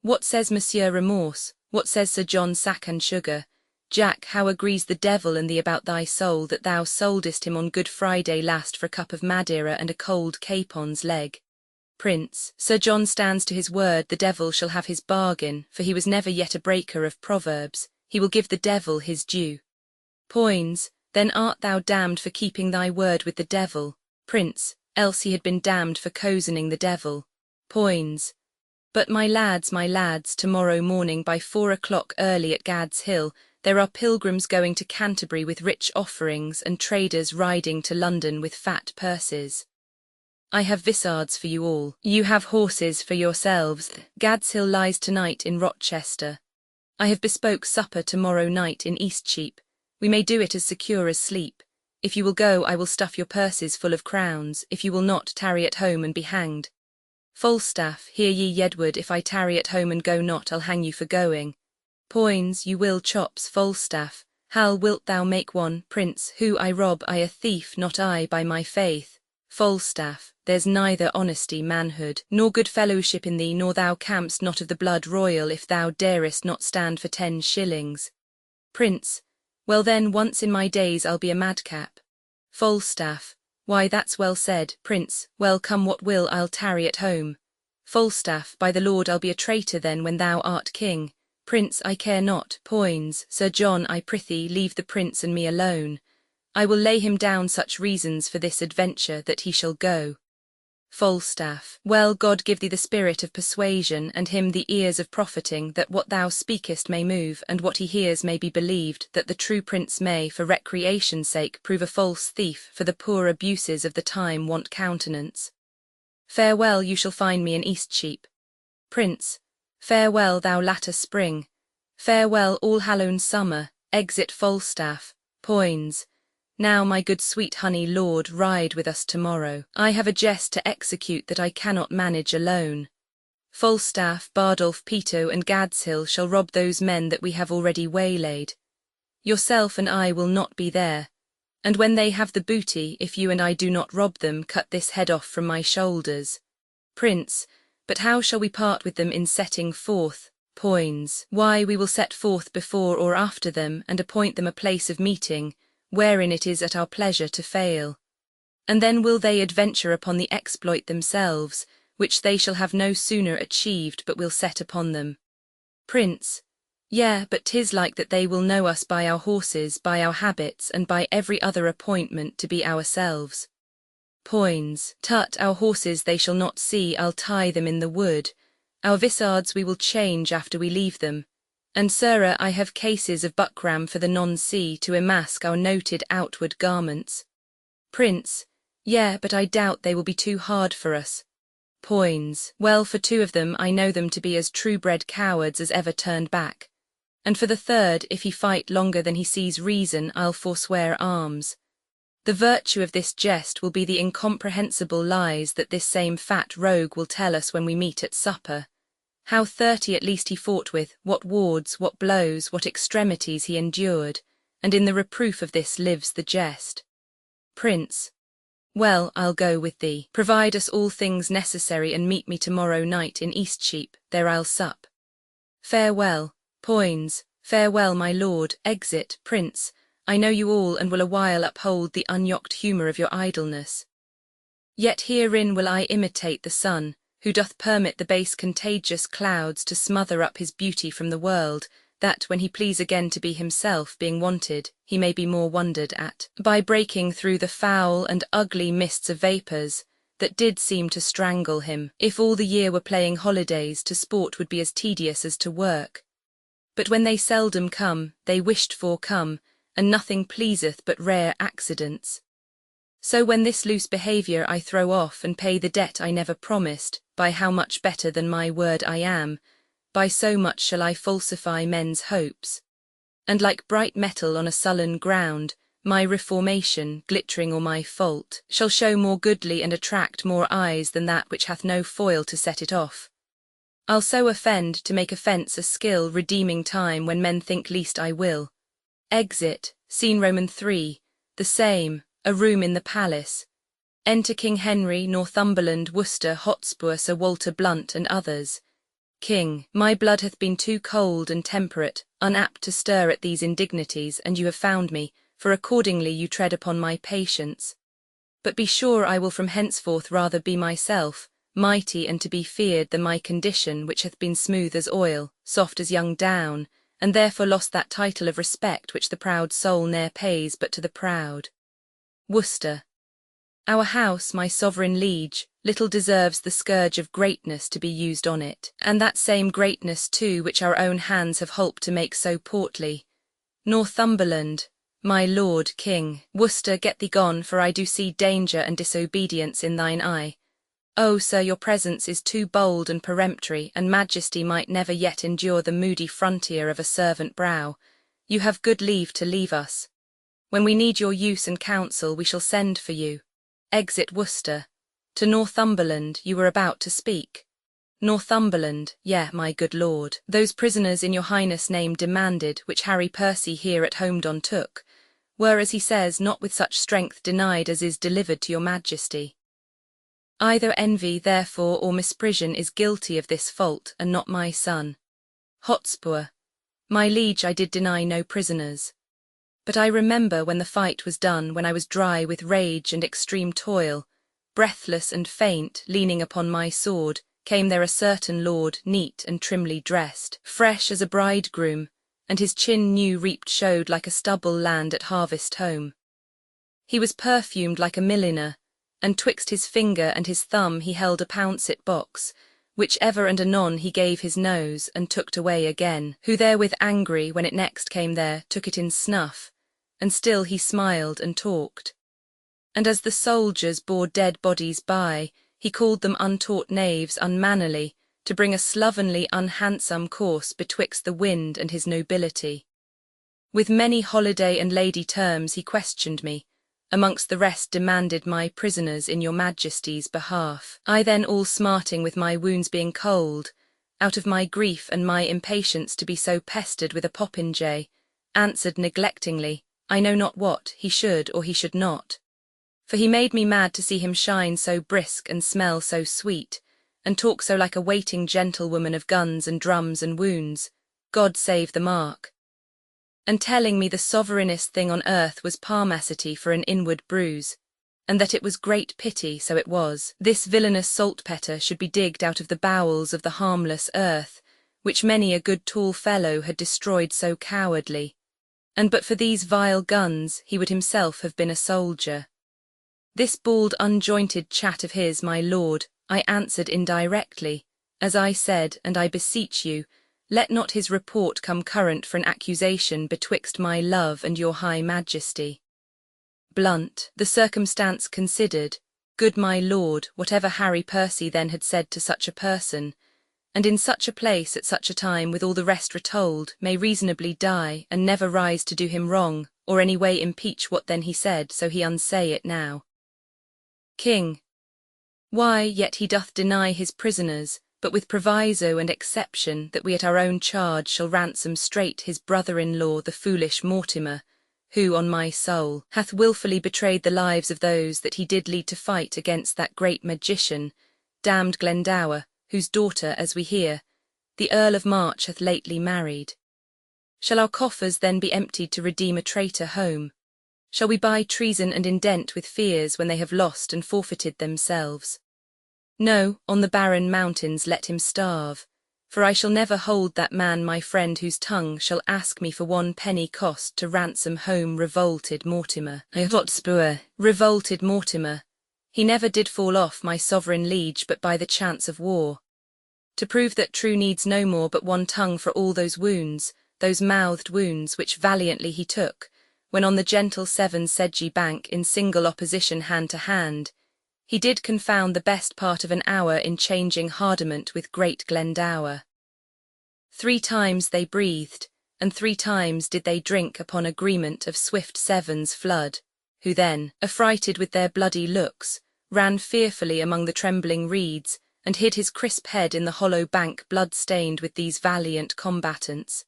What says Monsieur Remorse? What says Sir John Sack and Sugar? Jack, how agrees the devil and thee about thy soul, that thou soldest him on Good Friday last for a cup of Madeira and a cold capon's leg? Prince, Sir John stands to his word, the devil shall have his bargain, for he was never yet a breaker of proverbs, he will give the devil his due. Poins, then art thou damned for keeping thy word with the devil? Prince, else he had been damned for cozening the devil. Poins. But my lads, tomorrow morning by 4 o'clock early at Gad's Hill, there are pilgrims going to Canterbury with rich offerings and traders riding to London with fat purses. I have vissards for you all. You have horses for yourselves. Gad's Hill lies tonight in Rochester. I have bespoke supper tomorrow night in Eastcheap. We may do it as secure as sleep. If you will go, I will stuff your purses full of crowns. If you will not, tarry at home and be hanged. Falstaff, hear ye, Yedward, if I tarry at home and go not, I'll hang you for going. Poins, you will chops. Falstaff. Hal, wilt thou make one? Prince, who I rob, I a thief, not I, by my faith. Falstaff, there's neither honesty, manhood, nor good fellowship in thee, nor thou camp'st not of the blood royal, if thou darest not stand for 10 shillings. Prince, well then, once in my days I'll be a madcap. Falstaff, why that's well said, Prince, well come what will, I'll tarry at home. Falstaff, by the Lord I'll be a traitor then when thou art king. Prince, I care not. Poins, Sir John, I prithee, leave the prince and me alone. I will lay him down such reasons for this adventure that he shall go. Falstaff, well, God give thee the spirit of persuasion, and him the ears of profiting, that what thou speakest may move, and what he hears may be believed, that the true prince may, for recreation's sake, prove a false thief, for the poor abuses of the time want countenance. Farewell, you shall find me in Eastcheap. Prince, farewell, thou latter spring. Farewell, all Hallows summer. Exit Falstaff. Poins. Now, my good sweet honey lord, ride with us tomorrow. I have a jest to execute that I cannot manage alone. Falstaff, Bardolph, Peto, and Gadshill shall rob those men that we have already waylaid. Yourself and I will not be there. And when they have the booty, if you and I do not rob them, cut this head off from my shoulders. Prince, but how shall we part with them in setting forth? Poins. Why, we will set forth before or after them, and appoint them a place of meeting, wherein it is at our pleasure to fail. And then will they adventure upon the exploit themselves, which they shall have no sooner achieved but will set upon them. Prince. Yea, but 'tis like that they will know us by our horses, by our habits, and by every other appointment to be ourselves. Poins. Tut, our horses they shall not see, I'll tie them in the wood. Our vissards we will change after we leave them. And sirrah, I have cases of buckram for the non-sea to emask our noted outward garments. Prince, yea, but I doubt they will be too hard for us. Poins, well, for 2 of them I know them to be as true-bred cowards as ever turned back. And for the 3rd, if he fight longer than he sees reason, I'll forswear arms. The virtue of this jest will be the incomprehensible lies that this same fat rogue will tell us when we meet at supper. How 30 at least he fought with, what wards, what blows, what extremities he endured, and in the reproof of this lives the jest. Prince, well, I'll go with thee. Provide us all things necessary and meet me tomorrow night in Eastsheep, there I'll sup. Farewell, Poins, farewell my lord, exit, Prince, I know you all and will awhile uphold the unyocked humour of your idleness. Yet herein will I imitate the sun, who doth permit the base contagious clouds to smother up his beauty from the world, that when he please again to be himself being wanted, he may be more wondered at, by breaking through the foul and ugly mists of vapours, that did seem to strangle him. If all the year were playing holidays, to sport would be as tedious as to work. But when they seldom come, they wished for come, and nothing pleaseth but rare accidents. So when this loose behaviour I throw off and pay the debt I never promised, by how much better than my word I am, by so much shall I falsify men's hopes. And like bright metal on a sullen ground, my reformation, glittering or my fault, shall show more goodly and attract more eyes than that which hath no foil to set it off. I'll so offend to make offence a skill redeeming time when men think least I will. Exit, scene Roman 3, the same, a room in the palace. Enter King Henry, Northumberland, Worcester, Hotspur, Sir Walter Blunt, and others. King, my blood hath been too cold and temperate, unapt to stir at these indignities, and you have found me, for accordingly you tread upon my patience. But be sure I will from henceforth rather be myself, mighty and to be feared than my condition, which hath been smooth as oil, soft as young down, and therefore lost that title of respect which the proud soul ne'er pays but to the proud. Worcester. Our house, my sovereign liege, little deserves the scourge of greatness to be used on it, and that same greatness too which our own hands have holp to make so portly. Northumberland, my lord king, Worcester, get thee gone, for I do see danger and disobedience in thine eye. Oh, sir, your presence is too bold and peremptory, and majesty might never yet endure the moody frontier of a servant brow. You have good leave to leave us. When we need your use and counsel, we shall send for you. Exit Worcester. To Northumberland you were about to speak. Northumberland, yea, my good lord, those prisoners in your highness' name demanded, which Harry Percy here at Homedon took, were, as he says, not with such strength denied as is delivered to your majesty. Either envy, therefore, or misprision is guilty of this fault, and not my son. Hotspur. My liege, I did deny no prisoners. But I remember when the fight was done, when I was dry with rage and extreme toil, breathless and faint, leaning upon my sword, came there a certain lord, neat and trimly dressed, fresh as a bridegroom, and his chin new reaped showed like a stubble land at harvest home. He was perfumed like a milliner, and twixt his finger and his thumb he held a pouncet box, which ever and anon he gave his nose, and tooked away again, who therewith angry, when it next came there, took it in snuff, and still he smiled and talked. And as the soldiers bore dead bodies by, he called them untaught knaves unmannerly, to bring a slovenly unhandsome course betwixt the wind and his nobility. With many holiday and lady terms he questioned me, amongst the rest demanded my prisoners in your majesty's behalf. I then, all smarting with my wounds being cold, out of my grief and my impatience to be so pestered with a popinjay, answered neglectingly, I know not what, he should or he should not. For he made me mad to see him shine so brisk and smell so sweet, and talk so like a waiting gentlewoman of guns and drums and wounds, God save the mark. And telling me the sovereignest thing on earth was palmacity for an inward bruise, and that it was great pity, so it was, this villainous saltpetre should be digged out of the bowels of the harmless earth, which many a good tall fellow had destroyed so cowardly, and but for these vile guns he would himself have been a soldier. This bald unjointed chat of his, my lord, I answered indirectly, as I said, and I beseech you, Let not his report come current for an accusation betwixt my love and your high majesty. Blunt, the circumstance considered, good my lord, whatever Harry Percy then had said to such a person, and in such a place at such a time with all the rest retold, may reasonably die, and never rise to do him wrong, or any way impeach what then he said, so he unsay it now. King. Why, yet he doth deny his prisoners, but with proviso and exception that we at our own charge shall ransom straight his brother-in-law the foolish Mortimer, who, on my soul, hath wilfully betrayed the lives of those that he did lead to fight against that great magician, damned Glendower, whose daughter, as we hear, the Earl of March hath lately married. Shall our coffers then be emptied to redeem a traitor home? Shall we buy treason and indent with fears when they have lost and forfeited themselves? No, on the barren mountains let him starve, for I shall never hold that man my friend whose tongue shall ask me for 1 penny cost to ransom home revolted Mortimer. Revolted Mortimer. He never did fall off my sovereign liege but by the chance of war. To prove that true needs no more but 1 tongue for all those wounds, those mouthed wounds which valiantly he took, when on the gentle Severn sedgy bank in single opposition hand to hand, he did confound the best part of an hour in changing hardiment with great Glendower. 3 times they breathed, and 3 times did they drink upon agreement of swift Severn's flood, who then, affrighted with their bloody looks, ran fearfully among the trembling reeds, and hid his crisp head in the hollow bank blood-stained with these valiant combatants.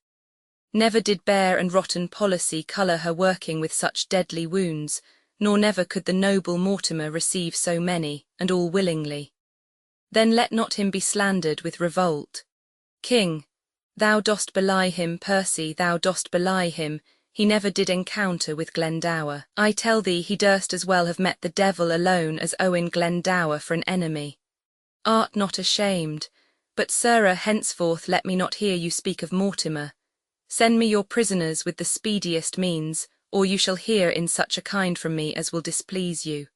Never did bare and rotten policy colour her working with such deadly wounds, nor never could the noble Mortimer receive so many, and all willingly. Then let not him be slandered with revolt. King, thou dost belie him, Percy, thou dost belie him, he never did encounter with Glendower. I tell thee he durst as well have met the devil alone as Owen Glendower for an enemy. Art not ashamed, but sirrah, henceforth let me not hear you speak of Mortimer. Send me your prisoners with the speediest means, or you shall hear in such a kind from me as will displease you.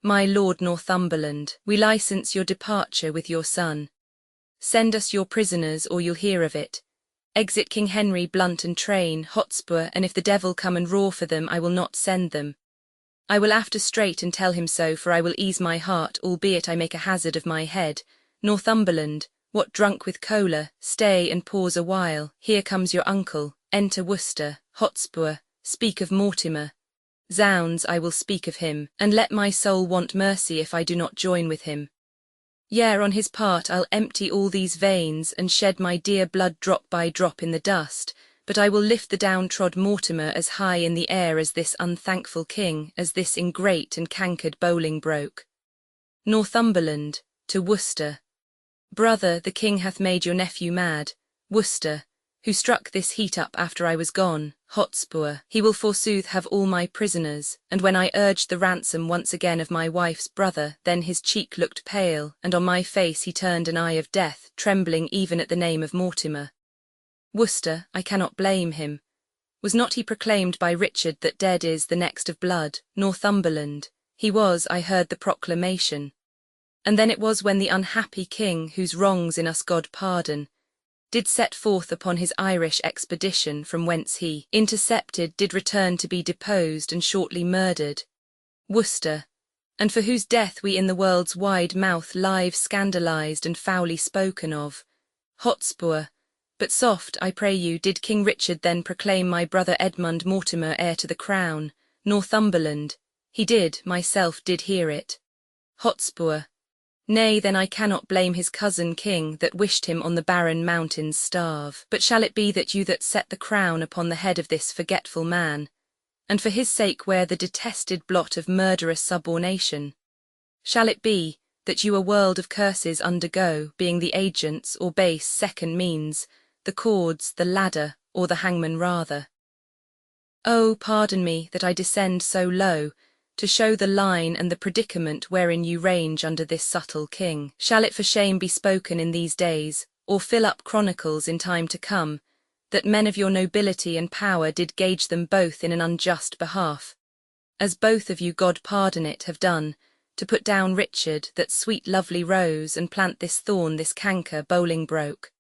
My Lord Northumberland, we license your departure with your son. Send us your prisoners, or you'll hear of it. Exit King Henry, Blunt and Train, Hotspur, and if the devil come and roar for them, I will not send them. I will after straight and tell him so, for I will ease my heart, albeit I make a hazard of my head. Northumberland, what drunk with choler, stay and pause a while, here comes your uncle, enter Worcester, Hotspur, speak of Mortimer. Zounds, I will speak of him, and let my soul want mercy if I do not join with him. Yea, on his part I'll empty all these veins, and shed my dear blood drop by drop in the dust, but I will lift the downtrod Mortimer as high in the air as this unthankful king, as this ingrate and cankered Bolingbroke. Northumberland, to Worcester. Brother, the king hath made your nephew mad. Worcester, who struck this heat up after I was gone, Hotspur, he will forsooth have all my prisoners, and when I urged the ransom once again of my wife's brother, then his cheek looked pale, and on my face he turned an eye of death, trembling even at the name of Mortimer. Worcester, I cannot blame him. Was not he proclaimed by Richard that dead is the next of blood, Northumberland? He was, I heard the proclamation. And then it was when the unhappy king, whose wrongs in us God pardon, did set forth upon his Irish expedition, from whence he, intercepted, did return to be deposed and shortly murdered. Worcester, and for whose death we in the world's wide mouth live scandalized and foully spoken of. Hotspur, but soft, I pray you, did King Richard then proclaim my brother Edmund Mortimer heir to the crown? Northumberland, he did, myself did hear it. Hotspur, nay, then I cannot blame his cousin king that wished him on the barren mountains starve. But shall it be that you that set the crown upon the head of this forgetful man, and for his sake wear the detested blot of murderous subornation? Shall it be that you a world of curses undergo, being the agents or base second means, the cords, the ladder, or the hangman rather? Oh, pardon me that I descend so low, to show the line and the predicament wherein you range under this subtle king. Shall it for shame be spoken in these days, or fill up chronicles in time to come, that men of your nobility and power did gauge them both in an unjust behalf, as both of you, God pardon it, have done, to put down Richard, that sweet lovely rose, and plant this thorn, this canker, Bolingbroke?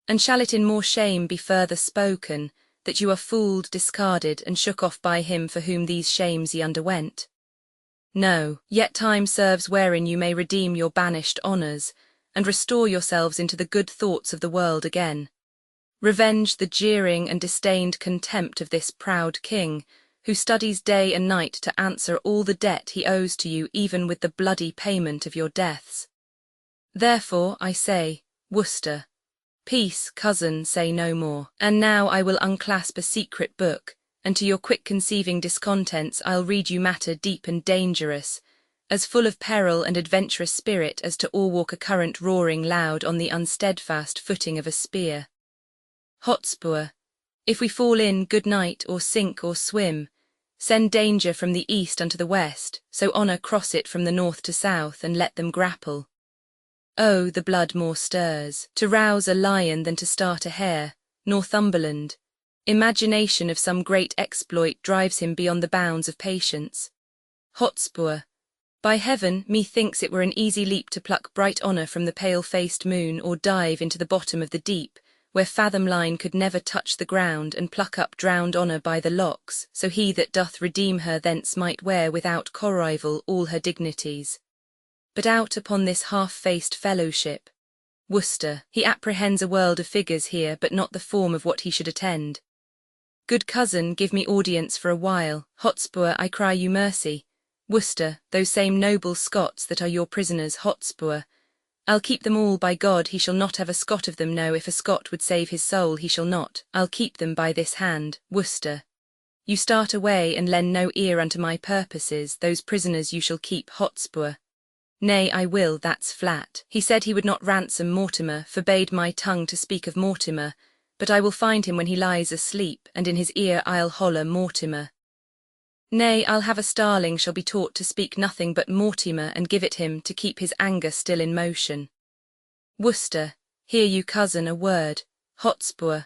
And shall it in more shame be further spoken, that you are fooled, discarded, and shook off by him for whom these shames ye underwent? No, yet time serves wherein you may redeem your banished honours, and restore yourselves into the good thoughts of the world again. Revenge the jeering and disdained contempt of this proud king, who studies day and night to answer all the debt he owes to you, even with the bloody payment of your deaths. Therefore, I say, Worcester, peace, cousin, say no more. And now I will unclasp a secret book, and to your quick conceiving discontents I'll read you matter deep and dangerous, as full of peril and adventurous spirit as to o'erwalk a current roaring loud on the unsteadfast footing of a spear. Hotspur, if we fall in, good night, or sink or swim, send danger from the east unto the west, so honour cross it from the north to south, and let them grapple. Oh, the blood more stirs, to rouse a lion than to start a hare, Northumberland. Imagination of some great exploit drives him beyond the bounds of patience. Hotspur, by heaven, methinks it were an easy leap to pluck bright honour from the pale-faced moon, or dive into the bottom of the deep, where fathom line could never touch the ground, and pluck up drowned honour by the locks, so he that doth redeem her thence might wear without corrival all her dignities. But out upon this half-faced fellowship, Worcester, he apprehends a world of figures here, but not the form of what he should attend. Good cousin, give me audience for a while. Hotspur, I cry you mercy. Worcester, those same noble Scots that are your prisoners, Hotspur, I'll keep them all, by God, he shall not have a Scot of them, no, if a Scot would save his soul he shall not, I'll keep them by this hand, Worcester. You start away and lend no ear unto my purposes, those prisoners you shall keep, Hotspur. Nay, I will, that's flat. He said he would not ransom Mortimer, forbade my tongue to speak of Mortimer, but I will find him when he lies asleep, and in his ear I'll holler Mortimer. Nay, I'll have a starling shall be taught to speak nothing but Mortimer, and give it him to keep his anger still in motion. Worcester, hear you, cousin, a word. Hotspur,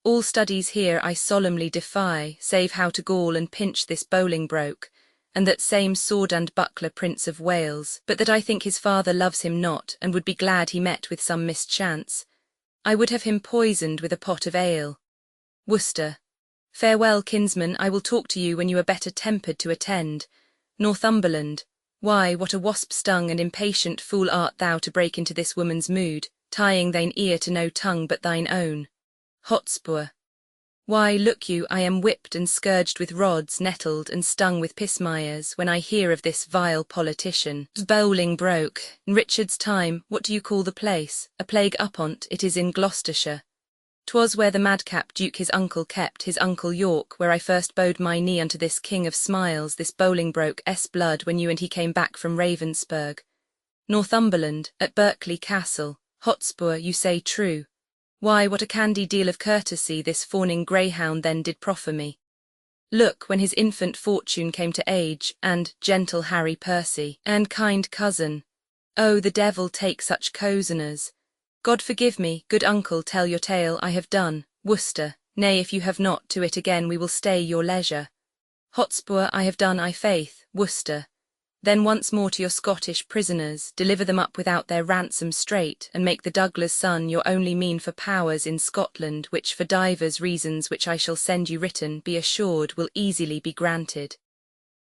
all studies here I solemnly defy, save how to gall and pinch this Bolingbroke, and that same sword and buckler Prince of Wales, but that I think his father loves him not, and would be glad he met with some mischance. I would have him poisoned with a pot of ale. Worcester, farewell, kinsman, I will talk to you when you are better tempered to attend. Northumberland, why, what a wasp-stung and impatient fool art thou to break into this woman's mood, tying thine ear to no tongue but thine own. Hotspur, why, look you, I am whipped and scourged with rods, nettled and stung with pismires, when I hear of this vile politician. Bolingbroke, in Richard's time, what do you call the place? A plague upon't, it is in Gloucestershire. 'Twas where the madcap Duke his uncle kept, his uncle York, where I first bowed my knee unto this king of smiles, this Bolingbroke's blood, when you and he came back from Ravensburg. Northumberland, at Berkeley Castle. Hotspur, you say true. Why, what a candy deal of courtesy this fawning greyhound then did proffer me. Look, when his infant fortune came to age, and gentle Harry Percy, and kind cousin. Oh, the devil take such cozeners. God forgive me, good uncle, tell your tale, I have done. Worcester, nay, if you have not, to it again we will stay your leisure. Hotspur, I have done, I faith. Worcester, then once more to your Scottish prisoners, deliver them up without their ransom straight, and make the Douglas son your only mean for powers in Scotland, which for divers reasons which I shall send you written, be assured will easily be granted.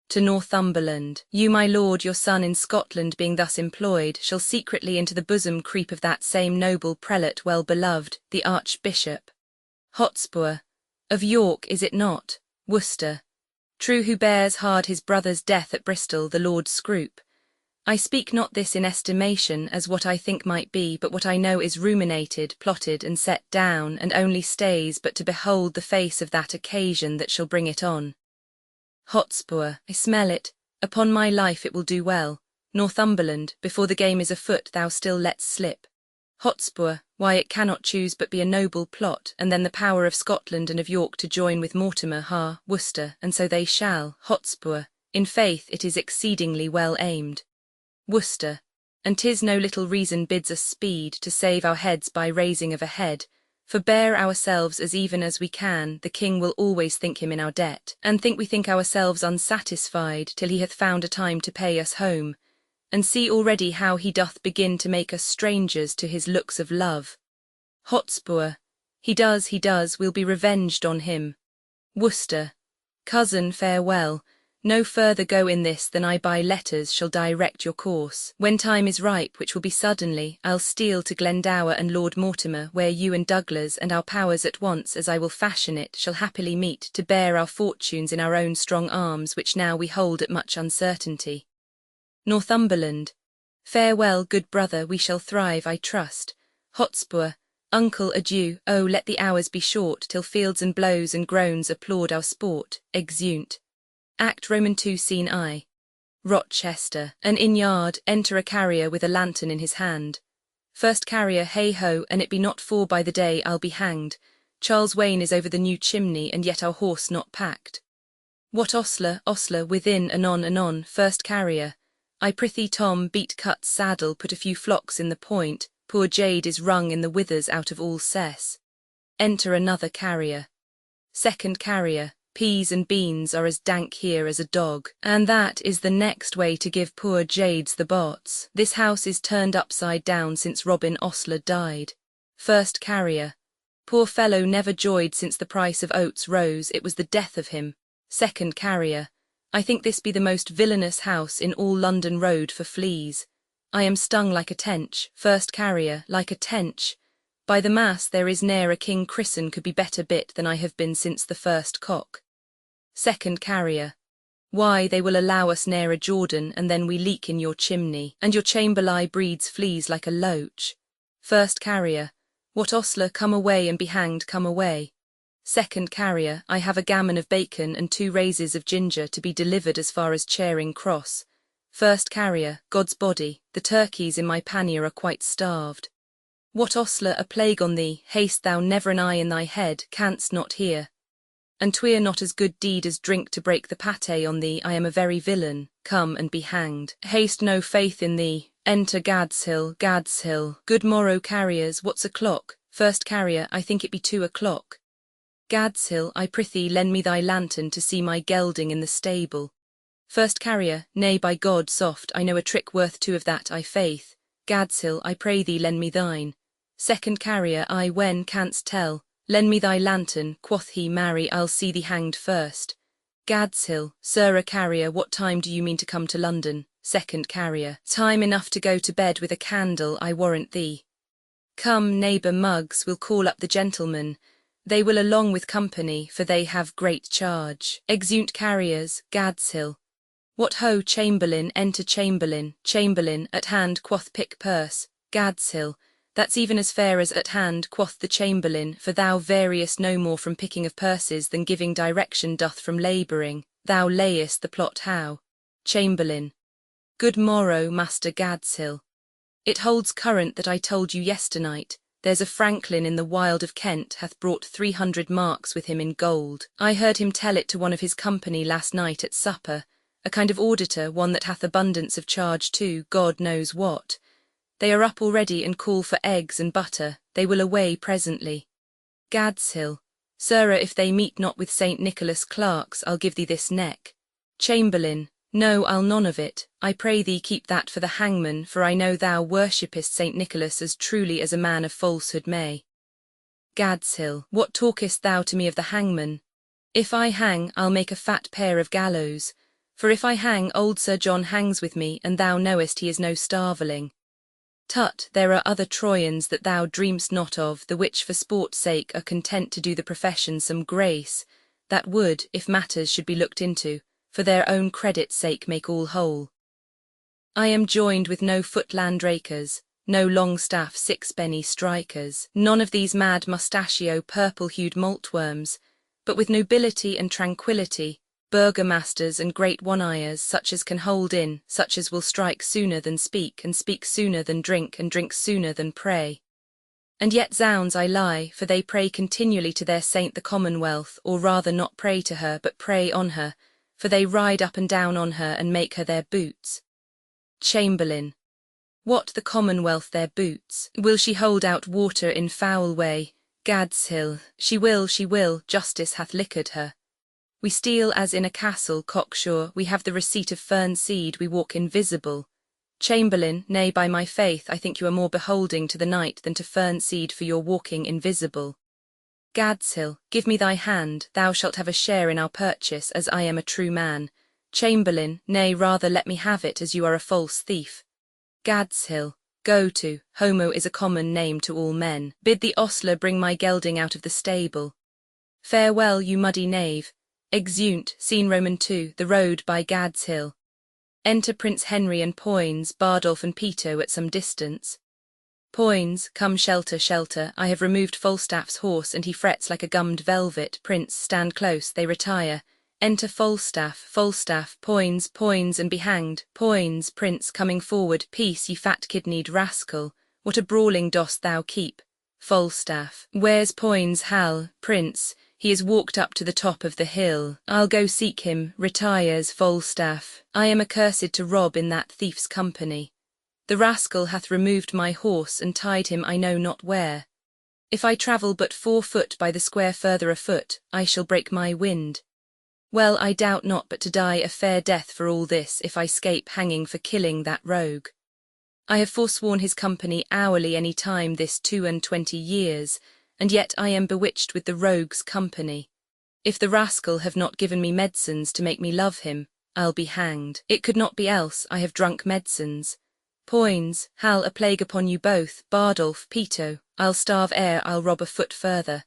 To Northumberland, you, my lord, your son in Scotland being thus employed, shall secretly into the bosom creep of that same noble prelate well beloved, the Archbishop. Hotspur, of York is it not? Worcester, true, who bears hard his brother's death at Bristol, the Lord Scroop. I speak not this in estimation as what I think might be, but what I know is ruminated, plotted, and set down, and only stays but to behold the face of that occasion that shall bring it on. Hotspur, I smell it, upon my life it will do well. Northumberland, before the game is afoot thou still let's slip. Hotspur, why, it cannot choose but be a noble plot, and then the power of Scotland and of York to join with Mortimer, Worcester, and so they shall. Hotspur, in faith it is exceedingly well aimed. Worcester, and 'tis no little reason bids us speed to save our heads by raising of a head, for bear ourselves as even as we can, the king will always think him in our debt, and think we think ourselves unsatisfied till he hath found a time to pay us home, and see already how he doth begin to make us strangers to his looks of love. Hotspur. He does, we'll be revenged on him. Worcester. Cousin, farewell. No further go in this than I by letters shall direct your course. When time is ripe, which will be suddenly, I'll steal to Glendower and Lord Mortimer, where you and Douglas and our powers at once, as I will fashion it, shall happily meet, to bear our fortunes in our own strong arms, which now we hold at much uncertainty. Northumberland. Farewell, good brother, we shall thrive, I trust. Hotspur. Uncle, adieu. Oh, let the hours be short, till fields and blows and groans applaud our sport. Exeunt. Act Roman 2 Scene I. Rochester. An inn-yard, enter a carrier with a lantern in his hand. First carrier, hey ho, and it be not for by the day I'll be hanged. Charles Wain is over the new chimney, and yet our horse not packed. What ostler, within, anon. First carrier. I prithee Tom, beat Cut's saddle, put a few flocks in the point, poor jade is wrung in the withers out of all cess. Enter another carrier. Second carrier. Peas and beans are as dank here as a dog, and that is the next way to give poor jades the bots. This house is turned upside down since Robin Ostler died. First carrier. Poor fellow never joyed since the price of oats rose, it was the death of him. Second carrier. I think this be the most villainous house in all London Road for fleas. I am stung like a tench. First carrier. Like a tench. By the mass there is ne'er a king christen could be better bit than I have been since the first cock. Second carrier. Why, they will allow us ne'er a Jordan, and then we leak in your chimney, and your chamberlain breeds fleas like a loach. First carrier. What ostler, come away and be hanged, come away. Second carrier. I have a gammon of bacon and 2 raises of ginger to be delivered as far as Charing Cross. First carrier. God's body, the turkeys in my pannier are quite starved. What ostler, a plague on thee, haste thou, never an eye in thy head, canst not hear. And 'twere not as good deed as drink to break the pate on thee, I am a very villain, come and be hanged. Haste, no faith in thee. Enter Gadshill. Good morrow, carriers, what's o'clock? First carrier. I think it be 2 o'clock. Gadshill. I prithee lend me thy lantern to see my gelding in the stable. First carrier. Nay, by God, soft, I know a trick worth 2 of that, I faith. Gadshill. I pray thee lend me thine. Second carrier. I when canst tell. Lend me thy lantern, quoth he, marry, I'll see thee hanged first. Gadshill. Sir, a carrier, what time do you mean to come to London? Second carrier. Time enough to go to bed with a candle, I warrant thee. Come, neighbour Muggs, we'll call up the gentlemen. They will along with company, for they have great charge. Exeunt carriers. Gadshill. What ho, Chamberlain, enter Chamberlain. Chamberlain, at hand, quoth pick purse. Gadshill. That's even as fair as at hand, quoth the Chamberlain, for thou variest no more from picking of purses than giving direction doth from labouring. Thou layest the plot how. Chamberlain. Good morrow, Master Gadshill. It holds current that I told you yesternight. There's a Franklin in the Wild of Kent hath brought 300 marks with him in gold. I heard him tell it to one of his company last night at supper, a kind of auditor, one that hath abundance of charge too, God knows what. They are up already and call for eggs and butter, they will away presently. Gadshill. Sirrah, if they meet not with St. Nicholas clerks, I'll give thee this neck. Chamberlain. No, I'll none of it, I pray thee keep that for the hangman, for I know thou worshippest St. Nicholas as truly as a man of falsehood may. Gadshill. What talkest thou to me of the hangman? If I hang, I'll make a fat pair of gallows, for if I hang, old Sir John hangs with me, and thou knowest he is no starveling. Tut, there are other Trojans that thou dream'st not of, the which for sport's sake are content to do the profession some grace, that would, if matters should be looked into, for their own credit's sake make all whole. I am joined with no footland rakers, no Longstaff sixpenny strikers, none of these mad mustachio purple-hued maltworms, but with nobility and tranquillity, burgomasters and great one-eyers, such as can hold in, such as will strike sooner than speak, and speak sooner than drink, and drink sooner than pray. And yet zounds I lie, for they pray continually to their saint the Commonwealth, or rather not pray to her, but pray on her, for they ride up and down on her and make her their boots. Chamberlain. What, the Commonwealth their boots? Will she hold out water in foul way? Gadshill. She will, justice hath liquored her. We steal as in a castle, cocksure, we have the receipt of fern seed, we walk invisible. Chamberlain, nay, by my faith, I think you are more beholding to the night than to fern seed for your walking invisible. Gadshill, give me thy hand, thou shalt have a share in our purchase, as I am a true man. Chamberlain, nay, rather let me have it, as you are a false thief. Gadshill, go to, Homo is a common name to all men. Bid the ostler bring my gelding out of the stable. Farewell, you muddy knave. Exeunt, scene Roman II, the road by Gadshill. Enter Prince Henry and Poins, Bardolph and Peto at some distance. Poins, come shelter, shelter, I have removed Falstaff's horse and he frets like a gummed velvet. Prince, stand close, they retire. Enter Falstaff, Falstaff, Poins, Poins, and be hanged. Poins, Prince, coming forward, peace, ye fat-kidneyed rascal, what a brawling dost thou keep? Falstaff, where's Poins, Hal? Prince, he is walked up to the top of the hill. I'll go seek him. Retires Falstaff. I am accursed to rob in that thief's company. The rascal hath removed my horse and tied him I know not where. If I travel but 4 foot by the square further afoot, I shall break my wind. Well, I doubt not but to die a fair death for all this, if I 'scape hanging for killing that rogue. I have forsworn his company hourly any time this 22 years, and yet I am bewitched with the rogue's company. If the rascal have not given me medicines to make me love him, I'll be hanged. It could not be else, I have drunk medicines. Poins, Hal, a plague upon you both, Bardolph, Peto, I'll starve ere I'll rob a foot further.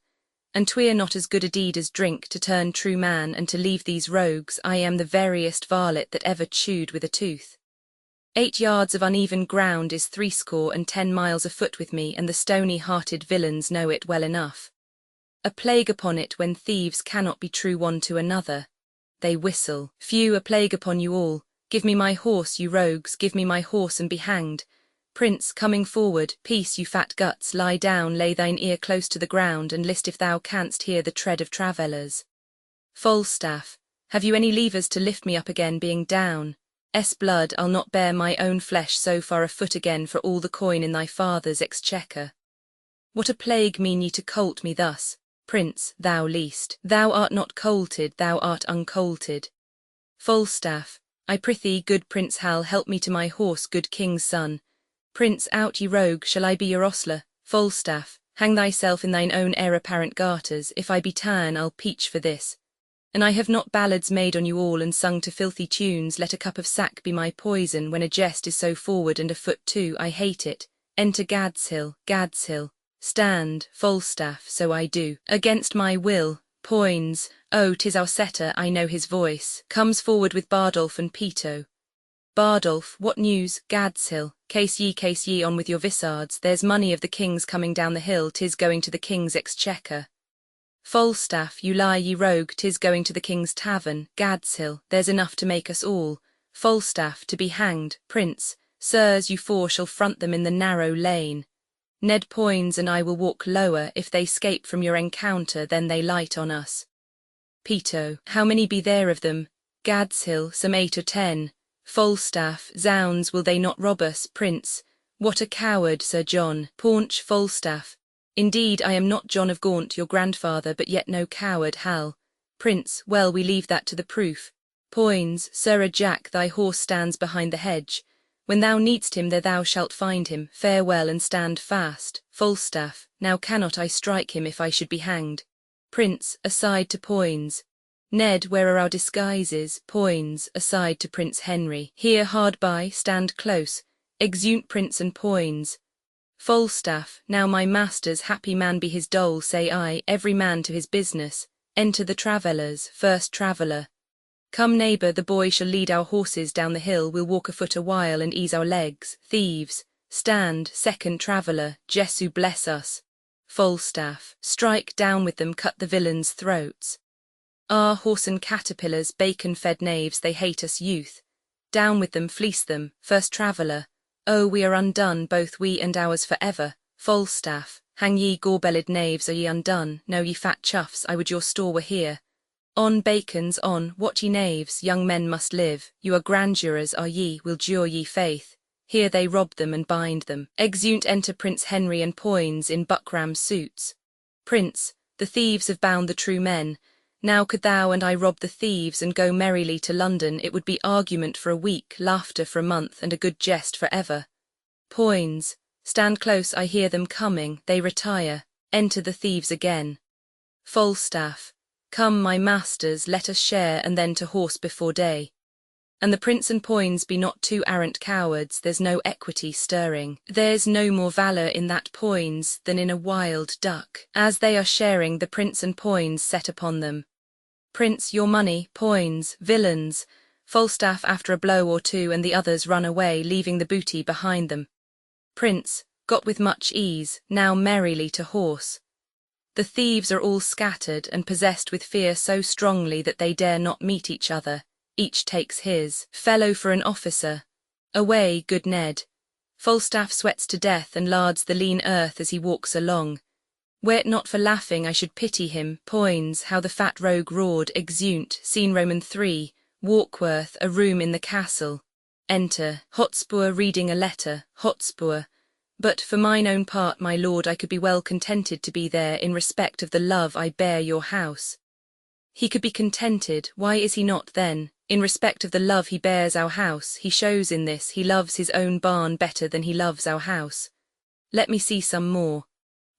And 'twere not as good a deed as drink to turn true man and to leave these rogues. I am the veriest varlet that ever chewed with a tooth. 8 yards of uneven ground is 70 miles afoot with me, and the stony-hearted villains know it well enough. A plague upon it when thieves cannot be true one to another. They whistle. Phew, a plague upon you all. Give me my horse, you rogues, give me my horse and be hanged. Prince, coming forward, peace, you fat guts, lie down, lay thine ear close to the ground, and list if thou canst hear the tread of travellers. Falstaff, have you any levers to lift me up again, being down? Blood, I'll not bear my own flesh so far afoot again for all the coin in thy father's exchequer. What a plague mean ye to colt me thus? Prince, thou least. Thou art not colted, thou art uncolted. Falstaff, I prithee, good Prince Hal, help me to my horse, good king's son. Prince, out ye rogue, shall I be your ostler? Falstaff, hang thyself in thine own heir-apparent garters, if I be ta'en I'll peach for this. And I have not ballads made on you all and sung to filthy tunes, let a cup of sack be my poison, when a jest is so forward and afoot too, I hate it. Enter Gadshill, Gadshill. Stand, Falstaff, so I do. Against my will, Poins, oh, 'tis our setter, I know his voice, comes forward with Bardolph and Peto. Bardolph, what news? Gadshill, case ye on with your vissards, there's money of the king's coming down the hill, 'tis going to the king's exchequer. Falstaff, you lie, ye rogue, 'tis going to the king's tavern. Gadshill, there's enough to make us all. Falstaff, to be hanged. Prince, sirs, you 4 shall front them in the narrow lane. Ned Poins and I will walk lower, if they 'scape from your encounter, then they light on us. Peto, how many be there of them? Gadshill, some 8 or 10. Falstaff, zounds, will they not rob us? Prince, what a coward, Sir John. Paunch, Falstaff, indeed I am not John of Gaunt, your grandfather, but yet no coward. Hal. Prince, well, we leave that to the proof. Poins, Sirrah Jack, thy horse stands behind the hedge. When thou needst him, there thou shalt find him. Farewell, and stand fast. Falstaff, now cannot I strike him if I should be hanged. Prince, aside to Poins. Ned, where are our disguises? Poins, aside to Prince Henry. Here hard by, stand close. Exeunt Prince and Poins. Falstaff, now my master's happy man be his dole, say I, every man to his business. Enter the travellers. First traveller. Come neighbour, the boy shall lead our horses down the hill, we'll walk afoot a while and ease our legs. Thieves, stand. Second traveller, Jesu bless us. Falstaff, strike down with them, cut the villains' throats. Ah, horse and caterpillars, bacon-fed knaves, they hate us youth. Down with them, fleece them. First traveller, oh, we are undone, both we and ours for ever. Falstaff, hang ye gore-bellied knaves, are ye undone? No, ye fat chuffs, I would your store were here. On, bacons, on, what ye knaves, young men must live, you are grandurers, are ye, will jure ye faith. Here they rob them and bind them. Exeunt enter Prince Henry and Poins in buckram suits. Prince, the thieves have bound the true men. Now could thou and I rob the thieves and go merrily to London, it would be argument for a week, laughter for a month, and a good jest for ever. Poins, stand close, I hear them coming, they retire, enter the thieves again. Falstaff, come my masters, let us share, and then to horse before day. And the prince and Poins be not two arrant cowards, there's no equity stirring. There's no more valour in that Poins than in a wild duck. As they are sharing, the prince and Poins set upon them. Prince, your money, Poins, villains. Falstaff after a blow or two, and the others run away, leaving the booty behind them. Prince, got with much ease, now merrily to horse. The thieves are all scattered and possessed with fear so strongly that they dare not meet each other. Each takes his fellow for an officer. Away, good Ned. Falstaff sweats to death and lards the lean earth as he walks along. Were it not for laughing, I should pity him. Poins, how the fat rogue roared, exeunt, scene Roman 3, Warkworth, a room in the castle. Enter, Hotspur reading a letter, Hotspur. But for mine own part, my lord, I could be well contented to be there in respect of the love I bear your house. He could be contented, why is he not then? In respect of the love he bears our house, he shows in this, he loves his own barn better than he loves our house. Let me see some more.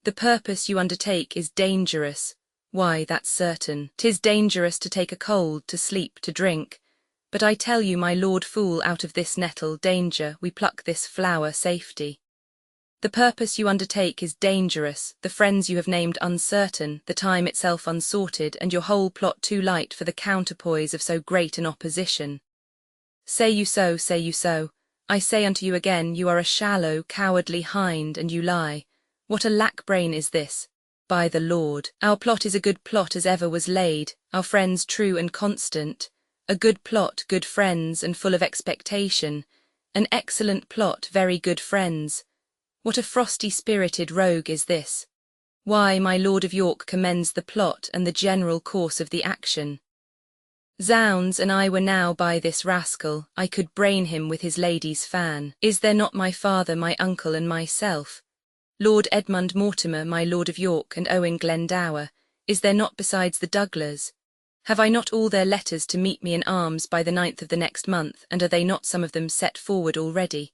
The purpose you undertake is dangerous. Why, that's certain. 'Tis dangerous to take a cold, to sleep, to drink. But I tell you, my lord fool, out of this nettle, danger, we pluck this flower, safety. The purpose you undertake is dangerous, the friends you have named uncertain, the time itself unsorted, and your whole plot too light for the counterpoise of so great an opposition. Say you so, say you so. I say unto you again, you are a shallow, cowardly hind, and you lie. What a lack brain is this! By the Lord, our plot is a good plot as ever was laid, our friends true and constant. A good plot, good friends, and full of expectation. An excellent plot, very good friends. What a frosty-spirited rogue is this! Why, my Lord of York commends the plot and the general course of the action. Zounds, and I were now by this rascal, I could brain him with his lady's fan. Is there not my father, my uncle, and myself? Lord Edmund Mortimer, my Lord of York, and Owen Glendower, is there not besides the Douglars? Have I not all their letters to meet me in arms by the 9th of the next month, and are they not some of them set forward already?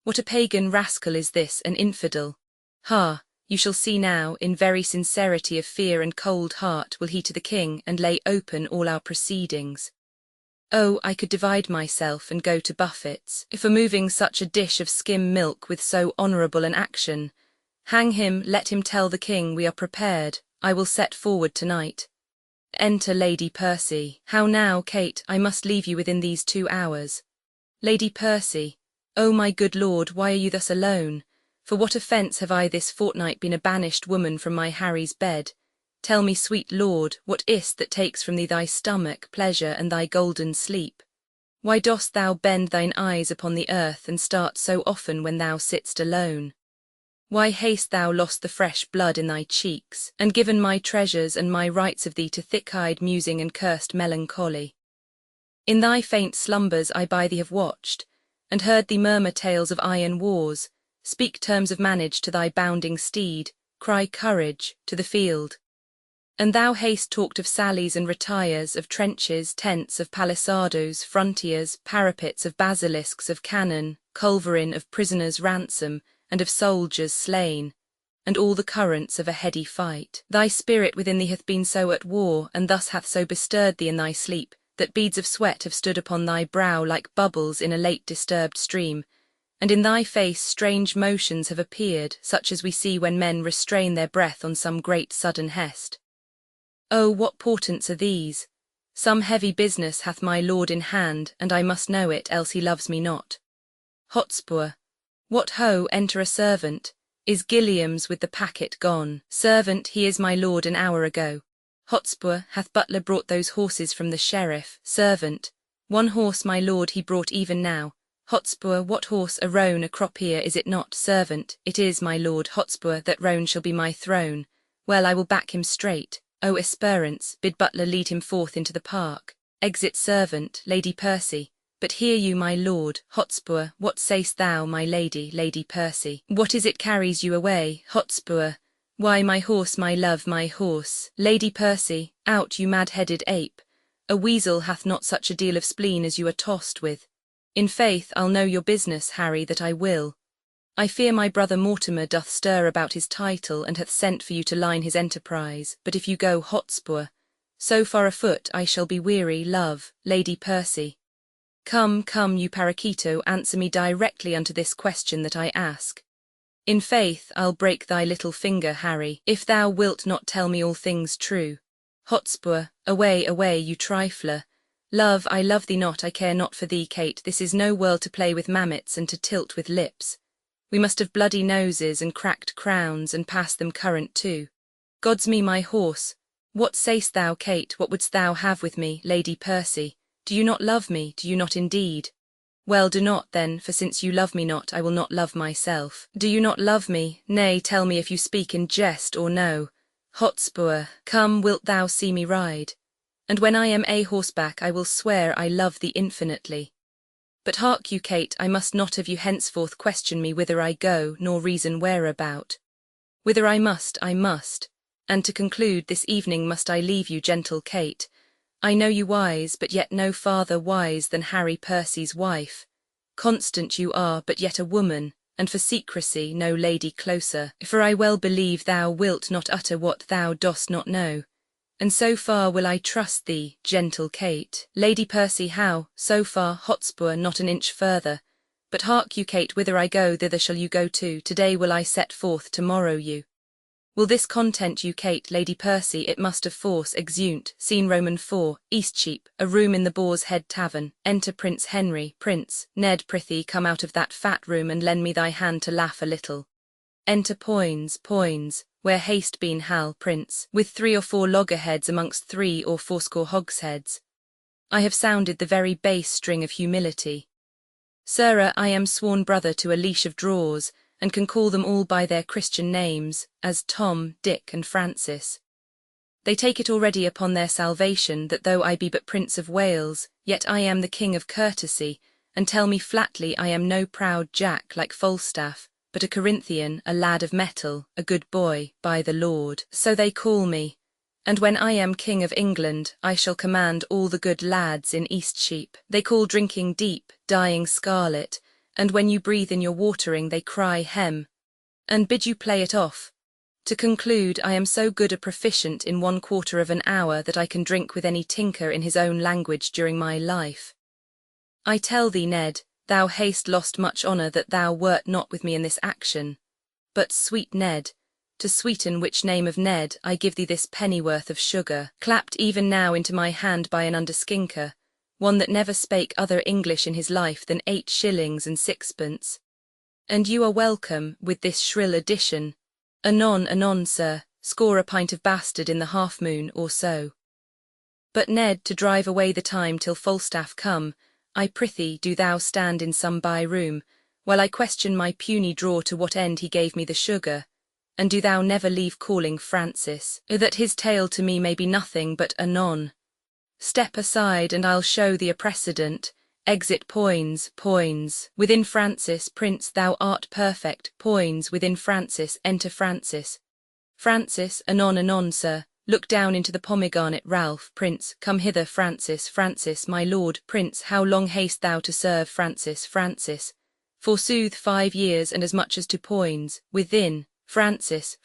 What a pagan rascal is this, an infidel! Ha, you shall see now, in very sincerity of fear and cold heart will he to the king, and lay open all our proceedings. Oh, I could divide myself and go to buffets, if for moving such a dish of skim milk with so honourable an action. Hang him, let him tell the king we are prepared, I will set forward tonight. Enter Lady Percy. How now, Kate, I must leave you within these 2 hours. Lady Percy, oh my good lord, why are you thus alone? For what offence have I this fortnight been a banished woman from my Harry's bed? Tell me, sweet lord, what is't that takes from thee thy stomach, pleasure, and thy golden sleep? Why dost thou bend thine eyes upon the earth, and start so often when thou sitt'st alone? Why hast thou lost the fresh blood in thy cheeks, and given my treasures and my rights of thee to thick-eyed musing and cursed melancholy? In thy faint slumbers I by thee have watched, and heard thee murmur tales of iron wars, speak terms of manage to thy bounding steed, cry courage to the field. And thou hast talked of sallies and retires, of trenches, tents, of palisadoes, frontiers, parapets, of basilisks, of cannon, culverin, of prisoners' ransom, and of soldiers slain, and all the currents of a heady fight. Thy spirit within thee hath been so at war, and thus hath so bestirred thee in thy sleep, that beads of sweat have stood upon thy brow like bubbles in a late disturbed stream, and in thy face strange motions have appeared, such as we see when men restrain their breath on some great sudden hest. Oh, what portents are these? Some heavy business hath my lord in hand, and I must know it, else he loves me not. Hotspur, what ho, enter a servant. Is Gilliam's with the packet gone? Servant, he is my lord an hour ago. Hotspur, hath butler brought those horses from the sheriff? Servant, 1 horse, my lord, he brought even now. Hotspur, what horse? A roan, a crop-ear, is it not? Servant, it is, my lord. Hotspur, that roan shall be my throne. Well, I will back him straight. O Esperance, bid butler lead him forth into the park. Exit servant, Lady Percy. But hear you, my lord. Hotspur, what say'st thou, my lady, Lady Percy? What is it carries you away? Hotspur, Why, my horse, my love, my horse. Lady Percy, out, you mad-headed ape. A weasel hath not such a deal of spleen as you are tossed with. In faith, I'll know your business, Harry, that I will. I fear my brother Mortimer doth stir about his title, and hath sent for you to line his enterprise, but if you go Hotspur, so far afoot I shall be weary, love, Lady Percy. Come, come, you Paraquito, answer me directly unto this question that I ask. In faith, I'll break thy little finger, Harry, if thou wilt not tell me all things true. Hotspur, away, away, you trifler. Love, I love thee not, I care not for thee, Kate, this is no world to play with mammets and to tilt with lips. We must have bloody noses and cracked crowns, and pass them current too. God's me, my horse. What say'st thou, Kate, what wouldst thou have with me, Lady Percy? Do you not love me, do you not indeed? Well, do not then, for since you love me not, I will not love myself. Do you not love me? Nay, tell me if you speak in jest or no. Hotspur, come, wilt thou see me ride? And when I am a horseback, I will swear I love thee infinitely. But hark you, Kate, I must not have you henceforth question me whither I go, nor reason whereabout. Whither I must, and to conclude, this evening must I leave you, gentle Kate. I know you wise, but yet no farther wise than Harry Percy's wife. Constant you are, but yet a woman, and for secrecy no lady closer, for I well believe thou wilt not utter what thou dost not know. And so far will I trust thee, gentle Kate. Lady Percy, how, so far, Hotspur, not an inch further. But hark you, Kate, whither I go, thither shall you go too. Today will I set forth, tomorrow you. Will this content you, Kate? Lady Percy, it must of force exunt. Scene Roman 4, Eastcheap, a room in the Boar's Head Tavern. Enter Prince Henry. Prince, Ned, prithee come out of that fat room and lend me thy hand to laugh a little. Enter Poins, where haste been Hal, Prince, with 3 or 4 loggerheads amongst 3 or 4 hogsheads. I have sounded the very bass string of humility. Sirrah, I am sworn brother to a leash of drawers, and can call them all by their Christian names, as Tom, Dick, and Francis. They take it already upon their salvation that though I be but Prince of Wales, yet I am the King of courtesy, and tell me flatly I am no proud Jack like Falstaff, but a Corinthian, a lad of metal, a good boy, by the Lord. So they call me. And when I am King of England, I shall command all the good lads in Eastcheap. They call drinking deep, dying scarlet, and when you breathe in your watering they cry hem, and bid you play it off. To conclude, I am so good a proficient in 1/4 of an hour that I can drink with any tinker in his own language during my life. I tell thee, Ned, thou hast lost much honour that thou wert not with me in this action. But, sweet Ned, to sweeten which name of Ned, I give thee this pennyworth of sugar, clapped even now into my hand by an underskinker, one that never spake other English in his life than 8 shillings and 6pence. And you are welcome, with this shrill addition. Anon, sir, score a pint of bastard in the half-moon or so. But Ned, to drive away the time till Falstaff come, I prithee do thou stand in some by-room, while I question my puny drawer to what end he gave me the sugar, and do thou never leave calling Francis, that his tale to me may be nothing but anon. Step aside, and I'll show thee a precedent. Exit Poins, within Francis, Prince, thou art perfect. Poins, within Francis, enter Francis. Francis, anon, sir, look down into the pomegranate. Ralph, Prince, come hither. Francis, my lord. Prince, how long haste thou to serve? Francis, forsooth 5 years and as much as to Poins, within. Francis,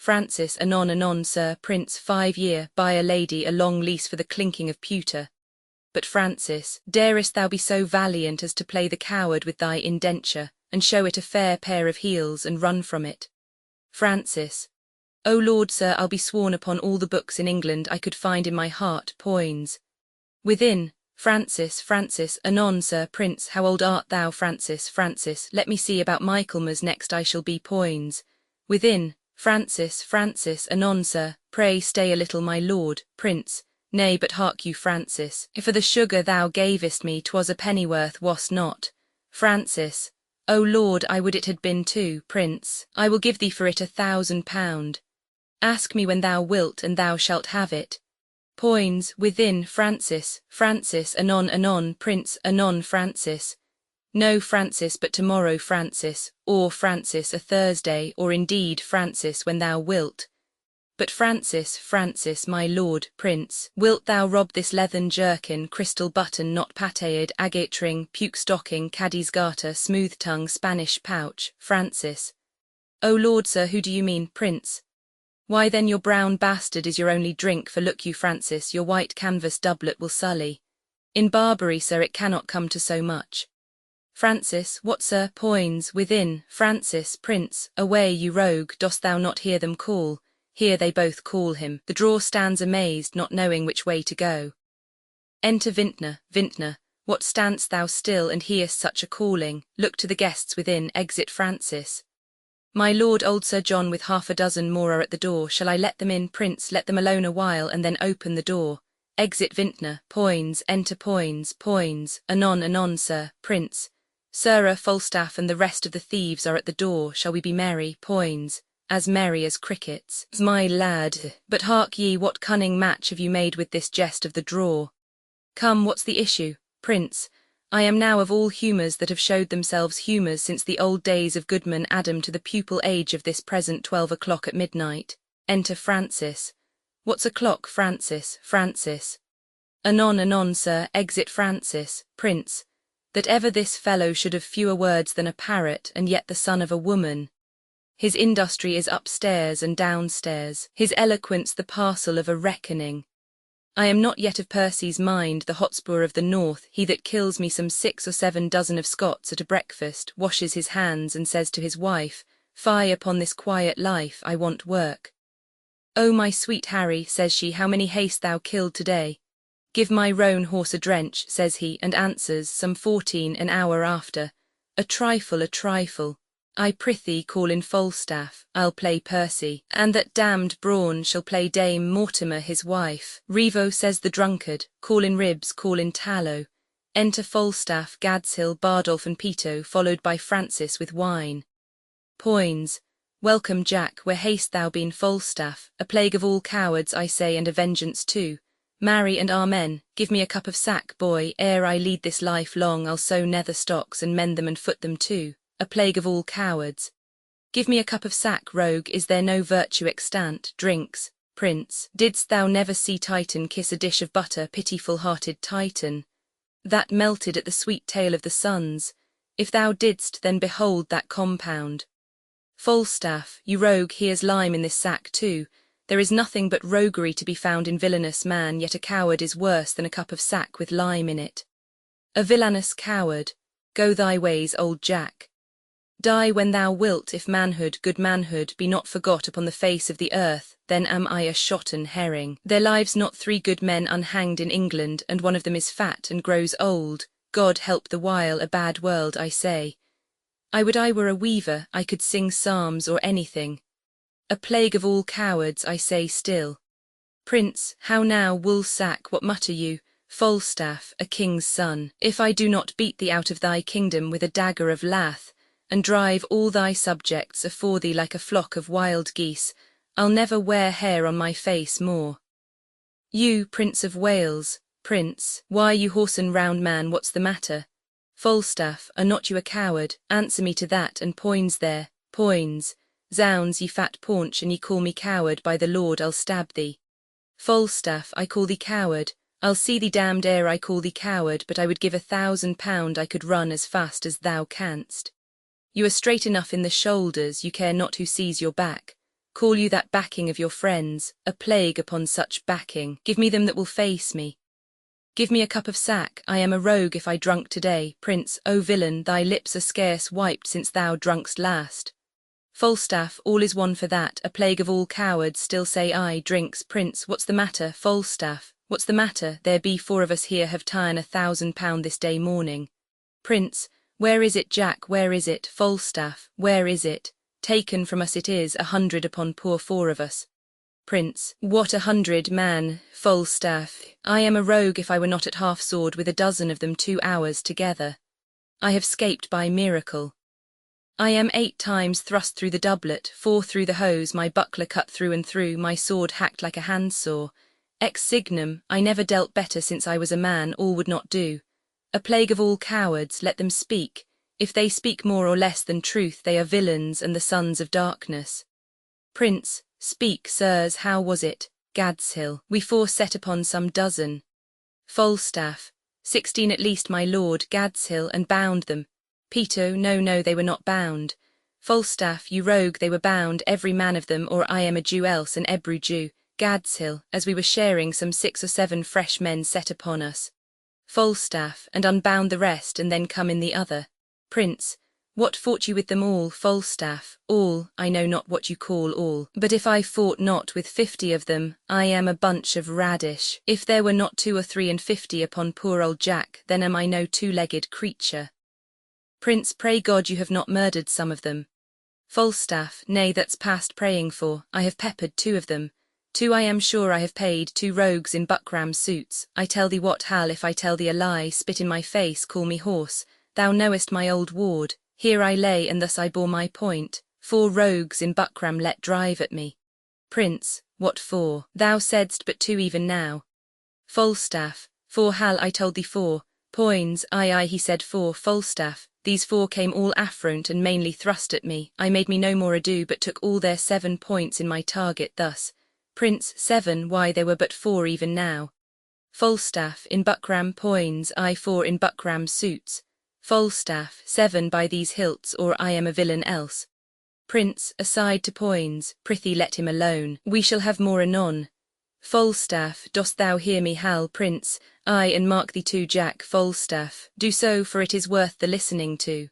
anon, sir. Prince, 5 year, buy a lady a long lease for the clinking of pewter. But Francis, darest thou be so valiant as to play the coward with thy indenture, and show it a fair pair of heels and run from it? Francis, O Lord, sir, I'll be sworn upon all the books in England I could find in my heart. Poins, within. Francis, anon, sir. Prince, how old art thou? Francis, let me see about Michaelmas next I shall be. Poins, within. Francis, anon, sir. Pray stay a little, my lord. Prince, nay, but hark you, Francis, if for the sugar thou gavest me 'twas a pennyworth, was not? Francis, O Lord, I would it had been 2. Prince, I will give thee for it £1,000. Ask me when thou wilt, and thou shalt have it. Poins, within. Francis, anon, Prince, anon. Francis, no, Francis, but tomorrow. Francis, or Francis, a Thursday, or indeed, Francis, when thou wilt. But Francis, Francis, my lord, prince, wilt thou rob this leathern jerkin, crystal button, not pateed, agate ring, puke stocking, caddy's garter, smooth tongue, Spanish pouch, Francis? O lord, sir, who do you mean, prince? Why then your brown bastard is your only drink, for look you, Francis, your white canvas doublet will sully. In Barbary, sir, it cannot come to so much. Francis, what, sir, poins, within, Francis, prince, away, you rogue, dost thou not hear them call? Here they both call him. The drawer stands amazed, not knowing which way to go. Enter Vintner. Vintner, what stand'st thou still, and hear'st such a calling? Look to the guests within, exit Francis. My lord, old Sir John with half a dozen more are at the door. Shall I let them in, prince? Let them alone a while, and then open the door. Exit Vintner. Poins, enter Poins, Poins, anon, anon, sir, prince. Sirrah, Falstaff and the rest of the thieves are at the door. Shall we be merry, Poins? As merry as crickets, my lad. But hark ye, what cunning match have you made with this jest of the draw? Come, what's the issue, prince? I am now of all humours that have showed themselves humours since the old days of Goodman Adam to the pupil age of this present 12 o'clock at midnight. Enter Francis. What's o'clock, Francis, Francis? Anon, anon, sir, exit Francis, prince. That ever this fellow should have fewer words than a parrot, and yet the son of a woman. His industry is upstairs and downstairs, his eloquence the parcel of a reckoning. I am not yet of Percy's mind, the Hotspur of the north, he that kills me some 6 or 7 dozen of Scots at a breakfast, washes his hands and says to his wife, "Fie upon this quiet life, I want work." "Oh, my sweet Harry," says she, "how many hast thou killed today?" "Give my roan horse a drench," says he, and answers, "Some 14 an hour after." "A trifle, a trifle. I prithee call in Falstaff, I'll play Percy, and that damned Brawn shall play Dame Mortimer his wife." "Revo," says the drunkard, "call in Ribs, call in Tallow." Enter Falstaff, Gadshill, Bardolph and Peto, followed by Francis with wine. Poins. "Welcome, Jack, where hast thou been, Falstaff? A plague of all cowards, I say, and a vengeance too. Marry and amen, give me a cup of sack, boy, ere I lead this life long I'll sew nether stocks and mend them and foot them too. A plague of all cowards. Give me a cup of sack, rogue, is there no virtue extant? Drinks, prince. Didst thou never see Titan kiss a dish of butter, pitiful-hearted Titan? That melted at the sweet tale of the suns. If thou didst, then behold that compound. Falstaff, you rogue, here's lime in this sack too. There is nothing but roguery to be found in villainous man, yet a coward is worse than a cup of sack with lime in it. A villainous coward. Go thy ways, old Jack. Die when thou wilt, if manhood, good manhood, be not forgot upon the face of the earth, then am I a shotten herring. There lives not 3 good men unhanged in England, and one of them is fat and grows old. God help the while, a bad world, I say. I would I were a weaver, I could sing psalms or anything. A plague of all cowards, I say still. Prince, how now, Woolsack, what mutter you? Falstaff, a king's son, if I do not beat thee out of thy kingdom with a dagger of lath, and drive all thy subjects afore thee like a flock of wild geese, I'll never wear hair on my face more. You, Prince of Wales, Prince, why you whoreson round man, what's the matter? Falstaff, are not you a coward? Answer me to that, and Poins there, Poins. Zounds, ye fat paunch, and ye call me coward, by the Lord I'll stab thee. Falstaff, I call thee coward, I'll see thee damned ere I call thee coward, but I would give £1,000 I could run as fast as thou canst. You are straight enough in the shoulders, you care not who sees your back. Call you that backing of your friends? A plague upon such backing. Give me them that will face me. Give me a cup of sack, I am a rogue if I drunk today. Prince, O villain, thy lips are scarce wiped since thou drunkst last. Falstaff, all is one for that, a plague of all cowards, still say I, drinks. Prince, what's the matter? Falstaff, what's the matter? There be 4 of us here have ta'en £1,000 this day morning. Prince, where is it, Jack, where is it? Falstaff, where is it? Taken from us it is, 100 upon poor 4 of us. Prince, what 100, man? Falstaff, I am a rogue if I were not at half sword with a dozen of them 2 hours together. I have scaped by miracle. I am 8 times thrust through the doublet, 4 through the hose, my buckler cut through and through, my sword hacked like a handsaw. Ex signum, I never dealt better since I was a man, all would not do. A plague of all cowards, let them speak. If they speak more or less than truth, they are villains and the sons of darkness. Prince, Speak, sirs, how was it? Gadshill, we 4 set upon some dozen. Falstaff, 16 at least, my lord. Gadshill, and bound them. Peto, no, they were not bound. Falstaff, you rogue, they were bound, every man of them, or I am a Jew, else an Hebrew Jew. Gadshill, as we were sharing, some 6 or 7 fresh men set upon us. Falstaff, and unbound the rest, and then come in the other. Prince, what fought you with them all? Falstaff, all, I know not what you call all, but if I fought not with 50 of them, I am a bunch of radish. If there were not 2 or 3 and 50 upon poor old Jack, then am I no 2-legged creature. Prince, pray God you have not murdered some of them. Falstaff, nay, that's past praying for, I have peppered 2 of them. 2 I am sure I have paid, 2 rogues in buckram suits. I tell thee what, Hal, if I tell thee a lie, spit in my face, call me horse. Thou knowest my old ward, here I lay, and thus I bore my point. 4 rogues in buckram let drive at me. Prince, what for? Thou saidst but 2 even now. Falstaff, 4, Hal, I told thee 4. Poins, aye, he said 4. Falstaff, these 4 came all affront and mainly thrust at me. I made me no more ado, but took all their 7 points in my target thus. Prince, 7, why there were but 4 even now. Falstaff, in buckram poins, I 4 in buckram suits. Falstaff, 7 by these hilts, or I am a villain else. Prince, aside to Poins, prithee let him alone, we shall have more anon. Falstaff, dost thou hear me, Hal? Prince, aye, and mark thee too, Jack. Falstaff, do so, for it is worth the listening to.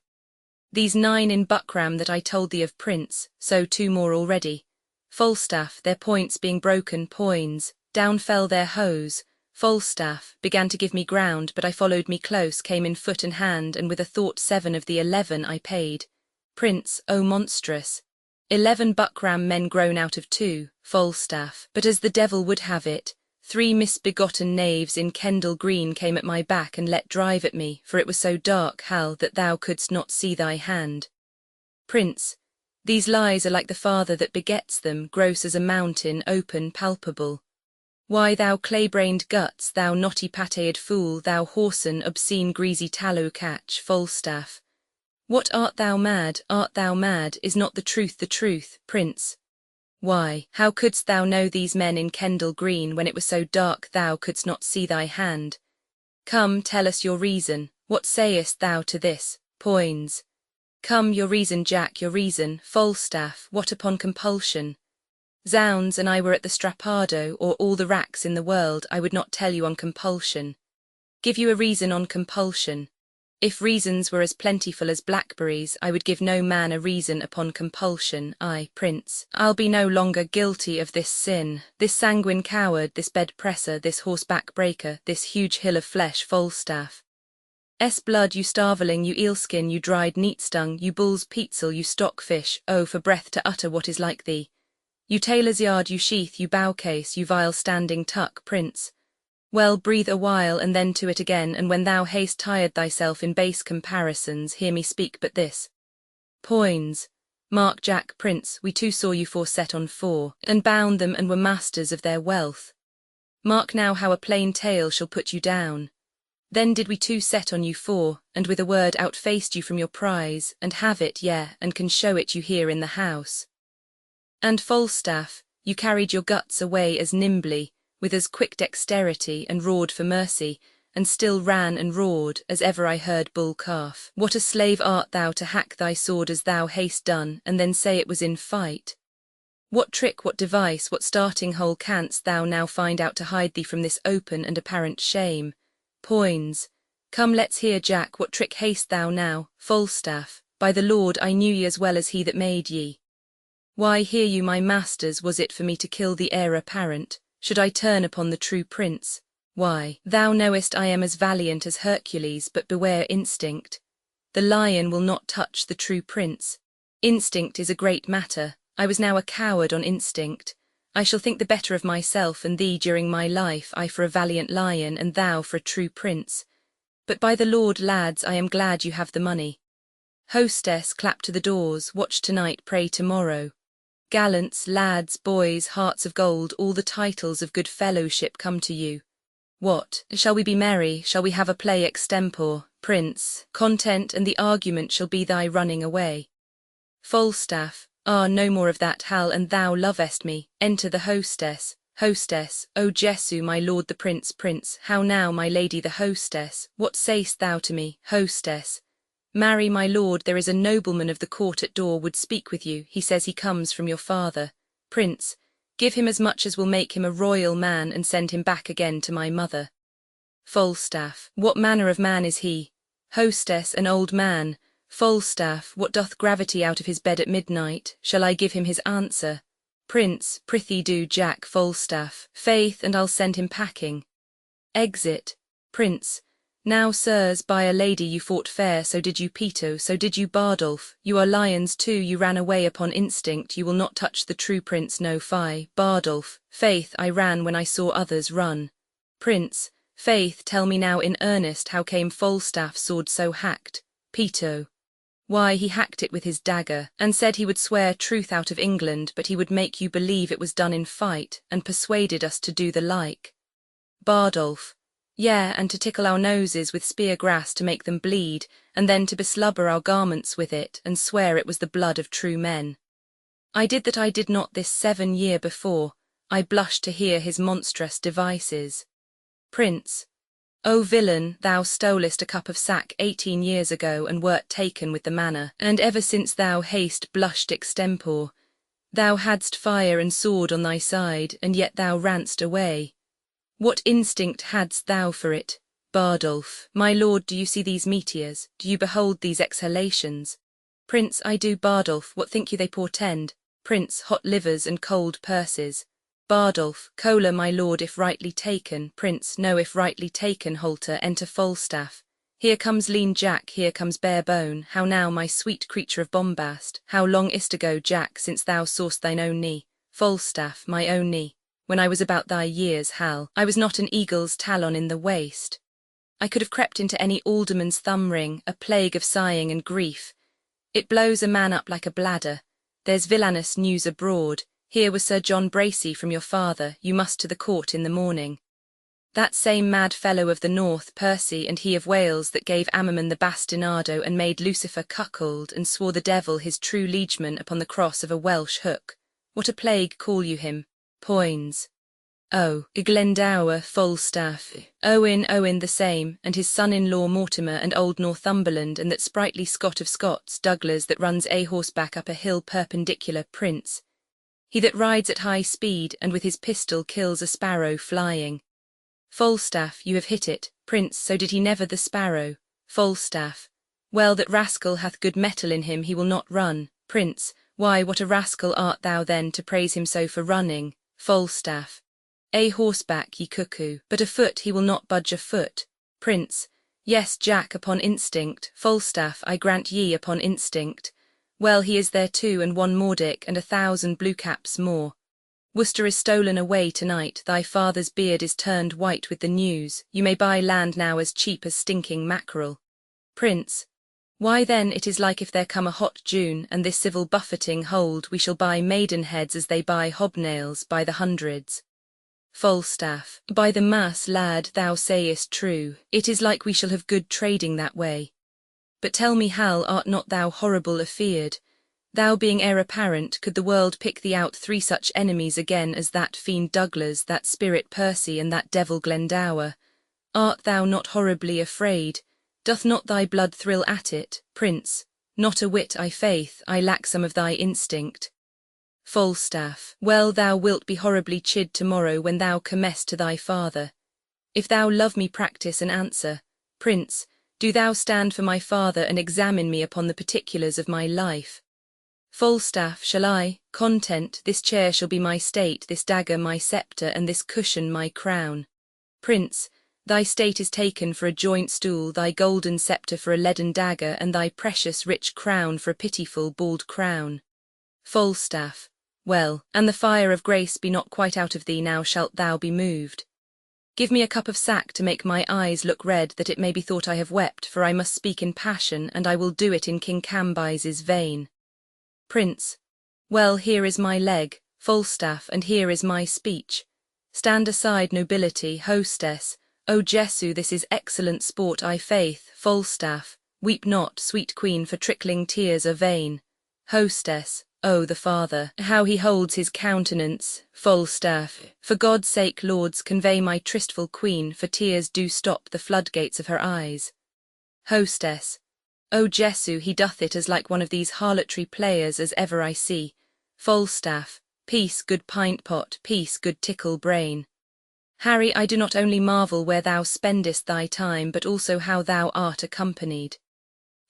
These 9 in buckram that I told thee of, Prince, so 2 more already. Falstaff, their points being broken, Poins, down fell their hose. Falstaff, began to give me ground, but I followed me close, came in foot and hand, and with a thought 7 of the 11 I paid. Prince, O monstrous! 11 buckram men grown out of 2, Falstaff, but as the devil would have it, 3 misbegotten knaves in Kendal Green came at my back and let drive at me, for it was so dark, Hal, that thou couldst not see thy hand. Prince, these lies are like the father that begets them, gross as a mountain, open, palpable. Why, thou clay-brained guts, thou knotty pated fool, thou whoreson, obscene greasy tallow catch, Falstaff. What, art thou mad? Art thou mad? Is not the truth, Prince? Why, how couldst thou know these men in Kendal Green when it was so dark thou couldst not see thy hand? Come, tell us your reason, what sayest thou to this, Poins? Come, your reason, Jack, your reason. Falstaff, what upon compulsion? Zounds, and I were at the Strappado, or all the racks in the world, I would not tell you on compulsion. Give you a reason on compulsion. If reasons were as plentiful as blackberries, I would give no man a reason upon compulsion. I, Prince, I'll be no longer guilty of this sin, this sanguine coward, this bed-presser, this horseback breaker, this huge hill of flesh, Falstaff. Blood, you starveling, you eelskin, you dried neat-stung, you bull's peatzel, you stockfish, oh, for breath to utter what is like thee. You tailor's yard, you sheath, you bow-case, you vile standing tuck, Prince. Well, breathe a while, and then to it again, and when thou hast tired thyself in base comparisons, hear me speak but this. Poins, mark, Jack, Prince, we 2 saw you 4 set on 4, and bound them and were masters of their wealth. Mark now how a plain tale shall put you down. Then did we 2 set on you 4, and with a word outfaced you from your prize, and have it, and can show it you here in the house. And Falstaff, you carried your guts away as nimbly, with as quick dexterity, and roared for mercy, and still ran and roared, as ever I heard bull-calf. What a slave art thou to hack thy sword as thou hast done, and then say it was in fight? What trick, what device, what starting-hole canst thou now find out to hide thee from this open and apparent shame? Poins, come, let's hear, Jack, what trick hast thou now? Falstaff, by the Lord, I knew ye as well as he that made ye. Why, hear you, my masters, was it for me to kill the heir apparent? Should I turn upon the true prince? Why, thou knowest I am as valiant as Hercules, but beware instinct. The lion will not touch the true prince. Instinct is a great matter. I was now a coward on instinct. I shall think the better of myself and thee during my life, I for a valiant lion, and thou for a true prince. But by the Lord, lads, I am glad you have the money. Hostess, clap to the doors, watch tonight, pray tomorrow. Gallants, lads, boys, hearts of gold, all the titles of good fellowship come to you. What, shall we be merry, shall we have a play extempore, Prince? Content and the argument shall be thy running away. Falstaff, Ah, no more of that, Hal, and thou lovest me. Enter the hostess. Hostess, O Jesu, my lord the prince. Prince, how now, my lady the hostess, what say'st thou to me? Hostess, marry, my lord, there is a nobleman of the court at door would speak with you. He says he comes from your father. Prince, give him as much as will make him a royal man, and send him back again to my mother. Falstaff, what manner of man is he? Hostess, an old man. Falstaff, what doth gravity out of his bed at midnight? Shall I give him his answer? Prince, prithee do, Jack. Falstaff, faith, and I'll send him packing. Exit. Prince, now, sirs, by a lady you fought fair, so did you Peto, so did you Bardolph, you are lions too, you ran away upon instinct, you will not touch the true prince, no fie. Bardolph, faith, I ran when I saw others run. Prince, faith, tell me now in earnest, how came Falstaff's sword so hacked? Peto, why, he hacked it with his dagger, and said he would swear truth out of England, but he would make you believe it was done in fight, and persuaded us to do the like. Bardolph, yea, and to tickle our noses with spear grass to make them bleed, and then to beslubber our garments with it, and swear it was the blood of true men. I did that I did not this 7 year before, I blush to hear his monstrous devices. Prince, O villain, thou stolest a cup of sack 18 years ago, and wert taken with the manner, and ever since thou hast blushed extempore. Thou hadst fire and sword on thy side, and yet thou ranst away. What instinct hadst thou for it? Bardolph, my lord, do you see these meteors? Do you behold these exhalations? Prince, I do. Bardolph, what think you they portend? Prince, hot livers and cold purses. Bardolph, choler, my lord, if rightly taken. Prince, no, if rightly taken. Halter, enter Falstaff. Here comes lean Jack, here comes bare bone. How now, my sweet creature of bombast? How long is't ago, Jack, since thou saw'st thine own knee? Falstaff, my own knee. When I was about thy years, Hal, I was not an eagle's talon in the waist. I could have crept into any alderman's thumb ring, a plague of sighing and grief. It blows a man up like a bladder. There's villainous news abroad. Here was Sir John Bracy from your father, you must to the court in the morning. That same mad fellow of the north, Percy, and he of Wales, that gave Ammerman the bastinado and made Lucifer cuckold, and swore the devil his true liegeman upon the cross of a Welsh hook. What a plague call you him? Poins. Oh, Glendower, Falstaff, Owen the same, and his son-in-law Mortimer, and old Northumberland, and that sprightly Scot of Scots, Douglas, that runs a horseback up a hill perpendicular. Prince, he that rides at high speed, and with his pistol kills a sparrow flying. Falstaff, you have hit it. Prince, so did he never the sparrow. Falstaff, well, that rascal hath good mettle in him, he will not run. Prince, why, what a rascal art thou then, to praise him so for running? Falstaff, a horseback, ye cuckoo, but afoot he will not budge a foot. Prince, yes, Jack, upon instinct. Falstaff, I grant ye upon instinct. Well, he is there too, and one Mordick, and 1,000 bluecaps more. Worcester is stolen away tonight, thy father's beard is turned white with the news, you may buy land now as cheap as stinking mackerel. Prince, why then it is like if there come a hot June, and this civil buffeting hold, we shall buy maidenheads as they buy hobnails, by the hundreds. Falstaff, by the mass, lad, thou sayest true, it is like we shall have good trading that way. But tell me, Hal, art not thou horrible afeard? Thou being heir apparent, could the world pick thee out 3 such enemies again as that fiend Douglas, that spirit Percy, and that devil Glendower? Art thou not horribly afraid? Doth not thy blood thrill at it? Prince, not a whit, I faith, I lack some of thy instinct. Falstaff, well, thou wilt be horribly chid tomorrow when thou comest to thy father. If thou love me, practice an answer. Prince, do thou stand for my father and examine me upon the particulars of my life. Falstaff, shall I? Content, this chair shall be my state, this dagger my sceptre, and this cushion my crown. Prince, thy state is taken for a joint stool, thy golden sceptre for a leaden dagger, and thy precious rich crown for a pitiful bald crown. Falstaff, well, and the fire of grace be not quite out of thee, now shalt thou be moved. Give me a cup of sack to make my eyes look red, that it may be thought I have wept, for I must speak in passion, and I will do it in King Cambyses' vein. Prince, well, here is my leg, Falstaff, and here is my speech. Stand aside, nobility, hostess. O Jesu, this is excellent sport, I faith. Falstaff, weep not, sweet queen, for trickling tears are vain. Hostess, Oh, the father, how he holds his countenance, Falstaff. For God's sake, lords, convey my tristful queen, for tears do stop the floodgates of her eyes. Hostess. Oh, Jesu, he doth it as like one of these harlotry players as ever I see. Falstaff. Peace, good pint pot, peace, good tickle brain. Harry, I do not only marvel where thou spendest thy time, but also how thou art accompanied.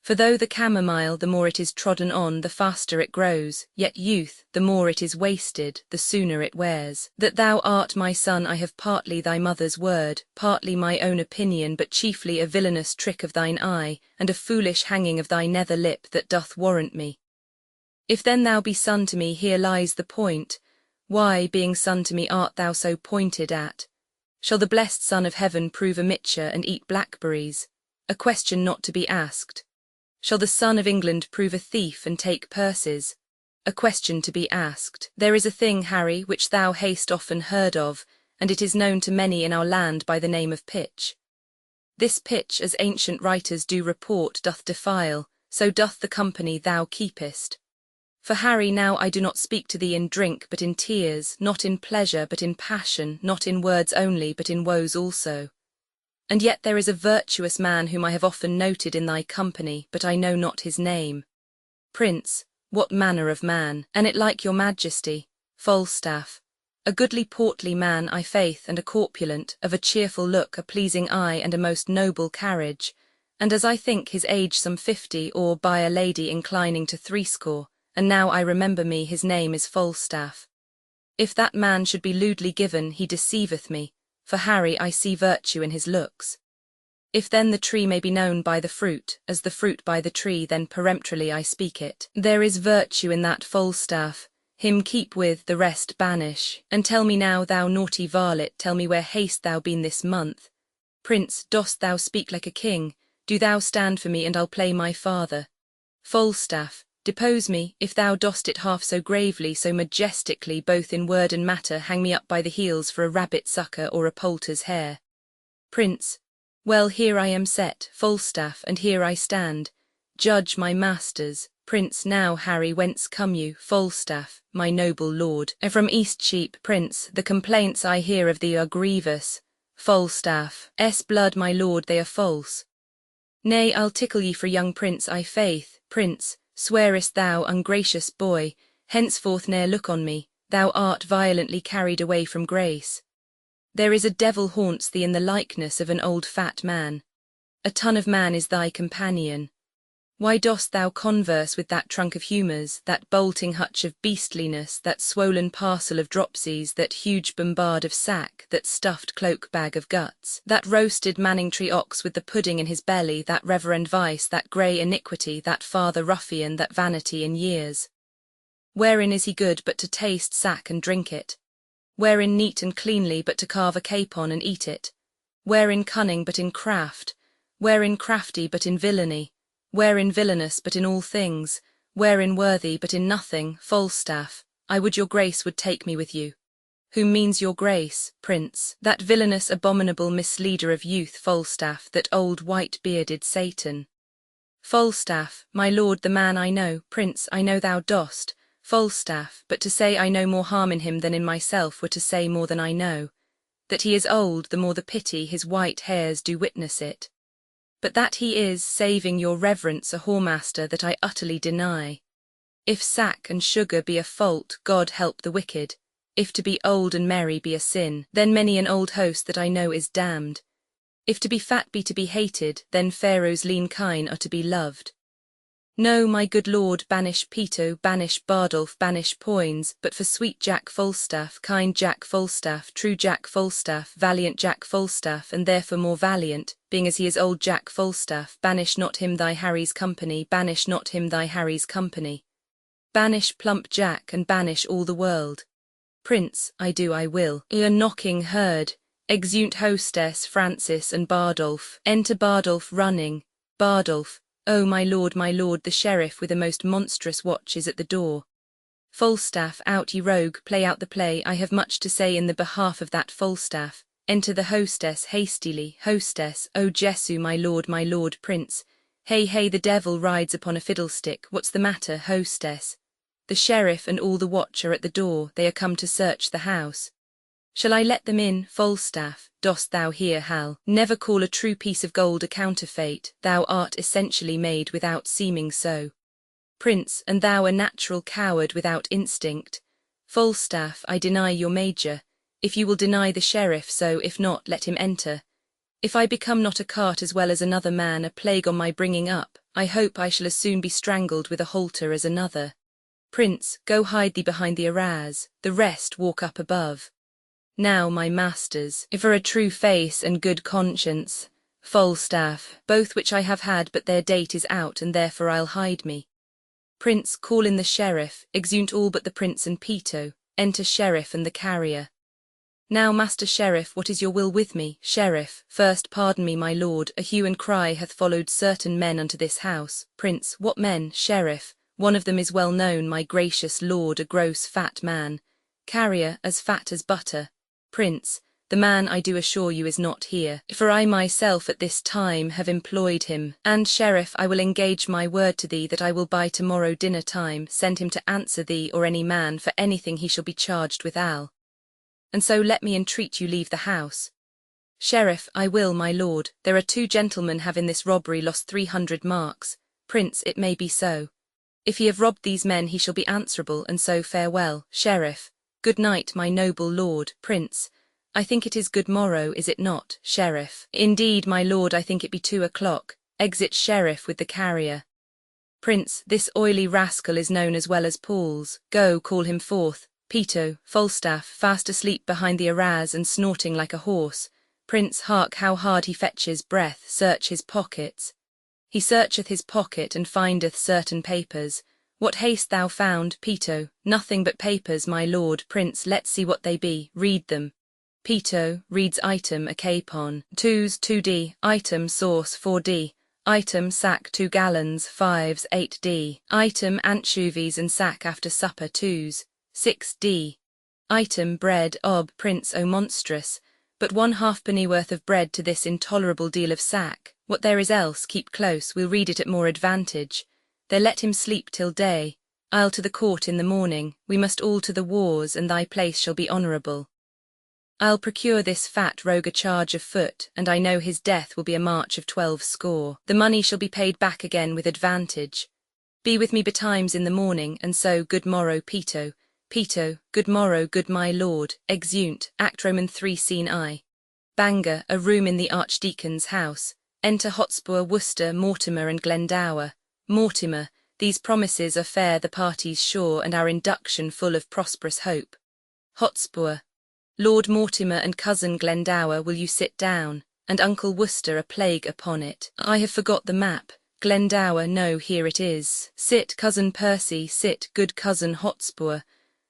For though the chamomile, the more it is trodden on, the faster it grows, yet youth, the more it is wasted, the sooner it wears. That thou art my son, I have partly thy mother's word, partly my own opinion, but chiefly a villainous trick of thine eye, and a foolish hanging of thy nether lip that doth warrant me. If then thou be son to me, here lies the point. Why, being son to me, art thou so pointed at? Shall the blessed Son of Heaven prove a mitcher and eat blackberries? A question not to be asked. Shall the Son of England prove a thief and take purses? A question to be asked. There is a thing, Harry, which thou hast often heard of, and it is known to many in our land by the name of pitch. This pitch, as ancient writers do report, doth defile, so doth the company thou keepest. For Harry, now I do not speak to thee in drink but in tears, not in pleasure but in passion, not in words only but in woes also. And yet there is a virtuous man whom I have often noted in thy company, but I know not his name. Prince, what manner of man? An it like your majesty, Falstaff. A goodly portly man, I faith, and a corpulent, of a cheerful look, a pleasing eye, and a most noble carriage, and as I think his age some 50, or by a lady inclining to 60, and now I remember me, his name is Falstaff. If that man should be lewdly given, he deceiveth me, for Harry, I see virtue in his looks. If then the tree may be known by the fruit, as the fruit by the tree, then peremptorily I speak it. There is virtue in that Falstaff, him keep with, the rest banish. And tell me now, thou naughty varlet, tell me where hast thou been this month? Prince, dost thou speak like a king? Do thou stand for me, and I'll play my father. Falstaff, depose me, if thou dost it half so gravely, so majestically, both in word and matter, hang me up by the heels for a rabbit sucker or a poulter's hare. Prince, well, here I am set, Falstaff, and here I stand. Judge, my masters. Prince, now, Harry, whence come you? Falstaff, my noble lord. From Eastcheap. Prince, the complaints I hear of thee are grievous. Falstaff, blood, my lord, they are false. Nay, I'll tickle ye for young prince, I faith. Prince, swearest thou, ungracious boy, henceforth ne'er look on me, thou art violently carried away from grace. There is a devil haunts thee in the likeness of an old fat man. A ton of man is thy companion. Why dost thou converse with that trunk of humours, that bolting hutch of beastliness, that swollen parcel of dropsies, that huge bombard of sack, that stuffed cloak bag of guts, that roasted Manningtree ox with the pudding in his belly, that reverend vice, that grey iniquity, that father ruffian, that vanity in years? Wherein is he good but to taste sack and drink it? Wherein neat and cleanly but to carve a capon and eat it? Wherein cunning but in craft? Wherein crafty but in villainy? Wherein villainous but in all things? Wherein worthy but in nothing? Falstaff, I would your grace would take me with you. Whom means your grace, Prince? That villainous abominable misleader of youth, Falstaff, that old white-bearded Satan. Falstaff, my lord, the man I know. Prince, I know thou dost. Falstaff, but to say I know more harm in him than in myself were to say more than I know. That he is old, the more the pity, his white hairs do witness it. But that he is, saving your reverence, a whoremaster, that I utterly deny. If sack and sugar be a fault, God help the wicked. If to be old and merry be a sin, then many an old host that I know is damned. If to be fat be to be hated, then Pharaoh's lean kine are to be loved. No, my good lord, banish Peto, banish Bardolph, banish Poins, but for sweet Jack Falstaff, kind Jack Falstaff, true Jack Falstaff, valiant Jack Falstaff, and therefore more valiant, being as he is old Jack Falstaff, banish not him thy Harry's company, banish not him thy Harry's company. Banish plump Jack, and banish all the world. Prince, I do, I will. A knocking heard. Exeunt hostess, Francis and Bardolph. Enter Bardolph running. Bardolph, oh my lord, the sheriff with a most monstrous watch is at the door. Falstaff, out ye rogue, play out the play, I have much to say in the behalf of that Falstaff. Enter the hostess hastily. Hostess, oh Jesu, my lord, Prince. Hey, hey, the devil rides upon a fiddlestick, what's the matter, hostess? the sheriff and all the watch are at the door, they are come to search the house. Shall I let them in, Falstaff? Dost thou hear, Hal? Never call a true piece of gold a counterfeit, thou art essentially made without seeming so. Prince, and thou a natural coward without instinct. Falstaff, I deny your major. If you will deny the sheriff, so if not, let him enter. If I become not a cart as well as another man, a plague on my bringing up, I hope I shall as soon be strangled with a halter as another. Prince, go hide thee behind the arras, the rest walk up above. Now, my masters, if for a true face and good conscience, Falstaff, both which I have had, but their date is out, and therefore I'll hide me. Prince, call in the sheriff, exeunt all but the prince and Peto, enter sheriff and the carrier. Now, master sheriff, what is your will with me? Sheriff, first pardon me, my lord, a hue and cry hath followed certain men unto this house. Prince, what men? Sheriff, one of them is well known, my gracious lord, a gross fat man. Carrier, as fat as butter. Prince, the man I do assure you is not here, for I myself at this time have employed him, and sheriff, I will engage my word to thee that I will by tomorrow dinner time send him to answer thee or any man for anything he shall be charged withal. And so let me entreat you leave the house. Sheriff, I will, my lord, there are 2 gentlemen have in this robbery lost 300 marks. Prince, it may be so. If he have robbed these men he shall be answerable, and so farewell. Sheriff, good night, my noble lord. Prince, I think it is good morrow, is it not? Sheriff, indeed, my lord, I think it be 2 o'clock. Exit sheriff with the carrier. Prince, this oily rascal is known as well as Paul's. Go, call him forth. Peto, Falstaff, fast asleep behind the arras and snorting like a horse. Prince, hark how hard he fetches breath, search his pockets. He searcheth his pocket and findeth certain papers. What hast thou found, Peto? Nothing but papers, my lord. Prince, let's see what they be, read them. Peto reads item a capon, 2s 2d, item sauce 4d, item sack 2 gallons, 5s 8d, item anchovies and sack after supper 2s, 6d. Item bread ob. Prince, O monstrous, but 1 halfpenny worth of bread to this intolerable deal of sack. What there is else, keep close, we'll read it at more advantage. There let him sleep till day. I'll to the court in the morning, we must all to the wars, and thy place shall be honourable. I'll procure this fat rogue a charge of foot, and I know his death will be a march of 12 score. The money shall be paid back again with advantage. Be with me betimes in the morning, and so good morrow, Peto. Peto, good morrow, good my lord. Exeunt, Act Roman 3 Scene I. Bangor, a room in the Archdeacon's house. Enter Hotspur, Worcester, Mortimer and Glendower. Mortimer, these promises are fair, the parties sure, and our induction full of prosperous hope. Hotspur, Lord Mortimer and cousin Glendower, will you sit down, and Uncle Worcester, a plague upon it. I have forgot the map. Glendower, no, here it is. Sit, cousin Percy, sit, good cousin Hotspur,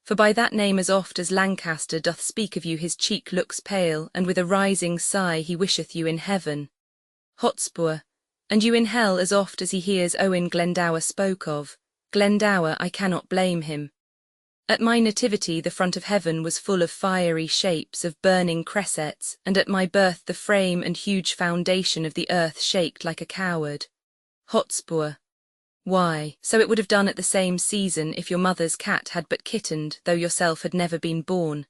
for by that name as oft as Lancaster doth speak of you his cheek looks pale, and with a rising sigh he wisheth you in heaven. Hotspur, and you in hell as oft as he hears Owen Glendower spoke of. Glendower, I cannot blame him. At my nativity the front of heaven was full of fiery shapes of burning cressets, and at my birth the frame and huge foundation of the earth shaked like a coward. Hotspur, why, so it would have done at the same season if your mother's cat had but kittened, though yourself had never been born.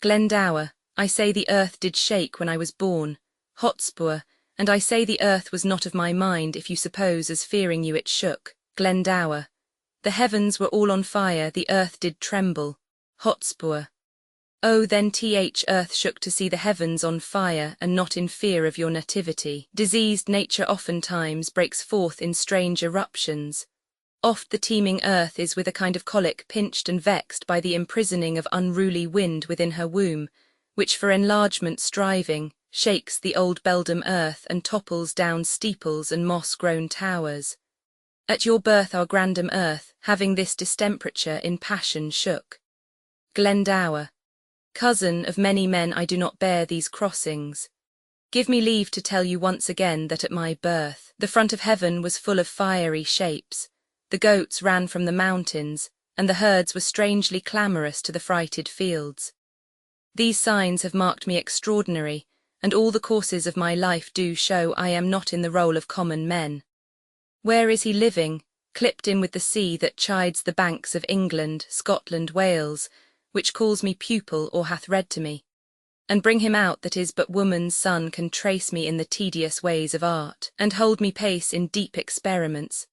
Glendower, I say the earth did shake when I was born. Hotspur, and I say the earth was not of my mind, if you suppose as fearing you it shook. Glendower, the heavens were all on fire, the earth did tremble. Hotspur, oh then earth shook to see the heavens on fire, and not in fear of your nativity. Diseased nature oftentimes breaks forth in strange eruptions. Oft the teeming earth is with a kind of colic pinched and vexed by the imprisoning of unruly wind within her womb, which for enlargement striving, shakes the old beldam earth and topples down steeples and moss-grown towers. At your birth our grandam earth, having this distemperature, in passion shook. Glendower, cousin of many men, I do not bear these crossings. Give me leave to tell you once again that at my birth the front of heaven was full of fiery shapes. The goats ran from the mountains, and the herds were strangely clamorous to the frighted fields. These signs have marked me extraordinary, and all the courses of my life do show I am not in the roll of common men. Where is he living? clipped in with the sea that chides the banks of England, Scotland, Wales, which calls me pupil or hath read to me. And bring him out that is but woman's son can trace me in the tedious ways of art, and hold me pace in deep experiments.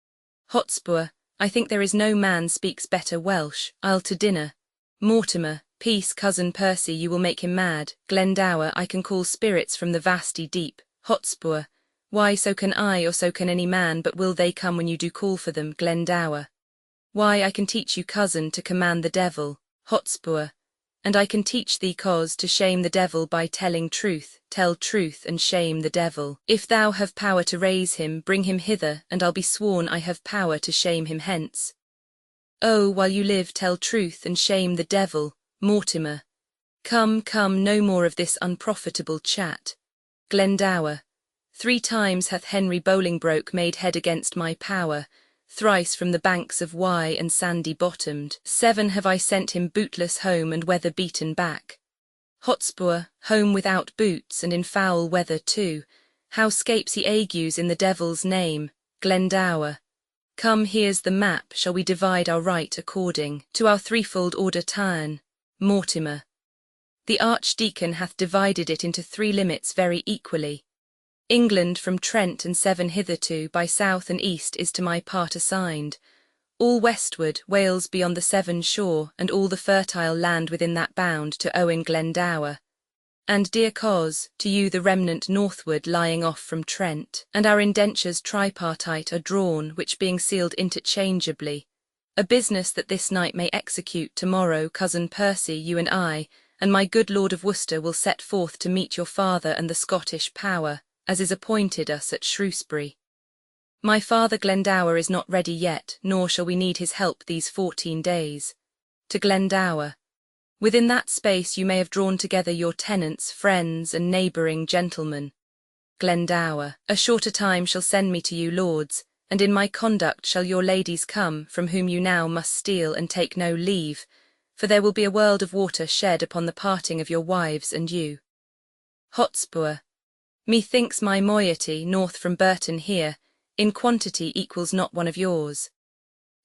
Hotspur, I think there is no man speaks better Welsh. I'll to dinner. Mortimer, peace, cousin Percy, you will make him mad. Glendower, I can call spirits from the vasty deep. Hotspur, why so can I or so can any man, but will they come when you do call for them? Glendower, why I can teach you, cousin, to command the devil. Hotspur, and I can teach thee, cause, to shame the devil by telling truth. Tell truth and shame the devil. If thou have power to raise him, bring him hither, and I'll be sworn I have power to shame him hence. Oh, while you live, tell truth and shame the devil. Mortimer, come, come, no more of this unprofitable chat. Glendower, 3 times hath Henry Bolingbroke made head against my power, thrice from the banks of Wye and sandy-bottomed. 7 have I sent him bootless home and weather-beaten back. Hotspur, home without boots and in foul weather too. How scapes he agues in the devil's name? Glendower, come, here's the map, shall we divide our right according to our threefold order ta'en? Mortimer, the Archdeacon hath divided it into 3 limits very equally. England from Trent and Severn hitherto by south and east is to my part assigned. All westward, Wales beyond the Severn shore, and all the fertile land within that bound to Owen Glendower. And dear cause, to you the remnant northward lying off from Trent, and our indentures tripartite are drawn, which being sealed interchangeably, a business that this night may execute tomorrow, cousin Percy, you and I, and my good Lord of Worcester will set forth to meet your father and the Scottish power, as is appointed us at Shrewsbury. My father Glendower is not ready yet, nor shall we need his help these 14 days. To Glendower, within that space you may have drawn together your tenants, friends, and neighbouring gentlemen. Glendower, a shorter time shall send me to you, lords, and in my conduct shall your ladies come, from whom you now must steal and take no leave, for there will be a world of water shed upon the parting of your wives and you. Hotspur, methinks my moiety, north from Burton here, in quantity equals not one of yours.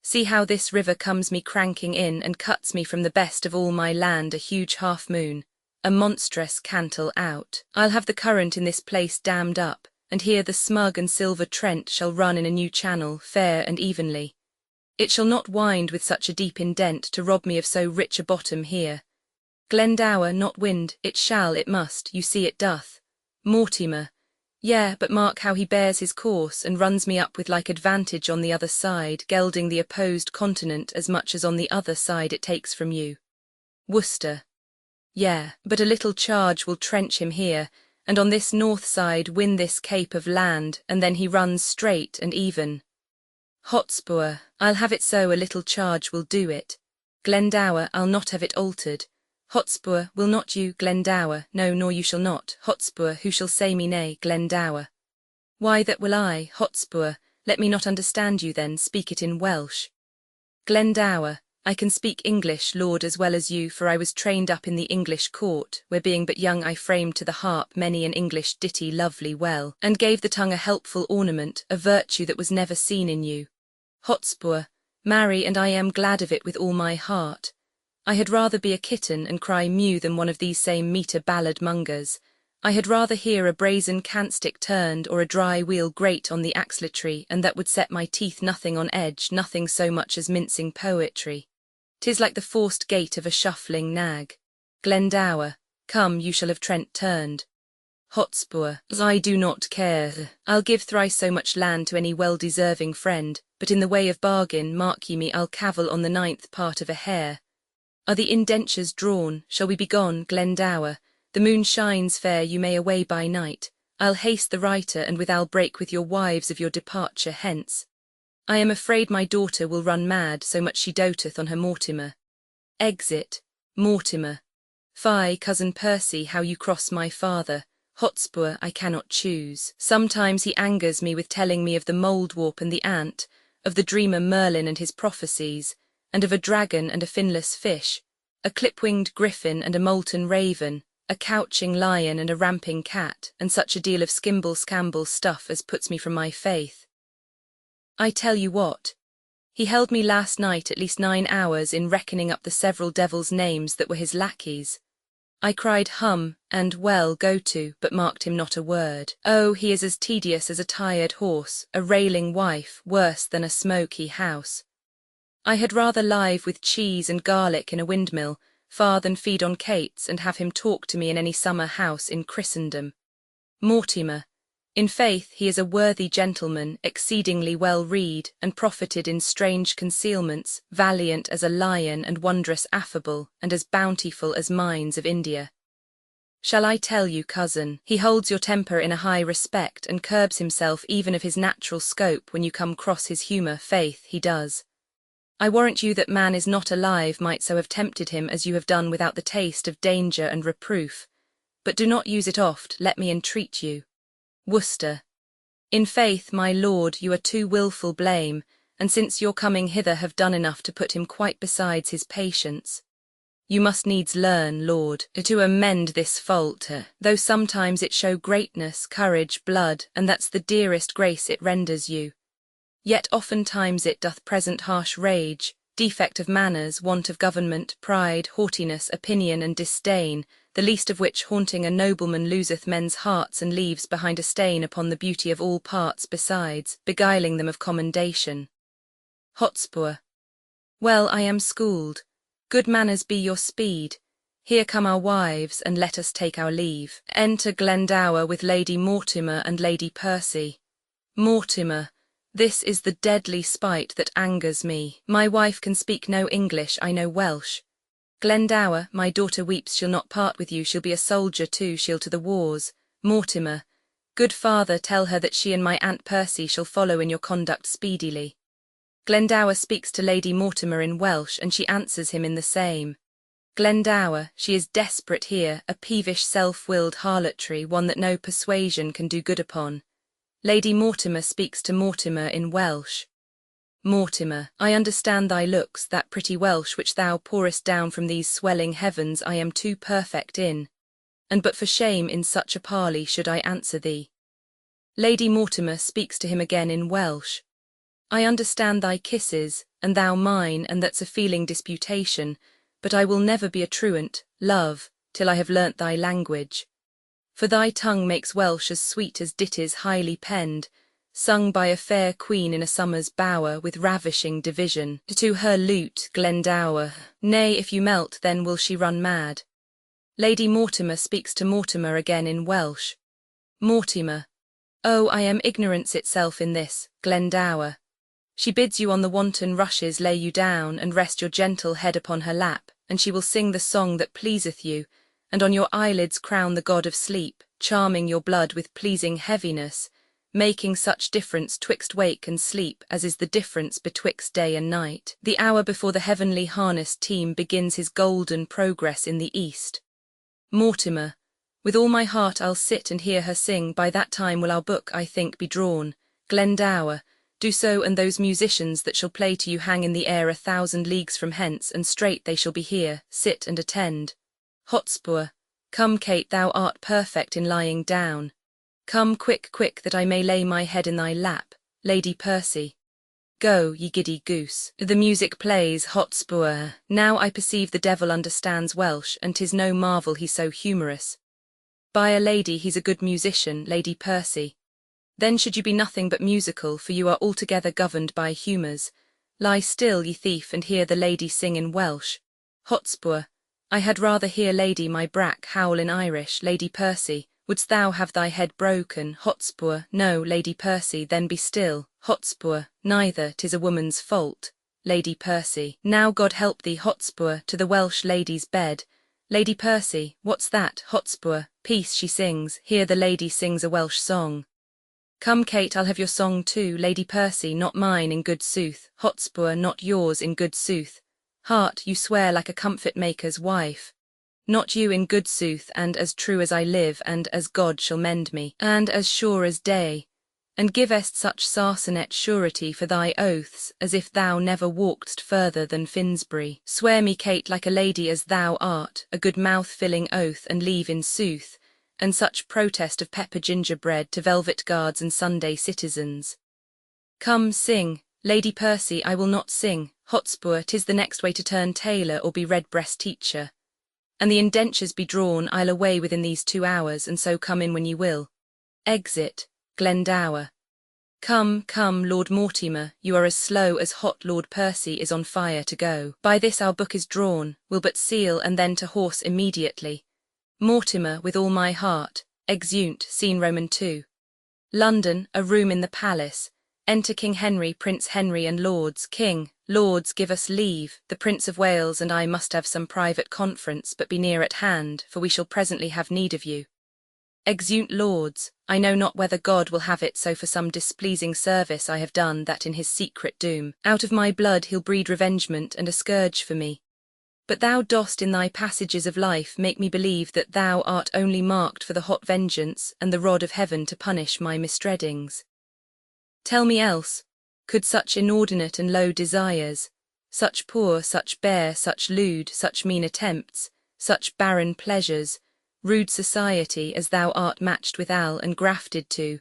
See how this river comes me cranking in, and cuts me from the best of all my land a huge half-moon, a monstrous cantle out. I'll have the current in this place dammed up, and here the smug and silver Trent shall run in a new channel, fair and evenly. It shall not wind with such a deep indent to rob me of so rich a bottom here. Glendower, not wind, it shall, it must, you see it doth. Mortimer, yea, but mark how he bears his course, and runs me up with like advantage on the other side, gelding the opposed continent as much as on the other side it takes from you. Worcester, yea, but a little charge will trench him here, and on this north side win this cape of land, and then he runs straight and even. Hotspur, I'll have it so, a little charge will do it. Glendower, I'll not have it altered. Hotspur, will not you? Glendower, no, nor you shall not. Hotspur, who shall say me nay? Glendower, why that will I. Hotspur, let me not understand you then, speak it in Welsh. Glendower, I can speak English, lord, as well as you, for I was trained up in the English court, where being but young I framed to the harp many an English ditty lovely well, and gave the tongue a helpful ornament, a virtue that was never seen in you. Hotspur, marry, and I am glad of it with all my heart. I had rather be a kitten and cry mew than one of these same metre ballad mongers. I had rather hear a brazen candlestick turned or a dry wheel grate on the axletree, and that would set my teeth nothing on edge, nothing so much as mincing poetry. 'Tis like the forced gait of a shuffling nag. Glendower, come, you shall have Trent turned. Hotspur, I do not care. I'll give thrice so much land to any well-deserving friend, but in the way of bargain, mark ye me, I'll cavil on the 9th part of a hare. Are the indentures drawn? Shall we be gone? Glendower, the moon shines fair, you may away by night. I'll haste the writer, and with I'll break with your wives of your departure hence. I am afraid my daughter will run mad, so much she doteth on her Mortimer. Exit. Mortimer. Fie, cousin Percy, how you cross my father. Hotspur, I cannot choose. Sometimes he angers me with telling me of the mould-warp and the ant, of the dreamer Merlin and his prophecies, and of a dragon and a finless fish, a clip-winged griffin and a molten raven, a couching lion and a ramping cat, and such a deal of skimble-scamble stuff as puts me from my faith. I tell you what, He held me last night at least 9 hours in reckoning up the several devils' names that were his lackeys. I cried hum, and well, go to, but marked him not a word. Oh, he is as tedious as a tired horse, a railing wife, worse than a smoky house. I had rather live with cheese and garlic in a windmill, far than feed on cates and have him talk to me in any summer house in Christendom. Mortimer. In faith he is a worthy gentleman, exceedingly well read, and profited in strange concealments, valiant as a lion and wondrous affable, and as bountiful as mines of India. Shall I tell you, cousin, he holds your temper in a high respect, and curbs himself even of his natural scope when you come cross his humour, faith, he does. I warrant you that man is not alive might so have tempted him as you have done without the taste of danger and reproof. But do not use it oft, let me entreat you. Worcester. In faith, my lord, you are too wilful blame, and since your coming hither have done enough to put him quite besides his patience. You must needs learn, lord, to amend this fault, though sometimes it show greatness, courage, blood, and that's the dearest grace it renders you. Yet oftentimes it doth present harsh rage, defect of manners, want of government, pride, haughtiness, opinion, and disdain, the least of which haunting a nobleman loseth men's hearts and leaves behind a stain upon the beauty of all parts besides, beguiling them of commendation. Hotspur. Well, I am schooled. Good manners be your speed. Here come our wives, and let us take our leave. Enter Glendower with Lady Mortimer and Lady Percy. Mortimer. This is the deadly spite that angers me. My wife can speak no English, I know Welsh. Glendower, my daughter weeps she'll not part with you, she'll be a soldier too, she'll to the wars. Mortimer. Good father, tell her that she and my Aunt Percy shall follow in your conduct speedily. Glendower speaks to Lady Mortimer in Welsh, and she answers him in the same. Glendower, she is desperate here, a peevish self-willed harlotry, one that no persuasion can do good upon. Lady Mortimer speaks to Mortimer in Welsh. Mortimer, I understand thy looks, that pretty Welsh which thou pourest down from these swelling heavens I am too perfect in, and but for shame in such a parley should I answer thee. Lady Mortimer speaks to him again in Welsh. I understand thy kisses, and thou mine, and that's a feeling disputation, but I will never be a truant, love, till I have learnt thy language. For thy tongue makes Welsh as sweet as ditties highly penned, sung by a fair queen in a summer's bower with ravishing division, to her lute, Glendower. Nay, if you melt, then will she run mad. Lady Mortimer speaks to Mortimer again in Welsh. Mortimer. Oh, I am ignorance itself in this, Glendower. She bids you on the wanton rushes lay you down, and rest your gentle head upon her lap, and she will sing the song that pleaseth you, and on your eyelids crown the god of sleep, charming your blood with pleasing heaviness, making such difference twixt wake and sleep as is the difference betwixt day and night, the hour before the heavenly harnessed team begins his golden progress in the east. Mortimer. With all my heart I'll sit and hear her sing, by that time will our book, I think, be drawn. Glendower. Do so, and those musicians that shall play to you hang in the air 1,000 leagues from hence, and straight they shall be here, sit and attend. Hotspur. Come, Kate, thou art perfect in lying down. Come quick, quick, that I may lay my head in thy lap. Lady Percy. Go, ye giddy goose. The music plays, Hotspur. Now I perceive the devil understands Welsh, and 'tis no marvel he's so humorous. By a lady he's a good musician, Lady Percy. Then should you be nothing but musical, for you are altogether governed by humours. Lie still, ye thief, and hear the lady sing in Welsh. Hotspur. I had rather hear Lady my brack howl in Irish. Lady Percy. Wouldst thou have thy head broken? Hotspur. No, Lady Percy, then be still. Hotspur. Neither, 'tis a woman's fault. Lady Percy. Now God help thee, Hotspur, to the Welsh lady's bed. Lady Percy. What's that? Hotspur. Peace, she sings. Here the lady sings a Welsh song. Come, Kate, I'll have your song too. Lady Percy. Not mine, in good sooth. Hotspur. Not yours, in good sooth. Heart, you swear like a comfit-maker's wife. Not you, in good sooth, and as true as I live, and as God shall mend me, and as sure as day, and givest such sarsenet surety for thy oaths, as if thou never walkedst further than Finsbury. Swear me, Kate, like a lady as thou art, a good mouth-filling oath, and leave in sooth, and such protest of pepper gingerbread to velvet guards and Sunday citizens. Come, sing, Lady Percy, I will not sing. Hotspur, 'tis the next way to turn tailor or be redbreast teacher. And the indentures be drawn, I'll away within these 2 hours, and so come in when ye will. Exit, Glendower. Come, come, Lord Mortimer, you are as slow as hot Lord Percy is on fire to go. By this our book is drawn, we'll but seal and then to horse immediately. Mortimer, with all my heart. Exeunt, scene Roman 2. London, a room in the palace. Enter King Henry, Prince Henry and Lords. King, Lords, give us leave. The Prince of Wales and I must have some private conference, but be near at hand, for we shall presently have need of you. Exeunt Lords, I know not whether God will have it so for some displeasing service I have done that in his secret doom, out of my blood he'll breed revengement and a scourge for me. But thou dost in thy passages of life make me believe that thou art only marked for the hot vengeance and the rod of heaven to punish my misdreadings. Tell me else, could such inordinate and low desires, such poor, such bare, such lewd, such mean attempts, such barren pleasures, rude society as thou art matched withal and grafted to,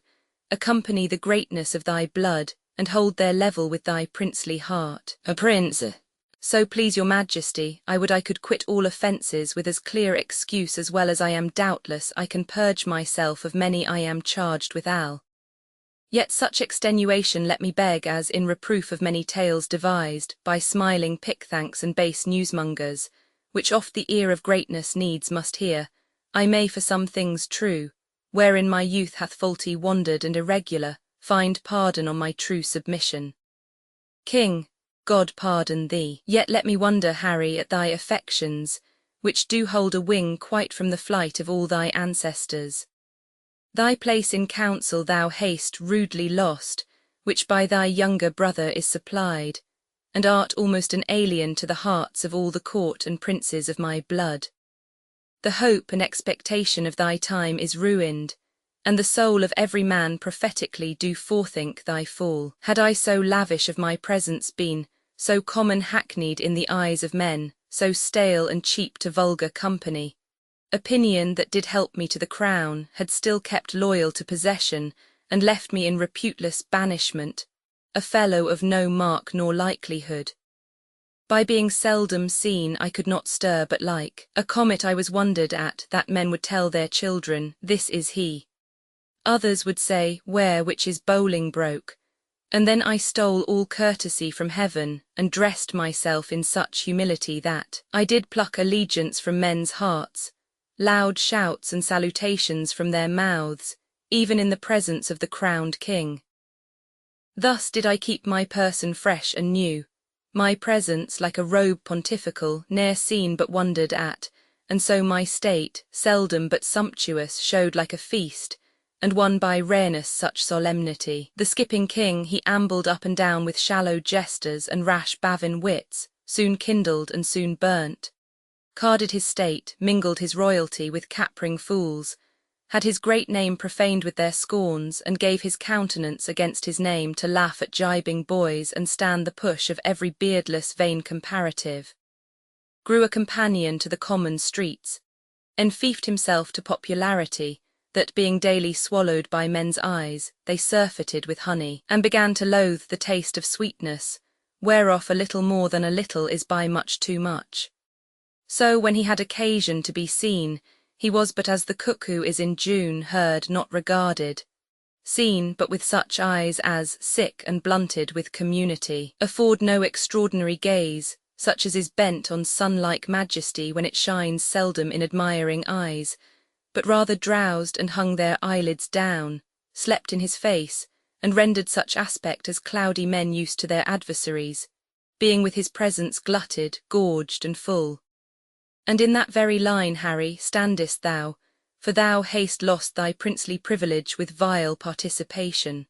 accompany the greatness of thy blood, and hold their level with thy princely heart? A prince. So please your majesty, I would I could quit all offences with as clear excuse as well as I am doubtless I can purge myself of many I am charged withal. Yet such extenuation let me beg as, in reproof of many tales devised, by smiling pickthanks and base newsmongers, which oft the ear of greatness needs must hear, I may for some things true, wherein my youth hath faulty wandered and irregular, find pardon on my true submission. King, God pardon thee. Yet let me wonder, Harry, at thy affections, which do hold a wing quite from the flight of all thy ancestors. Thy place in council thou hast rudely lost, which by thy younger brother is supplied, and art almost an alien to the hearts of all the court and princes of my blood. The hope and expectation of thy time is ruined, and the soul of every man prophetically do forethink thy fall. Had I so lavish of my presence been, so common hackneyed in the eyes of men, so stale and cheap to vulgar company, opinion that did help me to the crown had still kept loyal to possession, and left me in reputeless banishment, a fellow of no mark nor likelihood. By being seldom seen I could not stir but like a comet I was wondered at, that men would tell their children, this is he. Others would say, where which is Bolingbroke, and then I stole all courtesy from heaven, and dressed myself in such humility that I did pluck allegiance from men's hearts, loud shouts and salutations from their mouths, even in the presence of the crowned king. Thus did I keep my person fresh and new, my presence like a robe pontifical, ne'er seen but wondered at, and so my state, seldom but sumptuous, showed like a feast, and won by rareness such solemnity. The skipping king he ambled up and down with shallow jesters and rash bavin wits, soon kindled and soon burnt, carded his state, mingled his royalty with capering fools, had his great name profaned with their scorns, and gave his countenance against his name to laugh at gibing boys and stand the push of every beardless vain comparative. Grew a companion to the common streets, enfiefed himself to popularity, that being daily swallowed by men's eyes, they surfeited with honey, and began to loathe the taste of sweetness, whereof a little more than a little is by much too much. So when he had occasion to be seen, he was but as the cuckoo is in June, heard, not regarded, seen but with such eyes as, sick and blunted with community, afford no extraordinary gaze, such as is bent on sun-like majesty when it shines seldom in admiring eyes, but rather drowsed and hung their eyelids down, slept in his face, and rendered such aspect as cloudy men used to their adversaries, being with his presence glutted, gorged, and full. And in that very line, Harry, standest thou, for thou hast lost thy princely privilege with vile participation.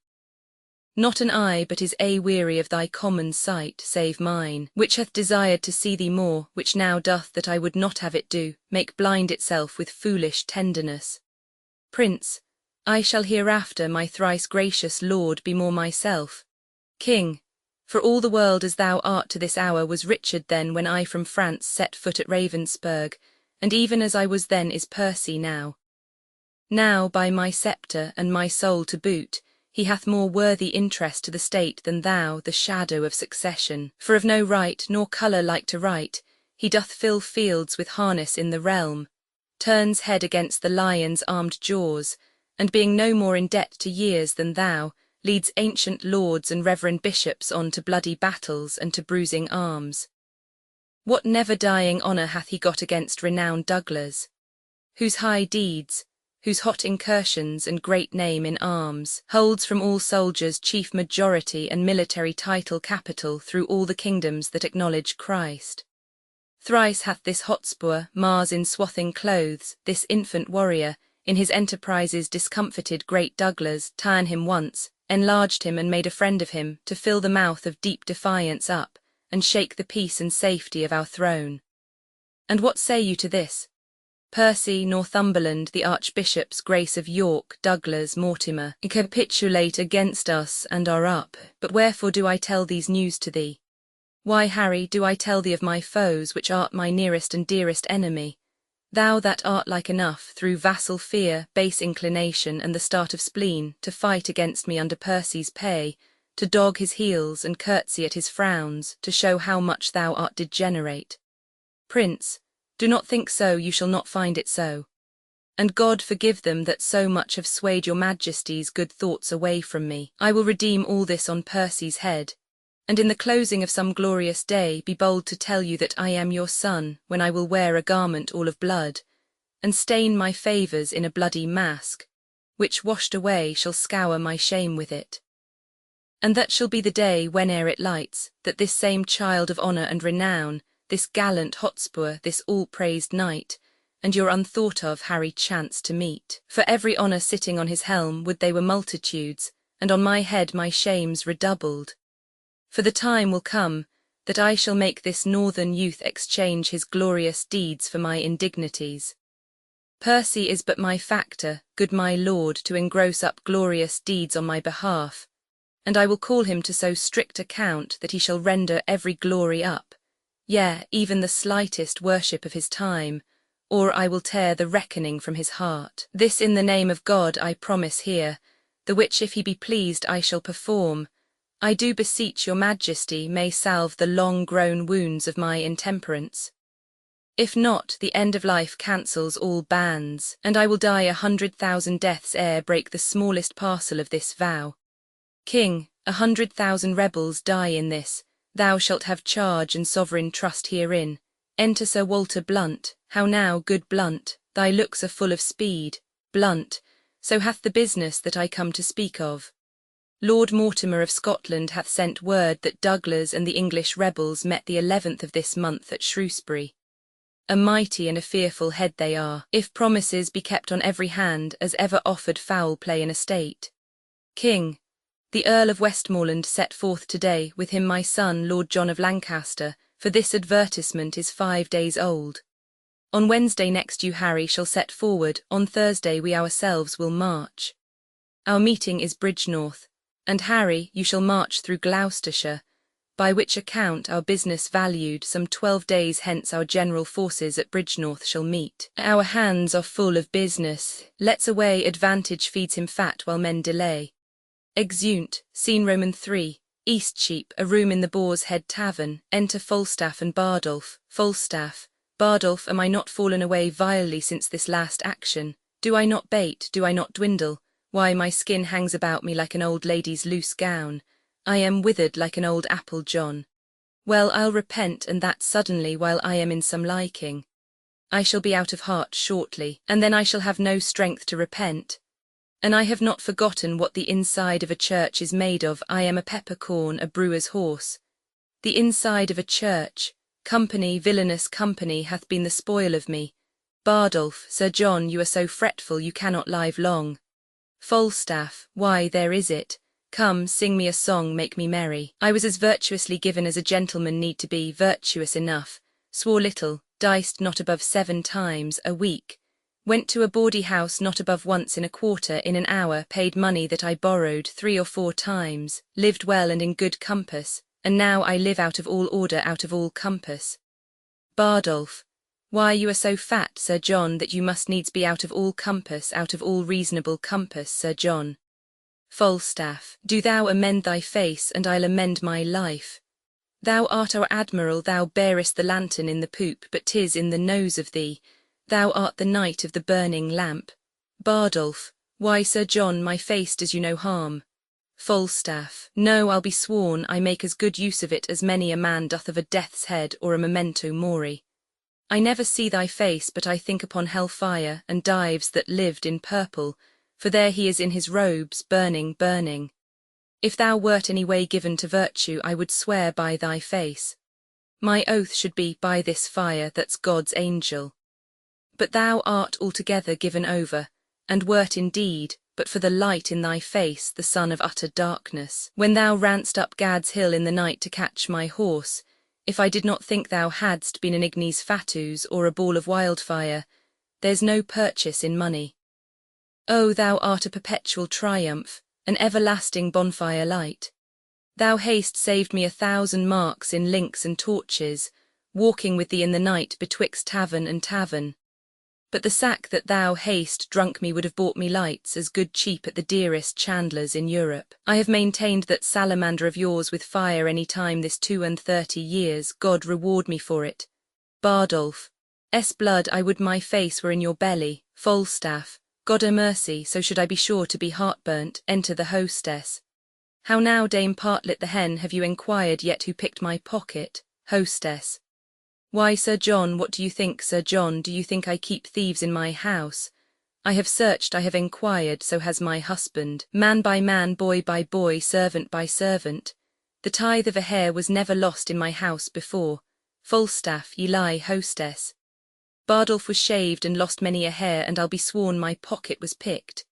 Not an eye but is weary of thy common sight, save mine, which hath desired to see thee more, which now doth that I would not have it do, make blind itself with foolish tenderness. Prince, I shall hereafter my thrice gracious lord be more myself. King, for all the world as thou art to this hour was Richard then when I from France set foot at Ravensperg, and even as I was then is Percy now. Now, by my sceptre and my soul to boot, he hath more worthy interest to the state than thou, the shadow of succession. For of no right, nor colour like to right, he doth fill fields with harness in the realm, turns head against the lion's armed jaws, and being no more in debt to years than thou, leads ancient lords and reverend bishops on to bloody battles and to bruising arms. What never-dying honour hath he got against renowned Douglas, whose high deeds, whose hot incursions and great name in arms, holds from all soldiers chief majority and military title capital through all the kingdoms that acknowledge Christ. Thrice hath this Hotspur, Mars in swathing clothes, this infant warrior, in his enterprises discomfited great Douglas, ta'en him once, enlarged him and made a friend of him, to fill the mouth of deep defiance up, and shake the peace and safety of our throne. And what say you to this? Percy, Northumberland, the Archbishops, Grace of York, Douglas, Mortimer, capitulate against us and are up. But wherefore do I tell these news to thee? Why, Harry, do I tell thee of my foes, which art my nearest and dearest enemy? Thou that art like enough, through vassal fear, base inclination, and the start of spleen, to fight against me under Percy's pay, to dog his heels and curtsy at his frowns, to show how much thou art degenerate. Prince, do not think so, you shall not find it so. And God forgive them that so much have swayed your majesty's good thoughts away from me. I will redeem all this on Percy's head, and in the closing of some glorious day be bold to tell you that I am your son, when I will wear a garment all of blood, and stain my favours in a bloody mask, which washed away shall scour my shame with it. And that shall be the day, whene'er it lights, that this same child of honour and renown, this gallant Hotspur, this all-praised knight, and your unthought-of Harry chance to meet. For every honour sitting on his helm would they were multitudes, and on my head my shames redoubled. For the time will come, that I shall make this northern youth exchange his glorious deeds for my indignities. Percy is but my factor, good my lord, to engross up glorious deeds on my behalf, and I will call him to so strict account that he shall render every glory up, yea, even the slightest worship of his time, or I will tear the reckoning from his heart. This in the name of God I promise here, the which if he be pleased I shall perform. I do beseech your majesty may salve the long-grown wounds of my intemperance. If not, the end of life cancels all bands, and I will die 100,000 deaths ere break the smallest parcel of this vow. King, 100,000 rebels die in this, thou shalt have charge and sovereign trust herein. Enter Sir Walter Blunt. How now, good Blunt, thy looks are full of speed. Blunt, so hath the business that I come to speak of. Lord Mortimer of Scotland hath sent word that Douglas and the English rebels met the 11th of this month at Shrewsbury. A mighty and a fearful head they are, if promises be kept on every hand, as ever offered foul play in a state. King, the Earl of Westmoreland set forth today, with him my son Lord John of Lancaster, for this advertisement is 5 days old. On Wednesday next you, Harry, shall set forward, on Thursday we ourselves will march. Our meeting is Bridgenorth, and Harry, you shall march through Gloucestershire, by which account our business valued, some 12 days hence our general forces at Bridgenorth shall meet. Our hands are full of business, let's away, advantage feeds him fat while men delay. Exeunt, scene Roman 3, Eastcheap, a room in the Boar's Head Tavern, enter Falstaff and Bardolph. Falstaff, Bardolph, am I not fallen away vilely since this last action? Do I not bate, do I not dwindle? Why, my skin hangs about me like an old lady's loose gown. I am withered like an old apple, John. Well, I'll repent, and that suddenly, while I am in some liking. I shall be out of heart shortly, and then I shall have no strength to repent. And I have not forgotten what the inside of a church is made of. I am a peppercorn, a brewer's horse. The inside of a church, company, villainous company, hath been the spoil of me. Bardolph, Sir John, you are so fretful you cannot live long. Falstaff, why, there is it. Come, sing me a song, make me merry. I was as virtuously given as a gentleman need to be, virtuous enough, swore little, diced not above 7 times a week, went to a bawdy house not above once in a quarter in an hour, paid money that I borrowed 3 or 4 times, lived well and in good compass, and now I live out of all order, out of all compass. Bardolph, why, you are so fat, Sir John, that you must needs be out of all compass, out of all reasonable compass, Sir John. Falstaff, do thou amend thy face, and I'll amend my life. Thou art our admiral, thou bearest the lantern in the poop, but 'tis in the nose of thee. Thou art the knight of the burning lamp. Bardolph, why, Sir John, my face does you no harm. Falstaff, no, I'll be sworn I make as good use of it as many a man doth of a death's head or a memento mori. I never see thy face, but I think upon hell-fire and Dives that lived in purple, for there he is in his robes, burning, burning. If thou wert any way given to virtue, I would swear by thy face. My oath should be by this fire that's God's angel. But thou art altogether given over, and wert indeed, but for the light in thy face, the son of utter darkness. When thou ranst up Gad's hill in the night to catch my horse, if I did not think thou hadst been an ignes fatuus or a ball of wildfire, there's no purchase in money. Oh, thou art a perpetual triumph, an everlasting bonfire light. Thou hast saved me 1,000 marks in links and torches, walking with thee in the night betwixt tavern and tavern. But the sack that thou hast drunk me would have bought me lights as good cheap at the dearest chandler's in Europe. I have maintained that salamander of yours with fire any time this 32 years, God reward me for it. Bardolph, blood, I would my face were in your belly. Falstaff, God a mercy, so should I be sure to be heartburnt. Enter the hostess. How now, Dame Partlet the hen, have you enquired yet who picked my pocket? Hostess. Why, Sir John, what do you think, Sir John, do you think I keep thieves in my house? I have searched, I have enquired, so has my husband, man by man, boy by boy, servant by servant. The tithe of a hair was never lost in my house before. Falstaff, ye lie, hostess. Bardolph was shaved and lost many a hair, and I'll be sworn my pocket was picked.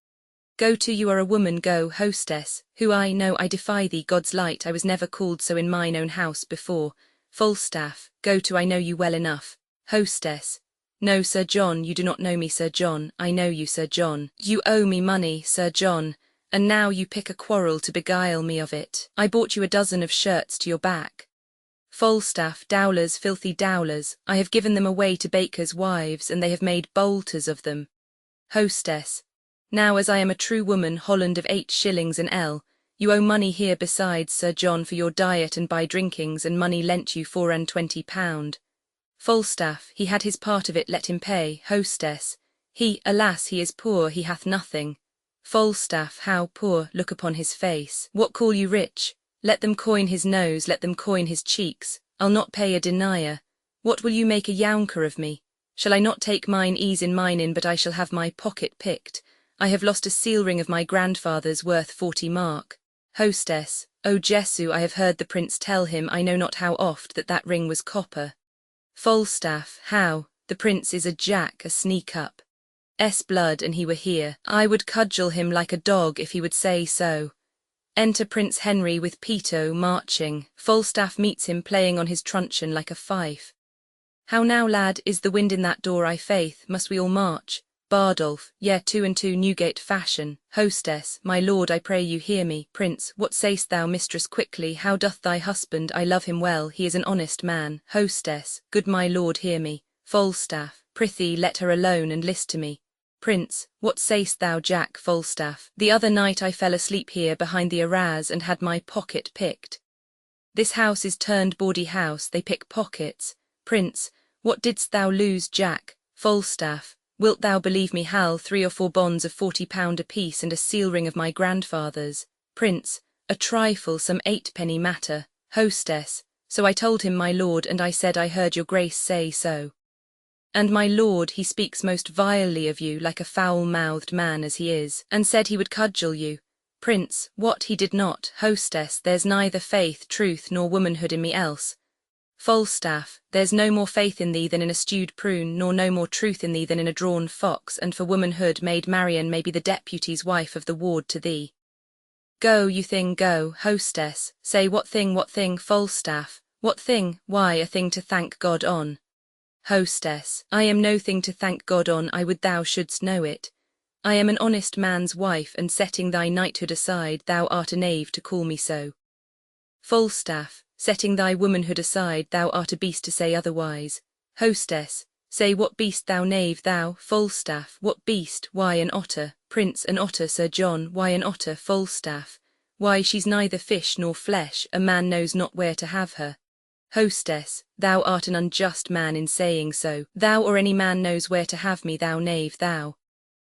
Go to, you are a woman, go, hostess, who I know, I defy thee, God's light, I was never called so in mine own house before. Falstaff, go to, I know you well enough. Hostess, no, Sir John, you do not know me, Sir John, I know you, Sir John. You owe me money, Sir John, and now you pick a quarrel to beguile me of it. I bought you a dozen of shirts to your back. Falstaff, dowlers, filthy dowlers, I have given them away to bakers' wives, and they have made bolters of them. Hostess, now as I am a true woman, Holland of 8 shillings an ell, you owe money here besides, Sir John, for your diet and by drinkings, and money lent you £24. Falstaff, he had his part of it, let him pay. Hostess, he, alas, he is poor, he hath nothing. Falstaff, how poor, look upon his face. What call you rich? Let them coin his nose, let them coin his cheeks, I'll not pay a denier. What will you make a younker of me? Shall I not take mine ease in mine inn, but I shall have my pocket picked? I have lost a seal ring of my grandfather's worth 40 mark. Hostess, O Jesu, I have heard the prince tell him, I know not how oft, that that ring was copper. Falstaff, how? The prince is a jack, a sneak-up. Blood, and he were here, I would cudgel him like a dog if he would say so. Enter Prince Henry with Peto marching. Falstaff meets him playing on his truncheon like a fife. How now, lad, is the wind in that door, I faith, must we all march? Bardolph, yea, 2 and 2 Newgate fashion. Hostess, my lord, I pray you hear me. Prince, what say'st thou, mistress, quickly? How doth thy husband? I love him well, he is an honest man. Hostess, good my lord, hear me. Falstaff, prithee let her alone and list to me. Prince, what say'st thou, Jack? Falstaff, the other night I fell asleep here behind the arras and had my pocket picked. This house is turned bawdy house, they pick pockets. Prince, what didst thou lose, Jack? Falstaff, wilt thou believe me, Hal, 3 or 4 bonds of £40 apiece and a seal ring of my grandfather's. Prince, a trifle, some 8 matter. Hostess, so I told him, my lord, and I said I heard your grace say so. And my lord, he speaks most vilely of you, like a foul-mouthed man as he is, and said he would cudgel you. Prince, what, he did not. Hostess, there's neither faith, truth, nor womanhood in me else. Falstaff, there's no more faith in thee than in a stewed prune, nor no more truth in thee than in a drawn fox, and for womanhood Maid Marian may be the deputy's wife of the ward to thee. Go, you thing, go. Hostess, say what thing, Falstaff, what thing? Why, a thing to thank God on. Hostess, I am no thing to thank God on, I would thou shouldst know it. I am an honest man's wife, and setting thy knighthood aside, thou art a knave to call me so. Falstaff, setting thy womanhood aside, thou art a beast to say otherwise. Hostess, Say what beast thou knave thou, Falstaff, what beast? Why an otter, Prince, an otter, Sir John, why an otter, Falstaff? Why she's neither fish nor flesh, a man knows not where to have her. Hostess, thou art an unjust man in saying so, thou or any man knows where to have me, thou knave thou.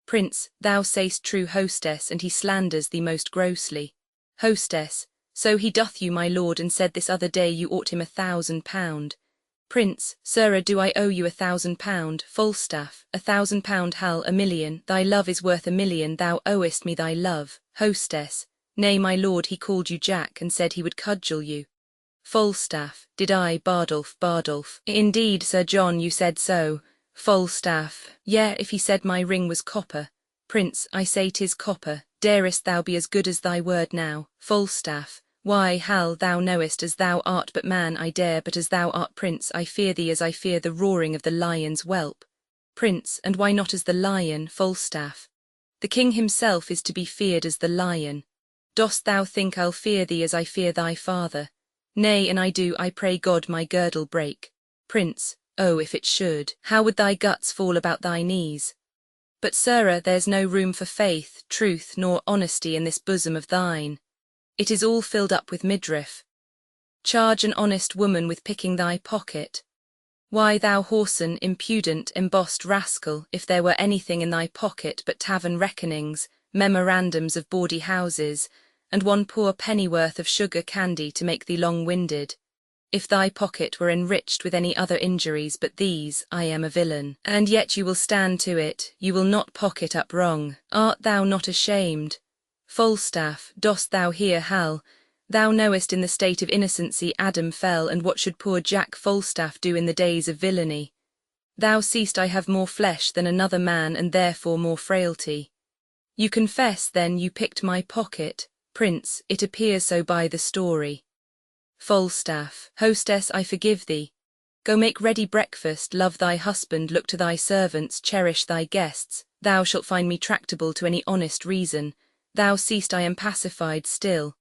Prince, thou say'st true, hostess, and he slanders thee most grossly. Hostess, so he doth you, my lord, and said this other day you ought him £1,000. Prince, sirrah, do I owe you £1,000? Falstaff, £1,000, Hal, 1,000,000, thy love is worth 1,000,000, thou owest me thy love. Hostess, nay, my lord, he called you Jack, and said he would cudgel you. Falstaff, did I, Bardolph? Indeed, Sir John, you said so. Falstaff, yea, if he said my ring was copper. Prince, I say 'tis copper, darest thou be as good as thy word now? Falstaff, why, Hal, thou knowest as thou art but man I dare, but as thou art prince I fear thee as I fear the roaring of the lion's whelp. Prince, and why not as the lion? Falstaff, the king himself is to be feared as the lion. Dost thou think I'll fear thee as I fear thy father? Nay, and I do, I pray God my girdle break. Prince, oh, if it should, how would thy guts fall about thy knees? But, sirrah, there's no room for faith, truth, nor honesty in this bosom of thine. It is all filled up with midriff. Charge an honest woman with picking thy pocket. Why, thou whoreson, impudent, embossed rascal, if there were anything in thy pocket but tavern reckonings, memorandums of bawdy houses, and one poor pennyworth of sugar candy to make thee long-winded. If thy pocket were enriched with any other injuries but these, I am a villain. And yet you will stand to it, you will not pocket up wrong. Art thou not ashamed? Falstaff, dost thou hear, Hal? Thou knowest in the state of innocency Adam fell, and what should poor Jack Falstaff do in the days of villainy? Thou seest I have more flesh than another man, and therefore more frailty. You confess, then, you picked my pocket? Prince, it appears so by the story. Falstaff, hostess, I forgive thee. Go make ready breakfast, love thy husband, look to thy servants, cherish thy guests. Thou shalt find me tractable to any honest reason. Thou seest I am pacified still.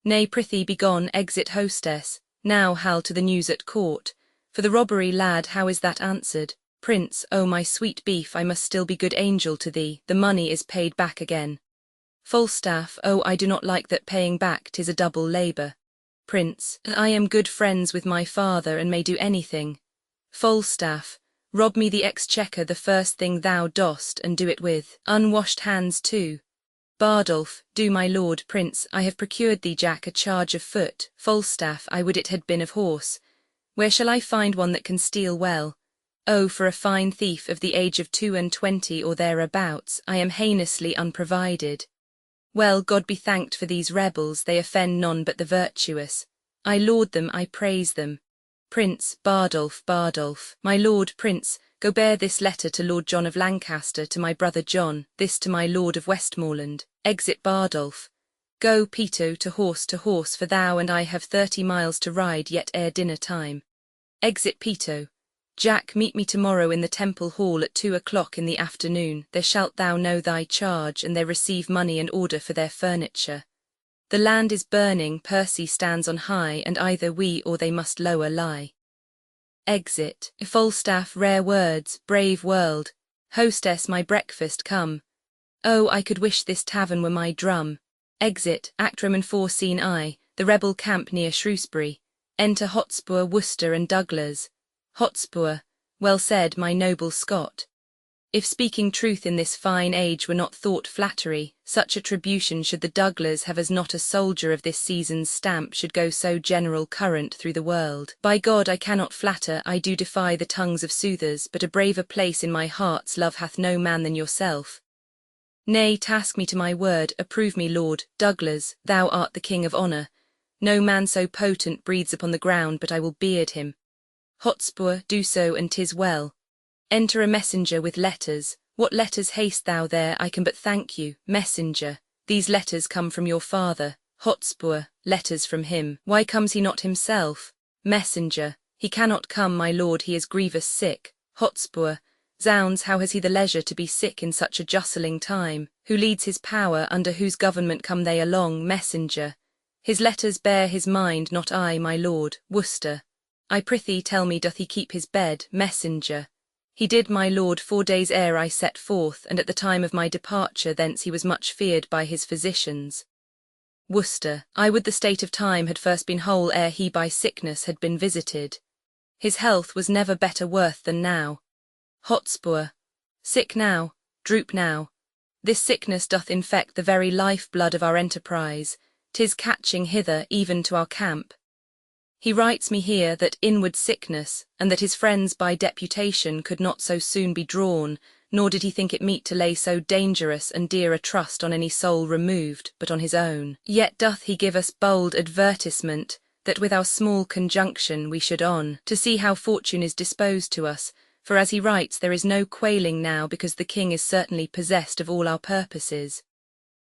Nay, prithee, begone, exit, hostess. Now, Hal, to the news at court. For the robbery, lad, how is that answered? Prince, oh, my sweet beef, I must still be good angel to thee, the money is paid back again. Falstaff, oh, I do not like that paying back, 'tis a double labour. Prince, I am good friends with my father, and may do anything. Falstaff, rob me the exchequer the first thing thou dost, and do it with unwashed hands too. Bardolph, do, my lord. Prince, I have procured thee, Jack, a charge of foot. Falstaff, I would it had been of horse. Where shall I find one that can steal well? Oh, for a fine thief of the age of 22 or thereabouts, I am heinously unprovided. Well, God be thanked for these rebels, they offend none but the virtuous. I laud them, I praise them. Prince, Bardolph, my lord, Prince, go bear this letter to Lord John of Lancaster, to my brother John, this to my lord of Westmoreland. Exit, Bardolph. Go, Peto, to horse, for thou and I have 30 miles to ride yet ere dinner time. Exit, Peto. Jack, meet me tomorrow in the Temple Hall at 2 o'clock in the afternoon. There shalt thou know thy charge, and there receive money and order for their furniture. The land is burning, Percy stands on high, and either we or they must lower lie. Exit. Falstaff, rare words, brave world. Hostess, my breakfast come. Oh, I could wish this tavern were my drum. Exit. Act Roman 4, Scene I, the rebel camp near Shrewsbury. Enter Hotspur, Worcester, and Douglas. Hotspur, well said, my noble Scot. If speaking truth in this fine age were not thought flattery, such attribution should the Douglas have as not a soldier of this season's stamp should go so general current through the world. By God, I cannot flatter, I do defy the tongues of soothers, but a braver place in my heart's love hath no man than yourself. Nay, task me to my word, approve me, Lord Douglas, thou art the king of honour. No man so potent breathes upon the ground but I will beard him. Hotspur, do so, and 'tis well. Enter a messenger with letters. What letters haste thou there? I can but thank you. Messenger, these letters come from your father. Hotspur, letters from him. Why comes he not himself? Messenger, he cannot come, my lord, he is grievous sick. Hotspur, zounds, how has he the leisure to be sick in such a justling time? Who leads his power, under whose government come they along? Messenger, his letters bear his mind, not I, my lord. Worcester, I prithee tell me, doth he keep his bed? Messenger, He did, my lord, 4 days ere I set forth, and at the time of my departure thence he was much feared by his physicians. Worcester, I would the state of time had first been whole ere he by sickness had been visited. His health was never better worth than now. Hotspur, sick now, droop now. This sickness doth infect the very life-blood of our enterprise, 'tis catching hither even to our camp. He writes me here that inward sickness, and that his friends by deputation could not so soon be drawn, nor did he think it meet to lay so dangerous and dear a trust on any soul removed, but on his own. Yet doth he give us bold advertisement, that with our small conjunction we should on, to see how fortune is disposed to us, for as he writes there is no quailing now, because the king is certainly possessed of all our purposes.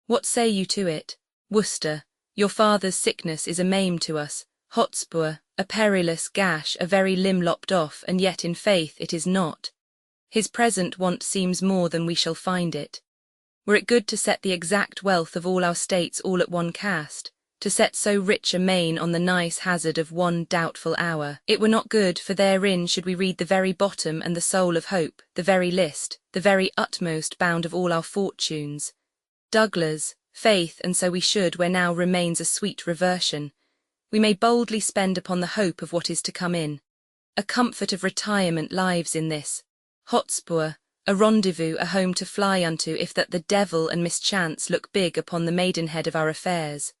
What say you to it, Worcester? Your father's sickness is a maim to us, Hotspur, a perilous gash, a very limb lopped off, and yet in faith it is not. His present want seems more than we shall find it. Were it good to set the exact wealth of all our states all at one cast, to set so rich a main on the nice hazard of one doubtful hour, it were not good, for therein should we read the very bottom and the soul of hope, the very list, the very utmost bound of all our fortunes. Douglas, faith, and so we should, where now remains a sweet reversion. We may boldly spend upon the hope of what is to come in. A comfort of retirement lives in this. Hotspur, a rendezvous, a home to fly unto, if that the devil and mischance look big upon the maidenhead of our affairs.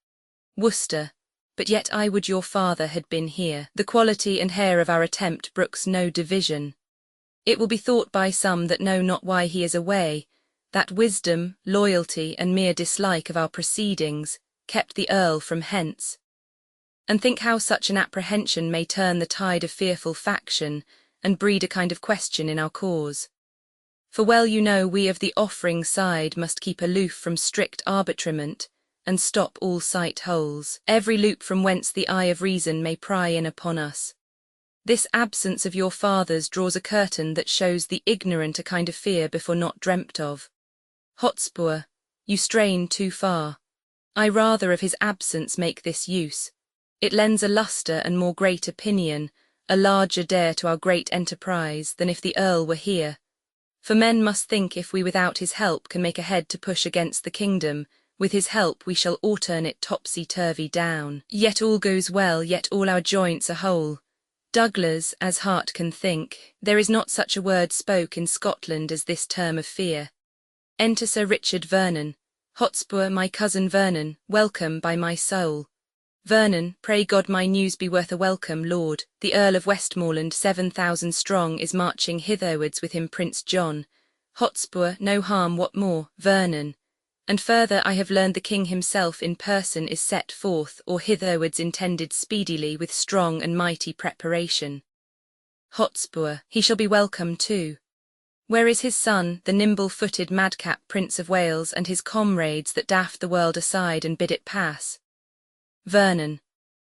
Worcester, but yet I would your father had been here. The quality and hair of our attempt brooks no division. It will be thought by some that know not why he is away, that wisdom, loyalty, and mere dislike of our proceedings kept the Earl from hence. And think how such an apprehension may turn the tide of fearful faction, and breed a kind of question in our cause. For well you know we of the offering side must keep aloof from strict arbitrament, and stop all sight holes, every loop from whence the eye of reason may pry in upon us. This absence of your father's draws a curtain that shows the ignorant a kind of fear before not dreamt of. Hotspur, you strain too far. I rather of his absence make this use. It lends a lustre and more great opinion, a larger dare to our great enterprise, than if the Earl were here. For men must think if we without his help can make a head to push against the kingdom, with his help we shall o'erturn it topsy-turvy down. Yet all goes well, yet all our joints are whole. Douglas, as heart can think, there is not such a word spoke in Scotland as this term of fear. Enter Sir Richard Vernon. Hotspur, my cousin Vernon, welcome by my soul. Vernon, pray God my news be worth a welcome, lord. The Earl of Westmoreland, 7,000 strong, is marching hitherwards with him Prince John. Hotspur, no harm, what more, Vernon? And further I have learned the king himself in person is set forth, or hitherwards intended speedily, with strong and mighty preparation. Hotspur, he shall be welcome too. Where is his son, the nimble-footed madcap Prince of Wales, and his comrades that daft the world aside and bid it pass? Vernon,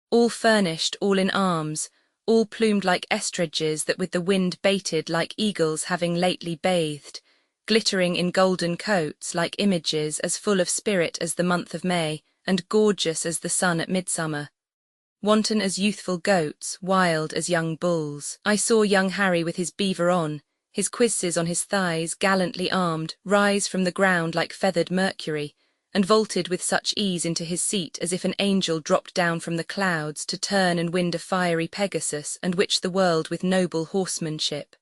all furnished, all in arms, all plumed like estridges that with the wind baited like eagles having lately bathed, glittering in golden coats like images, as full of spirit as the month of May, and gorgeous as the sun at midsummer. Wanton as youthful goats, wild as young bulls. I saw young Harry with his beaver on, his cuisses on his thighs, gallantly armed, rise from the ground like feathered Mercury, and vaulted with such ease into his seat as if an angel dropped down from the clouds to turn and wind a fiery Pegasus, and witch the world with noble horsemanship.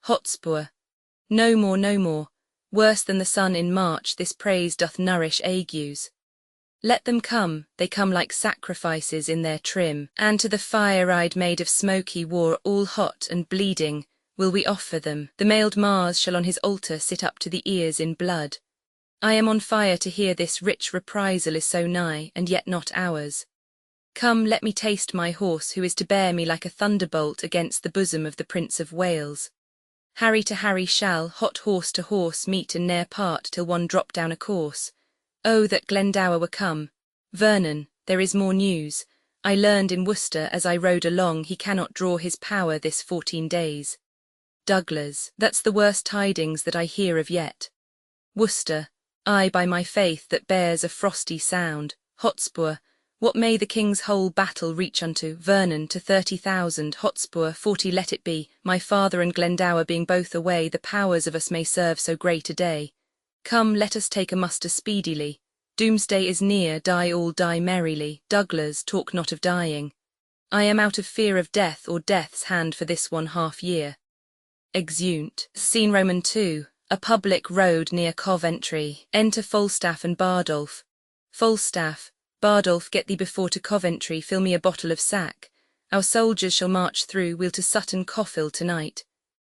Hotspur, no more, no more. Worse than the sun in March this praise doth nourish agues. Let them come, they come like sacrifices in their trim, and to the fire-eyed maid of smoky war, all hot and bleeding, will we offer them. The mailed Mars shall on his altar sit up to the ears in blood. I am on fire to hear this rich reprisal is so nigh, and yet not ours. Come, let me taste my horse, who is to bear me like a thunderbolt against the bosom of the Prince of Wales. Harry to Harry shall, hot horse to horse, meet and ne'er part till one drop down a course. Oh, that Glendower were come! Vernon, there is more news. I learned in Worcester as I rode along he cannot draw his power this 14 days. Douglas, that's the worst tidings that I hear of yet. Worcester, I by my faith that bears a frosty sound. Hotspur, What may the king's whole battle reach unto? Vernon to 30,000, Hotspur 40 let it be, my father and Glendower being both away, the powers of us may serve so great a day. Come, let us take a muster speedily. Doomsday is near, die all die merrily. Douglas, talk not of dying. I am out of fear of death or death's hand for this 1/2 year. Exeunt. Scene Roman 2. A public road near Coventry. Enter Falstaff and Bardolph. Falstaff, Bardolph, get thee before to Coventry, fill me a bottle of sack. Our soldiers shall march through, we'll to Sutton Coffil tonight.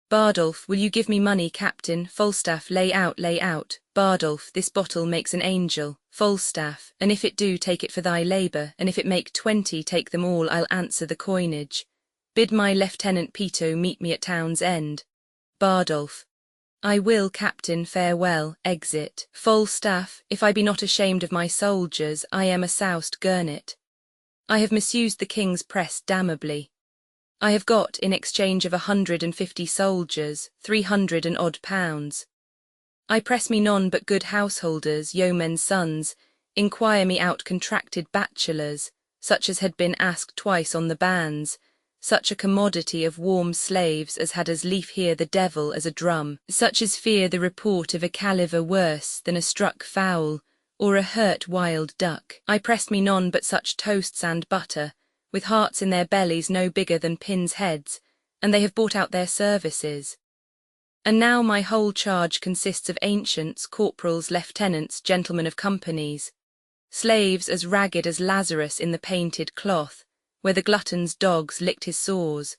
Bardolph, will you give me money, captain? Falstaff, lay out, lay out. Bardolph, this bottle makes an angel. Falstaff, and if it do, take it for thy labour, and if it make 20, take them all, I'll answer the coinage. Bid my Lieutenant Peto meet me at town's end. Bardolph, I will, captain, farewell. Exit. Falstaff, if I be not ashamed of my soldiers, I am a soused gurnet. I have misused the king's press damnably. I have got, in exchange of 150 soldiers, 300 and odd pounds. I press me none but good householders, yeomen's sons, inquire me out contracted bachelors, such as had been asked twice on the bands, such a commodity of warm slaves as had as lief hear the devil as a drum, such as fear the report of a caliver worse than a struck fowl, or a hurt wild duck. I pressed me none but such toasts and butter, with hearts in their bellies no bigger than pins' heads, and they have bought out their services. And now my whole charge consists of ancients, corporals, lieutenants, gentlemen of companies, slaves as ragged as Lazarus in the painted cloth, where the glutton's dogs licked his sores,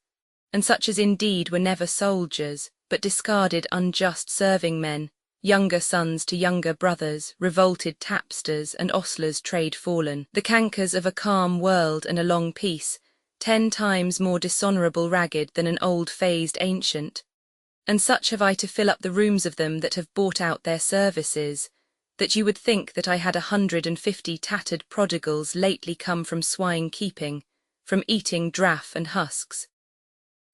and such as indeed were never soldiers, but discarded unjust serving men, younger sons to younger brothers, revolted tapsters and ostlers trade fallen, the cankers of a calm world and a long peace, 10 times more dishonourable ragged than an old phased ancient. And such have I to fill up the rooms of them that have bought out their services, that you would think that I had 150 tattered prodigals lately come from swine keeping, from eating draff and husks.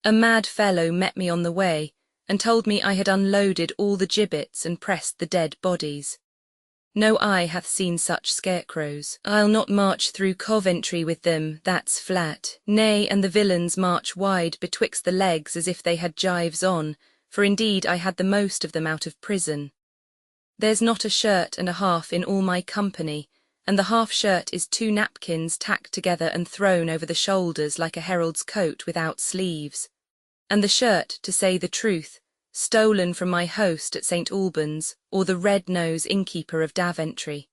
A mad fellow met me on the way, and told me I had unloaded all the gibbets and pressed the dead bodies. No eye hath seen such scarecrows. I'll not march through Coventry with them, that's flat. Nay, and the villains march wide betwixt the legs as if they had gyves on, for indeed I had the most of them out of prison. There's not a shirt and a half in all my company, and the half-shirt is 2 napkins tacked together and thrown over the shoulders like a herald's coat without sleeves. And the shirt, to say the truth, stolen from my host at St. Albans, or the red-nose innkeeper of Daventry.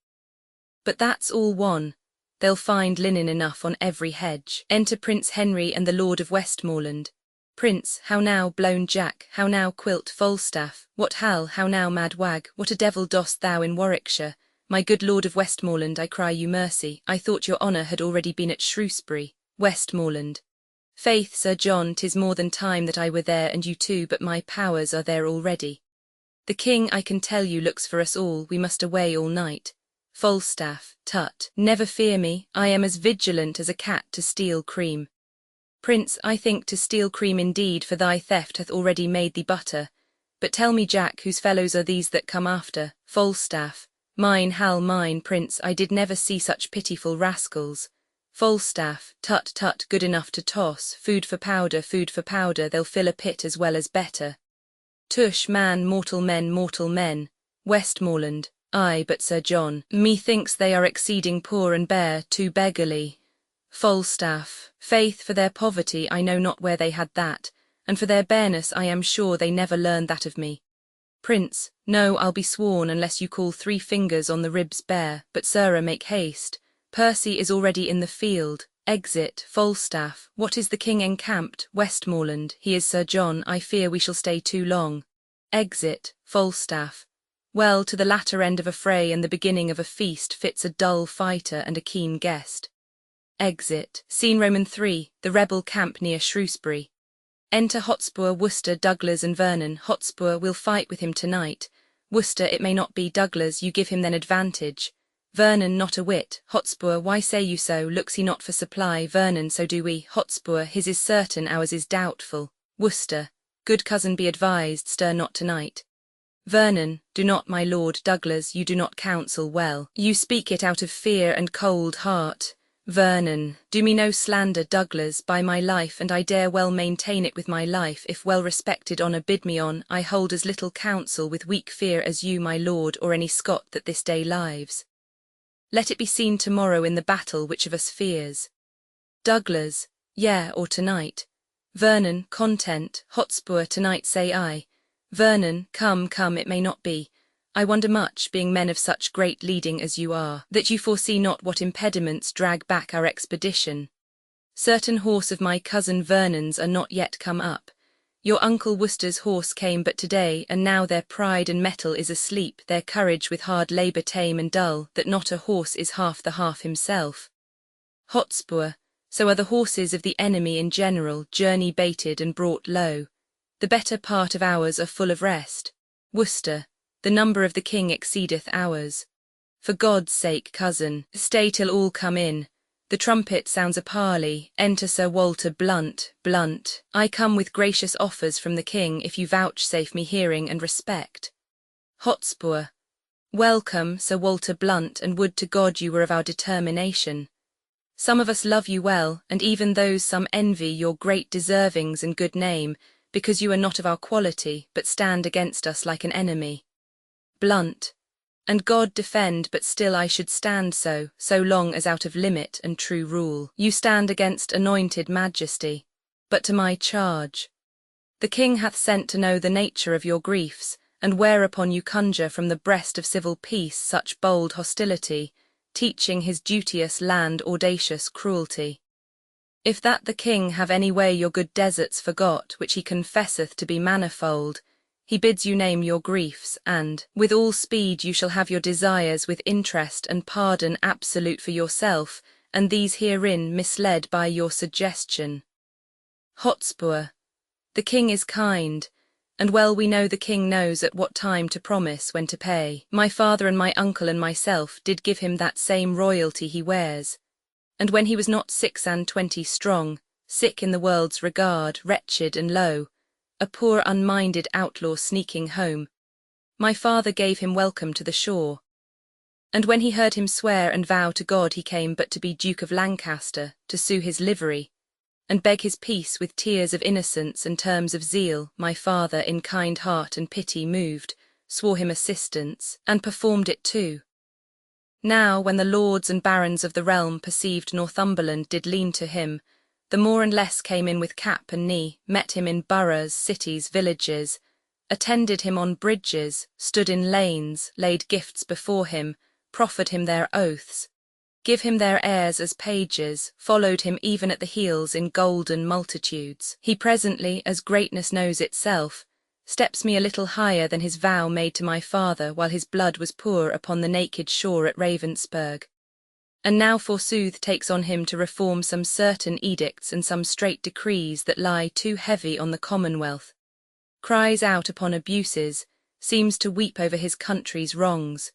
But that's all one, they'll find linen enough on every hedge. Enter Prince Henry and the Lord of Westmoreland. Prince, how now, blown Jack, how now, quilt Falstaff, what Hal, how now, mad wag, what a devil dost thou in Warwickshire? My good Lord of Westmoreland, I cry you mercy, I thought your honour had already been at Shrewsbury. Westmoreland. Faith, Sir John, 'tis more than time that I were there, and you too, but my powers are there already. The king, I can tell you, looks for us all, we must away all night. Falstaff, tut, never fear me, I am as vigilant as a cat to steal cream. Prince, I think to steal cream indeed, for thy theft hath already made thee butter. But tell me, Jack, whose fellows are these that come after? Falstaff, mine, Hal, mine. Prince, I did never see such pitiful rascals. Falstaff, tut, tut, good enough to toss, food for powder, they'll fill a pit as well as better. Tush, man, mortal men. Westmoreland, aye, but Sir John, methinks they are exceeding poor and bare, too beggarly. Falstaff, faith, for their poverty I know not where they had that, and for their bareness I am sure they never learned that of me. Prince, no, I'll be sworn unless you call 3 fingers on the ribs bare, but sirrah, make haste. Percy is already in the field. Exit. Falstaff, what is the king encamped? Westmoreland, he is Sir John, I fear we shall stay too long. Exit. Falstaff, well, to the latter end of a fray and the beginning of a feast fits a dull fighter and a keen guest. Exit. Scene Roman 3, the rebel camp near Shrewsbury. Enter Hotspur, Worcester, Douglas and Vernon. Hotspur, we'll fight with him tonight. Worcester, it may not be. Douglas, you give him then advantage. Vernon, not a whit. Hotspur, why say you so? Looks he not for supply? Vernon, so do we. Hotspur, his is certain, ours is doubtful. Worcester, good cousin, be advised, stir not tonight. Vernon, do not, my lord. Douglas, you do not counsel well. You speak it out of fear and cold heart. Vernon, do me no slander, Douglas, by my life, and I dare well maintain it with my life, if well respected honour bid me on, I hold as little counsel with weak fear as you, my lord, or any Scot that this day lives. Let it be seen tomorrow in the battle which of us fears. Douglas, yea, or tonight. Vernon, content. Hotspur, tonight say I. Vernon, come, come, it may not be. I wonder much, being men of such great leading as you are, that you foresee not what impediments drag back our expedition. Certain horse of my cousin Vernon's are not yet come up. Your uncle Worcester's horse came but today, and now their pride and mettle is asleep, their courage with hard labour tame and dull, that not a horse is half the half himself. Hotspur, so are the horses of the enemy in general, journey baited and brought low. The better part of ours are full of rest. Worcester, the number of the king exceedeth ours. For God's sake, cousin, stay till all come in. The trumpet sounds a parley, enter Sir Walter Blunt. Blunt, I come with gracious offers from the king, if you vouchsafe me hearing and respect. Hotspur, welcome, Sir Walter Blunt, and would to God you were of our determination. Some of us love you well, and even those some envy your great deservings and good name, because you are not of our quality, but stand against us like an enemy. Blunt, and God defend, but still I should stand so long as out of limit and true rule. You stand against anointed majesty, but to my charge. The king hath sent to know the nature of your griefs, and whereupon you conjure from the breast of civil peace such bold hostility, teaching his duteous land audacious cruelty. If that the king have any way your good deserts forgot, which he confesseth to be manifold, he bids you name your griefs, and, with all speed you shall have your desires with interest and pardon absolute for yourself, and these herein misled by your suggestion. Hotspur, the king is kind, and well we know the king knows at what time to promise, when to pay. My father and my uncle and myself did give him that same royalty he wears, and when he was not 26 strong, sick in the world's regard, wretched and low, a poor unminded outlaw sneaking home, my father gave him welcome to the shore. And when he heard him swear and vow to God he came but to be Duke of Lancaster, to sue his livery, and beg his peace with tears of innocence and terms of zeal, my father, in kind heart and pity moved, swore him assistance, and performed it too. Now, when the lords and barons of the realm perceived Northumberland did lean to him, the more and less came in with cap and knee, met him in boroughs, cities, villages, attended him on bridges, stood in lanes, laid gifts before him, proffered him their oaths, give him their heirs as pages, followed him even at the heels in golden multitudes. He presently, as greatness knows itself, steps me a little higher than his vow made to my father while his blood was poor upon the naked shore at Ravensburg, and now forsooth takes on him to reform some certain edicts and some strait decrees that lie too heavy on the commonwealth, cries out upon abuses, seems to weep over his country's wrongs,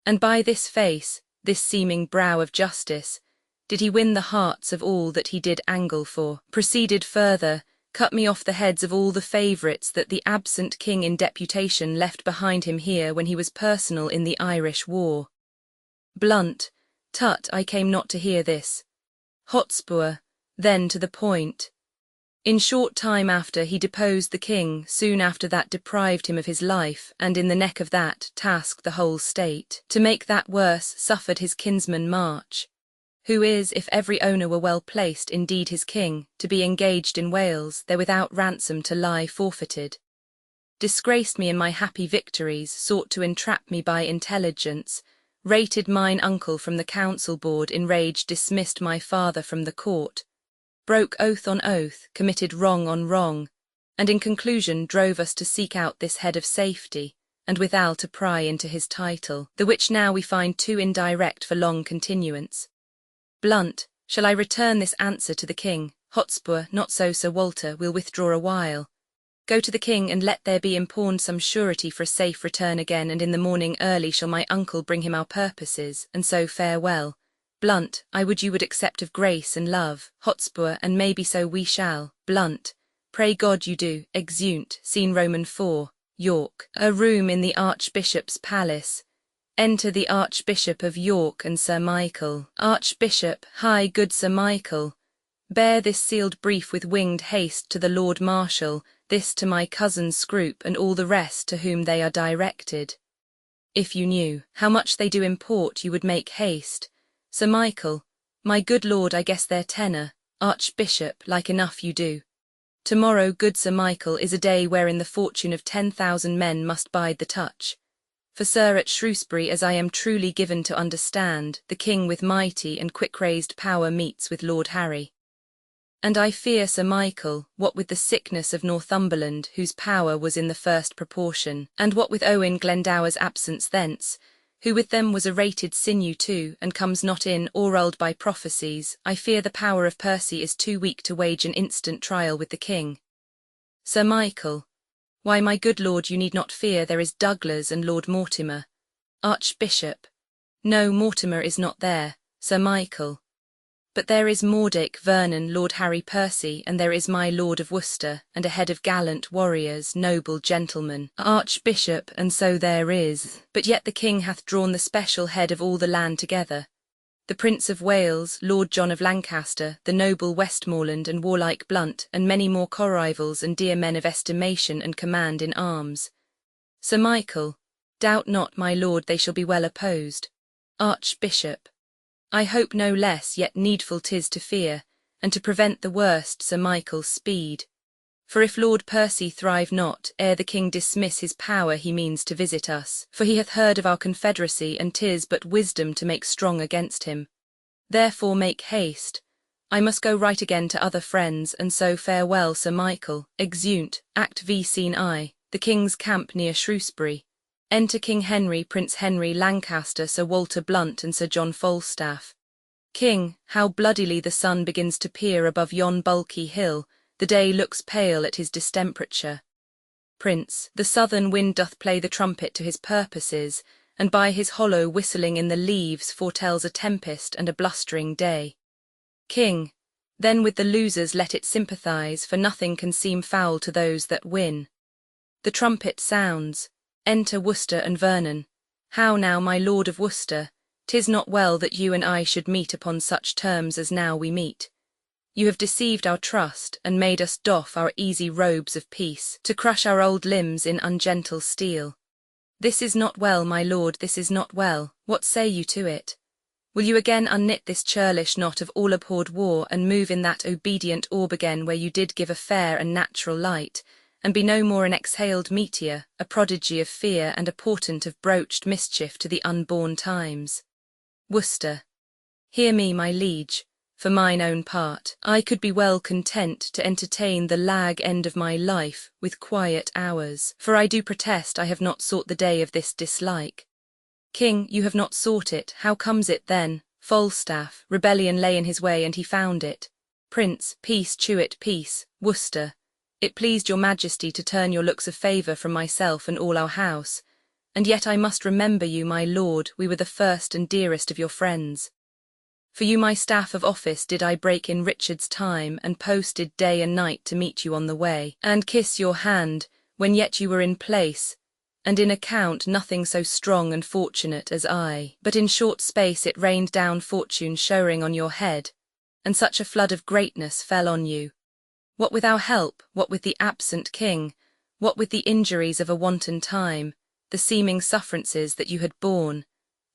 and by this face, this seeming brow of justice, did he win the hearts of all that he did angle for, proceeded further, cut me off the heads of all the favourites that the absent king in deputation left behind him here when he was personal in the Irish war. Blunt, tut, I came not to hear this. Hotspur, then to the point. In short time after he deposed the king, soon after that deprived him of his life, and in the neck of that tasked the whole state. To make that worse, suffered his kinsman March, who is, if every owner were well placed, indeed his king, to be engaged in Wales, there without ransom to lie forfeited. Disgraced me in my happy victories, sought to entrap me by intelligence, rated mine uncle from the council board, enraged dismissed my father from the court, broke oath on oath, committed wrong on wrong, and in conclusion drove us to seek out this head of safety, and withal to pry into his title, the which now we find too indirect for long continuance. Blunt, shall I return this answer to the king? Hotspur, not so, Sir Walter, we'll withdraw a while. Go to the king, and let there be impawned some surety for a safe return again, and in the morning early shall my uncle bring him our purposes, and so farewell. Blunt, I would you would accept of grace and love. Hotspur, and maybe so we shall. Blunt, pray God you do. Exeunt. Scene Roman 4, York. A room in the Archbishop's palace. Enter the Archbishop of York and Sir Michael. Archbishop, high good Sir Michael, bear this sealed brief with winged haste to the Lord Marshal, this to my cousin Scroop and all the rest to whom they are directed. If you knew how much they do import, you would make haste. Sir Michael, my good lord, I guess their tenor. Archbishop, like enough you do. Tomorrow, good Sir Michael, is a day wherein the fortune of 10,000 men must bide the touch. For sir, at Shrewsbury, as I am truly given to understand, the king with mighty and quick-raised power meets with Lord Harry. And I fear, Sir Michael, what with the sickness of Northumberland, whose power was in the first proportion, and what with Owen Glendower's absence thence, who with them was a rated sinew too, and comes not in, o'erruled by prophecies, I fear the power of Percy is too weak to wage an instant trial with the king. Sir Michael, why, my good lord, you need not fear, there is Douglas and Lord Mortimer. Archbishop, no, Mortimer is not there, Sir Michael. But there is Mordick, Vernon, Lord Harry Percy, and there is my Lord of Worcester, and a head of gallant warriors, noble gentlemen, Archbishop, and so there is. But yet the king hath drawn the special head of all the land together. The Prince of Wales, Lord John of Lancaster, the noble Westmoreland and warlike Blunt, and many more corrivals and dear men of estimation and command in arms. Sir Michael, doubt not, my lord, they shall be well opposed. Archbishop, I hope no less, yet needful 'tis to fear, and to prevent the worst, Sir Michael, speed. For if Lord Percy thrive not, ere the king dismiss his power, he means to visit us, for he hath heard of our confederacy, and 'tis but wisdom to make strong against him. Therefore make haste. I must go right again to other friends, and so farewell, Sir Michael. Exeunt, Act V, Scene I, the king's camp near Shrewsbury. Enter King Henry, Prince Henry, Lancaster, Sir Walter Blunt, and Sir John Falstaff. King, how bloodily the sun begins to peer above yon bulky hill, the day looks pale at his distemperature. Prince, the southern wind doth play the trumpet to his purposes, and by his hollow whistling in the leaves foretells a tempest and a blustering day. King, then with the losers let it sympathize, for nothing can seem foul to those that win. The trumpet sounds. Enter Worcester and Vernon. How now, my Lord of Worcester, 'tis not well that you and I should meet upon such terms as now we meet. You have deceived our trust, and made us doff our easy robes of peace, to crush our old limbs in ungentle steel. This is not well, my lord, this is not well. What say you to it? Will you again unknit this churlish knot of all-abhorred war, and move in that obedient orb again where you did give a fair and natural light, and be no more an exhaled meteor, a prodigy of fear and a portent of broached mischief to the unborn times? Worcester, hear me, my liege. For mine own part, I could be well content to entertain the lag end of my life with quiet hours, for I do protest I have not sought the day of this dislike. King, you have not sought it, how comes it then? Falstaff, rebellion lay in his way and he found it. Prince, peace, Chewit, peace. Worcester, it pleased your majesty to turn your looks of favour from myself and all our house, and yet I must remember you, my lord, we were the first and dearest of your friends. For you my staff of office did I break in Richard's time, and posted day and night to meet you on the way, and kiss your hand, when yet you were in place, and in account nothing so strong and fortunate as I. But in short space it rained down fortune showering on your head, and such a flood of greatness fell on you. What with our help, what with the absent king, what with the injuries of a wanton time, the seeming sufferances that you had borne,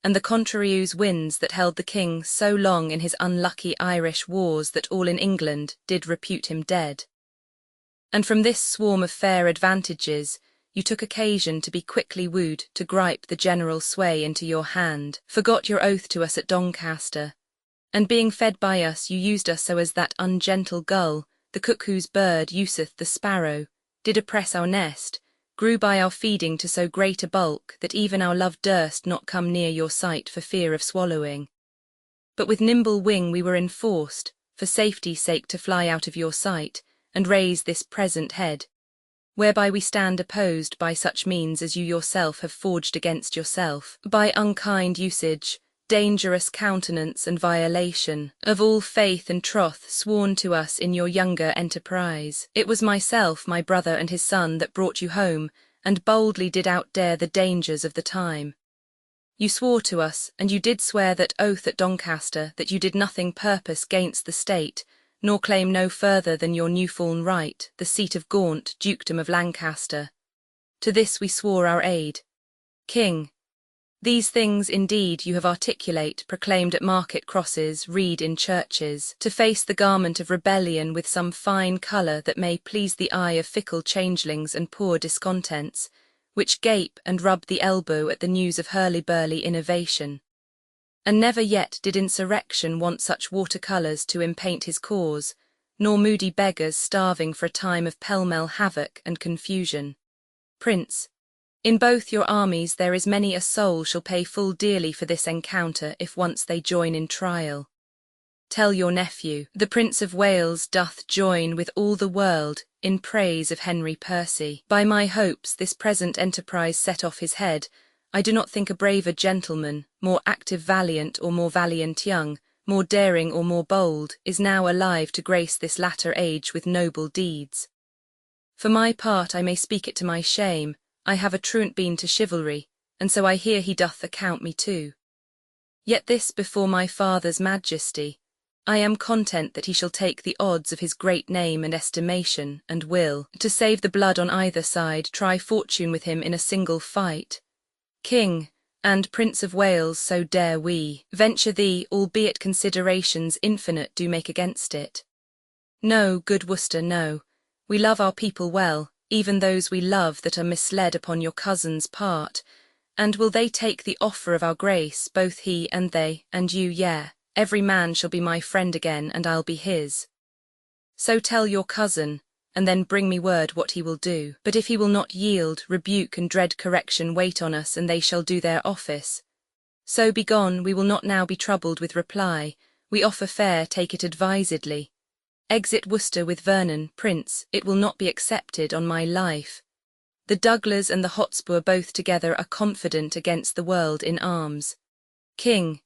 and the contrarious winds that held the king so long in his unlucky Irish wars that all in England did repute him dead. And from this swarm of fair advantages you took occasion to be quickly wooed to gripe the general sway into your hand, forgot your oath to us at Doncaster, and being fed by us you used us so as that ungentle gull, the cuckoo's bird useth the sparrow, did oppress our nest, grew by our feeding to so great a bulk that even our love durst not come near your sight for fear of swallowing. But with nimble wing we were enforced, for safety's sake, to fly out of your sight, and raise this present head, whereby we stand opposed by such means as you yourself have forged against yourself, by unkind usage, dangerous countenance and violation of all faith and troth sworn to us in your younger enterprise. It was myself, my brother and his son, that brought you home, and boldly did outdare the dangers of the time. You swore to us, and you did swear that oath at Doncaster, that you did nothing purpose gainst the state, nor claim no further than your new-fallen right, the seat of Gaunt, dukedom of Lancaster. To this we swore our aid. King. These things indeed you have articulate, proclaimed at market crosses, read in churches, to face the garment of rebellion with some fine colour that may please the eye of fickle changelings and poor discontents, which gape and rub the elbow at the news of hurly-burly innovation. And never yet did insurrection want such water-colours to impaint his cause, nor moody beggars starving for a time of pell-mell havoc and confusion. Prince, in both your armies there is many a soul shall pay full dearly for this encounter if once they join in trial. Tell your nephew, the Prince of Wales doth join with all the world in praise of Henry Percy. By my hopes this present enterprise set off his head, I do not think a braver gentleman, more active valiant or more valiant young, more daring or more bold, is now alive to grace this latter age with noble deeds. For my part I may speak it to my shame, I have a truant been to chivalry, and so I hear he doth account me too. Yet this before my father's majesty, I am content that he shall take the odds of his great name and estimation, and will, to save the blood on either side, try fortune with him in a single fight. King, and Prince of Wales, so dare we venture thee, albeit considerations infinite do make against it. No, good Worcester, no. We love our people well, even those we love that are misled upon your cousin's part, and will they take the offer of our grace, both he and they, and you, yea, every man shall be my friend again, and I'll be his. So tell your cousin, and then bring me word what he will do. But if he will not yield, rebuke and dread correction wait on us, and they shall do their office. So begone, we will not now be troubled with reply, we offer fair, take it advisedly. Exit Worcester with Vernon, Prince, it will not be accepted on my life. The Douglers and the Hotspur both together are confident against the world in arms. King,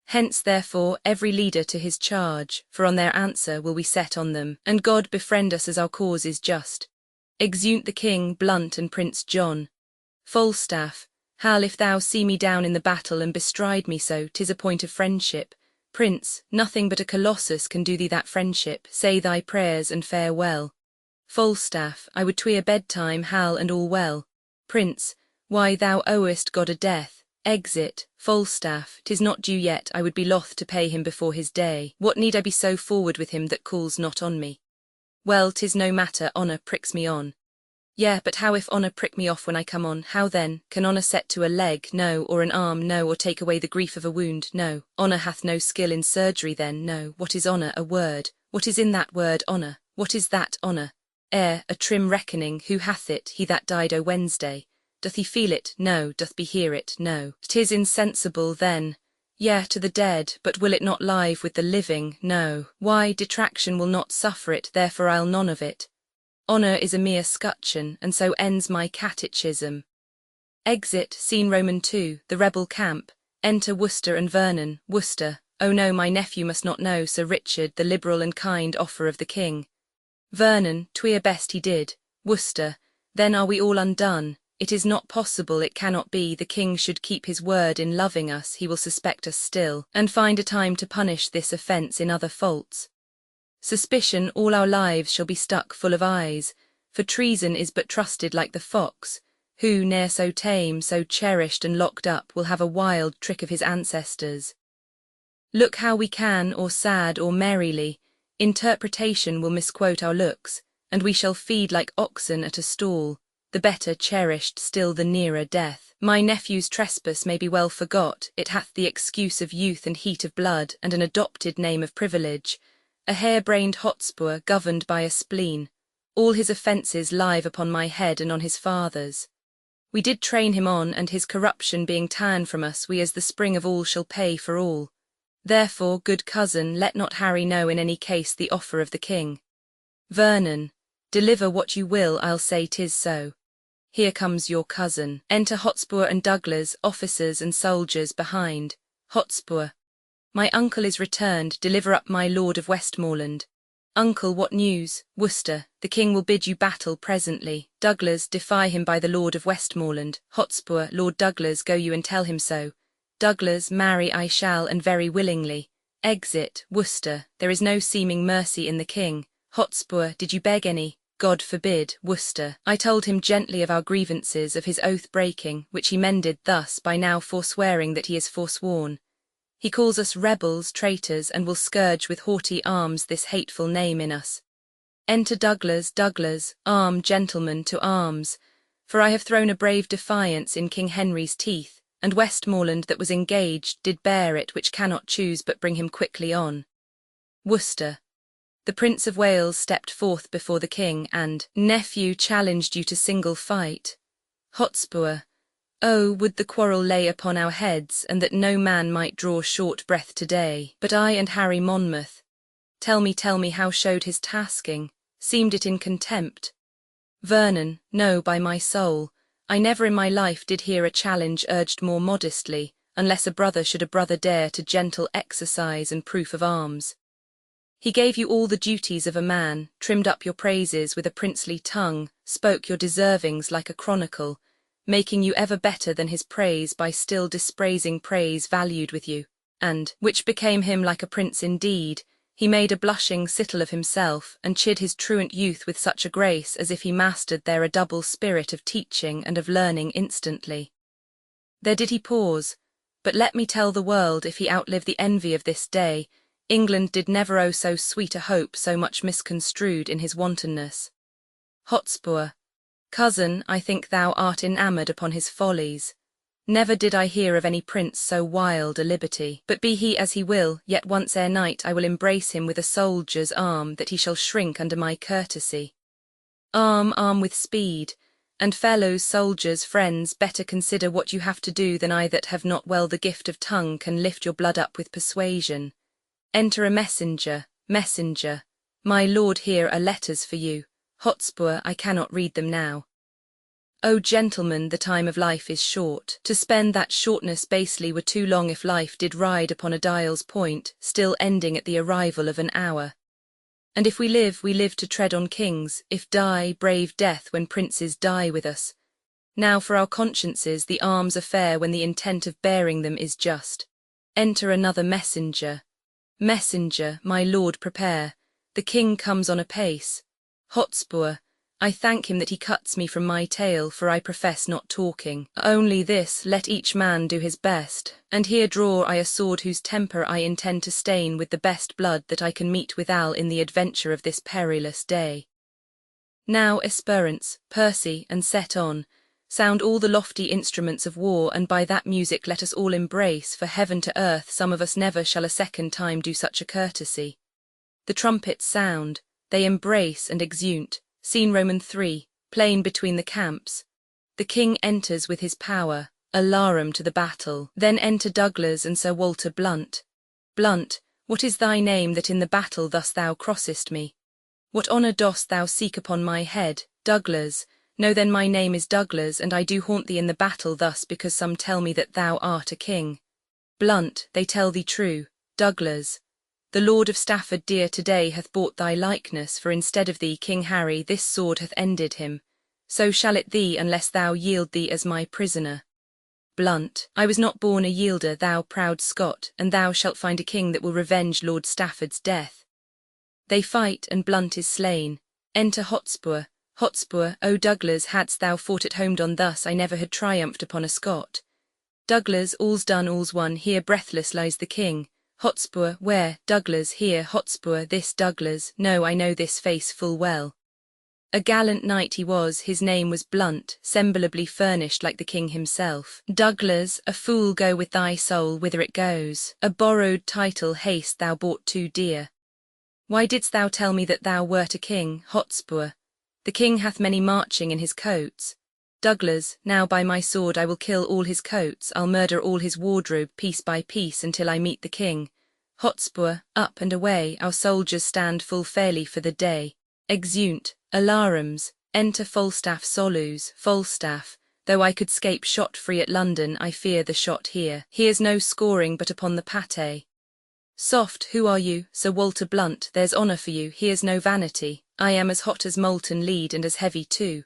hence therefore every leader to his charge, for on their answer will we set on them, and God befriend us as our cause is just. Exeunt the King, Blunt and Prince John. Falstaff, Hal, if thou see me down in the battle and bestride me so, 'tis a point of friendship. Prince, nothing but a Colossus can do thee that friendship, say thy prayers and farewell. Falstaff, I would 'twere bedtime, Hal, and all well. Prince, why thou owest God a death. Exit, Falstaff, 'tis not due yet, I would be loth to pay him before his day. What need I be so forward with him that calls not on me? Well, 'tis no matter, honour pricks me on. Yea, but how if honour prick me off when I come on? How then? Can honour set to a leg? No. Or an arm? No. Or take away the grief of a wound? No. Honour hath no skill in surgery then? No. What is honour? A word. What is in that word honour? What is that honour? A trim reckoning. Who hath it? He that died o' Wednesday. Doth he feel it? No. Doth be hear it? No. 'Tis insensible then. Yea, to the dead, but will it not live with the living? No. Why, detraction will not suffer it, therefore I'll none of it. Honour is a mere scutcheon, and so ends my catechism. Exit, scene Roman 2, the rebel camp. Enter Worcester and Vernon. Worcester, oh no, my nephew must not know Sir Richard, the liberal and kind offer of the king. Vernon, 'twere best he did. Worcester, then are we all undone. It is not possible, it cannot be, the king should keep his word in loving us, he will suspect us still, and find a time to punish this offence in other faults. Suspicion all our lives shall be stuck full of eyes, for treason is but trusted like the fox, who, ne'er so tame, so cherished and locked up, will have a wild trick of his ancestors. Look how we can, or sad or merrily, interpretation will misquote our looks, and we shall feed like oxen at a stall, the better cherished still the nearer death. My nephew's trespass may be well forgot, it hath the excuse of youth and heat of blood, and an adopted name of privilege, a hair-brained Hotspur governed by a spleen, all his offences live upon my head and on his father's. We did train him on, and his corruption being ta'en from us, we as the spring of all shall pay for all. Therefore, good cousin, let not Harry know in any case the offer of the king. Vernon, deliver what you will, I'll say 'tis so. Here comes your cousin. Enter Hotspur and Douglers, officers and soldiers behind. Hotspur, my uncle is returned, deliver up my lord of Westmoreland. Uncle, what news? Worcester, the king will bid you battle presently. Douglers, defy him by the lord of Westmoreland. Hotspur, Lord Douglers, go you and tell him so. Douglas, marry I shall and very willingly. Exit, Worcester, there is no seeming mercy in the king. Hotspur, did you beg any? God forbid, Worcester. I told him gently of our grievances, of his oath-breaking, which he mended thus by now forswearing that he is forsworn. He calls us rebels, traitors, and will scourge with haughty arms this hateful name in us. Enter Douglas, Douglas, arm, gentlemen, to arms, for I have thrown a brave defiance in King Henry's teeth, and Westmoreland that was engaged did bear it, which cannot choose but bring him quickly on. Worcester. The Prince of Wales stepped forth before the king, and, nephew, challenged you to single fight. Hotspur. Oh, would the quarrel lay upon our heads, and that no man might draw short breath today, but I and Harry Monmouth. Tell me, how showed his tasking? Seemed it in contempt? Vernon, no, by my soul, I never in my life did hear a challenge urged more modestly, unless a brother should a brother dare to gentle exercise and proof of arms. He gave you all the duties of a man, trimmed up your praises with a princely tongue, spoke your deservings like a chronicle, making you ever better than his praise by still dispraising praise valued with you, and, which became him like a prince indeed, he made a blushing cittle of himself, and chid his truant youth with such a grace as if he mastered there a double spirit of teaching and of learning instantly. There did he pause, but let me tell the world, if he outlive the envy of this day, England did never owe so sweet a hope so much misconstrued in his wantonness. Hotspur. Cousin, I think thou art enamoured upon his follies. Never did I hear of any prince so wild a liberty, but be he as he will, yet once ere night I will embrace him with a soldier's arm, that he shall shrink under my courtesy. Arm with speed, and fellows, soldiers, friends, better consider what you have to do than I that have not well the gift of tongue can lift your blood up with persuasion. Enter a messenger, my lord, here are letters for you. Hotspur, I cannot read them now. O gentlemen, the time of life is short. To spend that shortness basely were too long if life did ride upon a dial's point, still ending at the arrival of an hour. And if we live to tread on kings, if die, brave death when princes die with us. Now for our consciences the arms are fair when the intent of bearing them is just. Enter another messenger. Messenger, my lord, prepare. The king comes on apace. Hotspur. I thank him that he cuts me from my tale, for I profess not talking. Only this, let each man do his best, and here draw I a sword whose temper I intend to stain with the best blood that I can meet withal in the adventure of this perilous day. Now, Esperance, Percy, and set on, sound all the lofty instruments of war, and by that music let us all embrace, for heaven to earth some of us never shall a second time do such a courtesy. The trumpets sound, they embrace and exunt. Scene Roman 3, plain between the camps. The king enters with his power, alarum to the battle. Then enter Douglas and Sir Walter Blunt. Blunt, what is thy name that in the battle thus thou crossest me? What honour dost thou seek upon my head? Douglas. Know then my name is Douglas, and I do haunt thee in the battle thus because some tell me that thou art a king. Blunt, they tell thee true. Douglas. The Lord of Stafford dear today hath bought thy likeness, for instead of thee, King Harry, this sword hath ended him. So shall it thee, unless thou yield thee as my prisoner. Blunt, I was not born a yielder, thou proud Scot, and thou shalt find a king that will revenge Lord Stafford's death. They fight, and Blunt is slain. Enter Hotspur. Hotspur, O Douglas, hadst thou fought at home done thus, I never had triumphed upon a Scot. Douglas, all's done, all's won, here breathless lies the king. Hotspur, where? Douglas, here. Hotspur, this Douglas, no, I know this face full well. A gallant knight he was, his name was Blunt, semblably furnished like the king himself. Douglas, a fool go with thy soul whither it goes. A borrowed title haste thou bought too dear. Why didst thou tell me that thou wert a king, Hotspur? The king hath many marching in his coats. Douglas, now by my sword I will kill all his coats, I'll murder all his wardrobe piece by piece until I meet the king. Hotspur, up and away, our soldiers stand full fairly for the day. Exunt, alarums, enter Falstaff Solus, Falstaff, though I could scape shot free at London, I fear the shot here. Here's no scoring but upon the pate. Soft, who are you? Sir Walter Blunt, there's honour for you, here's no vanity. I am as hot as molten lead and as heavy too.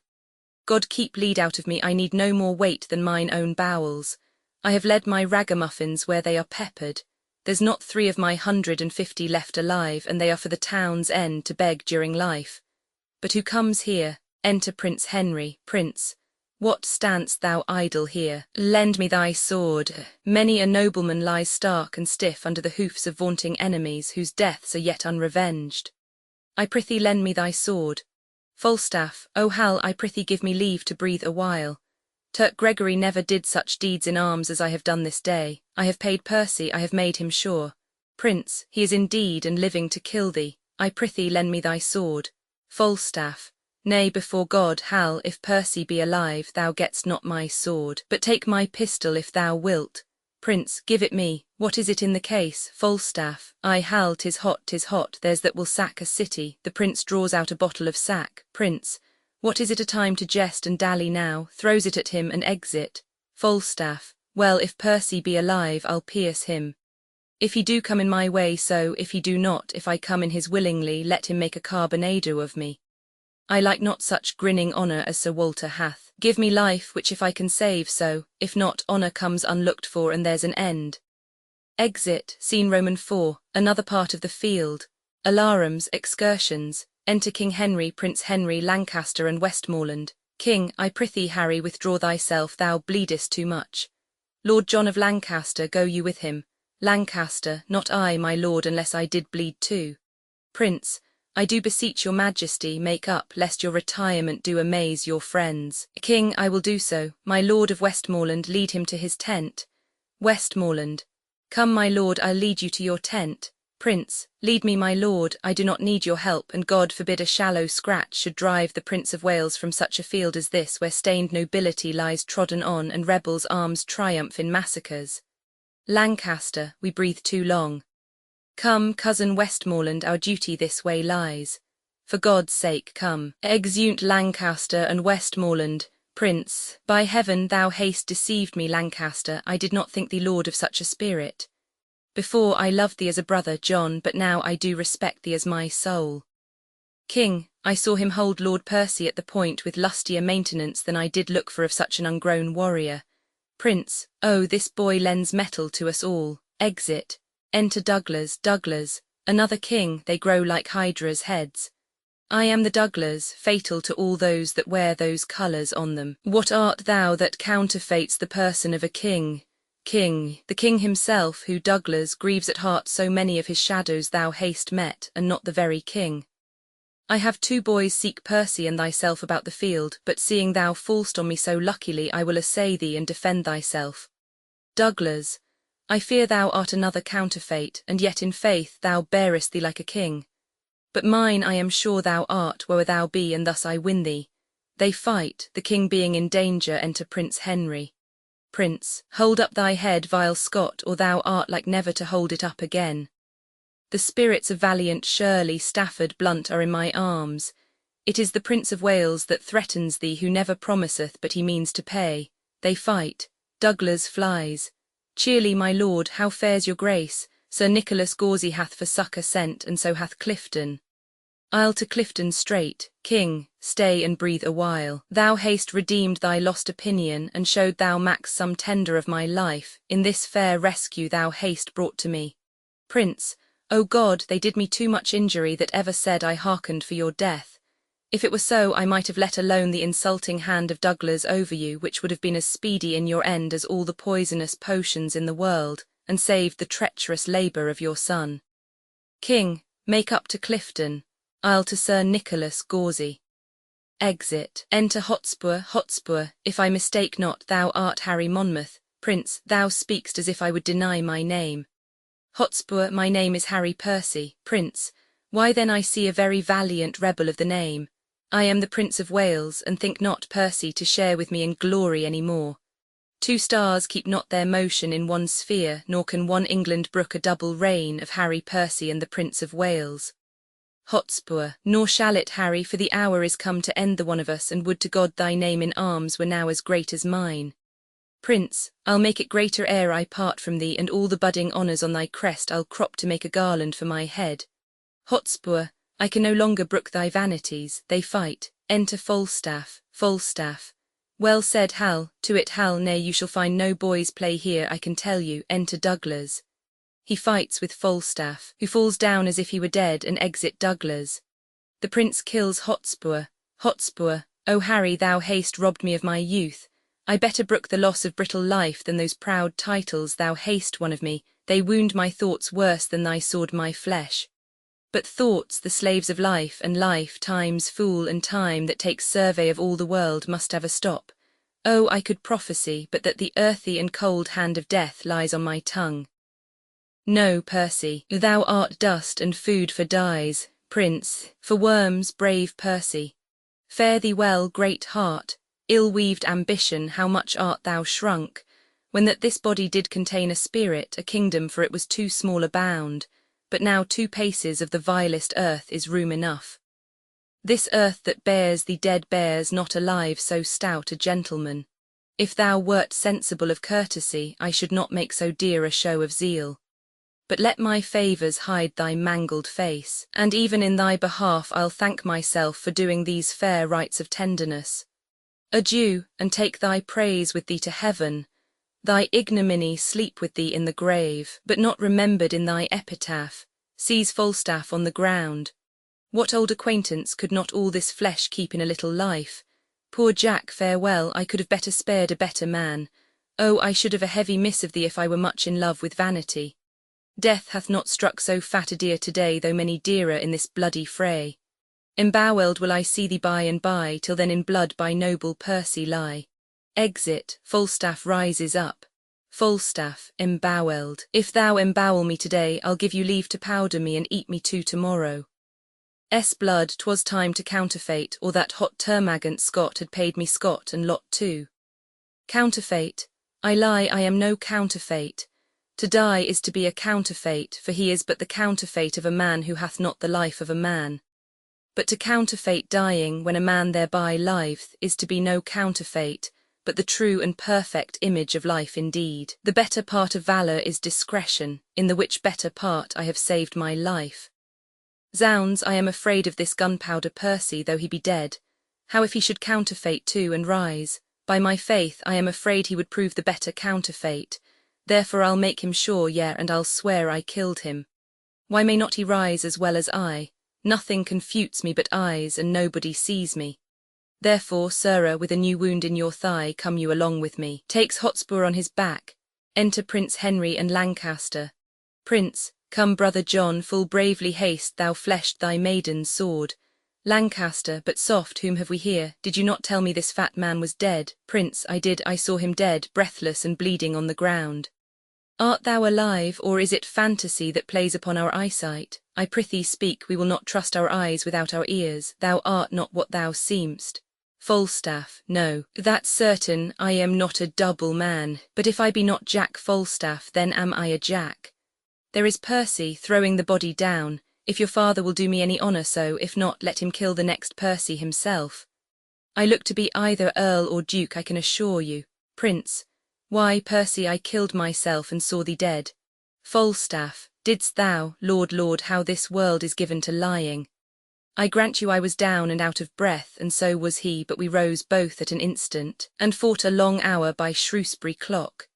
God keep lead out of me, I need no more weight than mine own bowels. I have led my ragamuffins where they are peppered. There's not 3 of my 150 left alive, and they are for the town's end to beg during life. But who comes here? Enter Prince Henry. Prince, what stand'st thou idle here? Lend me thy sword. Many a nobleman lies stark and stiff under the hoofs of vaunting enemies, whose deaths are yet unrevenged. I prithee lend me thy sword. Falstaff, O Hal, I prithee give me leave to breathe a while. Turk Gregory never did such deeds in arms as I have done this day. I have paid Percy, I have made him sure. Prince, he is indeed and living to kill thee. I prithee lend me thy sword. Falstaff, nay, before God, Hal, if Percy be alive, thou gett'st not my sword, but take my pistol if thou wilt. Prince, give it me. What is it in the case? Falstaff, ay, Hal, 'tis hot, there's that will sack a city. The prince draws out a bottle of sack. Prince, what is it a time to jest and dally now? Throws it at him and exit. Falstaff, well, if Percy be alive, I'll pierce him. If he do come in my way, so, if he do not, if I come in his willingly, let him make a carbonado of me. I like not such grinning honour as Sir Walter hath. Give me life, which if I can save, so, if not, honour comes unlooked for, and there's an end. Exit, scene Roman 4, another part of the field. Alarums, excursions. Enter King Henry, Prince Henry, Lancaster and Westmoreland. King, I prithee, Harry, withdraw thyself, thou bleedest too much. Lord John of Lancaster, go you with him. Lancaster, not I, my lord, unless I did bleed too. Prince, I do beseech your majesty, make up, lest your retirement do amaze your friends. King, I will do so. My lord of Westmoreland, lead him to his tent. Westmoreland, come, my lord, I'll lead you to your tent. Prince, lead me, my lord, I do not need your help, and God forbid a shallow scratch should drive the Prince of Wales from such a field as this, where stained nobility lies trodden on, and rebels' arms triumph in massacres. Lancaster, we breathe too long. Come, cousin Westmoreland, our duty this way lies. For God's sake, come. Exeunt Lancaster and Westmoreland. Prince, by heaven, thou hast deceived me, Lancaster, I did not think thee lord of such a spirit. Before I loved thee as a brother, John, but now I do respect thee as my soul. King, I saw him hold Lord Percy at the point with lustier maintenance than I did look for of such an ungrown warrior. Prince, oh, this boy lends mettle to us all. Exit. Enter Douglas, another king, they grow like hydras' heads. I am the Douglas, fatal to all those that wear those colours on them. What art thou that counterfeits the person of a king? King, the king himself, who, Douglas, grieves at heart so many of his shadows thou hast met, and not the very king. I have 2 boys seek Percy and thyself about the field, but seeing thou fall'st on me so luckily, I will assay thee and defend thyself. Douglas, I fear thou art another counterfeit, and yet in faith thou bearest thee like a king. But mine I am sure thou art, where thou be, and thus I win thee. They fight, the king being in danger, enter Prince Henry. Prince, hold up thy head, vile Scot, or thou art like never to hold it up again. The spirits of valiant Shirley, Stafford, Blunt are in my arms. It is the Prince of Wales that threatens thee, who never promiseth but he means to pay. They fight. Douglas flies. Cheerly, my lord, how fares your grace? Sir Nicholas Gawsey hath for succour sent, and so hath Clifton. I'll to Clifton straight. King, stay and breathe a while. Thou hast redeemed thy lost opinion, and showed thou Max some tender of my life, in this fair rescue thou hast brought to me. Prince, O God, they did me too much injury that ever said I hearkened for your death. If it were so, I might have let alone the insulting hand of Douglas over you, which would have been as speedy in your end as all the poisonous potions in the world, and saved the treacherous labour of your son. King, make up to Clifton. I'll to Sir Nicholas Gawsey. Exit. Enter Hotspur, if I mistake not, thou art Harry Monmouth. Prince, thou speakst as if I would deny my name. Hotspur, my name is Harry Percy. Prince, why then I see a very valiant rebel of the name. I am the Prince of Wales, and think not Percy to share with me in glory any more. 2 stars keep not their motion in one sphere, nor can one England brook a double reign of Harry Percy and the Prince of Wales. Hotspur, nor shall it, Harry, for the hour is come to end the one of us, and would to God thy name in arms were now as great as mine. Prince, I'll make it greater ere I part from thee, and all the budding honours on thy crest I'll crop to make a garland for my head. Hotspur, I can no longer brook thy vanities. They fight. Enter Falstaff. Well said, Hal, to it, Hal, nay, you shall find no boys' play here, I can tell you. Enter Douglas. He fights with Falstaff, who falls down as if he were dead, and exit Douglas. The prince kills Hotspur. Hotspur, O Harry, thou hast robbed me of my youth. I better brook the loss of brittle life than those proud titles thou hast won of me. They wound my thoughts worse than thy sword my flesh. But thoughts, the slaves of life, and life, time's fool, and time that takes survey of all the world, must have a stop. Oh, I could prophesy, but that the earthy and cold hand of death lies on my tongue. No, Percy, thou art dust and food for dyes, prince, for worms, brave Percy. Fare thee well, great heart, ill-weaved ambition, how much art thou shrunk, when that this body did contain a spirit, a kingdom, for it was too small a bound, but now 2 paces of the vilest earth is room enough. This earth that bears thee dead bears not alive so stout a gentleman. If thou wert sensible of courtesy, I should not make so dear a show of zeal. But let my favours hide thy mangled face, and even in thy behalf I'll thank myself for doing these fair rites of tenderness. Adieu, and take thy praise with thee to heaven. Thy ignominy sleep with thee in the grave, but not remembered in thy epitaph. Seize Falstaff on the ground. What old acquaintance could not all this flesh keep in a little life? Poor Jack, farewell, I could have better spared a better man. Oh, I should have a heavy miss of thee if I were much in love with vanity. Death hath not struck so fat a deer today, though many dearer in this bloody fray. Embowelled will I see thee by and by, till then in blood by noble Percy lie. Exit, Falstaff rises up. Falstaff, embowelled. If thou embowel me today, I'll give you leave to powder me and eat me too tomorrow. Blood, 'twas time to counterfeit, or that hot termagant Scot had paid me Scot and lot too. Counterfeit, I lie, I am no counterfeit. To die is to be a counterfeit, for he is but the counterfeit of a man who hath not the life of a man. But to counterfeit dying, when a man thereby liveth, is to be no counterfeit, but the true and perfect image of life indeed. The better part of valour is discretion, in the which better part I have saved my life. Zounds, I am afraid of this gunpowder Percy, though he be dead. How if he should counterfeit too and rise? By my faith, I am afraid he would prove the better counterfeit. Therefore I'll make him sure, yea, and I'll swear I killed him. Why may not he rise as well as I? Nothing confutes me but eyes, and nobody sees me. Therefore, sirrah, with a new wound in your thigh, come you along with me. Takes Hotspur on his back. Enter Prince Henry and Lancaster. Prince, come, brother John, full bravely haste, thou fleshed thy maiden's sword. Lancaster, but soft, whom have we here? Did you not tell me this fat man was dead? Prince, I did, I saw him dead, breathless and bleeding on the ground. Art thou alive, or is it fantasy that plays upon our eyesight? I prithee speak, we will not trust our eyes without our ears. Thou art not what thou seem'st. Falstaff, no, that's certain, I am not a double man, but if I be not Jack Falstaff, then am I a Jack. There is Percy, throwing the body down. If your father will do me any honour so, if not, let him kill the next Percy himself. I look to be either Earl or Duke, I can assure you. Prince, why, Percy, I killed myself and saw thee dead. Falstaff, didst thou? Lord, how this world is given to lying. I grant you I was down and out of breath, and so was he, but we rose both at an instant, and fought a long hour by Shrewsbury clock.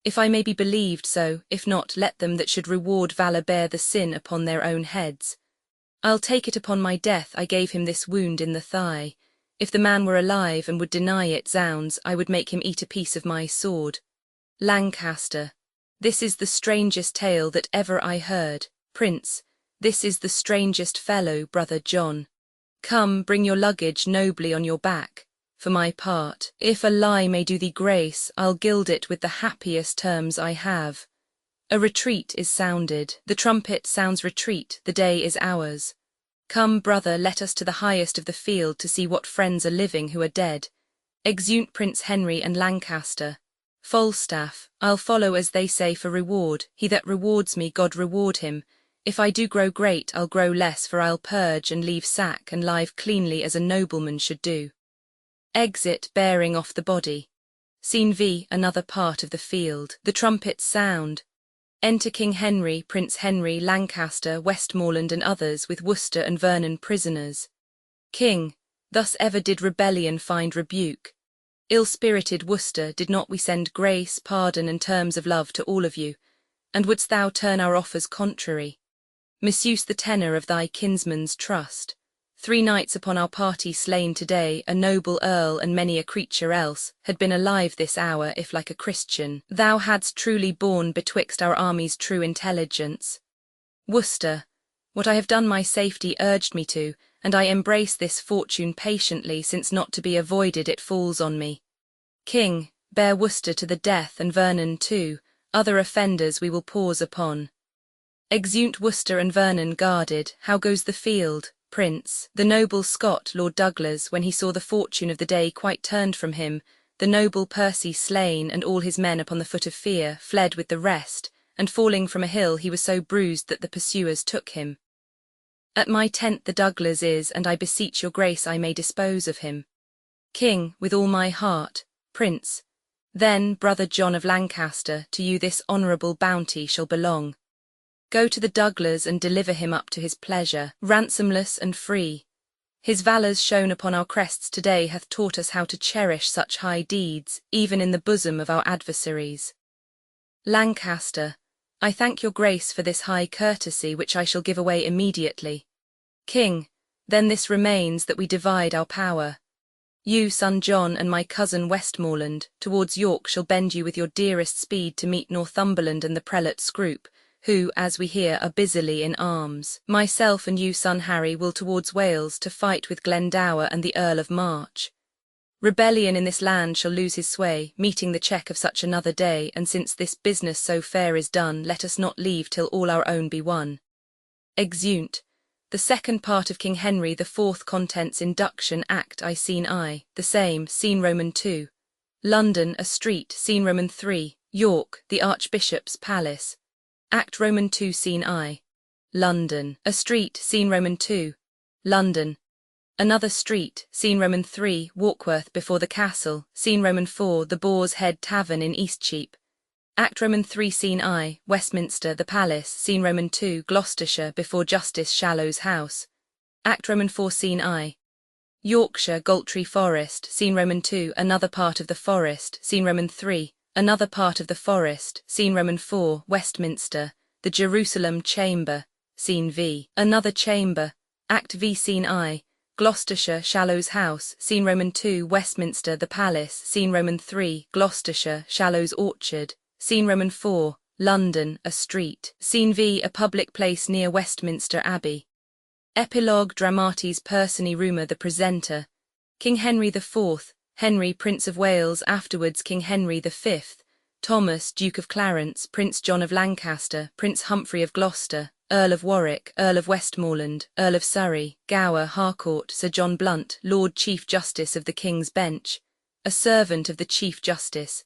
If I may be believed so, if not, let them that should reward valour bear the sin upon their own heads. I'll take it upon my death I gave him this wound in the thigh. If the man were alive and would deny it, zounds, I would make him eat a piece of my sword. Lancaster, this is the strangest tale that ever I heard. Prince, this is the strangest fellow, brother John. Come, bring your luggage nobly on your back. For my part, if a lie may do thee grace, I'll gild it with the happiest terms I have. A retreat is sounded, the trumpet sounds retreat, the day is ours. Come, brother, let us to the highest of the field to see what friends are living who are dead. Exeunt Prince Henry and Lancaster. Falstaff, I'll follow as they say for reward. He that rewards me, God reward him. If I do grow great, I'll grow less, for I'll purge and leave sack and live cleanly as a nobleman should do. Exit, bearing off the body. Scene V, another part of the field. The trumpets sound. Enter King Henry, Prince Henry, Lancaster, Westmoreland and others, with Worcester and Vernon prisoners. King, thus ever did rebellion find rebuke. Ill-spirited Worcester, did not we send grace, pardon, and terms of love to all of you? And wouldst thou turn our offers contrary? Misuse the tenor of thy kinsman's trust. 3 knights upon our party slain today, a noble earl and many a creature else, had been alive this hour if like a Christian thou hadst truly borne betwixt our armies true intelligence. Worcester, what I have done my safety urged me to, and I embrace this fortune patiently, since not to be avoided it falls on me. King, bear Worcester to the death, and Vernon too, other offenders we will pause upon. Exeunt Worcester and Vernon guarded. How goes the field, Prince? The noble Scot, Lord Douglas, when he saw the fortune of the day quite turned from him, the noble Percy slain, and all his men upon the foot of fear, fled with the rest, and falling from a hill he was so bruised that the pursuers took him. At my tent the Douglas is, and I beseech your grace I may dispose of him. King, with all my heart. Prince, then, brother John of Lancaster, to you this honourable bounty shall belong. Go to the Douglas and deliver him up to his pleasure, ransomless and free. His valours shown upon our crests today hath taught us how to cherish such high deeds, even in the bosom of our adversaries. Lancaster, I thank your grace for this high courtesy, which I shall give away immediately. King, then this remains, that we divide our power. You, son John, and my cousin Westmoreland, towards York shall bend you with your dearest speed to meet Northumberland and the prelate Scroop, who, as we hear, are busily in arms. Myself and you, son Harry, will towards Wales to fight with Glendower and the Earl of March. Rebellion in this land shall lose his sway, meeting the check of such another day, and since this business so fair is done, let us not leave till all our own be won. Exeunt. The second part of King Henry the Fourth, contents Induction Act I, Scene I, the same, Scene Roman II. London, a street, Scene Roman III. York, the Archbishop's Palace. Act Roman II, Scene I. London, a street, Scene Roman II. London. Another street, Scene Roman III, Warkworth before the castle, Scene Roman IV, the Boar's Head Tavern in Eastcheap. Act Roman III, Scene I, Westminster, the Palace, Scene Roman II, Gloucestershire before Justice Shallow's house. Act Roman IV, Scene I. Yorkshire, Galtree Forest, Scene Roman II, another part of the forest, Scene Roman III, another part of the forest, Scene Roman IV, Westminster, the Jerusalem Chamber, Scene V, another chamber, Act V, Scene I. Gloucestershire, Shallow's house, Scene Roman II, Westminster, the Palace, Scene Roman III, Gloucestershire, Shallow's orchard, Scene Roman IV, London, a street, Scene V, a public place near Westminster Abbey. Epilogue Dramatis Personae Rumour the presenter. King Henry IV, Henry, Prince of Wales, afterwards King Henry V, Thomas, Duke of Clarence, Prince John of Lancaster, Prince Humphrey of Gloucester, Earl of Warwick, Earl of Westmoreland, Earl of Surrey, Gower, Harcourt, Sir John Blunt, Lord Chief Justice of the King's Bench, a servant of the Chief Justice,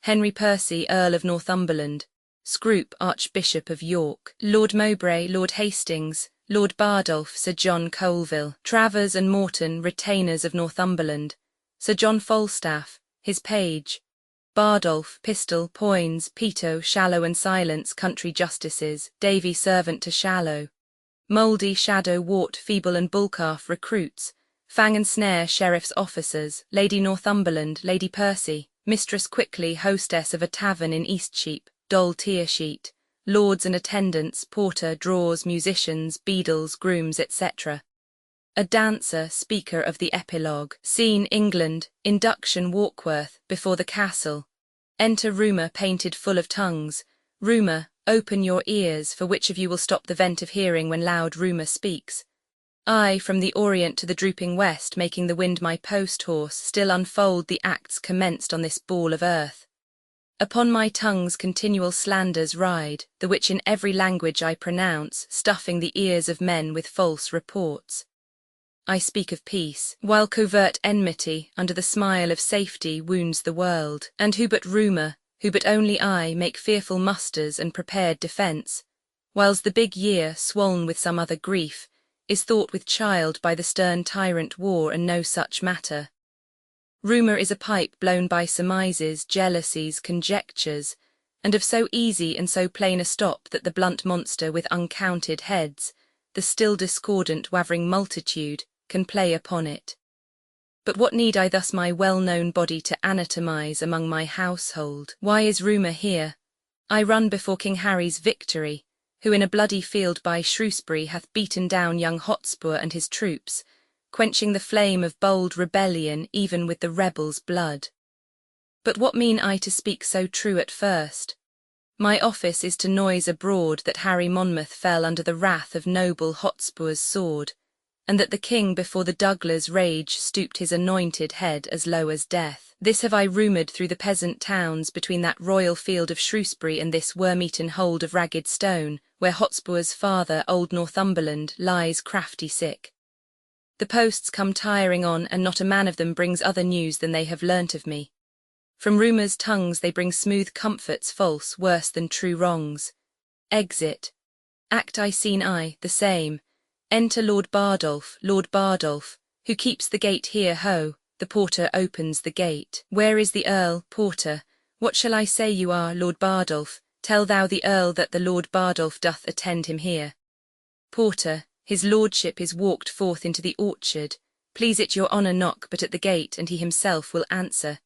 Henry Percy, Earl of Northumberland, Scroop, Archbishop of York, Lord Mowbray, Lord Hastings, Lord Bardolph, Sir John Colville, Travers and Morton, retainers of Northumberland, Sir John Falstaff, his page, Bardolph, Pistol, Poins, Peto, Shallow and Silence, country justices, Davy, servant to Shallow, Mouldy, Shadow, Wart, Feeble and Bullcalf, recruits, Fang and Snare, sheriff's officers, Lady Northumberland, Lady Percy, Mistress Quickly, hostess of a tavern in Eastcheap, Doll Tearsheet, lords and attendants, porter, drawers, musicians, beadles, grooms, etc. A dancer, speaker of the epilogue. Scene, England, induction, Warkworth, before the castle. Enter Rumour, painted full of tongues. Rumour, open your ears, for which of you will stop the vent of hearing when loud Rumour speaks? I, from the Orient to the drooping West, making the wind my post-horse, still unfold the acts commenced on this ball of earth. Upon my tongue's continual slanders ride, the which in every language I pronounce, stuffing the ears of men with false reports. I speak of peace, while covert enmity, under the smile of safety, wounds the world, and who but Rumour, who but only I, make fearful musters and prepared defence, whiles the big year, swoln with some other grief, is thought with child by the stern tyrant War and no such matter. Rumour is a pipe blown by surmises, jealousies, conjectures, and of so easy and so plain a stop that the blunt monster with uncounted heads, the still discordant wavering multitude, can play upon it. But what need I thus my well-known body to anatomize among my household? Why is rumour here? I run before King Harry's victory, who in a bloody field by Shrewsbury hath beaten down young Hotspur and his troops, quenching the flame of bold rebellion even with the rebels' blood. But what mean I to speak so true at first? My office is to noise abroad that Harry Monmouth fell under the wrath of noble Hotspur's sword, and that the king before the Douglas' rage stooped his anointed head as low as death. This have I rumoured through the peasant towns between that royal field of Shrewsbury and this worm-eaten hold of Ragged Stone, where Hotspur's father, old Northumberland, lies crafty sick. The posts come tiring on, and not a man of them brings other news than they have learnt of me. From rumour's tongues they bring smooth comforts false, worse than true wrongs. Exit. Act I, scene I, the same. Enter Lord Bardolph, who keeps the gate here, ho. The porter opens the gate. Where is the Earl, porter? What shall I say you are, Lord Bardolph? Tell thou the Earl that the Lord Bardolph doth attend him here. Porter, his lordship is walked forth into the orchard. Please it your honour knock but at the gate, and he himself will answer.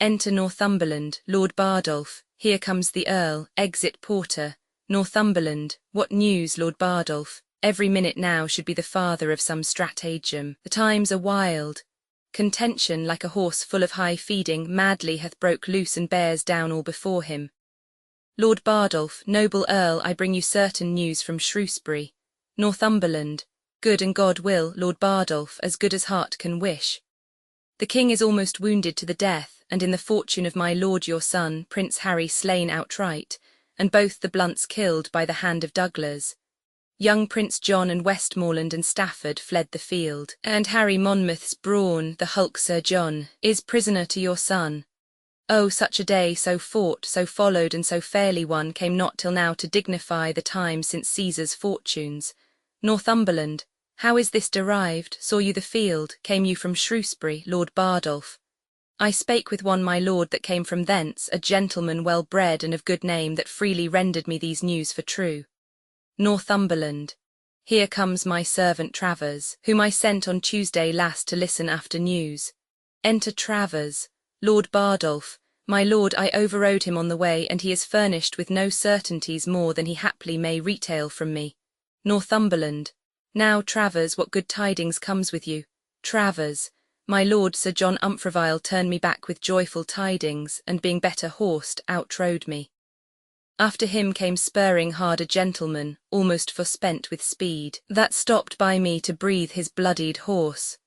Enter Northumberland, Lord Bardolph, here comes the Earl. Exit porter. Northumberland, what news, Lord Bardolph? Every minute now should be the father of some stratagem. The times are wild. Contention, like a horse full of high feeding, madly hath broke loose and bears down all before him. Lord Bardolph, noble Earl, I bring you certain news from Shrewsbury. Northumberland, good and God will, Lord Bardolph, as good as heart can wish. The king is almost wounded to the death, and in the fortune of my lord your son, Prince Harry, slain outright, and both the Blunts killed by the hand of Douglas. Young Prince John and Westmoreland and Stafford fled the field, and Harry Monmouth's brawn, the hulk Sir John, is prisoner to your son. Oh, such a day, so fought, so followed, and so fairly won, came not till now to dignify the time since Caesar's fortunes. Northumberland, how is this derived? Saw you the field? Came you from Shrewsbury, Lord Bardolph? I spake with one my lord that came from thence, a gentleman well bred and of good name, that freely rendered me these news for true. Northumberland, here comes my servant Travers, whom I sent on Tuesday last to listen after news. Enter Travers. Lord Bardolph, my lord, I overrode him on the way, and he is furnished with no certainties more than he haply may retail from me. Northumberland, now Travers, what good tidings comes with you? Travers, my lord Sir John Umfraville turned me back with joyful tidings, and being better horsed, outrode me. After him came spurring hard a gentleman, almost forspent with speed, that stopped by me to breathe his bloodied horse.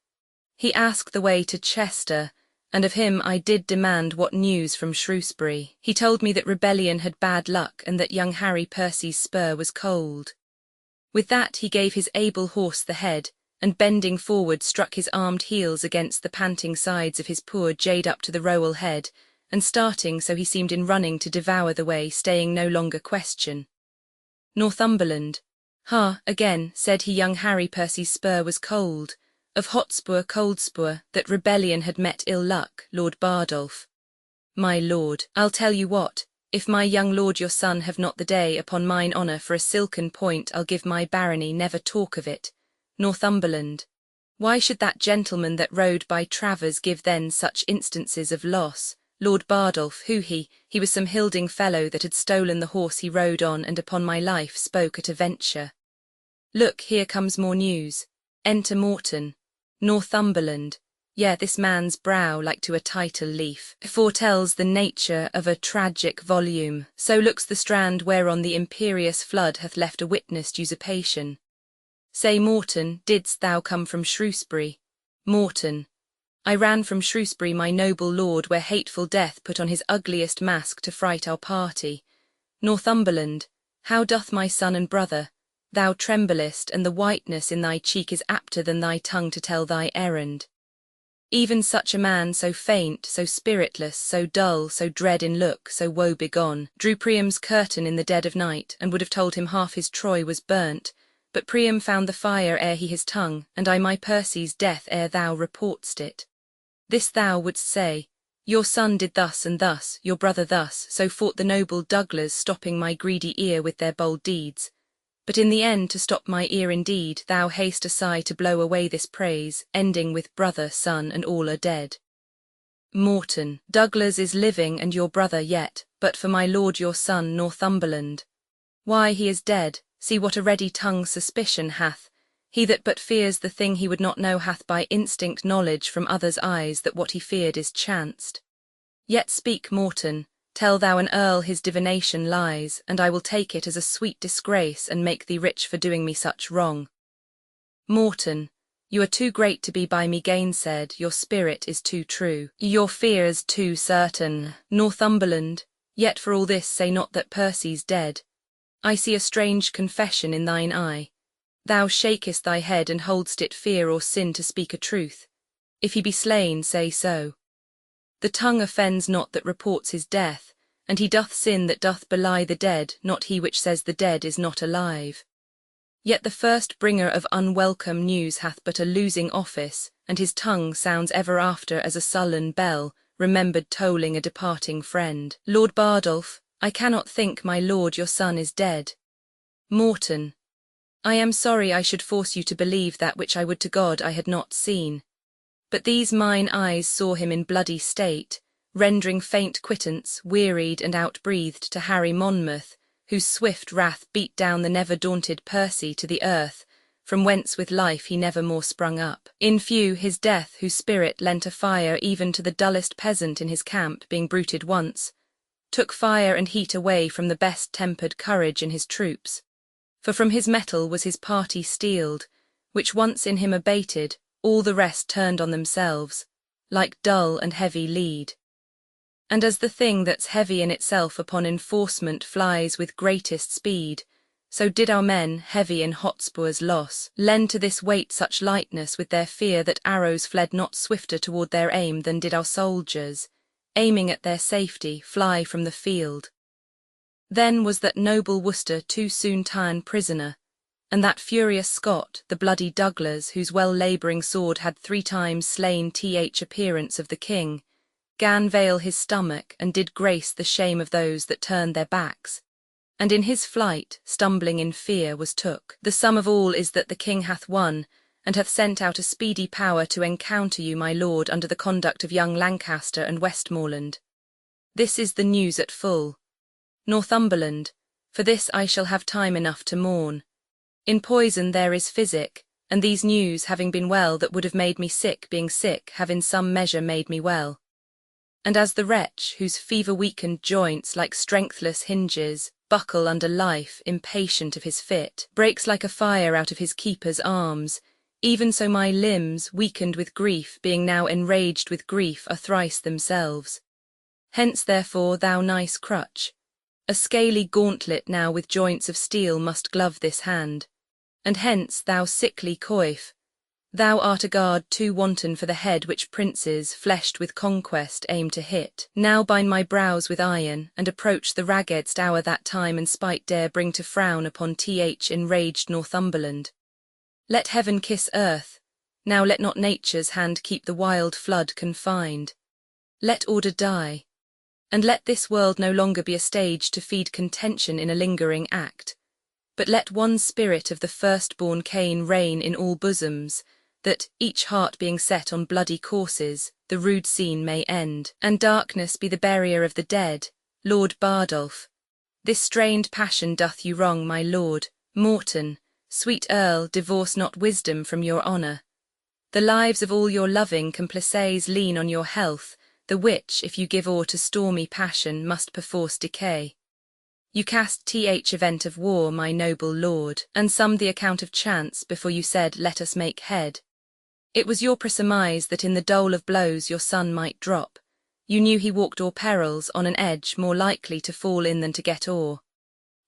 He asked the way to Chester, and of him I did demand what news from Shrewsbury. He told me that rebellion had bad luck, and that young Harry Percy's spur was cold. With that he gave his able horse the head, and bending forward struck his armed heels against the panting sides of his poor jade up to the rowel head, and starting so he seemed in running to devour the way, staying no longer question. Northumberland, ha, again, said he, young Harry Percy's spur was cold, of Hotspur Coldspur, that rebellion had met ill luck, Lord Bardolph. My lord, I'll tell you what, if my young lord your son have not the day, upon mine honour for a silken point I'll give my barony never talk of it. Northumberland, why should that gentleman that rode by Travers give then such instances of loss? Lord Bardolph, who he was some hilding fellow that had stolen the horse he rode on, and upon my life spoke at a venture. Look, here comes more news. Enter Morton. Northumberland, yea, this man's brow, like to a title leaf, foretells the nature of a tragic volume, so looks the strand whereon the imperious flood hath left a witnessed usurpation. Say, Morton, didst thou come from Shrewsbury? Morton, I ran from Shrewsbury, my noble lord, where hateful death put on his ugliest mask to fright our party. Northumberland, how doth my son and brother? Thou tremblest, and the whiteness in thy cheek is apter than thy tongue to tell thy errand. Even such a man, so faint, so spiritless, so dull, so dread in look, so woe-begone, drew Priam's curtain in the dead of night, and would have told him half his Troy was burnt, but Priam found the fire ere he his tongue, and I my Percy's death ere thou report'st it. This thou wouldst say, your son did thus and thus, your brother thus, so fought the noble Douglas, stopping my greedy ear with their bold deeds. But in the end to stop my ear indeed, thou haste a sigh to blow away this praise, ending with brother, son, and all are dead. Morton, Douglas is living and your brother yet, but for my lord your son Northumberland. Why he is dead, see what a ready tongue suspicion hath. He that but fears the thing he would not know hath by instinct knowledge from others' eyes that what he feared is chanced. Yet speak, Morton, tell thou an earl his divination lies, and I will take it as a sweet disgrace and make thee rich for doing me such wrong. Morton, you are too great to be by me gainsaid, your spirit is too true, your fears too certain. Northumberland, yet for all this say not that Percy's dead. I see a strange confession in thine eye. Thou shakest thy head and hold'st it fear or sin to speak a truth. If he be slain, say so. The tongue offends not that reports his death, and he doth sin that doth belie the dead, not he which says the dead is not alive. Yet the first bringer of unwelcome news hath but a losing office, and his tongue sounds ever after as a sullen bell, remembered tolling a departing friend. Lord Bardolph, I cannot think my lord your son is dead. Morton, I am sorry I should force you to believe that which I would to God I had not seen. But these mine eyes saw him in bloody state, rendering faint quittance, wearied and outbreathed to Harry Monmouth, whose swift wrath beat down the never-daunted Percy to the earth, from whence with life he never more sprung up. In few his death, whose spirit lent a fire even to the dullest peasant in his camp, being bruited once, took fire and heat away from the best-tempered courage in his troops. For from his metal was his party steeled, which once in him abated, all the rest turned on themselves, like dull and heavy lead. And as the thing that's heavy in itself upon enforcement flies with greatest speed, so did our men, heavy in Hotspur's loss, lend to this weight such lightness with their fear that arrows fled not swifter toward their aim than did our soldiers, aiming at their safety, fly from the field. Then was that noble Worcester too soon ta'en prisoner, and that furious Scot, the bloody Douglas, whose well-labouring sword had 3 times slain th appearance of the king, gan veil his stomach and did grace the shame of those that turned their backs, and in his flight, stumbling in fear, was took. The sum of all is that the king hath won, and hath sent out a speedy power to encounter you, my lord, under the conduct of young Lancaster and Westmoreland. This is the news at full. Northumberland, for this I shall have time enough to mourn. In poison there is physic, and these news having been well that would have made me sick, being sick, have in some measure made me well. And as the wretch, whose fever-weakened joints, like strengthless hinges, buckle under life, impatient of his fit, breaks like a fire out of his keeper's arms, even so my limbs, weakened with grief, being now enraged with grief, are thrice themselves. Hence therefore, thou nice crutch, a scaly gauntlet now with joints of steel must glove this hand. And hence, thou sickly coif, thou art a guard too wanton for the head which princes, fleshed with conquest, aim to hit. Now bind my brows with iron, and approach the raggedst hour that time and spite dare bring to frown upon th enraged Northumberland. Let heaven kiss earth, now let not nature's hand keep the wild flood confined. Let order die, and let this world no longer be a stage to feed contention in a lingering act, but let one spirit of the firstborn Cain reign in all bosoms, that, each heart being set on bloody courses, the rude scene may end, and darkness be the barrier of the dead. Lord Bardolph, this strained passion doth you wrong, my lord. Morton, sweet earl, divorce not wisdom from your honour. The lives of all your loving complices lean on your health, the which, if you give o'er to stormy passion, must perforce decay. You cast th event of war, my noble lord, and summed the account of chance before you said, let us make head. It was your presurmise that in the dole of blows your son might drop. You knew he walked o'er perils on an edge more likely to fall in than to get o'er.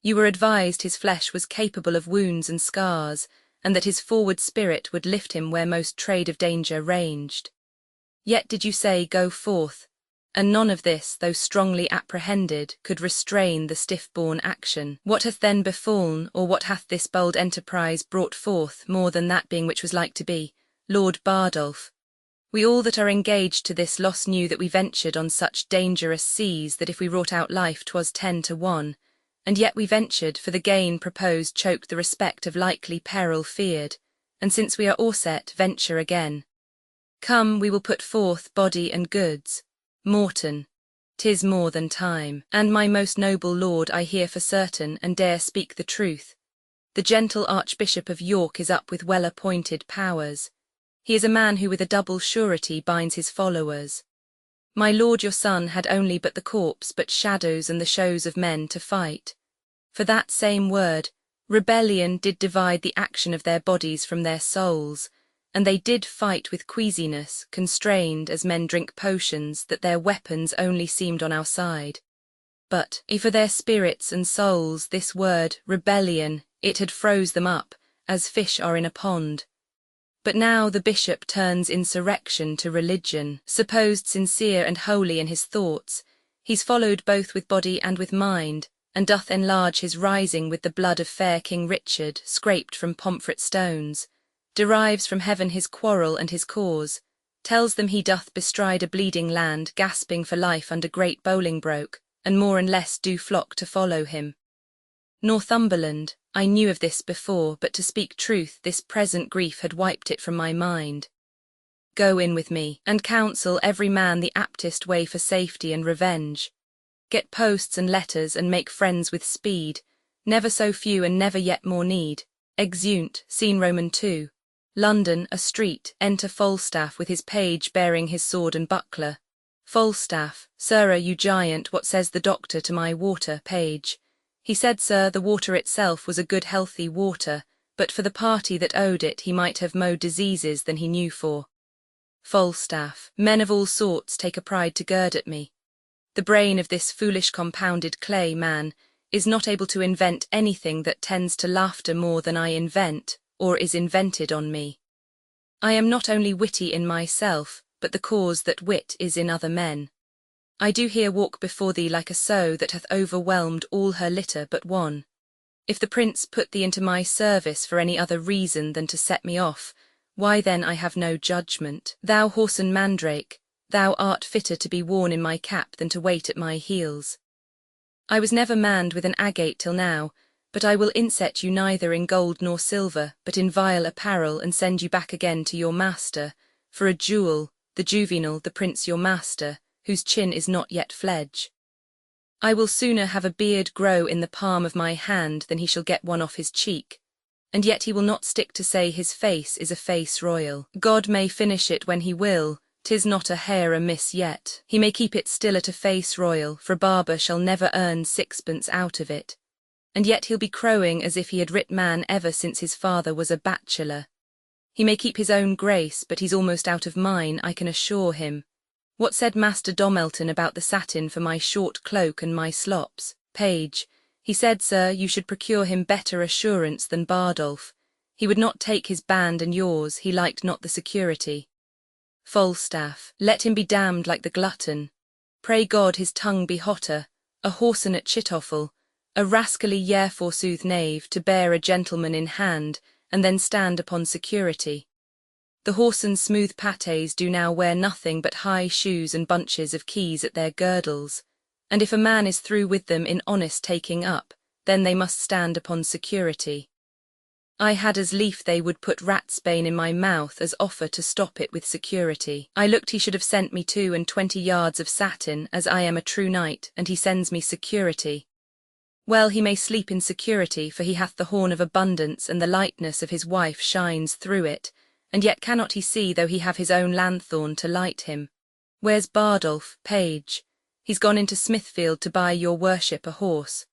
You were advised his flesh was capable of wounds and scars, and that his forward spirit would lift him where most trade of danger ranged. Yet did you say, go forth, and none of this, though strongly apprehended, could restrain the stiff-born action. What hath then befallen, or what hath this bold enterprise brought forth, more than that being which was like to be? Lord Bardolph, we all that are engaged to this loss knew that we ventured on such dangerous seas that if we wrought out life 'twas 10 to 1, And yet we ventured, for the gain proposed choked the respect of likely peril feared, and since we are all set, venture again. Come, we will put forth body and goods. Morton, 'tis more than time, and my most noble lord I hear for certain and dare speak the truth. The gentle Archbishop of York is up with well-appointed powers. He is a man who with a double surety binds his followers. My lord your son had only but the corpse, but shadows and the shows of men to fight. For that same word, rebellion did divide the action of their bodies from their souls, and they did fight with queasiness, constrained as men drink potions, that their weapons only seemed on our side. But, for their spirits and souls, this word, rebellion, it had froze them up, as fish are in a pond. But now the bishop turns insurrection to religion, supposed sincere and holy in his thoughts. He's followed both with body and with mind, and doth enlarge his rising with the blood of fair King Richard, scraped from Pomfret stones, derives from heaven his quarrel and his cause, tells them he doth bestride a bleeding land, gasping for life under great Bolingbroke, and more and less do flock to follow him. Northumberland, I knew of this before, but to speak truth, this present grief had wiped it from my mind. Go in with me, and counsel every man the aptest way for safety and revenge. Get posts and letters, and make friends with speed, never so few and never yet more need. Exeunt, scene Roman 2. London, a street, enter Falstaff with his page bearing his sword and buckler. Falstaff, Sirrah, you giant, what says the doctor to my water? Page. He said, sir, the water itself was a good healthy water, but for the party that owed it he might have mowed diseases than he knew for. Falstaff, men of all sorts take a pride to gird at me. The brain of this foolish compounded clay man is not able to invent anything that tends to laughter more than I invent, or is invented on me. I am not only witty in myself, but the cause that wit is in other men. I do here walk before thee like a sow that hath overwhelmed all her litter but one. If the prince put thee into my service for any other reason than to set me off, why then I have no judgment. Thou whoreson mandrake, thou art fitter to be worn in my cap than to wait at my heels. I was never manned with an agate till now, but I will inset you neither in gold nor silver, but in vile apparel, and send you back again to your master, for a jewel, the juvenal, the prince your master, whose chin is not yet fledge. I will sooner have a beard grow in the palm of my hand than he shall get one off his cheek, and yet he will not stick to say his face is a face royal. God may finish it when he will, 'tis not a hair amiss yet. He may keep it still at a face royal, for a barber shall never earn sixpence out of it. And yet he'll be crowing as if he had writ man ever since his father was a bachelor. He may keep his own grace, but he's almost out of mine, I can assure him. What said Master Domelton about the satin for my short cloak and my slops? Page. He said, sir, you should procure him better assurance than Bardolph. He would not take his band and yours, he liked not the security. Falstaff. Let him be damned like the glutton. Pray God his tongue be hotter, a whoreson at Chitoffel, a rascally yare forsooth knave, to bear a gentleman in hand, and then stand upon security. The whoreson's smooth pates do now wear nothing but high shoes and bunches of keys at their girdles, and if a man is through with them in honest taking up, then they must stand upon security. I had as lief they would put ratsbane in my mouth as offer to stop it with security. I looked he should have sent me 22 yards of satin, as I am a true knight, and he sends me security. Well, he may sleep in security, for he hath the horn of abundance, and the lightness of his wife shines through it, and yet cannot he see though he have his own lanthorn to light him. Where's Bardolph? Page. He's gone into Smithfield to buy your worship a horse.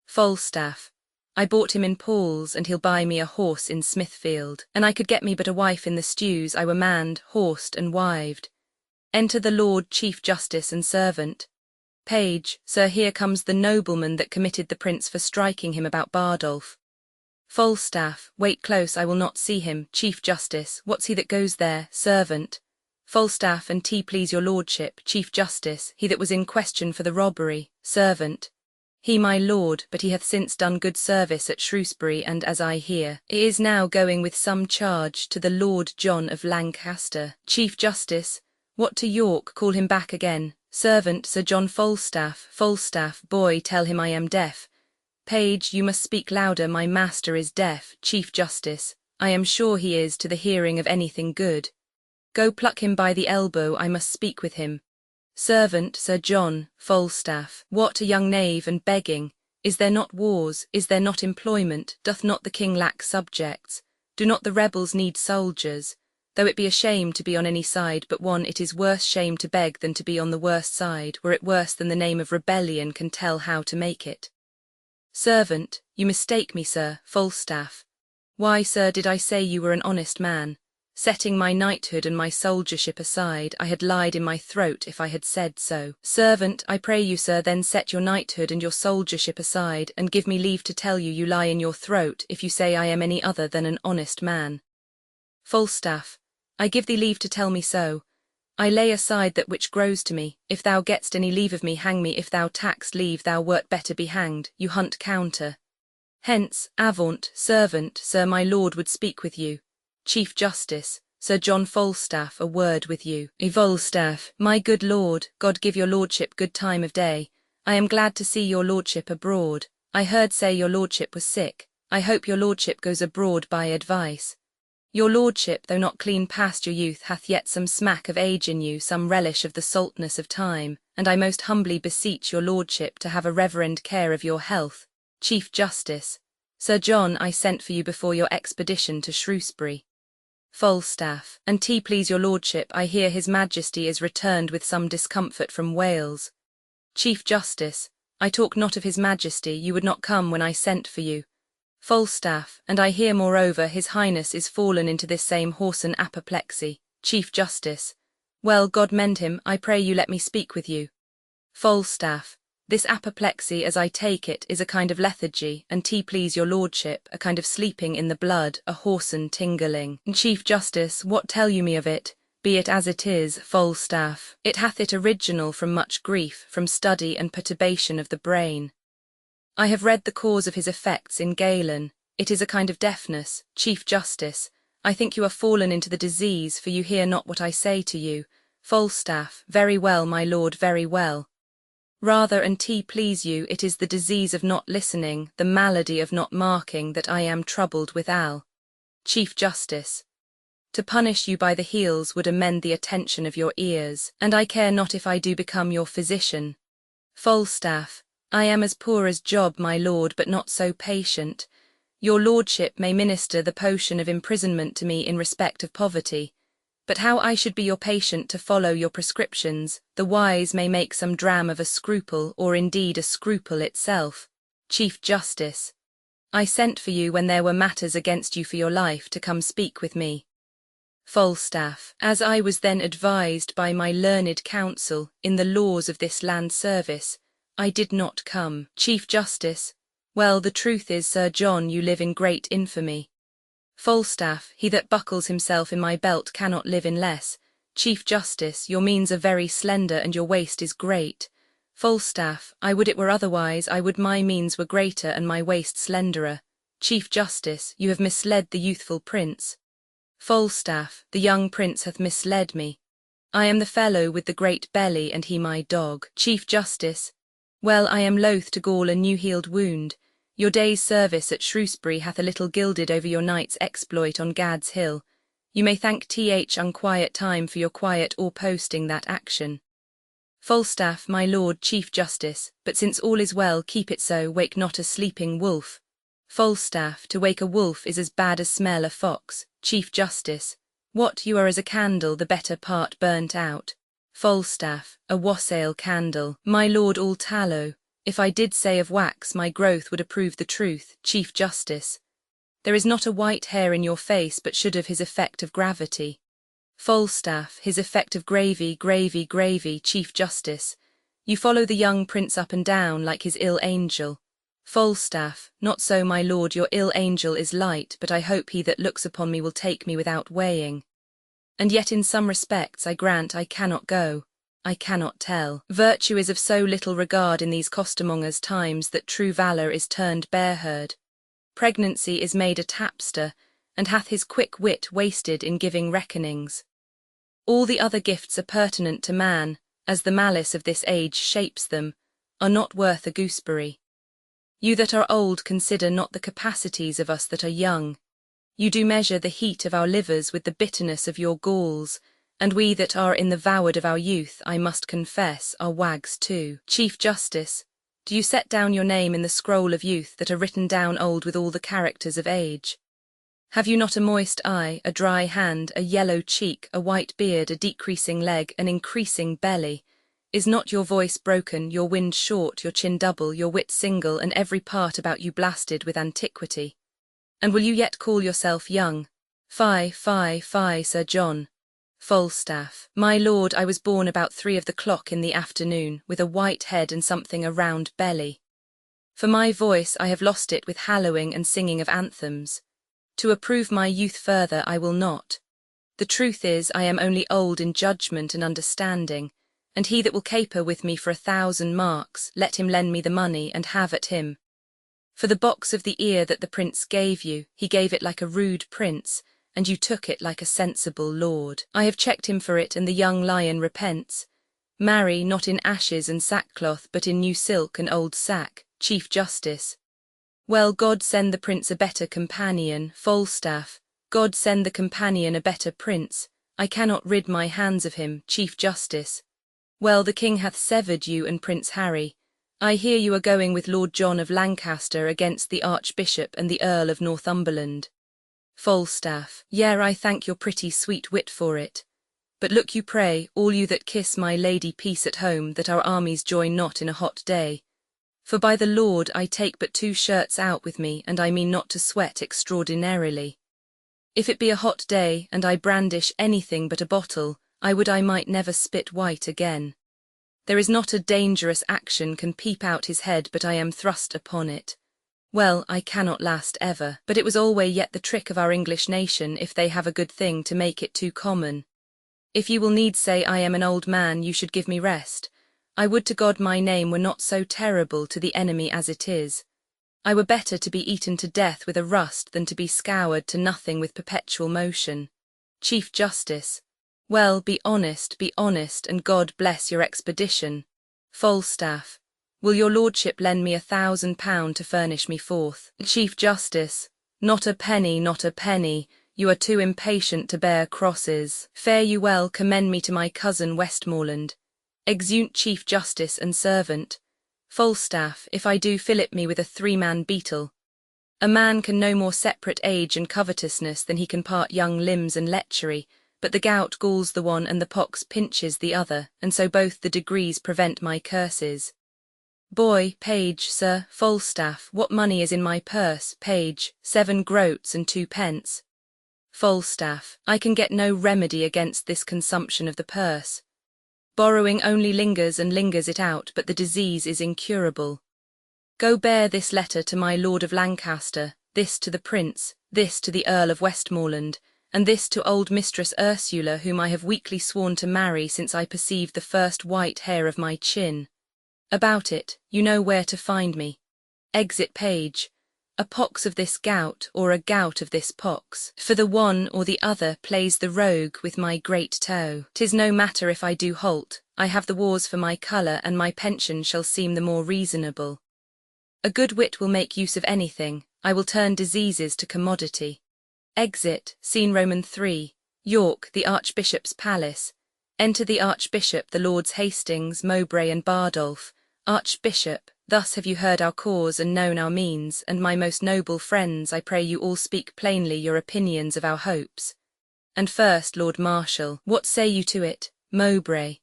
Falstaff. I bought him in Paul's, and he'll buy me a horse in Smithfield. And I could get me but a wife in the stews, I were manned, horsed, and wived. Enter the Lord Chief Justice and servant. Page. Sir, here comes the nobleman that committed the prince for striking him about Bardolph. Falstaff. Wait close, I will not see him. Chief Justice. What's he that goes there? Servant. Falstaff. And please your lordship. Chief Justice. He that was in question for the robbery. Servant. He my lord, but he hath since done good service at Shrewsbury, and as I hear, he is now going with some charge to the Lord John of Lancaster. Chief Justice. What to York? Call him back again. Servant. Sir John Falstaff. Falstaff. Boy, tell him I am deaf. Page, you must speak louder, my master is deaf. Chief Justice, I am sure he is to the hearing of anything good. Go pluck him by the elbow, I must speak with him. Servant, Sir John, Falstaff. What, a young knave and begging? Is there not wars, is there not employment, doth not the king lack subjects? Do not the rebels need soldiers? Though it be a shame to be on any side but one, it is worse shame to beg than to be on the worst side, were it worse than the name of rebellion can tell how to make it. Servant, you mistake me, sir. Falstaff. Why, sir, did I say you were an honest man? Setting my knighthood and my soldiership aside, I had lied in my throat if I had said so. Servant, I pray you, sir, then set your knighthood and your soldiership aside, and give me leave to tell you lie in your throat if you say I am any other than an honest man. Falstaff. I give thee leave to tell me so. I lay aside that which grows to me. If thou getst any leave of me, hang me. If thou taxed leave, thou wert better be hanged. You hunt counter. Hence, avaunt, servant, sir, my lord would speak with you. Chief Justice, Sir John Falstaff, a word with you. Falstaff, my good lord, God give your lordship good time of day. I am glad to see your lordship abroad. I heard say your lordship was sick. I hope your lordship goes abroad by advice. Your lordship, though not clean past your youth, hath yet some smack of age in you, some relish of the saltness of time, and I most humbly beseech your lordship to have a reverend care of your health. Chief Justice, Sir John, I sent for you before your expedition to Shrewsbury. Falstaff, and please your lordship, I hear his majesty is returned with some discomfort from Wales. Chief Justice, I talk not of his majesty, you would not come when I sent for you. Falstaff, and I hear moreover his highness is fallen into this same whoreson apoplexy. Chief Justice, well, God mend him, I pray you let me speak with you. Falstaff, this apoplexy, as I take it, is a kind of lethargy, and please your lordship, a kind of sleeping in the blood, a whoreson tingling. Chief Justice, what tell you me of it? Be it as it is, Falstaff, it hath it original from much grief, from study and perturbation of the brain. I have read the cause of his effects in Galen. It is a kind of deafness. Chief Justice, I think you are fallen into the disease, for you hear not what I say to you. Falstaff, very well, my lord, very well. Rather, and please you, it is the disease of not listening, the malady of not marking, that I am troubled withal. Chief Justice, to punish you by the heels would amend the attention of your ears, and I care not if I do become your physician. Falstaff, I am as poor as Job, my lord, but not so patient. Your lordship may minister the potion of imprisonment to me in respect of poverty, but how I should be your patient to follow your prescriptions, the wise may make some dram of a scruple, or indeed a scruple itself. Chief Justice, I sent for you when there were matters against you for your life to come speak with me. Falstaff, as I was then advised by my learned counsel in the laws of this land service, I did not come. Chief Justice, well, the truth is, Sir John, you live in great infamy. Falstaff, he that buckles himself in my belt cannot live in less. Chief Justice, your means are very slender and your waist is great. Falstaff, I would it were otherwise, I would my means were greater and my waist slenderer. Chief Justice, you have misled the youthful prince. Falstaff, the young prince hath misled me. I am the fellow with the great belly and he my dog. Chief Justice, well, I am loath to gall a new-healed wound. Your day's service at Shrewsbury hath a little gilded over your night's exploit on Gad's Hill. You may thank unquiet time for your quiet or posting that action. Falstaff, my lord Chief Justice, but since all is well, keep it so, wake not a sleeping wolf. Falstaff, to wake a wolf is as bad as smell a fox. Chief Justice, what, you are as a candle, the better part burnt out. Falstaff, a wassail candle, my lord all tallow. If I did say of wax, my growth would approve the truth. Chief Justice, there is not a white hair in your face but should of his effect of gravity. Falstaff, his effect of gravy. Chief Justice, you follow the young prince up and down like his ill angel. Falstaff, not so, my lord, your ill angel is light, but I hope he that looks upon me will take me without weighing. And yet in some respects I grant I cannot go. I cannot tell. Virtue is of so little regard in these costermongers' times that true valour is turned bear-herd. Pregnancy is made a tapster, and hath his quick wit wasted in giving reckonings. All the other gifts are pertinent to man, as the malice of this age shapes them, are not worth a gooseberry. You that are old consider not the capacities of us that are young. You do measure the heat of our livers with the bitterness of your galls, and we that are in the voward of our youth, I must confess, are wags too. Chief Justice, do you set down your name in the scroll of youth that are written down old with all the characters of age? Have you not a moist eye, a dry hand, a yellow cheek, a white beard, a decreasing leg, an increasing belly? Is not your voice broken, your wind short, your chin double, your wit single, and every part about you blasted with antiquity? And will you yet call yourself young? Fie, fie, fie, Sir John. Falstaff. My lord, I was born about 3 of the clock in the afternoon, with a white head and something a round belly. For my voice I have lost it with hallowing and singing of anthems. To approve my youth further I will not. The truth is, I am only old in judgment and understanding, and he that will caper with me for 1,000 marks, let him lend me the money and have at him. For the box of the ear that the prince gave you, he gave it like a rude prince, and you took it like a sensible lord. I have checked him for it, and the young lion repents. Marry, not in ashes and sackcloth, but in new silk and old sack, Chief Justice. Well, God send the prince a better companion, Falstaff. God send the companion a better prince. I cannot rid my hands of him, Chief Justice. Well, the king hath severed you and Prince Harry. I hear you are going with Lord John of Lancaster against the Archbishop and the Earl of Northumberland. Falstaff. Yea, I thank your pretty sweet wit for it. But look you pray, all you that kiss my lady peace at home, that our armies join not in a hot day. For by the Lord I take but 2 shirts out with me, and I mean not to sweat extraordinarily. If it be a hot day, and I brandish anything but a bottle, I would I might never spit white again. There is not a dangerous action can peep out his head but I am thrust upon it. Well, I cannot last ever, but it was alway yet the trick of our English nation, if they have a good thing, to make it too common. If you will needs say I am an old man, you should give me rest. I would to God my name were not so terrible to the enemy as it is. I were better to be eaten to death with a rust than to be scoured to nothing with perpetual motion. Chief Justice. Well, be honest, and God bless your expedition. Falstaff. Will your lordship lend me £1,000 to furnish me forth? Chief Justice. Not a penny, not a penny. You are too impatient to bear crosses. Fare you well, commend me to my cousin Westmoreland. Exeunt Chief Justice and servant. Falstaff. If I do, fillip me with a 3-man beetle. A man can no more separate age and covetousness than he can part young limbs and lechery, but the gout galls the one and the pox pinches the other, and so both the degrees prevent my curses. Boy, page, sir. Falstaff. What money is in my purse? Page. 7 groats and 2 pence. Falstaff. I can get no remedy against this consumption of the purse. Borrowing only lingers and lingers it out, but the disease is incurable. Go bear this letter to my Lord of Lancaster, this to the Prince, this to the Earl of Westmoreland, and this to old Mistress Ursula, whom I have weakly sworn to marry since I perceived the first white hair of my chin. About it, you know where to find me. Exit page. A pox of this gout, or a gout of this pox, for the one or the other plays the rogue with my great toe. 'Tis no matter if I do halt, I have the wars for my colour, and my pension shall seem the more reasonable. A good wit will make use of anything, I will turn diseases to commodity. Exit, scene Roman 3, York, the Archbishop's palace. Enter the Archbishop, the Lords Hastings, Mowbray and Bardolph. Archbishop, thus have you heard our cause and known our means, and my most noble friends, I pray you all speak plainly your opinions of our hopes. And first, Lord Marshal, what say you to it? Mowbray.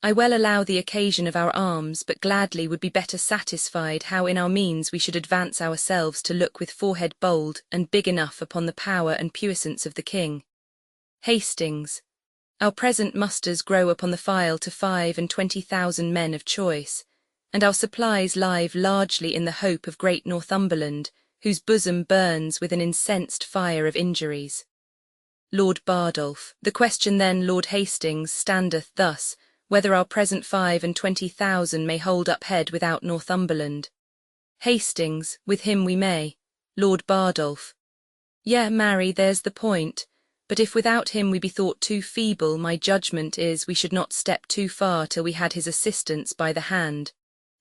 I well allow the occasion of our arms, but gladly would be better satisfied how in our means we should advance ourselves to look with forehead bold and big enough upon the power and puissance of the king. Hastings. Our present musters grow upon the file to 25,000 men of choice, and our supplies live largely in the hope of great Northumberland, whose bosom burns with an incensed fire of injuries. Lord Bardolph. The question then, Lord Hastings, standeth thus, whether our present 25,000 may hold up head without Northumberland. Hastings, with him we may. Lord Bardolph. Yea, marry, there's the point, but if without him we be thought too feeble, my judgment is we should not step too far till we had his assistance by the hand.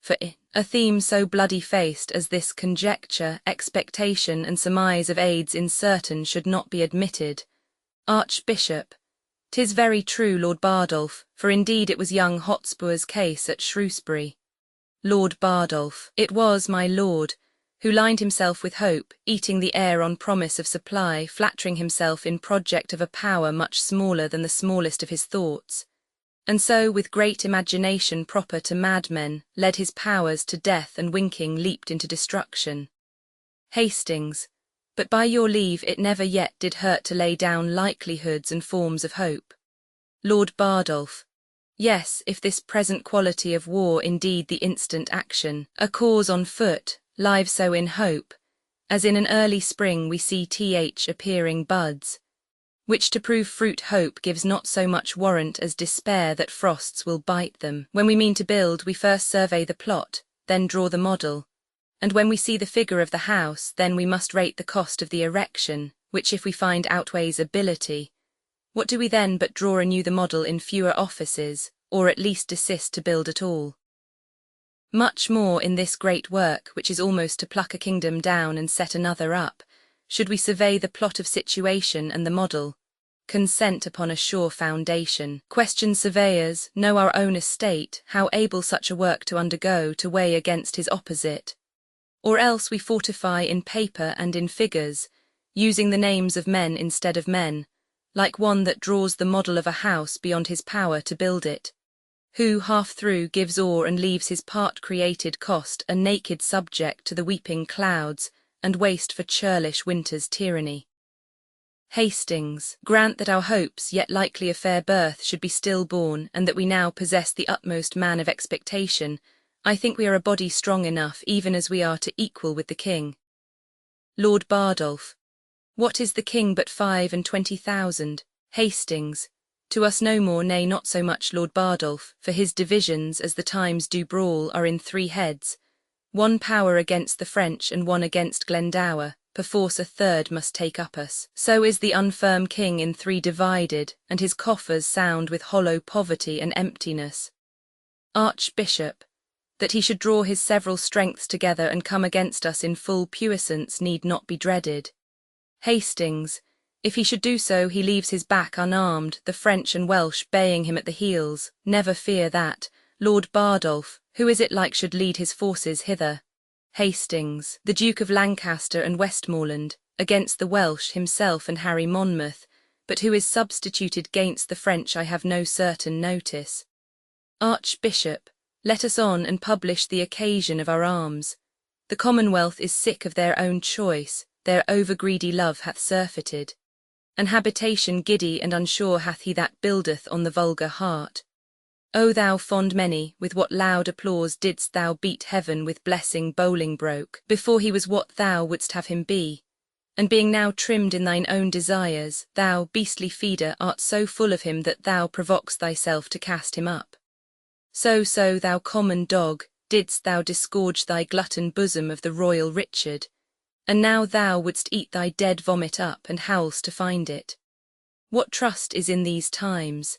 For a theme so bloody-faced as this conjecture, expectation and surmise of aids incertain should not be admitted. Archbishop. 'Tis very true, Lord Bardolph, for indeed it was young Hotspur's case at Shrewsbury. Lord Bardolph. It was, my lord, who lined himself with hope, eating the air on promise of supply, flattering himself in project of a power much smaller than the smallest of his thoughts, and so with great imagination proper to madmen, led his powers to death and winking leaped into destruction. Hastings. But by your leave it never yet did hurt to lay down likelihoods and forms of hope. Lord Bardolph. Yes, if this present quality of war indeed the instant action, a cause on foot, live so in hope, as in an early spring we see appearing buds, which to prove fruit hope gives not so much warrant as despair that frosts will bite them. When we mean to build, we first survey the plot, then draw the model, and when we see the figure of the house, then we must rate the cost of the erection, which if we find outweighs ability, what do we then but draw anew the model in fewer offices, or at least desist to build at all? Much more in this great work, which is almost to pluck a kingdom down and set another up, should we survey the plot of situation and the model, consent upon a sure foundation, question surveyors, know our own estate, how able such a work to undergo to weigh against his opposite, or else we fortify in paper and in figures, using the names of men instead of men, like one that draws the model of a house beyond his power to build it, who half through gives o'er and leaves his part created cost a naked subject to the weeping clouds, and waste for churlish winter's tyranny. Hastings. Grant that our hopes, yet likely a fair birth, should be still born, and that we now possess the utmost man of expectation, I think we are a body strong enough, even as we are to equal with the king. Lord Bardolph. What is the king but 25,000? Hastings. To us no more, nay not so much, Lord Bardolph, for his divisions, as the times do brawl, are in 3 heads, one power against the French and one against Glendower, perforce a third must take up us. So is the unfirm king in 3 divided, and his coffers sound with hollow poverty and emptiness. Archbishop. That he should draw his several strengths together and come against us in full puissance need not be dreaded. Hastings. If he should do so, he leaves his back unarmed, the French and Welsh baying him at the heels. Never fear that. Lord Bardolph. Who is it like should lead his forces hither? Hastings. The Duke of Lancaster and Westmoreland, against the Welsh himself and Harry Monmouth, but who is substituted gainst the French I have no certain notice. Archbishop. Let us on and publish the occasion of our arms. The Commonwealth is sick of their own choice, their over-greedy love hath surfeited. An habitation giddy and unsure hath he that buildeth on the vulgar heart. O thou fond many, with what loud applause didst thou beat heaven with blessing Bolingbroke, before he was what thou wouldst have him be, and being now trimmed in thine own desires, thou, beastly feeder, art so full of him that thou provokest thyself to cast him up. So, thou common dog, didst thou disgorge thy glutton bosom of the royal Richard, and now thou wouldst eat thy dead vomit up and howl'st to find it. What trust is in these times?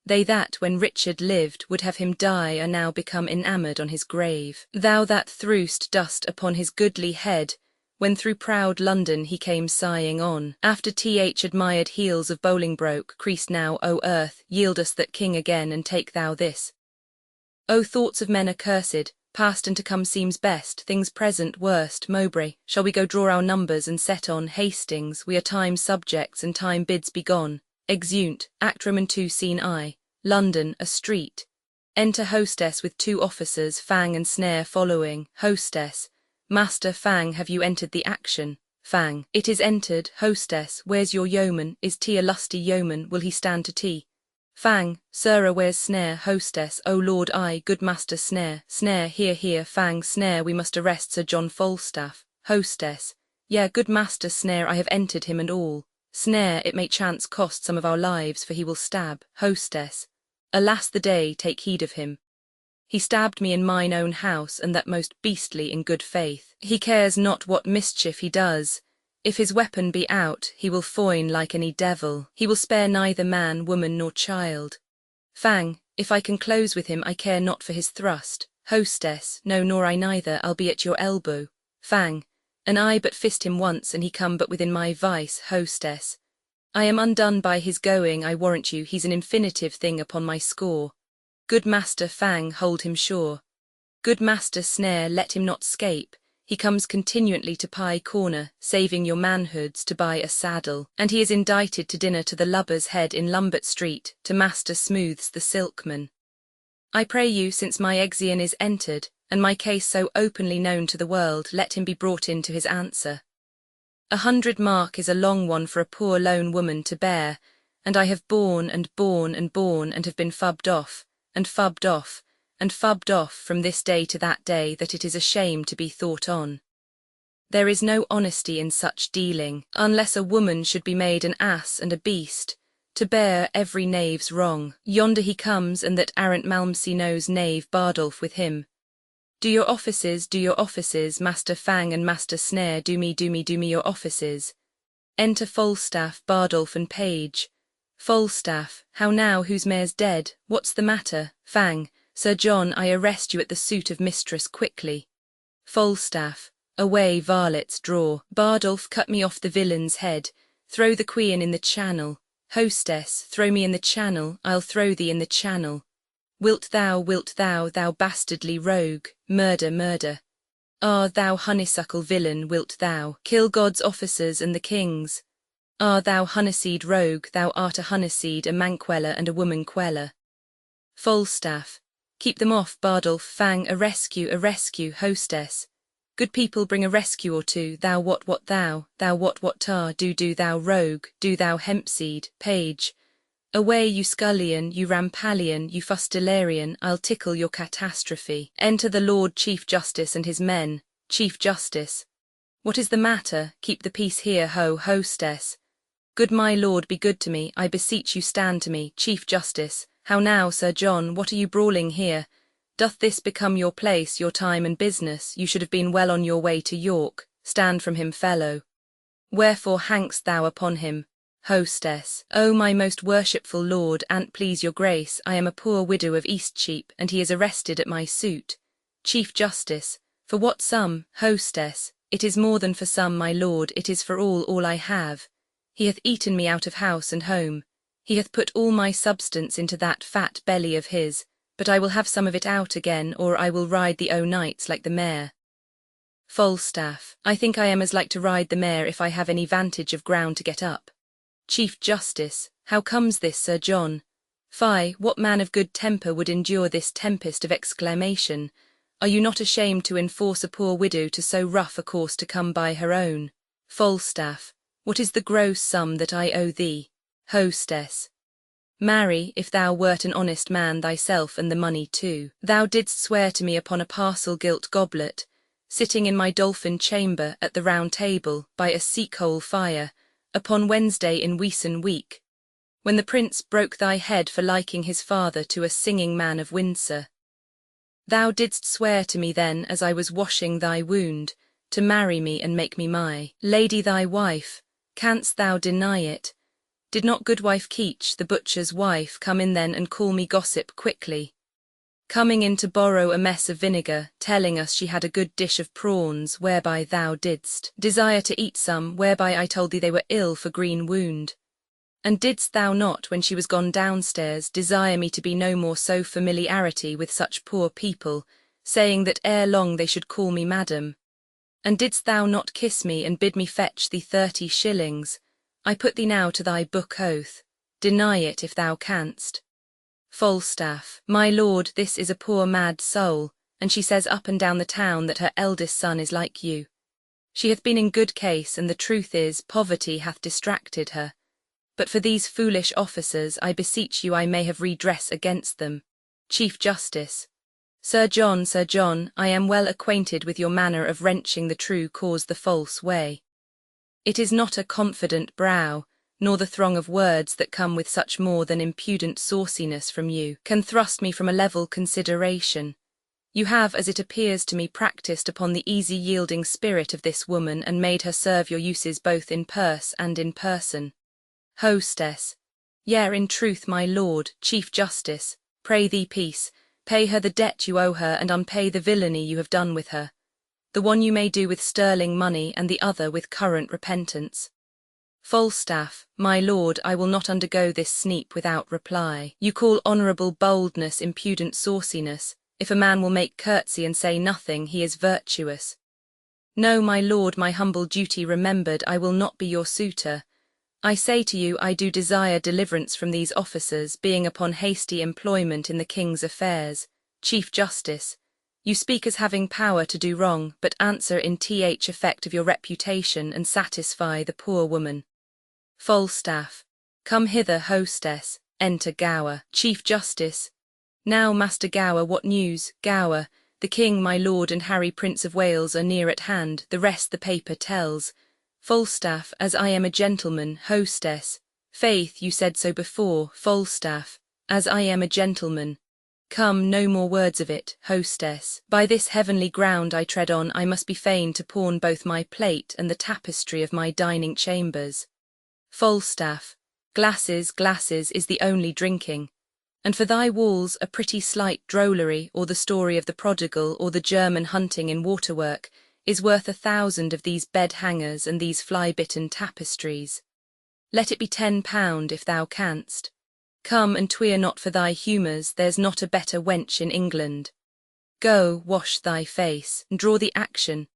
They that, when Richard lived, would have him die are now become enamoured on his grave. Thou that threwst dust upon his goodly head, when through proud London he came sighing on, after admired heels of Bolingbroke, creased now, O earth, yield us that king again, and take thou this. O thoughts of men accursed, past and to come seems best, things present worst. Mowbray, shall we go draw our numbers and set on? Hastings, we are time's subjects and time bids be gone. Exeunt. Act Roman 2 Scene I. London, a street. Enter hostess with 2 officers, Fang and Snare following. Hostess. Master Fang, have you entered the action? Fang. It is entered. Hostess. Where's your yeoman? Is tea a lusty yeoman? Will he stand to tea? Fang. Sirrah, where's Snare? Hostess. O Lord, I, good Master Snare. Snare, here. Fang. Snare, we must arrest Sir John Falstaff. Hostess. Yea, good Master Snare, I have entered him and all. Snare, it may chance cost some of our lives, for he will stab. Hostess. Alas the day, take heed of him. He stabbed me in mine own house, and that most beastly in good faith. He cares not what mischief he does. If his weapon be out, he will foin like any devil. He will spare neither man, woman, nor child. Fang, if I can close with him, I care not for his thrust. Hostess, no nor I neither, I'll be at your elbow. Fang, and I but fist him once and he come but within my vice. Hostess, I am undone by his going, I warrant you he's an infinitive thing upon my score. Good master Fang, hold him sure. Good master Snare, let him not scape. He comes continually to Pie Corner, saving your manhoods to buy a saddle, and he is indicted to dinner to the Lubber's Head in Lumbert Street, to Master Smooths the Silkman. I pray you, since my Exeon is entered, and my case so openly known to the world, let him be brought in to his answer. 100 mark is a long one for a poor lone woman to bear, and I have borne and borne and borne and have been fubbed off, and fubbed off, and fubbed off from this day to that day that it is a shame to be thought on. There is no honesty in such dealing, unless a woman should be made an ass and a beast, to bear every knave's wrong. Yonder he comes, and that arrant Malmsey knows knave Bardolph with him. Do your offices, Master Fang and Master Snare, do me your offices. Enter Falstaff, Bardolph and Page. Falstaff, how now, whose mare's dead, what's the matter? Fang, Sir John, I arrest you at the suit of mistress quickly. Falstaff, away varlets draw. Bardolph, cut me off the villain's head, throw the quean in the channel. Hostess, throw me in the channel, I'll throw thee in the channel. Wilt thou, thou bastardly rogue, murder. Ah, thou honeysuckle villain, wilt thou kill God's officers and the king's? Ah, thou honeyseed rogue, thou art a honeyseed, a man-queller and a woman-queller. Falstaff, keep them off. Bardolph, Fang, a rescue, hostess. Good people, bring a rescue or two. Thou what thou what tar, do thou rogue, do thou hempseed. Page, away you scullion, you rampallion, you fustillarian, I'll tickle your catastrophe. Enter the Lord Chief Justice and his men. Chief Justice, what is the matter? Keep the peace here, hostess. Good my lord, be good to me, I beseech you, stand to me. Chief Justice, how now, Sir John, what are you brawling here? Doth this become your place, your time and business? You should have been well on your way to York. Stand from him, fellow. Wherefore hang'st thou upon him? Hostess, O my most worshipful lord, an't please your grace, I am a poor widow of Eastcheap, and he is arrested at my suit. Chief Justice, for what sum? Hostess, it is more than for some, my lord, it is for all I have. He hath eaten me out of house and home. He hath put all my substance into that fat belly of his, but I will have some of it out again, or I will ride the o'nights like the mare. Falstaff, I think I am as like to ride the mare if I have any vantage of ground to get up. Chief Justice, how comes this, Sir John? Fie, what man of good temper would endure this tempest of exclamation? Are you not ashamed to enforce a poor widow to so rough a course to come by her own? Falstaff, what is the gross sum that I owe thee? Hostess, marry, if thou wert an honest man thyself and the money too, thou didst swear to me upon a parcel gilt goblet, sitting in my dolphin chamber at the round table by a seek-hole fire, upon Wednesday in Weeson week, when the prince broke thy head for liking his father to a singing man of Windsor. Thou didst swear to me then, as I was washing thy wound, to marry me and make me my lady thy wife. Canst thou deny it? Did not Goodwife Keech, the butcher's wife, come in then and call me gossip quickly? Coming in to borrow a mess of vinegar, telling us she had a good dish of prawns, whereby thou didst desire to eat some, whereby I told thee they were ill for green wound. And didst thou not, when she was gone downstairs, desire me to be no more so familiarity with such poor people, saying that ere long they should call me madam? And didst thou not kiss me and bid me fetch thee 30 shillings? I put thee now to thy book oath. Deny it if thou canst. Falstaff, my lord, this is a poor mad soul, and she says up and down the town that her eldest son is like you. She hath been in good case, and the truth is, poverty hath distracted her. But for these foolish officers, I beseech you, I may have redress against them. Chief Justice, Sir John, I am well acquainted with your manner of wrenching the true cause the false way. It is not a confident brow, nor the throng of words that come with such more than impudent sauciness from you, can thrust me from a level consideration. You have, as it appears to me, practised upon the easy yielding spirit of this woman, and made her serve your uses both in purse and in person. Hostess, yea, in truth, my lord, Chief Justice, pray thee peace, Pay her the debt you owe her and unpay the villainy you have done with her. The one you may do with sterling money and the other with current repentance. Falstaff, my lord, I will not undergo this sneap without reply. You call honourable boldness impudent sauciness. If a man will make curtsy and say nothing, he is virtuous. No, my lord, my humble duty remembered, I will not be your suitor. I say to you, I do desire deliverance from these officers, being upon hasty employment in the king's affairs. Chief Justice, you speak as having power to do wrong, but answer in th effect of your reputation and satisfy the poor woman. Falstaff, come hither, hostess. Enter Gower. Chief Justice, now, Master Gower, what news? Gower, the king, my lord, and Harry, Prince of Wales, are near at hand, the rest the paper tells. Falstaff, as I am a gentleman, hostess. Faith, you said so before. Falstaff, as I am a gentleman. Come, no more words of it, hostess. By this heavenly ground I tread on, I must be fain to pawn both my plate and the tapestry of my dining chambers. Falstaff, glasses, glasses is the only drinking. And for thy walls a pretty slight drollery, or the story of the prodigal, or the German hunting in waterwork, is worth 1,000 of these bed-hangers and these fly-bitten tapestries. Let it be £10 if thou canst. Come and tweer not for thy humours, there's not a better wench in England. Go, wash thy face, and draw the action.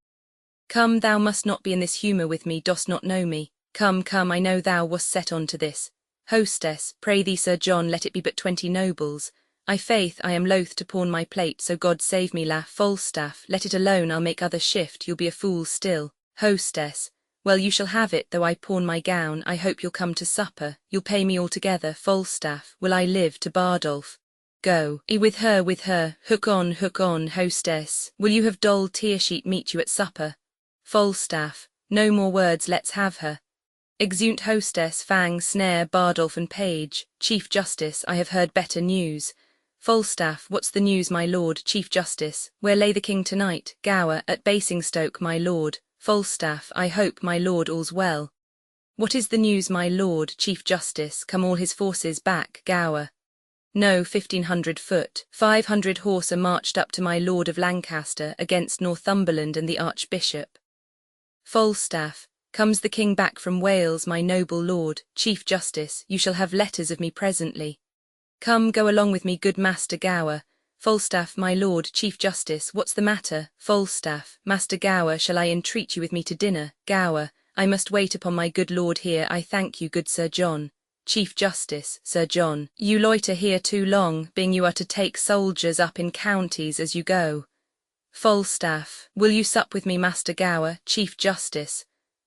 Come, thou must not be in this humour with me, dost not know me. Come, come, I know thou wast set on to this. Hostess, pray thee, Sir John, let it be but 20 nobles. I faith, I am loath to pawn my plate, so God save me, laugh. Falstaff, let it alone, I'll make other shift, you'll be a fool still. Hostess, well, you shall have it, though I pawn my gown, I hope you'll come to supper, you'll pay me altogether. Falstaff, will I live to Bardolph? Go, with her, hook on, hostess, will you have doll tearsheet meet you at supper? Falstaff, no more words, let's have her. Exeunt hostess, fang, snare, Bardolph and page. Chief Justice, I have heard better news. Falstaff, what's the news, my lord? Chief Justice, where lay the king tonight? Gower, at Basingstoke, my lord. Falstaff, I hope, my lord, all's well. What is the news, my lord? Chief Justice, come all his forces back? Gower, no, 1,500 foot. 500 horse are marched up to my lord of Lancaster against Northumberland and the Archbishop. Falstaff, comes the king back from Wales, my noble lord? Chief Justice, you shall have letters of me presently. Come, go along with me, good Master Gower. Falstaff, my lord. Chief Justice, what's the matter? Falstaff, Master Gower, shall I entreat you with me to dinner? Gower, I must wait upon my good lord here, I thank you, good Sir John. Chief Justice, Sir John, you loiter here too long, being you are to take soldiers up in counties as you go. Falstaff, will you sup with me, Master Gower? Chief Justice,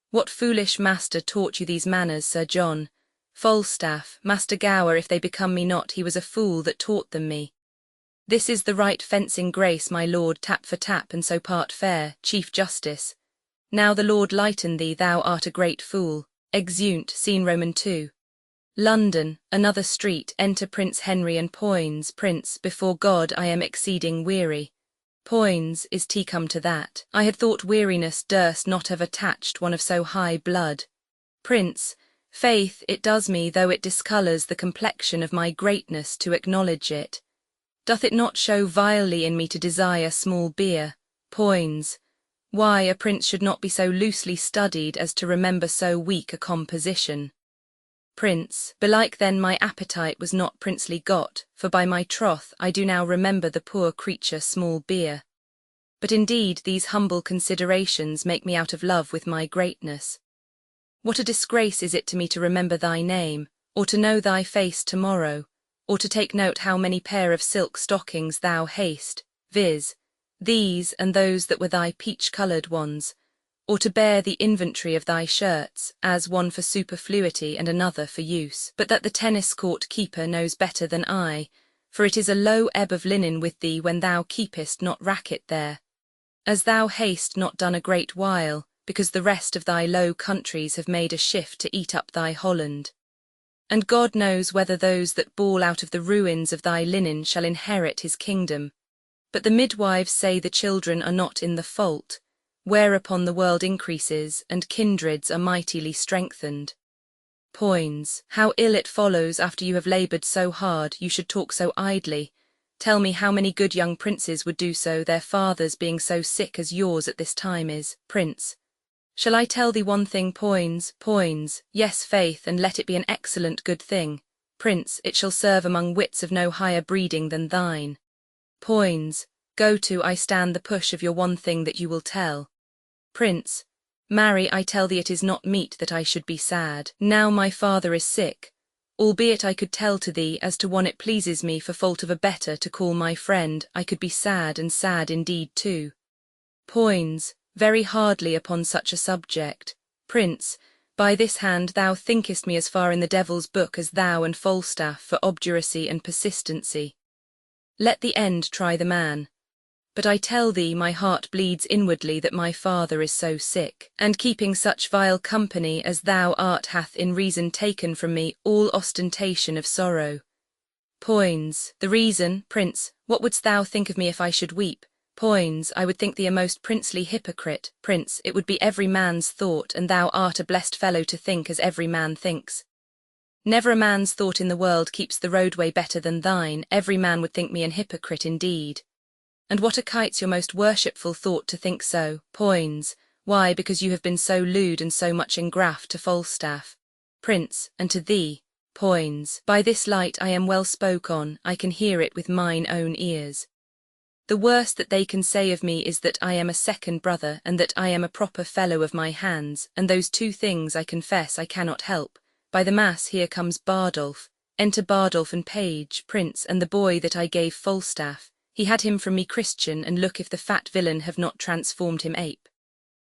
what foolish master taught you these manners, Sir John? Falstaff, Master Gower, if they become me not, he was a fool that taught them me. This is the right fencing grace, my lord, tap for tap, and so part fair. Chief Justice, now the Lord lighten thee, thou art a great fool. Exeunt, scene Roman 2. London, another street, enter Prince Henry and Poins. Prince, before God I am exceeding weary. Poins, is tea come to that? I had thought weariness durst not have attached one of so high blood. Prince, faith, it does me, though it discolours the complexion of my greatness to acknowledge it. Doth it not show vilely in me to desire small beer? Poins, why, a prince should not be so loosely studied as to remember so weak a composition. Prince, belike then my appetite was not princely got, for by my troth I do now remember the poor creature small beer. But indeed these humble considerations make me out of love with my greatness. What a disgrace is it to me to remember thy name, or to know thy face tomorrow, or to take note how many pair of silk stockings thou hast, viz., these and those that were thy peach-coloured ones, or to bear the inventory of thy shirts, as one for superfluity and another for use, but that the tennis-court keeper knows better than I, for it is a low ebb of linen with thee when thou keepest not racket there, as thou hast not done a great while, because the rest of thy low countries have made a shift to eat up thy Holland. And God knows whether those that bawl out of the ruins of thy linen shall inherit his kingdom. But the midwives say the children are not in the fault, whereupon the world increases, and kindreds are mightily strengthened. Poins, how ill it follows after you have laboured so hard, you should talk so idly. Tell me how many good young princes would do so, their fathers being so sick as yours at this time is, Prince. Shall I tell thee one thing, Poins, yes, faith, and let it be an excellent good thing. Prince, it shall serve among wits of no higher breeding than thine. Poins, go to, I stand the push of your one thing that you will tell. Prince, marry, I tell thee it is not meet that I should be sad. Now my father is sick, albeit I could tell to thee as to one it pleases me for fault of a better to call my friend, I could be sad and sad indeed too. Poins, very hardly upon such a subject. Prince, by this hand thou thinkest me as far in the devil's book as thou and Falstaff for obduracy and persistency. Let the end try the man. But I tell thee my heart bleeds inwardly that my father is so sick, and keeping such vile company as thou art hath in reason taken from me all ostentation of sorrow. Poins, the reason, Prince, what wouldst thou think of me if I should weep? Poins, I would think thee a most princely hypocrite. Prince, it would be every man's thought, and thou art a blessed fellow to think as every man thinks. Never a man's thought in the world keeps the roadway better than thine. Every man would think me an hypocrite indeed. And what a kite's your most worshipful thought to think so, Poins? Why, because you have been so lewd and so much engraft to Falstaff. Prince, and to thee, Poins, by this light I am well spoke on, I can hear it with mine own ears. The worst that they can say of me is that I am a second brother, and that I am a proper fellow of my hands, and those two things I confess I cannot help. By the mass, here comes Bardolph. Enter Bardolph and page, Prince, and the boy that I gave Falstaff. He had him from me Christian, and look if the fat villain have not transformed him ape.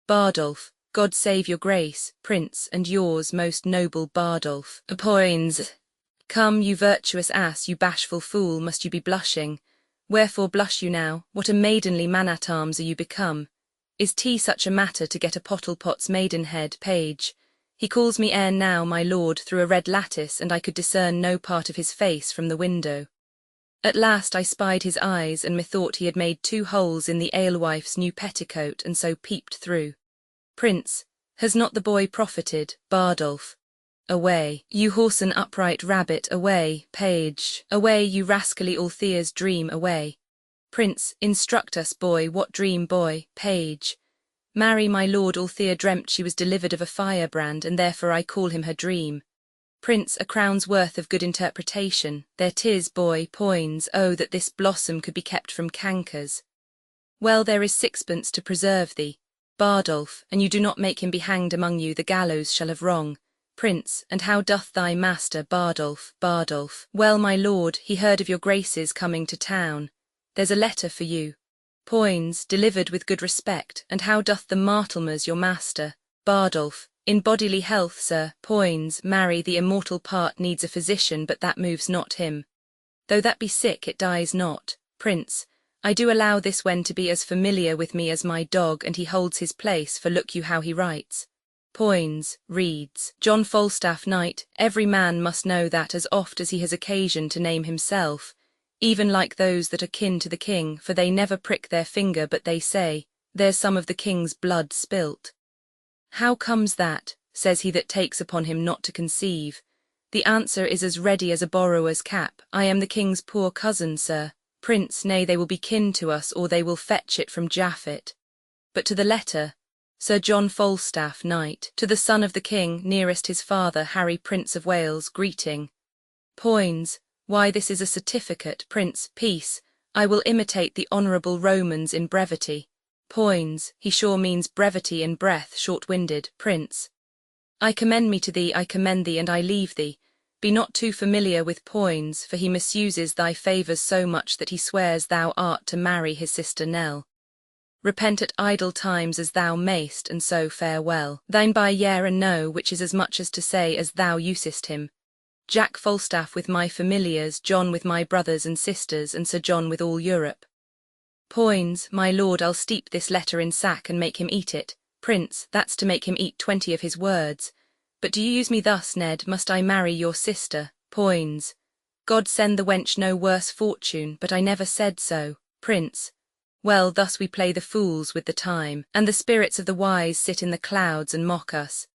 Bardolph, God save your grace, Prince, and yours, most noble Bardolph. Poins. Come, you virtuous ass, you bashful fool, must you be blushing? Wherefore blush you now? What a maidenly man-at-arms are you become? Is tea such a matter to get a Pottlepot's maidenhead, page? He calls me ere now, my lord, through a red lattice, and I could discern no part of his face from the window. At last I spied his eyes, and methought he had made 2 holes in the alewife's new petticoat, and so peeped through. Prince, has not the boy profited, Bardolph? Away, you whoreson upright rabbit, away, page, away, you rascally Althea's dream, away. Prince, instruct us, boy, what dream, boy, page? Marry, my lord, Althea dreamt she was delivered of a firebrand, and therefore I call him her dream. Prince, a crown's worth of good interpretation, there 'tis, boy, Poins, oh, that this blossom could be kept from cankers. Well, there is 6pence to preserve thee, Bardolph, and you do not make him be hanged among you, the gallows shall have wrong. Prince, and how doth thy master, Bardolph? Well, my lord, he heard of your grace's coming to town. There's a letter for you. Poins, delivered with good respect, and how doth the Martelmers, your master? Bardolph, in bodily health, sir. Poins, marry, the immortal part needs a physician, but that moves not him. Though that be sick, it dies not. Prince, I do allow this one to be as familiar with me as my dog, and he holds his place, for look you how he writes. Poins, reads, John Falstaff, Knight, every man must know that as oft as he has occasion to name himself, even like those that are kin to the king, for they never prick their finger but they say, there's some of the king's blood spilt. How comes that, says he that takes upon him not to conceive? The answer is as ready as a borrower's cap, I am the king's poor cousin, sir. Prince, nay, they will be kin to us, or they will fetch it from Japhet. But to the letter, Sir John Falstaff, Knight, to the son of the king, nearest his father, Harry, Prince of Wales, greeting. Poins, why this is a certificate, Prince, peace, I will imitate the honourable Romans in brevity. Poins, he sure means brevity in breath, short-winded, Prince. I commend me to thee, I commend thee, and I leave thee. Be not too familiar with Poins, for he misuses thy favours so much that he swears thou art to marry his sister Nell. Repent at idle times as thou mayst, and so farewell. Thine by yea and no, which is as much as to say as thou usest him. Jack Falstaff with my familiars, John with my brothers and sisters, and Sir John with all Europe. Poins, my lord, I'll steep this letter in sack and make him eat it. Prince, that's to make him eat 20 of his words. But do you use me thus, Ned? Must I marry your sister? Poins. God send the wench no worse fortune, but I never said so. Prince. Well, thus we play the fools with the time, and the spirits of the wise sit in the clouds and mock us.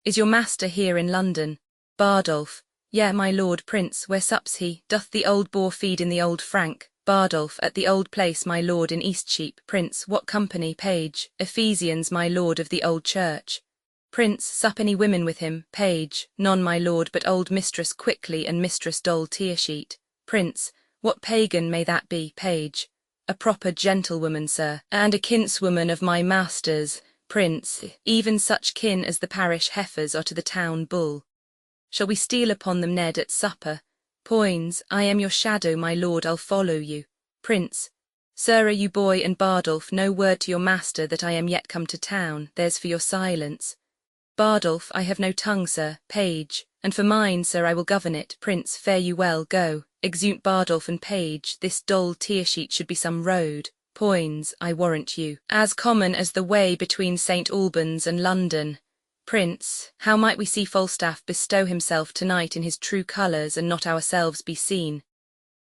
Is your master here in London? Bardolph. Yea, my lord. Prince, where sups he? Doth the old boar feed in the old Frank? Bardolph at the old place my lord in Eastcheap. Prince, what company? Page, Ephesians my lord of the old church. Prince, sup any women with him? Page, none my lord but old mistress Quickly and mistress Doll Tearsheet. Prince, what pagan may that be? Page, a proper gentlewoman, sir, and a kinswoman of my master's. Prince, even such kin as the parish heifers are to the town bull. Shall we steal upon them, Ned, at supper? Poins, I am your shadow, my lord, I'll follow you. Prince, sirrah, you boy and Bardolph, no word to your master that I am yet come to town, there's for your silence. Bardolph, I have no tongue, sir. Page, and for mine, sir, I will govern it. Prince, fare you well, go. Exeunt Bardolph and Page, this Doll Tearsheet should be some road. Poins, I warrant you, as common as the way between St. Albans and London. Prince, how might we see Falstaff bestow himself tonight in his true colours and not ourselves be seen?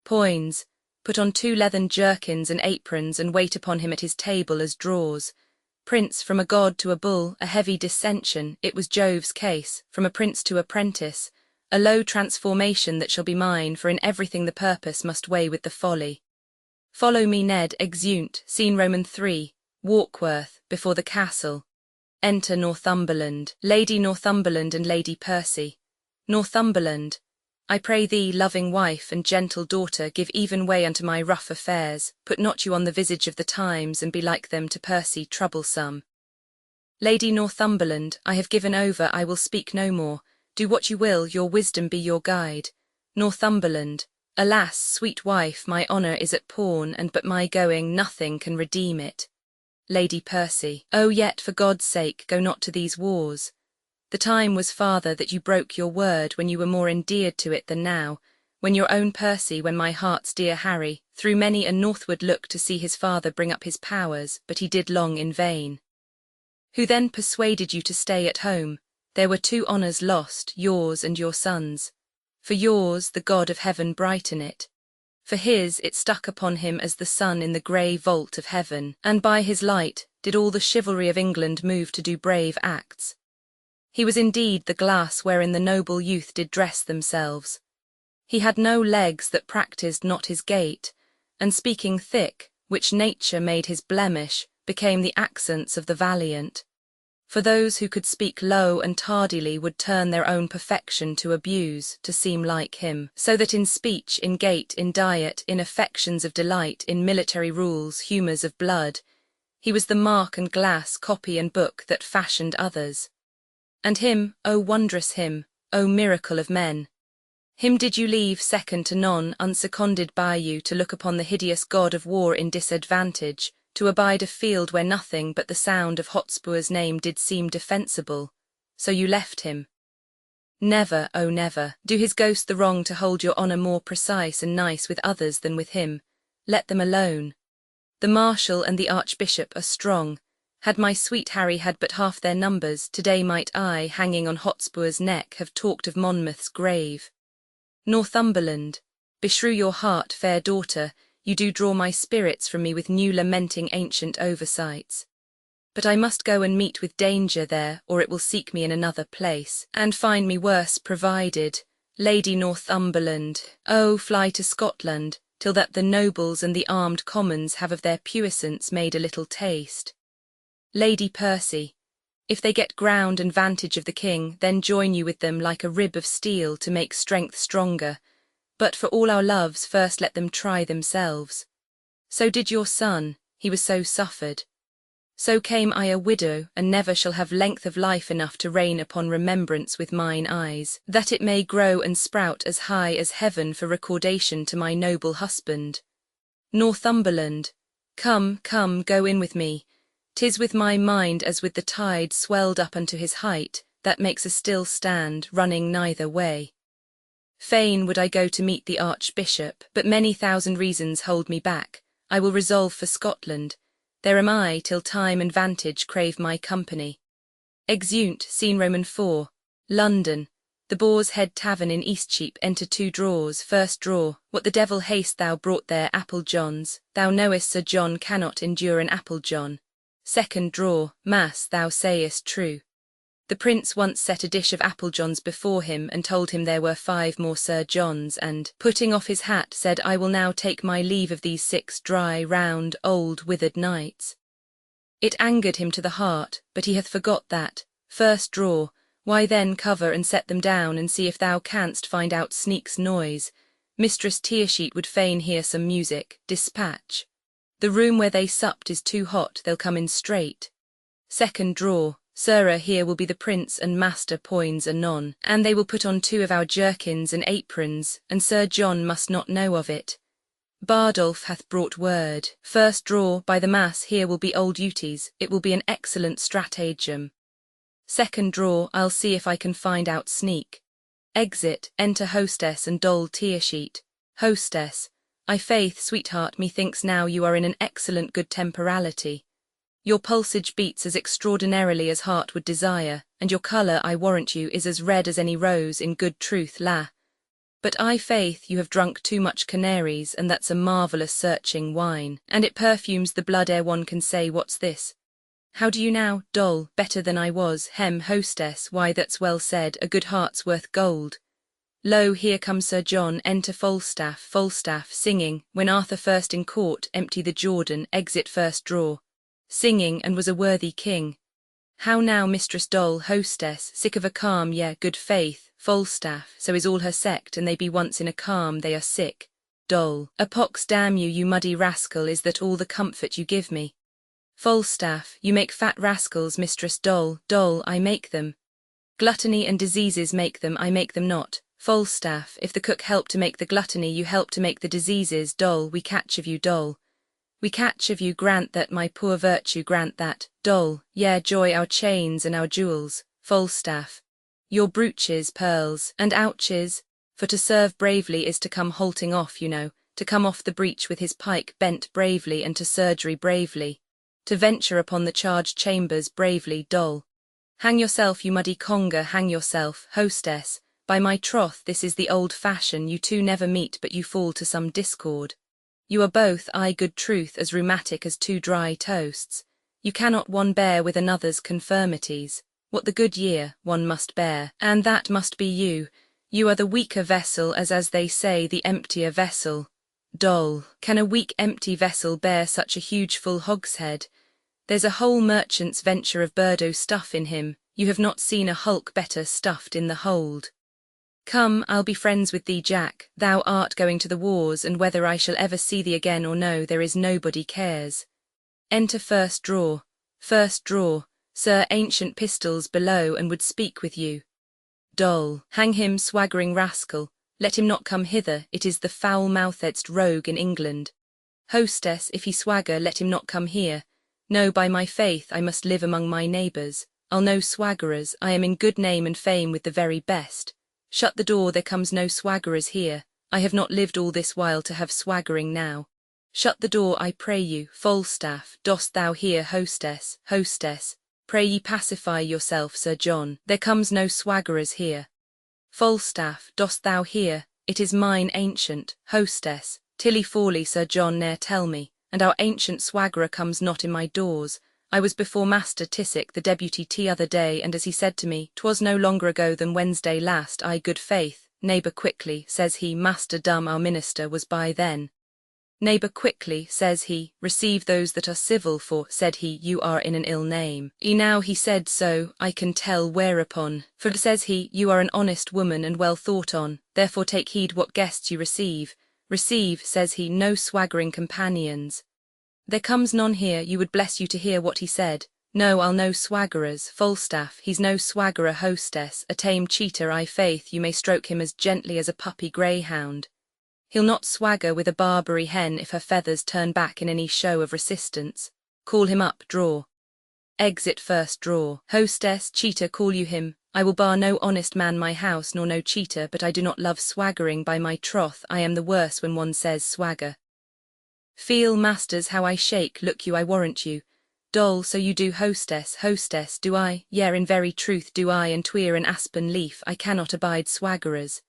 Poins, put on 2 leathern jerkins and aprons and wait upon him at his table as draws. Prince, from a god to a bull, a heavy dissension, it was Jove's case, from a prince to apprentice, a low transformation that shall be mine, for in everything the purpose must weigh with the folly. Follow me, Ned. Exeunt. Scene Roman 3. Warkworth, before the castle. Enter Northumberland, Lady Northumberland and Lady Percy. Northumberland, I pray thee, loving wife and gentle daughter, give even way unto my rough affairs, put not you on the visage of the times, and be like them to Percy troublesome. Lady Northumberland, I have given over, I will speak no more, do what you will, your wisdom be your guide. Northumberland, alas, sweet wife, my honour is at pawn, and but my going nothing can redeem it. Lady Percy, oh yet for God's sake go not to these wars. The time was, father, that you broke your word when you were more endeared to it than now, when your own Percy, when my heart's dear Harry, threw many a northward look to see his father bring up his powers, but he did long in vain. Who then persuaded you to stay at home? There were 2 honours lost, yours and your son's. For yours, the God of heaven brighten it. For his, it stuck upon him as the sun in the grey vault of heaven, and by his light did all the chivalry of England move to do brave acts. He was indeed the glass wherein the noble youth did dress themselves. He had no legs that practised not his gait, and speaking thick, which nature made his blemish, became the accents of the valiant. For those who could speak low and tardily would turn their own perfection to abuse, to seem like him, so that in speech, in gait, in diet, in affections of delight, in military rules, humours of blood, he was the mark and glass, copy and book that fashioned others. And him, O wondrous him, O miracle of men, him did you leave second to none, unseconded by you, to look upon the hideous god of war in disadvantage, to abide a field where nothing but the sound of Hotspur's name did seem defensible, so you left him. Never, oh never, do his ghost the wrong to hold your honour more precise and nice with others than with him. Let them alone. The Marshal and the Archbishop are strong. Had my sweet Harry had but half their numbers, today might I, hanging on Hotspur's neck, have talked of Monmouth's grave. Northumberland, beshrew your heart, fair daughter, you do draw my spirits from me with new lamenting ancient oversights. But I must go and meet with danger there, or it will seek me in another place, and find me worse provided. Lady Northumberland, oh, fly to Scotland, till that the nobles and the armed commons have of their puissance made a little taste. Lady Percy, if they get ground and vantage of the king, then join you with them like a rib of steel to make strength stronger. But for all our loves, first let them try themselves. So did your son, he was so suffered. So came I a widow, and never shall have length of life enough to reign upon remembrance with mine eyes, that it may grow and sprout as high as heaven for recordation to my noble husband. Northumberland, come, come, go in with me. 'Tis with my mind as with the tide swelled up unto his height, that makes a still stand, running neither way. Fain would I go to meet the Archbishop, but many thousand reasons hold me back. I will resolve for Scotland. There am I, till time and vantage crave my company. Exeunt. Scene Roman 4. London. The Boar's Head Tavern in Eastcheap. Enter 2 drawers. First drawer. What the devil hast thou brought there? Apple Johns. Thou knowest Sir John cannot endure an apple John. Second drawer. Mass, thou sayest true. The prince once set a dish of apple-johns before him and told him there were 5 more Sir Johns and, putting off his hat, said, I will now take my leave of these 6 dry, round, old, withered knights. It angered him to the heart, but he hath forgot that, first draw, why then cover and set them down and see if thou canst find out sneak's noise. Mistress Tearsheet would fain hear some music, dispatch. The room where they supped is too hot, they'll come in straight. Second draw, Sirrah, here will be the prince and Master Poins anon, and they will put on 2 of our jerkins and aprons, and Sir John must not know of it. Bardolph hath brought word. First draw, by the mass, here will be old Uties, it will be an excellent stratagem. Second draw, I'll see if I can find out sneak. Exit, enter hostess and doll Tearsheet. Hostess, I faith, sweetheart, methinks now you are in an excellent good temporality. Your pulsage beats as extraordinarily as heart would desire, and your colour, I warrant you, is as red as any rose, in good truth, la. But I faith you have drunk too much canaries, and that's a marvellous searching wine, and it perfumes the blood ere one can say what's this. How do you now, doll? Better than I was, hem, hostess, why that's well said, a good heart's worth gold. Lo, here comes Sir John, enter Falstaff, singing, when Arthur first in court, empty the Jordan, exit first draw. Singing, and was a worthy king. How now, mistress doll, hostess, sick of a calm, yea, good faith, Falstaff, so is all her sect, and they be once in a calm, they are sick. Doll, a pox damn you, you muddy rascal, is that all the comfort you give me? Falstaff, you make fat rascals, mistress doll, I make them. Gluttony and diseases make them, I make them not. Falstaff, if the cook help to make the gluttony, you help to make the diseases, doll, we catch of you, doll. We catch of you, grant that, my poor virtue, grant that, doll, yea, joy our chains and our jewels, Falstaff. Your brooches, pearls, and ouches, for to serve bravely is to come halting off, you know, to come off the breach with his pike bent bravely and to surgery bravely, to venture upon the charged chambers bravely, doll. Hang yourself, you muddy conger, hang yourself, hostess, by my troth this is the old fashion, you two never meet but you fall to some discord. You are both, I good truth, as rheumatic as 2 dry toasts. You cannot one bear with another's confirmities. What the good year, one must bear, and that must be you. You are the weaker vessel, as they say, the emptier vessel. Doll, can a weak empty vessel bear such a huge full hogshead? There's a whole merchant's venture of Bordeaux stuff in him, you have not seen a hulk better stuffed in the hold. Come, I'll be friends with thee, Jack, thou art going to the wars, and whether I shall ever see thee again or no, there is nobody cares. Enter first draw, Sir Ancient Pistols below and would speak with you. Doll, hang him, swaggering rascal, let him not come hither, it is the foul-mouthedst rogue in England. Hostess, if he swagger, let him not come here. No, by my faith, I must live among my neighbours, I'll no swaggerers, I am in good name and fame with the very best. Shut the door, there comes no swaggerers here, I have not lived all this while to have swaggering now. Shut the door, I pray you, Falstaff, dost thou hear, hostess, pray ye pacify yourself, Sir John, there comes no swaggerers here. Falstaff, dost thou hear, it is mine ancient, hostess, tilly fally Sir John ne'er tell me, and our ancient swaggerer comes not in my doors. I was before Master Tissick the deputy t'other day, and as he said to me, 'twas no longer ago than Wednesday last, I good faith, neighbour quickly, says he, Master Dumb our minister was by then. Neighbour quickly, says he, receive those that are civil, for, said he, you are in an ill name. Now he said so, I can tell whereupon, for says he, you are an honest woman and well thought on, therefore take heed what guests you receive. Receive, says he, no swaggering companions. There comes none here, you would bless you to hear what he said. No, I'll no swaggerers, Falstaff, he's no swaggerer, hostess, a tame cheater, I faith, you may stroke him as gently as a puppy greyhound. He'll not swagger with a Barbary hen if her feathers turn back in any show of resistance. Call him up, draw. Exit first draw. Hostess, cheater call you him, I will bar no honest man my house nor no cheater, but I do not love swaggering, by my troth, I am the worse when one says swagger. Feel, masters, how I shake, look you, I warrant you. Doll, so you do, hostess, do I, yea, in very truth do I, and tweer an aspen leaf, I cannot abide swaggerers.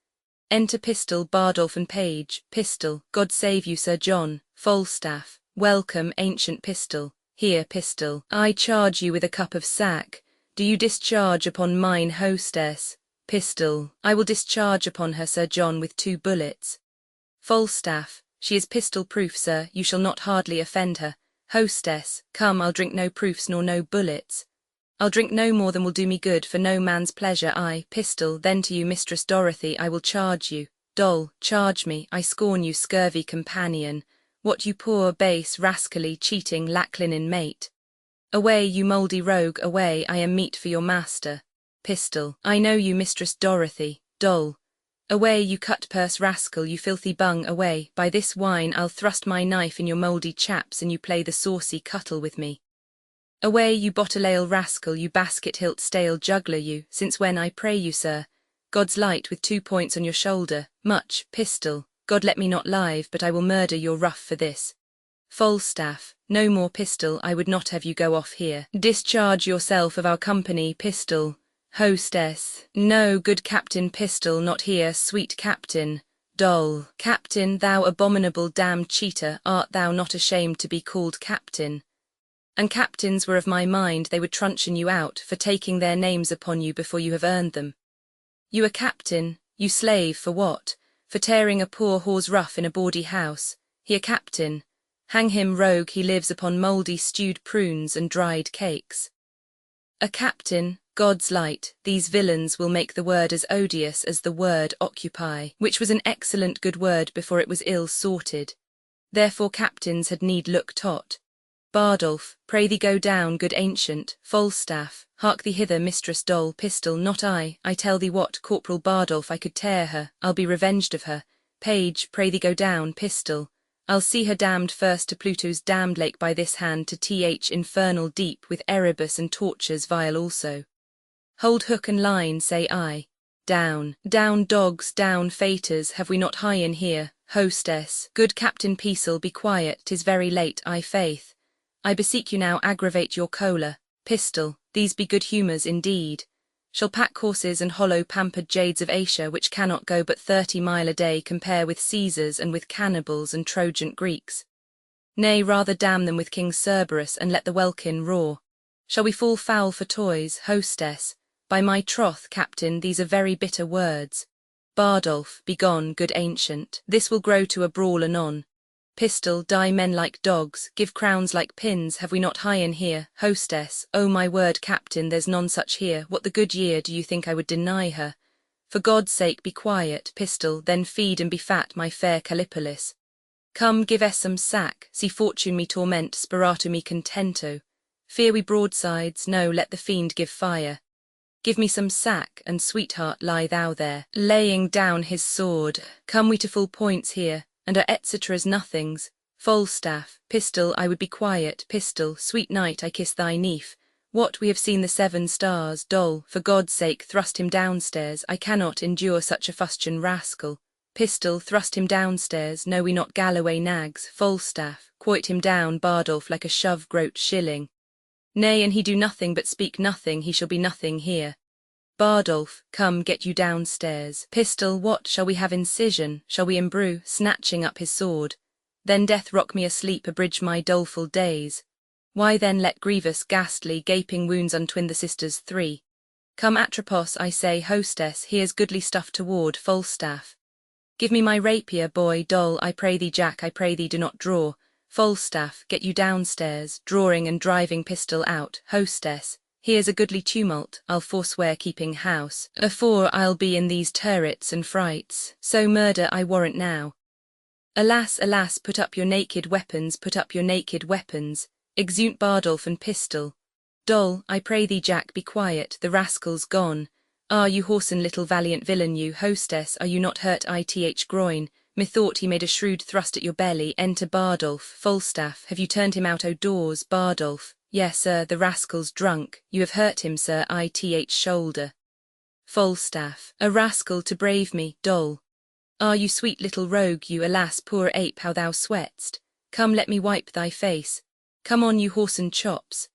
Enter Pistol, Bardolph and Page. Pistol, God save you, Sir John. Falstaff, welcome, ancient Pistol. Here, Pistol, I charge you with a cup of sack. Do you discharge upon mine hostess? Pistol. I will discharge upon her, Sir John, with 2 bullets. Falstaff. She is pistol-proof, sir, you shall not hardly offend her. Hostess. Come, I'll drink no proofs nor no bullets. I'll drink no more than will do me good, for no man's pleasure. I. Pistol. Then to you, Mistress Dorothy, I will charge you. Doll. Charge me, I scorn you, scurvy companion. What, you poor, base, rascally, cheating, lacklinen mate? Away, you mouldy rogue, away, I am meat for your master. Pistol. I know you, Mistress Dorothy. Doll. Away, you cut-purse rascal, you filthy bung, away, by this wine I'll thrust my knife in your mouldy chaps, and you play the saucy cuttle with me. Away, you bottle-ale rascal, you basket-hilt stale juggler, you, since when, I pray you, sir? God's light with 2 points on your shoulder, much, Pistol. God let me not live, but I will murder your ruff for this. Falstaff. No more, Pistol, I would not have you go off here. Discharge yourself of our company, Pistol. Hostess. No, good Captain. Pistol. Not here, sweet Captain. Doll. Captain, thou abominable damned cheater, art thou not ashamed to be called Captain? And captains were of my mind, they would truncheon you out, for taking their names upon you before you have earned them. You a captain, you slave, for what? For tearing a poor whore's ruff in a bawdy house. He a captain. Hang him, rogue, he lives upon mouldy stewed prunes and dried cakes. A captain, God's light, these villains will make the word as odious as the word occupy, which was an excellent good word before it was ill sorted. Therefore captains had need look tot. Bardolph, pray thee go down, good ancient. Falstaff, hark thee hither, Mistress Doll. Pistol. Not I tell thee what, Corporal Bardolph, I could tear her, I'll be revenged of her. Page, pray thee go down. Pistol. I'll see her damned first to Pluto's damned lake by this hand, to th infernal deep, with Erebus and tortures vile also. Hold hook and line, say I. Down, down dogs, down faiters, have we not high in here? Hostess. Good Captain Peace'll be quiet, 'tis very late, I faith. I beseech you now aggravate your choler. Pistol. These be good humours indeed. Shall pack horses and hollow pampered jades of Asia, which cannot go but 30 mile a day, compare with Caesars and with cannibals and Trojan Greeks? Nay, rather damn them with King Cerberus, and let the welkin roar. Shall we fall foul for toys, hostess? By my troth, Captain, these are very bitter words. Bardolph, begone, good ancient, this will grow to a brawl anon. Pistol. Die men like dogs, give crowns like pins, have we not high in here? Hostess. Oh my word, Captain, there's none such here. What the good year do you think I would deny her? For God's sake be quiet. Pistol. Then feed and be fat, my fair Callipolis. Come, give us some sack, see fortune me torment, sperato me contento. Fear we broadsides? No, let the fiend give fire. Give me some sack, and sweetheart, lie thou there, laying down his sword. Come we to full points here, and our et ceteras nothings. Falstaff. Pistol. I would be quiet. Pistol. Sweet knight, I kiss thy neef. What, we have seen the 7 stars. Doll. For God's sake thrust him downstairs, I cannot endure such a fustian rascal. Pistol. Thrust him downstairs, know we not Galloway nags? Falstaff. Quoit him down, Bardolph, like a shove-groat shilling. Nay, and he do nothing but speak nothing, he shall be nothing here. Bardolph. Come, get you downstairs. Pistol. What, shall we have incision? Shall we imbrue? Snatching up his sword. Then death rock me asleep, abridge my doleful days. Why then let grievous, ghastly, gaping wounds untwin the sisters 3. Come Atropos, I say, hostess, here's goodly stuff toward. Falstaff. Give me my rapier, boy. Doll. I pray thee, Jack, I pray thee, do not draw. Falstaff. Get you downstairs, drawing and driving Pistol out. Hostess. Here's a goodly tumult, I'll forswear keeping house. Afore I'll be in these turrets and frights, so murder I warrant now. Alas, alas, put up your naked weapons, put up your naked weapons. Exeunt Bardolph and Pistol. Doll. I pray thee, Jack, be quiet, the rascal's gone. Ah, you whoreson little valiant villain, you. Hostess, are you not hurt ith groin? Methought he made a shrewd thrust at your belly. Enter Bardolph. Falstaff. Have you turned him out o' doors? Bardolph. Yes, sir, the rascal's drunk. You have hurt him, sir, ith shoulder. Falstaff. A rascal to brave me. Doll. Ah, you sweet little rogue, you. Alas, poor ape, how thou sweat'st. Come, let me wipe thy face. Come on, you whoreson chops.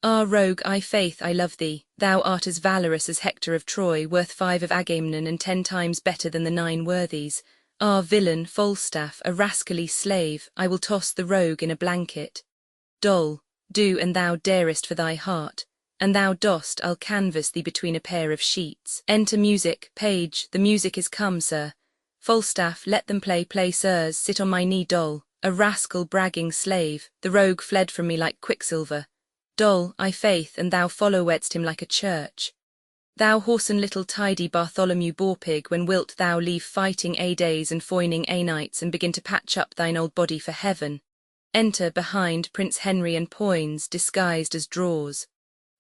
Ah, rogue, I faith I love thee. Thou art as valorous as Hector of Troy, worth 5 of Agamemnon, and 10 times better than the 9 worthies. Ah, villain, Falstaff, a rascally slave, I will toss the rogue in a blanket. Doll. Do, and thou darest for thy heart. and thou dost, I'll canvass thee between a pair of sheets. Enter music, page, the music is come, sir. Falstaff, let them play, play, sirs, sit on my knee, Doll, a rascal bragging slave, the rogue fled from me like quicksilver. Doll, I faith, and thou followedst him like a church. Thou whoreson little tidy Bartholomew Boarpig, when wilt thou leave fighting days and foining nights and begin to patch up thine old body for heaven? Enter, behind, Prince Henry and Poins, disguised as drawers.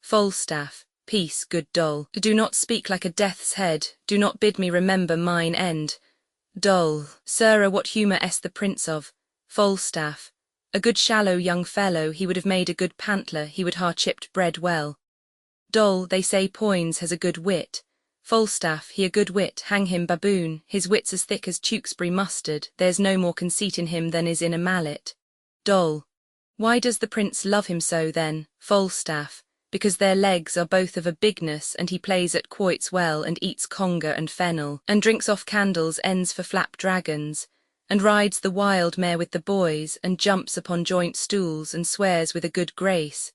Falstaff, peace, good Doll, do not speak like a death's head, do not bid me remember mine end. Doll, sirrah, what humour est the prince of? Falstaff, a good shallow young fellow, he would have made a good pantler, he would chipped bread well. Doll, they say Poins has a good wit. Falstaff, he a good wit, hang him baboon, his wit's as thick as Tewkesbury mustard, there's no more conceit in him than is in a mallet. Doll, why does the prince love him so then? Falstaff, because their legs are both of a bigness, and he plays at quoits well, and eats conger and fennel, and drinks off candles' ends for flap dragons, and rides the wild mare with the boys, and jumps upon joint stools, and swears with a good grace,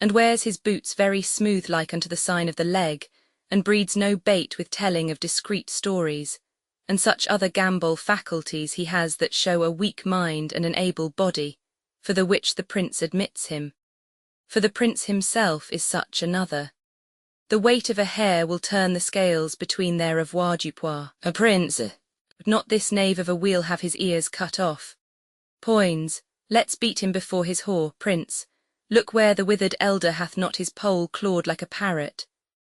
and wears his boots very smooth like unto the sign of the leg, and breeds no bait with telling of discreet stories, and such other gambol faculties he has that show a weak mind and an able body, for the which the prince admits him. For the prince himself is such another. The weight of a hair will turn the scales between their avoirdupois. A prince, but not this knave of a wheel have his ears cut off. Poins, let's beat him before his whore, prince. Look where the withered elder hath not his poll clawed like a parrot.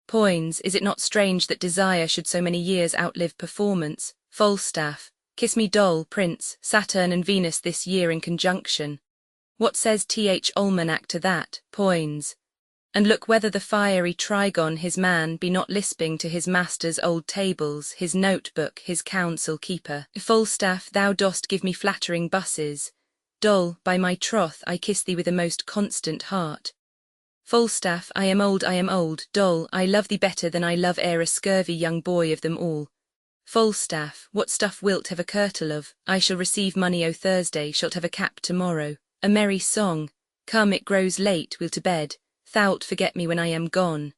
Poins, is it not strange that desire should so many years outlive performance? Falstaff, kiss me, Doll, prince, Saturn and Venus this year in conjunction. What says Th Almanac to that, Poins? And look whether the fiery Trigon, his man, be not lisping to his master's old tables, his notebook, his counsel keeper. Falstaff, thou dost give me flattering busses. Doll, by my troth, I kiss thee with a most constant heart. Falstaff, I am old, Doll, I love thee better than I love e'er a scurvy young boy of them all. Falstaff, what stuff wilt have a kirtle of? I shall receive money o Thursday, shalt have a cap tomorrow. A merry song, come it grows late, we'll to bed, thou'lt forget me when I am gone.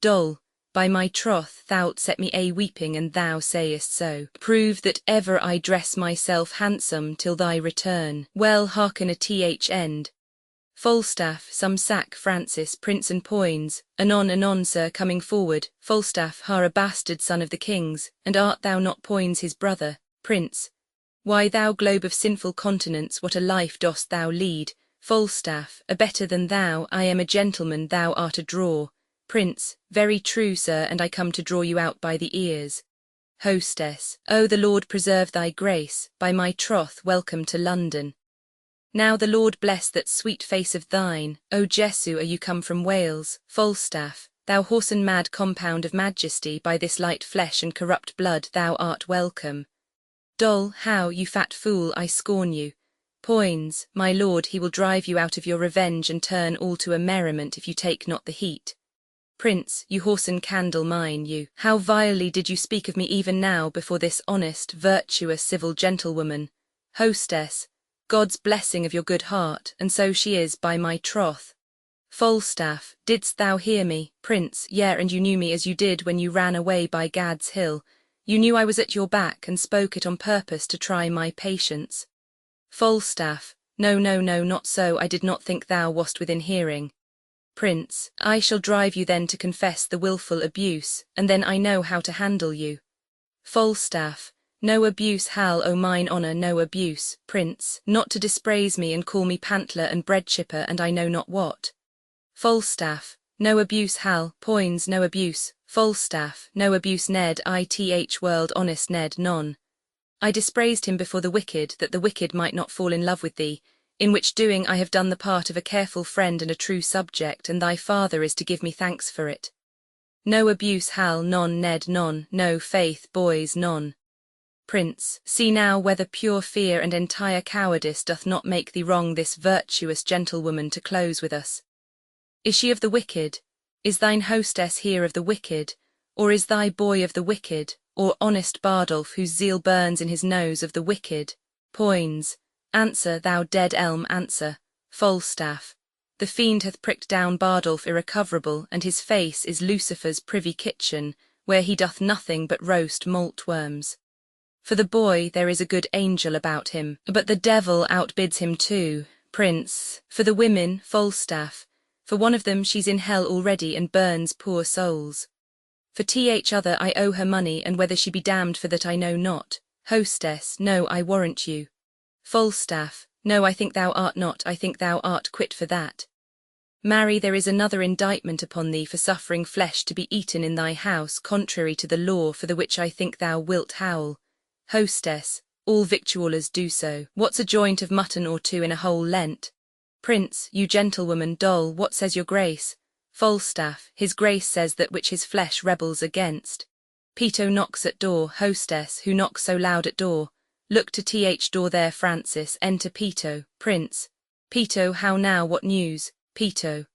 Doll, by my troth, thou'lt set me weeping, and thou sayest so. Prove that ever I dress myself handsome till thy return. Well, hearken a th end. Falstaff, some sack, Francis, Prince and Poins, anon, sir, coming forward. Falstaff, a bastard son of the king's, and art thou not Poins his brother, Prince? Why, thou globe of sinful continents, what a life dost thou lead? Falstaff, a better than thou, I am a gentleman, thou art a draw. Prince, very true, sir, and I come to draw you out by the ears. Hostess, oh, the Lord preserve thy grace, by my troth, welcome to London. Now the Lord bless that sweet face of thine, O Jesu, are you come from Wales? Falstaff, thou whoreson mad compound of majesty, by this light flesh and corrupt blood thou art welcome. Doll, how, you fat fool, I scorn you. Poins, my lord, he will drive you out of your revenge and turn all to a merriment if you take not the heat. Prince, you whoreson candle mine, you, how vilely did you speak of me even now before this honest, virtuous, civil gentlewoman? Hostess, God's blessing of your good heart, and so she is, by my troth. Falstaff, didst thou hear me, Prince? Yea, and you knew me as you did when you ran away by Gad's Hill. You knew I was at your back, and spoke it on purpose to try my patience. Falstaff, no, not so, I did not think thou wast within hearing. Prince, I shall drive you then to confess the wilful abuse, and then I know how to handle you. Falstaff, no abuse, Hal, o mine honour, no abuse, Prince, not to dispraise me and call me pantler and bread chipper and I know not what. Falstaff, no abuse, Hal. Poins, no abuse. Falstaff, no abuse, Ned. Ith world honest Ned, none. I dispraised him before the wicked, that the wicked might not fall in love with thee, in which doing I have done the part of a careful friend and a true subject, and thy father is to give me thanks for it. No abuse, Hal, none, Ned, none, no, faith, boys, none. Prince, see now whether pure fear and entire cowardice doth not make thee wrong this virtuous gentlewoman to close with us. Is she of the wicked? Is thine hostess here of the wicked? Or is thy boy of the wicked? Or honest Bardolph, whose zeal burns in his nose, of the wicked? Poins, answer, thou dead elm, answer. Falstaff, The fiend hath pricked down Bardolph irrecoverable, and his face is Lucifer's privy kitchen, where he doth nothing but roast malt worms. For the boy there is a good angel about him, but the devil outbids him too, Prince. For the women, Falstaff, for one of them she's in hell already and burns poor souls. For th other I owe her money, and whether she be damned for that I know not. Hostess, no, I warrant you. Falstaff, no, I think thou art not, I think thou art quit for that. Marry, there is another indictment upon thee for suffering flesh to be eaten in thy house contrary to the law, for the which I think thou wilt howl. Hostess, all victuallers do so. What's a joint of mutton or two in a whole Lent? Prince, you gentlewoman, Doll, what says your grace? Falstaff, his grace says that which his flesh rebels against. Peto knocks at door. Hostess, who knocks so loud at door? Look to th door there, Francis, enter Peto. Prince, Peto, how now, what news? Peto,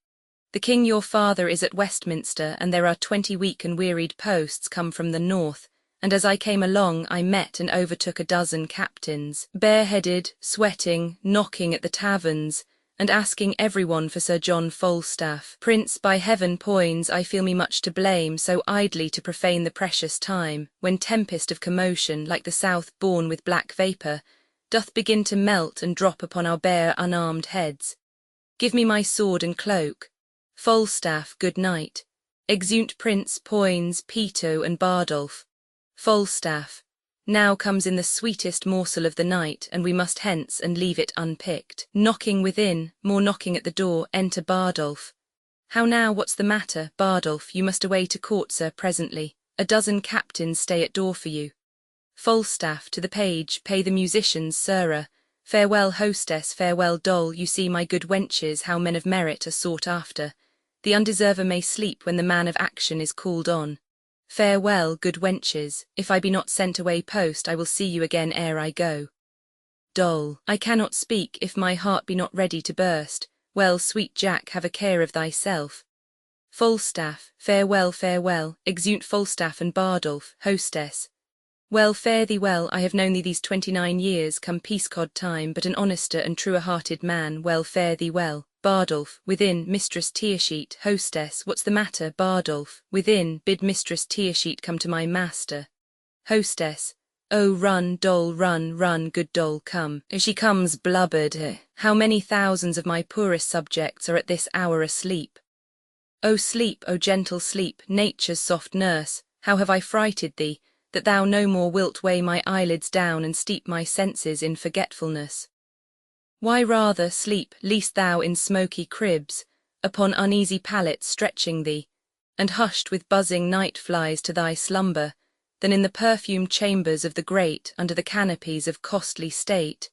the king your father is at Westminster, and there are 20 weak and wearied posts come from the north, and as I came along I met and overtook a dozen captains, bareheaded, sweating, knocking at the taverns, and asking everyone for Sir John Falstaff. Prince, by heaven poins, I feel me much to blame, so idly to profane the precious time, when tempest of commotion, like the south born with black vapour, doth begin to melt and drop upon our bare unarmed heads. Give me my sword and cloak. Falstaff, good night. Exeunt Prince, Poins, Peto, and Bardolph. Falstaff, now comes in the sweetest morsel of the night, and we must hence and leave it unpicked. Knocking within, more knocking at the door, enter Bardolph. How now, what's the matter? Bardolph, you must away to court, sir, presently. A dozen captains stay at door for you. Falstaff, to the page, pay the musicians, sirrah. Farewell, hostess, farewell, Doll, you see, my good wenches, how men of merit are sought after. The undeserver may sleep when the man of action is called on. Farewell, good wenches, if I be not sent away post, I will see you again ere I go. Doll, I cannot speak, if my heart be not ready to burst. Well, sweet Jack, have a care of thyself. Falstaff, farewell, farewell, exeunt Falstaff and Bardolph. Hostess, well, fare thee well, I have known thee these 29 years, come peascod time, but an honester and truer-hearted man. Well, fare thee well. Bardolph, within, Mistress Tearsheet. Hostess, what's the matter? Bardolph, within, bid Mistress Tearsheet come to my master. Hostess, oh, run, Doll, run, run, good Doll, come. She comes, blubbered. How many thousands of my poorest subjects are at this hour asleep? O sleep, O gentle sleep, nature's soft nurse, how have I frighted thee, that thou no more wilt weigh my eyelids down and steep my senses in forgetfulness? Why rather sleep, least thou in smoky cribs, upon uneasy pallets stretching thee, and hushed with buzzing night flies to thy slumber, than in the perfumed chambers of the great, under the canopies of costly state,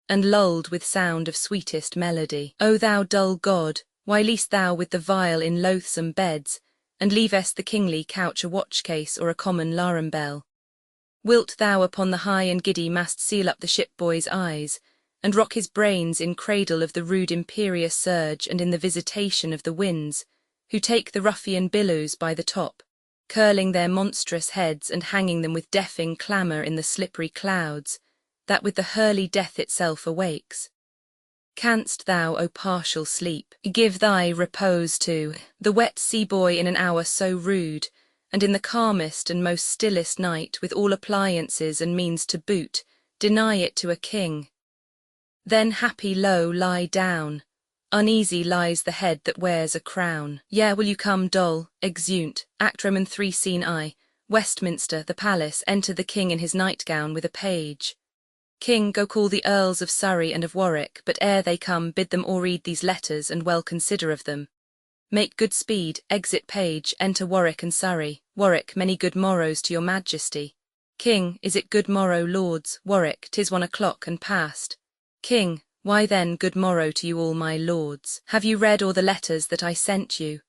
and lulled with sound of sweetest melody? O thou dull god, why least thou with the vile in loathsome beds, and leavest the kingly couch a watch-case or a common larum-bell? Wilt thou upon the high and giddy mast seal up the ship-boy's eyes, and rock his brains in cradle of the rude imperious surge and in the visitation of the winds, who take the ruffian billows by the top, curling their monstrous heads and hanging them with deafing clamour in the slippery clouds, that with the hurly death itself awakes? Canst thou, O partial sleep, give thy repose to the wet sea-boy in an hour so rude, and in the calmest and most stillest night, with all appliances and means to boot, deny it to a king? Then happy low lie down, uneasy lies the head that wears a crown. Yea, will you come, Doll? Exeunt. Act Roman 3 Scene I. Westminster, the palace, enter the king in his nightgown with a page. King, go call the Earls of Surrey and of Warwick, but ere they come bid them all read these letters and well consider of them. Make good speed, exit page, enter Warwick and Surrey. Warwick, many good morrows to your majesty. King, is it good morrow, lords? Warwick, 'tis 1 o'clock and past. King, why then good morrow to you all my lords. Have you read all the letters that I sent you?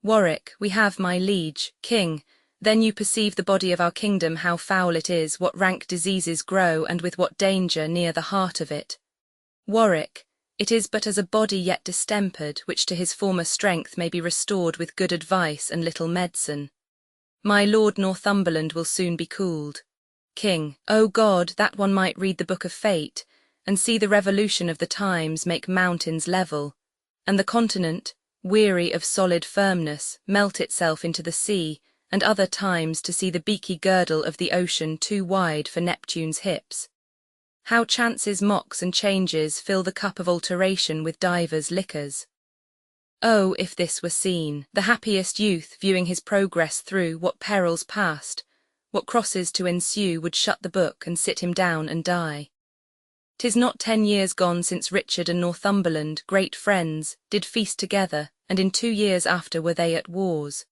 Warwick, we have, my liege. King, then you perceive the body of our kingdom how foul it is, what rank diseases grow, and with what danger near the heart of it. Warwick, it is but as a body yet distempered, which to his former strength may be restored with good advice and little medicine. My Lord Northumberland will soon be cooled. King, O God, that one might read the book of fate, and see the revolution of the times make mountains level. and the continent, weary of solid firmness, melt itself into the sea, and other times to see the beaky girdle of the ocean too wide for Neptune's hips. How chances mocks and changes fill the cup of alteration with divers liquors. Oh, if this were seen, the happiest youth viewing his progress through, what perils past, what crosses to ensue, would shut the book and sit him down and die. 'Tis not 10 years gone since Richard and Northumberland, great friends, did feast together, and in 2 years after were they at wars.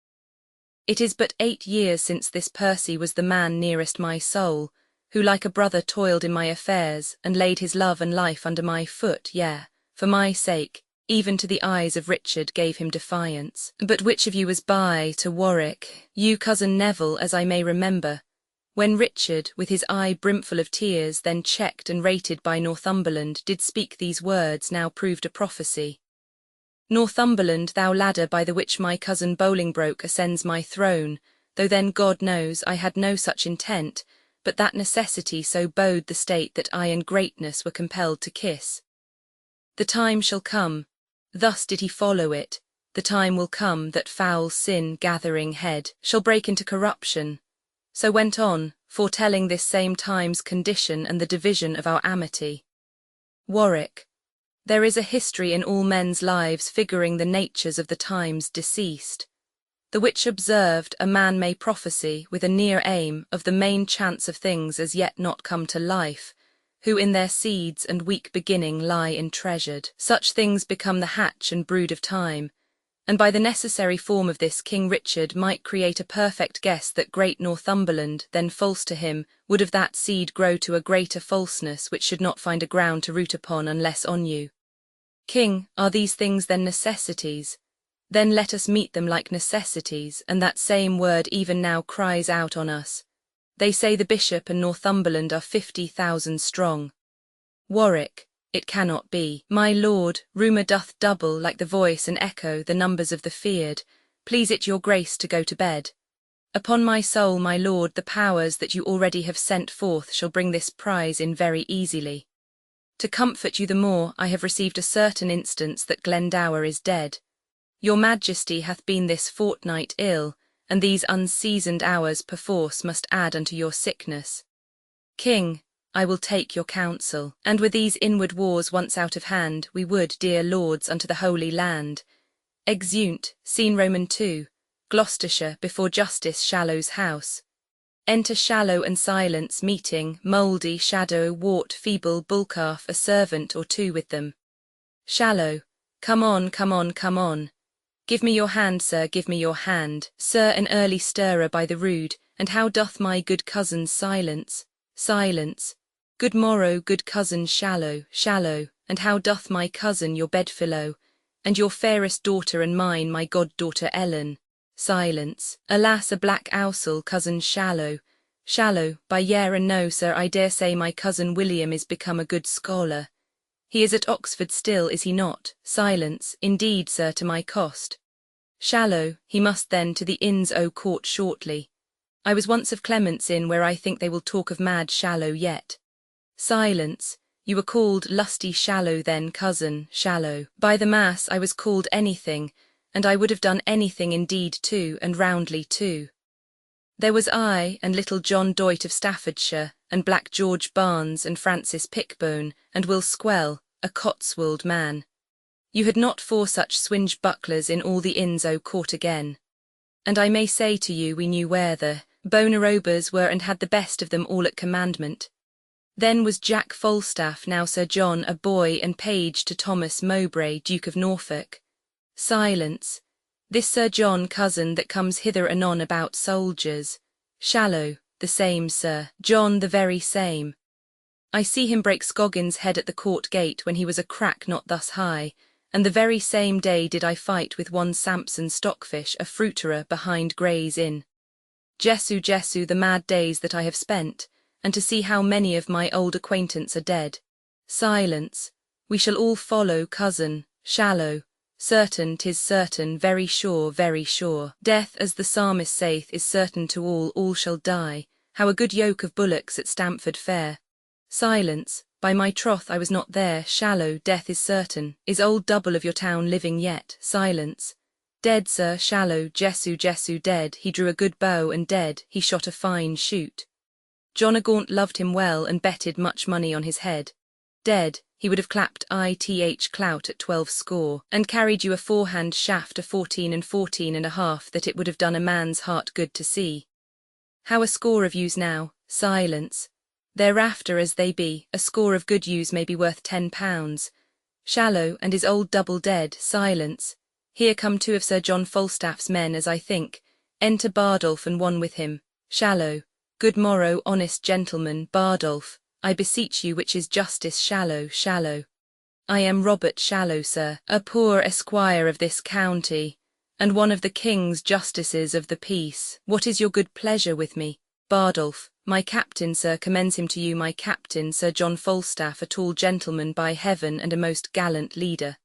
It is but 8 years since this Percy was the man nearest my soul, who like a brother toiled in my affairs, and laid his love and life under my foot, yea, for my sake, even to the eyes of Richard gave him defiance. But which of you was by to Warwick, you cousin Neville, as I may remember, when Richard, with his eye brimful of tears, then checked and rated by Northumberland, did speak these words, now proved a prophecy. Northumberland, thou ladder by the which my cousin Bolingbroke ascends my throne, though then God knows I had no such intent, but that necessity so bode the state that I and greatness were compelled to kiss. The time shall come, thus did he follow it, the time will come that foul sin gathering head shall break into corruption. So went on, foretelling this same time's condition and the division of our amity. Warwick. There is a history in all men's lives figuring the natures of the times deceased, the which observed a man may prophesy with a near aim of the main chance of things as yet not come to life, who in their seeds and weak beginning lie entreasured. Such things become the hatch and brood of time, and by the necessary form of this King Richard might create a perfect guess that great Northumberland, then false to him, would of that seed grow to a greater falseness which should not find a ground to root upon unless on you. King, are these things then necessities? Then let us meet them like necessities, and that same word even now cries out on us. They say the Bishop and Northumberland are 50,000 strong. Warwick. It cannot be. My lord, rumour doth double like the voice and echo the numbers of the feared. Please it your grace to go to bed. Upon my soul, my lord, the powers that you already have sent forth shall bring this prize in very easily. To comfort you the more, I have received a certain instance that Glendower is dead. Your majesty hath been this fortnight ill, and these unseasoned hours perforce must add unto your sickness. King, I will take your counsel, and with these inward wars once out of hand, we would, dear lords, unto the Holy Land. Exeunt, scene Roman 2, Gloucestershire, before Justice Shallow's house. Enter Shallow and Silence meeting, mouldy, shadow, wart, feeble, bullcalf, a servant or two with them. Shallow. Come on, come on, come on. Give me your hand, sir, give me your hand. Sir, an early stirrer by the rood, and how doth my good cousin Silence? Silence. Good morrow, good cousin Shallow, Shallow, and how doth my cousin your bedfellow, and your fairest daughter and mine, my goddaughter Ellen? Silence. Alas, a black ousel, cousin Shallow, Shallow, by yea and no, sir, I dare say my cousin William is become a good scholar. He is at Oxford still, is he not? Silence. Indeed, sir, to my cost. Shallow. He must then to the Inns o' Court shortly. I was once of Clement's Inn, where I think they will talk of mad Shallow yet. Silence. You were called lusty Shallow then, cousin Shallow. By the mass, I was called anything, and I would have done anything indeed too, and roundly too. There was I, and little John Doit of Staffordshire, and Black George Barnes, and Francis Pickbone, and Will Squell, a Cotswold man. You had not 4 such swinge-bucklers in all the Inns o' Court again. And I may say to you we knew where the Bonarobers were, and had the best of them all at commandment. Then was Jack Falstaff, now Sir John, a boy and page to Thomas Mowbray, Duke of Norfolk. Silence. This Sir John, cousin, that comes hither anon about soldiers. Shallow. The same, sir. John, the very same. I see him break Scoggins' head at the court gate when he was a crack not thus high, and the very same day did I fight with one Sampson Stockfish, a fruiterer behind Gray's Inn. Jesu, Jesu, the mad days that I have spent, and to see how many of my old acquaintance are dead. Silence. We shall all follow, cousin Shallow. Certain, 'tis certain, very sure, very sure. Death, as the psalmist saith, is certain to all shall die. How a good yoke of bullocks at Stamford Fair. Silence. By my troth I was not there, shallow, death is certain. Is old double of your town living yet? Silence. Dead, sir, shallow, Jesu dead, he drew a good bow and dead, he shot a fine shoot. John a Gaunt loved him well and betted much money on his head. Dead, he would have clapped ith clout at 12 score, and carried you a forehand shaft a 14 and 14 and a half that it would have done a man's heart good to see. How a score of yous now? Silence. Thereafter as they be, a score of good yous may be worth £10. Shallow, and is old double dead? Silence. Here come 2 of Sir John Falstaff's men as I think. Enter Bardolph and one with him. Shallow. Good morrow, honest gentleman, Bardolph. I beseech you which is justice, shallow. I am Robert Shallow, sir, a poor esquire of this county, and one of the king's justices of the peace. What is your good pleasure with me? Bardolph. My captain, sir, commends him to you, my captain, Sir John Falstaff, a tall gentleman by heaven and a most gallant leader.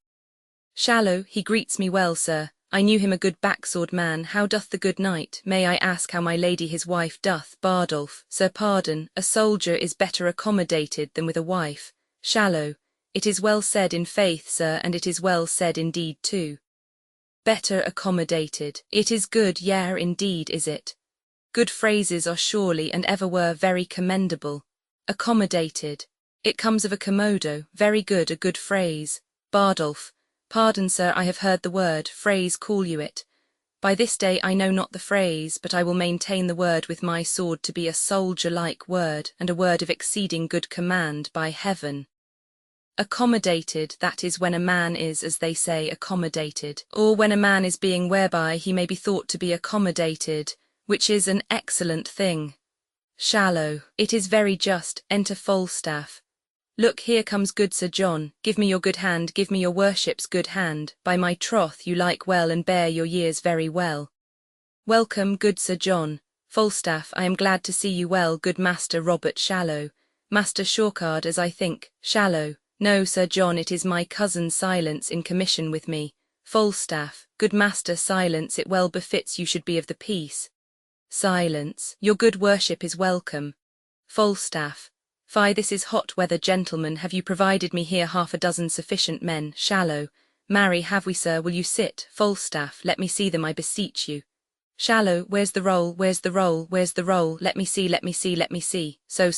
Shallow. He greets me well, sir. I knew him a good backsword man. How doth the good knight? May I ask how my lady his wife doth? Bardolph. Sir, pardon, a soldier is better accommodated than with a wife. Shallow. It is well said in faith, sir, and it is well said indeed too. Better accommodated. It is good, yea, indeed is it. Good phrases are surely and ever were very commendable. Accommodated. It comes of a commodo, very good, a good phrase. Bardolph. Pardon, sir, I have heard the word, phrase call you it. By this day I know not the phrase, but I will maintain the word with my sword to be a soldier-like word, and a word of exceeding good command by heaven. Accommodated, that is when a man is, as they say, accommodated, or when a man is being whereby he may be thought to be accommodated, which is an excellent thing. Shallow. It is very just. Enter Falstaff. Look, here comes good Sir John. Give me your good hand, give me your worship's good hand. By my troth you like well and bear your years very well. Welcome, good Sir John. Falstaff, I am glad to see you well, good Master Robert Shallow. Master Shawcard, as I think. Shallow. No, Sir John, it is my cousin Silence in commission with me. Falstaff. Good Master Silence, it well befits you should be of the peace. Silence. Your good worship is welcome. Falstaff. Fie, this is hot weather, gentlemen. Have you provided me here 6 sufficient men? Shallow. Marry, have we, sir? Will you sit? Falstaff. Let me see them, I beseech you. Shallow. Where's the roll? Where's the roll? Where's the roll? Let me see, let me see, let me see. So.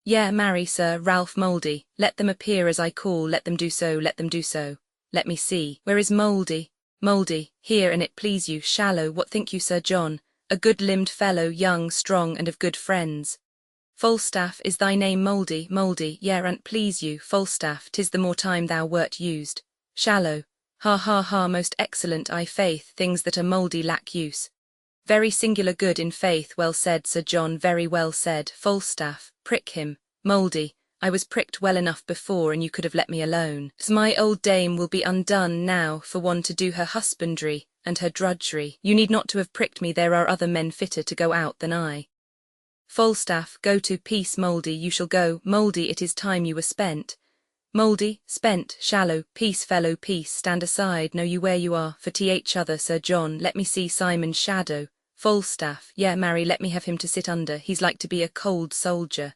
Yeah, marry, sir, Ralph Mouldy. Let them appear as I call, let them do so, let them do so. Let me see. Where is Mouldy? Mouldy. Here, and it please you. Shallow. What think you, Sir John? A good-limbed fellow, young, strong, and of good friends. Falstaff. Is thy name Mouldy? Mouldy. Yea, an't please you. Falstaff. 'Tis the more time thou wert used. Shallow. Ha, most excellent, I faith, things that are mouldy lack use. Very singular good in faith, well said, Sir John, very well said. Falstaff. Prick him. Mouldy. I was pricked well enough before, and you could have let me alone. 'S my old dame will be undone now, for one to do her husbandry, and her drudgery. You need not to have pricked me, there are other men fitter to go out than I. Falstaff. Go to peace, Mouldy, you shall go. Mouldy, it is time you were spent. Mouldy. Spent. Shallow. Peace, fellow, peace, stand aside, know you where you are, for each other, Sir John, let me see Simon's shadow. Falstaff. Yeah, marry, let me have him to sit under, he's like to be a cold soldier.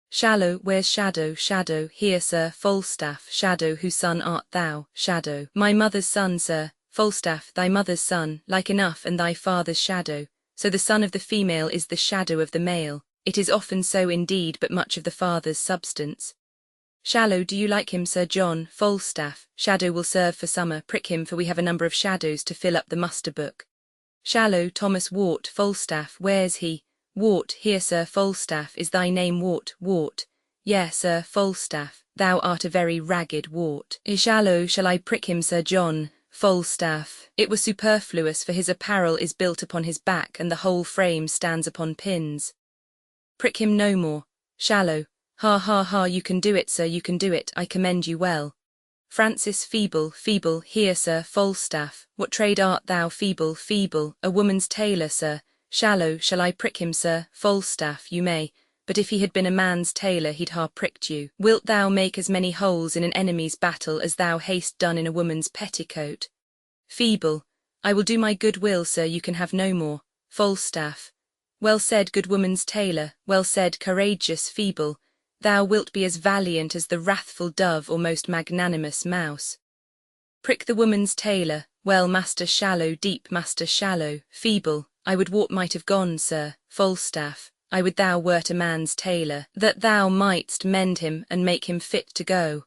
Shallow. Where's Shadow? Shadow. Here, sir. Falstaff. Shadow. Whose son art thou? Shadow. My mother's son, sir. Falstaff. Thy mother's son, like enough, and thy father's shadow. So the son of the female is the shadow of the male. It is often so indeed, but much of the father's substance. Shallow. Do you like him, Sir John? Falstaff. Shadow will serve for summer. Prick him, for we have a number of shadows to fill up the muster book. Shallow. Thomas Wart. Falstaff. Where's he? Wart. Here, sir. Falstaff. Is thy name Wart? Wart. Yes, sir. Falstaff. Thou art a very ragged wart. Shallow. Shall I prick him, Sir John? Falstaff. It was superfluous, for his apparel is built upon his back, and the whole frame stands upon pins. Prick him no more. Shallow. Ha, you can do it, sir, you can do it, I commend you well. Francis. Feeble. Feeble. Here, sir. Falstaff. What trade art thou? Feeble. Feeble. A woman's tailor, sir. Shallow. Shall I prick him, sir? Falstaff. You may, but if he had been a man's tailor he'd ha pricked you. Wilt thou make as many holes in an enemy's battle as thou hast done in a woman's petticoat? Feeble. I will do my good will, sir, you can have no more. Falstaff. Well said, good woman's tailor, well said, courageous feeble, thou wilt be as valiant as the wrathful dove or most magnanimous mouse. Prick the woman's tailor, well, master shallow, deep, master shallow, feeble, I would what might have gone, sir, Falstaff, I would thou wert a man's tailor, that thou mightst mend him and make him fit to go.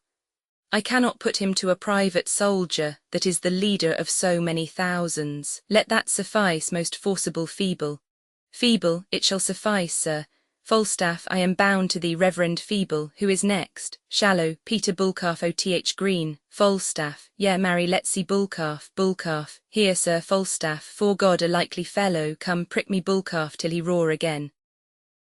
I cannot put him to a private soldier, that is the leader of so many thousands. Let that suffice, most forcible feeble. Feeble, it shall suffice, sir. Falstaff, I am bound to thee, reverend feeble, who is next? Shallow, Peter Bullcalf O.T.H. Green, Falstaff, yea, marry, let's see Bullcalf, here, sir, Falstaff, 'fore God, a likely fellow, come prick me Bullcalf till he roar again.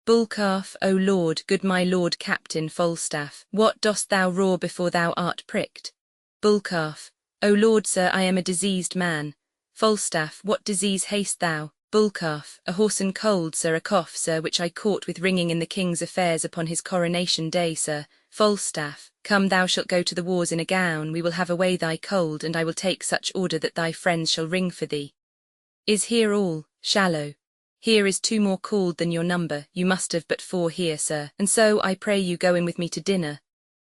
Bullcalf, O Lord, good my Lord Captain Falstaff, what dost thou roar before thou art pricked? Bullcalf, O Lord, sir, I am a diseased man. Falstaff, what disease hast thou? Bullcalf, a horse and cold, sir, a cough, sir, which I caught with ringing in the king's affairs upon his coronation day, sir. Falstaff, come, thou shalt go to the wars in a gown, we will have away thy cold, and I will take such order that thy friends shall ring for thee. Is here all? Shallow. Here is 2 more called than your number, you must have but 4 here, sir, and so I pray you go in with me to dinner.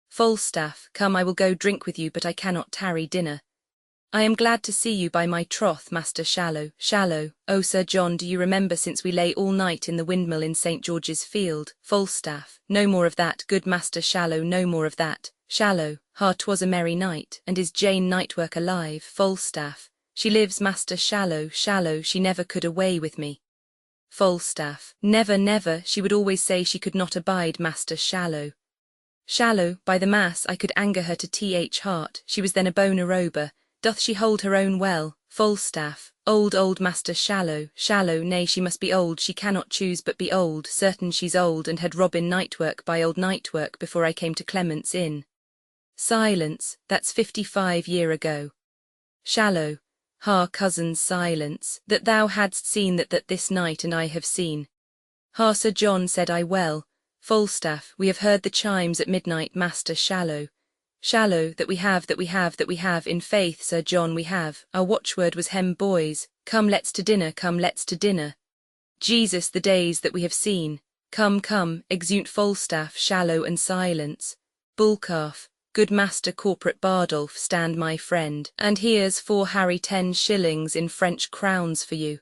Falstaff, come, I will go drink with you, but I cannot tarry dinner. I am glad to see you, by my troth, Master Shallow. Shallow, oh Sir John, do you remember since we lay all night in the windmill in St. George's Field? Falstaff, no more of that, good Master Shallow, no more of that. Shallow, ha, 'twas a merry night, and is Jane Nightwork alive? Falstaff, she lives, Master Shallow, Shallow, she never could away with me. Falstaff, never, never, she would always say she could not abide Master Shallow. Shallow, by the mass, I could anger her to th heart, she was then a bona roba. Doth she hold her own well? Falstaff, old Master Shallow, Shallow, nay, she must be old, she cannot choose but be old, certain she's old, and had Robin Nightwork by old Nightwork before I came to Clement's Inn. Silence, that's 55 year ago. Shallow, ha, cousin, silence, that thou hadst seen that this night, and I have seen. Ha, Sir John, said I, well. Falstaff, we have heard the chimes at midnight, Master Shallow. Shallow, that we have, in faith, Sir John, we have. Our watchword was hem, boys, come, let's to dinner, come, let's to dinner. Jesus, the days that we have seen. Come, exunt Falstaff, Shallow, and silence. Bullcalf, good Master Corporate Bardolph, stand my friend, and here's 4 Harry 10 shillings in French crowns for you.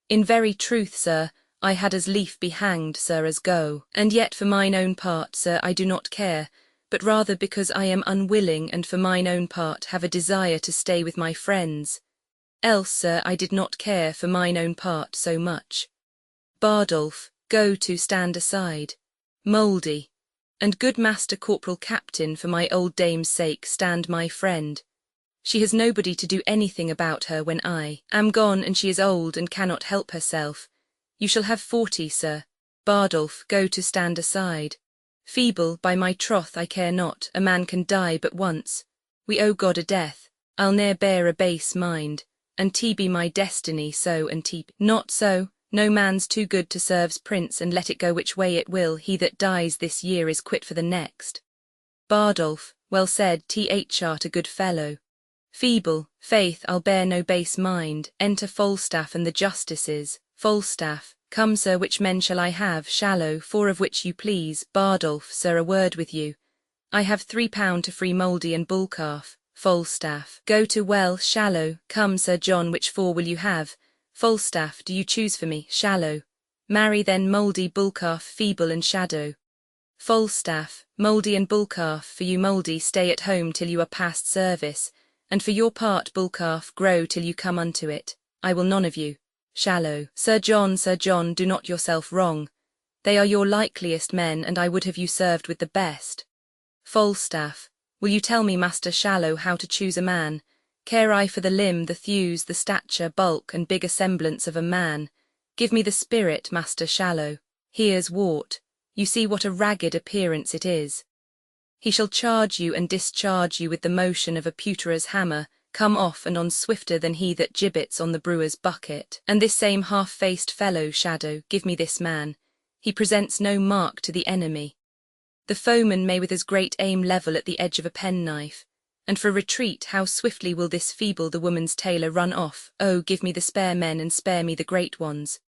In very truth, sir, I had as lief be hanged, sir, as go, and yet for mine own part, sir, I do not care, but rather because I am unwilling, and for mine own part have a desire to stay with my friends. Else, sir, I did not care for mine own part so much. Bardolph, go to, stand aside. Mouldy, and good Master Corporal Captain, for my old dame's sake, stand my friend. She has nobody to do anything about her when I am gone, and she is old and cannot help herself. You shall have 40, sir. Bardolph, go to, stand aside. Feeble, by my troth I care not, a man can die but once. We owe God a death, I'll ne'er bear a base mind, and T be my destiny, so and T not so, no man's too good to serve's prince, and let it go which way it will, he that dies this year is quit for the next. Bardolph, well said, th art a good fellow. Feeble, faith, I'll bear no base mind, enter Falstaff and the justices. Falstaff, come, sir, which men shall I have? Shallow, 4 of which you please. Bardolph, sir, a word with you. I have £3 to free Mouldy and Bullcalf. Falstaff, go to, well. Shallow, come, Sir John, which 4 will you have? Falstaff, do you choose for me? Shallow, marry then Mouldy, Bullcalf, Feeble and Shadow. Falstaff, Mouldy and Bullcalf, for you Mouldy stay at home till you are past service, and for your part Bullcalf grow till you come unto it. I will none of you. Shallow, Sir John, do not yourself wrong. They are your likeliest men, and I would have you served with the best. Falstaff, will you tell me, Master Shallow, how to choose a man? Care I for the limb, the thews, the stature, bulk, and bigger semblance of a man? Give me the spirit, Master Shallow. Here's wart. You see what a ragged appearance it is. He shall charge you and discharge you with the motion of a pewterer's hammer, come off and on swifter than he that gibbets on the brewer's bucket. And this same half-faced fellow, Shadow, give me this man. He presents no mark to the enemy. The foeman may with as great aim level at the edge of a penknife. And for retreat, how swiftly will this feeble the woman's tailor run off? Oh, give me the spare men and spare me the great ones.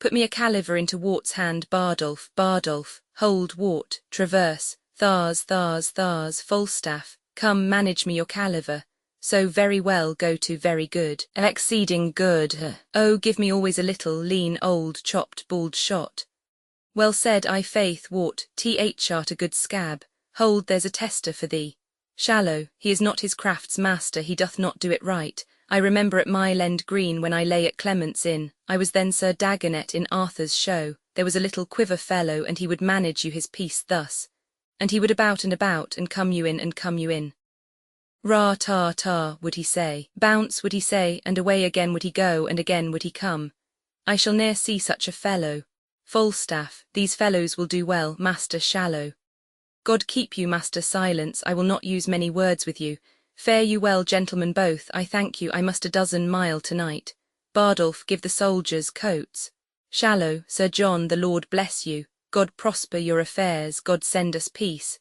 Put me a caliver into Wart's hand, Bardolph, Bardolph, hold, Wart, traverse, Thars, Thars, Thars, Falstaff, come manage me your caliver, so very well go to very good, exceeding good, oh give me always a little, lean, old, chopped, bald shot. Well said, I faith, Wart, art a good scab, hold there's a tester for thee. Shallow, he is not his craft's master, he doth not do it right. I remember at Mile End Green when I lay at Clement's Inn, I was then Sir Dagonet in Arthur's show, there was a little quiver fellow and he would manage you his piece thus, and he would about and come you in and come you in. Ra tar tar would he say, bounce would he say, and away again would he go and again would he come. I shall ne'er see such a fellow. Falstaff, these fellows will do well, Master Shallow. God keep you, Master Silence, I will not use many words with you. Fare you well, gentlemen both, I thank you, I must a dozen mile tonight. Bardolph, give the soldiers coats. Shallow, Sir John, the Lord bless you, God prosper your affairs, God send us peace.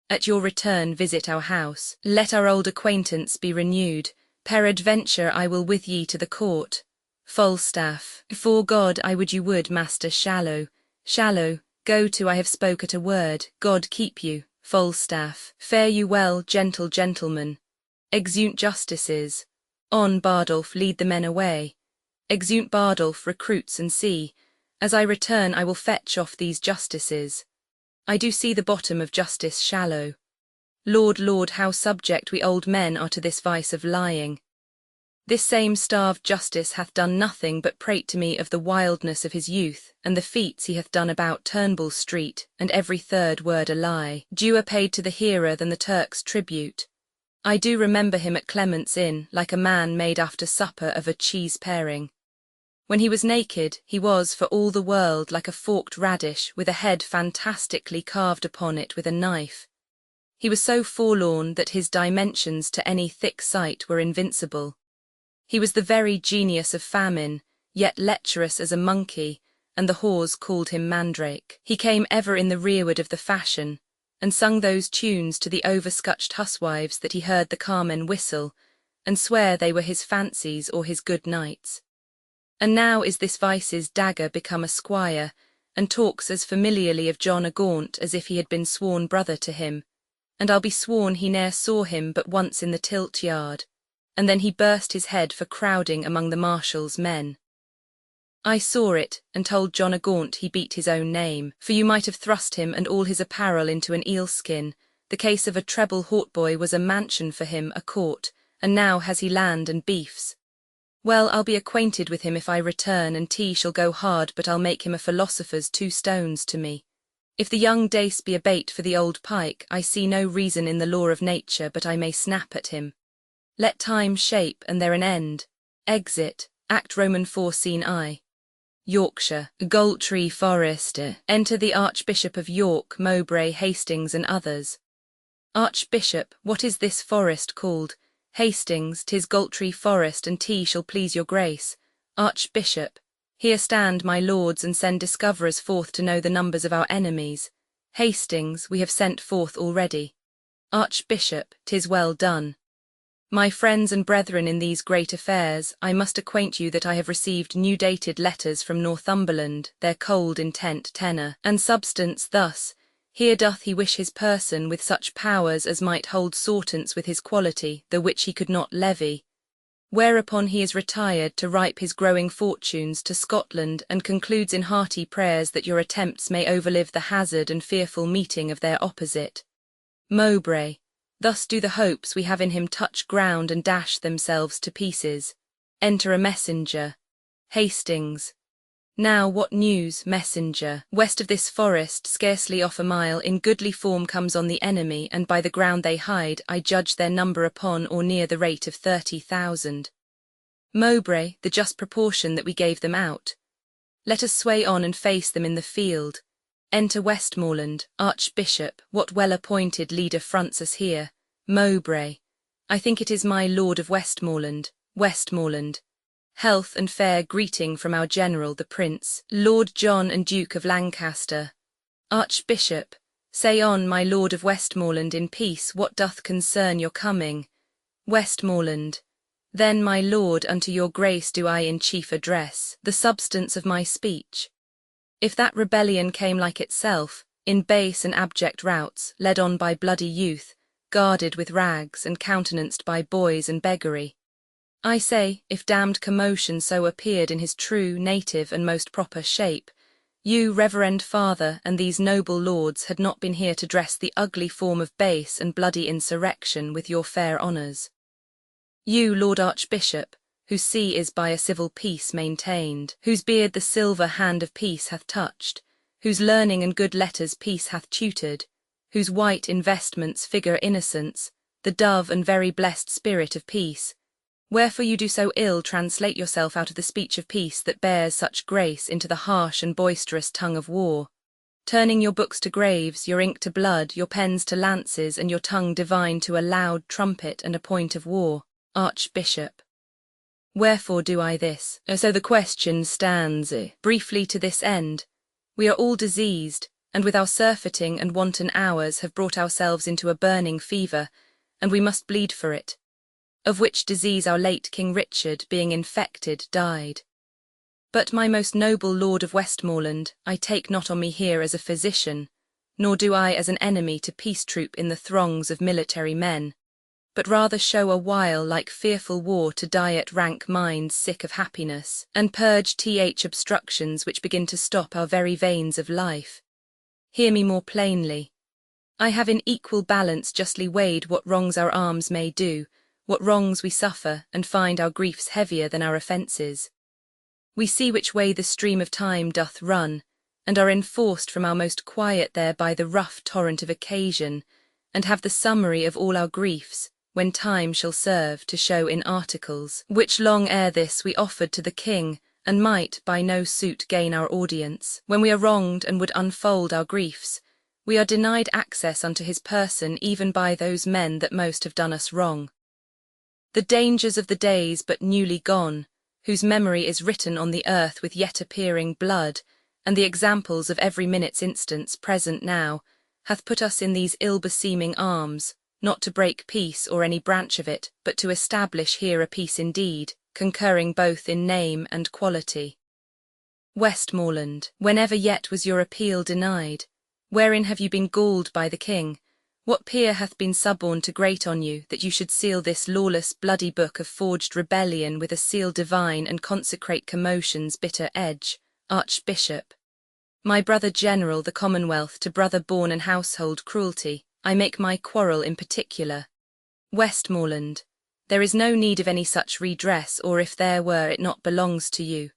At your return visit our house, let our old acquaintance be renewed, peradventure I will with ye to the court. Falstaff, fore God I would you would, Master Shallow. Shallow, go to, I have spoke at a word, God keep you. Falstaff, fare you well, gentle gentlemen. Exeunt justices. On, Bardolph, lead the men away. Exeunt Bardolph, recruits and see. As I return I will fetch off these justices. I do see the bottom of Justice Shallow. Lord, Lord, how subject we old men are to this vice of lying. This same starved Justice hath done nothing but prate to me of the wildness of his youth, and the feats he hath done about Turnbull Street, and every third word a lie, duer paid to the hearer than the Turk's tribute. I do remember him at Clement's Inn, like a man made after supper of a cheese paring. When he was naked, he was for all the world like a forked radish with a head fantastically carved upon it with a knife. He was so forlorn that his dimensions to any thick sight were invincible. He was the very genius of famine, yet lecherous as a monkey, and the whores called him Mandrake. He came ever in the rearward of the fashion, and sung those tunes to the overscutched huswives that he heard the carmen whistle, and swear they were his fancies or his good nights. And now is this vice's dagger become a squire, and talks as familiarly of John a Gaunt as if he had been sworn brother to him, and I'll be sworn he ne'er saw him but once in the tilt-yard, and then he burst his head for crowding among the marshal's men. I saw it, and told John a Gaunt he beat his own name, for you might have thrust him and all his apparel into an eel-skin. The case of a treble hautboy was a mansion for him, a court, and now has he land and beefs. Well, I'll be acquainted with him if I return, and tea shall go hard, but I'll make him a philosopher's 2 stones to me. If the young dace be a bait for the old pike, I see no reason in the law of nature but I may snap at him. Let time shape, and there an end. Exit, Act Roman 4 Scene I. Yorkshire, Galtree Forest. Enter the Archbishop of York, Mowbray, Hastings and others. Archbishop, what is this forest called? Hastings, 'tis Galtree Forest, and tea shall please your grace. Archbishop, here stand my lords, and send discoverers forth to know the numbers of our enemies. Hastings, we have sent forth already. Archbishop, 'tis well done. My friends and brethren in these great affairs, I must acquaint you that I have received new dated letters from Northumberland, their cold intent, tenor, and substance thus: here doth he wish his person with such powers as might hold sortance with his quality, the which he could not levy. Whereupon he is retired to ripe his growing fortunes to Scotland, and concludes in hearty prayers that your attempts may overlive the hazard and fearful meeting of their opposite. Mowbray, thus do the hopes we have in him touch ground and dash themselves to pieces. Enter a messenger. Hastings. Now what news, messenger? West of this forest, scarcely off a mile, in goodly form comes on the enemy, and by the ground they hide, I judge their number upon or near the rate of 30,000. Mowbray, the just proportion that we gave them out. Let us sway on and face them in the field. Enter Westmoreland. Archbishop, what well-appointed leader fronts us here? Mowbray. I think it is my Lord of Westmoreland. Westmoreland. Health and fair greeting from our General the Prince, Lord John and Duke of Lancaster. Archbishop, say on, my Lord of Westmoreland, in peace, what doth concern your coming? Westmoreland. Then, my lord, unto your grace do I in chief address the substance of my speech. If that rebellion came like itself, in base and abject routs, led on by bloody youth, guarded with rags and countenanced by boys and beggary, I say, if damned commotion so appeared in his true, native, and most proper shape, you, reverend father, and these noble lords had not been here to dress the ugly form of base and bloody insurrection with your fair honours. You, Lord Archbishop, whose see is by a civil peace maintained, whose beard the silver hand of peace hath touched, whose learning and good letters peace hath tutored, whose white investments figure innocence, the dove and very blessed spirit of peace, wherefore you do so ill translate yourself out of the speech of peace that bears such grace into the harsh and boisterous tongue of war, turning your books to graves, your ink to blood, your pens to lances, and your tongue divine to a loud trumpet and a point of war, Archbishop. Wherefore do I this? So the question stands, briefly to this end. We are all diseased, and with our surfeiting and wanton hours have brought ourselves into a burning fever, and we must bleed for it. Of which disease our late King Richard, being infected, died. But my most noble Lord of Westmoreland, I take not on me here as a physician, nor do I as an enemy to peace troop in the throngs of military men, but rather show a while like fearful war to diet rank minds sick of happiness, and purge obstructions which begin to stop our very veins of life. Hear me more plainly. I have in equal balance justly weighed what wrongs our arms may do, what wrongs we suffer, and find our griefs heavier than our offences. We see which way the stream of time doth run, and are enforced from our most quiet there by the rough torrent of occasion, and have the summary of all our griefs, when time shall serve to show in articles, which long ere this we offered to the king, and might by no suit gain our audience. When we are wronged and would unfold our griefs, we are denied access unto his person even by those men that most have done us wrong. The dangers of the days but newly gone, whose memory is written on the earth with yet appearing blood, and the examples of every minute's instance present now, hath put us in these ill-beseeming arms, not to break peace or any branch of it, but to establish here a peace indeed, concurring both in name and quality. Westmoreland, whenever yet was your appeal denied? Wherein have you been galled by the king? What peer hath been suborned to grate on you, that you should seal this lawless bloody book of forged rebellion with a seal divine and consecrate commotion's bitter edge, Archbishop? My brother general the Commonwealth to brother born and household cruelty, I make my quarrel in particular. Westmoreland, there is no need of any such redress, or if there were it not belongs to you.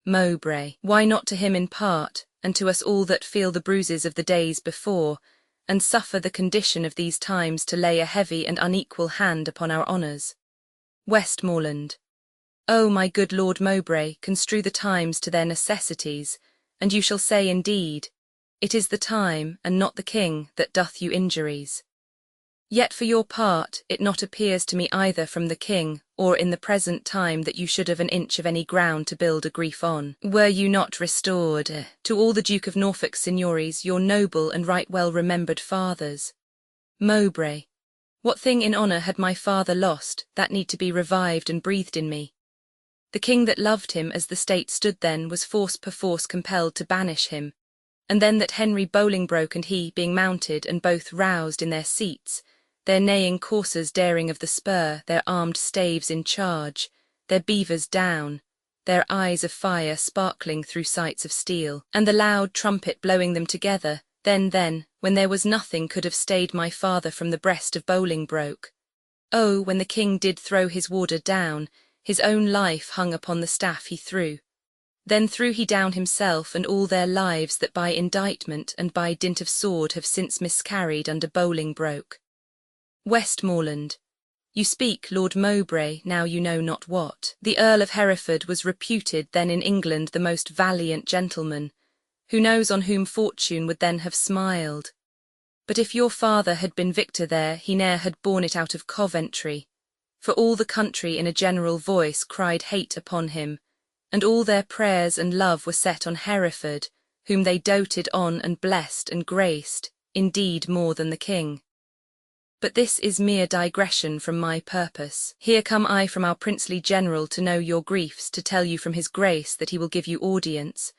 Mowbray, why not to him in part, and to us all that feel the bruises of the days before, and suffer the condition of these times to lay a heavy and unequal hand upon our honours? Westmoreland, O my good Lord Mowbray, construe the times to their necessities, and you shall say indeed, it is the time, and not the king, that doth you injuries. Yet for your part, it not appears to me either from the king, or in the present time that you should have an inch of any ground to build a grief on, were you not restored to all the Duke of Norfolk's signories, your noble and right well remembered fathers. Mowbray, what thing in honour had my father lost, that need to be revived and breathed in me? The king that loved him as the state stood then was perforce compelled to banish him, and then that Henry Bolingbroke and he being mounted and both roused in their seats, their neighing coursers daring of the spur, their armed staves in charge, their beavers down, their eyes of fire sparkling through sights of steel, and the loud trumpet blowing them together, then, when there was nothing could have stayed my father from the breast of Bolingbroke. Oh, when the king did throw his warder down, his own life hung upon the staff he threw. Then threw he down himself and all their lives that by indictment and by dint of sword have since miscarried under Bolingbroke. Westmoreland, you speak, Lord Mowbray, now you know not what. The Earl of Hereford was reputed then in England the most valiant gentleman, who knows on whom fortune would then have smiled. But if your father had been victor there, he ne'er had borne it out of Coventry, for all the country in a general voice cried hate upon him, and all their prayers and love were set on Hereford, whom they doted on and blessed and graced, indeed more than the king. But this is mere digression from my purpose. Here come I from our princely general to know your griefs, to tell you from his grace that he will give you audience,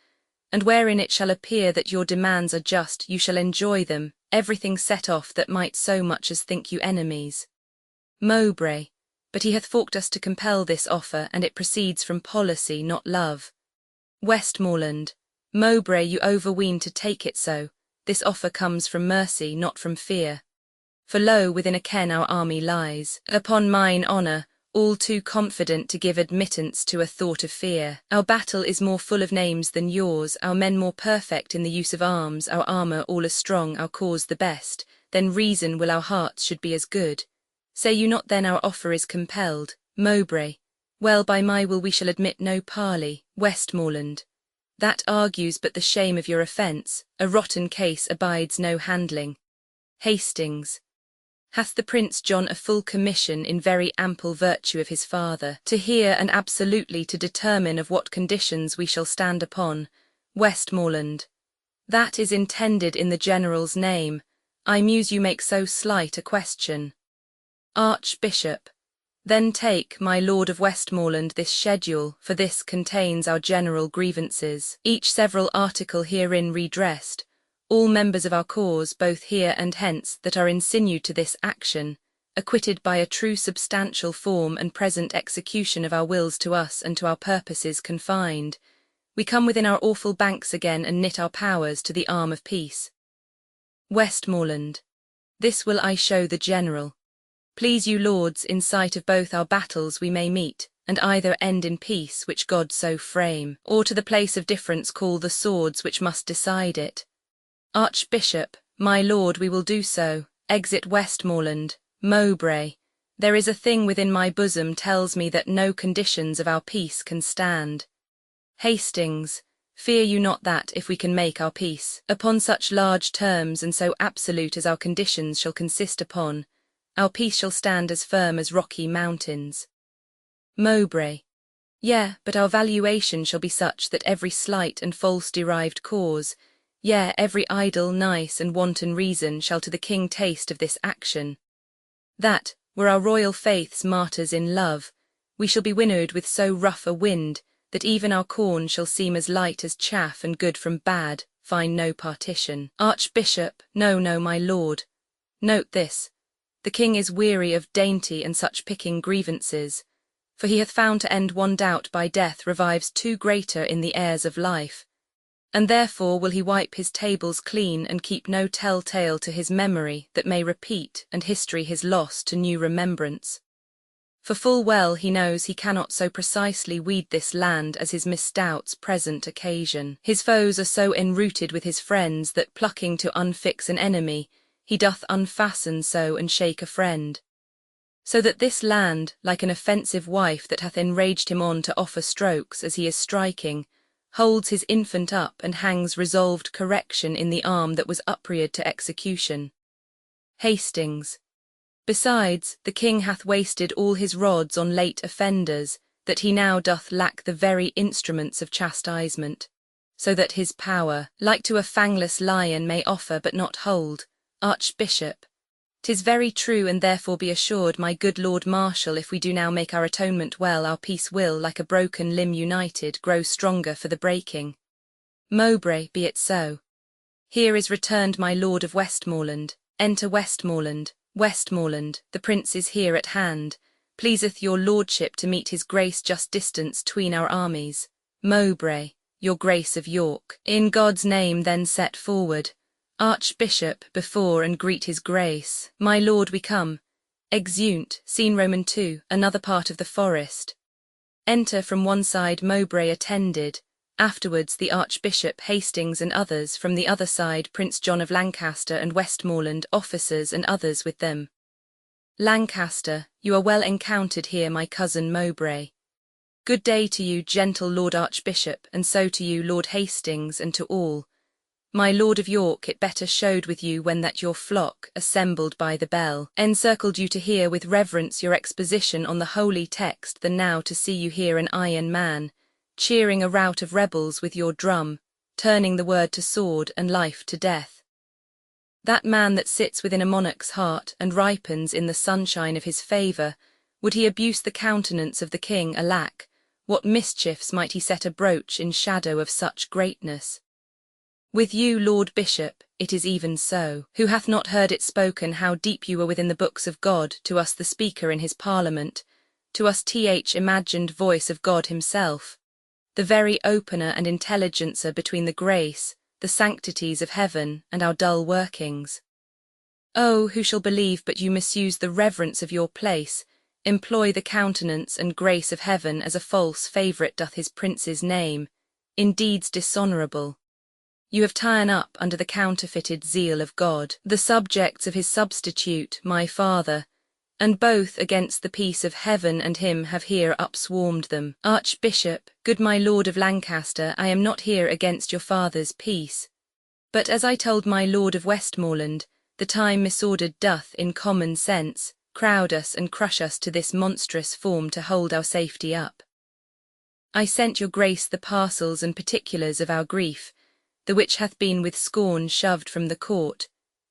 and wherein it shall appear that your demands are just, you shall enjoy them, everything set off that might so much as think you enemies. Mowbray, but he hath forked us to compel this offer, and it proceeds from policy, not love. Westmoreland, Mowbray, you overween to take it so, this offer comes from mercy, not from fear. For lo, within a ken our army lies, upon mine honour, all too confident to give admittance to a thought of fear. Our battle is more full of names than yours, our men more perfect in the use of arms, our armour all as strong, our cause the best, then reason will our hearts should be as good. Say you not then our offer is compelled, Mowbray? Well, by my will we shall admit no parley. Westmoreland, that argues but the shame of your offence, a rotten case abides no handling. Hastings, hath the Prince John a full commission in very ample virtue of his father, to hear and absolutely to determine of what conditions we shall stand upon. Westmoreland, that is intended in the general's name. I muse you make so slight a question. Archbishop, then take, my lord of Westmoreland, this schedule, for this contains our general grievances, each several article herein redressed, all members of our cause, both here and hence, that are insinued to this action, acquitted by a true substantial form and present execution of our wills to us and to our purposes confined. We come within our awful banks again and knit our powers to the arm of peace. Westmoreland, this will I show the general. Please you lords, in sight of both our battles we may meet, and either end in peace which God so frame, or to the place of difference call the swords which must decide it. Archbishop, my lord, we will do so. Exit Westmoreland. Mowbray, there is a thing within my bosom tells me that no conditions of our peace can stand. Hastings, fear you not that, if we can make our peace, upon such large terms and so absolute as our conditions shall consist upon, our peace shall stand as firm as rocky mountains. Mowbray, yea, but our valuation shall be such that every slight and false derived cause, yea, every idle, nice, and wanton reason shall to the king taste of this action. That, were our royal faiths martyrs in love, we shall be winnowed with so rough a wind, that even our corn shall seem as light as chaff, and good from bad, find no partition. Archbishop, no, no, my lord. Note this, the king is weary of dainty and such picking grievances, for he hath found to end one doubt by death revives two greater in the heirs of life, and therefore will he wipe his tables clean and keep no tell-tale to his memory that may repeat and history his loss to new remembrance. For full well he knows he cannot so precisely weed this land as his misdoubts present occasion. His foes are so enrooted with his friends that plucking to unfix an enemy, he doth unfasten so and shake a friend. So that this land, like an offensive wife that hath enraged him on to offer strokes as he is striking, holds his infant up and hangs resolved correction in the arm that was upreared to execution. Hastings, besides, the king hath wasted all his rods on late offenders, that he now doth lack the very instruments of chastisement, so that his power, like to a fangless lion, may offer but not hold. Archbishop, 'tis very true, and therefore be assured, my good Lord Marshal, if we do now make our atonement well, our peace will, like a broken limb united, grow stronger for the breaking. Mowbray, be it so. Here is returned my lord of Westmoreland. Enter Westmoreland. Westmoreland, the prince is here at hand. Pleaseth your lordship to meet his grace just distance 'tween our armies. Mowbray, your grace of York, in God's name then set forward. Archbishop, before and greet his grace. My lord, we come. Exeunt, scene Roman 2, another part of the forest. Enter from one side Mowbray attended, afterwards the Archbishop, Hastings and others, from the other side Prince John of Lancaster and Westmoreland, officers and others with them. Lancaster, you are well encountered here, my cousin Mowbray. Good day to you, gentle Lord Archbishop, and so to you, Lord Hastings, and to all. My Lord of York, it better showed with you when that your flock, assembled by the bell, encircled you to hear with reverence your exposition on the holy text than now to see you here an iron man, cheering a rout of rebels with your drum, turning the word to sword and life to death. That man that sits within a monarch's heart, and ripens in the sunshine of his favour, would he abuse the countenance of the king, alack, what mischiefs might he set abroach in shadow of such greatness? With you, Lord Bishop, it is even so. Who hath not heard it spoken how deep you were within the books of God, to us the speaker in his parliament, to us imagined voice of God himself, the very opener and intelligencer between the grace, the sanctities of heaven, and our dull workings? Oh, who shall believe but you misuse the reverence of your place, employ the countenance and grace of heaven as a false favourite doth his prince's name, in deeds dishonourable? You have ta'en up under the counterfeited zeal of God, the subjects of his substitute, my father, and both against the peace of heaven and him have here upswarmed them. Archbishop, good my lord of Lancaster, I am not here against your father's peace. But as I told my lord of Westmoreland, the time misordered doth, in common sense, crowd us and crush us to this monstrous form to hold our safety up. I sent your grace the parcels and particulars of our grief, the which hath been with scorn shoved from the court,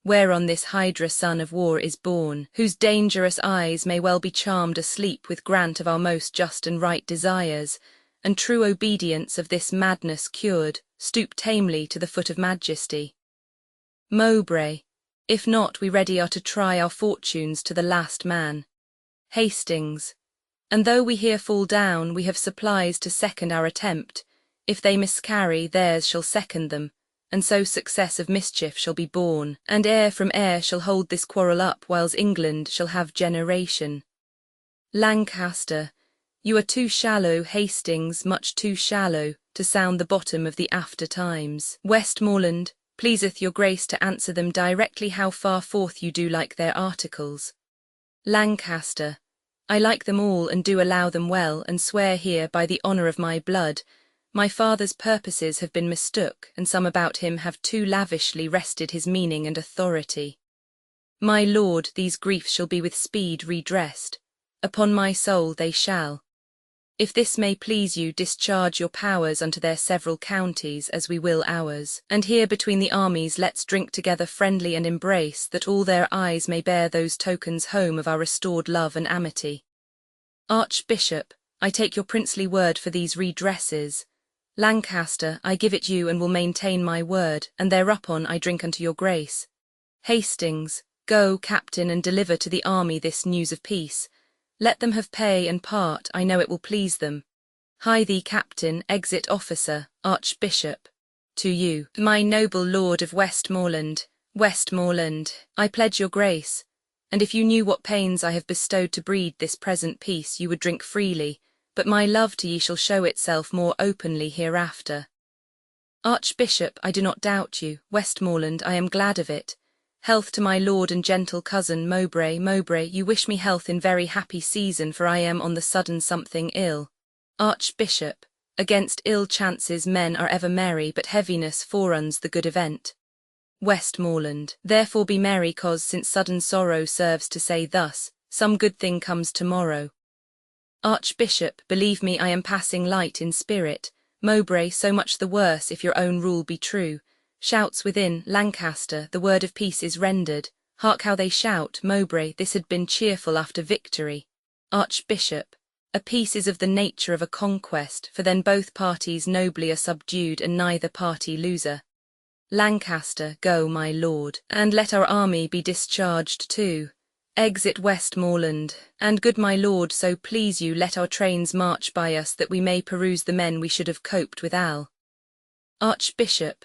whereon this hydra son of war is born, whose dangerous eyes may well be charmed asleep with grant of our most just and right desires, and true obedience of this madness cured, stoop tamely to the foot of majesty. Mowbray, if not, we ready are to try our fortunes to the last man. Hastings, and though we here fall down, we have supplies to second our attempt. If they miscarry, theirs shall second them, and so success of mischief shall be born, and heir from heir shall hold this quarrel up, whiles England shall have generation. Lancaster, you are too shallow, Hastings, much too shallow, to sound the bottom of the after times. Westmoreland, pleaseth your grace to answer them directly how far forth you do like their articles. Lancaster, I like them all and do allow them well, and swear here by the honour of my blood, my father's purposes have been mistook, and some about him have too lavishly rested his meaning and authority. My lord, these griefs shall be with speed redressed. Upon my soul they shall. If this may please you, discharge your powers unto their several counties, as we will ours. And here between the armies let's drink together friendly and embrace, that all their eyes may bear those tokens home of our restored love and amity. Archbishop, I take your princely word for these redresses. Lancaster, I give it you and will maintain my word, and thereupon I drink unto your grace. Hastings, go, captain, and deliver to the army this news of peace. Let them have pay and part, I know it will please them. Hie thee, captain, exit officer, archbishop. To you, my noble lord of Westmoreland, I pledge your grace, and if you knew what pains I have bestowed to breed this present peace, you would drink freely, but my love to ye shall show itself more openly hereafter. Archbishop, I do not doubt you. Westmoreland, I am glad of it. Health to my lord and gentle cousin Mowbray. You wish me health in very happy season, for I am on the sudden something ill. Archbishop, against ill chances men are ever merry, but heaviness foreruns the good event. Westmoreland, therefore be merry, cause since sudden sorrow serves to say thus, some good thing comes tomorrow. Archbishop, believe me, I am passing light in spirit. Mowbray, so much the worse if your own rule be true. Shouts within. Lancaster, the word of peace is rendered. Hark how they shout. Mowbray, this had been cheerful after victory. Archbishop, a peace is of the nature of a conquest, for then both parties nobly are subdued and neither party loser. Lancaster, go, my lord, and let our army be discharged too. Exit Westmoreland, and good my lord, so please you, let our trains march by us, that we may peruse the men we should have coped withal. Archbishop,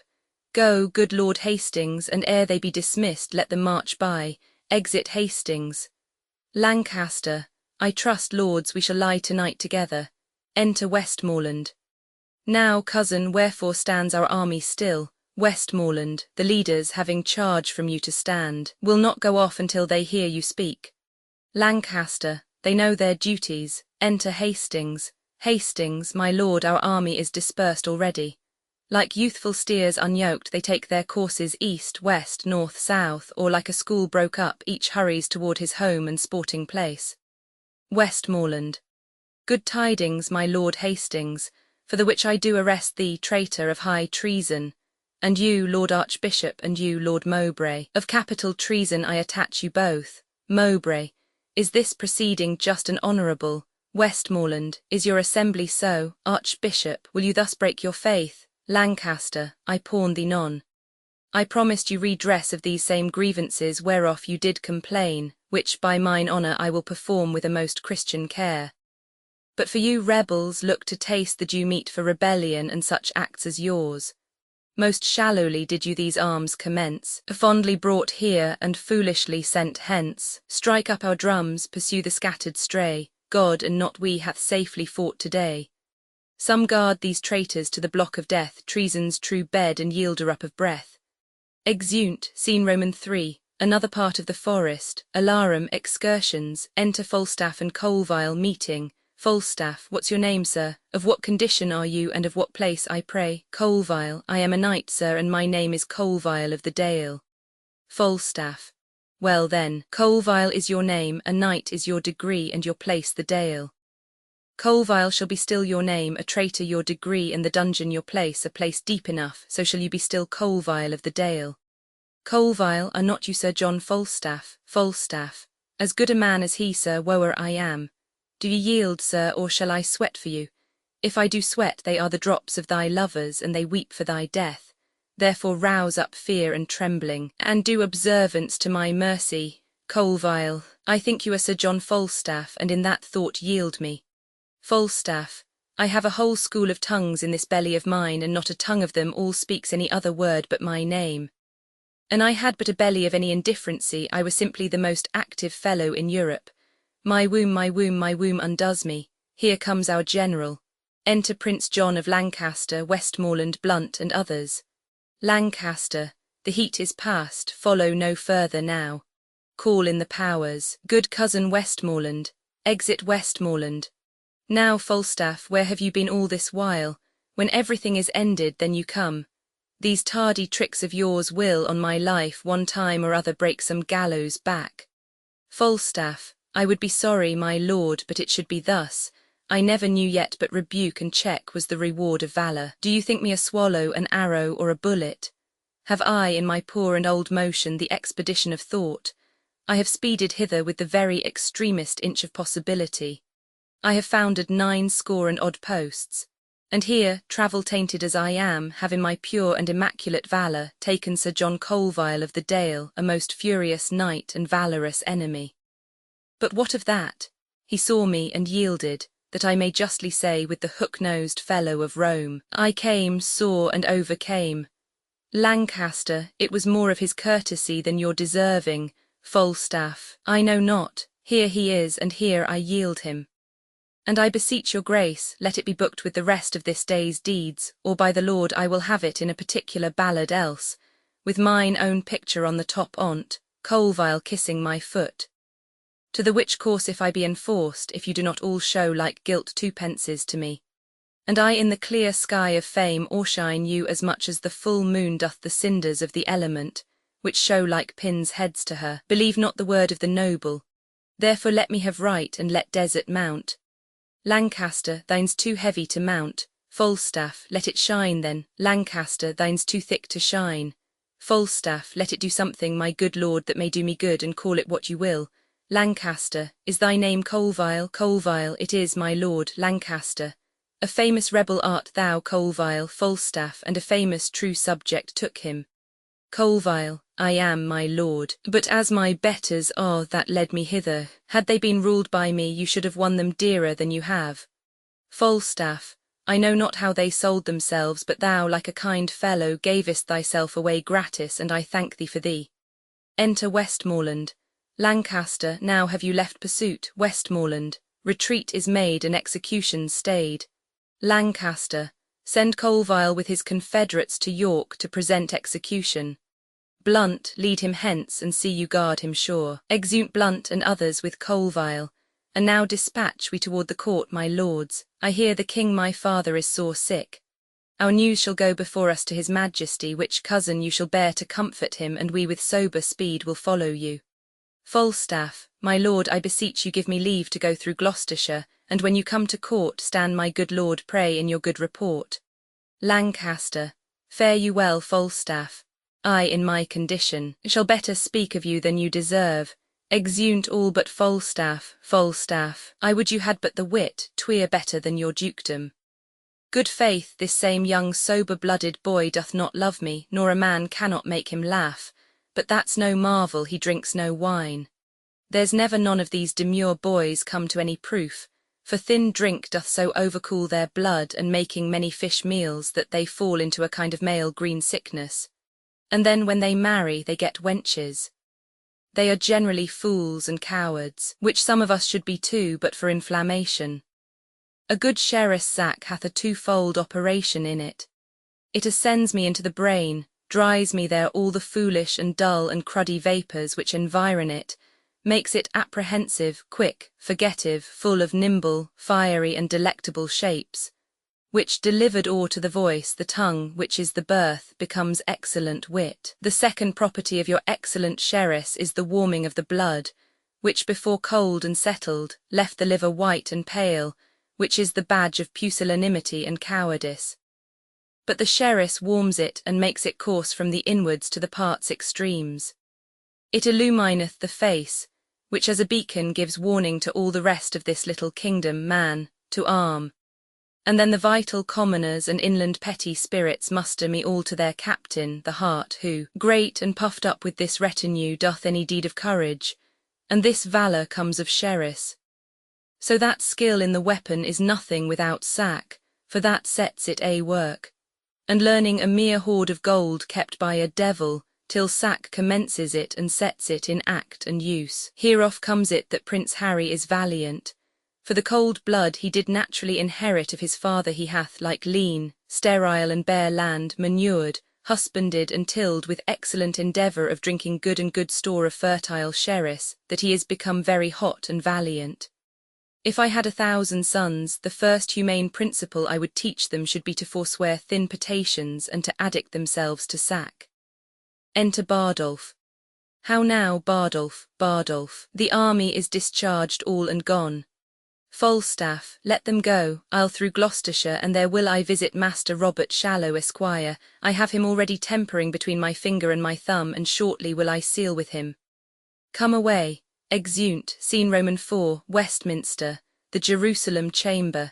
go, good Lord Hastings, and ere they be dismissed, let them march by. Exit Hastings. Lancaster, I trust, lords, we shall lie tonight together. Enter Westmoreland. Now, cousin, wherefore stands our army still? Westmoreland, the leaders, having charge from you to stand, will not go off until they hear you speak. Lancaster, they know their duties. Enter Hastings. Hastings, my lord, our army is dispersed already. Like youthful steers unyoked, they take their courses east, west, north, south, or like a school broke up, each hurries toward his home and sporting place. Westmoreland, good tidings, my lord Hastings, for the which I do arrest thee, traitor of high treason, And you, Lord Archbishop, and you, Lord Mowbray, of capital treason I attach you both. Mowbray, is this proceeding just and honourable? Westmoreland, is your assembly so? Archbishop, will you thus break your faith? Lancaster, I pawn thee none. I promised you redress of these same grievances whereof you did complain, which by mine honour I will perform with a most Christian care. But for you rebels look to taste the due meat for rebellion and such acts as yours. Most shallowly did you these arms commence, fondly brought here and foolishly sent hence. Strike up our drums, pursue the scattered stray, God and not we hath safely fought today. Some guard these traitors to the block of death, treason's true bed and yielder up of breath. Exeunt, scene Roman 3, another part of the forest, alarum, excursions, enter Falstaff and Colville meeting. Falstaff, what's your name, sir? Of what condition are you, and of what place, I pray? Colville, I am a knight, sir, and my name is Colville of the Dale. Falstaff, well then, Colville is your name, a knight is your degree, and your place the Dale. Colville shall be still your name, a traitor your degree, and the dungeon your place, a place deep enough, so shall you be still Colville of the Dale. Colville, are not you Sir John Falstaff? Falstaff, as good a man as he, sir, woer I am. Do ye yield, sir, or shall I sweat for you? If I do sweat, they are the drops of thy lovers, and they weep for thy death. Therefore rouse up fear and trembling, and do observance to my mercy. Colville, I think you are Sir John Falstaff, and in that thought yield me. Falstaff, I have a whole school of tongues in this belly of mine, and not a tongue of them all speaks any other word but my name. And I had but a belly of any indifferency, I was simply the most active fellow in Europe. My womb, my womb, my womb undoes me. Here comes our general. Enter Prince John of Lancaster, Westmoreland, Blunt, and others. Lancaster, the heat is past, follow no further now. Call in the powers, good cousin Westmoreland, exit Westmoreland. Now, Falstaff, where have you been all this while? When everything is ended, then you come. These tardy tricks of yours will, on my life, one time or other break some gallows back. Falstaff, I would be sorry, my lord, but it should be thus. I never knew yet but rebuke and check was the reward of valour. Do you think me a swallow, an arrow, or a bullet? Have I, in my poor and old motion, the expedition of thought? I have speeded hither with the very extremest inch of possibility. I have founded 90 and odd posts, and here, travel-tainted as I am, have in my pure and immaculate valour taken Sir John Colville of the Dale, a most furious knight and valorous enemy. But what of that? He saw me and yielded, that I may justly say with the hook-nosed fellow of Rome, I came, saw, and overcame. Lancaster, it was more of his courtesy than your deserving. Falstaff, I know not, here he is, and here I yield him. And I beseech your grace, let it be booked with the rest of this day's deeds, or by the Lord I will have it in a particular ballad else, with mine own picture on the top on't, Colville kissing my foot. To the which course if I be enforced, if you do not all show like gilt 2 pences to me, and I in the clear sky of fame o'ershine you as much as the full moon doth the cinders of the element, which show like pins' heads to her, believe not the word of the noble. Therefore let me have right, and let desert mount. Lancaster, thine's too heavy to mount. Falstaff, let it shine then. Lancaster, thine's too thick to shine. Falstaff, let it do something, my good lord, that may do me good, and call it what you will. Lancaster, is thy name Colville? Colville, it is, my lord. Lancaster, a famous rebel art thou, Colville. Falstaff, and a famous true subject took him. Colville, I am, my lord, but as my betters are that led me hither, had they been ruled by me, you should have won them dearer than you have. Falstaff, I know not how they sold themselves, but thou, like a kind fellow, gavest thyself away gratis, and I thank thee for thee. Enter Westmoreland. Lancaster, now have you left pursuit? Westmoreland, retreat is made and execution stayed. Lancaster, send Colville with his confederates to York to present execution. Blunt, lead him hence, and see you guard him sure. Exeunt Blunt and others with Colville. And now dispatch we toward the court, my lords. I hear the king my father is sore sick. Our news shall go before us to his majesty, which cousin you shall bear to comfort him, and we with sober speed will follow you. Falstaff, my lord, I beseech you give me leave to go through Gloucestershire, and when you come to court, stand my good lord pray in your good report. Lancaster, Fare you well, Falstaff. I, in my condition, shall better speak of you than you deserve. Exeunt all but Falstaff, Falstaff. I would you had but the wit, twere better than your dukedom. Good faith, this same young sober-blooded boy doth not love me, nor a man cannot make him laugh, but that's no marvel he drinks no wine. There's never none of these demure boys come to any proof, for thin drink doth so overcool their blood and making many fish meals that they fall into a kind of male green sickness. And then when they marry they get wenches. They are generally fools and cowards, which some of us should be too but for inflammation. A good sherris sack hath a twofold operation in it. It ascends me into the brain, dries me there all the foolish and dull and cruddy vapours which environ it, makes it apprehensive, quick, forgettive, full of nimble, fiery and delectable shapes, which delivered o'er to the voice, the tongue, which is the birth, becomes excellent wit. The second property of your excellent sherris is the warming of the blood, which before cold and settled, left the liver white and pale, which is the badge of pusillanimity and cowardice. But the sherris warms it and makes it course from the inwards to the parts extremes. It illumineth the face, which as a beacon gives warning to all the rest of this little kingdom, man, to arm. And then the vital commoners and inland petty spirits muster me all to their captain, the heart, who, great and puffed up with this retinue, doth any deed of courage, and this valour comes of sherris. So that skill in the weapon is nothing without sack, for that sets it a work, and learning a mere hoard of gold kept by a devil, till sack commences it and sets it in act and use. Hereof comes it that Prince Harry is valiant, for the cold blood he did naturally inherit of his father he hath like lean, sterile and bare land manured, husbanded and tilled with excellent endeavour of drinking good and good store of fertile sherris, that he is become very hot and valiant. If I had 1,000 sons, the first humane principle I would teach them should be to forswear thin potations and to addict themselves to sack. Enter Bardolph. How now, Bardolph, Bardolph, the army is discharged all and gone. Falstaff, let them go, I'll through Gloucestershire, and there will I visit Master Robert Shallow, Esquire. I have him already tempering between my finger and my thumb, and shortly will I seal with him. Come away. Exeunt. Scene Roman 4, Westminster, the Jerusalem Chamber.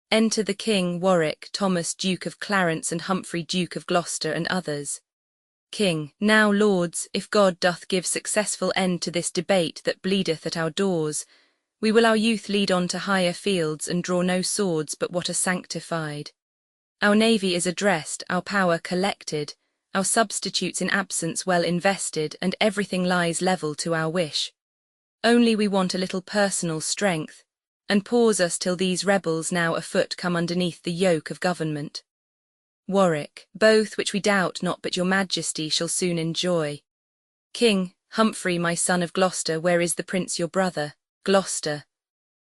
Enter the King, Warwick, Thomas Duke of Clarence and Humphrey Duke of Gloucester and others. King. Now, lords, if God doth give successful end to this debate that bleedeth at our doors, we will our youth lead on to higher fields and draw no swords but what are sanctified. Our navy is addressed, our power collected, our substitutes in absence well invested, and everything lies level to our wish. Only we want a little personal strength, and pause us till these rebels now afoot come underneath the yoke of government. Warwick. Both which we doubt not but your majesty shall soon enjoy. King. Humphrey, my son of Gloucester, where is the prince your brother? Gloucester.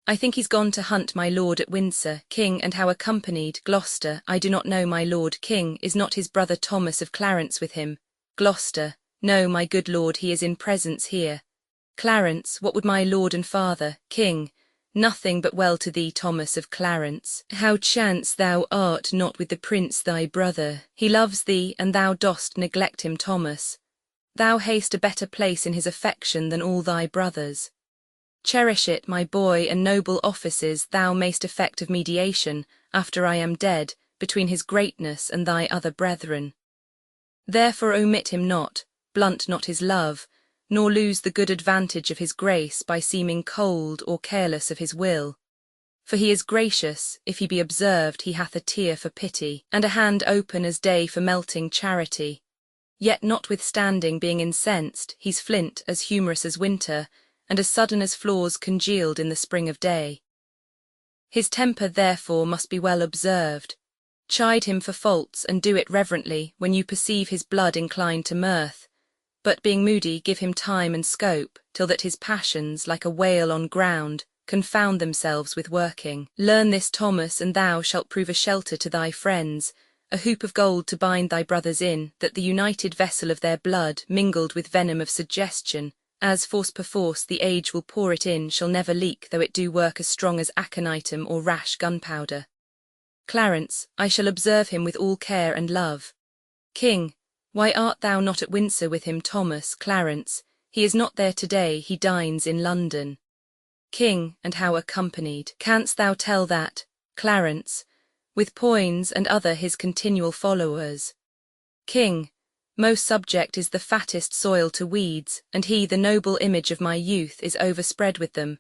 I think he's gone to hunt my lord at Windsor. King. And how accompanied? Gloucester. I do not know my lord. King. Is not his brother Thomas of Clarence with him? Gloucester. No, my good lord, he is in presence here. Clarence. What would my lord and father? King. Nothing but well to thee, Thomas of Clarence. How chance thou art not with the prince thy brother? He loves thee, and thou dost neglect him, Thomas. Thou hast a better place in his affection than all thy brothers. Cherish it, my boy, and noble offices thou mayst effect of mediation, after I am dead, between his greatness and thy other brethren. Therefore omit him not, blunt not his love, nor lose the good advantage of his grace by seeming cold or careless of his will. For he is gracious, if he be observed he hath a tear for pity, and a hand open as day for melting charity. Yet notwithstanding being incensed, he's flint as humorous as winter, and as sudden as flaws congealed in the spring of day. His temper therefore must be well observed. Chide him for faults, and do it reverently, when you perceive his blood inclined to mirth. But being moody, give him time and scope, till that his passions, like a whale on ground, confound themselves with working. Learn this, Thomas, and thou shalt prove a shelter to thy friends, a hoop of gold to bind thy brothers in, that the united vessel of their blood, mingled with venom of suggestion, as force perforce the age will pour it in, shall never leak, though it do work as strong as aconitum or rash gunpowder. Clarence, I shall observe him with all care and love. King, why art thou not at Windsor with him? Thomas. Clarence, he is not there today, he dines in London. King, and how accompanied? Canst thou tell that? Clarence, with Poins and other his continual followers. King, most subject is the fattest soil to weeds, and he, the noble image of my youth, is overspread with them.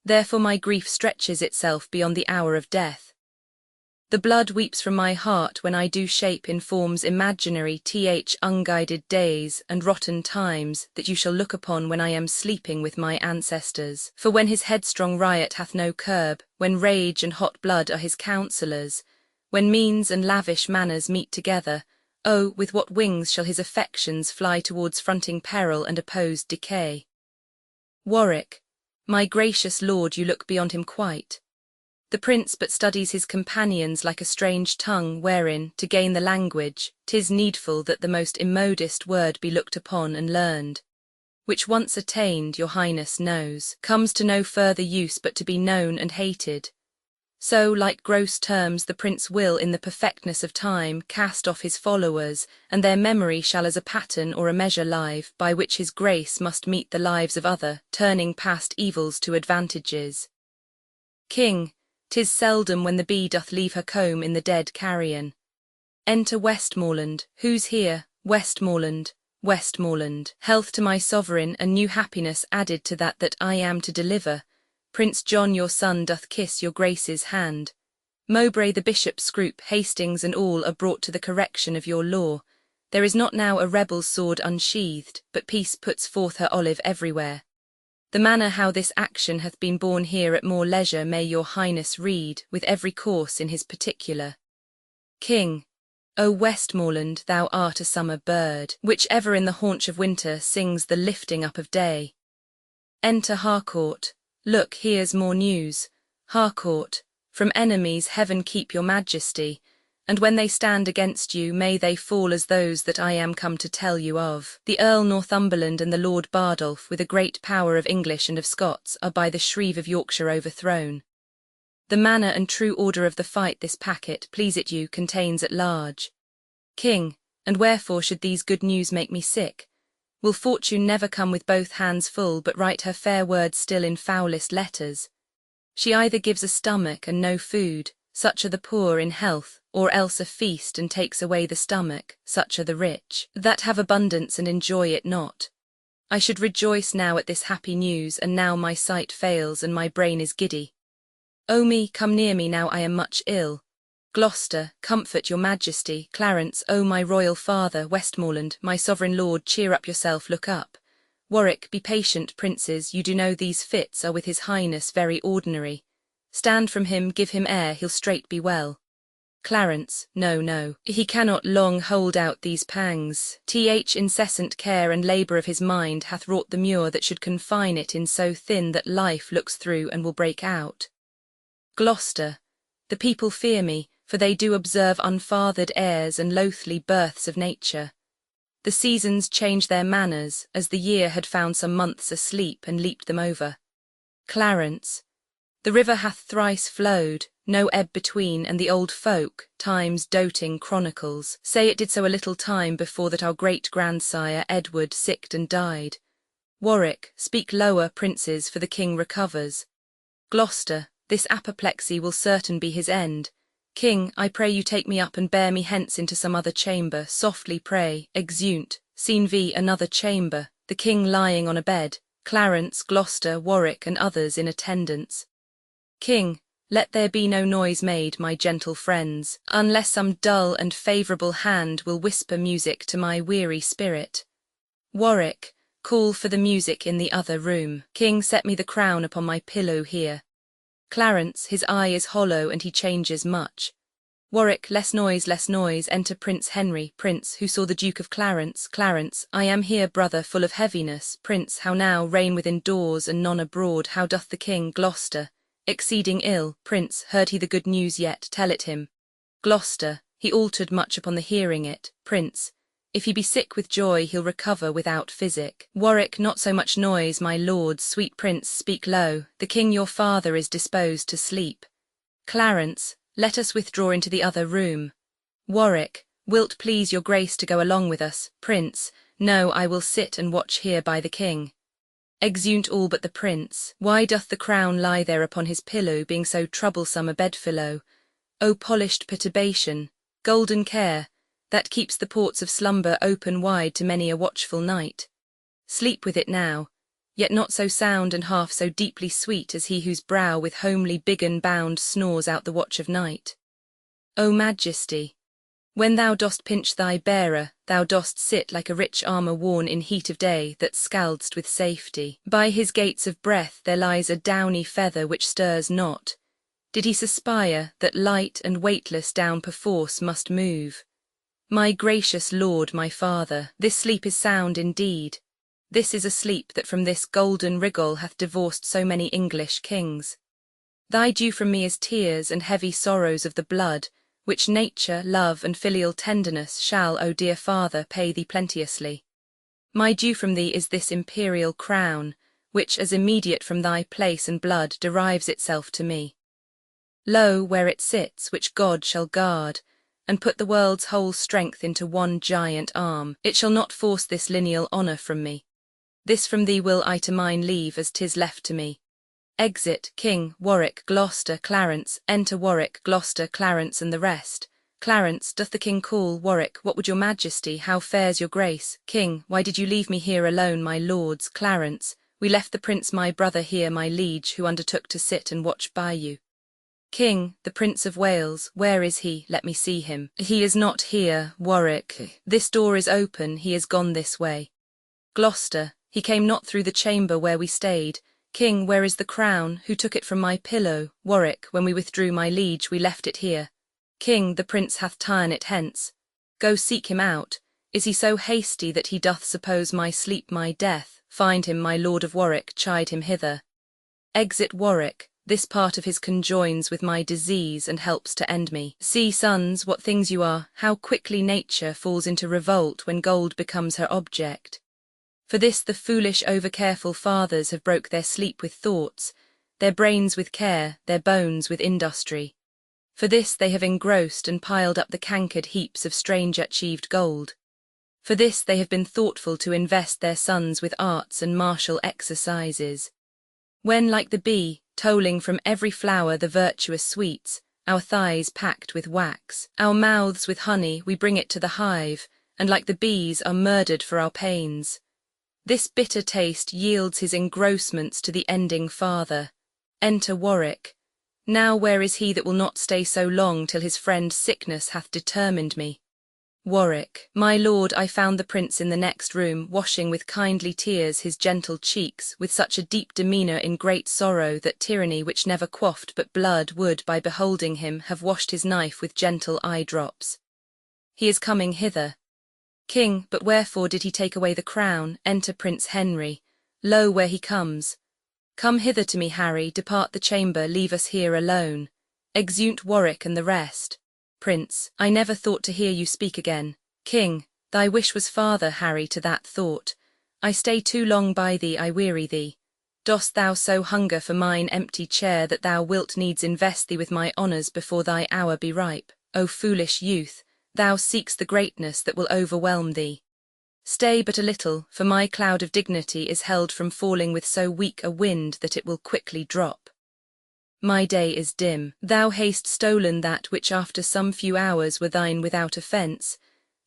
Therefore my grief stretches itself beyond the hour of death. The blood weeps from my heart when I do shape in forms imaginary unguided days and rotten times that you shall look upon when I am sleeping with my ancestors. For when his headstrong riot hath no curb, when rage and hot blood are his counsellors, when means and lavish manners meet together, oh, with what wings shall his affections fly towards fronting peril and opposed decay? Warwick, my gracious lord, you look beyond him quite. The prince but studies his companions like a strange tongue wherein, to gain the language, 'tis needful that the most immodest word be looked upon and learned. Which once attained, your highness knows, comes to no further use but to be known and hated. So, like gross terms, the prince will, in the perfectness of time, cast off his followers, and their memory shall as a pattern or a measure live, by which his grace must meet the lives of other, turning past evils to advantages. King, 'tis seldom when the bee doth leave her comb in the dead carrion. Enter Westmoreland. Who's here? Westmoreland. Westmoreland. Health to my sovereign, and new happiness added to that I am to deliver. Prince John your son doth kiss your grace's hand. Mowbray the bishop, Scroop, Hastings and all are brought to the correction of your law. There is not now a rebel's sword unsheathed, but peace puts forth her olive everywhere. The manner how this action hath been borne here at more leisure may your highness read, with every course in his particular. King, O Westmoreland, thou art a summer bird, which ever in the haunch of winter sings the lifting up of day. Enter Harcourt. Look, here's more news. Harcourt, from enemies heaven keep your majesty, and when they stand against you may they fall as those that I am come to tell you of. The Earl Northumberland and the Lord Bardolph, with a great power of English and of Scots, are by the Shreve of Yorkshire overthrown. The manner and true order of the fight this packet, please it you, contains at large. King, and wherefore should these good news make me sick? Will fortune never come with both hands full, but write her fair words still in foulest letters? She either gives a stomach and no food, such are the poor in health, or else a feast and takes away the stomach, such are the rich, that have abundance and enjoy it not. I should rejoice now at this happy news, and now my sight fails and my brain is giddy. O me, come near me, now I am much ill. Gloucester, comfort your majesty. Clarence, O my royal father. Westmoreland, my sovereign lord, cheer up yourself, look up. Warwick, be patient, princes, you do know these fits are with his highness very ordinary. Stand from him, give him air, he'll straight be well. Clarence, no, no, he cannot long hold out these pangs. Incessant care and labour of his mind hath wrought the mure that should confine it in so thin that life looks through and will break out. Gloucester, the people fear me, for they do observe unfathered airs and loathly births of nature. The seasons change their manners, as the year had found some months asleep and leaped them over. Clarence, the river hath thrice flowed, no ebb between, and the old folk, time's doting chronicles, say it did so a little time before that our great-grandsire Edward sicked and died. Warwick, speak lower, princes, for the king recovers. Gloucester, this apoplexy will certain be his end. King, I pray you take me up and bear me hence into some other chamber, softly pray, exeunt, scene v. Another chamber, the king lying on a bed, Clarence, Gloucester, Warwick and others in attendance. King, let there be no noise made, my gentle friends, unless some dull and favourable hand will whisper music to my weary spirit. Warwick, call for the music in the other room. King, set me the crown upon my pillow here. Clarence, his eye is hollow and he changes much. Warwick, less noise, enter Prince Henry. Prince, who saw the Duke of Clarence. Clarence, I am here, brother, full of heaviness. Prince, how now, reign within doors and none abroad, how doth the king? Gloucester, exceeding ill. Prince, heard he the good news yet? Tell it him. Gloucester, he altered much upon the hearing it. Prince, if he be sick with joy, he'll recover without physic. Warwick, not so much noise, my lords. Sweet prince, speak low. The king your father is disposed to sleep. Clarence, let us withdraw into the other room. Warwick, Wilt please your grace to go along with us, prince? No, I will sit and watch here by the king. Exeunt all but the prince. Why doth the crown lie there upon his pillow, being so troublesome a bedfellow? O polished perturbation, golden care, that keeps the ports of slumber open wide to many a watchful night. Sleep with it now, yet not so sound and half so deeply sweet as he whose brow with homely biggin bound snores out the watch of night. O majesty, when thou dost pinch thy bearer, thou dost sit like a rich armour worn in heat of day, that scald'st with safety. By his gates of breath there lies a downy feather which stirs not. Did he suspire, that light and weightless down perforce must move? My gracious lord, my father, this sleep is sound indeed. This is a sleep that from this golden rigol hath divorced so many English kings. Thy due from me is tears and heavy sorrows of the blood, which nature, love, and filial tenderness shall, O dear father, pay thee plenteously. My due from thee is this imperial crown, which as immediate from thy place and blood derives itself to me. Lo, where it sits, which God shall guard, and put the world's whole strength into one giant arm, it shall not force this lineal honour from me. This from thee will I to mine leave as 'tis left to me. Exit, King, Warwick, Gloucester, Clarence, enter Warwick, Gloucester, Clarence, and the rest. Clarence, doth the king call? Warwick, what would your majesty? How fares your grace? King, why did you leave me here alone, my lords? Clarence, we left the prince my brother here, my liege, who undertook to sit and watch by you. King, the Prince of Wales, where is he? Let me see him. He is not here. Warwick, this door is open, he is gone this way. Gloucester, he came not through the chamber where we stayed. King, where is the crown? Who took it from my pillow? Warwick, when we withdrew, my liege, we left it here. King, the prince hath ta'en it hence. Go seek him out. Is he so hasty that he doth suppose my sleep my death? Find him, my lord of Warwick, chide him hither. Exit Warwick, this part of his conjoins with my disease and helps to end me. See, sons, what things you are, how quickly nature falls into revolt when gold becomes her object. For this the foolish over-careful fathers have broke their sleep with thoughts, their brains with care, their bones with industry. For this they have engrossed and piled up the cankered heaps of strange-achieved gold. For this they have been thoughtful to invest their sons with arts and martial exercises. When, like the bee, tolling from every flower the virtuous sweets, our thighs packed with wax, our mouths with honey, we bring it to the hive, and like the bees are murdered for our pains. This bitter taste yields his engrossments to the ending father. Enter Warwick. Now where is he that will not stay so long till his friend's sickness hath determined me? Warwick, my lord, I found the prince in the next room, washing with kindly tears his gentle cheeks, with such a deep demeanour in great sorrow that tyranny which never quaffed but blood would, by beholding him, have washed his knife with gentle eye drops. He is coming hither. King, but wherefore did he take away the crown? Enter Prince Henry. Lo, where he comes. Come hither to me, Harry, depart the chamber, leave us here alone. Exeunt Warwick and the rest. Prince, I never thought to hear you speak again. King, thy wish was father, Harry, to that thought. I stay too long by thee, I weary thee. Dost thou so hunger for mine empty chair that thou wilt needs invest thee with my honours before thy hour be ripe? O foolish youth, thou seek'st the greatness that will overwhelm thee. Stay but a little, for my cloud of dignity is held from falling with so weak a wind that it will quickly drop. My day is dim, thou hast stolen that which after some few hours were thine without offence,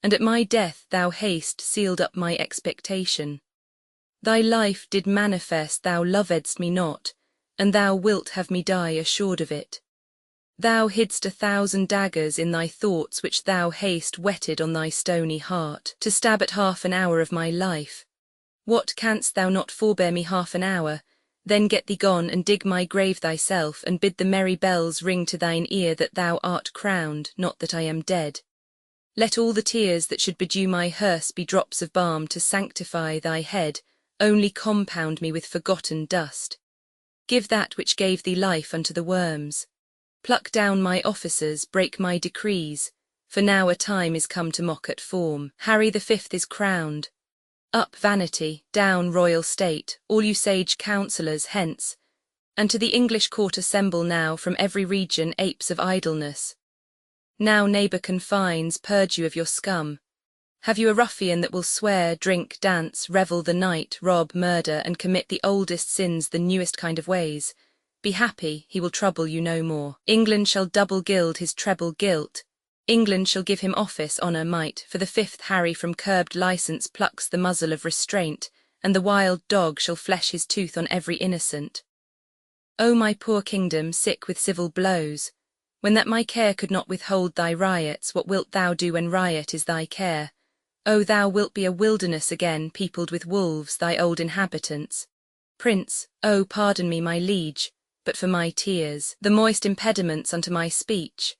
and at my death thou hast sealed up my expectation. Thy life did manifest thou lovedst me not, and thou wilt have me die assured of it. Thou hidst 1,000 daggers in thy thoughts which thou hast whetted on thy stony heart, to stab at half an hour of my life. What, canst thou not forbear me half an hour? Then get thee gone and dig my grave thyself, and bid the merry bells ring to thine ear that thou art crowned, not that I am dead. Let all the tears that should bedew my hearse be drops of balm to sanctify thy head, only compound me with forgotten dust. Give that which gave thee life unto the worms. Pluck down my officers, break my decrees, for now a time is come to mock at form. Harry the Fifth is crowned. Up vanity, down royal state, all you sage counsellors hence, and to the English court assemble now from every region apes of idleness. Now neighbour confines, purge you of your scum. Have you a ruffian that will swear, drink, dance, revel the night, rob, murder, and commit the oldest sins the newest kind of ways? Be happy, he will trouble you no more. England shall double gild his treble guilt. England shall give him office, honour, might, for the fifth Harry from curbed licence plucks the muzzle of restraint, and the wild dog shall flesh his tooth on every innocent. O my poor kingdom, sick with civil blows, when that my care could not withhold thy riots, what wilt thou do when riot is thy care? O thou wilt be a wilderness again, peopled with wolves, thy old inhabitants. Prince, O pardon me, my liege, but for my tears, the moist impediments unto my speech.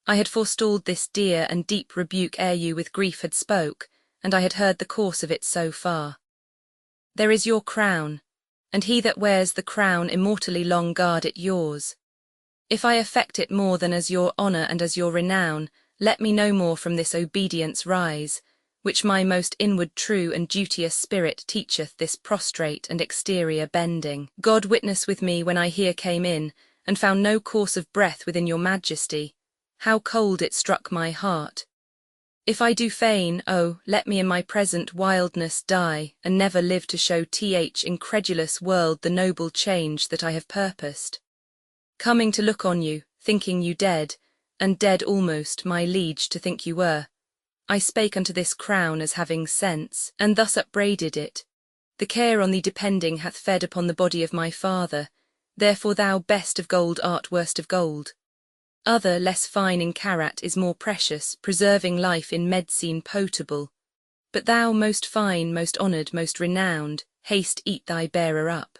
I had forestalled this dear and deep rebuke ere you with grief had spoke, and I had heard the course of it so far. There is your crown, and he that wears the crown immortally long guard it yours. If I affect it more than as your honour and as your renown, let me no more from this obedience rise, which my most inward true and duteous spirit teacheth this prostrate and exterior bending. God witness with me when I here came in, and found no course of breath within your majesty, how cold it struck my heart. If I do feign, oh, let me in my present wildness die, and never live to show incredulous world the noble change that I have purposed. Coming to look on you, thinking you dead, and dead almost, my liege, to think you were, I spake unto this crown as having sense, and thus upbraided it. The care on thee depending hath fed upon the body of my father, therefore thou best of gold art worst of gold. Other less fine in carat is more precious, preserving life in medicine potable. But thou most fine, most honoured, most renowned, haste eat thy bearer up.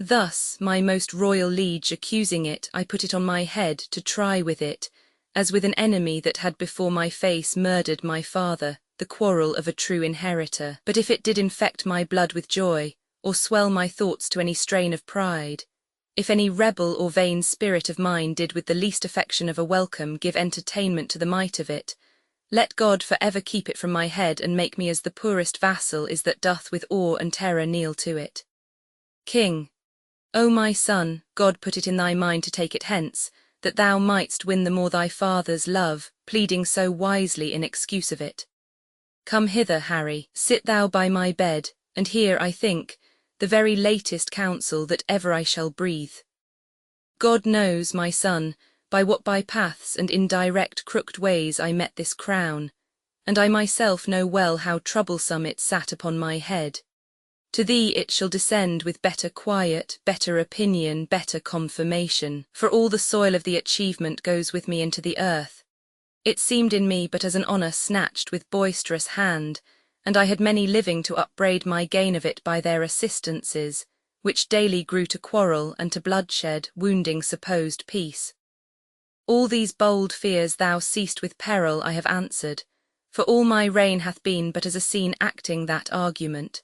Thus, my most royal liege accusing it, I put it on my head to try with it, as with an enemy that had before my face murdered my father, the quarrel of a true inheritor. But if it did infect my blood with joy, or swell my thoughts to any strain of pride, if any rebel or vain spirit of mine did with the least affection of a welcome give entertainment to the might of it, let God for ever keep it from my head and make me as the poorest vassal is that doth with awe and terror kneel to it. King, O my son, God put it in thy mind to take it hence, that thou mightst win the more thy father's love, pleading so wisely in excuse of it. Come hither, Harry, sit thou by my bed, and hear, I think, the very latest counsel that ever I shall breathe. God knows, my son, by what bypaths and indirect crooked ways I met this crown, and I myself know well how troublesome it sat upon my head. To thee it shall descend with better quiet, better opinion, better confirmation, for all the soil of the achievement goes with me into the earth. It seemed in me but as an honour snatched with boisterous hand, and I had many living to upbraid my gain of it by their assistances, which daily grew to quarrel and to bloodshed, wounding supposed peace. All these bold fears thou seest with peril I have answered, for all my reign hath been but as a scene acting that argument.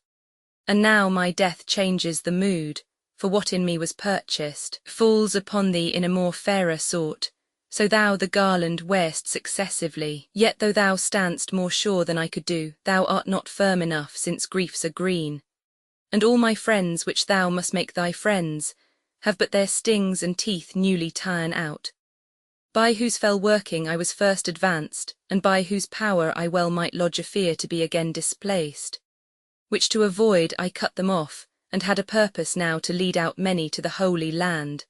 And now my death changes the mood, for what in me was purchased falls upon thee in a more fairer sort, so thou the garland wear'st successively. Yet though thou stand'st more sure than I could do, thou art not firm enough, since griefs are green. And all my friends, which thou must make thy friends, have but their stings and teeth newly ta'en out. By whose fell working I was first advanced, and by whose power I well might lodge a fear to be again displaced. Which to avoid I cut them off, and had a purpose now to lead out many to the Holy Land,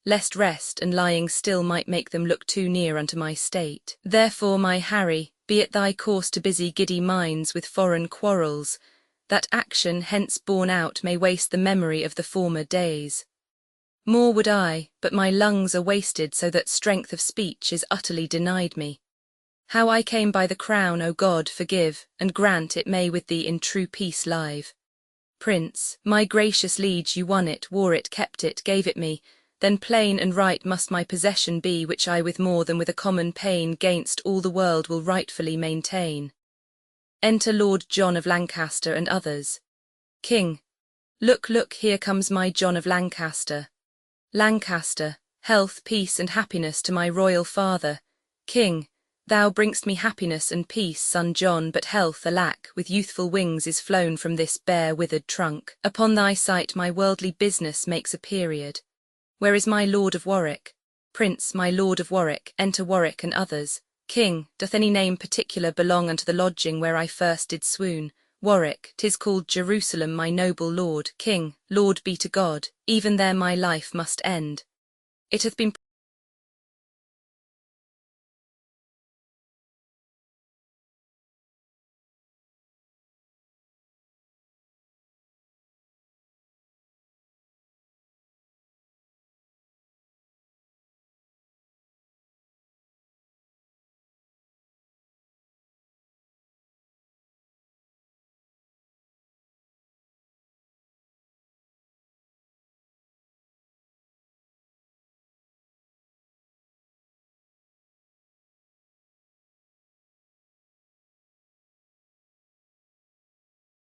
lest rest and lying still might make them look too near unto my state. Therefore, my Harry, be it thy course to busy giddy minds with foreign quarrels, that action hence borne out may waste the memory of the former days. More would I, but my lungs are wasted so that strength of speech is utterly denied me. How I came by the crown, O God, forgive, and grant it may with thee in true peace live. Prince, my gracious liege, you won it, wore it, kept it, gave it me, then plain and right must my possession be, which I with more than with a common pain gainst all the world will rightfully maintain. Enter Lord John of Lancaster and others. King, look, look, here comes my John of Lancaster. Lancaster, health, peace, and happiness to my royal father. King, thou bring'st me happiness and peace, son John, but health, alack, with youthful wings is flown from this bare withered trunk. Upon thy sight my worldly business makes a period. Where is my Lord of Warwick? Prince, my lord of Warwick, enter Warwick and others. King, doth any name particular belong unto the lodging where I first did swoon? Warwick, 'tis called Jerusalem, my noble lord. King, Lord be to God, even there my life must end. It hath been